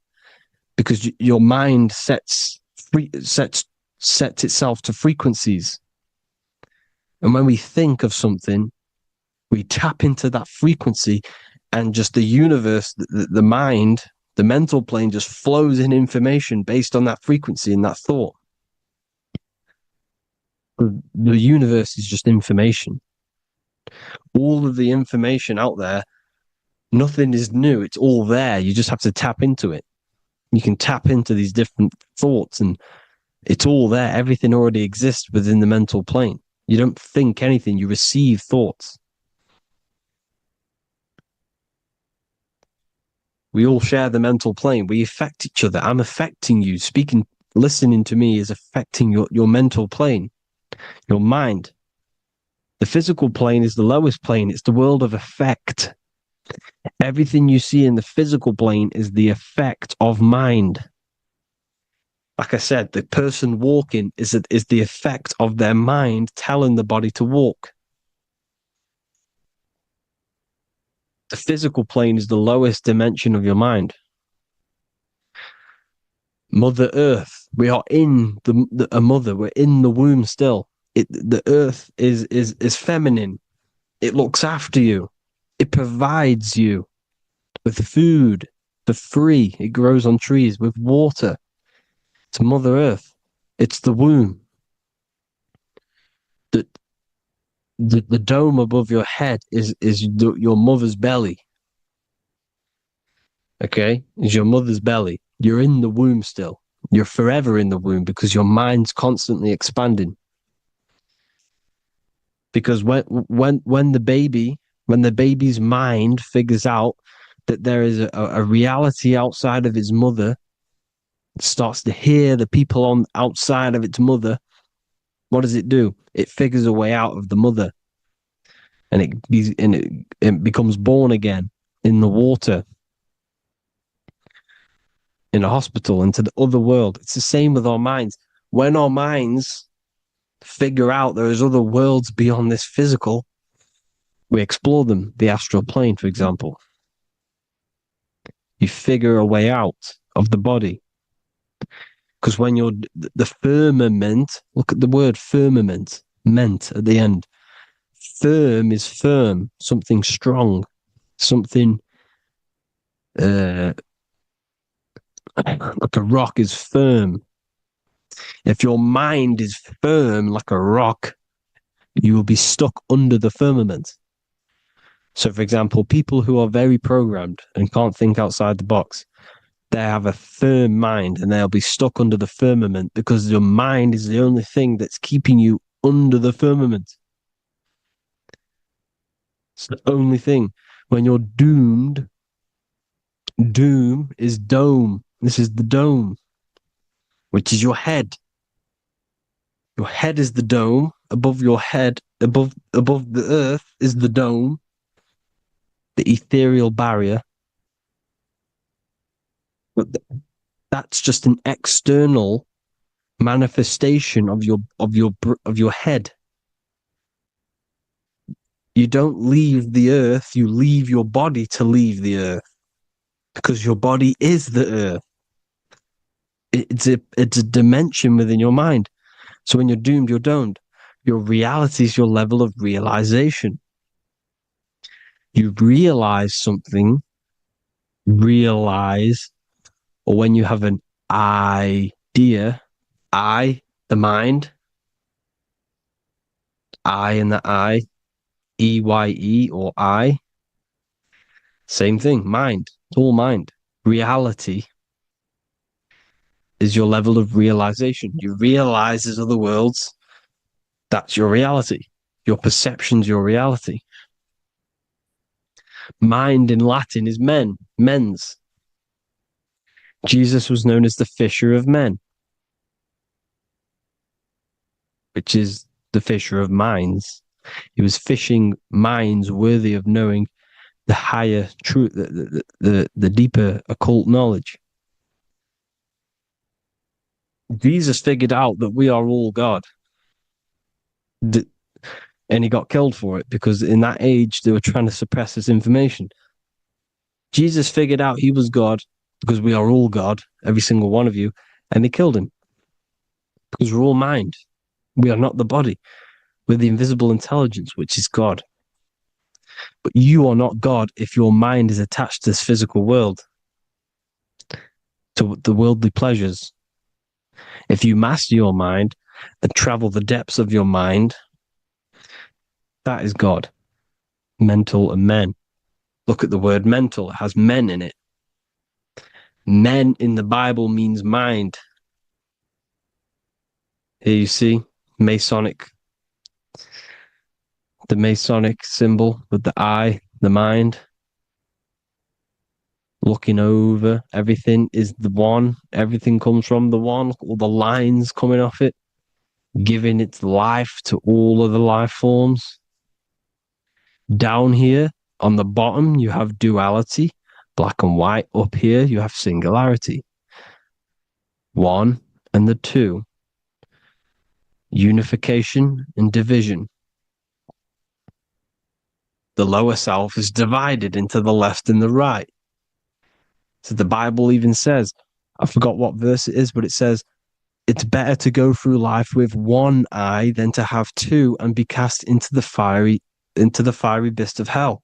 [SPEAKER 4] because your mind sets itself to frequencies. And when we think of something, we tap into that frequency, and just the universe, the mind, the mental plane just flows in information based on that frequency and that thought. The universe is just information. All of the information out there, nothing is new. It's all there. You just have to tap into it. You can tap into these different thoughts, and it's all there. Everything already exists within the mental plane. You don't think anything. You receive thoughts. We all share the mental plane. We affect each other. I'm affecting you. Listening to me is affecting your mental plane, your mind. The physical plane is the lowest plane. It's the world of effect. Everything you see in the physical plane is the effect of mind. Like I said, the person walking is the effect of their mind telling the body to walk. The physical plane is the lowest dimension of your mind. Mother Earth, we are in a mother. We're in the womb still. The Earth is feminine. It looks after you. It provides you with food for free. It grows on trees with water. It's Mother Earth. It's the womb. The dome above your head is your mother's belly. Okay? Is your mother's belly. You're in the womb still. You're forever in the womb because your mind's constantly expanding. Because when the baby's mind figures out that there is a reality outside of its mother, starts to hear the people on outside of its mother, what does it do? It figures a way out of the mother, and it becomes born again in the water, in a hospital, into the other world. It's the same with our minds. When our minds figure out there is other worlds beyond this physical, we explore them. The astral plane, for example. You figure a way out of the body. Because when you're the firmament, look at the word firmament, meant at the end. Firm is firm, something strong, something like a rock is firm. If your mind is firm like a rock, you will be stuck under the firmament. So, for example, people who are very programmed and can't think outside the box, they have a firm mind and they'll be stuck under the firmament because your mind is the only thing that's keeping you under the firmament. It's the only thing. When you're doomed, doom is dome. This is the dome, which is your head. Your head is the dome. Above your head, above the earth is the dome, the ethereal barrier. But that's just an external manifestation of your head. You don't leave the earth, you leave your body to leave the earth, because your body is the earth. It's a dimension within your mind. So when you're doomed, you're domed. Your reality is your level of realization. You realize something, or when you have an idea, the mind, in the EYE or I, same thing, mind, it's all mind. Reality is your level of realization. You realize there's other worlds. That's your reality. Your perception's your reality. Mind in Latin is mens. Jesus was known as the fisher of men, which is the fisher of minds. He was fishing minds worthy of knowing the higher truth, the deeper occult knowledge. Jesus figured out that we are all God. And he got killed for it because in that age they were trying to suppress this information. Jesus figured out he was God because we are all God, every single one of you, and they killed him because we're all mind. We are not the body. We're the invisible intelligence, which is God. But you are not God if your mind is attached to this physical world, to the worldly pleasures. If you master your mind and travel the depths of your mind, that is God. Mental and men. Look at the word mental. It has men in it. Men in the Bible means mind. Here you see Masonic. The Masonic symbol with the eye, the mind. Looking over, everything is the one. Everything comes from the one. All the lines coming off it, giving its life to all of the life forms. Down here on the bottom, you have duality, black and white. Up here, you have singularity. One and the two. Unification and division. The lower self is divided into the left and the right. So the Bible even says, I forgot what verse it is, but it says, it's better to go through life with one eye than to have two and be cast into the fiery abyss of hell.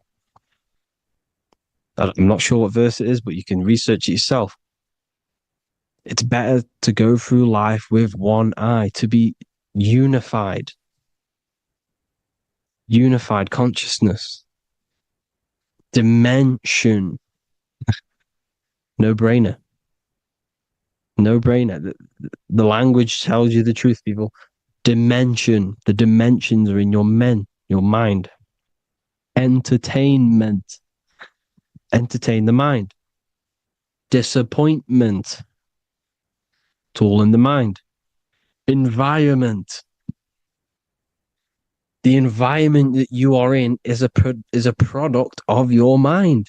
[SPEAKER 4] I'm not sure what verse it is, but you can research it yourself. It's better to go through life with one eye, to be unified. Unified consciousness. Dimension. No brainer. No brainer. The language tells you the truth, people. Dimension. The dimensions are in your
[SPEAKER 1] your mind. Entertainment, entertain the mind. Disappointment, it's all in the mind. Environment, the environment that you are in is a product of your mind.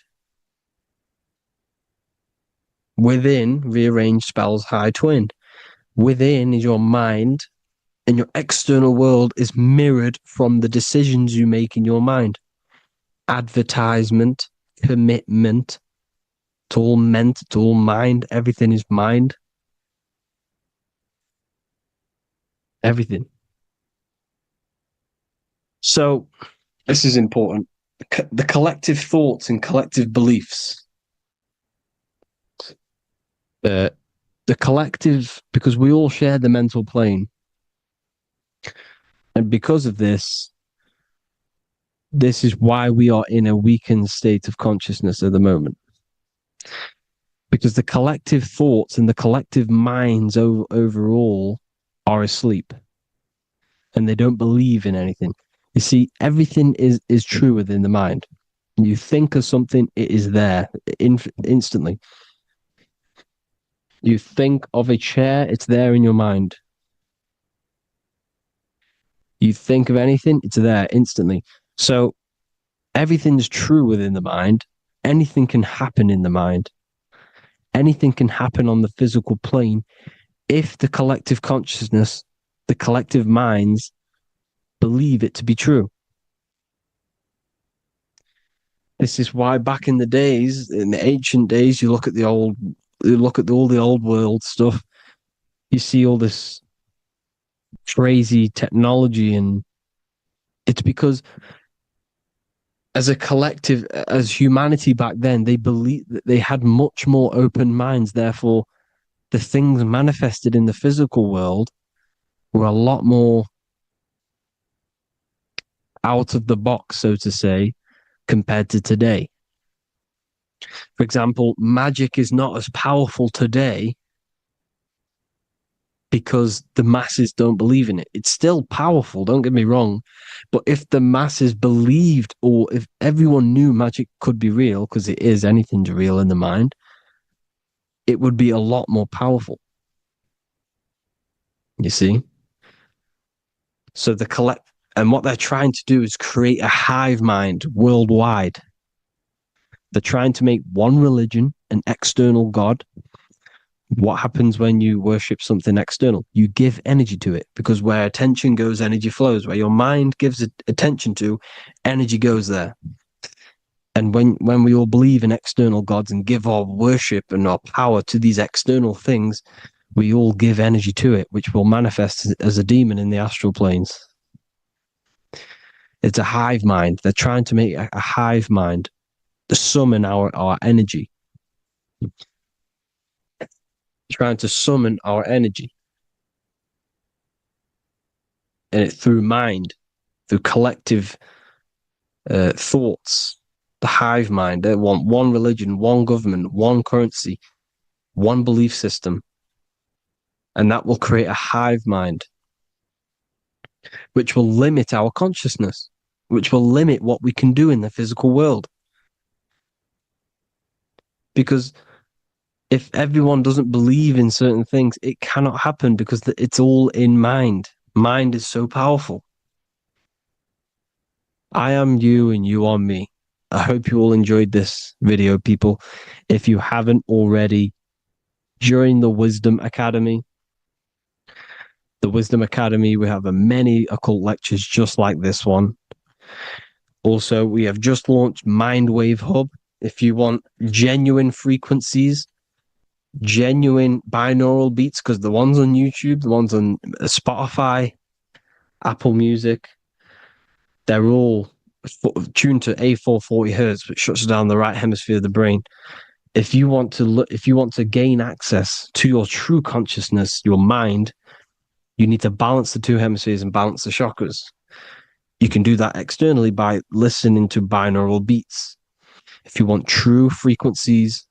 [SPEAKER 1] Within, rearrange spells high twin. Within is your mind, and your external world is mirrored from the decisions you make in your mind. Advertisement, commitment, it's all meant, it's all mind. Everything is mind. Everything. So, this is important. The collective thoughts and collective beliefs. The collective, because we all share the mental plane. And because of this is why we are in a weakened state of consciousness at the moment. Because the collective thoughts and the collective minds overall are asleep. And they don't believe in anything. You see, everything is true within the mind. You think of something, it is there instantly. You think of a chair, it's there in your mind. You think of anything, it's there instantly. So everything's true within the mind. Anything can happen in the mind. Anything can happen on the physical plane if the collective consciousness, the collective minds, believe it to be true. This is why back in the days, in the ancient days, you look at all the old world stuff, you see all this crazy technology, and it's because as a collective, as humanity back then, they believed that they had much more open minds. Therefore, the things manifested in the physical world were a lot more out of the box, so to say, compared to today. For example, magic is not as powerful today because the masses don't believe in it. It's still powerful, don't get me wrong, but if the masses believed, or if everyone knew magic could be real, because it is, anything's real in the mind, it would be a lot more powerful. You see? So and what they're trying to do is create a hive mind worldwide. They're trying to make one religion, an external God. What happens when you worship something external? You give energy to it, because where attention goes, energy flows. Where your mind gives attention to, energy goes there. And when we all believe in external gods and give our worship and our power to these external things, we all give energy to it, which will manifest as a demon in the astral planes. It's a hive mind. They're trying to make a hive mind to summon our energy. Trying to summon our energy. And it through mind, through collective thoughts. The hive mind. They want one religion, one government, one currency, one belief system. And that will create a hive mind, which will limit our consciousness, which will limit what we can do in the physical world. Because if everyone doesn't believe in certain things, it cannot happen, because it's all in mind. Mind is so powerful. I am you and you are me. I hope you all enjoyed this video, people. If you haven't already, join the Wisdom Academy. The Wisdom Academy, we have many occult lectures just like this one. Also, we have just launched Mindwave Hub. If you want genuine frequencies, genuine binaural beats, because the ones on YouTube, the ones on Spotify, Apple Music, they're all tuned to A440 hertz, which shuts down the right hemisphere of the brain. If you want to gain access to your true consciousness, your mind, you need to balance the two hemispheres and balance the chakras. You can do that externally by listening to binaural beats. If you want true frequencies,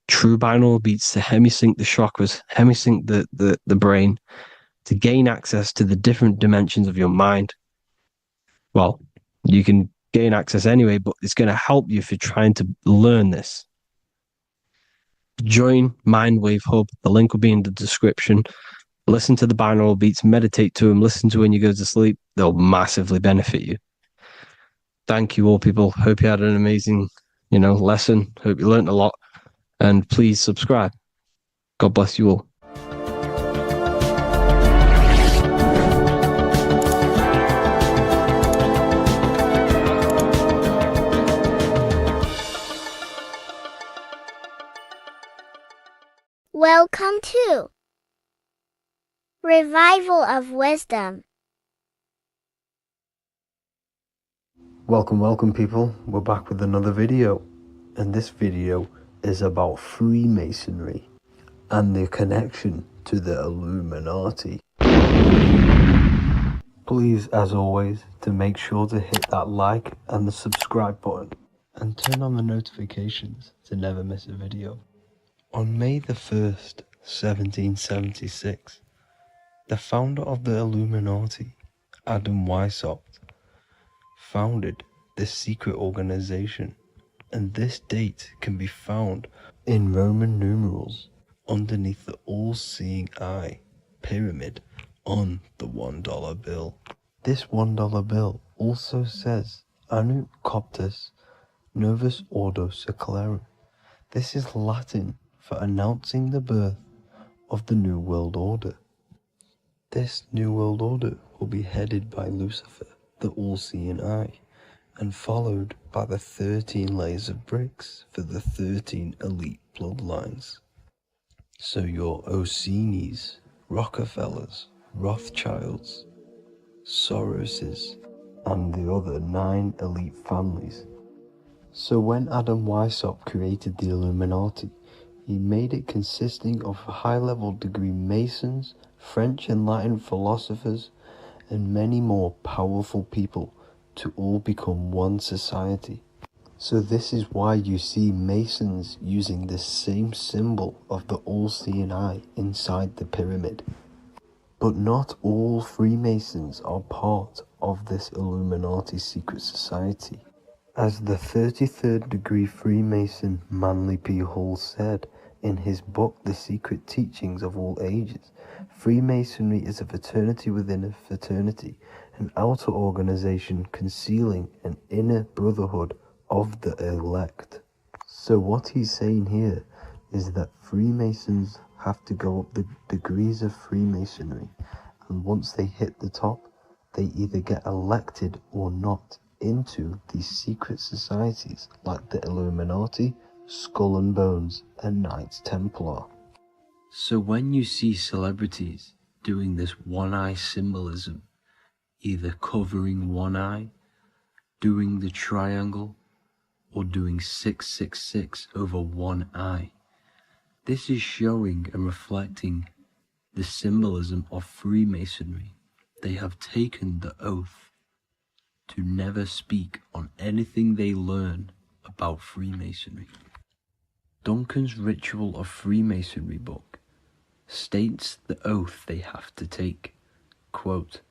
[SPEAKER 1] true binaural beats to hemisync the chakras, hemisync the brain, to gain access to the different dimensions of your mind,
[SPEAKER 4] well, you can gain access anyway, but it's going to help you if you're trying to learn this. Join Mindwave Hub. The link will be in the description. Listen to the binaural beats, meditate to them, listen to when you go to sleep. They'll massively benefit you. Thank you all, people. Hope you had an amazing, lesson. Hope you learned a lot. And please subscribe. God bless you all.
[SPEAKER 2] Welcome to Revival of Wisdom.
[SPEAKER 5] Welcome people, we're back with another video, and this video is about Freemasonry and their connection to the Illuminati. Please, as always, to make sure to hit that like and the subscribe button and turn on the notifications to never miss a video. On May the 1st, 1776, the founder of the Illuminati, Adam Weishaupt, founded this secret organization, and this date can be found in Roman numerals underneath the all-seeing eye pyramid on the $1 bill. This $1 bill also says Anno Coptus Novus Ordo Secularum. This is Latin for announcing the birth of the New World Order. This New World Order will be headed by Lucifer, the all-seeing eye, and followed by the 13 layers of bricks for the 13 elite bloodlines. So your Orsini's, Rockefellers, Rothschilds, Soroses, and the other 9 elite families. So when Adam Weishaupt created the Illuminati, he made it consisting of high-level degree Masons, French and Latin philosophers, and many more powerful people to all become one society. So this is why you see Masons using the same symbol of the all-seeing eye inside the pyramid. But not all Freemasons are part of this Illuminati secret society. As the 33rd degree Freemason Manly P. Hall said in his book The Secret Teachings of All Ages, Freemasonry is a fraternity within a fraternity, an outer organization concealing an inner brotherhood of the elect. So what he's saying here is that Freemasons have to go up the degrees of Freemasonry, and once they hit the top, they either get elected or not into these secret societies like the Illuminati, Skull and Bones, and Knights Templar. So when you see celebrities doing this one-eye symbolism, either covering one eye, doing the triangle, or doing 666 over one eye, this is showing and reflecting the symbolism of Freemasonry. They have taken the oath to never speak on anything they learn about Freemasonry. Duncan's Ritual of Freemasonry book states the oath they have to take. Quote,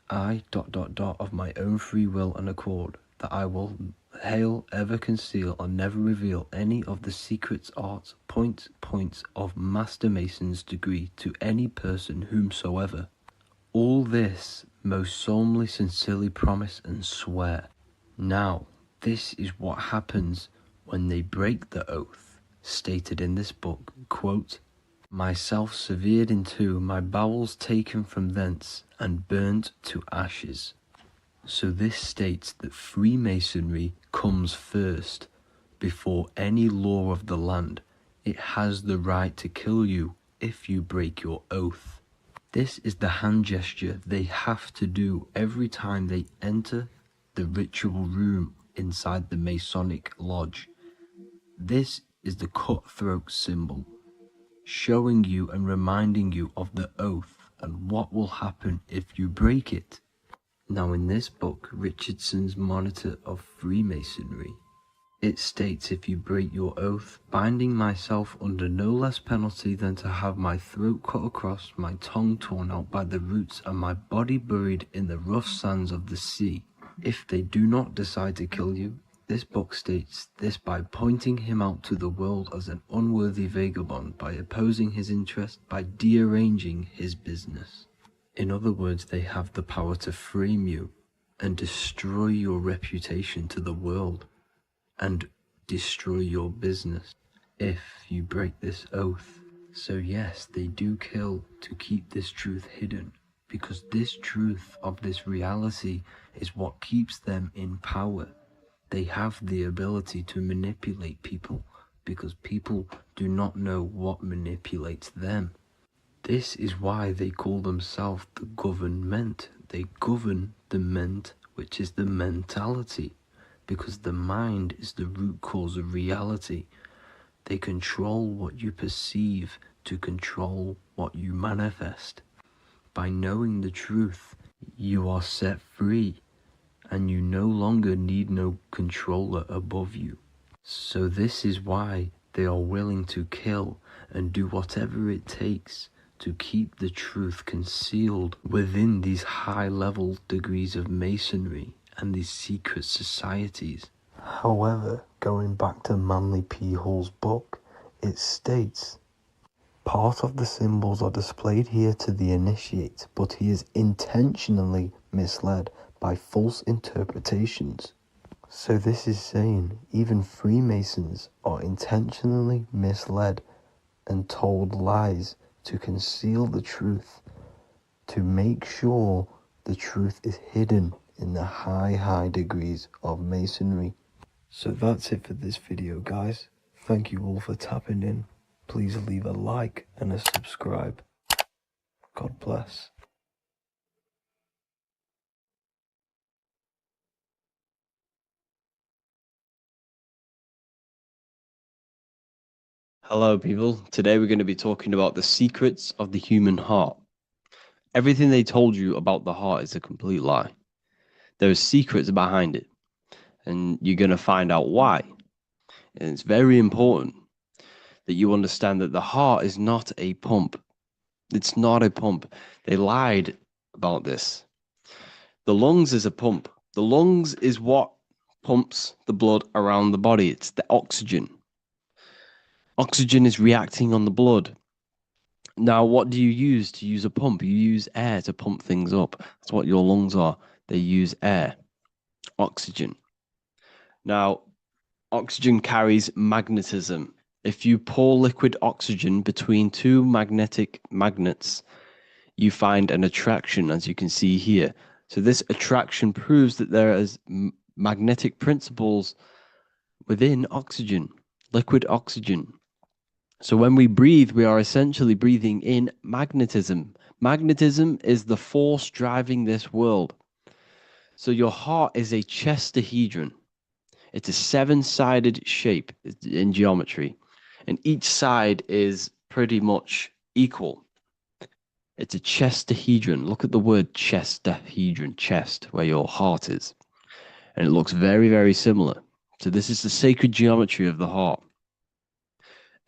[SPEAKER 5] I ... of my own free will and accord, that I will hail, ever conceal, or never reveal any of the secrets, arts, points of Master Mason's degree to any person whomsoever. All this most solemnly, sincerely promise and swear. Now, this is what happens when they break the oath, stated in this book, quote, myself severed in two, my bowels taken from thence, and burnt to ashes. So this states that Freemasonry comes first, before any law of the land. It has the right to kill you if you break your oath. This is the hand gesture they have to do every time they enter the ritual room inside the Masonic lodge. This is the cutthroat symbol, showing you and reminding you of the oath and what will happen if you break it. Now in this book, Richardson's Monitor of Freemasonry, it states, if you break your oath, binding myself under no less penalty than to have my throat cut across, my tongue torn out by the roots, and my body buried in the rough sands of the sea, If they do not decide to kill you, this book states this by pointing him out to the world as an unworthy vagabond, by opposing his interest, by dearranging his business. In other words, they have the power to frame you and destroy your reputation to the world and destroy your business if you break this oath. So yes, they do kill to keep this truth hidden, because this truth of this reality is what keeps them in power. They have the ability to manipulate people because people do not know what manipulates them. This is why they call themselves the government. They govern the ment, which is the mentality, because the mind is the root cause of reality. They control what you perceive to control what you manifest. By knowing the truth, you are set free, and you no longer need no controller above you. So this is why they are willing to kill and do whatever it takes to keep the truth concealed within these high-level degrees of masonry and these secret societies. However, going back to Manly P. Hall's book, it states, part of the symbols are displayed here to the initiate, but he is intentionally misled by false interpretations. So this is saying even Freemasons are intentionally misled and told lies to conceal the truth, to make sure the truth is hidden in the high degrees of masonry. So that's it for this video, guys. Thank you all for tapping in. Please leave a like and a subscribe. God bless.
[SPEAKER 4] Hello, people. Today we're going to be talking about the secrets of the human heart. Everything they told you about the heart is a complete lie. There are secrets behind it, and you're going to find out why. And it's very important that you understand that the heart is not a pump. It's not a pump. They lied about this. The lungs is a pump. The lungs is what pumps the blood around the body. It's the oxygen. Oxygen is reacting on the blood. Now, what do you use to use a pump? You use air to pump things up. That's what your lungs are. They use air, oxygen. Now, oxygen carries magnetism. If you pour liquid oxygen between two magnetic magnets, you find an attraction, as you can see here. So this attraction proves that there is magnetic principles within oxygen, liquid oxygen. So when we breathe, we are essentially breathing in magnetism. Magnetism is the force driving this world. So your heart is a chestahedron. It's a seven-sided shape in geometry, and each side is pretty much equal. It's a chestahedron. Look at the word chestahedron, chest, where your heart is. And it looks very, very similar. So this is the sacred geometry of the heart.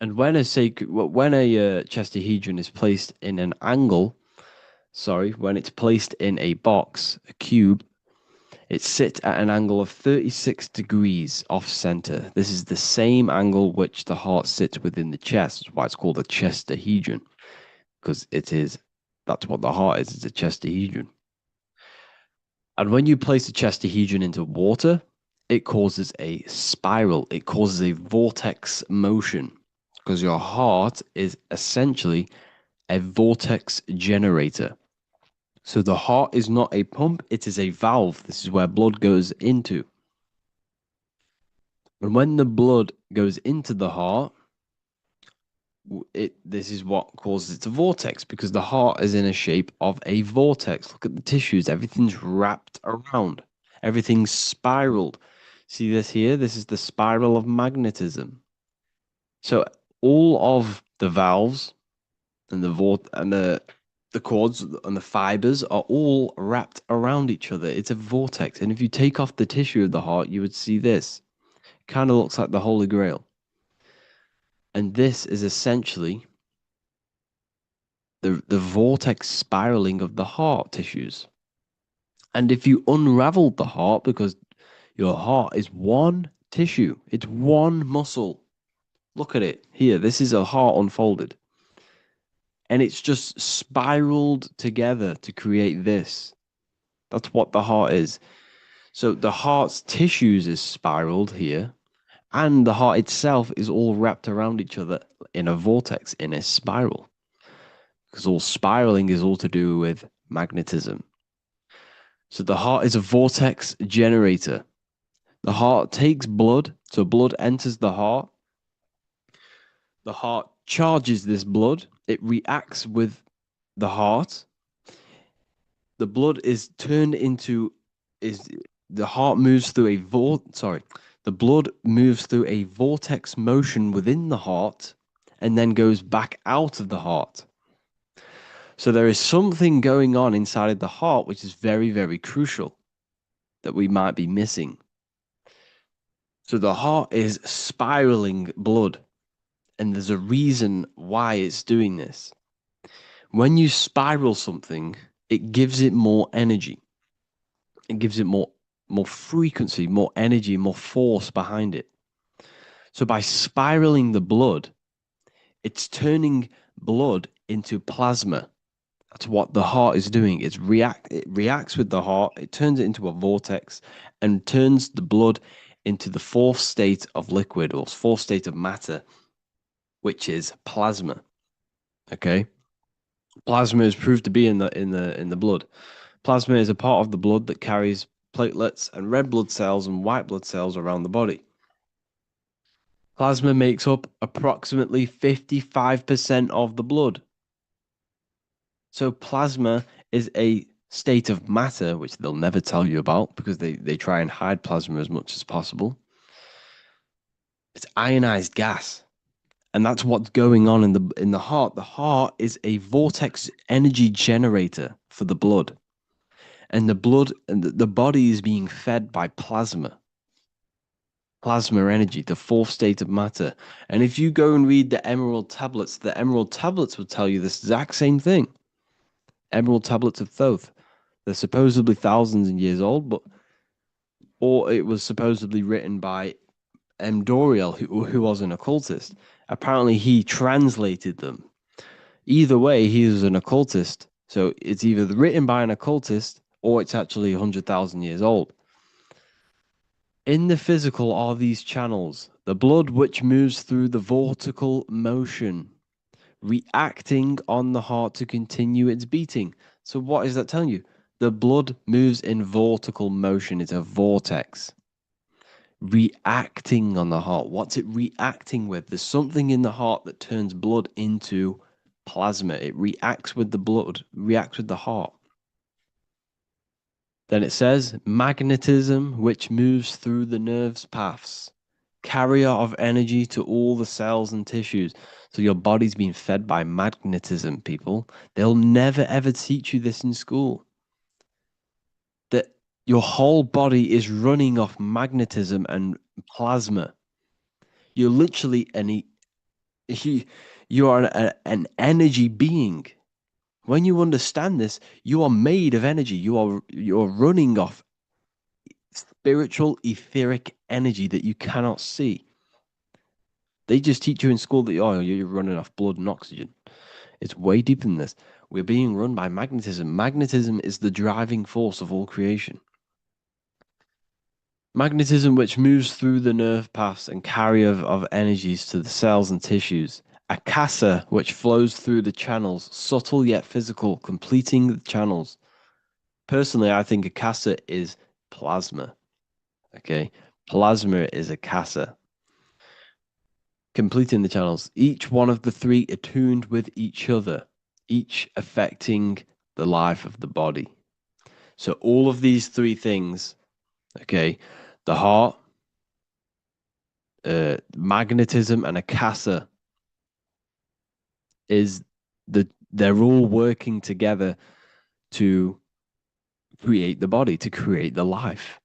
[SPEAKER 4] And when a chestahedron is placed in an angle, when it's placed in a box, a cube, it sits at an angle of 36 degrees off center. This is the same angle which the heart sits within the chest. That's why it's called a chestahedron, because that's what the heart is. It's a chestahedron. And when you place a chestahedron into water, it causes a spiral. It causes a vortex motion, because your heart is essentially a vortex generator. So the heart is not a pump, it is a valve. This is where blood goes into. And when the blood goes into the heart, this is what causes it to vortex, because the heart is in a shape of a vortex. Look at the tissues, everything's wrapped around, everything's spiraled. See this here? This is the spiral of magnetism. So all of the valves and the cords and the fibers are all wrapped around each other. It's a vortex. And if you take off the tissue of the heart, you would see this. Kind of looks like the Holy Grail. And this is essentially the vortex spiraling of the heart tissues. And if you unraveled the heart, because your heart is one tissue, it's one muscle. Look at it here. This is a heart unfolded. And it's just spiraled together to create this. That's what the heart is. So the heart's tissues is spiraled here, and the heart itself is all wrapped around each other in a vortex, in a spiral. Because all spiraling is all to do with magnetism. So the heart is a vortex generator. The heart takes blood, so blood enters the heart. The heart charges this blood. It reacts with the heart. The blood is turned into the heart moves through the blood moves through a vortex motion within the heart and then goes back out of the heart. So there is something going on inside the heart which is very, very crucial that we might be missing. So the heart is spiraling blood, and there's a reason why it's doing this. When you spiral something, it gives it more energy. It gives it more frequency, more energy, more force behind it. So by spiraling the blood, it's turning blood into plasma. That's what the heart is doing. It reacts with the heart, it turns it into a vortex and turns the blood into the fourth state of liquid or fourth state of matter, which is plasma. Okay? Plasma is proved to be in the blood. Plasma is a part of the blood that carries platelets and red blood cells and white blood cells around the body. Plasma makes up approximately 55% of the blood. So plasma is a state of matter, which they'll never tell you about because they try and hide plasma as much as possible. It's ionized gas. And that's what's going on in the heart. The heart is a vortex energy generator for the blood. And the blood and the body is being fed by plasma. Plasma energy, the fourth state of matter. And if you go and read the Emerald Tablets will tell you this exact same thing. Emerald Tablets of Thoth. They're supposedly thousands of years old, or it was supposedly written by M. Doriel, who was an occultist. Apparently, he translated them. Either way, he was an occultist. So it's either written by an occultist or it's actually 100,000 years old. In the physical are these channels, the blood which moves through the vortical motion, reacting on the heart to continue its beating. So what is that telling you? The blood moves in vortical motion. It's a vortex. Reacting on the heart. What's it reacting with? There's something in the heart that turns blood into plasma. It reacts with the blood, reacts with the heart. Then it says magnetism, which moves through the nerves paths, carrier of energy to all the cells and tissues. So your body's being fed by magnetism, people. They'll never ever teach you this in school. That your whole body is running off magnetism and plasma. You're literally you are an energy being. When you understand this, you are made of energy. You're running off spiritual, etheric energy that you cannot see. They just teach you in school that you're running off blood and oxygen. It's way deeper than this. We're being run by magnetism. Magnetism is the driving force of all creation. Magnetism, which moves through the nerve paths and carrier of energies to the cells and tissues. Akasa, which flows through the channels, subtle yet physical, completing the channels. Personally, I think Akasa is plasma. Okay, plasma is Akasa. Completing the channels. Each one of the three attuned with each other, each affecting the life of the body. So all of these three things, okay, the heart, magnetism, and Akasa they're all working together to create the body, to create the life.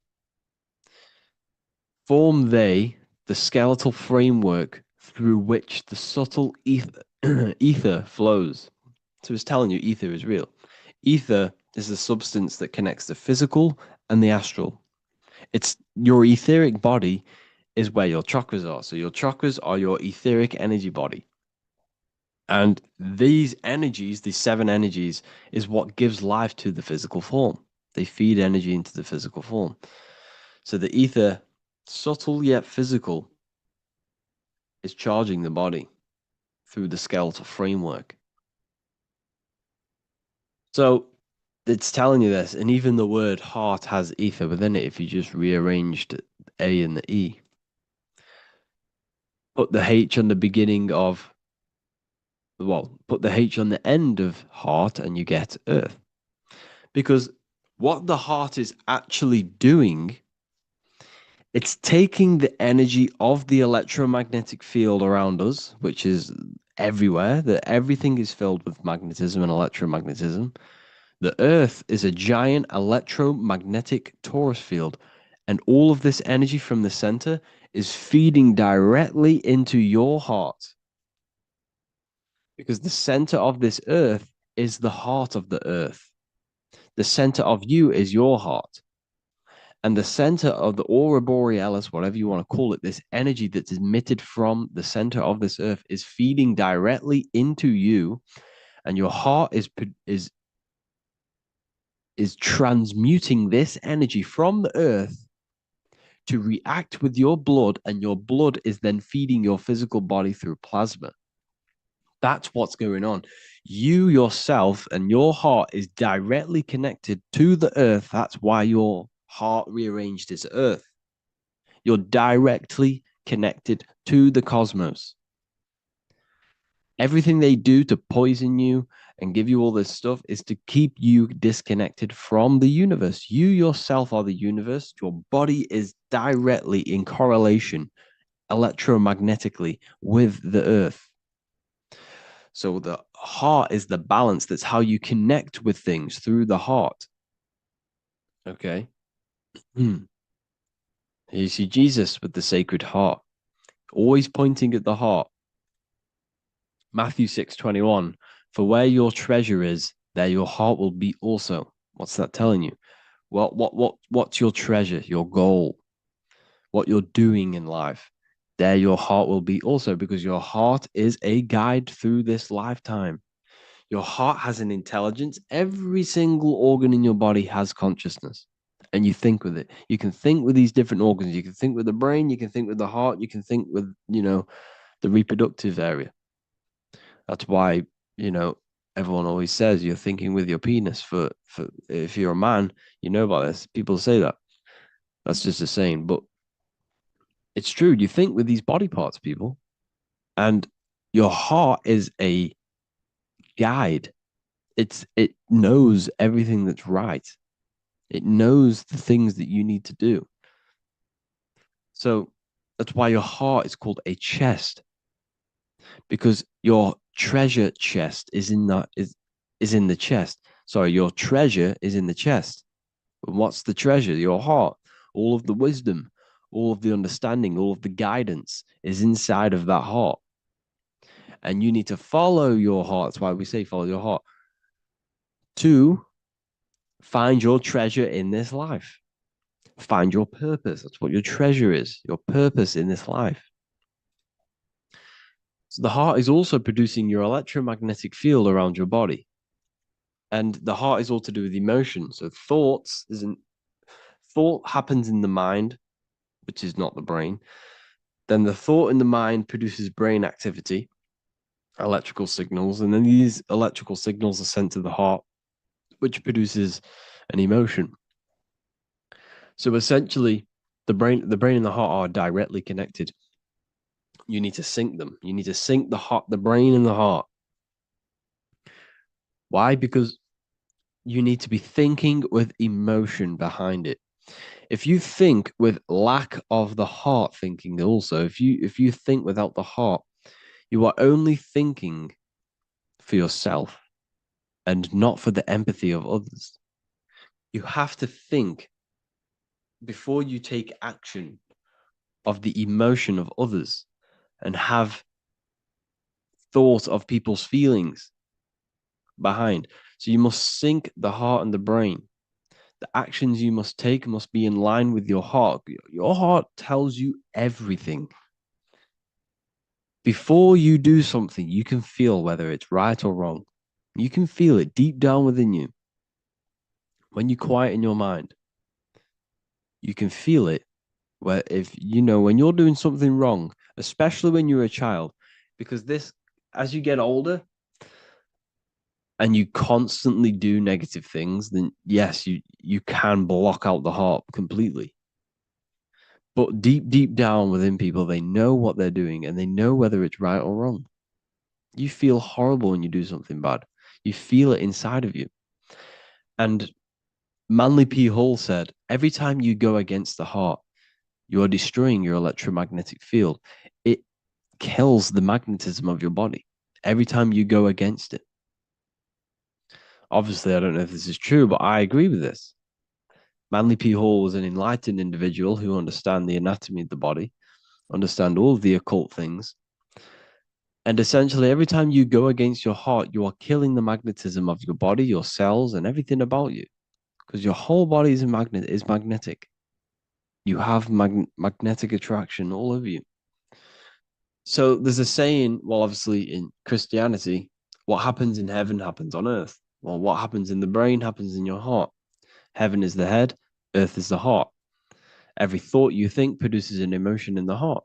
[SPEAKER 4] Form they the skeletal framework through which the subtle ether flows. So it's telling you ether is real. Ether is the substance that connects the physical and the astral. It's your etheric body is where your chakras are. So your chakras are your etheric energy body. And these energies, these 7 energies, is what gives life to the physical form. They feed energy into the physical form. So the ether, subtle yet physical, is charging the body through the skeletal framework. So it's telling you this, and even the word heart has ether within it if you just rearranged A and the E. Put the H on the beginning of, put the H on the end of heart and you get earth. Because what the heart is actually doing, it's taking the energy of the electromagnetic field around us, which is everywhere, that everything is filled with magnetism and electromagnetism. The earth is a giant electromagnetic torus field, and all of this energy from the center is feeding directly into your heart. Because the center of this earth is the heart of the earth. The center of you is your heart. And the center of the aura borealis, whatever you want to call it, this energy that's emitted from the center of this earth is feeding directly into you, and your heart is transmuting this energy from the earth to react with your blood, and your blood is then feeding your physical body through plasma. That's what's going on. You yourself and your heart is directly connected to the earth. That's why your heart rearranged its earth. You're directly connected to the cosmos. Everything they do to poison you and give you all this stuff is to keep you disconnected from the universe. You yourself are the universe. Your body is directly in correlation electromagnetically with the earth. So the heart is the balance. That's how you connect with things, through the heart. Okay. Here you see Jesus with the sacred heart, always pointing at the heart. Matthew 6:21, for where your treasure is, there your heart will be also. What's that telling you? What's your treasure, your goal, what you're doing in life? There your heart will be also, because your heart is a guide through this lifetime. Your heart has an intelligence. Every single organ in your body has consciousness, and you think with it. You can think with these different organs. You can think with the brain, you can think with the heart, you can think with, the reproductive area. That's why, everyone always says you're thinking with your penis. For if you're a man, you know about this. People say that. That's just a saying, but it's true. You think with these body parts, people, and your heart is a guide. It knows everything that's right. It knows the things that you need to do. So that's why your heart is called a chest, because your treasure chest is in the chest. Sorry, your treasure is in the chest. And what's the treasure? Your heart. All of the wisdom, all of the understanding, all of the guidance is inside of that heart. And you need to follow your heart. That's why we say follow your heart, to find your treasure in this life. Find your purpose. That's what your treasure is, your purpose in this life. So the heart is also producing your electromagnetic field around your body. And the heart is all to do with emotion. So thought happens in the mind, which is not the brain. Then the thought in the mind produces brain activity, electrical signals, and then these electrical signals are sent to the heart, which produces an emotion. So essentially, the brain and the heart are directly connected. You need to sync them. You need to sync the brain and the heart. Why? Because you need to be thinking with emotion behind it. If you think with lack of the heart thinking, also, if you think without the heart, you are only thinking for yourself and not for the empathy of others. You have to think before you take action of the emotion of others and have thought of people's feelings. behind. So you must sync the heart and the brain. The actions you must take must be in line with your heart. Your heart tells you everything. Before you do something, you can feel whether it's right or wrong. You can feel it deep down within you. When you quiet in your mind, you can feel it. Where if you know when you're doing something wrong, especially when you're a child, because this, as you get older and you constantly do negative things, then yes, you can block out the heart completely. But deep down within people, they know what they're doing and they know whether it's right or wrong. You feel horrible when you do something bad. You feel it inside of you. And Manly P. Hall said, every time you go against the heart, you are destroying your electromagnetic field. It kills the magnetism of your body every time you go against it. Obviously, I don't know if this is true, but I agree with this. Manly P. Hall was an enlightened individual who understand the anatomy of the body, understand all of the occult things. And essentially, every time you go against your heart, you are killing the magnetism of your body, your cells, and everything about you. Because your whole body is magnetic. You have magnetic attraction all over you. So there's a saying, well, obviously in Christianity, what happens in heaven happens on earth. Well, what happens in the brain happens in your heart. Heaven is the head, earth is the heart. Every thought you think produces an emotion in the heart.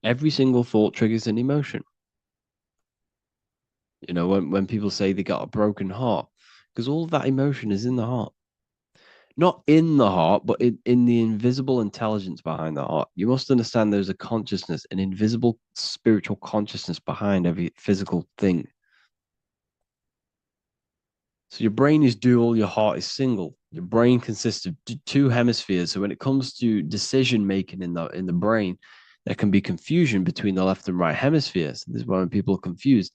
[SPEAKER 4] Every single thought triggers an emotion. You know, when people say they got a broken heart, because all of that emotion is in the heart. Not in the heart, but in the invisible intelligence behind the heart. You must understand there's a consciousness, an invisible spiritual consciousness behind every physical thing. So your brain is dual, your heart is single. Your brain consists of two hemispheres. So when it comes to decision making in the brain, there can be confusion between the left and right hemispheres. This is why people are confused.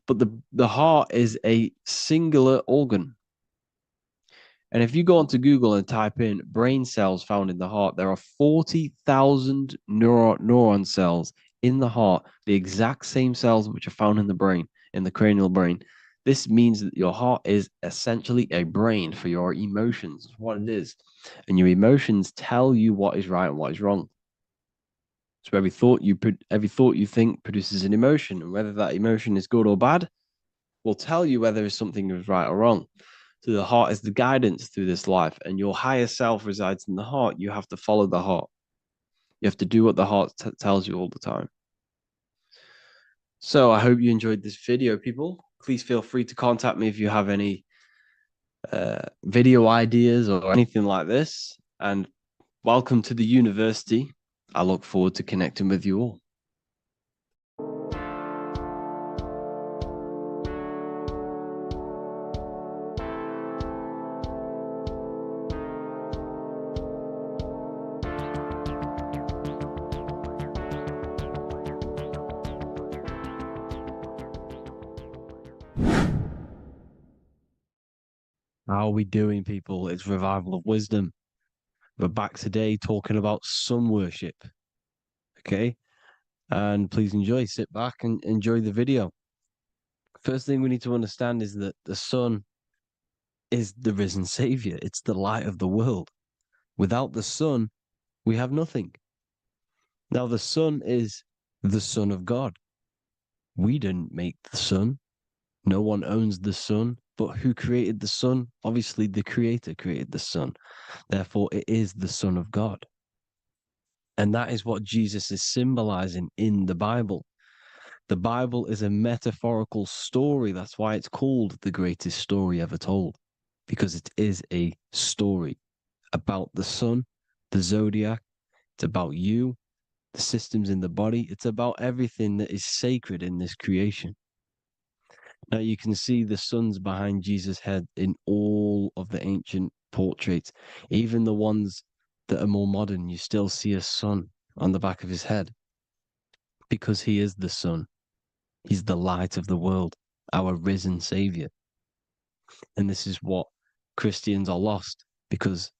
[SPEAKER 4] But the heart is a singular organ. And if you go onto Google and type in brain cells found in the heart, there are 40,000 neuron cells in the heart, the exact same cells which are found in the brain, in the cranial brain. This means that your heart is essentially a brain for your emotions, what it is. And your emotions tell you what is right and what is wrong. So every thought you think produces an emotion, and whether that emotion is good or bad will tell you whether something is right or wrong. So the heart is the guidance through this life, and your higher self resides in the heart. You have to follow the heart. You have to do what the heart tells you all the time. So I hope you enjoyed this video, people. Please feel free to contact me if you have any video ideas or anything like this. And welcome to the university. I look forward to connecting with you all. How are we doing, people? It's Revival of Wisdom. We're back today talking about sun worship. Okay? And please enjoy, sit back and enjoy the video. First thing we need to understand is that the sun is the risen savior. It's the light of the world. Without the sun, we have nothing. Now, the sun is the Son of God. We didn't make the sun. No one owns the sun. But who created the sun? Obviously, the Creator created the sun. Therefore, it is the Son of God. And that is what Jesus is symbolizing in the Bible. The Bible is a metaphorical story. That's why it's called the greatest story ever told, because it is a story about the sun, the zodiac. It's about you, the systems in the body. It's about everything that is sacred in this creation. Now you can see the suns behind Jesus' head in all of the ancient portraits, even the ones that are more modern. You still see a sun on the back of his head because he is the sun. He's the light of the world, our risen savior. And this is what Christians are lost because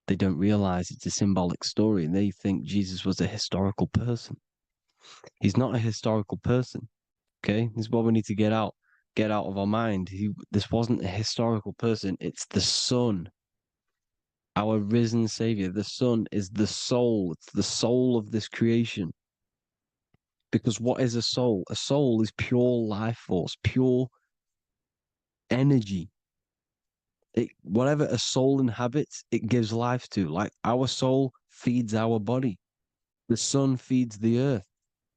[SPEAKER 4] they don't realize it's a symbolic story and they think Jesus was a historical person. He's not a historical person. Okay, this is what we need to get out. get out of our mind. This wasn't a historical person. It's the Son, our risen Savior. The Son is the soul. It's the soul of this creation. Because what is a soul? A soul is pure life force, pure energy. Whatever a soul inhabits, it gives life to. Like our soul feeds our body. The sun feeds the earth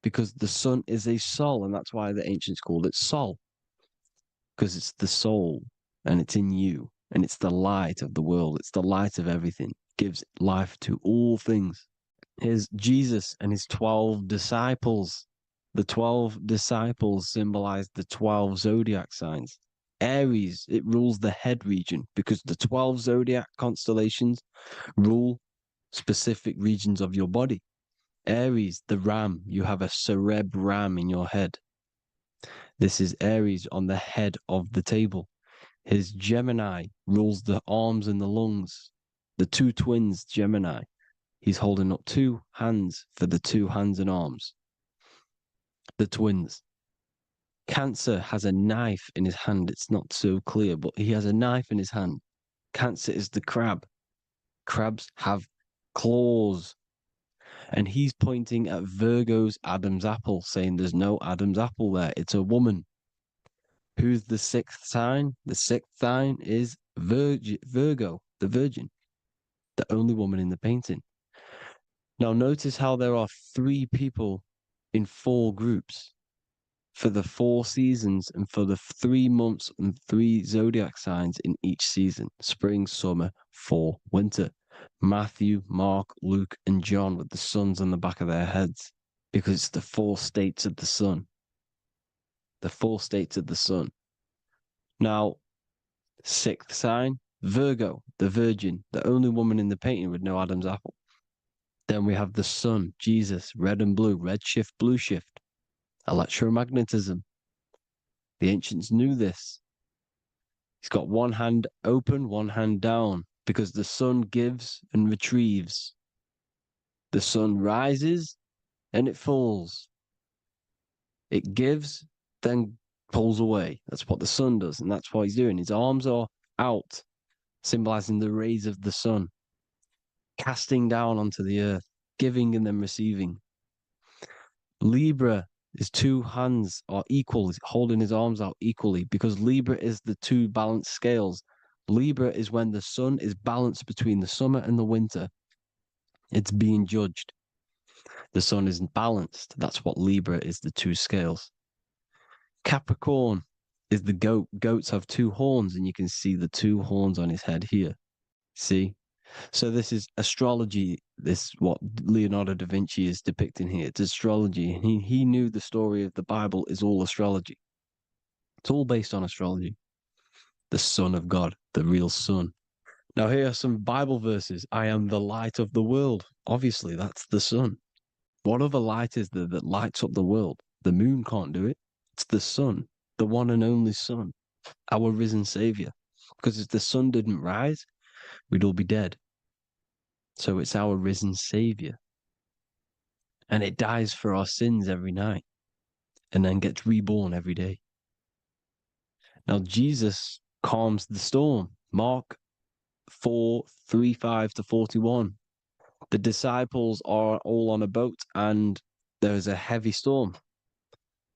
[SPEAKER 4] because the sun is a soul, and that's why the ancients called it soul. Because it's the soul and it's in you, and it's the light of the world. It's the light of everything. It gives life to all things. Here's Jesus and his 12 disciples. The 12 disciples symbolize the 12 zodiac signs. Aries, it rules the head region because the 12 zodiac constellations rule specific regions of your body. Aries, the ram, you have a cerebrum in your head. This is Aries on the head of the table. His Gemini rules the arms and the lungs. The two twins, Gemini. He's holding up two hands for the two hands and arms. The twins. Cancer has a knife in his hand. It's not so clear, but he has a knife in his hand. Cancer is the crab. Crabs have claws. And he's pointing at Virgo's Adam's apple, saying there's no Adam's apple there. It's a woman. Who's the sixth sign? The sixth sign is Virgo, the Virgin, the only woman in the painting. Now notice how there are 3 people in 4 groups for the 4 seasons and for the 3 months and 3 zodiac signs in each season: spring, summer, fall, winter. Matthew, Mark, Luke, and John with the suns on the back of their heads, because it's the 4 states of the sun. The 4 states of the sun. Now, 6th sign, Virgo, the Virgin, the only woman in the painting with no Adam's apple. Then we have the sun, Jesus, red and blue, red shift, blue shift. Electromagnetism. The ancients knew this. He's got one hand open, one hand down, because the sun gives and retrieves. The sun rises and it falls. It gives, then pulls away. That's what the sun does, and that's what he's doing. His arms are out, symbolizing the rays of the sun, casting down onto the earth, giving and then receiving. Libra, his 2 hands are equal, he's holding his arms out equally, because Libra is the 2 balanced scales. Libra is when the sun is balanced between the summer and the winter. It's being judged. The sun isn't balanced. That's what Libra is, the 2 scales. Capricorn is the goat. Goats have 2 horns, and you can see the 2 horns on his head here. See? So this is astrology. This is what Leonardo da Vinci is depicting here. It's astrology. And he knew the story of the Bible is all astrology. It's all based on astrology. The Son of God, the real Son. Now here are some Bible verses. I am the light of the world. Obviously, that's the sun. What other light is there that lights up the world? The moon can't do it. It's the sun, the one and only Son, our risen Savior. Because if the sun didn't rise, we'd all be dead. So it's our risen Savior. And it dies for our sins every night and then gets reborn every day. Now, Jesus calms the storm. Mark 4:35-41. The disciples are all on a boat and there is a heavy storm.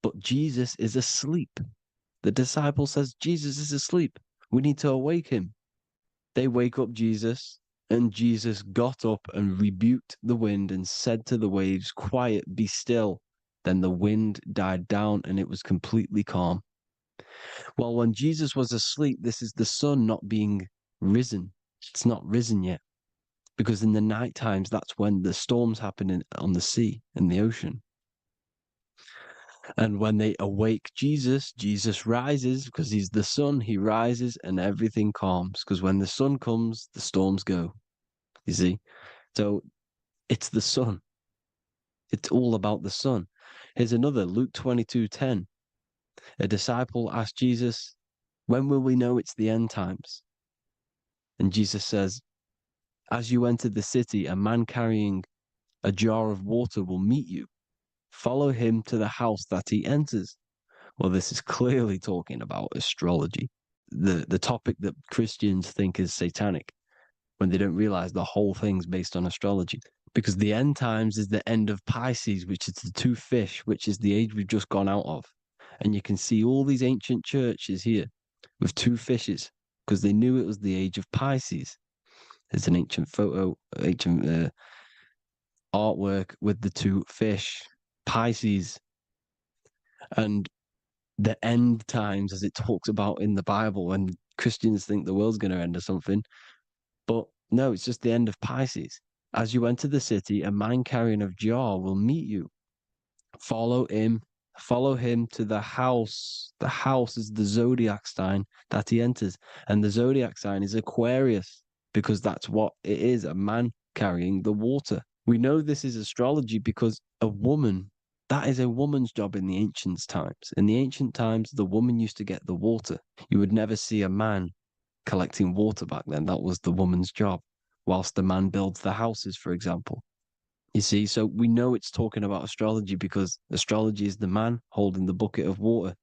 [SPEAKER 4] But Jesus is asleep. The disciple says, Jesus is asleep. We need to awake him. They wake up Jesus, and Jesus got up and rebuked the wind and said to the waves, quiet, be still. Then the wind died down and it was completely calm. Well, when Jesus was asleep, this is the sun not being risen. It's not risen yet. Because in the night times, that's when the storms happen on the sea and the ocean. And when they awake Jesus, Jesus rises because he's the sun. He rises and everything calms. Because when the sun comes, the storms go. You see? So it's the sun. It's all about the sun. Here's another, Luke 22:10. A disciple asked Jesus, when will we know it's the end times? And Jesus says, as you enter the city, a man carrying a jar of water will meet you. Follow him to the house that he enters. Well, this is clearly talking about astrology, the topic that Christians think is satanic, when they don't realize the whole thing's based on astrology. Because the end times is the end of Pisces, which is the two fish, which is the age we've just gone out of. And you can see all these ancient churches here with two fishes, because they knew it was the age of Pisces. There's an ancient artwork with the two fish, Pisces. And the end times, as it talks about in the Bible, when Christians think the world's going to end or something. But no, it's just the end of Pisces. As you enter the city, a man carrying a jar will meet you. Follow him to the house. The house is the zodiac sign that he enters. And the zodiac sign is Aquarius, because that's what it is, a man carrying the water. We know this is astrology because a woman, that is a woman's job in the ancient times. In the ancient times, the woman used to get the water. You would never see a man collecting water back then. That was the woman's job, whilst the man builds the houses, for example. You see, so we know it's talking about astrology because astrology is the man holding the bucket of water.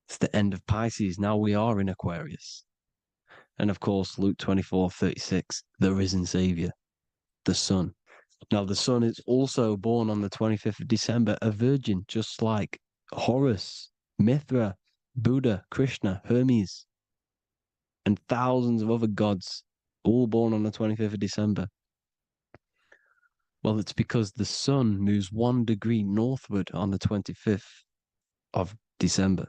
[SPEAKER 4] It's the end of Pisces. Now we are in Aquarius. And of course, Luke 24:36, the risen Savior, the Son. Now, the Son is also born on the 25th of December, a virgin, just like Horus, Mithra, Buddha, Krishna, Hermes, and thousands of other gods, all born on the 25th of December. Well, it's because the sun moves 1 degree northward on the 25th of December.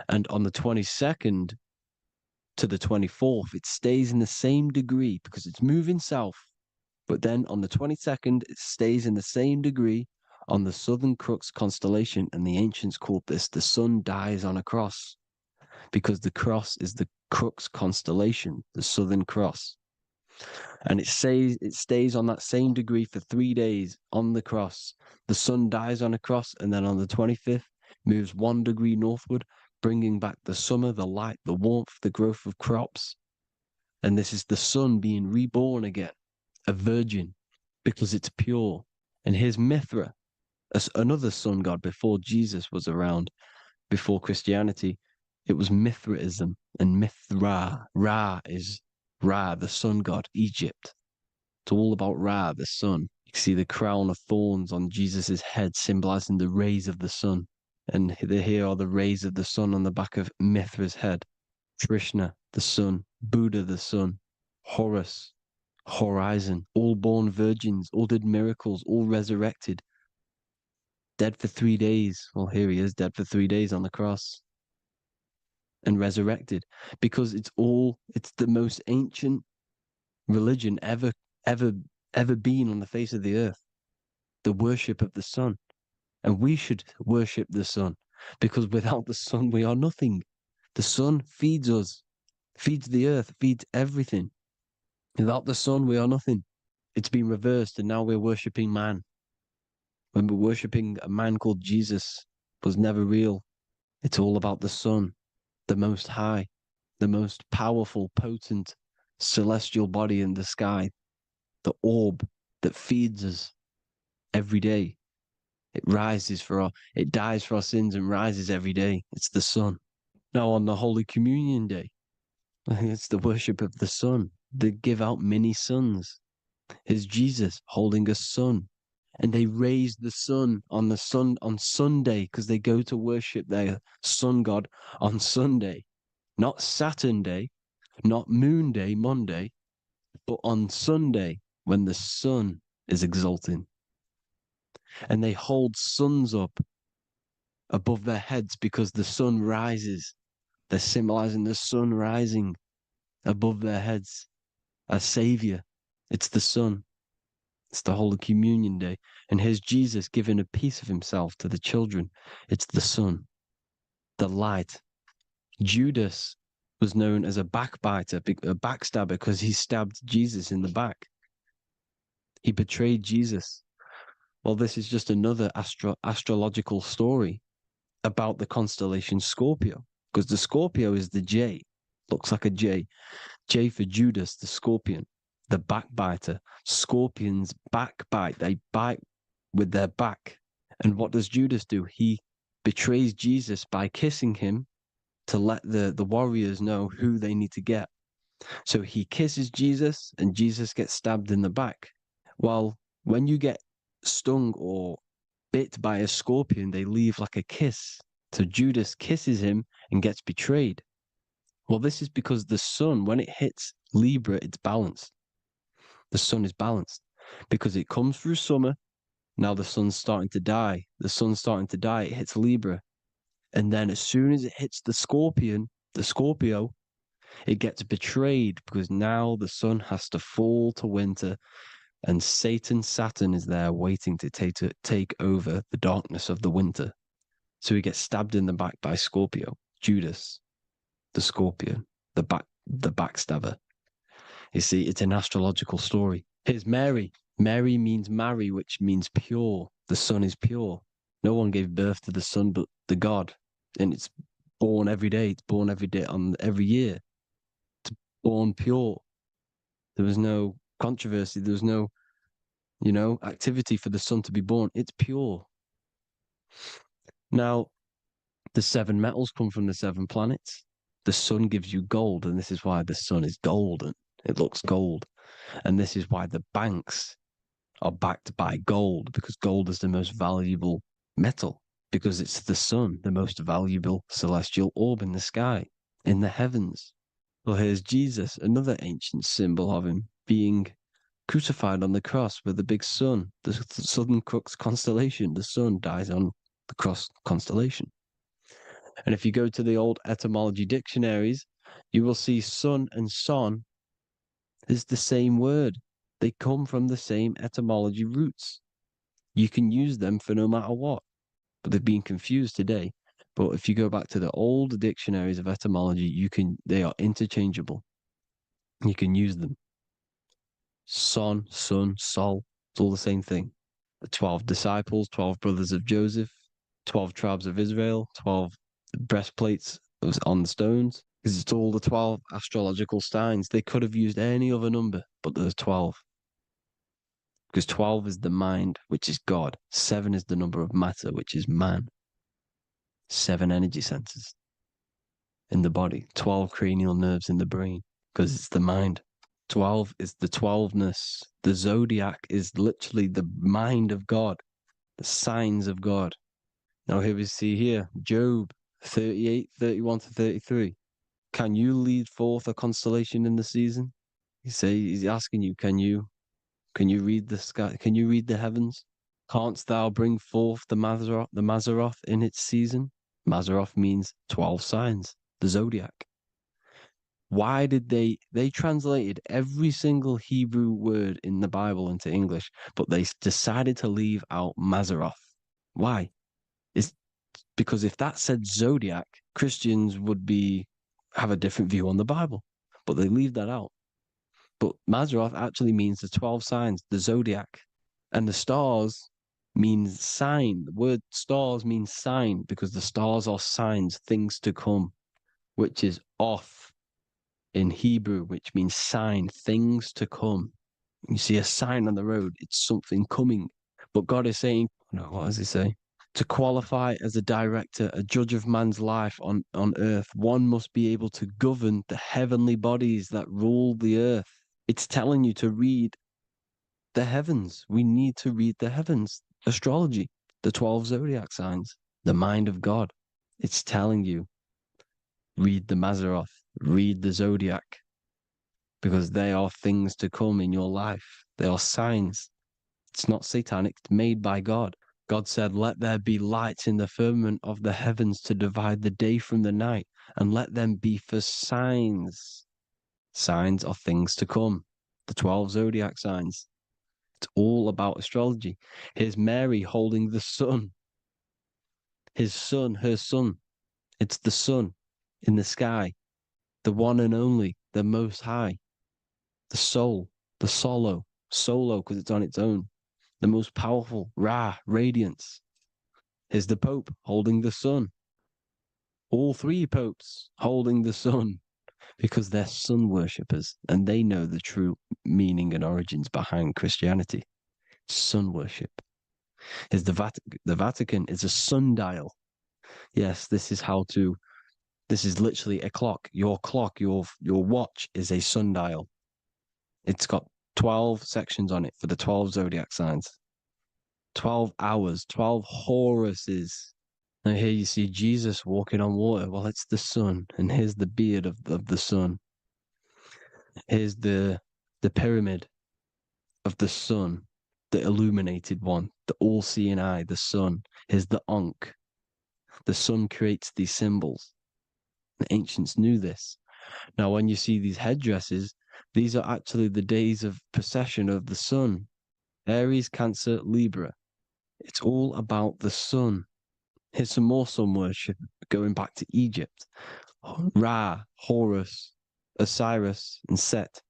[SPEAKER 4] And on the 22nd to the 24th, it stays in the same degree because it's moving south. But then on the 22nd, it stays in the same degree on the Southern Crux constellation. And the ancients called this the sun dies on a cross, because the cross is the Crux constellation, the Southern Cross. And it stays on that same degree for 3 days on the cross. The sun dies on a cross, and then on the 25th, moves 1 degree northward, bringing back the summer, the light, the warmth, the growth of crops. And this is the sun being reborn again, a virgin, because it's pure. And here's Mithra, another sun god before Jesus was around, before Christianity. It was Mithraism, and Mithra, Ra is Ra, the sun god, Egypt. It's all about Ra, the sun. You can see the crown of thorns on Jesus' head, symbolizing the rays of the sun. And here are the rays of the sun on the back of Mithra's head. Krishna, the sun. Buddha, the sun. Horus, horizon. All born virgins, all did miracles, all resurrected. Dead for 3 days. Well, here he is, dead for 3 days on the cross. And resurrected, because it's the most ancient religion ever been on the face of the earth, the worship of the sun. And we should worship the sun, because without the sun we are nothing. The sun feeds us, feeds the earth, feeds everything. Without the sun we are nothing. It's been reversed, and now we're worshipping man. When we're worshipping a man called Jesus, was never real. It's all about the sun, the most high, the most powerful, potent, celestial body in the sky, the orb that feeds us every day. It dies for our sins and rises every day. It's the sun. Now on the Holy Communion Day, it's the worship of the sun. They give out mini suns. Here's Jesus holding a sun. And they raise the sun on Sunday, because they go to worship their sun god on Sunday. Not Saturn Day, not Moon Day, Monday, but on Sunday when the sun is exalting. And they hold suns up above their heads because the sun rises. They're symbolizing the sun rising above their heads as Savior. It's the sun. It's the Holy Communion Day. And here's Jesus giving a piece of himself to the children. It's the sun, the light. Judas was known as a backbiter, a backstabber, because he stabbed Jesus in the back. He betrayed Jesus. Well, this is just another astrological story about the constellation Scorpio, because the Scorpio is the J, looks like a J. J for Judas, the scorpion, the backbiter. Scorpions backbite. They bite with their back. And what does Judas do? He betrays Jesus by kissing him to let the warriors know who they need to get. So he kisses Jesus and Jesus gets stabbed in the back. Well, when you get stung or bit by a scorpion, they leave like a kiss. So Judas kisses him and gets betrayed. Well, this is because the sun, when it hits Libra, it's balanced. The sun is balanced because it comes through summer. Now the sun's starting to die. The sun's starting to die. It hits Libra. And then as soon as it hits the Scorpio, it gets betrayed because now the sun has to fall to winter and Saturn is there waiting to take over the darkness of the winter. So he gets stabbed in the back by Scorpio, Judas, the Scorpion, the backstabber. You see, it's an astrological story. Here's Mary. Mary means marry, which means pure. The sun is pure. No one gave birth to the sun but the God. And it's born every day. It's born every day on every year. It's born pure. There was no controversy. There was no, activity for the sun to be born. It's pure. Now, the 7 metals come from the 7 planets. The sun gives you gold, and this is why the sun is golden. It looks gold. And this is why the banks are backed by gold, because gold is the most valuable metal, because it's the sun, the most valuable celestial orb in the sky, in the heavens. Well, here's Jesus, another ancient symbol of him being crucified on the cross with the big sun, the Southern Crux constellation. The sun dies on the cross constellation. And if you go to the old etymology dictionaries, you will see sun and son is the same word. They come from the same etymology roots. You can use them for no matter what, but they've been confused today. But if you go back to the old dictionaries of etymology, they are interchangeable. You can use them. Son, sun, sol, it's all the same thing. The 12 disciples, 12 brothers of Joseph, 12 tribes of Israel, 12 breastplates on the stones, because it's all the 12 astrological signs. They could have used any other number, but there's 12. Because 12 is the mind, which is God. 7 is the number of matter, which is man. 7 energy centers in the body. 12 cranial nerves in the brain, because it's the mind. 12 is the 12ness. The zodiac is literally the mind of God, the signs of God. Now here we see here, Job 38, 31 to 33. Can you lead forth a constellation in the season? He's asking you, can you read the sky? Can you read the heavens? Canst thou bring forth the Mazzaroth in its season? Mazzaroth means 12 signs, the zodiac. Why did they translated every single Hebrew word in the Bible into English, but they decided to leave out Mazzaroth? Why? It's because if that said zodiac, Christians would have a different view on the Bible, but they leave that out. But Mazzaroth actually means the 12 signs, the zodiac, and the stars means sign. The word stars means sign because the stars are signs, things to come, which is off in Hebrew, which means sign, things to come. You see a sign on the road, it's something coming. But God is saying, no, what does he say? To qualify as a director, a judge of man's life on earth, one must be able to govern the heavenly bodies that rule the earth. It's telling you to read the heavens. We need to read the heavens. Astrology, the 12 zodiac signs, the mind of God. It's telling you, read the Mazzaroth, read the zodiac, because they are things to come in your life. They are signs. It's not satanic, it's made by God. God said, let there be lights in the firmament of the heavens to divide the day from the night, and let them be for signs. Signs are things to come. The 12 zodiac signs. It's all about astrology. Here's Mary holding the sun. His son, her son. It's the sun in the sky. The one and only, the most high. The soul, the solo because it's on its own. The most powerful, Ra, radiance. Here's the Pope holding the sun. All 3 popes holding the sun because they're sun worshippers and they know the true meaning and origins behind Christianity. Sun worship. Here's the Vatican is a sundial. Yes, this is literally a clock. Your clock, your watch is a sundial. It's got 12 sections on it for the 12 zodiac signs. 12 hours, 12 Horuses. Now here you see Jesus walking on water. Well, it's the sun, and here's the beard of the sun. Here's the pyramid of the sun, the illuminated one, the all-seeing eye, the sun. Here's the Ankh. The sun creates these symbols. The ancients knew this. Now, when you see these headdresses, these are actually the days of procession of the sun. Aries, Cancer, Libra. It's all about the sun. Here's some more sun worship going back to Egypt. Ra, Horus, Osiris, and Set.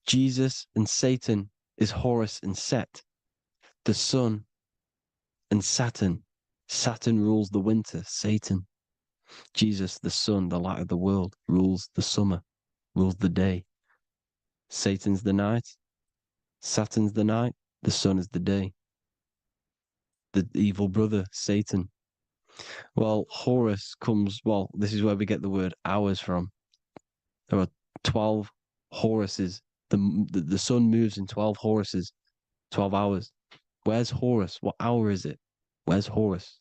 [SPEAKER 4] Jesus and Satan is Horus and Set. The sun and Saturn. Saturn rules the winter, Satan. Jesus, the sun, the light of the world, rules the summer, rules the day. Satan's the night, Saturn's the night, the sun is the day. The evil brother, Satan. Well, Horus comes, well, this is where we get the word hours from. There are 12 Horuses. The sun moves in 12 Horuses, 12 hours. Where's Horus? What hour is it? Where's Horus?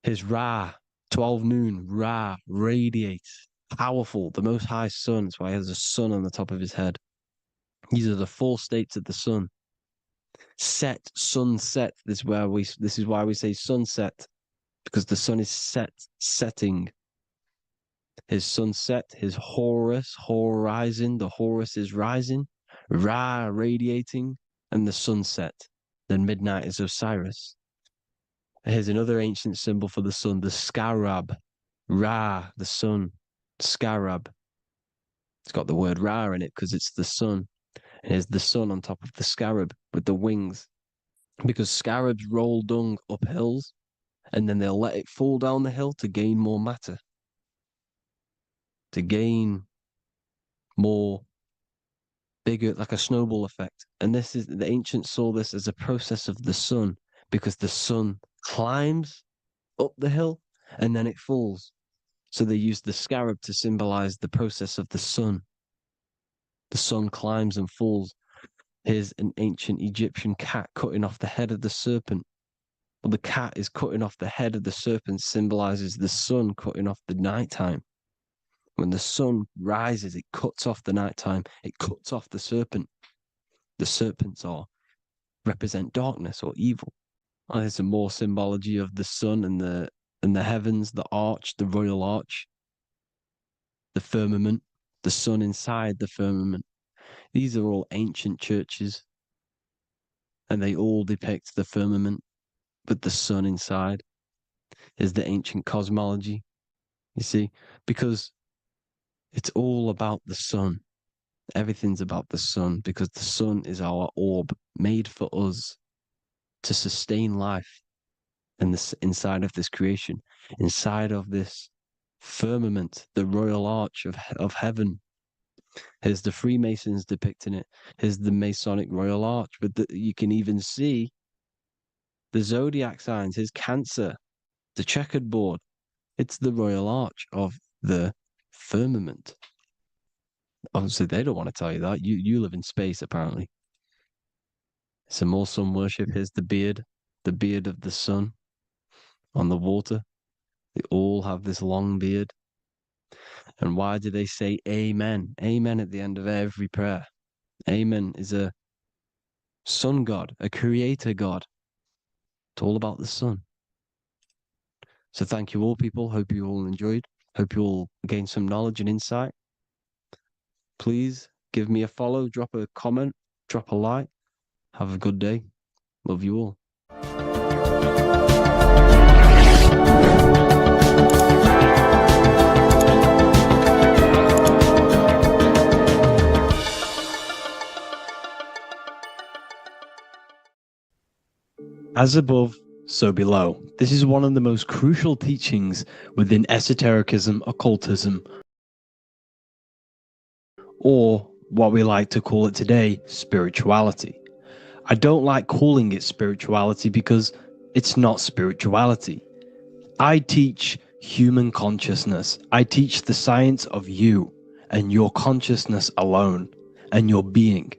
[SPEAKER 4] His Ra, 12 noon, Ra, radiates, powerful, the most high sun. That's why he has a sun on the top of his head. These are the four states of the sun. Set, sunset. This is why we say sunset, because the sun is setting. His sunset, his Horus, horizon, the Horus is rising, Ra radiating, and the sunset. Then midnight is Osiris. Here's another ancient symbol for the sun, the scarab. Ra, the sun, scarab. It's got the word Ra in it because it's the sun. Here's the sun on top of the scarab with the wings. Because scarabs roll dung up hills, and then they'll let it fall down the hill to gain more matter. To gain more bigger, like a snowball effect. And this is, the ancients saw this as a process of the sun, because the sun climbs up the hill and then it falls. So they used the scarab to symbolize the process of the sun. The sun climbs and falls. Here's an ancient Egyptian cat cutting off the head of the serpent. Well, the cat is cutting off the head of the serpent, symbolizes the sun cutting off the nighttime. When the sun rises, it cuts off the nighttime. It cuts off the serpent. The serpents represent darkness or evil. And there's some more symbology of the sun and the heavens, the arch, the royal arch, the firmament, the sun inside the firmament. These are all ancient churches, and they all depict the firmament with the sun inside. Is the ancient cosmology, you see, because it's all about the sun. Everything's about the sun, because the sun is our orb made for us to sustain life and this inside of this creation, inside of this firmament, the royal arch of heaven. Here's the Freemasons depicting it. Here's the Masonic royal arch, but you can even see the zodiac signs. Here's Cancer, the checkered board. It's the royal arch of the firmament. Obviously, they don't want to tell you that. You live in space, apparently. Some more sun worship. Here's the beard of the sun on the water. They all have this long beard. And why do they say amen? Amen at the end of every prayer. Amen is a sun god, a creator god. It's all about the sun. So thank you all, people. Hope you all enjoyed. Hope you all gained some knowledge and insight. Please give me a follow, drop a comment, drop a like. Have a good day. Love you all. As above, so below. This is one of the most crucial teachings within esotericism, occultism, or what we like to call it today, spirituality. I don't like calling it spirituality because It's not spirituality. I teach human consciousness. I teach the science of you and your consciousness alone and your being.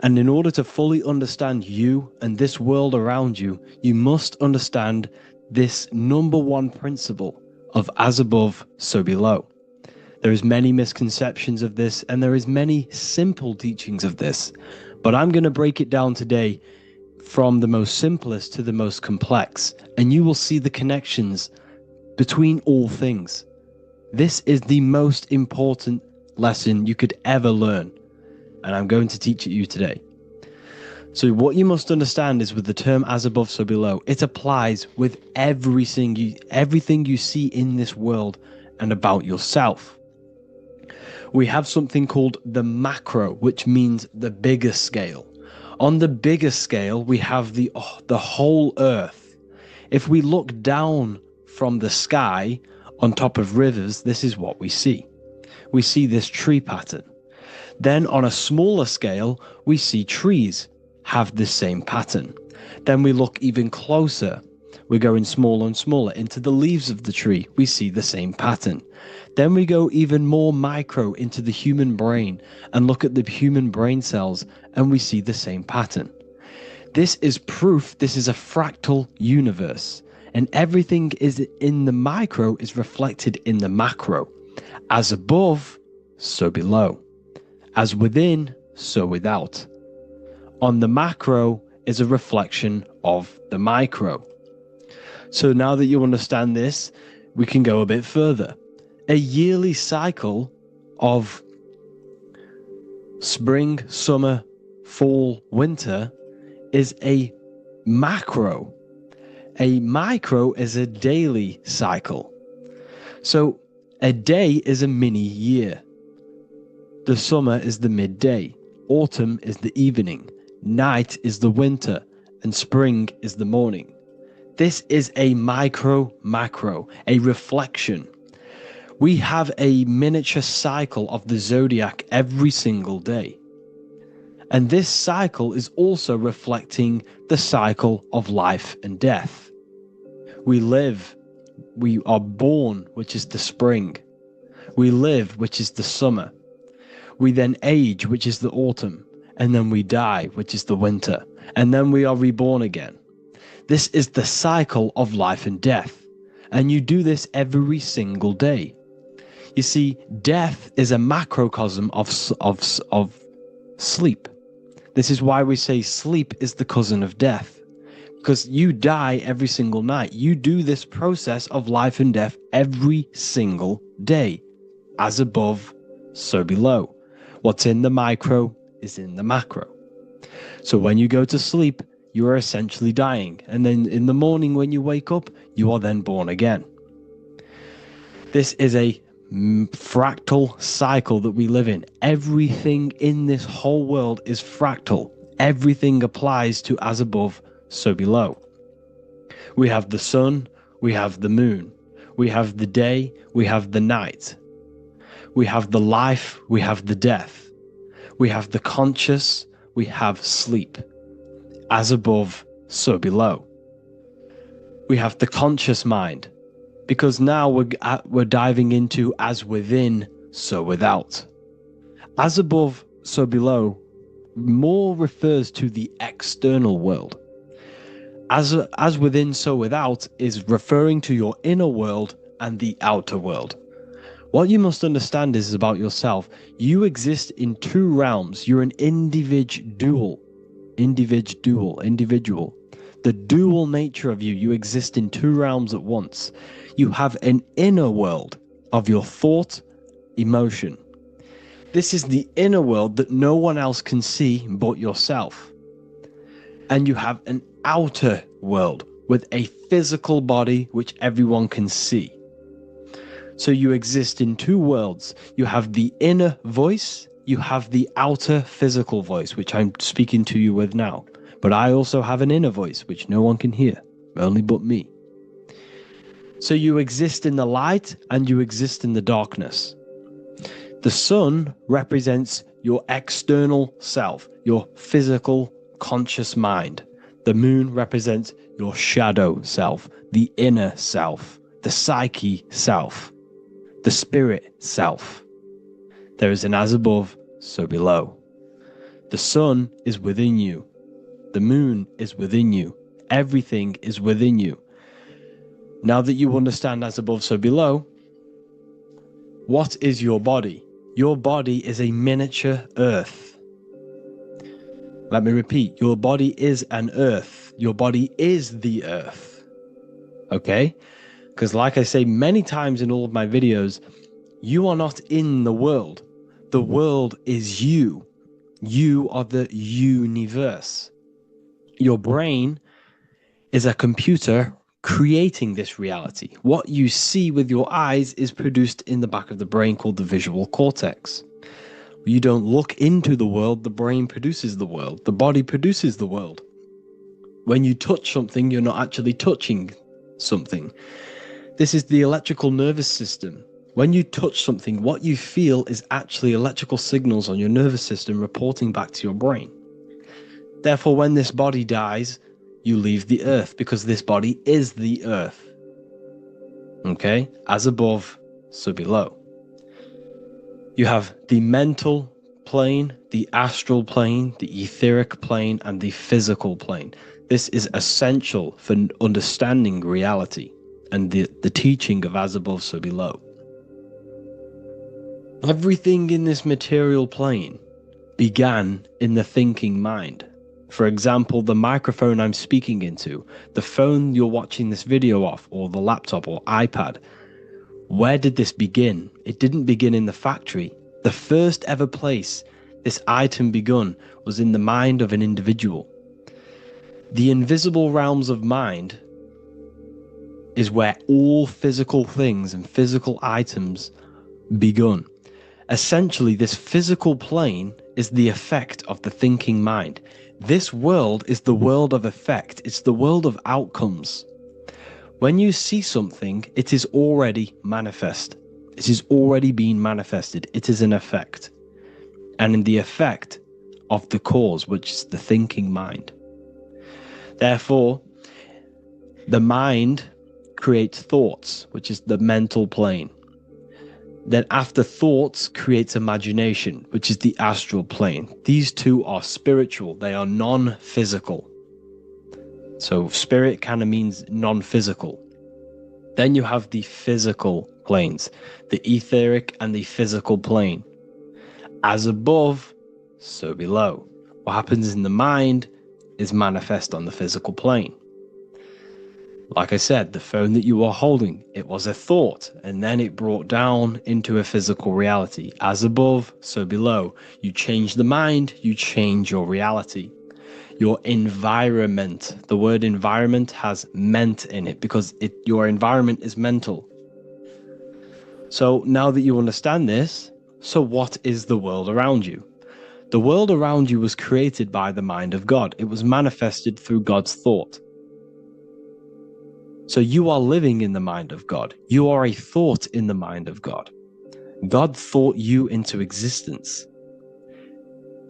[SPEAKER 4] And in order to fully understand you and this world around you, you must understand this number one principle of as above, so below. There is many misconceptions of this, and there is many simple teachings of this, but I'm going to break it down today from the most simplest to the most complex, and you will see the connections between all things. This is the most important lesson you could ever learn, and I'm going to teach it you today. So what you must understand is with the term as above, so below, it applies with everything you see in this world and about yourself. We have something called the macro, which means the bigger scale. On the bigger scale, we have the whole earth. If we look down from the sky on top of rivers, this is what we see. We see this tree pattern. Then on a smaller scale, we see trees have the same pattern. Then we look even closer. We're going smaller and smaller into the leaves of the tree. We see the same pattern. Then we go even more micro into the human brain and look at the human brain cells, and we see the same pattern. This is proof this is a fractal universe, and everything is in the micro is reflected in the macro. As above, so below. As within, so without. On the macro is a reflection of the micro. So now that you understand this, we can go a bit further. A yearly cycle of spring, summer, fall, winter is a macro. A micro is a daily cycle. So a day is a mini year. The summer is the midday. Autumn is the evening. Night is the winter, and spring is the morning. This is a macro, a reflection. We have a miniature cycle of the zodiac every single day. And this cycle is also reflecting the cycle of life and death. We live, we are born, which is the spring. We live, which is the summer. We then age, which is the autumn. And then we die, which is the winter, and then we are reborn again. This is the cycle of life and death, and you do this every single day. You see, death is a macrocosm of sleep. This is why we say sleep is the cousin of death, because you die every single night. You do this process of life and death every single day. As above, so below. What's in the micro is in the macro. So when you go to sleep, you are essentially dying. And then in the morning when you wake up, you are then born again. This is a fractal cycle that we live in. Everything in this whole world is fractal. Everything applies to as above, so below. We have the sun, we have the moon, we have the day, we have the night. We have the life, we have the death. We have the conscious, we have sleep. As above, so below. We have the conscious mind, because now we're diving into as within, so without. As above, so below more refers to the external world. As within, so without is referring to your inner world and the outer world. What you must understand is about yourself. You exist in two realms. You're an individual. The dual nature of you. You exist in two realms at once. You have an inner world of your thought, emotion. This is the inner world that no one else can see but yourself. And you have an outer world with a physical body which everyone can see. So you exist in two worlds. You have the inner voice, you have the outer physical voice, which I'm speaking to you with now. But I also have an inner voice, which no one can hear, only but me. So you exist in the light and you exist in the darkness. The sun represents your external self, your physical conscious mind. The moon represents your shadow self, the inner self, the psyche self, the spirit self. There is an as above, so below. The sun is within you. The moon is within you. Everything is within you. Now that you understand as above, so below, what is your body? Your body is a miniature earth. Let me repeat, your body is an earth. Your body is the earth. Okay? Because like I say many times in all of my videos, you are not in the world. The world is you. You are the universe. Your brain is a computer creating this reality. What you see with your eyes is produced in the back of the brain called the visual cortex. You don't look into the world, the brain produces the world. The body produces the world. When you touch something, you're not actually touching something. This is the electrical nervous system. When you touch something, what you feel is actually electrical signals on your nervous system reporting back to your brain. Therefore, when this body dies, you leave the earth because this body is the earth. Okay? As above, so below. You have the mental plane, the astral plane, the etheric plane, and the physical plane. This is essential for understanding reality and the teaching of as above, so below. Everything in this material plane began in the thinking mind. For example, the microphone I'm speaking into, the phone you're watching this video off, or the laptop or iPad. Where did this begin? It didn't begin in the factory. The first ever place this item begun was in the mind of an individual. The invisible realms of mind is where all physical things and physical items begun. Essentially, this physical plane is the effect of the thinking mind. This world is the world of effect. It's the world of outcomes. When you see something, it is already manifest. It is already being manifested. It is an effect. And in the effect of the cause, which is the thinking mind. Therefore, the mind creates thoughts, which is the mental plane. Then after thoughts creates imagination, which is the astral plane. These two are spiritual. They are non-physical. So spirit kind of means non-physical. Then you have the physical planes, the etheric and the physical plane. As above, so below. What happens in the mind is manifest on the physical plane. Like I said, the phone that you are holding, it was a thought, and then it brought down into a physical reality. As above, so below. You change the mind, you change your reality. Your environment, the word environment has ment in it because your environment is mental. So now that you understand this, so what is the world around you? The world around you was created by the mind of God. It was manifested through God's thought. So you are living in the mind of God. You are a thought in the mind of God. God thought you into existence.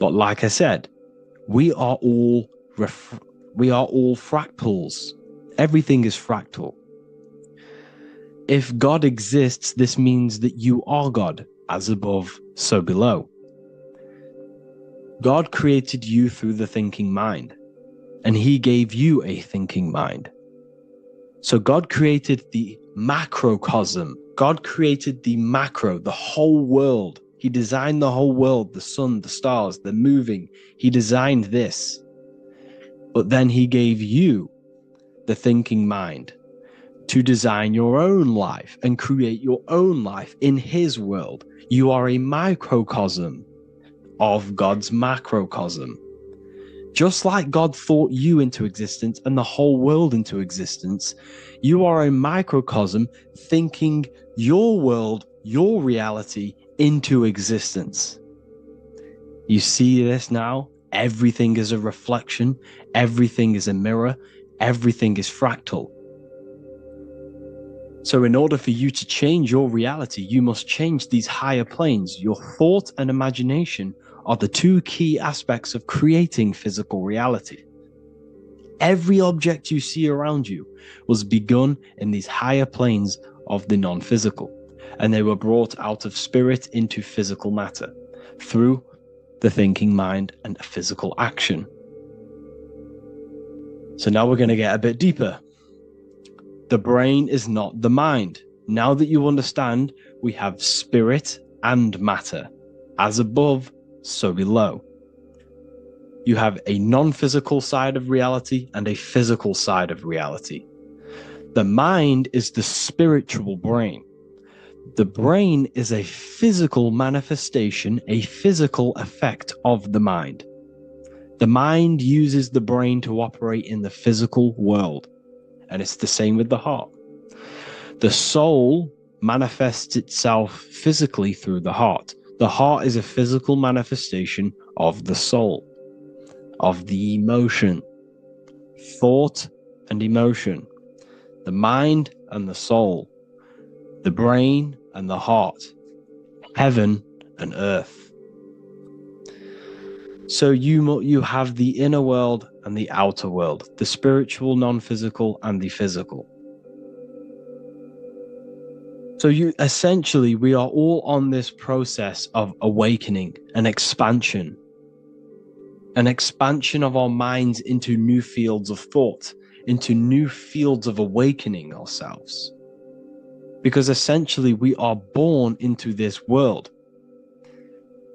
[SPEAKER 4] But like I said, we are all fractals. Everything is fractal. If God exists, this means that you are God, as above, so below. God created you through the thinking mind, and he gave you a thinking mind. So God created the macrocosm. God created the macro, the whole world. He designed the whole world, the sun, the stars, the moving. He designed this. But then he gave you the thinking mind to design your own life and create your own life in his world. You are a microcosm of God's macrocosm. Just like God thought you into existence and the whole world into existence, you are a microcosm thinking your world, your reality into existence. You see this now? Everything is a reflection. Everything is a mirror. Everything is fractal. So in order for you to change your reality, you must change these higher planes. Your thought and imagination are the two key aspects of creating physical reality. Every object you see around you was begun in these higher planes of the non-physical, and they were brought out of spirit into physical matter through the thinking mind and physical action. So now we're going to get a bit deeper. The brain is not the mind. Now that you understand, we have spirit and matter. As above, so below. You have a non-physical side of reality and a physical side of reality. The mind is the spiritual brain. The brain is a physical manifestation, a physical effect of the mind. The mind uses the brain to operate in the physical world, and it's the same with the heart. The soul manifests itself physically through the heart. The heart is a physical manifestation of the soul, of the emotion, thought and emotion, the mind and the soul, the brain and the heart, heaven and earth. So you have the inner world and the outer world, the spiritual, non-physical, and the physical. So essentially, we are all on this process of awakening and expansion of our minds into new fields of thought, into new fields of awakening ourselves. Because essentially, we are born into this world.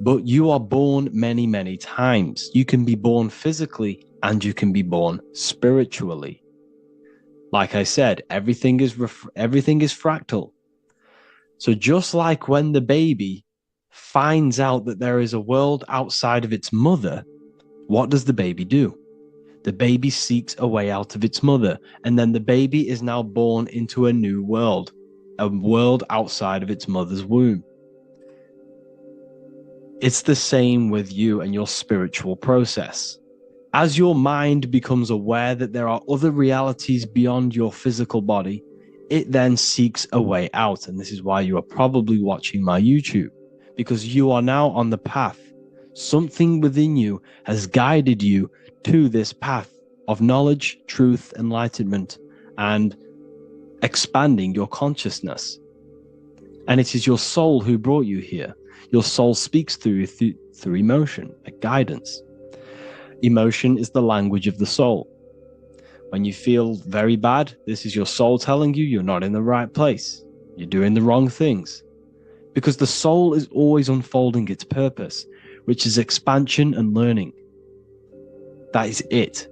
[SPEAKER 4] But you are born many, many times. You can be born physically and you can be born spiritually. Like I said, everything is fractal. So just like when the baby finds out that there is a world outside of its mother, what does the baby do? The baby seeks a way out of its mother, and then the baby is now born into a new world, a world outside of its mother's womb. It's the same with you and your spiritual process. As your mind becomes aware that there are other realities beyond your physical body, it then seeks a way out. And this is why you are probably watching my YouTube, because you are now on the path. Something within you has guided you to this path of knowledge, truth, enlightenment, and expanding your consciousness. And it is your soul who brought you here. Your soul speaks through emotion, a guidance. Emotion is the language of the soul. When you feel very bad, this is your soul telling you you're not in the right place. You're doing the wrong things. Because the soul is always unfolding its purpose, which is expansion and learning. That is it.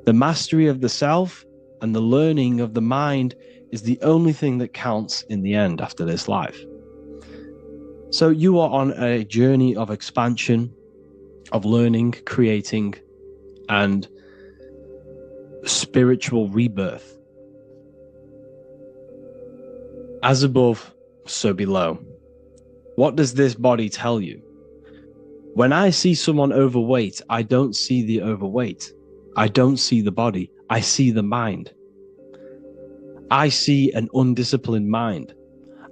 [SPEAKER 4] The mastery of the self and the learning of the mind is the only thing that counts in the end after this life. So you are on a journey of expansion, of learning, creating, and spiritual rebirth. As above, so below. What does this body tell you? When I see someone overweight, I don't see the overweight. I don't see the body. I see the mind. I see an undisciplined mind.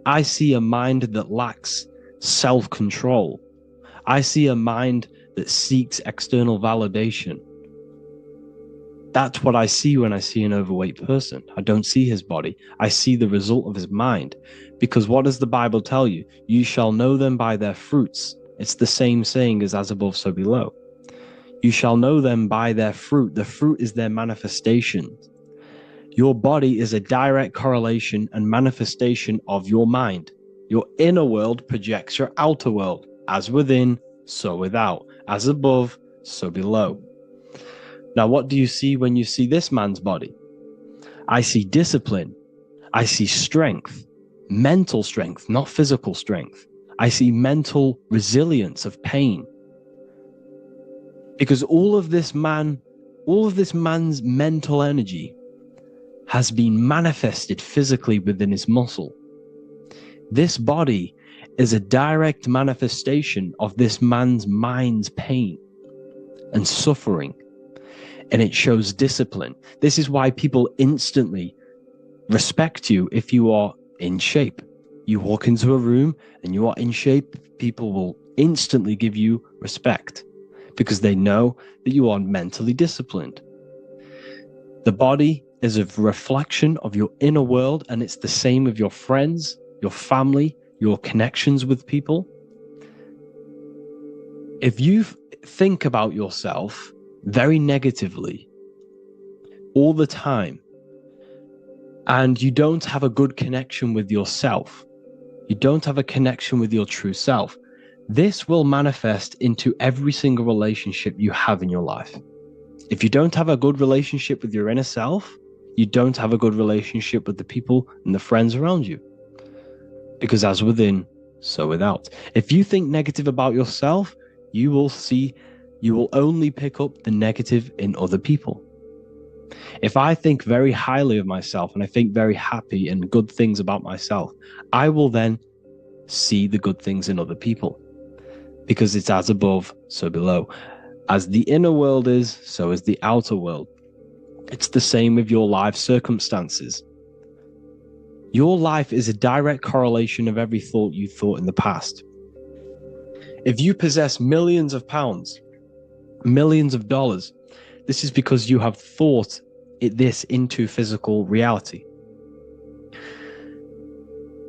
[SPEAKER 4] I see a mind that lacks self-control. I see a mind that seeks external validation. That's what I see when I see an overweight person. I don't see his body. I see the result of his mind. Because what does the Bible tell you? You shall know them by their fruits. It's the same saying as above, so below. You shall know them by their fruit. The fruit is their manifestation. Your body is a direct correlation and manifestation of your mind. Your inner world projects your outer world. As within, so without. As above, so below. Now, what do you see when you see this man's body? I see discipline. I see strength. Mental strength, not physical strength. I see mental resilience of pain. Because all of this man's mental energy has been manifested physically within his muscle. This body is a direct manifestation of this man's mind's pain and suffering. And it shows discipline. This is why people instantly respect you if you are in shape. You walk into a room and you are in shape, people will instantly give you respect because they know that you are mentally disciplined. The body is a reflection of your inner world, and it's the same with your friends, your family, your connections with people. If you think about yourself very negatively all the time, and you don't have a good connection with yourself, you don't have a connection with your true self, this will manifest into every single relationship you have in your life. If you don't have a good relationship with your inner self, you don't have a good relationship with the people and the friends around you. Because as within, so without. If you think negative about yourself, you will only pick up the negative in other people. If I think very highly of myself and I think very happy and good things about myself, I will then see the good things in other people. Because it's as above, so below. As the inner world is, so is the outer world. It's the same with your life circumstances. Your life is a direct correlation of every thought you thought in the past. If you possess millions of pounds, millions of dollars, this is because you have thought this into physical reality.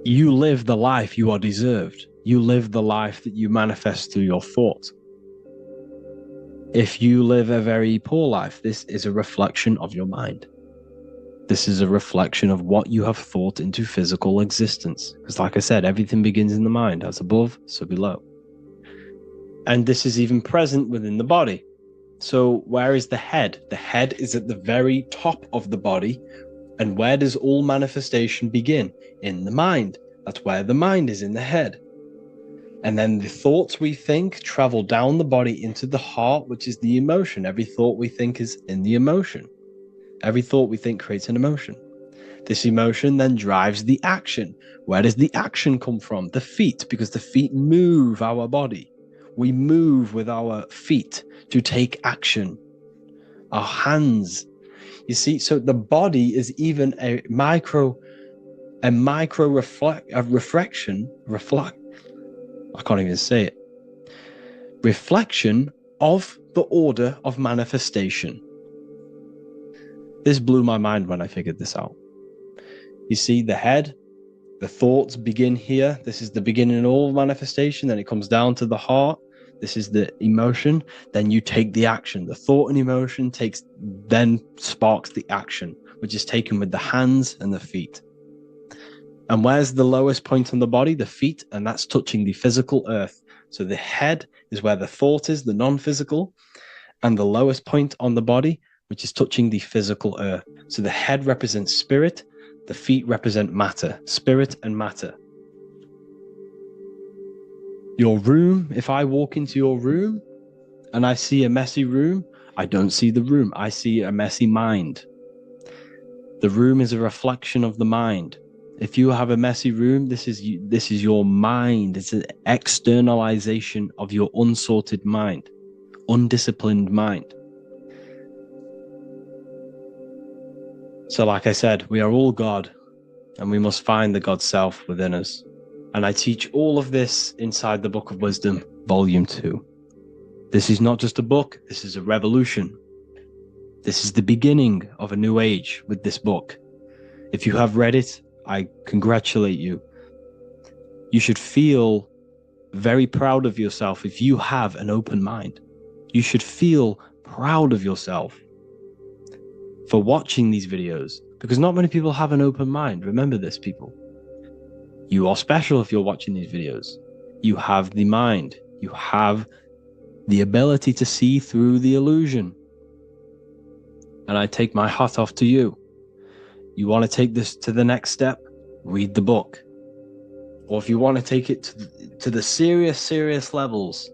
[SPEAKER 4] You live the life you are deserved. You live the life that you manifest through your thought. If you live a very poor life, this is a reflection of your mind. This is a reflection of what you have thought into physical existence. Because like I said, everything begins in the mind, as above, so below. And this is even present within the body. So where is the head? The head is at the very top of the body. And where does all manifestation begin? In the mind. That's where the mind is, in the head. And then the thoughts we think travel down the body into the heart, which is the emotion. Every thought we think is in the emotion. Every thought we think creates an emotion. This emotion then drives the action. Where does the action come from? The feet, because the feet move our body. We move with our feet to take action. Our hands. You see, so the body is even a micro reflection. I can't even say it. Reflection of the order of manifestation. This blew my mind when I figured this out. You see, the head, the thoughts begin here. This is the beginning of all manifestation. Then it comes down to the heart. This is the emotion. Then you take the action. The thought and emotion then sparks the action, which is taken with the hands and the feet. And where's the lowest point on the body? The feet, and that's touching the physical earth. So the head is where the thought is, the non-physical, and the lowest point on the body, which is touching the physical earth. So the head represents spirit, the feet represent matter, spirit and matter. Your room, if I walk into your room and I see a messy room, I don't see the room, I see a messy mind. The room is a reflection of the mind. If you have a messy room, this is your mind. It's an externalization of your unsorted mind, undisciplined mind. So like I said, we are all God, and we must find the God self within us. And I teach all of this inside the Book of Wisdom, Volume 2. This is not just a book, this is a revolution. This is the beginning of a new age with this book. If you have read it, I congratulate you. You should feel very proud of yourself if you have an open mind. You should feel proud of yourself for watching these videos, because not many people have an open mind. Remember this, people. You are special if you're watching these videos. You have the mind. You have the ability to see through the illusion. And I take my hat off to you. You want to take this to the next step? Read the book. Or if you want to take it to the serious levels,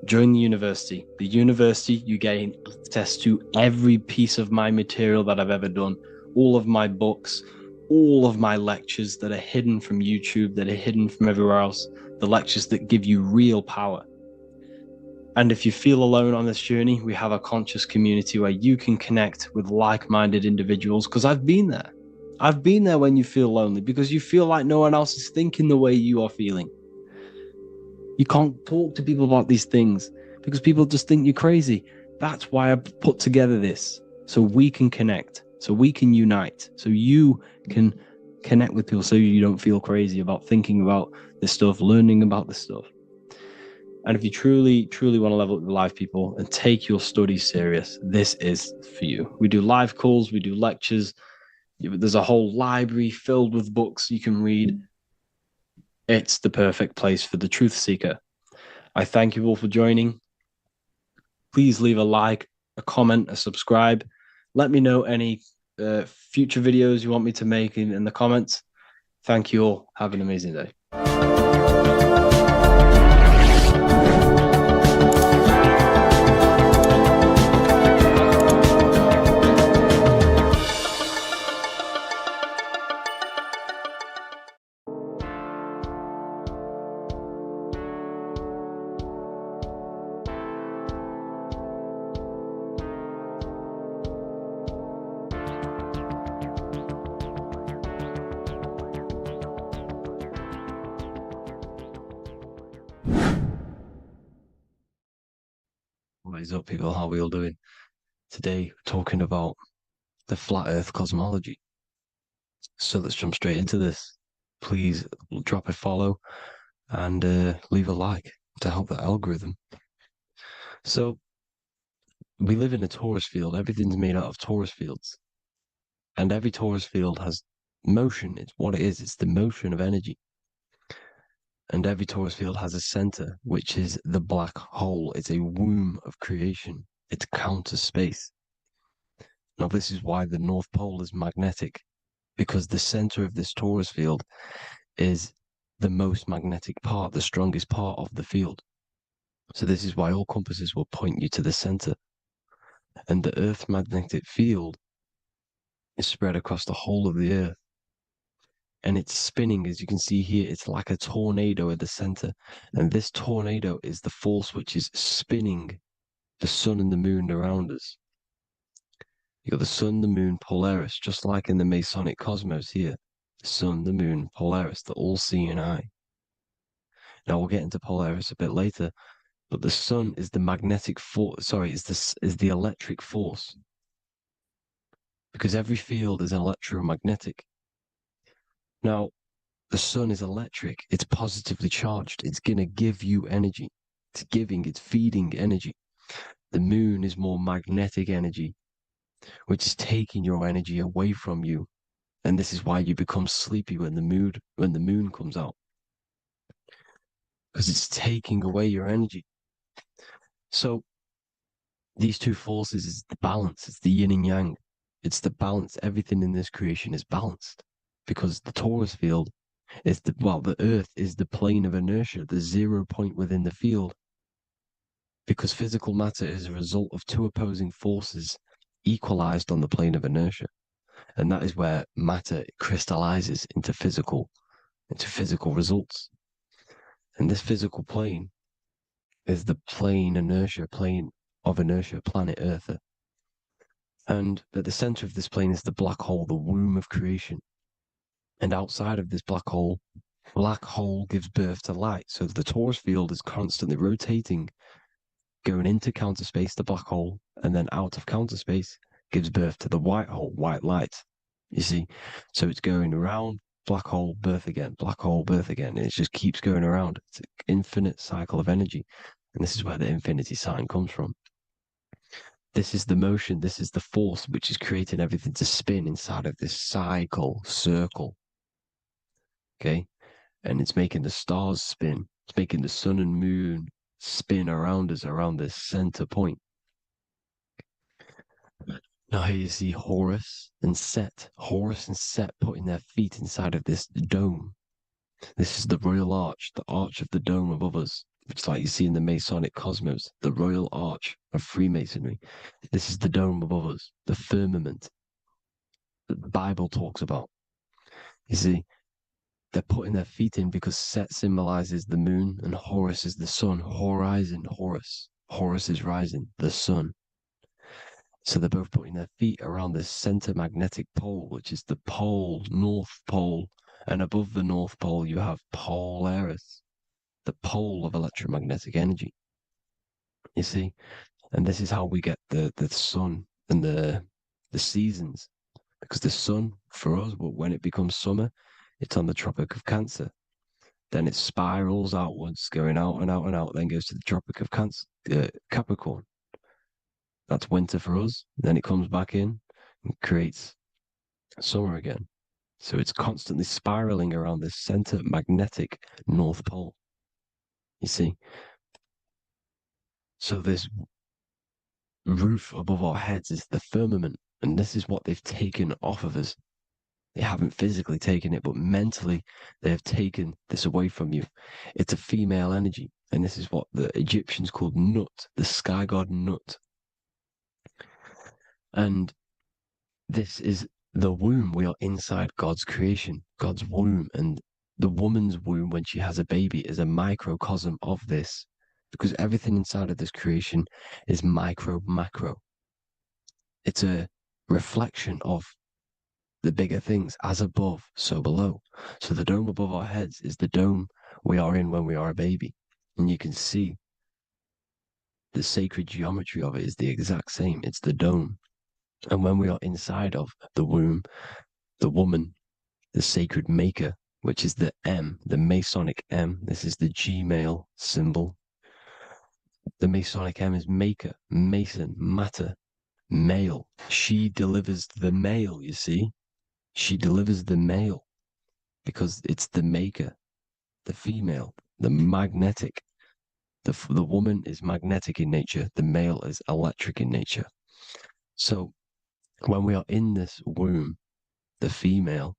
[SPEAKER 4] join the university. The university, you gain access to every piece of my material that I've ever done, all of my books, all of my lectures that are hidden from YouTube, that are hidden from everywhere else, the lectures that give you real power. And if you feel alone on this journey, we have a conscious community where you can connect with like-minded individuals, because I've been there. I've been there when you feel lonely, because you feel like no one else is thinking the way you are feeling. You can't talk to people about these things because people just think you're crazy. That's why I put together this, so we can connect. So we can unite. So you can connect with people so you don't feel crazy about thinking about this stuff, learning about this stuff. And if you truly, truly want to level up your life, people, and take your studies serious, this is for you. We do live calls, we do lectures. There's a whole library filled with books you can read. It's the perfect place for the truth seeker. I thank you all for joining. Please leave a like, a comment, a subscribe. Let me know any future videos you want me to make in the comments. Thank you all. Have an amazing day. What is up, people? How are we all doing? Today, we're talking about the flat earth cosmology. So let's jump straight into this. Please drop a follow and leave a like to help the algorithm. So we live in a torus field. Everything's made out of torus fields. And every torus field has motion. It's what it is. It's the motion of energy. And every torus field has a center, which is the black hole. It's a womb of creation. It's counter space. Now, this is why the North Pole is magnetic, because the center of this torus field is the most magnetic part, the strongest part of the field. So this is why all compasses will point you to the center. And the Earth's magnetic field is spread across the whole of the Earth. And it's spinning, as you can see here, it's like a tornado at the center. And this tornado is the force which is spinning the sun and the moon around us. You got the sun, the moon, Polaris, just like in the Masonic cosmos here. The sun, the moon, Polaris, the all-seeing eye. Now we'll get into Polaris a bit later, but the sun is the magnetic force. Sorry, is the electric force, because every field is electromagnetic. Now, the sun is electric. It's positively charged. It's gonna give you energy. It's feeding energy. The moon is more magnetic energy, which is taking your energy away from you. And this is why you become sleepy when the moon comes out, because it's taking away your energy. So these two forces is the balance. It's the yin and yang. It's the balance. Everything in this creation is balanced, because the torus field is the Earth is the plane of inertia, the 0 point within the field, because physical matter is a result of two opposing forces equalized on the plane of inertia. And that is where matter crystallizes into physical results. And this physical plane is the plane of inertia, planet Earth. And at the center of this plane is the black hole, the womb of creation. And outside of this black hole gives birth to light. So the torus field is constantly rotating, going into counter space, the black hole, and then out of counter space gives birth to the white hole, white light. You see? So it's going around, black hole, birth again, black hole, birth again. And it just keeps going around. It's an infinite cycle of energy. And this is where the infinity sign comes from. This is the motion, this is the force which is creating everything to spin inside of this circle. Okay? And it's making the stars spin. It's making the sun and moon spin around us, around this center point. Now here you see Horus and Set. Horus and Set putting their feet inside of this dome. This is the royal arch, the arch of the dome above us, which is like you see in the Masonic cosmos, the royal arch of Freemasonry. This is the dome above us, the firmament that the Bible talks about. You see, they're putting their feet in because Set symbolizes the moon and Horus is the sun. Horizon, Horus. Horus is rising, the sun. So they're both putting their feet around this center magnetic pole, which is the pole, North Pole. And above the North Pole, you have Polaris, the pole of electromagnetic energy. You see? And this is how we get the sun and the seasons. because the sun for us, when it becomes summer, it's on the Tropic of Cancer. Then it spirals outwards, going out and out and out, then goes to the Tropic of Capricorn. That's winter for us. Then it comes back in and creates summer again. So it's constantly spiraling around this center magnetic North Pole. You see? So this roof above our heads is the firmament, and this is what they've taken off of us. They haven't physically taken it, but mentally they have taken this away from you. It's a female energy, and this is what the Egyptians called Nut, the sky god Nut. And this is the womb. We are inside God's creation, God's womb, and the woman's womb when she has a baby is a microcosm of this, because everything inside of this creation is micro, macro. It's a reflection of the bigger things, as above, so below. So the dome above our heads is the dome we are in when we are a baby. And you can see the sacred geometry of it is the exact same. It's the dome. And when we are inside of the womb, the woman, the sacred maker, which is the M, the Masonic M, this is the G male symbol. The Masonic M is maker, mason, matter, male. She delivers the male, you see. She delivers the male because it's the maker, the female, the magnetic. The woman is magnetic in nature, the male is electric in nature. So when we are in this womb, the female,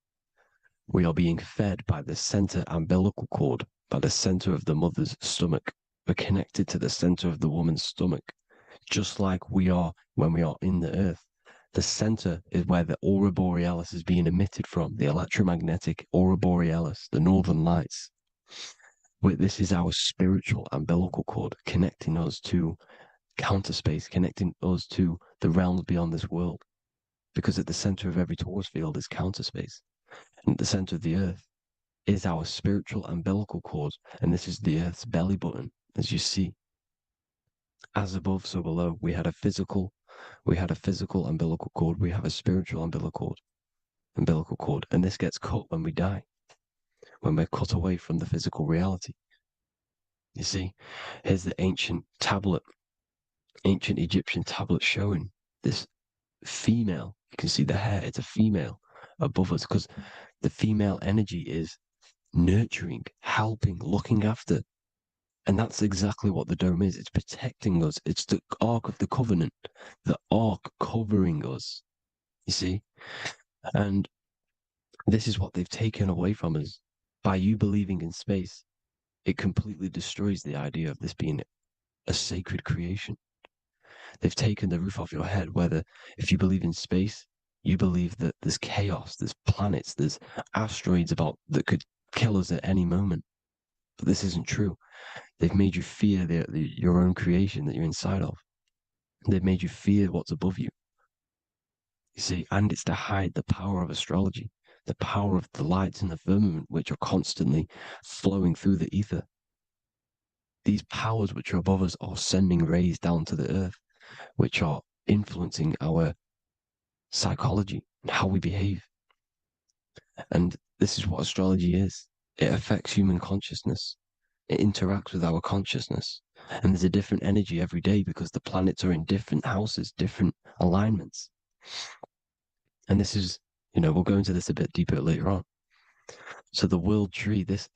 [SPEAKER 4] we are being fed by the center umbilical cord, by the center of the mother's stomach. We're connected to the center of the woman's stomach, just like we are when we are in the earth. The center is where the aurora borealis is being emitted from, the electromagnetic aurora borealis, the northern lights. This is our spiritual umbilical cord, connecting us to counter space, connecting us to the realms beyond this world. Because at the center of every Taurus field is counter space. And at the center of the earth is our spiritual umbilical cord. And this is the earth's belly button, as you see. As above, so below. We had a physical umbilical cord. We have a spiritual umbilical cord. And this gets cut when we die, when we're cut away from the physical reality. You see, here's the ancient Egyptian tablet showing this female. You can see the hair, it's a female above us, because the female energy is nurturing, helping, looking after. And that's exactly what the dome is. It's protecting us. It's the Ark of the Covenant, the Ark covering us, you see? And this is what they've taken away from us. By you believing in space, it completely destroys the idea of this being a sacred creation. They've taken the roof off your head, whether if you believe in space, you believe that there's chaos, there's planets, there's asteroids that could kill us at any moment. But this isn't true. They've made you fear your own creation that you're inside of. They've made you fear what's above you. You see, and it's to hide the power of astrology, the power of the lights in the firmament, which are constantly flowing through the ether. These powers which are above us are sending rays down to the earth, which are influencing our psychology and how we behave. And this is what astrology is. It affects human consciousness. It interacts with our consciousness. And there's a different energy every day because the planets are in different houses, different alignments. And this is, we'll go into this a bit deeper later on. So the world tree, this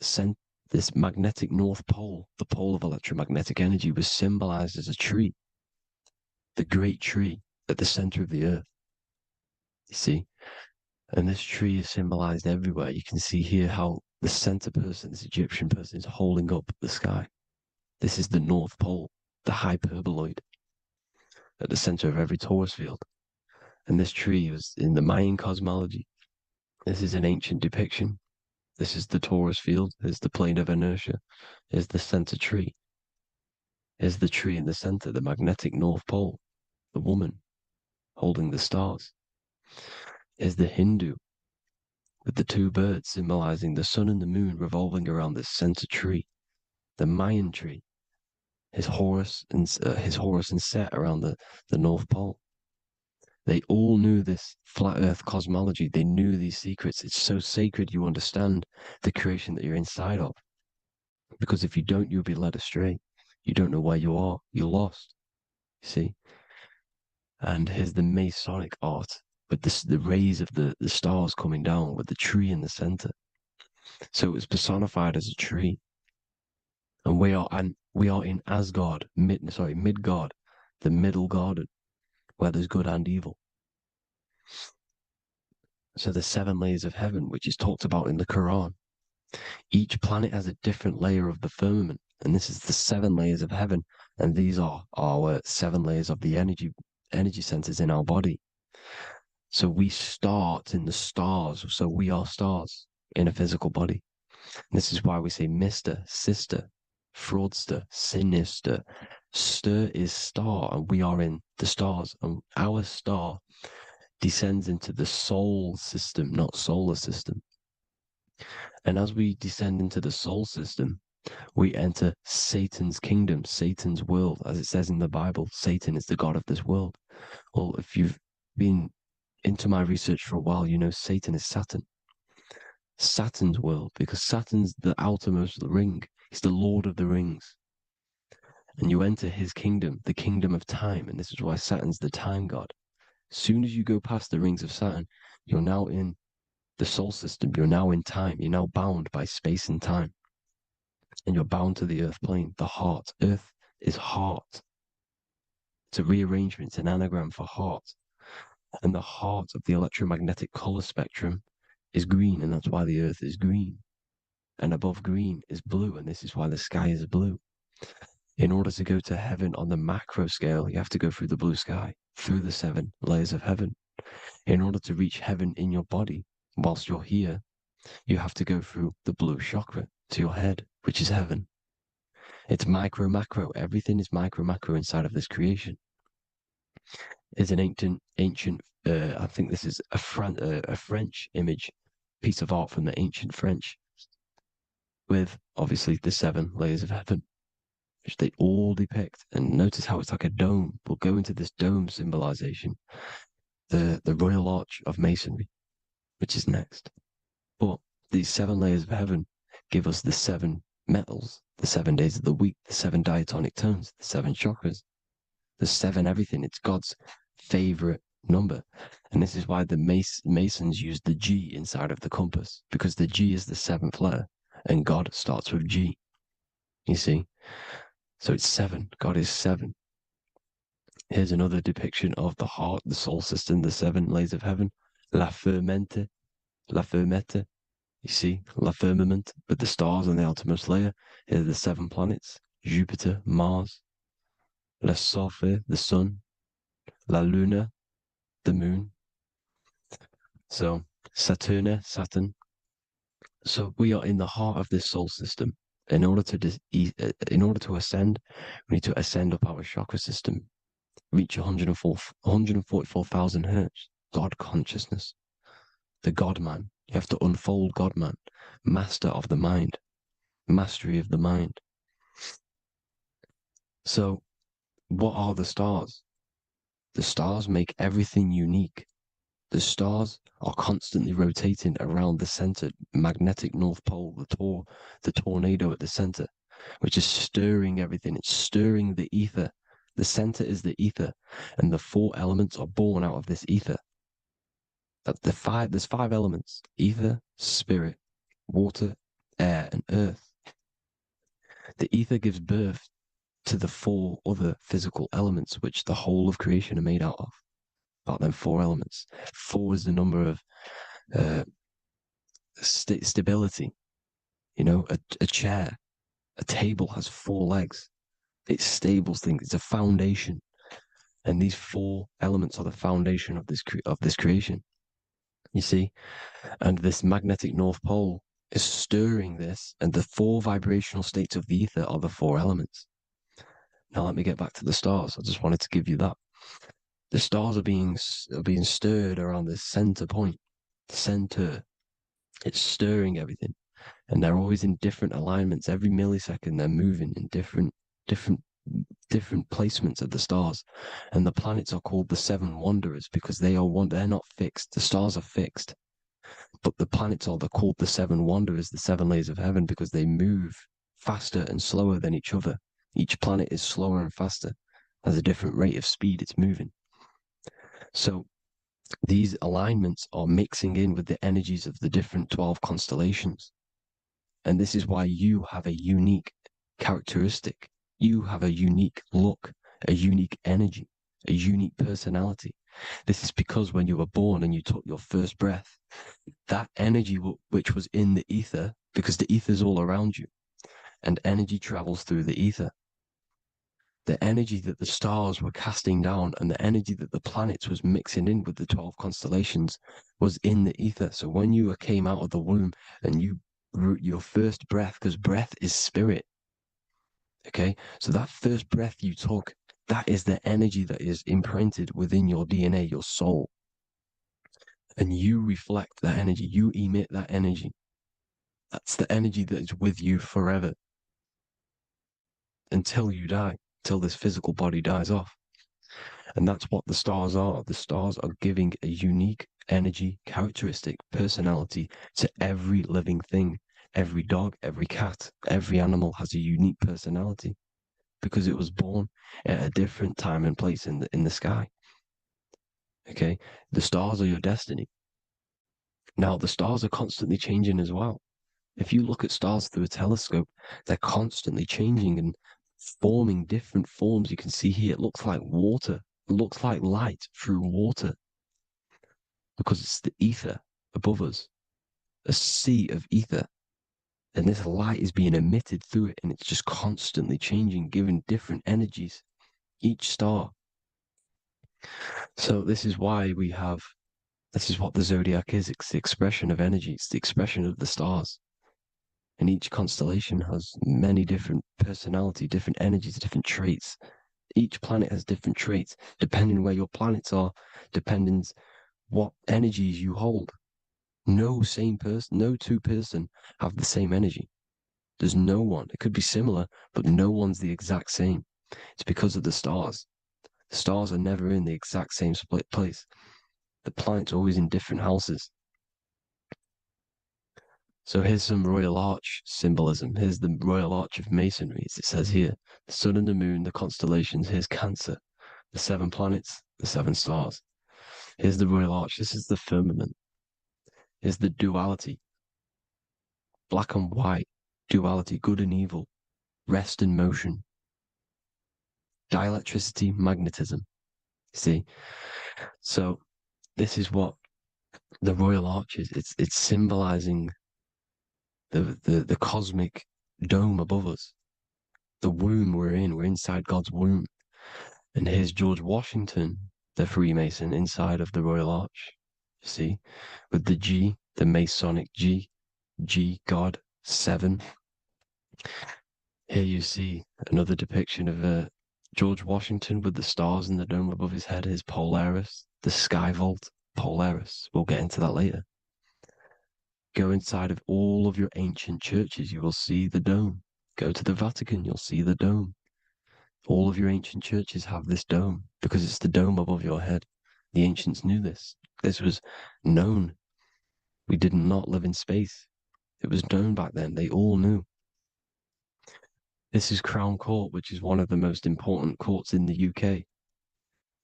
[SPEAKER 4] magnetic North Pole, the pole of electromagnetic energy, was symbolized as a tree, the great tree at the center of the earth. You see? And this tree is symbolized everywhere. You can see here how the center person, this Egyptian person, is holding up the sky. This is the North Pole, the hyperboloid, at the center of every Taurus field. And this tree was in the Mayan cosmology. This is an ancient depiction. This is the Taurus field. There's the plane of inertia. Here's the center tree. Here's the tree in the center, the magnetic North Pole, the woman holding the stars. Here's the Hindu with the two birds symbolizing the sun and the moon revolving around this center tree. The Mayan tree, his Horus and Set around the North Pole. They all knew this flat earth cosmology. They knew these secrets. It's so sacred you understand the creation that you're inside of. Because if you don't, you'll be led astray. You don't know where you are. You're lost. You see? And here's the Masonic art with the rays of the stars coming down with the tree in the center. So it was personified as a tree. And we are in Asgard, Midgard, the middle garden, where there's good and evil. So the 7 layers of heaven, which is talked about in the Quran. Each planet has a different layer of the firmament, and this is the 7 layers of heaven, and these are our 7 layers of the energy centers in our body. So we start in the stars, so we are stars in a physical body. And this is why we say Mr., sister, fraudster, sinister. Stir is star, and we are in the stars, and our star descends into the soul system, not solar system. And as we descend into the soul system, we enter Satan's kingdom, Satan's world. As it says in the Bible, Satan is the god of this world. Well, if you've been into my research for a while, you know Satan is Saturn. Saturn's world, because Saturn's the outermost ring. He's the Lord of the Rings. And you enter his kingdom, the kingdom of time. And this is why Saturn's the time god. As soon as you go past the rings of Saturn, you're now in the soul system. You're now in time. You're now bound by space and time. And you're bound to the earth plane, the heart. Earth is heart. It's a rearrangement, it's an anagram for heart. And the heart of the electromagnetic color spectrum is green, and that's why the earth is green. And above green is blue, and this is why the sky is blue. In order to go to heaven on the macro scale, you have to go through the blue sky, through the 7 layers of heaven. In order to reach heaven in your body, whilst you're here, you have to go through the blue chakra to your head, which is heaven. It's micro, macro. Everything is micro, macro inside of this creation. It's an ancient. I think this is a French image, piece of art from the ancient French, with obviously the 7 layers of heaven, which they all depict. And notice how it's like a dome. We'll go into this dome symbolization, the Royal Arch of Masonry, which is next. But these 7 layers of heaven give us the 7 metals, the 7 days of the week, the 7 diatonic tones, the 7 chakras, the 7 everything. It's God's favorite number. And this is why the Masons use the G inside of the compass, because the G is the 7th letter, and God starts with G. You see? So it's 7. God is 7. Here's another depiction of the heart, the soul system, the 7 layers of heaven. La fermente, la fermette. You see, la firmament, with the stars on the outermost layer. Here are the 7 planets: Jupiter, Mars, la Sophie, the sun, la luna, the moon. So Saturn. So we are in the heart of this soul system. In order to ascend, we need to ascend up our chakra system, reach 144,000 hertz, God consciousness, the God man. You have to unfold God man, master of the mind, mastery of the mind. So what are the stars? The stars make everything unique. The stars are constantly rotating around the center, magnetic North Pole, the tornado at the center, which is stirring everything. It's stirring the ether. The center is the ether, and the 4 elements are born out of this ether. There's 5 elements: ether, spirit, water, air, and earth. The ether gives birth to the 4 other physical elements, which the whole of creation are made out of. About them 4 elements. 4 is the number of stability. You know, a chair, a table has 4 legs. It stables things. It's a foundation, and these 4 elements are the foundation of this creation. You see, and this magnetic North Pole is stirring this, and the 4 vibrational states of the ether are the 4 elements. Now let me get back to the stars. I just wanted to give you that. The stars are being stirred around this center point, center. It's stirring everything, and they're always in different alignments. Every millisecond, they're moving in different different placements of the stars. And the planets are called the seven wanderers because they're not fixed. The stars are fixed. But the planets are called the seven wanderers, the seven layers of heaven, because they move faster and slower than each other. Each planet is slower and faster, has a different rate of speed it's moving. So these alignments are mixing in with the energies of the different 12 constellations. And this is why you have a unique characteristic. You have a unique look, a unique energy, a unique personality. This is because when you were born and you took your first breath, that energy which was in the ether, because the ether is all around you, and energy travels through the ether. The energy that the stars were casting down and the energy that the planets was mixing in with the 12 constellations was in the ether. So when you came out of the womb and your first breath, because breath is spirit, okay? So that first breath you took, that is the energy that is imprinted within your DNA, your soul. And you reflect that energy, you emit that energy. That's the energy that is with you forever until you die, till this physical body dies off. And that's what the stars are. The stars are giving a unique energy, characteristic, personality to every living thing. Every dog, every cat, every animal has a unique personality because it was born at a different time and place in the sky. Okay, the stars are your destiny. Now, the stars are constantly changing as well. If you look at stars through a telescope, they're constantly changing and forming different forms. You can see here, it looks like water. It looks like light through water because it's the ether above us, a sea of ether. And this light is being emitted through it, and it's just constantly changing, giving different energies, each star. So this is why this is what the zodiac is. It's the expression of energy. It's the expression of the stars. And each constellation has many different personality, different energies, different traits. Each planet has different traits, depending where your planets are, depending what energies you hold. No two person have the same energy. There's no one. It could be similar, but no one's the exact same. It's because of the stars. The stars are never in the exact same split place. The planets are always in different houses. So here's some Royal Arch symbolism. Here's the Royal Arch of Masonry, as it says here. The sun and the moon, the constellations. Here's Cancer, the seven planets, the seven stars. Here's the Royal Arch. This is the firmament. Here's the duality. Black and white, duality, good and evil, rest and motion, dielectricity, magnetism. See? So this is what the Royal Arch is. It's symbolizing the cosmic dome above us. The womb we're in. We're inside God's womb. And here's George Washington, the Freemason, inside of the Royal Arch. You see? With the G, the Masonic G, God, 7. Here you see another depiction of George Washington with the stars in the dome above his head, his Polaris, the sky vault, Polaris. We'll get into that later. Go inside of all of your ancient churches, you will see the dome. Go to the Vatican, you'll see the dome. All of your ancient churches have this dome because it's the dome above your head. The ancients knew this. This was known. We did not live in space. It was known back then. They all knew. This is Crown Court, which is one of the most important courts in the UK.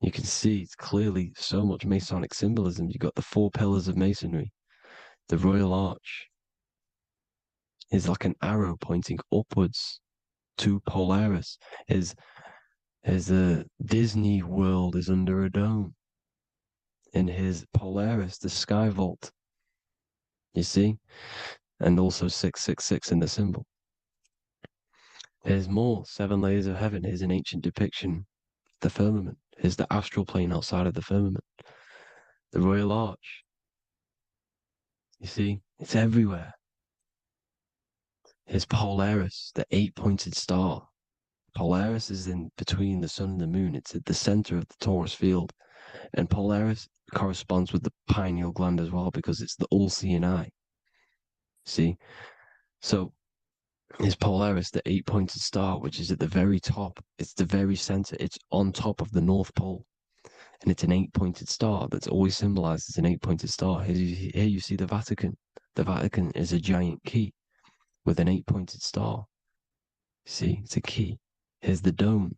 [SPEAKER 4] You can see it's clearly so much Masonic symbolism. You've got the 4 pillars of Masonry. The Royal Arch is like an arrow pointing upwards to Polaris. As the Disney World is under a dome. In his Polaris, the sky vault. You see? And also 666 in the symbol. Here's more 7 layers of heaven. Here's an ancient depiction. The firmament. Here's the astral plane outside of the firmament. The Royal Arch. You see? It's everywhere. Here's Polaris, the 8-pointed star. Polaris is in between the sun and the moon. It's at the center of the Taurus field. And Polaris corresponds with the pineal gland as well because it's the all-seeing eye. See? So is Polaris, the 8-pointed star, which is at the very top. It's the very center. It's on top of the North Pole. And it's an 8-pointed star that's always symbolized as an 8-pointed star. Here you see the Vatican. The Vatican is a giant key with an 8-pointed star. See, it's a key. Here's the dome.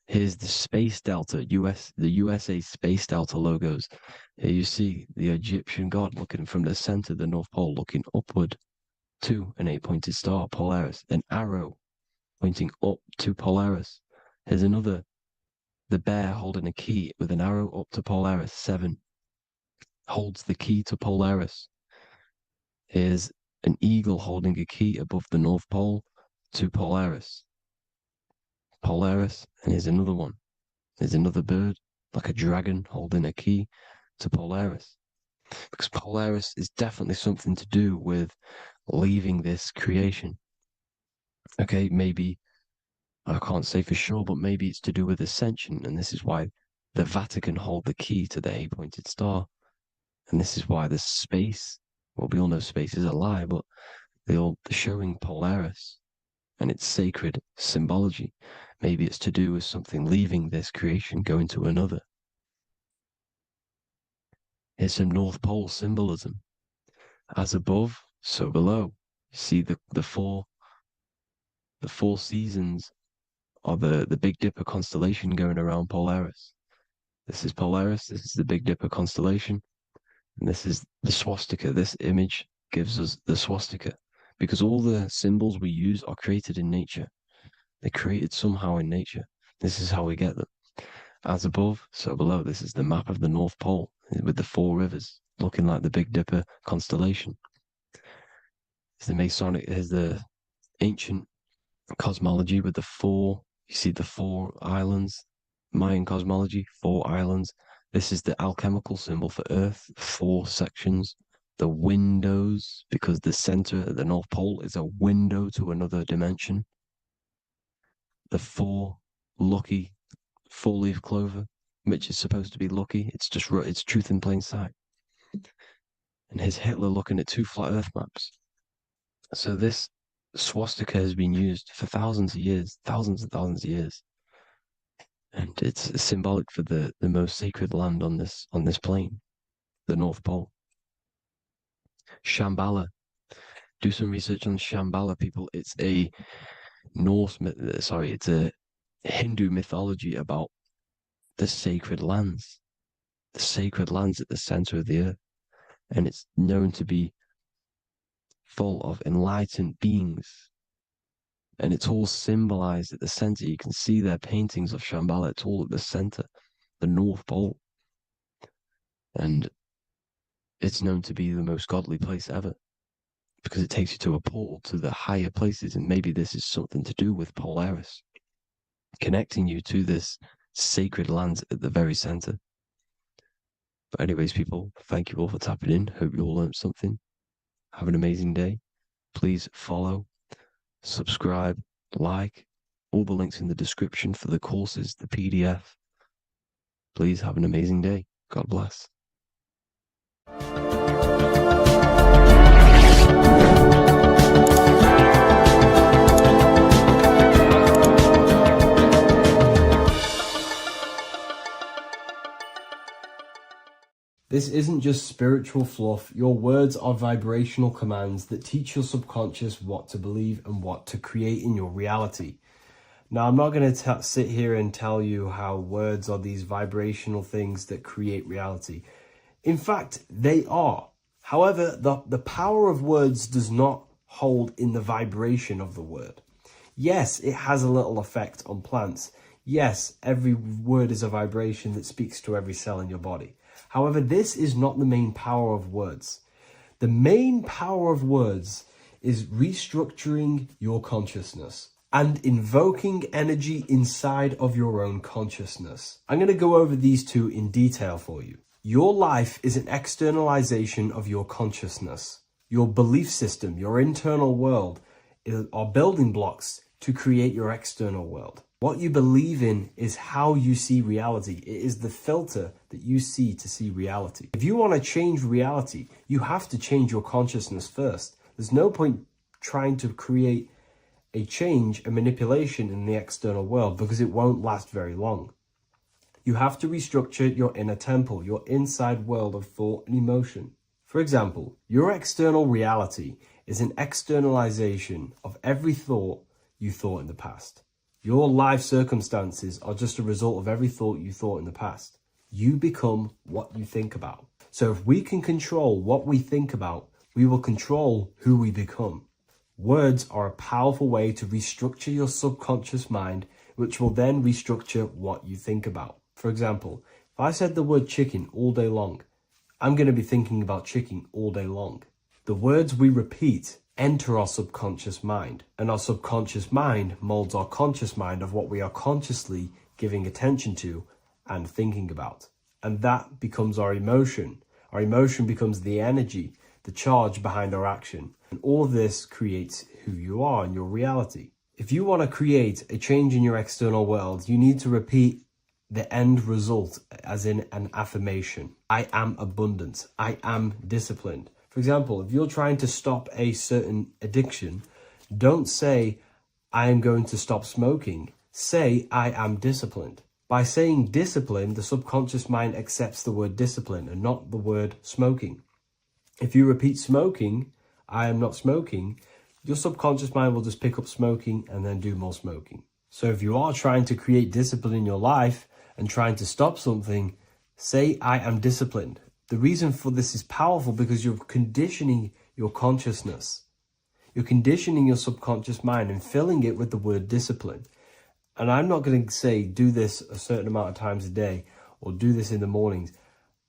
[SPEAKER 4] Here's the Space Delta, the USA Space Delta logos. Here you see the Egyptian god looking from the center of the North Pole, looking upward to an 8-pointed star, Polaris. An arrow pointing up to Polaris. Here's another, the bear holding a key with an arrow up to Polaris. 7 holds the key to Polaris. Here's an eagle holding a key above the North Pole to Polaris. Polaris, and here's another one. There's another bird, like a dragon, holding a key to Polaris. Because Polaris is definitely something to do with leaving this creation. Okay, maybe, I can't say for sure, but maybe it's to do with ascension, and this is why the Vatican hold the key to the 8-pointed star. And this is why the space, well, we all know space is a lie, but they're showing Polaris and its sacred symbology. Maybe it's to do with something leaving this creation, going to another. Here's some North Pole symbolism. As above, so below. See the four seasons of the Big Dipper constellation going around Polaris. This is Polaris, this is the Big Dipper constellation, and this is the swastika. This image gives us the swastika, because all the symbols we use are created in nature. They're created somehow in nature. This is how we get them. As above, so below. This is the map of the North Pole with the 4 rivers looking like the Big Dipper constellation. It's the Masonic, here's the ancient cosmology with the 4, you see the 4 islands, Mayan cosmology, 4 islands. This is the alchemical symbol for Earth, 4 sections. The windows, because the center of the North Pole is a window to another dimension. The 4 lucky 4-leaf clover, which is supposed to be lucky. It's truth in plain sight. And here's Hitler looking at 2 flat Earth maps. So this swastika has been used for thousands of years, thousands and thousands of years. And it's symbolic for the most sacred land on this plane, the North Pole. Shambhala. Do some research on Shambhala, people. It's a it's a Hindu mythology about the sacred lands at the center of the earth. And it's known to be full of enlightened beings. And it's all symbolized at the center. You can see their paintings of Shambhala. It's all at the center, the North Pole. And it's known to be the most godly place ever, because it takes you to a portal to the higher places. And maybe this is something to do with Polaris, connecting you to this sacred land at the very center. But anyways, people, thank you all for tapping in. Hope you all learned something. Have an amazing day. Please follow, subscribe, like, all the links in the description for the courses, the PDF. Please have an amazing day. God bless.
[SPEAKER 1] This isn't just spiritual fluff. Your words are vibrational commands that teach your subconscious what to believe and what to create in your reality. Now, I'm not going to sit here and tell you how words are these vibrational things that create reality. In fact, they are. However, the power of words does not hold in the vibration of the word. Yes, it has a little effect on plants. Yes, every word is a vibration that speaks to every cell in your body. However, this is not the main power of words. The main power of words is restructuring your consciousness and invoking energy inside of your own consciousness. I'm going to go over these 2 in detail for you. Your life is an externalization of your consciousness. Your belief system, your internal world, are building blocks to create your external world. What you believe in is how you see reality. It is the filter that you see to see reality. If you want to change reality, you have to change your consciousness first. There's no point trying to create a change, a manipulation in the external world, because it won't last very long. You have to restructure your inner temple, your inside world of thought and emotion. For example, your external reality is an externalization of every thought you thought in the past. Your life circumstances are just a result of every thought you thought in the past. You become what you think about. So if we can control what we think about, we will control who we become. Words are a powerful way to restructure your subconscious mind, which will then restructure what you think about. For example, if I said the word chicken all day long, I'm going to be thinking about chicken all day long. The words we repeat enter our subconscious mind, and our subconscious mind molds our conscious mind of what we are consciously giving attention to and thinking about. And that becomes our emotion. Our emotion becomes the energy, the charge behind our action. And all of this creates who you are and your reality. If you want to create a change in your external world, you need to repeat the end result as in an affirmation. I am abundant. I am disciplined. For example, if you're trying to stop a certain addiction, don't say, I am going to stop smoking. Say, I am disciplined. By saying discipline, the subconscious mind accepts the word discipline and not the word smoking. If you repeat smoking, I am not smoking, your subconscious mind will just pick up smoking and then do more smoking. So if you are trying to create discipline in your life and trying to stop something, say, I am disciplined. The reason for this is powerful because you're conditioning your consciousness. You're conditioning your subconscious mind and filling it with the word discipline. And I'm not going to say do this a certain amount of times a day or do this in the mornings.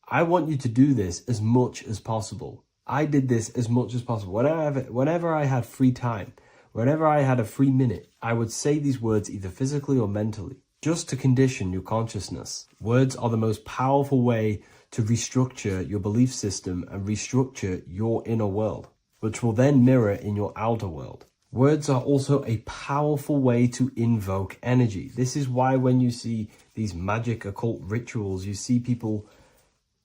[SPEAKER 1] I want you to do this as much as possible. I did this as much as possible. Whenever I had free time, whenever I had a free minute, I would say these words either physically or mentally, just to condition your consciousness. Words are the most powerful way to restructure your belief system and restructure your inner world, which will then mirror in your outer world. Words are also a powerful way to invoke energy. This is why when you see these magic occult rituals, you see people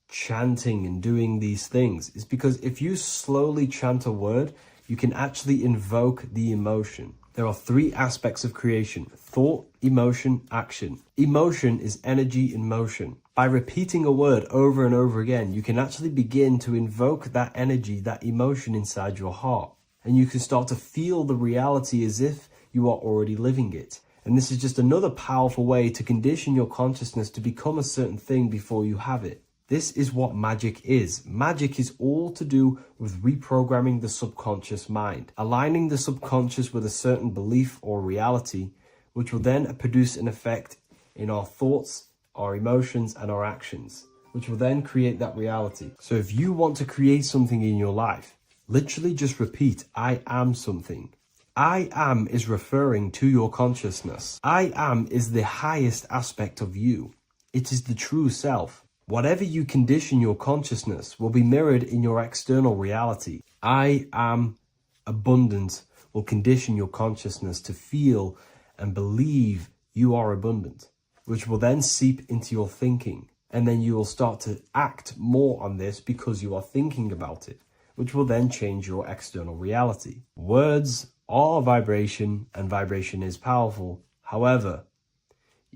[SPEAKER 1] chanting and doing these things. It's because if you slowly chant a word, you can actually invoke the emotion. There are three aspects of creation: thought, emotion, action. Emotion is energy in motion. By repeating a word over and over again, you can actually begin to invoke that energy, that emotion inside your heart. And you can start to feel the reality as if you are already living it. And this is just another powerful way to condition your consciousness to become a certain thing before you have it. This is what magic is. Magic is all to do with reprogramming the subconscious mind, aligning the subconscious with a certain belief or reality, which will then produce an effect in our thoughts, our emotions, and our actions, which will then create that reality. So if you want to create something in your life, literally just repeat, I am something. I am is referring to your consciousness. I am is the highest aspect of you. It is the true self. Whatever you condition your consciousness will be mirrored in your external reality. I am abundant will condition your consciousness to feel and believe you are abundant, which will then seep into your thinking. And then you will start to act more on this because you are thinking about it, which will then change your external reality. Words are vibration, and vibration is powerful. However,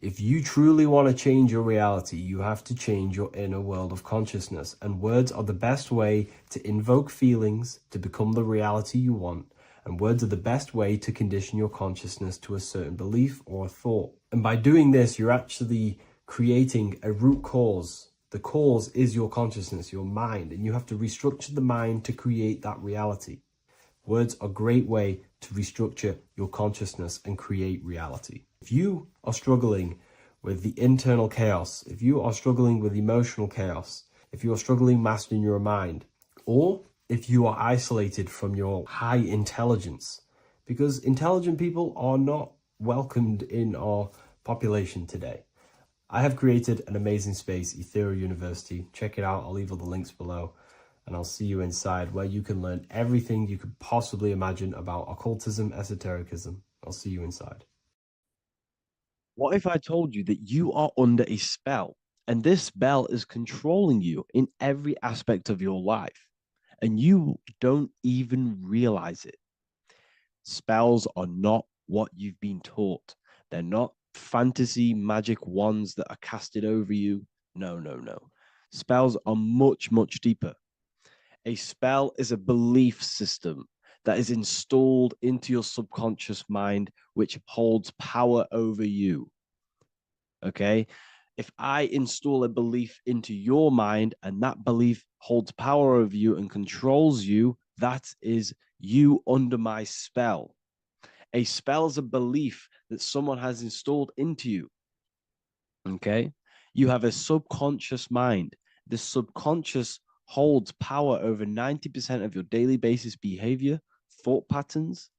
[SPEAKER 1] if you truly want to change your reality, you have to change your inner world of consciousness. And words are the best way to invoke feelings to become the reality you want. And words are the best way to condition your consciousness to a certain belief or a thought. And by doing this, you're actually creating a root cause. The cause is your consciousness, your mind, and you have to restructure the mind to create that reality. Words are a great way to restructure your consciousness and create reality. If you are struggling with the internal chaos, if you are struggling with emotional chaos, if you are struggling mastering your mind, or if you are isolated from your high intelligence, because intelligent people are not welcomed in our population today. I have created an amazing space, Ethereal University. Check it out. I'll leave all the links below. And I'll see you inside, where you can learn everything you could possibly imagine about occultism, esotericism. I'll see you inside.
[SPEAKER 4] What if I told you that you are under a spell, and this spell is controlling you in every aspect of your life, and you don't even realize it? Spells are not what you've been taught. They're not fantasy magic wands that are casted over you. No, no, no. Spells are much, much deeper. A spell is a belief system that is installed into your subconscious mind, which holds power over you. Okay. If I install a belief into your mind and that belief holds power over you and controls you, that is you under my spell. A spell is a belief that someone has installed into you. Okay. You have a subconscious mind. The subconscious holds power over 90% of your daily basis behavior, thought patterns,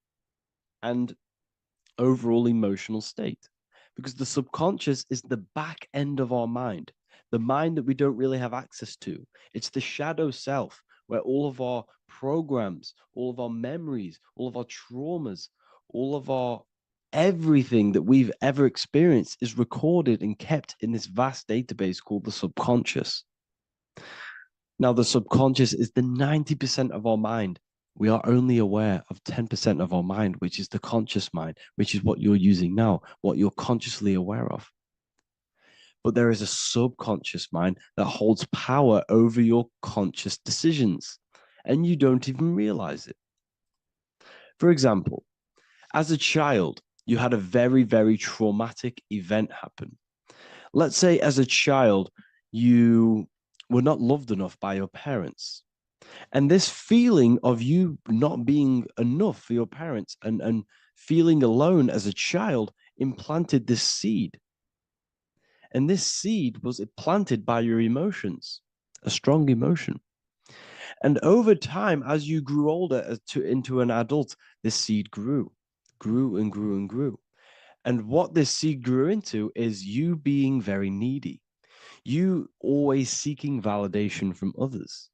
[SPEAKER 4] and overall emotional state. Because the subconscious is the back end of our mind, the mind that we don't really have access to. It's the shadow self where all of our programs, all of our memories, all of our traumas, all of our everything that we've ever experienced is recorded and kept in this vast database called the subconscious. Now, the subconscious is the 90% of our mind. We are only aware of 10% of our mind, which is the conscious mind, which is what you're using now, what you're consciously aware of. But there is a subconscious mind that holds power over your conscious decisions, and you don't even realize it. For example, as a child, you had a very, very traumatic event happen. Let's say as a child, you were not loved enough by your parents. And this feeling of you not being enough for your parents and feeling alone as a child implanted this seed. And this seed was planted by your emotions, a strong emotion. And over time, as you grew older into an adult, this seed grew and grew and grew. And what this seed grew into is you being very needy, you always seeking validation from others.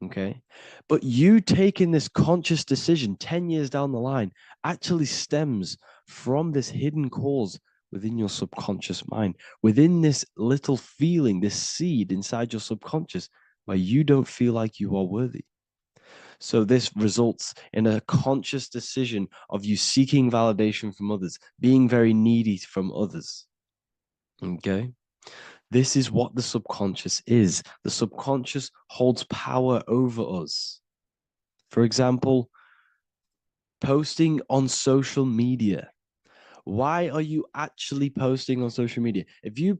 [SPEAKER 4] Okay. But you taking this conscious decision 10 years down the line actually stems from this hidden cause within your subconscious mind, within this little feeling, this seed inside your subconscious where you don't feel like you are worthy. So this results in a conscious decision of you seeking validation from others, being very needy from others. Okay. This is what the subconscious is. The subconscious holds power over us. For example, posting on social media. Why are you actually posting on social media? If you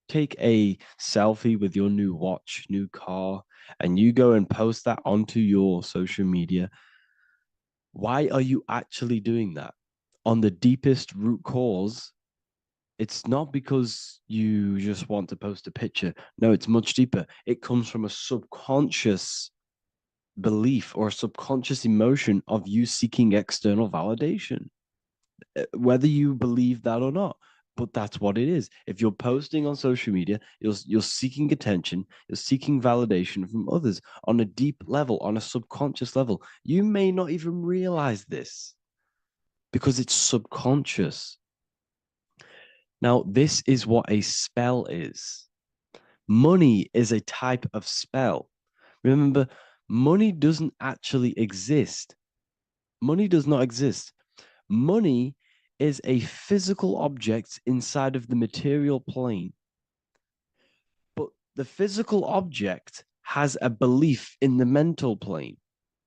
[SPEAKER 4] take a selfie with your new watch, new car, and you go and post that onto your social media, why are you actually doing that? On the deepest root cause, it's not because you just want to post a picture. No, it's much deeper. It comes from a subconscious belief or a subconscious emotion of you seeking external validation, whether you believe that or not. But that's what it is. If you're posting on social media, you're seeking attention, you're seeking validation from others on a deep level, on a subconscious level. You may not even realize this because it's subconscious. Now, this is what a spell is. Money is a type of spell. Remember, money doesn't actually exist. Money does not exist. Money is a physical object inside of the material plane. But the physical object has a belief in the mental plane.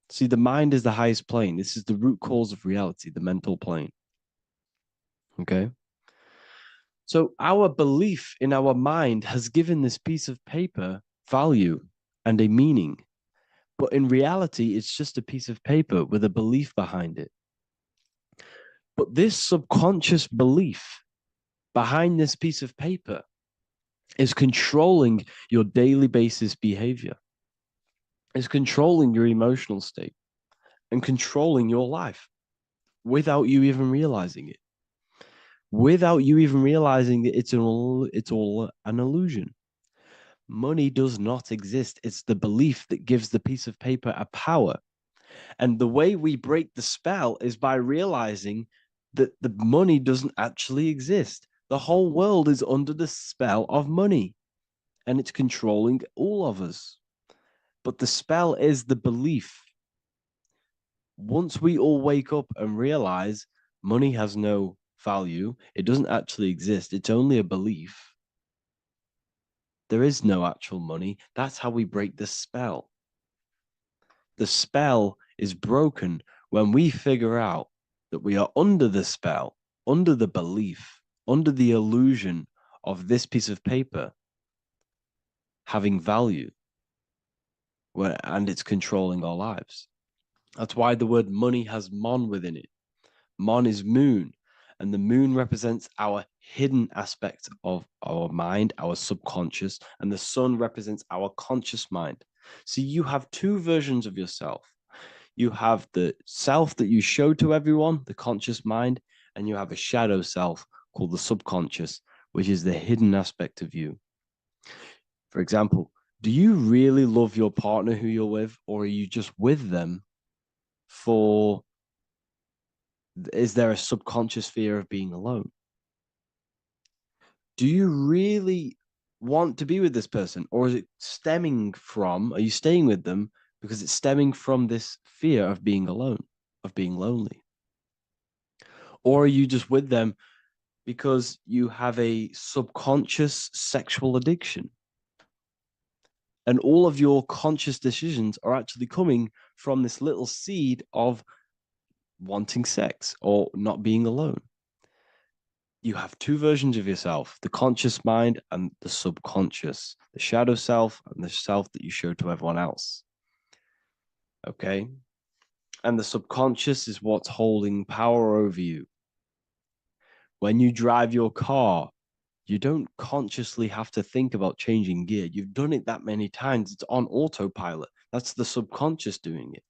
[SPEAKER 4] See, the mind is the highest plane. This is the root cause of reality, the mental plane. Okay? So our belief in our mind has given this piece of paper value and a meaning. But in reality, it's just a piece of paper with a belief behind it. But this subconscious belief behind this piece of paper is controlling your daily basis behavior, is controlling your emotional state and controlling your life without you even realizing it. Without you even realizing that it's all an illusion. Money does not exist. It's the belief that gives the piece of paper a power. And the way we break the spell is by realizing that the money doesn't actually exist. The whole world is under the spell of money and it's controlling all of us. But the spell is the belief. once we all wake up and realize money has no value, it doesn't actually exist, it's only a belief, there is no actual money, that's how we break the spell. The spell is broken when we figure out that we are under the spell, under the belief, under the illusion of this piece of paper having value, and it's controlling our lives. That's why the word money has mon within it. Mon is moon, and the moon represents our hidden aspect of our mind, our subconscious, and the sun represents our conscious mind. So you have two versions of yourself. You have the self that you show to everyone, the conscious mind, and you have a shadow self called the subconscious, which is the hidden aspect of you. For example, do you really love your partner who you're with, or are you just with them for, is there a subconscious fear of being alone? Do you really want to be with this person, or is it stemming from, are you staying with them because it's stemming from this fear of being alone, of being lonely? Or are you just with them because you have a subconscious sexual addiction? And all of your conscious decisions are actually coming from this little seed of wanting sex or not being alone. You have two versions of yourself, the conscious mind and the subconscious, the shadow self and the self that you show to everyone else. Okay? And the subconscious is what's holding power over you. When you drive your car, you don't consciously have to think about changing gear. You've done it that many times. It's on autopilot. That's the subconscious doing it.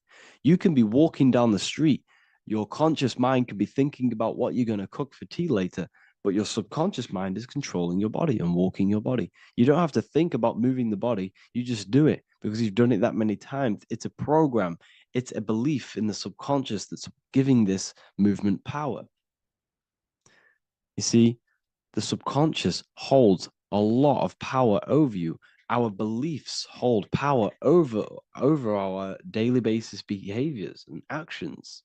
[SPEAKER 4] You can be walking down the street. Your conscious mind can be thinking about what you're going to cook for tea later, but your subconscious mind is controlling your body and walking your body. You don't have to think about moving the body. You just do it because you've done it that many times. It's a program. It's a belief in the subconscious that's giving this movement power. You see, the subconscious holds a lot of power over you. Our beliefs hold power over our daily basis behaviors and actions.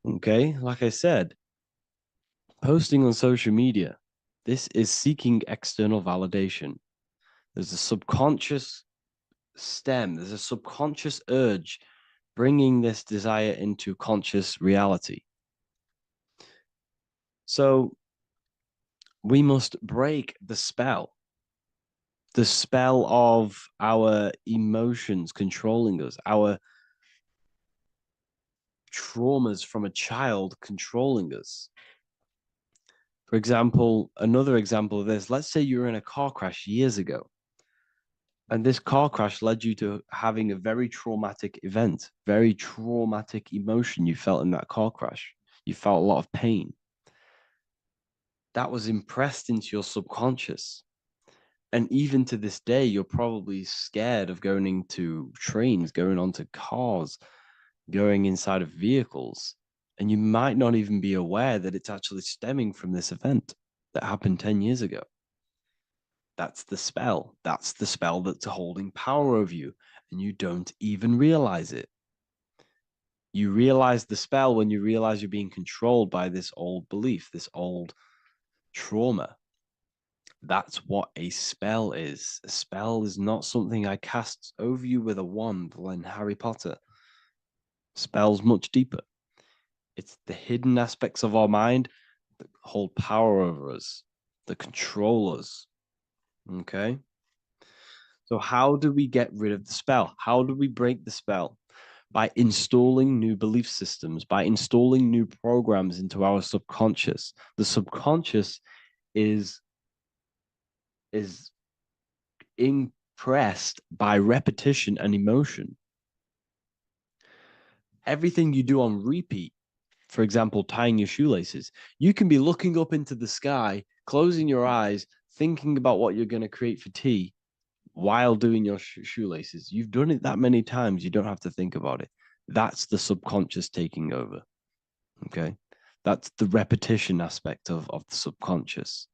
[SPEAKER 4] Okay, like I said, posting on social media, this is seeking external validation. There's a subconscious stem, there's a subconscious urge bringing this desire into conscious reality. So we must break the spell of our emotions controlling us, our traumas from a child controlling us. For example, another example of this, let's say you were in a car crash years ago, and this car crash led you to having a very traumatic event, very traumatic emotion you felt in that car crash. You felt a lot of pain. That was impressed into your subconscious. And even to this day, you're probably scared of going into trains, going onto cars, going inside of vehicles. And you might not even be aware that it's actually stemming from this event that happened 10 years ago. That's the spell. That's the spell that's holding power over you. And you don't even realize it. You realize the spell when you realize you're being controlled by this old belief, this old trauma. That's what a spell is. A spell is not something I cast over you with a wand like Harry Potter. Spell's much deeper. It's the hidden aspects of our mind that hold power over us, that control us. Okay? So how do we get rid of the spell? How do we break the spell? By installing new belief systems, by installing new programs into our subconscious. The subconscious is impressed by repetition and emotion. Everything you do on repeat, for example, tying your shoelaces, you can be looking up into the sky, closing your eyes, thinking about what you're going to create for tea while doing your shoelaces. You've done it that many times, you don't have to think about it. That's the subconscious taking over. Okay? That's the repetition aspect of the subconscious.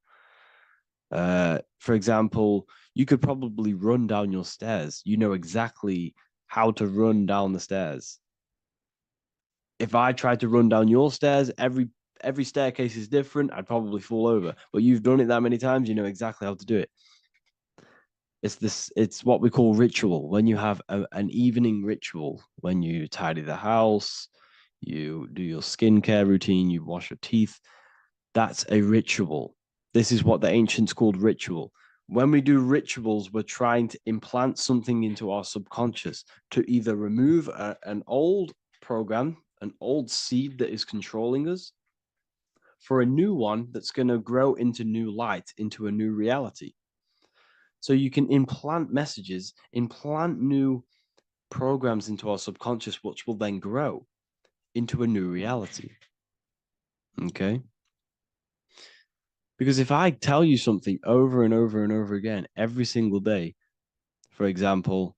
[SPEAKER 4] For example, you could probably run down your stairs. You know exactly how to run down the stairs. If I tried to run down your stairs, every staircase is different. I'd probably fall over. But you've done it that many times, you know exactly how to do it. It's what we call ritual. When you have an evening ritual, when you tidy the house, you do your skincare routine, you wash your teeth, that's a ritual. This is what the ancients called ritual. When we do rituals, we're trying to implant something into our subconscious to either remove an old program, an old seed that is controlling us, for a new one that's going to grow into new light, into a new reality. So you can implant messages, implant new programs into our subconscious, which will then grow into a new reality. Okay? Because if I tell you something over and over and over again every single day, for example,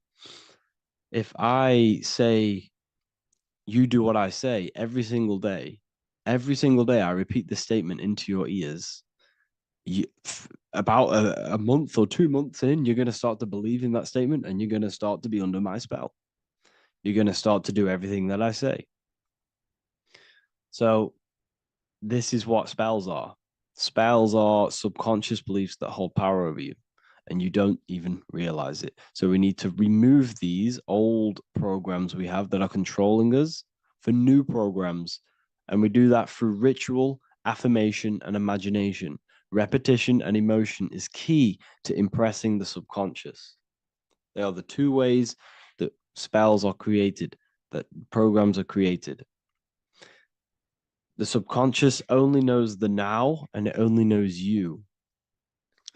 [SPEAKER 4] if I say, you do what I say every single day I repeat this statement into your ears, about a month or 2 months in, you're going to start to believe in that statement and you're going to start to be under my spell. You're going to start to do everything that I say. So this is what spells are. Spells are subconscious beliefs that hold power over you and you don't even realize it. So we need to remove these old programs we have that are controlling us for new programs. And we do that through ritual, affirmation, and imagination. Repetition and emotion is key to impressing the subconscious. They are the two ways that spells are created, that programs are created. The subconscious only knows the now and it only knows you.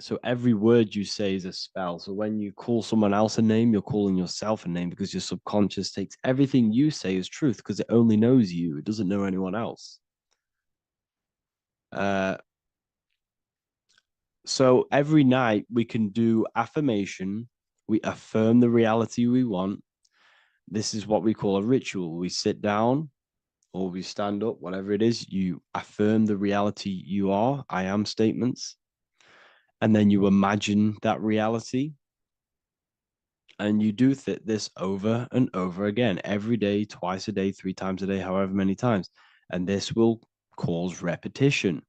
[SPEAKER 4] So every word you say is a spell. So when you call someone else a name, you're calling yourself a name because your subconscious takes everything you say as truth because it only knows you. It doesn't know anyone else. So every night we can do affirmation. We affirm the reality we want. This is what we call a ritual. We sit down or we stand up, whatever it is, you affirm the reality you are, I am statements. And then you imagine that reality. And you do this over and over again, every day, twice a day, 3 times a day, however many times. And this will cause repetition.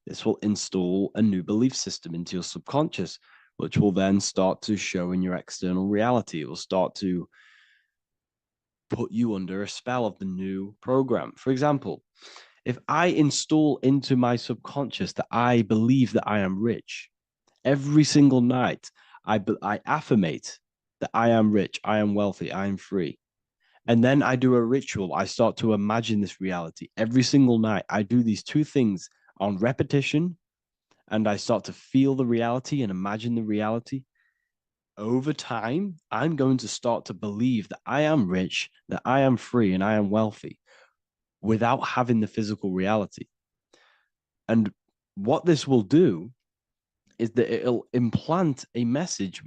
[SPEAKER 4] This will install a new belief system into your subconscious, which will then start to show in your external reality. It will start to put you under a spell of the new program. For example, if I install into my subconscious that I believe that I am rich, every single night I affirmate that I am rich, I am wealthy, I am free. And then I do a ritual. I start to imagine this reality. Every single night, I do these two things on repetition, and I start to feel the reality and imagine the reality. Over time, I'm going to start to believe that I am rich, that I am free, and I am wealthy without having the physical reality. And what this will do is that it'll implant a message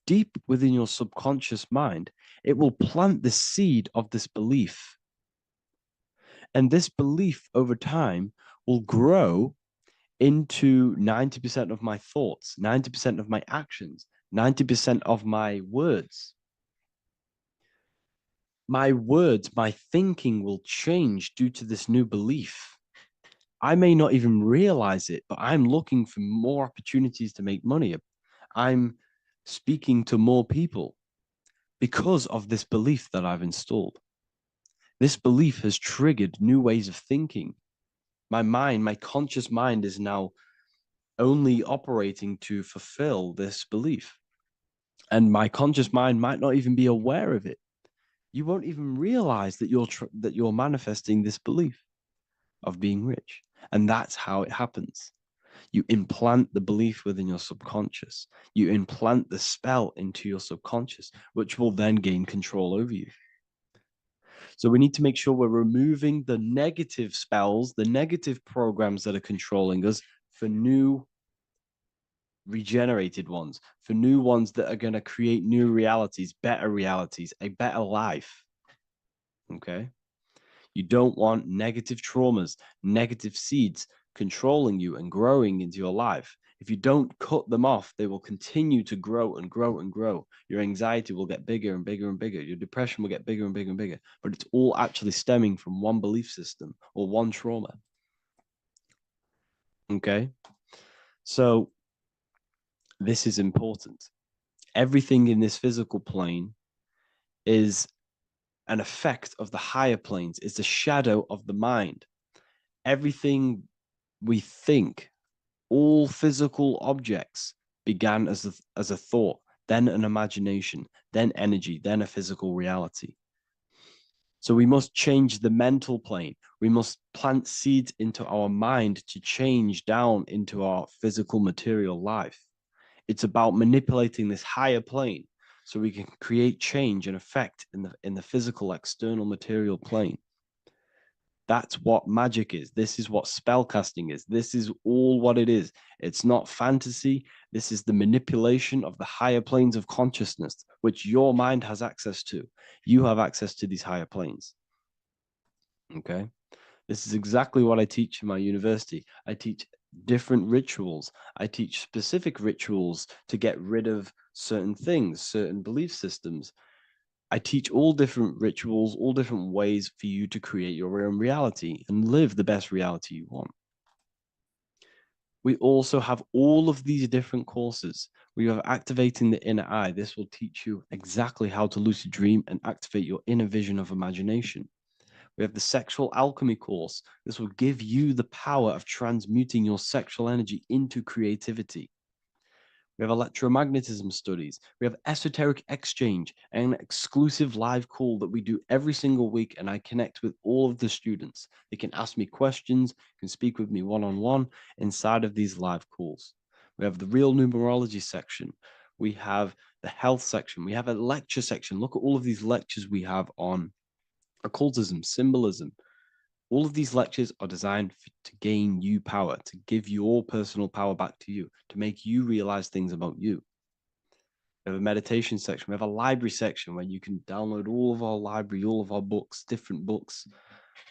[SPEAKER 4] deep within your subconscious mind. It will plant the seed of this belief. And this belief over time will grow into 90% of my thoughts, 90% of my actions, 90% of my words. My words, my thinking will change due to this new belief. I may not even realize it, but I'm looking for more opportunities to make money. I'm speaking to more people because of this belief that I've installed. This belief has triggered new ways of thinking. My mind, my conscious mind is now only operating to fulfill this belief. And my conscious mind might not even be aware of it. You won't even realize that you're manifesting this belief of being rich. And that's how it happens. You implant the belief within your subconscious. You implant the spell into your subconscious, which will then gain control over you. So we need to make sure we're removing the negative spells, the negative programs that are controlling us for new regenerated ones, for new ones that are going to create new realities, a better life. Okay? You don't want negative traumas, negative seeds controlling you and growing into your life. If you don't cut them off, they will continue to grow and grow and grow. Your anxiety will get bigger and bigger and bigger. Your depression will get bigger and bigger and bigger. But it's all actually stemming from one belief system or one trauma. Okay? So this is important. Everything in this physical plane is an effect of the higher planes. It's a shadow of the mind. Everything we think, all physical objects began as a thought, then an imagination, then energy, then a physical reality. So we must change the mental plane. We must plant seeds into our mind to change down into our physical material life. It's about manipulating this higher plane so we can create change and effect in the physical external material plane. That's what magic is. This is what spellcasting is. This is all what it is. It's not fantasy. This is the manipulation of the higher planes of consciousness, which your mind has access to. You have access to these higher planes. Okay? This is exactly what I teach in my university. I teach different rituals. I teach specific rituals to get rid of certain things, certain belief systems. I teach all different rituals, all different ways for you to create your own reality and live the best reality you want. We also have all of these different courses. We have activating the inner eye. This will teach you exactly how to lucid dream and activate your inner vision of imagination. We have the sexual alchemy course. This will give you the power of transmuting your sexual energy into creativity. We have electromagnetism studies. We have esoteric exchange and an exclusive live call that we do every single week. And I connect with all of the students. They can ask me questions, can speak with me one-on-one inside of these live calls. We have the real numerology section. We have the health section. We have a lecture section. Look at all of these lectures we have on occultism, symbolism. All of these lectures are designed to gain you power, to give your personal power back to you, to make you realize things about you. We have a meditation section. We have a library section where you can download all of our library, all of our books, different books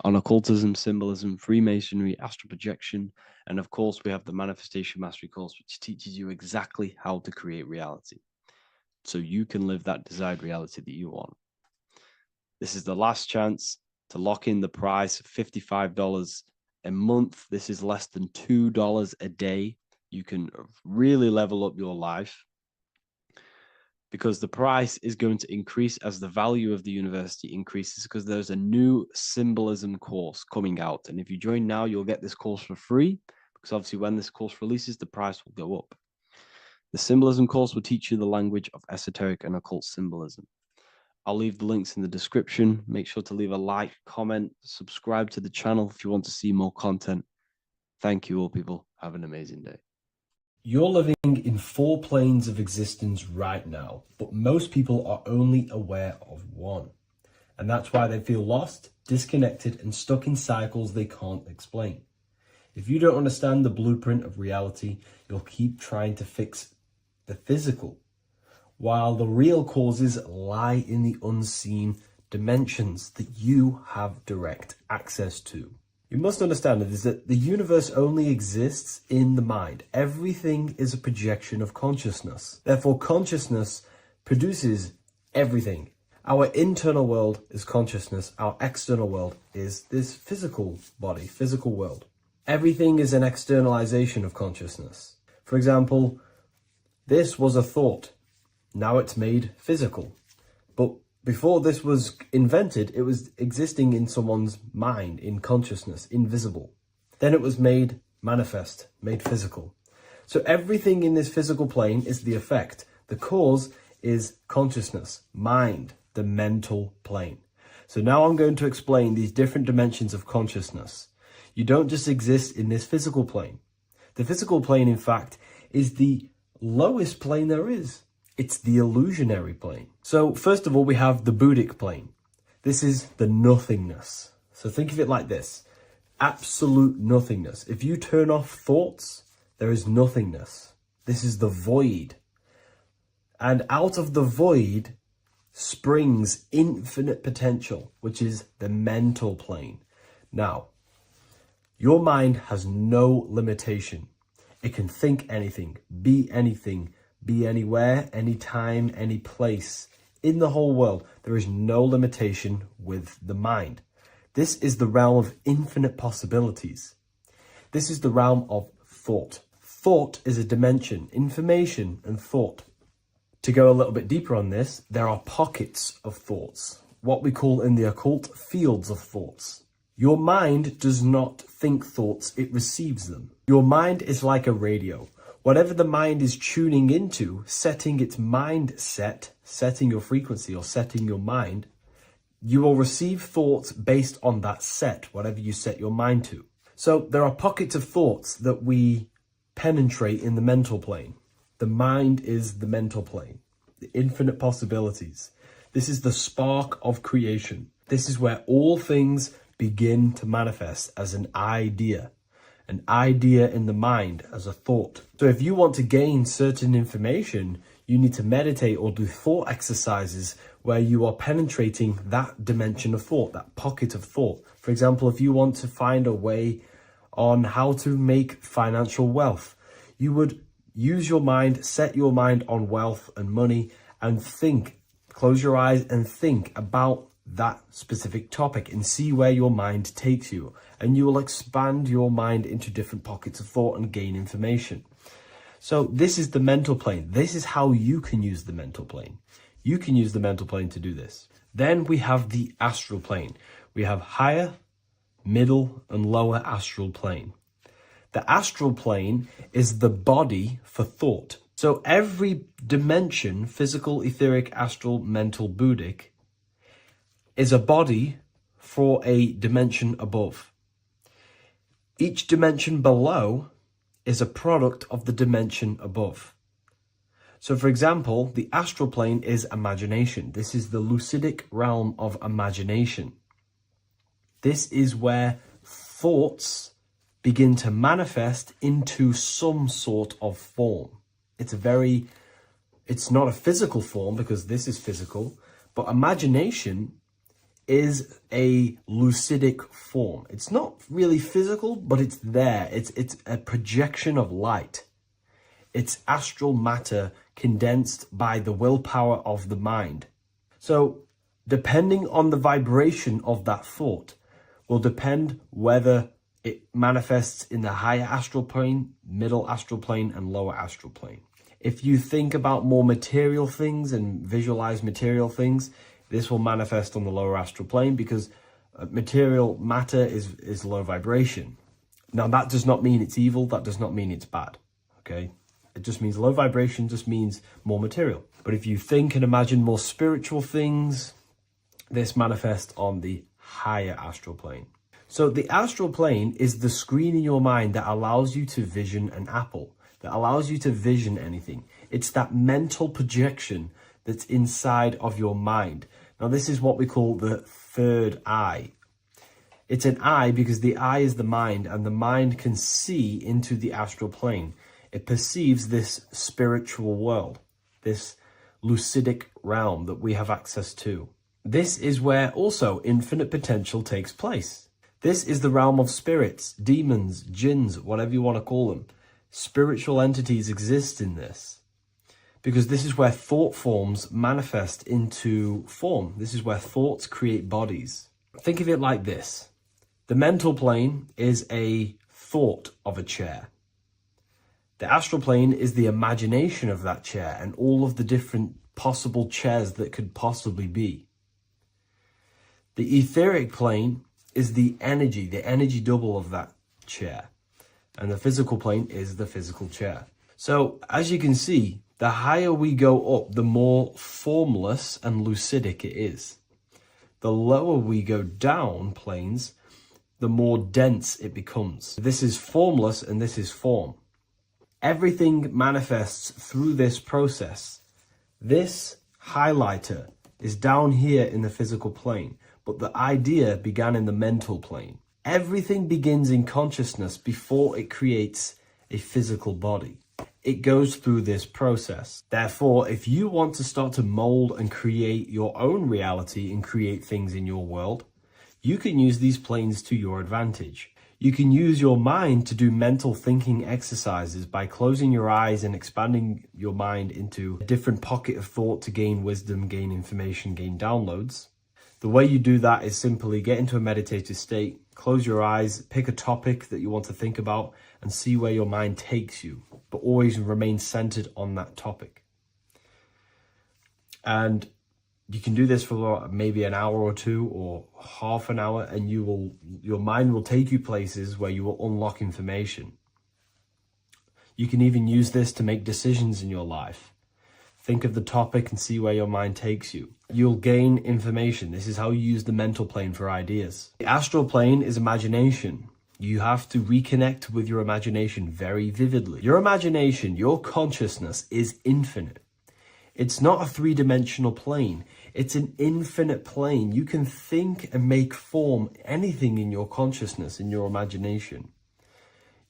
[SPEAKER 4] on occultism, symbolism, Freemasonry, astral projection. And of course, we have the Manifestation Mastery course, which teaches you exactly how to create reality so you can live that desired reality that you want. This is the last chance to lock in the price of $55 a month. This is less than $2 a day. You can really level up your life because the price is going to increase as the value of the university increases because there's a new symbolism course coming out. And if you join now, you'll get this course for free because obviously when this course releases, the price will go up. The symbolism course will teach you the language of esoteric and occult symbolism. I'll leave the links in the description. Make sure to leave a like, comment, subscribe to the channel if you want to see more content. Thank you all, people. Have an amazing day.
[SPEAKER 1] You're living in 4 planes of existence right now, but most people are only aware of one. And that's why they feel lost, disconnected, and stuck in cycles they can't explain. If you don't understand the blueprint of reality, you'll keep trying to fix the physical, while the real causes lie in the unseen dimensions that you have direct access to. You must understand is that the universe only exists in the mind. Everything is a projection of consciousness. Therefore, consciousness produces everything. Our internal world is consciousness. Our external world is this physical body, physical world. Everything is an externalization of consciousness. For example, this was a thought. Now it's made physical. But before this was invented, it was existing in someone's mind, in consciousness, invisible. Then it was made manifest, made physical. So everything in this physical plane is the effect. The cause is consciousness, mind, the mental plane. So now I'm going to explain these different dimensions of consciousness. You don't just exist in this physical plane. The physical plane, in fact, is the lowest plane there is. It's the illusionary plane. So first of all, we have the Buddhic plane. This is the nothingness. So think of it like this. Absolute nothingness. If you turn off thoughts, there is nothingness. This is the void. And out of the void springs infinite potential, which is the mental plane. Now, your mind has no limitation. It can think anything, be anywhere, anytime, any place. In the whole world, there is no limitation with the mind. This is the realm of infinite possibilities. This is the realm of thought. Thought is a dimension, information and thought. To go a little bit deeper on this, there are pockets of thoughts, what we call in the occult fields of thoughts. Your mind does not think thoughts, it receives them. Your mind is like a radio. Whatever the mind is tuning into, setting its mindset, setting your frequency or setting your mind, you will receive thoughts based on that set, whatever you set your mind to. So there are pockets of thoughts that we penetrate in the mental plane. The mind is the mental plane, the infinite possibilities. This is the spark of creation. This is where all things begin to manifest as an idea in the mind as a thought. So if you want to gain certain information, you need to meditate or do thought exercises where you are penetrating that dimension of thought, that pocket of thought. For example, if you want to find a way on how to make financial wealth, you would use your mind, set your mind on wealth and money, and think, close your eyes and think about that specific topic and see where your mind takes you. And you will expand your mind into different pockets of thought and gain information. So this is the mental plane. This is how you can use the mental plane. You can use the mental plane to do this. Then we have the astral plane. We have higher, middle, and lower astral plane. The astral plane is the body for thought. So every dimension, physical, etheric, astral, mental, Buddhic, is a body for a dimension above. Each dimension below is a product of the dimension above. So for example, the astral plane is imagination. This is the lucidic realm of imagination. This is where thoughts begin to manifest into some sort of form. It's not a physical form because this is physical, but imagination is a lucidic form. It's not really physical, but it's there. It's a projection of light. It's astral matter condensed by the willpower of the mind. So depending on the vibration of that thought will depend whether it manifests in the higher astral plane, middle astral plane, and lower astral plane. If you think about more material things and visualize material things, this will manifest on the lower astral plane because material matter is low vibration. Now, that does not mean it's evil. That does not mean it's bad. Okay? It just means low vibration just means more material. But if you think and imagine more spiritual things, this manifests on the higher astral plane. So the astral plane is the screen in your mind that allows you to vision an apple, that allows you to vision anything. It's that mental projection that's inside of your mind. Now, this is what we call the third eye. It's an eye because the eye is the mind, and the mind can see into the astral plane. It perceives this spiritual world, this lucidic realm that we have access to. This is where also infinite potential takes place. This is the realm of spirits, demons, jinns, whatever you want to call them. Spiritual entities exist in this because this is where thought forms manifest into form. This is where thoughts create bodies. Think of it like this. The mental plane is a thought of a chair. The astral plane is the imagination of that chair and all of the different possible chairs that could possibly be. The etheric plane is the energy double of that chair. And the physical plane is the physical chair. So as you can see, the higher we go up, the more formless and lucidic it is. The lower we go down planes, the more dense it becomes. This is formless and this is form. Everything manifests through this process. This highlighter is down here in the physical plane, but the idea began in the mental plane. Everything begins in consciousness before it creates a physical body. It goes through this process. Therefore, if you want to start to mold and create your own reality and create things in your world, you can use these planes to your advantage. You can use your mind to do mental thinking exercises by closing your eyes and expanding your mind into a different pocket of thought to gain wisdom, gain information, gain downloads. The way you do that is simply get into a meditative state, close your eyes, pick a topic that you want to think about, and see where your mind takes you, but always remain centered on that topic. And you can do this for maybe an hour or two or half an hour, and your mind will take you places where you will unlock information. You can even use this to make decisions in your life. Think of the topic and see where your mind takes you. You'll gain information. This is how you use the mental plane for ideas. The astral plane is imagination. You have to reconnect with your imagination very vividly. Your imagination, your consciousness is infinite. It's not a three-dimensional plane. It's an infinite plane. You can think and make form anything in your consciousness, in your imagination.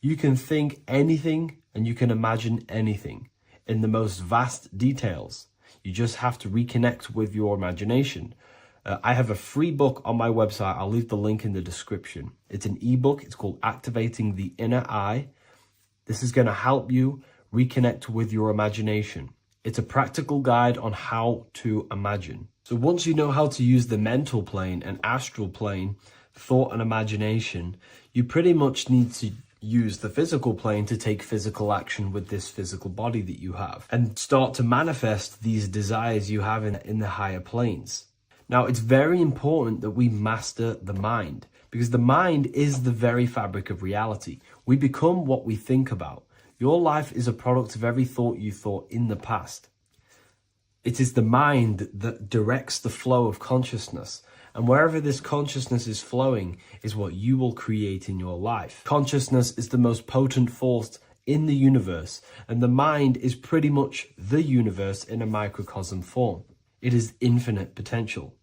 [SPEAKER 1] You can think anything and you can imagine anything in the most vast details. You just have to reconnect with your imagination. I have a free book on my website. I'll leave the link in the description. It's an ebook. It's called Activating the Inner Eye. This is going to help you reconnect with your imagination. It's a practical guide on how to imagine. So once you know how to use the mental plane and astral plane, thought and imagination, you pretty much need to use the physical plane to take physical action with this physical body that you have and start to manifest these desires you have in the higher planes. Now, it's very important that we master the mind, because the mind is the very fabric of reality. We become what we think about. Your life is a product of every thought you thought in the past. It is the mind that directs the flow of consciousness. And wherever this consciousness is flowing is what you will create in your life. Consciousness is the most potent force in the universe, and the mind is pretty much the universe in a microcosm form. It is infinite potential,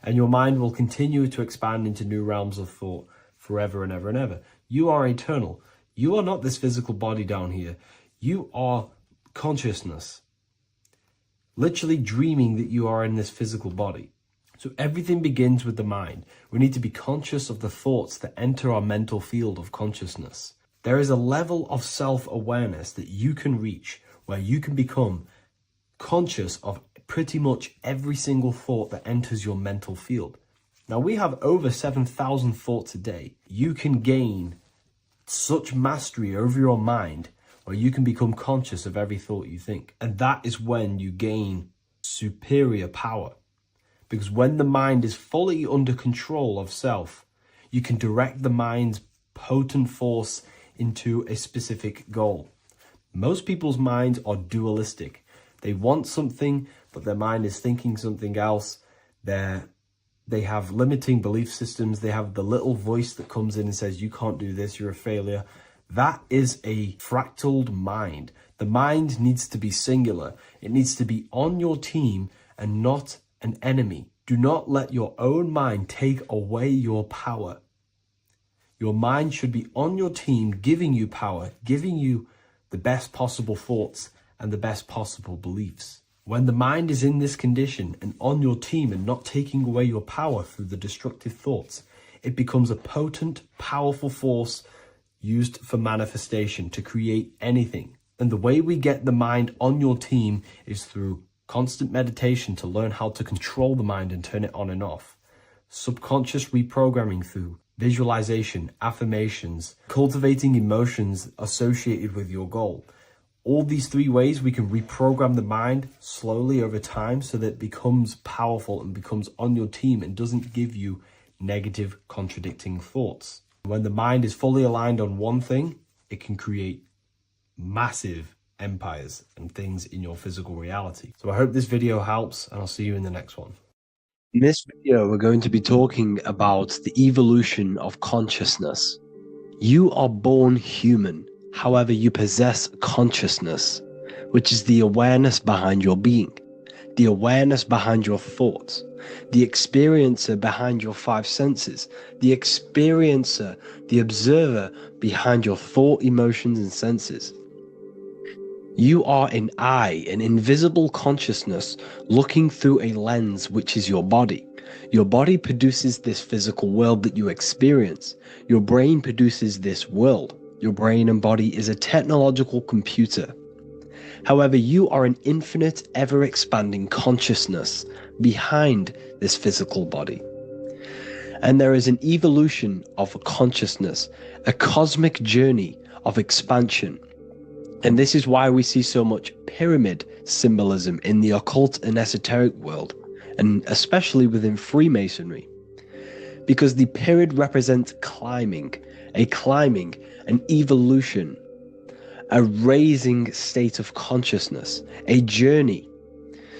[SPEAKER 1] and your mind will continue to expand into new realms of thought forever and ever and ever. You are eternal. You are not this physical body down here. You are consciousness, literally dreaming that you are in this physical body. So everything begins with the mind. We need to be conscious of the thoughts that enter our mental field of consciousness. There is a level of self-awareness that you can reach where you can become conscious of pretty much every single thought that enters your mental field. Now, we have over 7,000 thoughts a day. You can gain such mastery over your mind where you can become conscious of every thought you think. And that is when you gain superior power. Because when the mind is fully under control of self, you can direct the mind's potent force into a specific goal. Most people's minds are dualistic. They want something, but their mind is thinking something else. They have limiting belief systems. They have the little voice that comes in and says, you can't do this, you're a failure. That is a fractaled mind. The mind needs to be singular. It needs to be on your team and not an enemy. Do not let your own mind take away your power. Your mind should be on your team, giving you power, giving you the best possible thoughts and the best possible beliefs. When the mind is in this condition and on your team and not taking away your power through the destructive thoughts, it becomes a potent, powerful force used for manifestation to create anything. And the way we get the mind on your team is through constant meditation to learn how to control the mind and turn it on and off. Subconscious reprogramming through visualization, affirmations, cultivating emotions associated with your goal. All these three ways we can reprogram the mind slowly over time so that it becomes powerful and becomes on your team and doesn't give you negative contradicting thoughts. When the mind is fully aligned on one thing, it can create massive empires and things in your physical reality. So I hope this video helps, and I'll see you in the next one.
[SPEAKER 4] In this video, we're going to be talking about the evolution of consciousness. You are born human. However, you possess consciousness, which is the awareness behind your being, the awareness behind your thoughts, the experiencer behind your five senses, the experiencer, the observer behind your thought, emotions, and senses. You are an eye, an invisible consciousness looking through a lens, which is your body.
[SPEAKER 5] Your body produces this physical world that you experience. Your brain produces this world. Your brain and body is a technological computer. However, you are an infinite, ever-expanding consciousness behind this physical body. And there is an evolution of consciousness, a cosmic journey of expansion. And this is why we see so much pyramid symbolism in the occult and esoteric world, and especially within Freemasonry. Because the pyramid represents climbing, an evolution, a raising state of consciousness, a journey.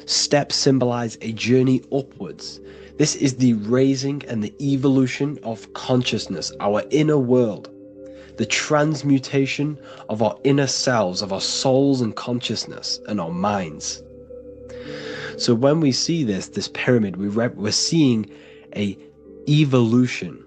[SPEAKER 5] Steps symbolize a journey upwards. This is the raising and the evolution of consciousness, our inner world, the transmutation of our inner selves, of our souls and consciousness and our minds. So when we see this pyramid, we're seeing a evolution,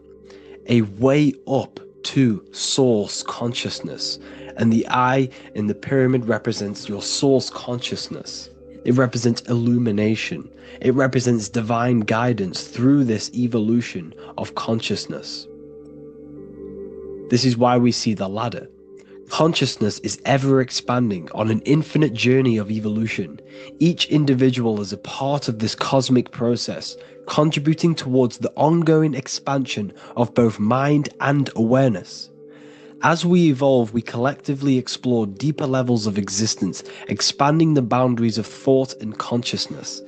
[SPEAKER 5] a way up to source consciousness. And the eye in the pyramid represents your source consciousness. It represents illumination. It represents divine guidance through this evolution of consciousness. This is why we see the ladder. Consciousness is ever expanding on an infinite journey of evolution. Each individual is a part of this cosmic process, contributing towards the ongoing expansion of both mind and awareness. As we evolve, we collectively explore deeper levels of existence, expanding the boundaries of thought and consciousness.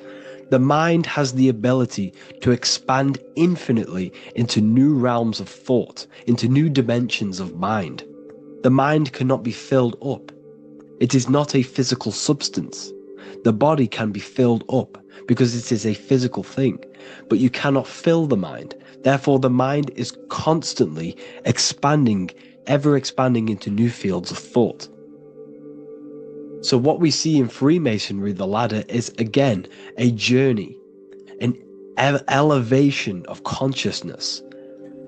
[SPEAKER 5] The mind has the ability to expand infinitely into new realms of thought, into new dimensions of mind. The mind cannot be filled up. It is not a physical substance. The body can be filled up because it is a physical thing, but you cannot fill the mind. Therefore, the mind is constantly expanding, ever expanding into new fields of thought. So what we see in Freemasonry, the ladder, is again a journey, an elevation of consciousness.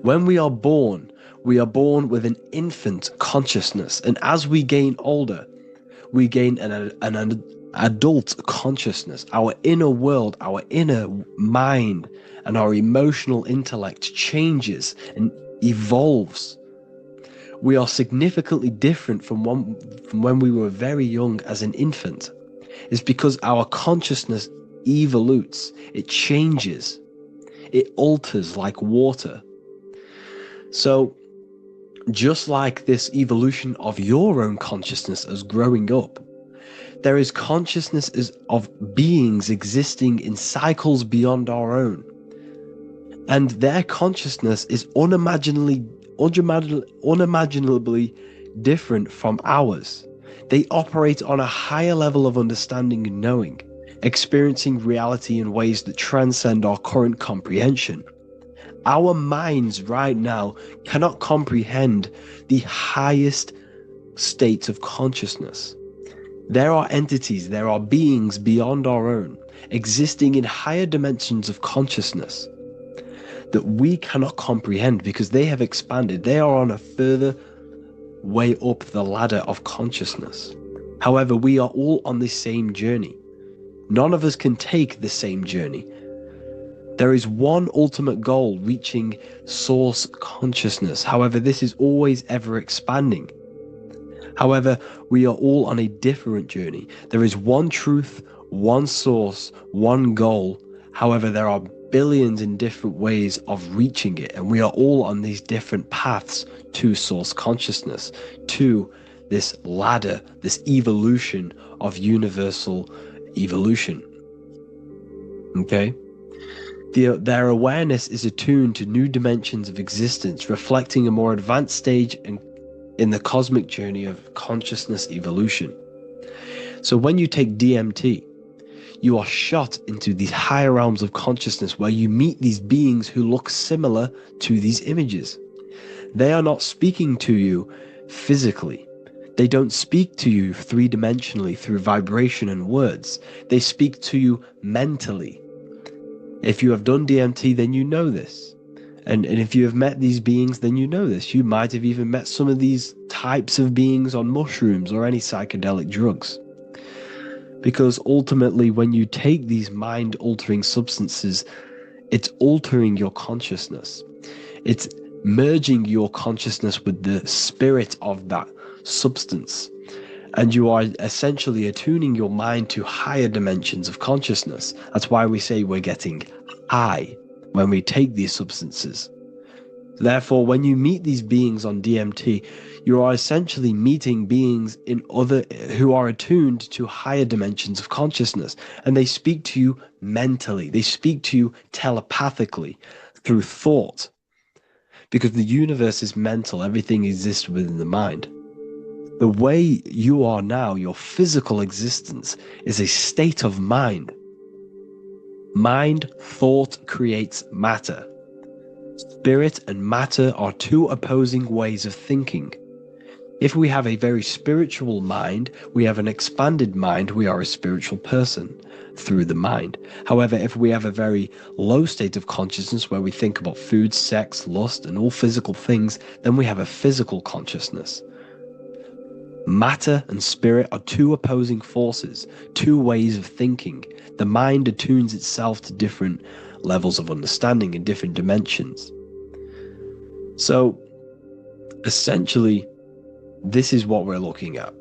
[SPEAKER 5] When we are born with an infant consciousness, and as we gain older, we gain an adult consciousness. Our inner world, our inner mind, and our emotional intellect changes and evolves. We are significantly different from when we were very young as an infant. It's because our consciousness evolutes, it changes, it alters like water. So just like this evolution of your own consciousness as growing up, there is consciousness of beings existing in cycles beyond our own. And their consciousness is unimaginably different from ours. They operate on a higher level of understanding and knowing, experiencing reality in ways that transcend our current comprehension. Our minds right now cannot comprehend the highest states of consciousness. There are entities, there are beings beyond our own, existing in higher dimensions of consciousness that we cannot comprehend because they have expanded. They are on a further way up the ladder of consciousness. However, we are all on the same journey. None of us can take the same journey. There is one ultimate goal, reaching source consciousness. However, this is always ever expanding. However, we are all on a different journey. There is one truth, one source, one goal. However, there are billions in different ways of reaching it, and we are all on these different paths to source consciousness, to this ladder, this evolution of universal evolution. Okay? Their awareness is attuned to new dimensions of existence, reflecting a more advanced stage in the cosmic journey of consciousness evolution. So when you take DMT, you are shot into these higher realms of consciousness where you meet these beings who look similar to these images. They are not speaking to you physically. They don't speak to you three-dimensionally through vibration and words. They speak to you mentally. If you have done DMT, then you know this. And if you have met these beings, then you know this. You might have even met some of these types of beings on mushrooms or any psychedelic drugs. Because ultimately, when you take these mind-altering substances,
[SPEAKER 4] It's altering your consciousness. It's merging your consciousness with the spirit of that substance. And you are essentially attuning your mind to higher dimensions of consciousness. That's why we say we're getting high when we take these substances. Therefore, when you meet these beings on DMT, you are essentially meeting beings who are attuned to higher dimensions of consciousness, and they speak to you mentally. They speak to you telepathically through thought, because the universe is mental. Everything exists within the mind. The way you are now, your physical existence, is a state of mind. Mind, thought creates matter. Spirit and matter are two opposing ways of thinking. If we have a very spiritual mind, we have an expanded mind, we are a spiritual person through the mind. However, if we have a very low state of consciousness where we think about food, sex, lust, and all physical things, then we have a physical consciousness. Matter and spirit are two opposing forces, two ways of thinking. The mind attunes itself to different levels of understanding in different dimensions. So, essentially, this is what we're looking at.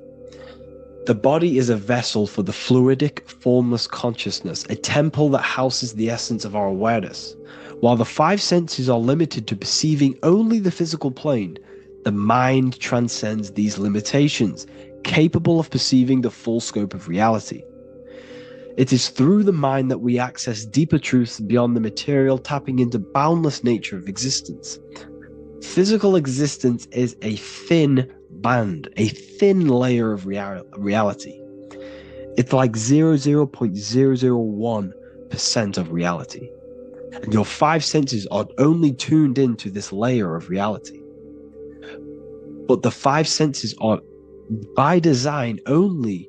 [SPEAKER 4] The body is a vessel for the fluidic, formless consciousness, a temple that houses the essence of our awareness. While the five senses are limited to perceiving only the physical plane, the mind transcends these limitations, capable of perceiving the full scope of reality. It is through the mind that we access deeper truths beyond the material, tapping into boundless nature of existence. Physical existence is a thin band, a thin layer of reality. It's like 0.001% of reality. And your five senses are only tuned into this layer of reality. But the five senses are, by design, only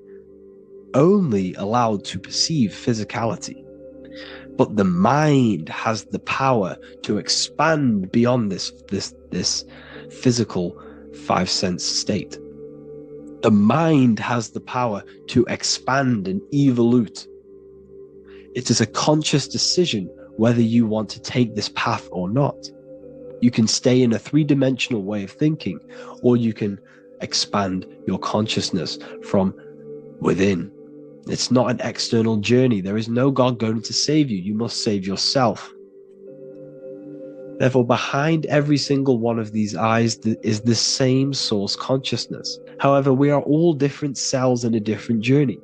[SPEAKER 4] allowed to perceive physicality. But the mind has the power to expand beyond this physical five sense state. The mind has the power to expand and evolute. It is a conscious decision whether you want to take this path or not. You can stay in a three-dimensional way of thinking, or you can expand your consciousness from within. It's not an external journey. There is no God going to save you. You must save yourself. Therefore, behind every single one of these eyes is the same source consciousness. However, we are all different cells in a different journey.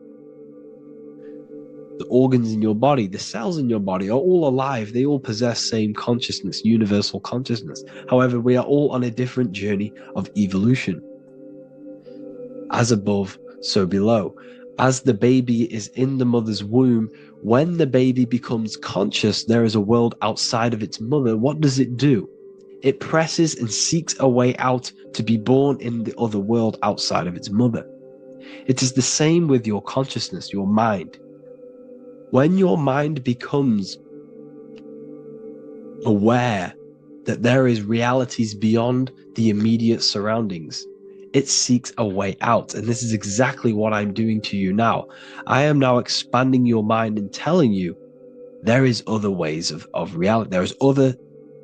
[SPEAKER 4] The organs in your body, the cells in your body are all alive. They all possess same consciousness, universal consciousness. However, we are all on a different journey of evolution. As above, so below. As the baby is in the mother's womb, when the baby becomes conscious, there is a world outside of its mother. What does it do? It presses and seeks a way out to be born in the other world outside of its mother. It is the same with your consciousness, your mind. When your mind becomes aware that there is realities beyond the immediate surroundings, it seeks a way out. And this is exactly what I'm doing to you now. I am now expanding your mind and telling you there is other ways of reality. There is other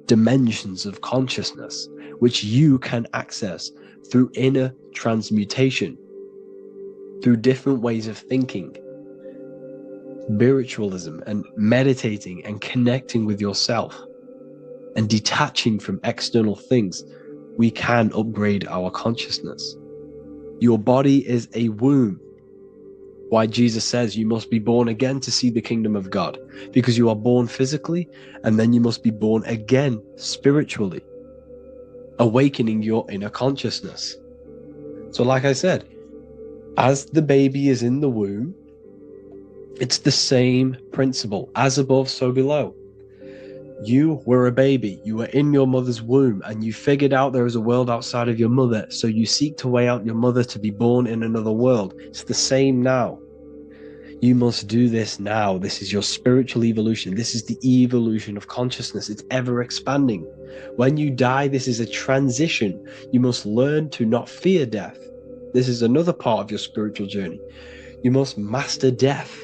[SPEAKER 4] dimensions of consciousness which you can access through inner transmutation, through different ways of thinking, spiritualism, and meditating and connecting with yourself and detaching from external things. We can upgrade our consciousness. Your body is a womb. Why Jesus says you must be born again to see the kingdom of God, because you are born physically and then you must be born again spiritually, awakening your inner consciousness. So like I said, as the baby is in the womb, it's the same principle. As above, so below. You were a baby, you were in your mother's womb, and you figured out there is a world outside of your mother, so you seek to weigh out your mother to be born in another world. It's the same now. You must do this now. This is your spiritual evolution. This is the evolution of consciousness. It's ever expanding. When you die, this is a transition. You must learn to not fear death. This is another part of your spiritual journey. You must master death.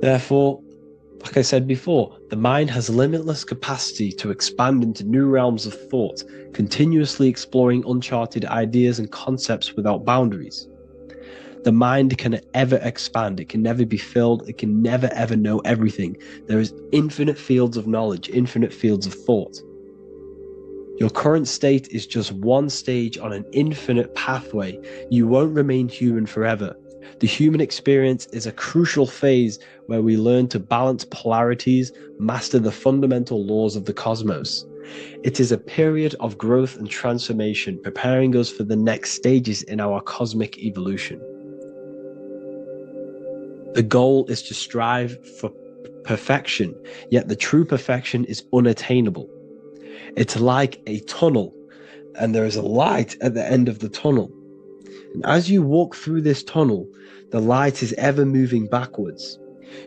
[SPEAKER 4] Therefore,
[SPEAKER 5] Like I said before, the mind has limitless capacity to expand into new realms of thought, continuously exploring uncharted ideas and concepts without boundaries. The mind can ever expand, it can never be filled, it can never ever know everything. There is infinite fields of knowledge, infinite fields of thought. Your current state is just one stage on an infinite pathway. You won't remain human forever. The human experience is a crucial phase where we learn to balance polarities, master the fundamental laws of the cosmos. It is a period of growth and transformation, preparing us for the next stages in our cosmic evolution. The goal is to strive for perfection, yet the true perfection is unattainable. It's like a tunnel, and there is a light at the end of the tunnel. And as you walk through this tunnel, the light is ever moving backwards.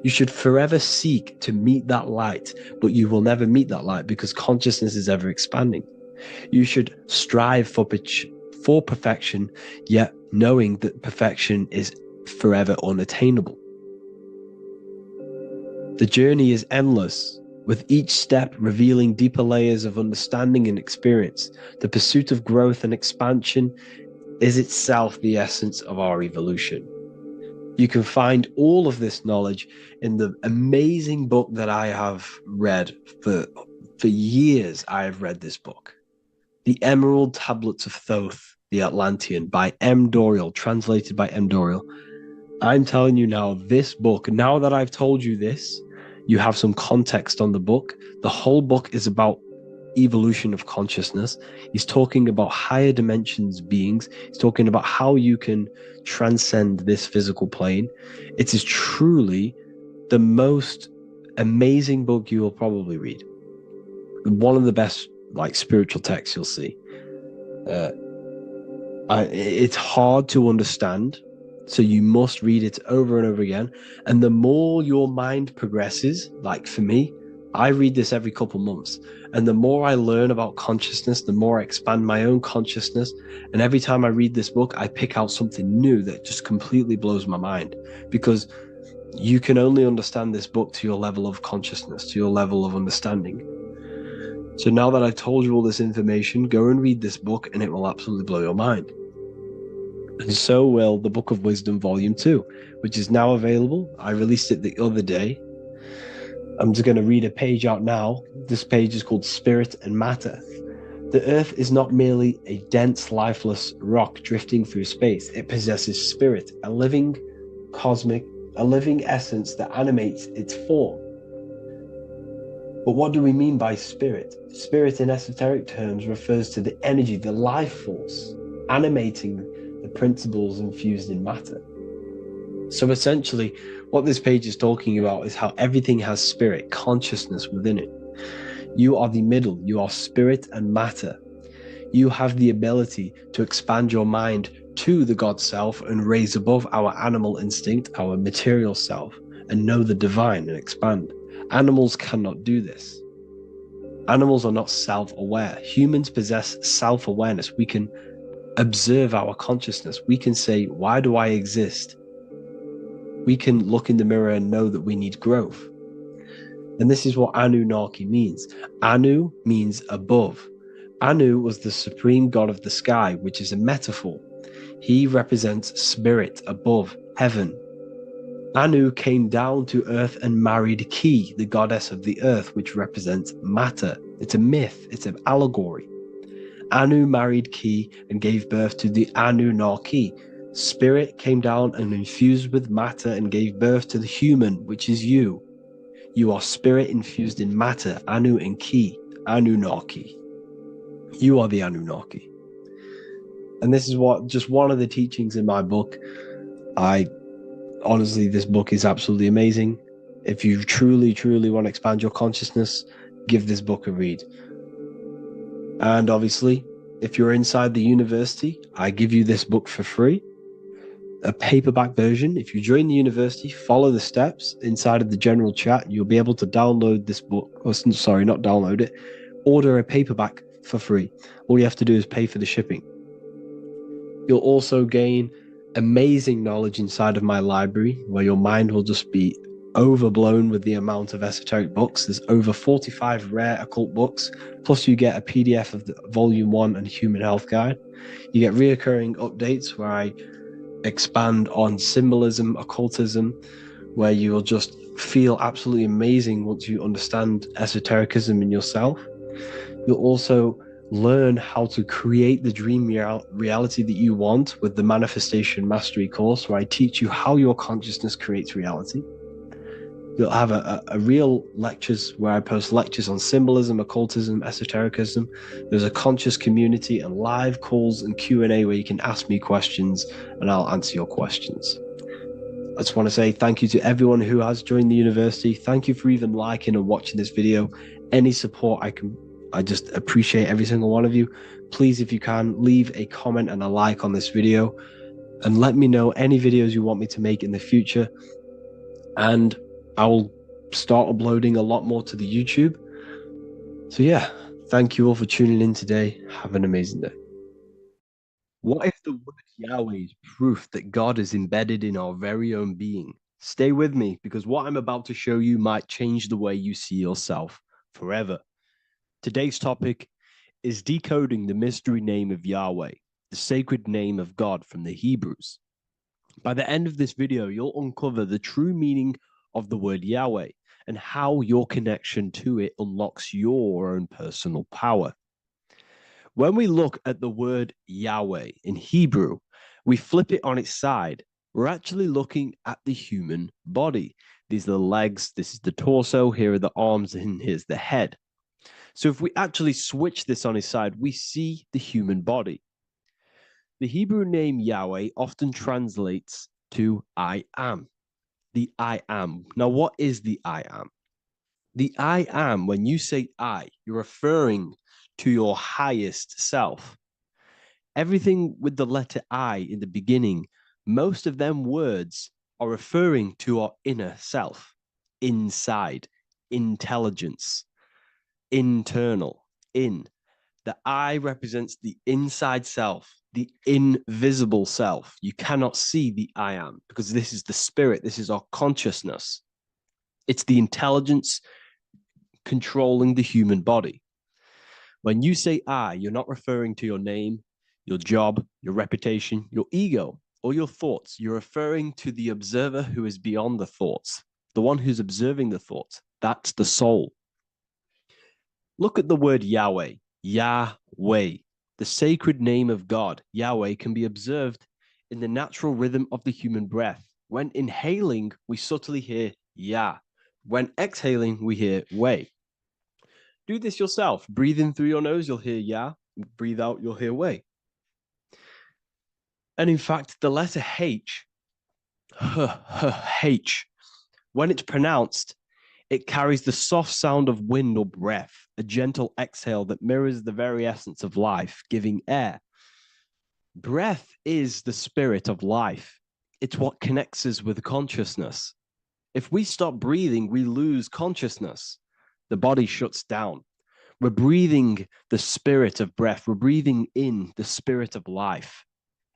[SPEAKER 5] You should forever seek to meet that light, but you will never meet that light because consciousness is ever expanding. You should strive for perfection, yet knowing that perfection is forever unattainable. The journey is endless, with each step revealing deeper layers of understanding and experience. The pursuit of growth and expansion is itself the essence of our evolution. You can find all of this knowledge in the amazing book that I have read for years. I have read this book, The Emerald Tablets of Thoth, the Atlantean, by M. Dorial, translated by M. Dorial. I'm telling you now, this book, now that I've told you this, you have some context on the book. The whole book is about evolution of consciousness. He's talking about higher dimensions beings. He's talking about how you can transcend this physical plane. It is truly the most amazing book you will probably read. One of the best spiritual texts you'll see. It's hard to understand, so you must read it over and over again. And the more your mind progresses, like for me, I read this every couple months. And the more I learn about consciousness, the more I expand my own consciousness. And every time I read this book, I pick out something new that just completely blows my mind. Because you can only understand this book to your level of consciousness, to your level of understanding. So now that I've told you all this information, go and read this book and it will absolutely blow your mind. And so will the Book of Wisdom Volume 2, which is now available. I released it the other day. I'm just going to read a page out now. This page is called Spirit and Matter. The Earth is not merely a dense, lifeless rock drifting through space. It possesses spirit, a living essence that animates its form. But what do we mean by spirit? Spirit in esoteric terms refers to the energy, the life force, animating the principles infused in matter. So essentially, what this page is talking about is how everything has spirit, consciousness within it. You are the middle, you are spirit and matter. You have the ability to expand your mind to the God self and raise above our animal instinct, our material self, and know the divine and expand. Animals cannot do this. Animals are not self-aware. Humans possess self-awareness. We can observe our consciousness. We can say, why do I exist? We can look in the mirror and know that we need growth. And this is what Anunnaki means. Anu means above. Anu was the supreme god of the sky, which is a metaphor. He represents spirit above, heaven. Anu came down to earth and married Ki, the goddess of the earth, which represents matter. It's a myth, it's an allegory. Anu married Ki and gave birth to the Anunnaki. Spirit came down and infused with matter and gave birth to the human, which is you. You are spirit infused in matter, Anu and Ki, Anunnaki. You are the Anunnaki. And this is just one of the teachings in my book. Honestly, this book is absolutely amazing. If you truly, truly want to expand your consciousness, give this book a read. And obviously, if you're inside the university, I give you this book for free, a paperback version. If you join the university, follow the steps inside of the general chat, you'll be able to download this book, not download it, order a paperback for free. All you have to do is pay for the shipping. You'll also gain amazing knowledge inside of my library, where your mind will just be overblown with the amount of esoteric books. There's over 45 rare occult books, plus you get a PDF of the Volume 1 and Human Health Guide. You get reoccurring updates where I expand on symbolism, occultism, where you will just feel absolutely amazing once you understand esotericism in yourself. You'll also learn how to create the dream reality that you want with the Manifestation Mastery course, where I teach you how your consciousness creates reality. You'll have a real lectures where I post lectures on symbolism, occultism, esotericism. There's a conscious community and live calls and Q&A where you can ask me questions and I'll answer your questions. I just want to say thank you to everyone who has joined the university. Thank you for even liking and watching this video. Any support I just appreciate every single one of you. Please, if you can, leave a comment and a like on this video and let me know any videos you want me to make in the future. And I will start uploading a lot more to the YouTube. So yeah, thank you all for tuning in today. Have an amazing day. What if the word Yahweh is proof that God is embedded in our very own being? Stay with me, because what I'm about to show you might change the way you see yourself forever. Today's topic is decoding the mystery name of Yahweh, the sacred name of God from the Hebrews. By the end of this video, you'll uncover the true meaning of the word Yahweh and how your connection to it unlocks your own personal power. When we look at the word Yahweh in Hebrew, we flip it on its side. We're actually looking at the human body. These are the legs, this is the torso, here are the arms, and here's the head. So if we actually switch this on its side, we see the human body. The Hebrew name Yahweh often translates to I am. The I am. Now, what is the I am? The I am, when you say I, you're referring to your highest self. Everything with the letter I in the beginning, most of them words are referring to our inner self, inside, intelligence, internal, in. The I represents the inside self, the invisible self. You cannot see the I am because this is the spirit, this is our consciousness. It's the intelligence controlling the human body. When you say I, you're not referring to your name, your job, your reputation, your ego, or your thoughts. You're referring to the observer who is beyond the thoughts, the one who's observing the thoughts. That's the soul. Look at the word Yahweh, Yahweh, the sacred name of God. Yahweh can be observed in the natural rhythm of the human breath. When inhaling, we subtly hear Yah. When exhaling, we hear Way. Do this yourself. Breathe in through your nose, you'll hear Yah. Breathe out, you'll hear Way. And in fact, the letter H, H, when it's pronounced, it carries the soft sound of wind or breath, a gentle exhale that mirrors the very essence of life, giving air. Breath is the spirit of life. It's what connects us with consciousness. If we stop breathing, we lose consciousness. The body shuts down. We're breathing the spirit of breath. We're breathing in the spirit of life.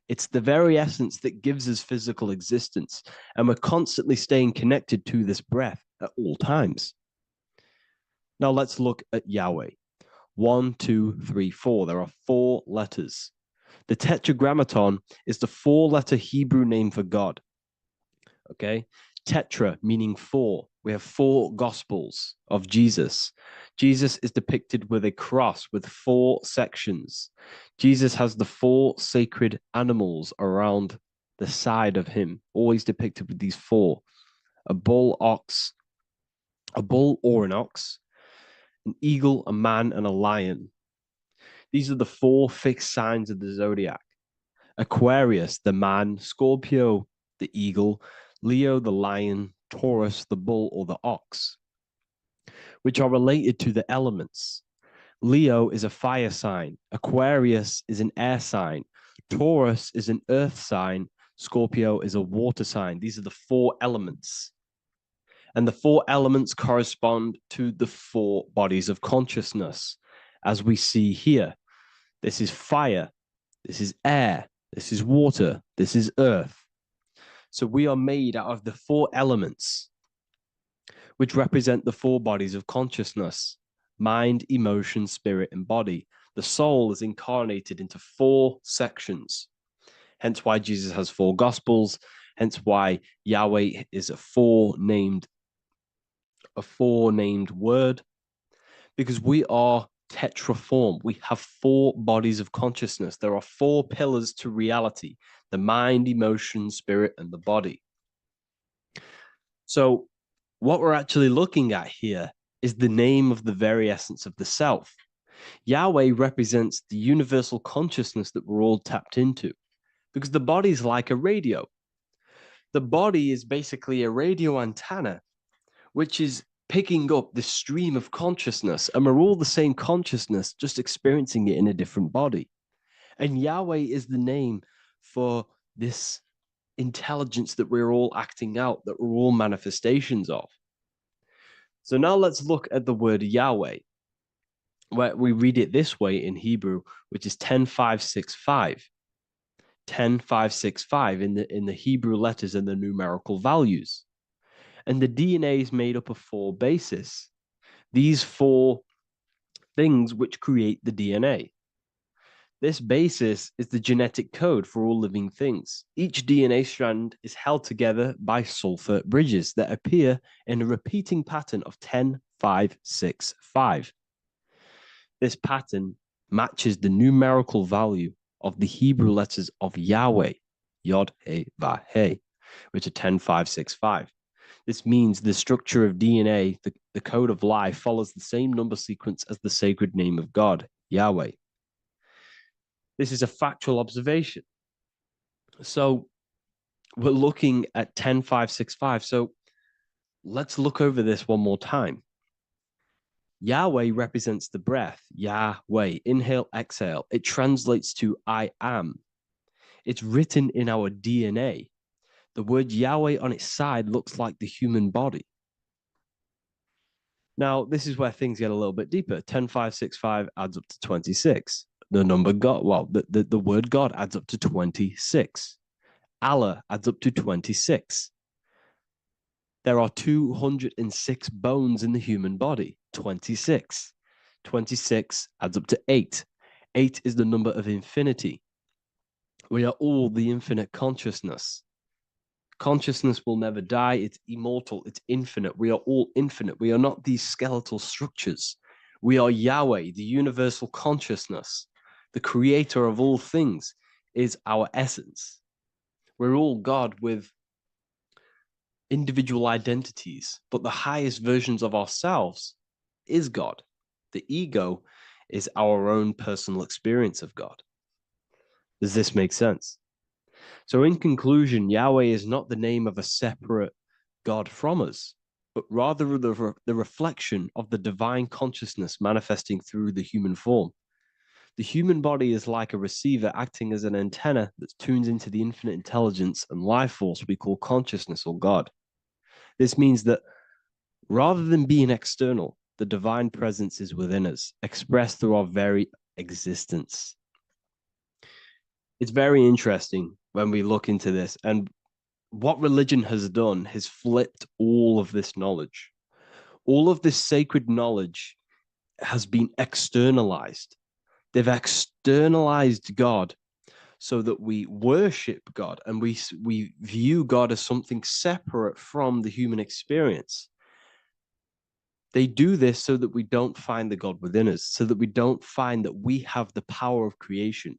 [SPEAKER 5] It's the very essence that gives us physical existence, and we're constantly staying connected to this breath at all times. Now let's look at Yahweh. 1, 2, 3, 4. There are 4 letters. The Tetragrammaton is the 4-letter Hebrew name for God. Okay? Tetra meaning 4. We have 4 gospels of Jesus. Jesus is depicted with a cross with 4 sections. Jesus has the 4 sacred animals around the side of him, always depicted with these 4. A bull or an ox, an eagle, a man, and a lion. These are the 4 fixed signs of the zodiac. Aquarius, the man, Scorpio, the eagle, Leo, the lion, Taurus, the bull or the ox, which are related to the elements. Leo is a fire sign. Aquarius is an air sign. Taurus is an earth sign. Scorpio is a water sign. These are the 4 elements. And the 4 elements correspond to the 4 bodies of consciousness, as we see here. This is fire. This is air. This is water. This is earth. So we are made out of the 4 elements.
[SPEAKER 4] which represent the four bodies of consciousness: mind, emotion, spirit, and body. The soul is incarnated into four sections. Hence why Jesus has four gospels. Hence why Yahweh is a four-named word, because we are tetraform. We have four bodies of consciousness. There are four pillars to reality: the mind, emotion, spirit, and the body. So what we're actually looking at here is the name of the very essence of the self. Yahweh represents the universal consciousness that we're all tapped into, because the body is like a radio. The body is basically a radio antenna, which is picking up this stream of consciousness, and we're all the same consciousness, just experiencing it in a different body. And Yahweh is the name for this intelligence that we're all acting out, that we're all manifestations of. So now let's look at the word Yahweh, where we read it this way in Hebrew, which is 10565. 10565 in the Hebrew letters and the numerical values. And the DNA is made up of four bases. These four things which create the DNA. This basis is the genetic code for all living things. Each DNA strand is held together by sulfur bridges that appear in a repeating pattern of 10565. This pattern matches the numerical value of the Hebrew letters of Yahweh, Yod, He, Vah, He, which are 10565. This means the structure of DNA, the code of life, follows the same number sequence as the sacred name of God, Yahweh. This is a factual observation. So we're looking at 10565. So let's look over this one more time. Yahweh represents the breath, Yahweh, inhale, exhale. It translates to I am. It's written in our DNA. The word Yahweh on its side looks like the human body. Now, this is where things get a little bit deeper. 10565 adds up to 26. The number God, well, the word God adds up to 26. Allah adds up to 26. There are 206 bones in the human body, 26. 26 adds up to 8. 8 is the number of infinity. We are all the infinite consciousness. Consciousness will never die. It's immortal. It's infinite. We are all infinite. We are not these skeletal structures. We are Yahweh, the universal consciousness. The creator of all things is our essence. We're all God with individual identities, but the highest versions of ourselves is God. The ego is our own personal experience of God. Does this make sense? So in conclusion, Yahweh is not the name of a separate God from us, but rather the reflection of the divine consciousness manifesting through the human form. The human body is like a receiver acting as an antenna that tunes into the infinite intelligence and life force we call consciousness or God. This means that rather than being external, the divine presence is within us, expressed through our very existence. It's very interesting when we look into this, and what religion has done has flipped all of this knowledge. All of this sacred knowledge has been externalized. They've externalized God so that we worship God and we view God as something separate from the human experience. They do this so that we don't find the God within us, so that we don't find that we have the power of creation.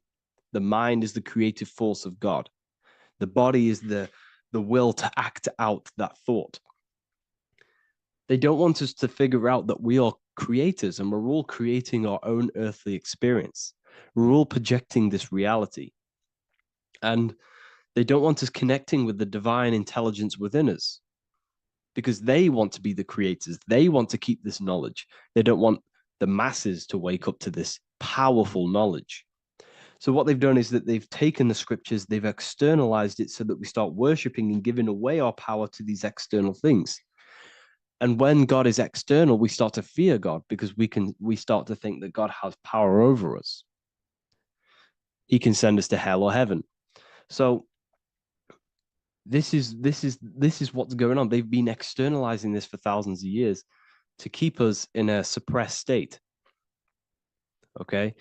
[SPEAKER 4] The mind is the creative force of God. The body is the will to act out that thought. They don't want us to figure out that we are creators and we're all creating our own earthly experience. We're all projecting this reality. And they don't want us connecting with the divine intelligence within us because they want to be the creators. They want to keep this knowledge. They don't want the masses to wake up to this powerful knowledge. So what they've done is that they've taken the scriptures, they've externalized it so that we start worshiping and giving away our power to these external things. And when God is external, we start to fear God because we start to think that God has power over us. He can send us to hell or heaven. So this is what's going on. They've been externalizing this for thousands of years to keep us in a suppressed state. Okay.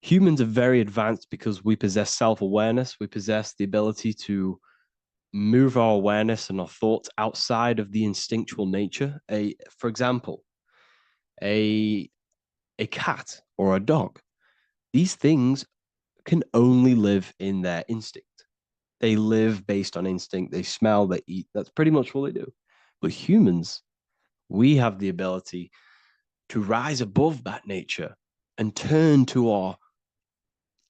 [SPEAKER 4] Humans are very advanced because we possess self-awareness. We possess the ability to move our awareness and our thoughts outside of the instinctual nature. For example, a cat or a dog. These things can only live in their instinct. They live based on instinct. They smell, they eat. That's pretty much what they do. But humans, we have the ability to rise above that nature and turn to our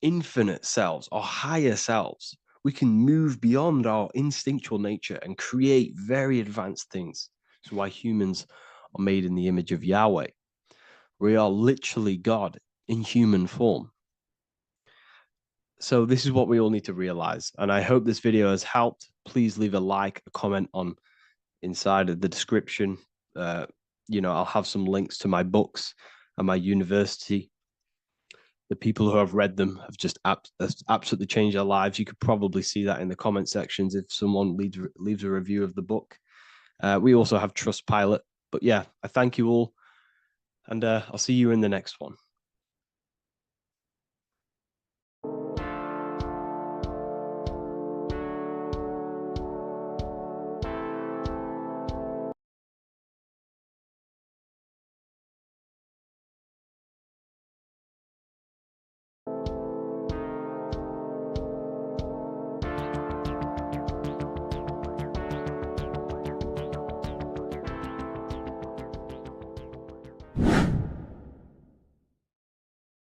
[SPEAKER 4] infinite selves, our higher selves. We can move beyond our instinctual nature and create very advanced things. That's why humans are made in the image of Yahweh. We are literally God in human form. So this is what we all need to realize. And I hope this video has helped. Please leave a like, a comment on inside of the description. I'll have some links to my books and my university. The people who have read them have just absolutely changed their lives. You could probably see that in the comment sections if someone leaves a review of the book. We also have Trustpilot. But yeah, I thank you all. And I'll see you in the next one.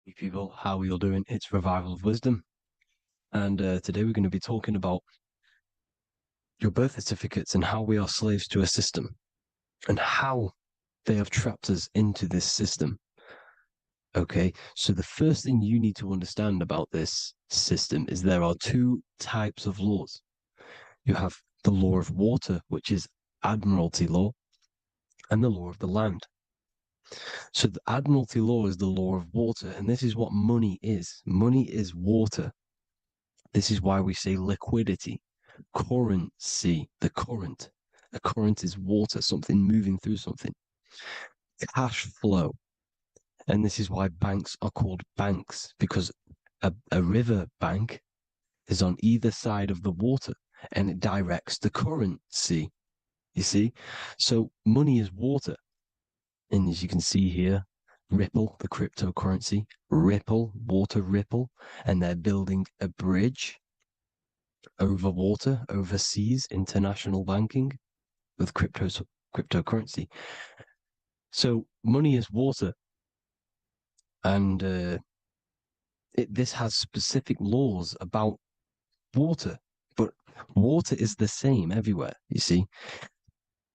[SPEAKER 4] Hey people, how are you all doing? It's Revival of Wisdom. And today we're going to be talking about your birth certificates and how we are slaves to a system and how they have trapped us into this system. Okay, so the first thing you need to understand about this system is there are two types of laws. You have the law of water, which is admiralty law, and the law of the land. So the admiralty law is the law of water, and this is what money is. Money is water. This is why we say liquidity, currency, the current. A current is water, something moving through something. Cash flow. And this is why banks are called banks, because a river bank is on either side of the water and it directs the currency. You see? So money is water. And as you can see here, Ripple, the cryptocurrency, Ripple, water Ripple, and they're building a bridge over water, overseas, international banking with cryptocurrency. So money is water. And this has specific laws about water, but water is the same everywhere, you see.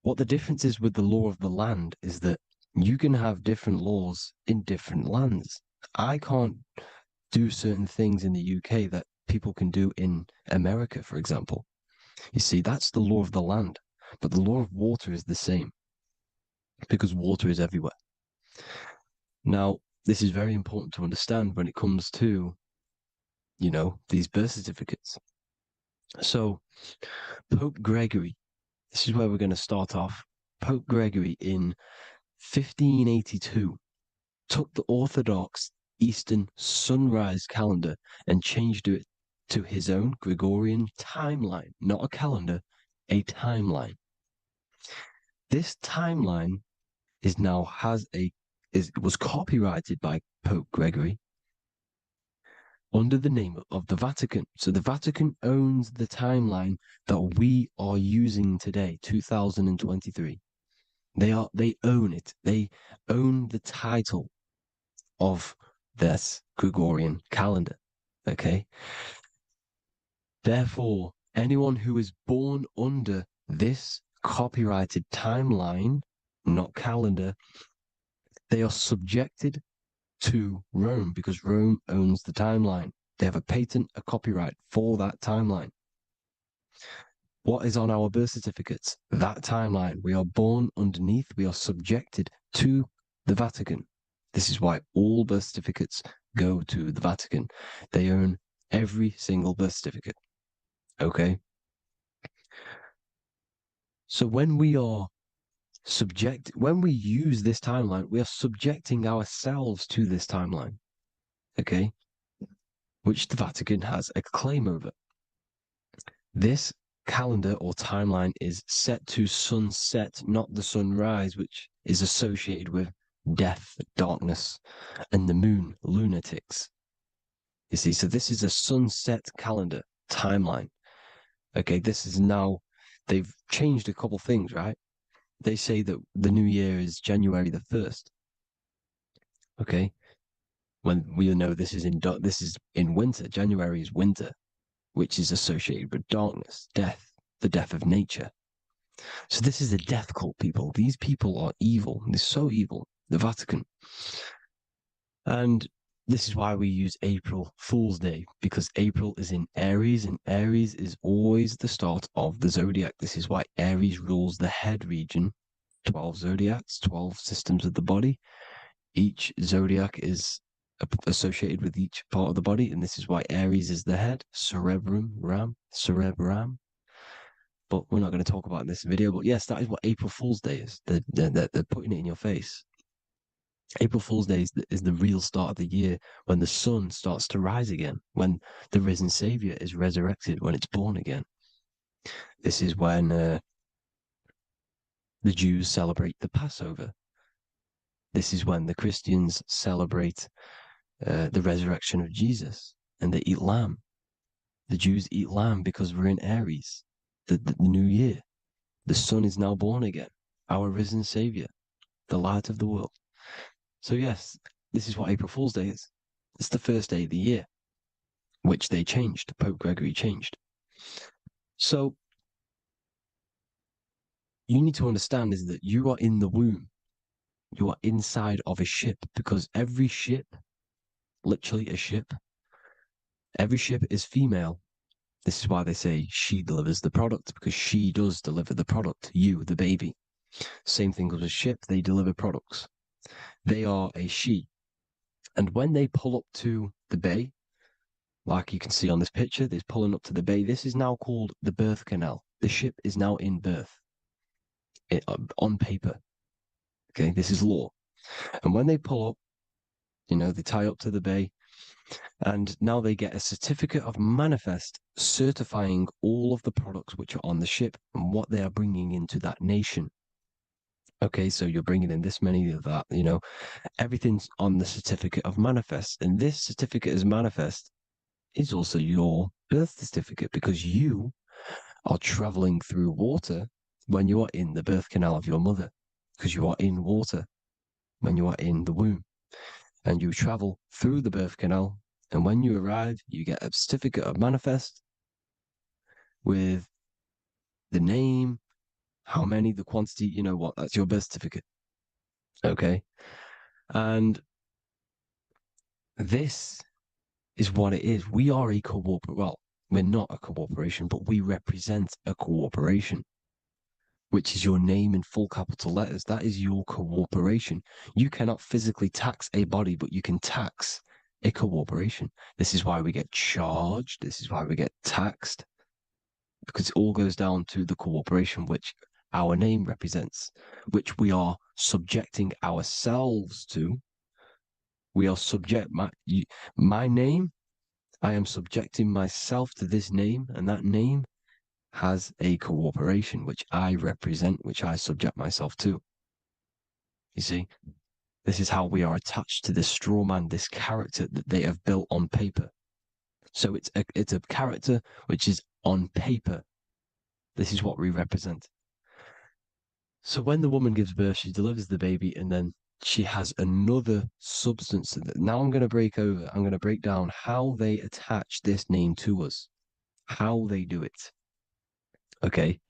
[SPEAKER 4] What the difference is with the law of the land is that you can have different laws in different lands. I can't do certain things in the UK that people can do in America, for example. You see, that's the law of the land, but the law of water is the same because water is everywhere. Now, this is very important to understand when it comes to, these birth certificates. So, Pope Gregory, this is where we're going to start off. Pope Gregory in 1582 took the Orthodox Eastern sunrise calendar and changed it to his own Gregorian timeline, not a calendar, a timeline. This timeline was copyrighted by Pope Gregory under the name of the Vatican. So the Vatican owns the timeline that we are using today, 2023. They own it. They own the title of this Gregorian calendar. Okay. Therefore, anyone who is born under this copyrighted timeline, not calendar, they are subjected to Rome because Rome owns the timeline. They have a patent, a copyright for that timeline. What is on our birth certificates? That timeline. We are born underneath. We are subjected to the Vatican. This is why all birth certificates go to the Vatican. They own every single birth certificate. Okay? So when we use this timeline, we are subjecting ourselves to this timeline, okay? Which the Vatican has a claim over. This calendar or timeline is set to sunset, not the sunrise, which is associated with death, darkness, and the moon, lunatics. You see, so this is a sunset calendar timeline. Okay, this is now, they've changed a couple things, right? They say that the new year is January the 1st. Okay, when we know this is in winter. January is winter, which is associated with darkness, death, the death of nature. So this is a death cult, people. These people are evil. They're so evil. The Vatican. And this is why we use April Fool's Day, because April is in Aries, and Aries is always the start of the zodiac. This is why Aries rules the head region. 12 zodiacs, 12 systems of the body. Each zodiac is associated with each part of the body, and this is why Aries is the head, cerebrum. But we're not going to talk about in this video. But yes, that is what April Fool's Day is. They're putting it in your face. April Fool's Day is the real start of the year, when the sun starts to rise again, when the risen Savior is resurrected, when it's born again. This is when the Jews celebrate the Passover. This is when the Christians celebrate the resurrection of Jesus, and they eat lamb. The Jews eat lamb because we're in Aries, the new year. The sun is now born again, our risen Savior, the light of the world. So yes, this is what April Fool's Day is. It's the first day of the year, which they changed. Pope Gregory changed. So you need to understand is that you are in the womb. You are inside of a ship, because every ship, literally a ship, every ship is female. This is why they say she delivers the product, because she does deliver the product, you, the baby. Same thing with a ship, they deliver products. They are a she. And when they pull up to the bay, like you can see on this picture, they're pulling up to the bay. This is now called the birth canal. The ship is now in birth on paper. Okay, this is law. And when they pull up, they tie up to the bay, and now they get a certificate of manifest certifying all of the products which are on the ship and what they are bringing into that nation. Okay, so you're bringing in this many of that, everything's on the certificate of manifest. And this certificate of manifest is also your birth certificate, because you are traveling through water when you are in the birth canal of your mother, because you are in water when you are in the womb, and you travel through the birth canal. And when you arrive, you get a certificate of manifest with the name, how many, the quantity, that's your birth certificate. Okay. And this is what it is. We are a we're not a corporation, but we represent a corporation, which is your name in full capital letters. That is your corporation. You cannot physically tax a body, but you can tax a corporation. This is why we get charged. This is why we get taxed, because it all goes down to the corporation which our name represents, which we are subjecting ourselves to. We are my name. I am subjecting myself to this name, and that name has a corporation which I represent, which I subject myself to. You see, this is how we are attached to this straw man, this character that they have built on paper. So it's a character which is on paper. This is what we represent. So when the woman gives birth, she delivers the baby, and then she has another substance. Now I'm going to break down how they attach this name to us, how they do it. Okay.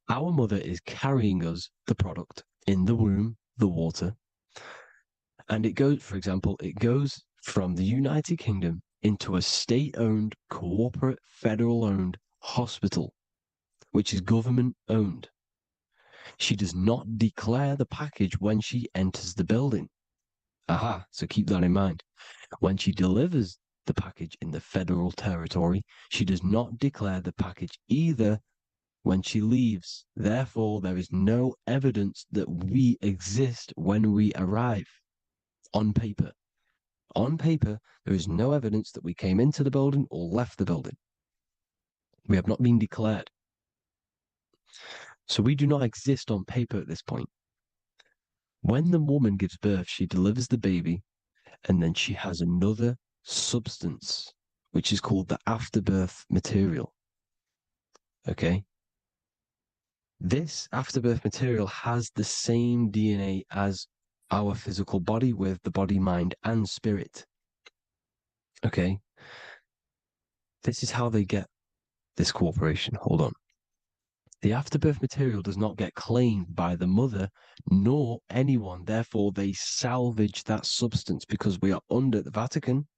[SPEAKER 4] Our mother is carrying us the product in the womb, the water. And it goes from the United Kingdom into a state-owned, corporate, federal-owned hospital, which is government-owned. She does not declare the package when she enters the building. Aha, so keep that in mind. When she delivers the package in the federal territory, she does not declare the package either when she leaves. Therefore, there is no evidence that we exist when we arrive. On paper. On paper, there is no evidence that we came into the building or left the building. We have not been declared. So we do not exist on paper at this point. When the woman gives birth, she delivers the baby, and then she has another substance, which is called the afterbirth material. Okay? This afterbirth material has the same DNA as our physical body with the body, mind, and spirit. Okay? This is how they get this cooperation. Hold on. The afterbirth material does not get claimed by the mother nor anyone. Therefore, they salvage that substance because we are under the Vatican.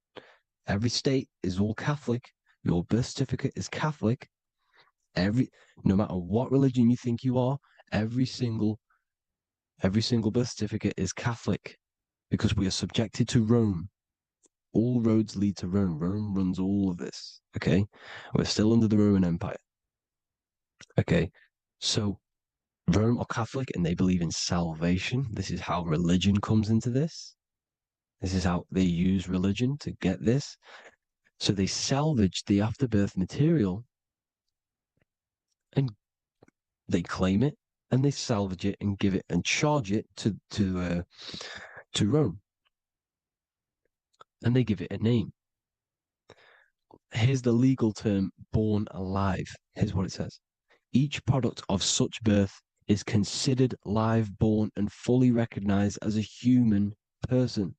[SPEAKER 4] Every state is all Catholic. Your birth certificate is Catholic. No matter what religion you think you are, every single birth certificate is Catholic because we are subjected to Rome. All roads lead to Rome. Rome runs all of this. Okay? We're still under the Roman Empire. Okay? So Rome are Catholic and they believe in salvation. This is how religion comes into this. This is how they use religion to get this. So they salvage the afterbirth material and they claim it and they salvage it and give it and charge it to Rome. And they give it a name. Here's the legal term, born alive. Here's what it says. Each product of such birth is considered live, born, and fully recognized as a human person.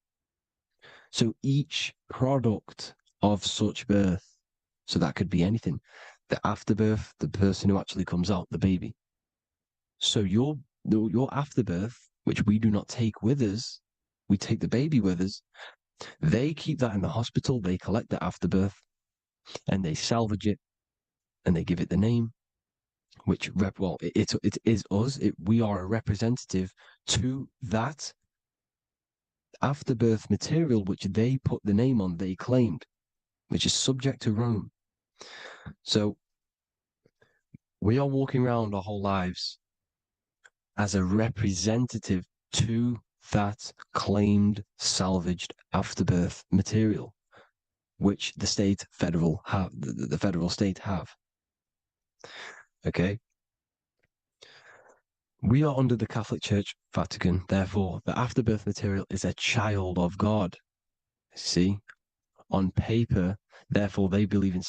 [SPEAKER 4] So each product of such birth, so that could be anything, the afterbirth, the person who actually comes out, the baby. So your afterbirth, which we do not take with us, we take the baby with us, they keep that in the hospital, they collect the afterbirth, and they salvage it, and they give it the name, which, it is us. We are a representative to that afterbirth material, which they put the name on, they claimed, which is subject to Rome. So we are walking around our whole lives as a representative to that claimed salvaged afterbirth material, which the federal state have. Okay? We are under the Catholic Church, Vatican. Therefore, the afterbirth material is a child of God. See? On paper, therefore, they believe in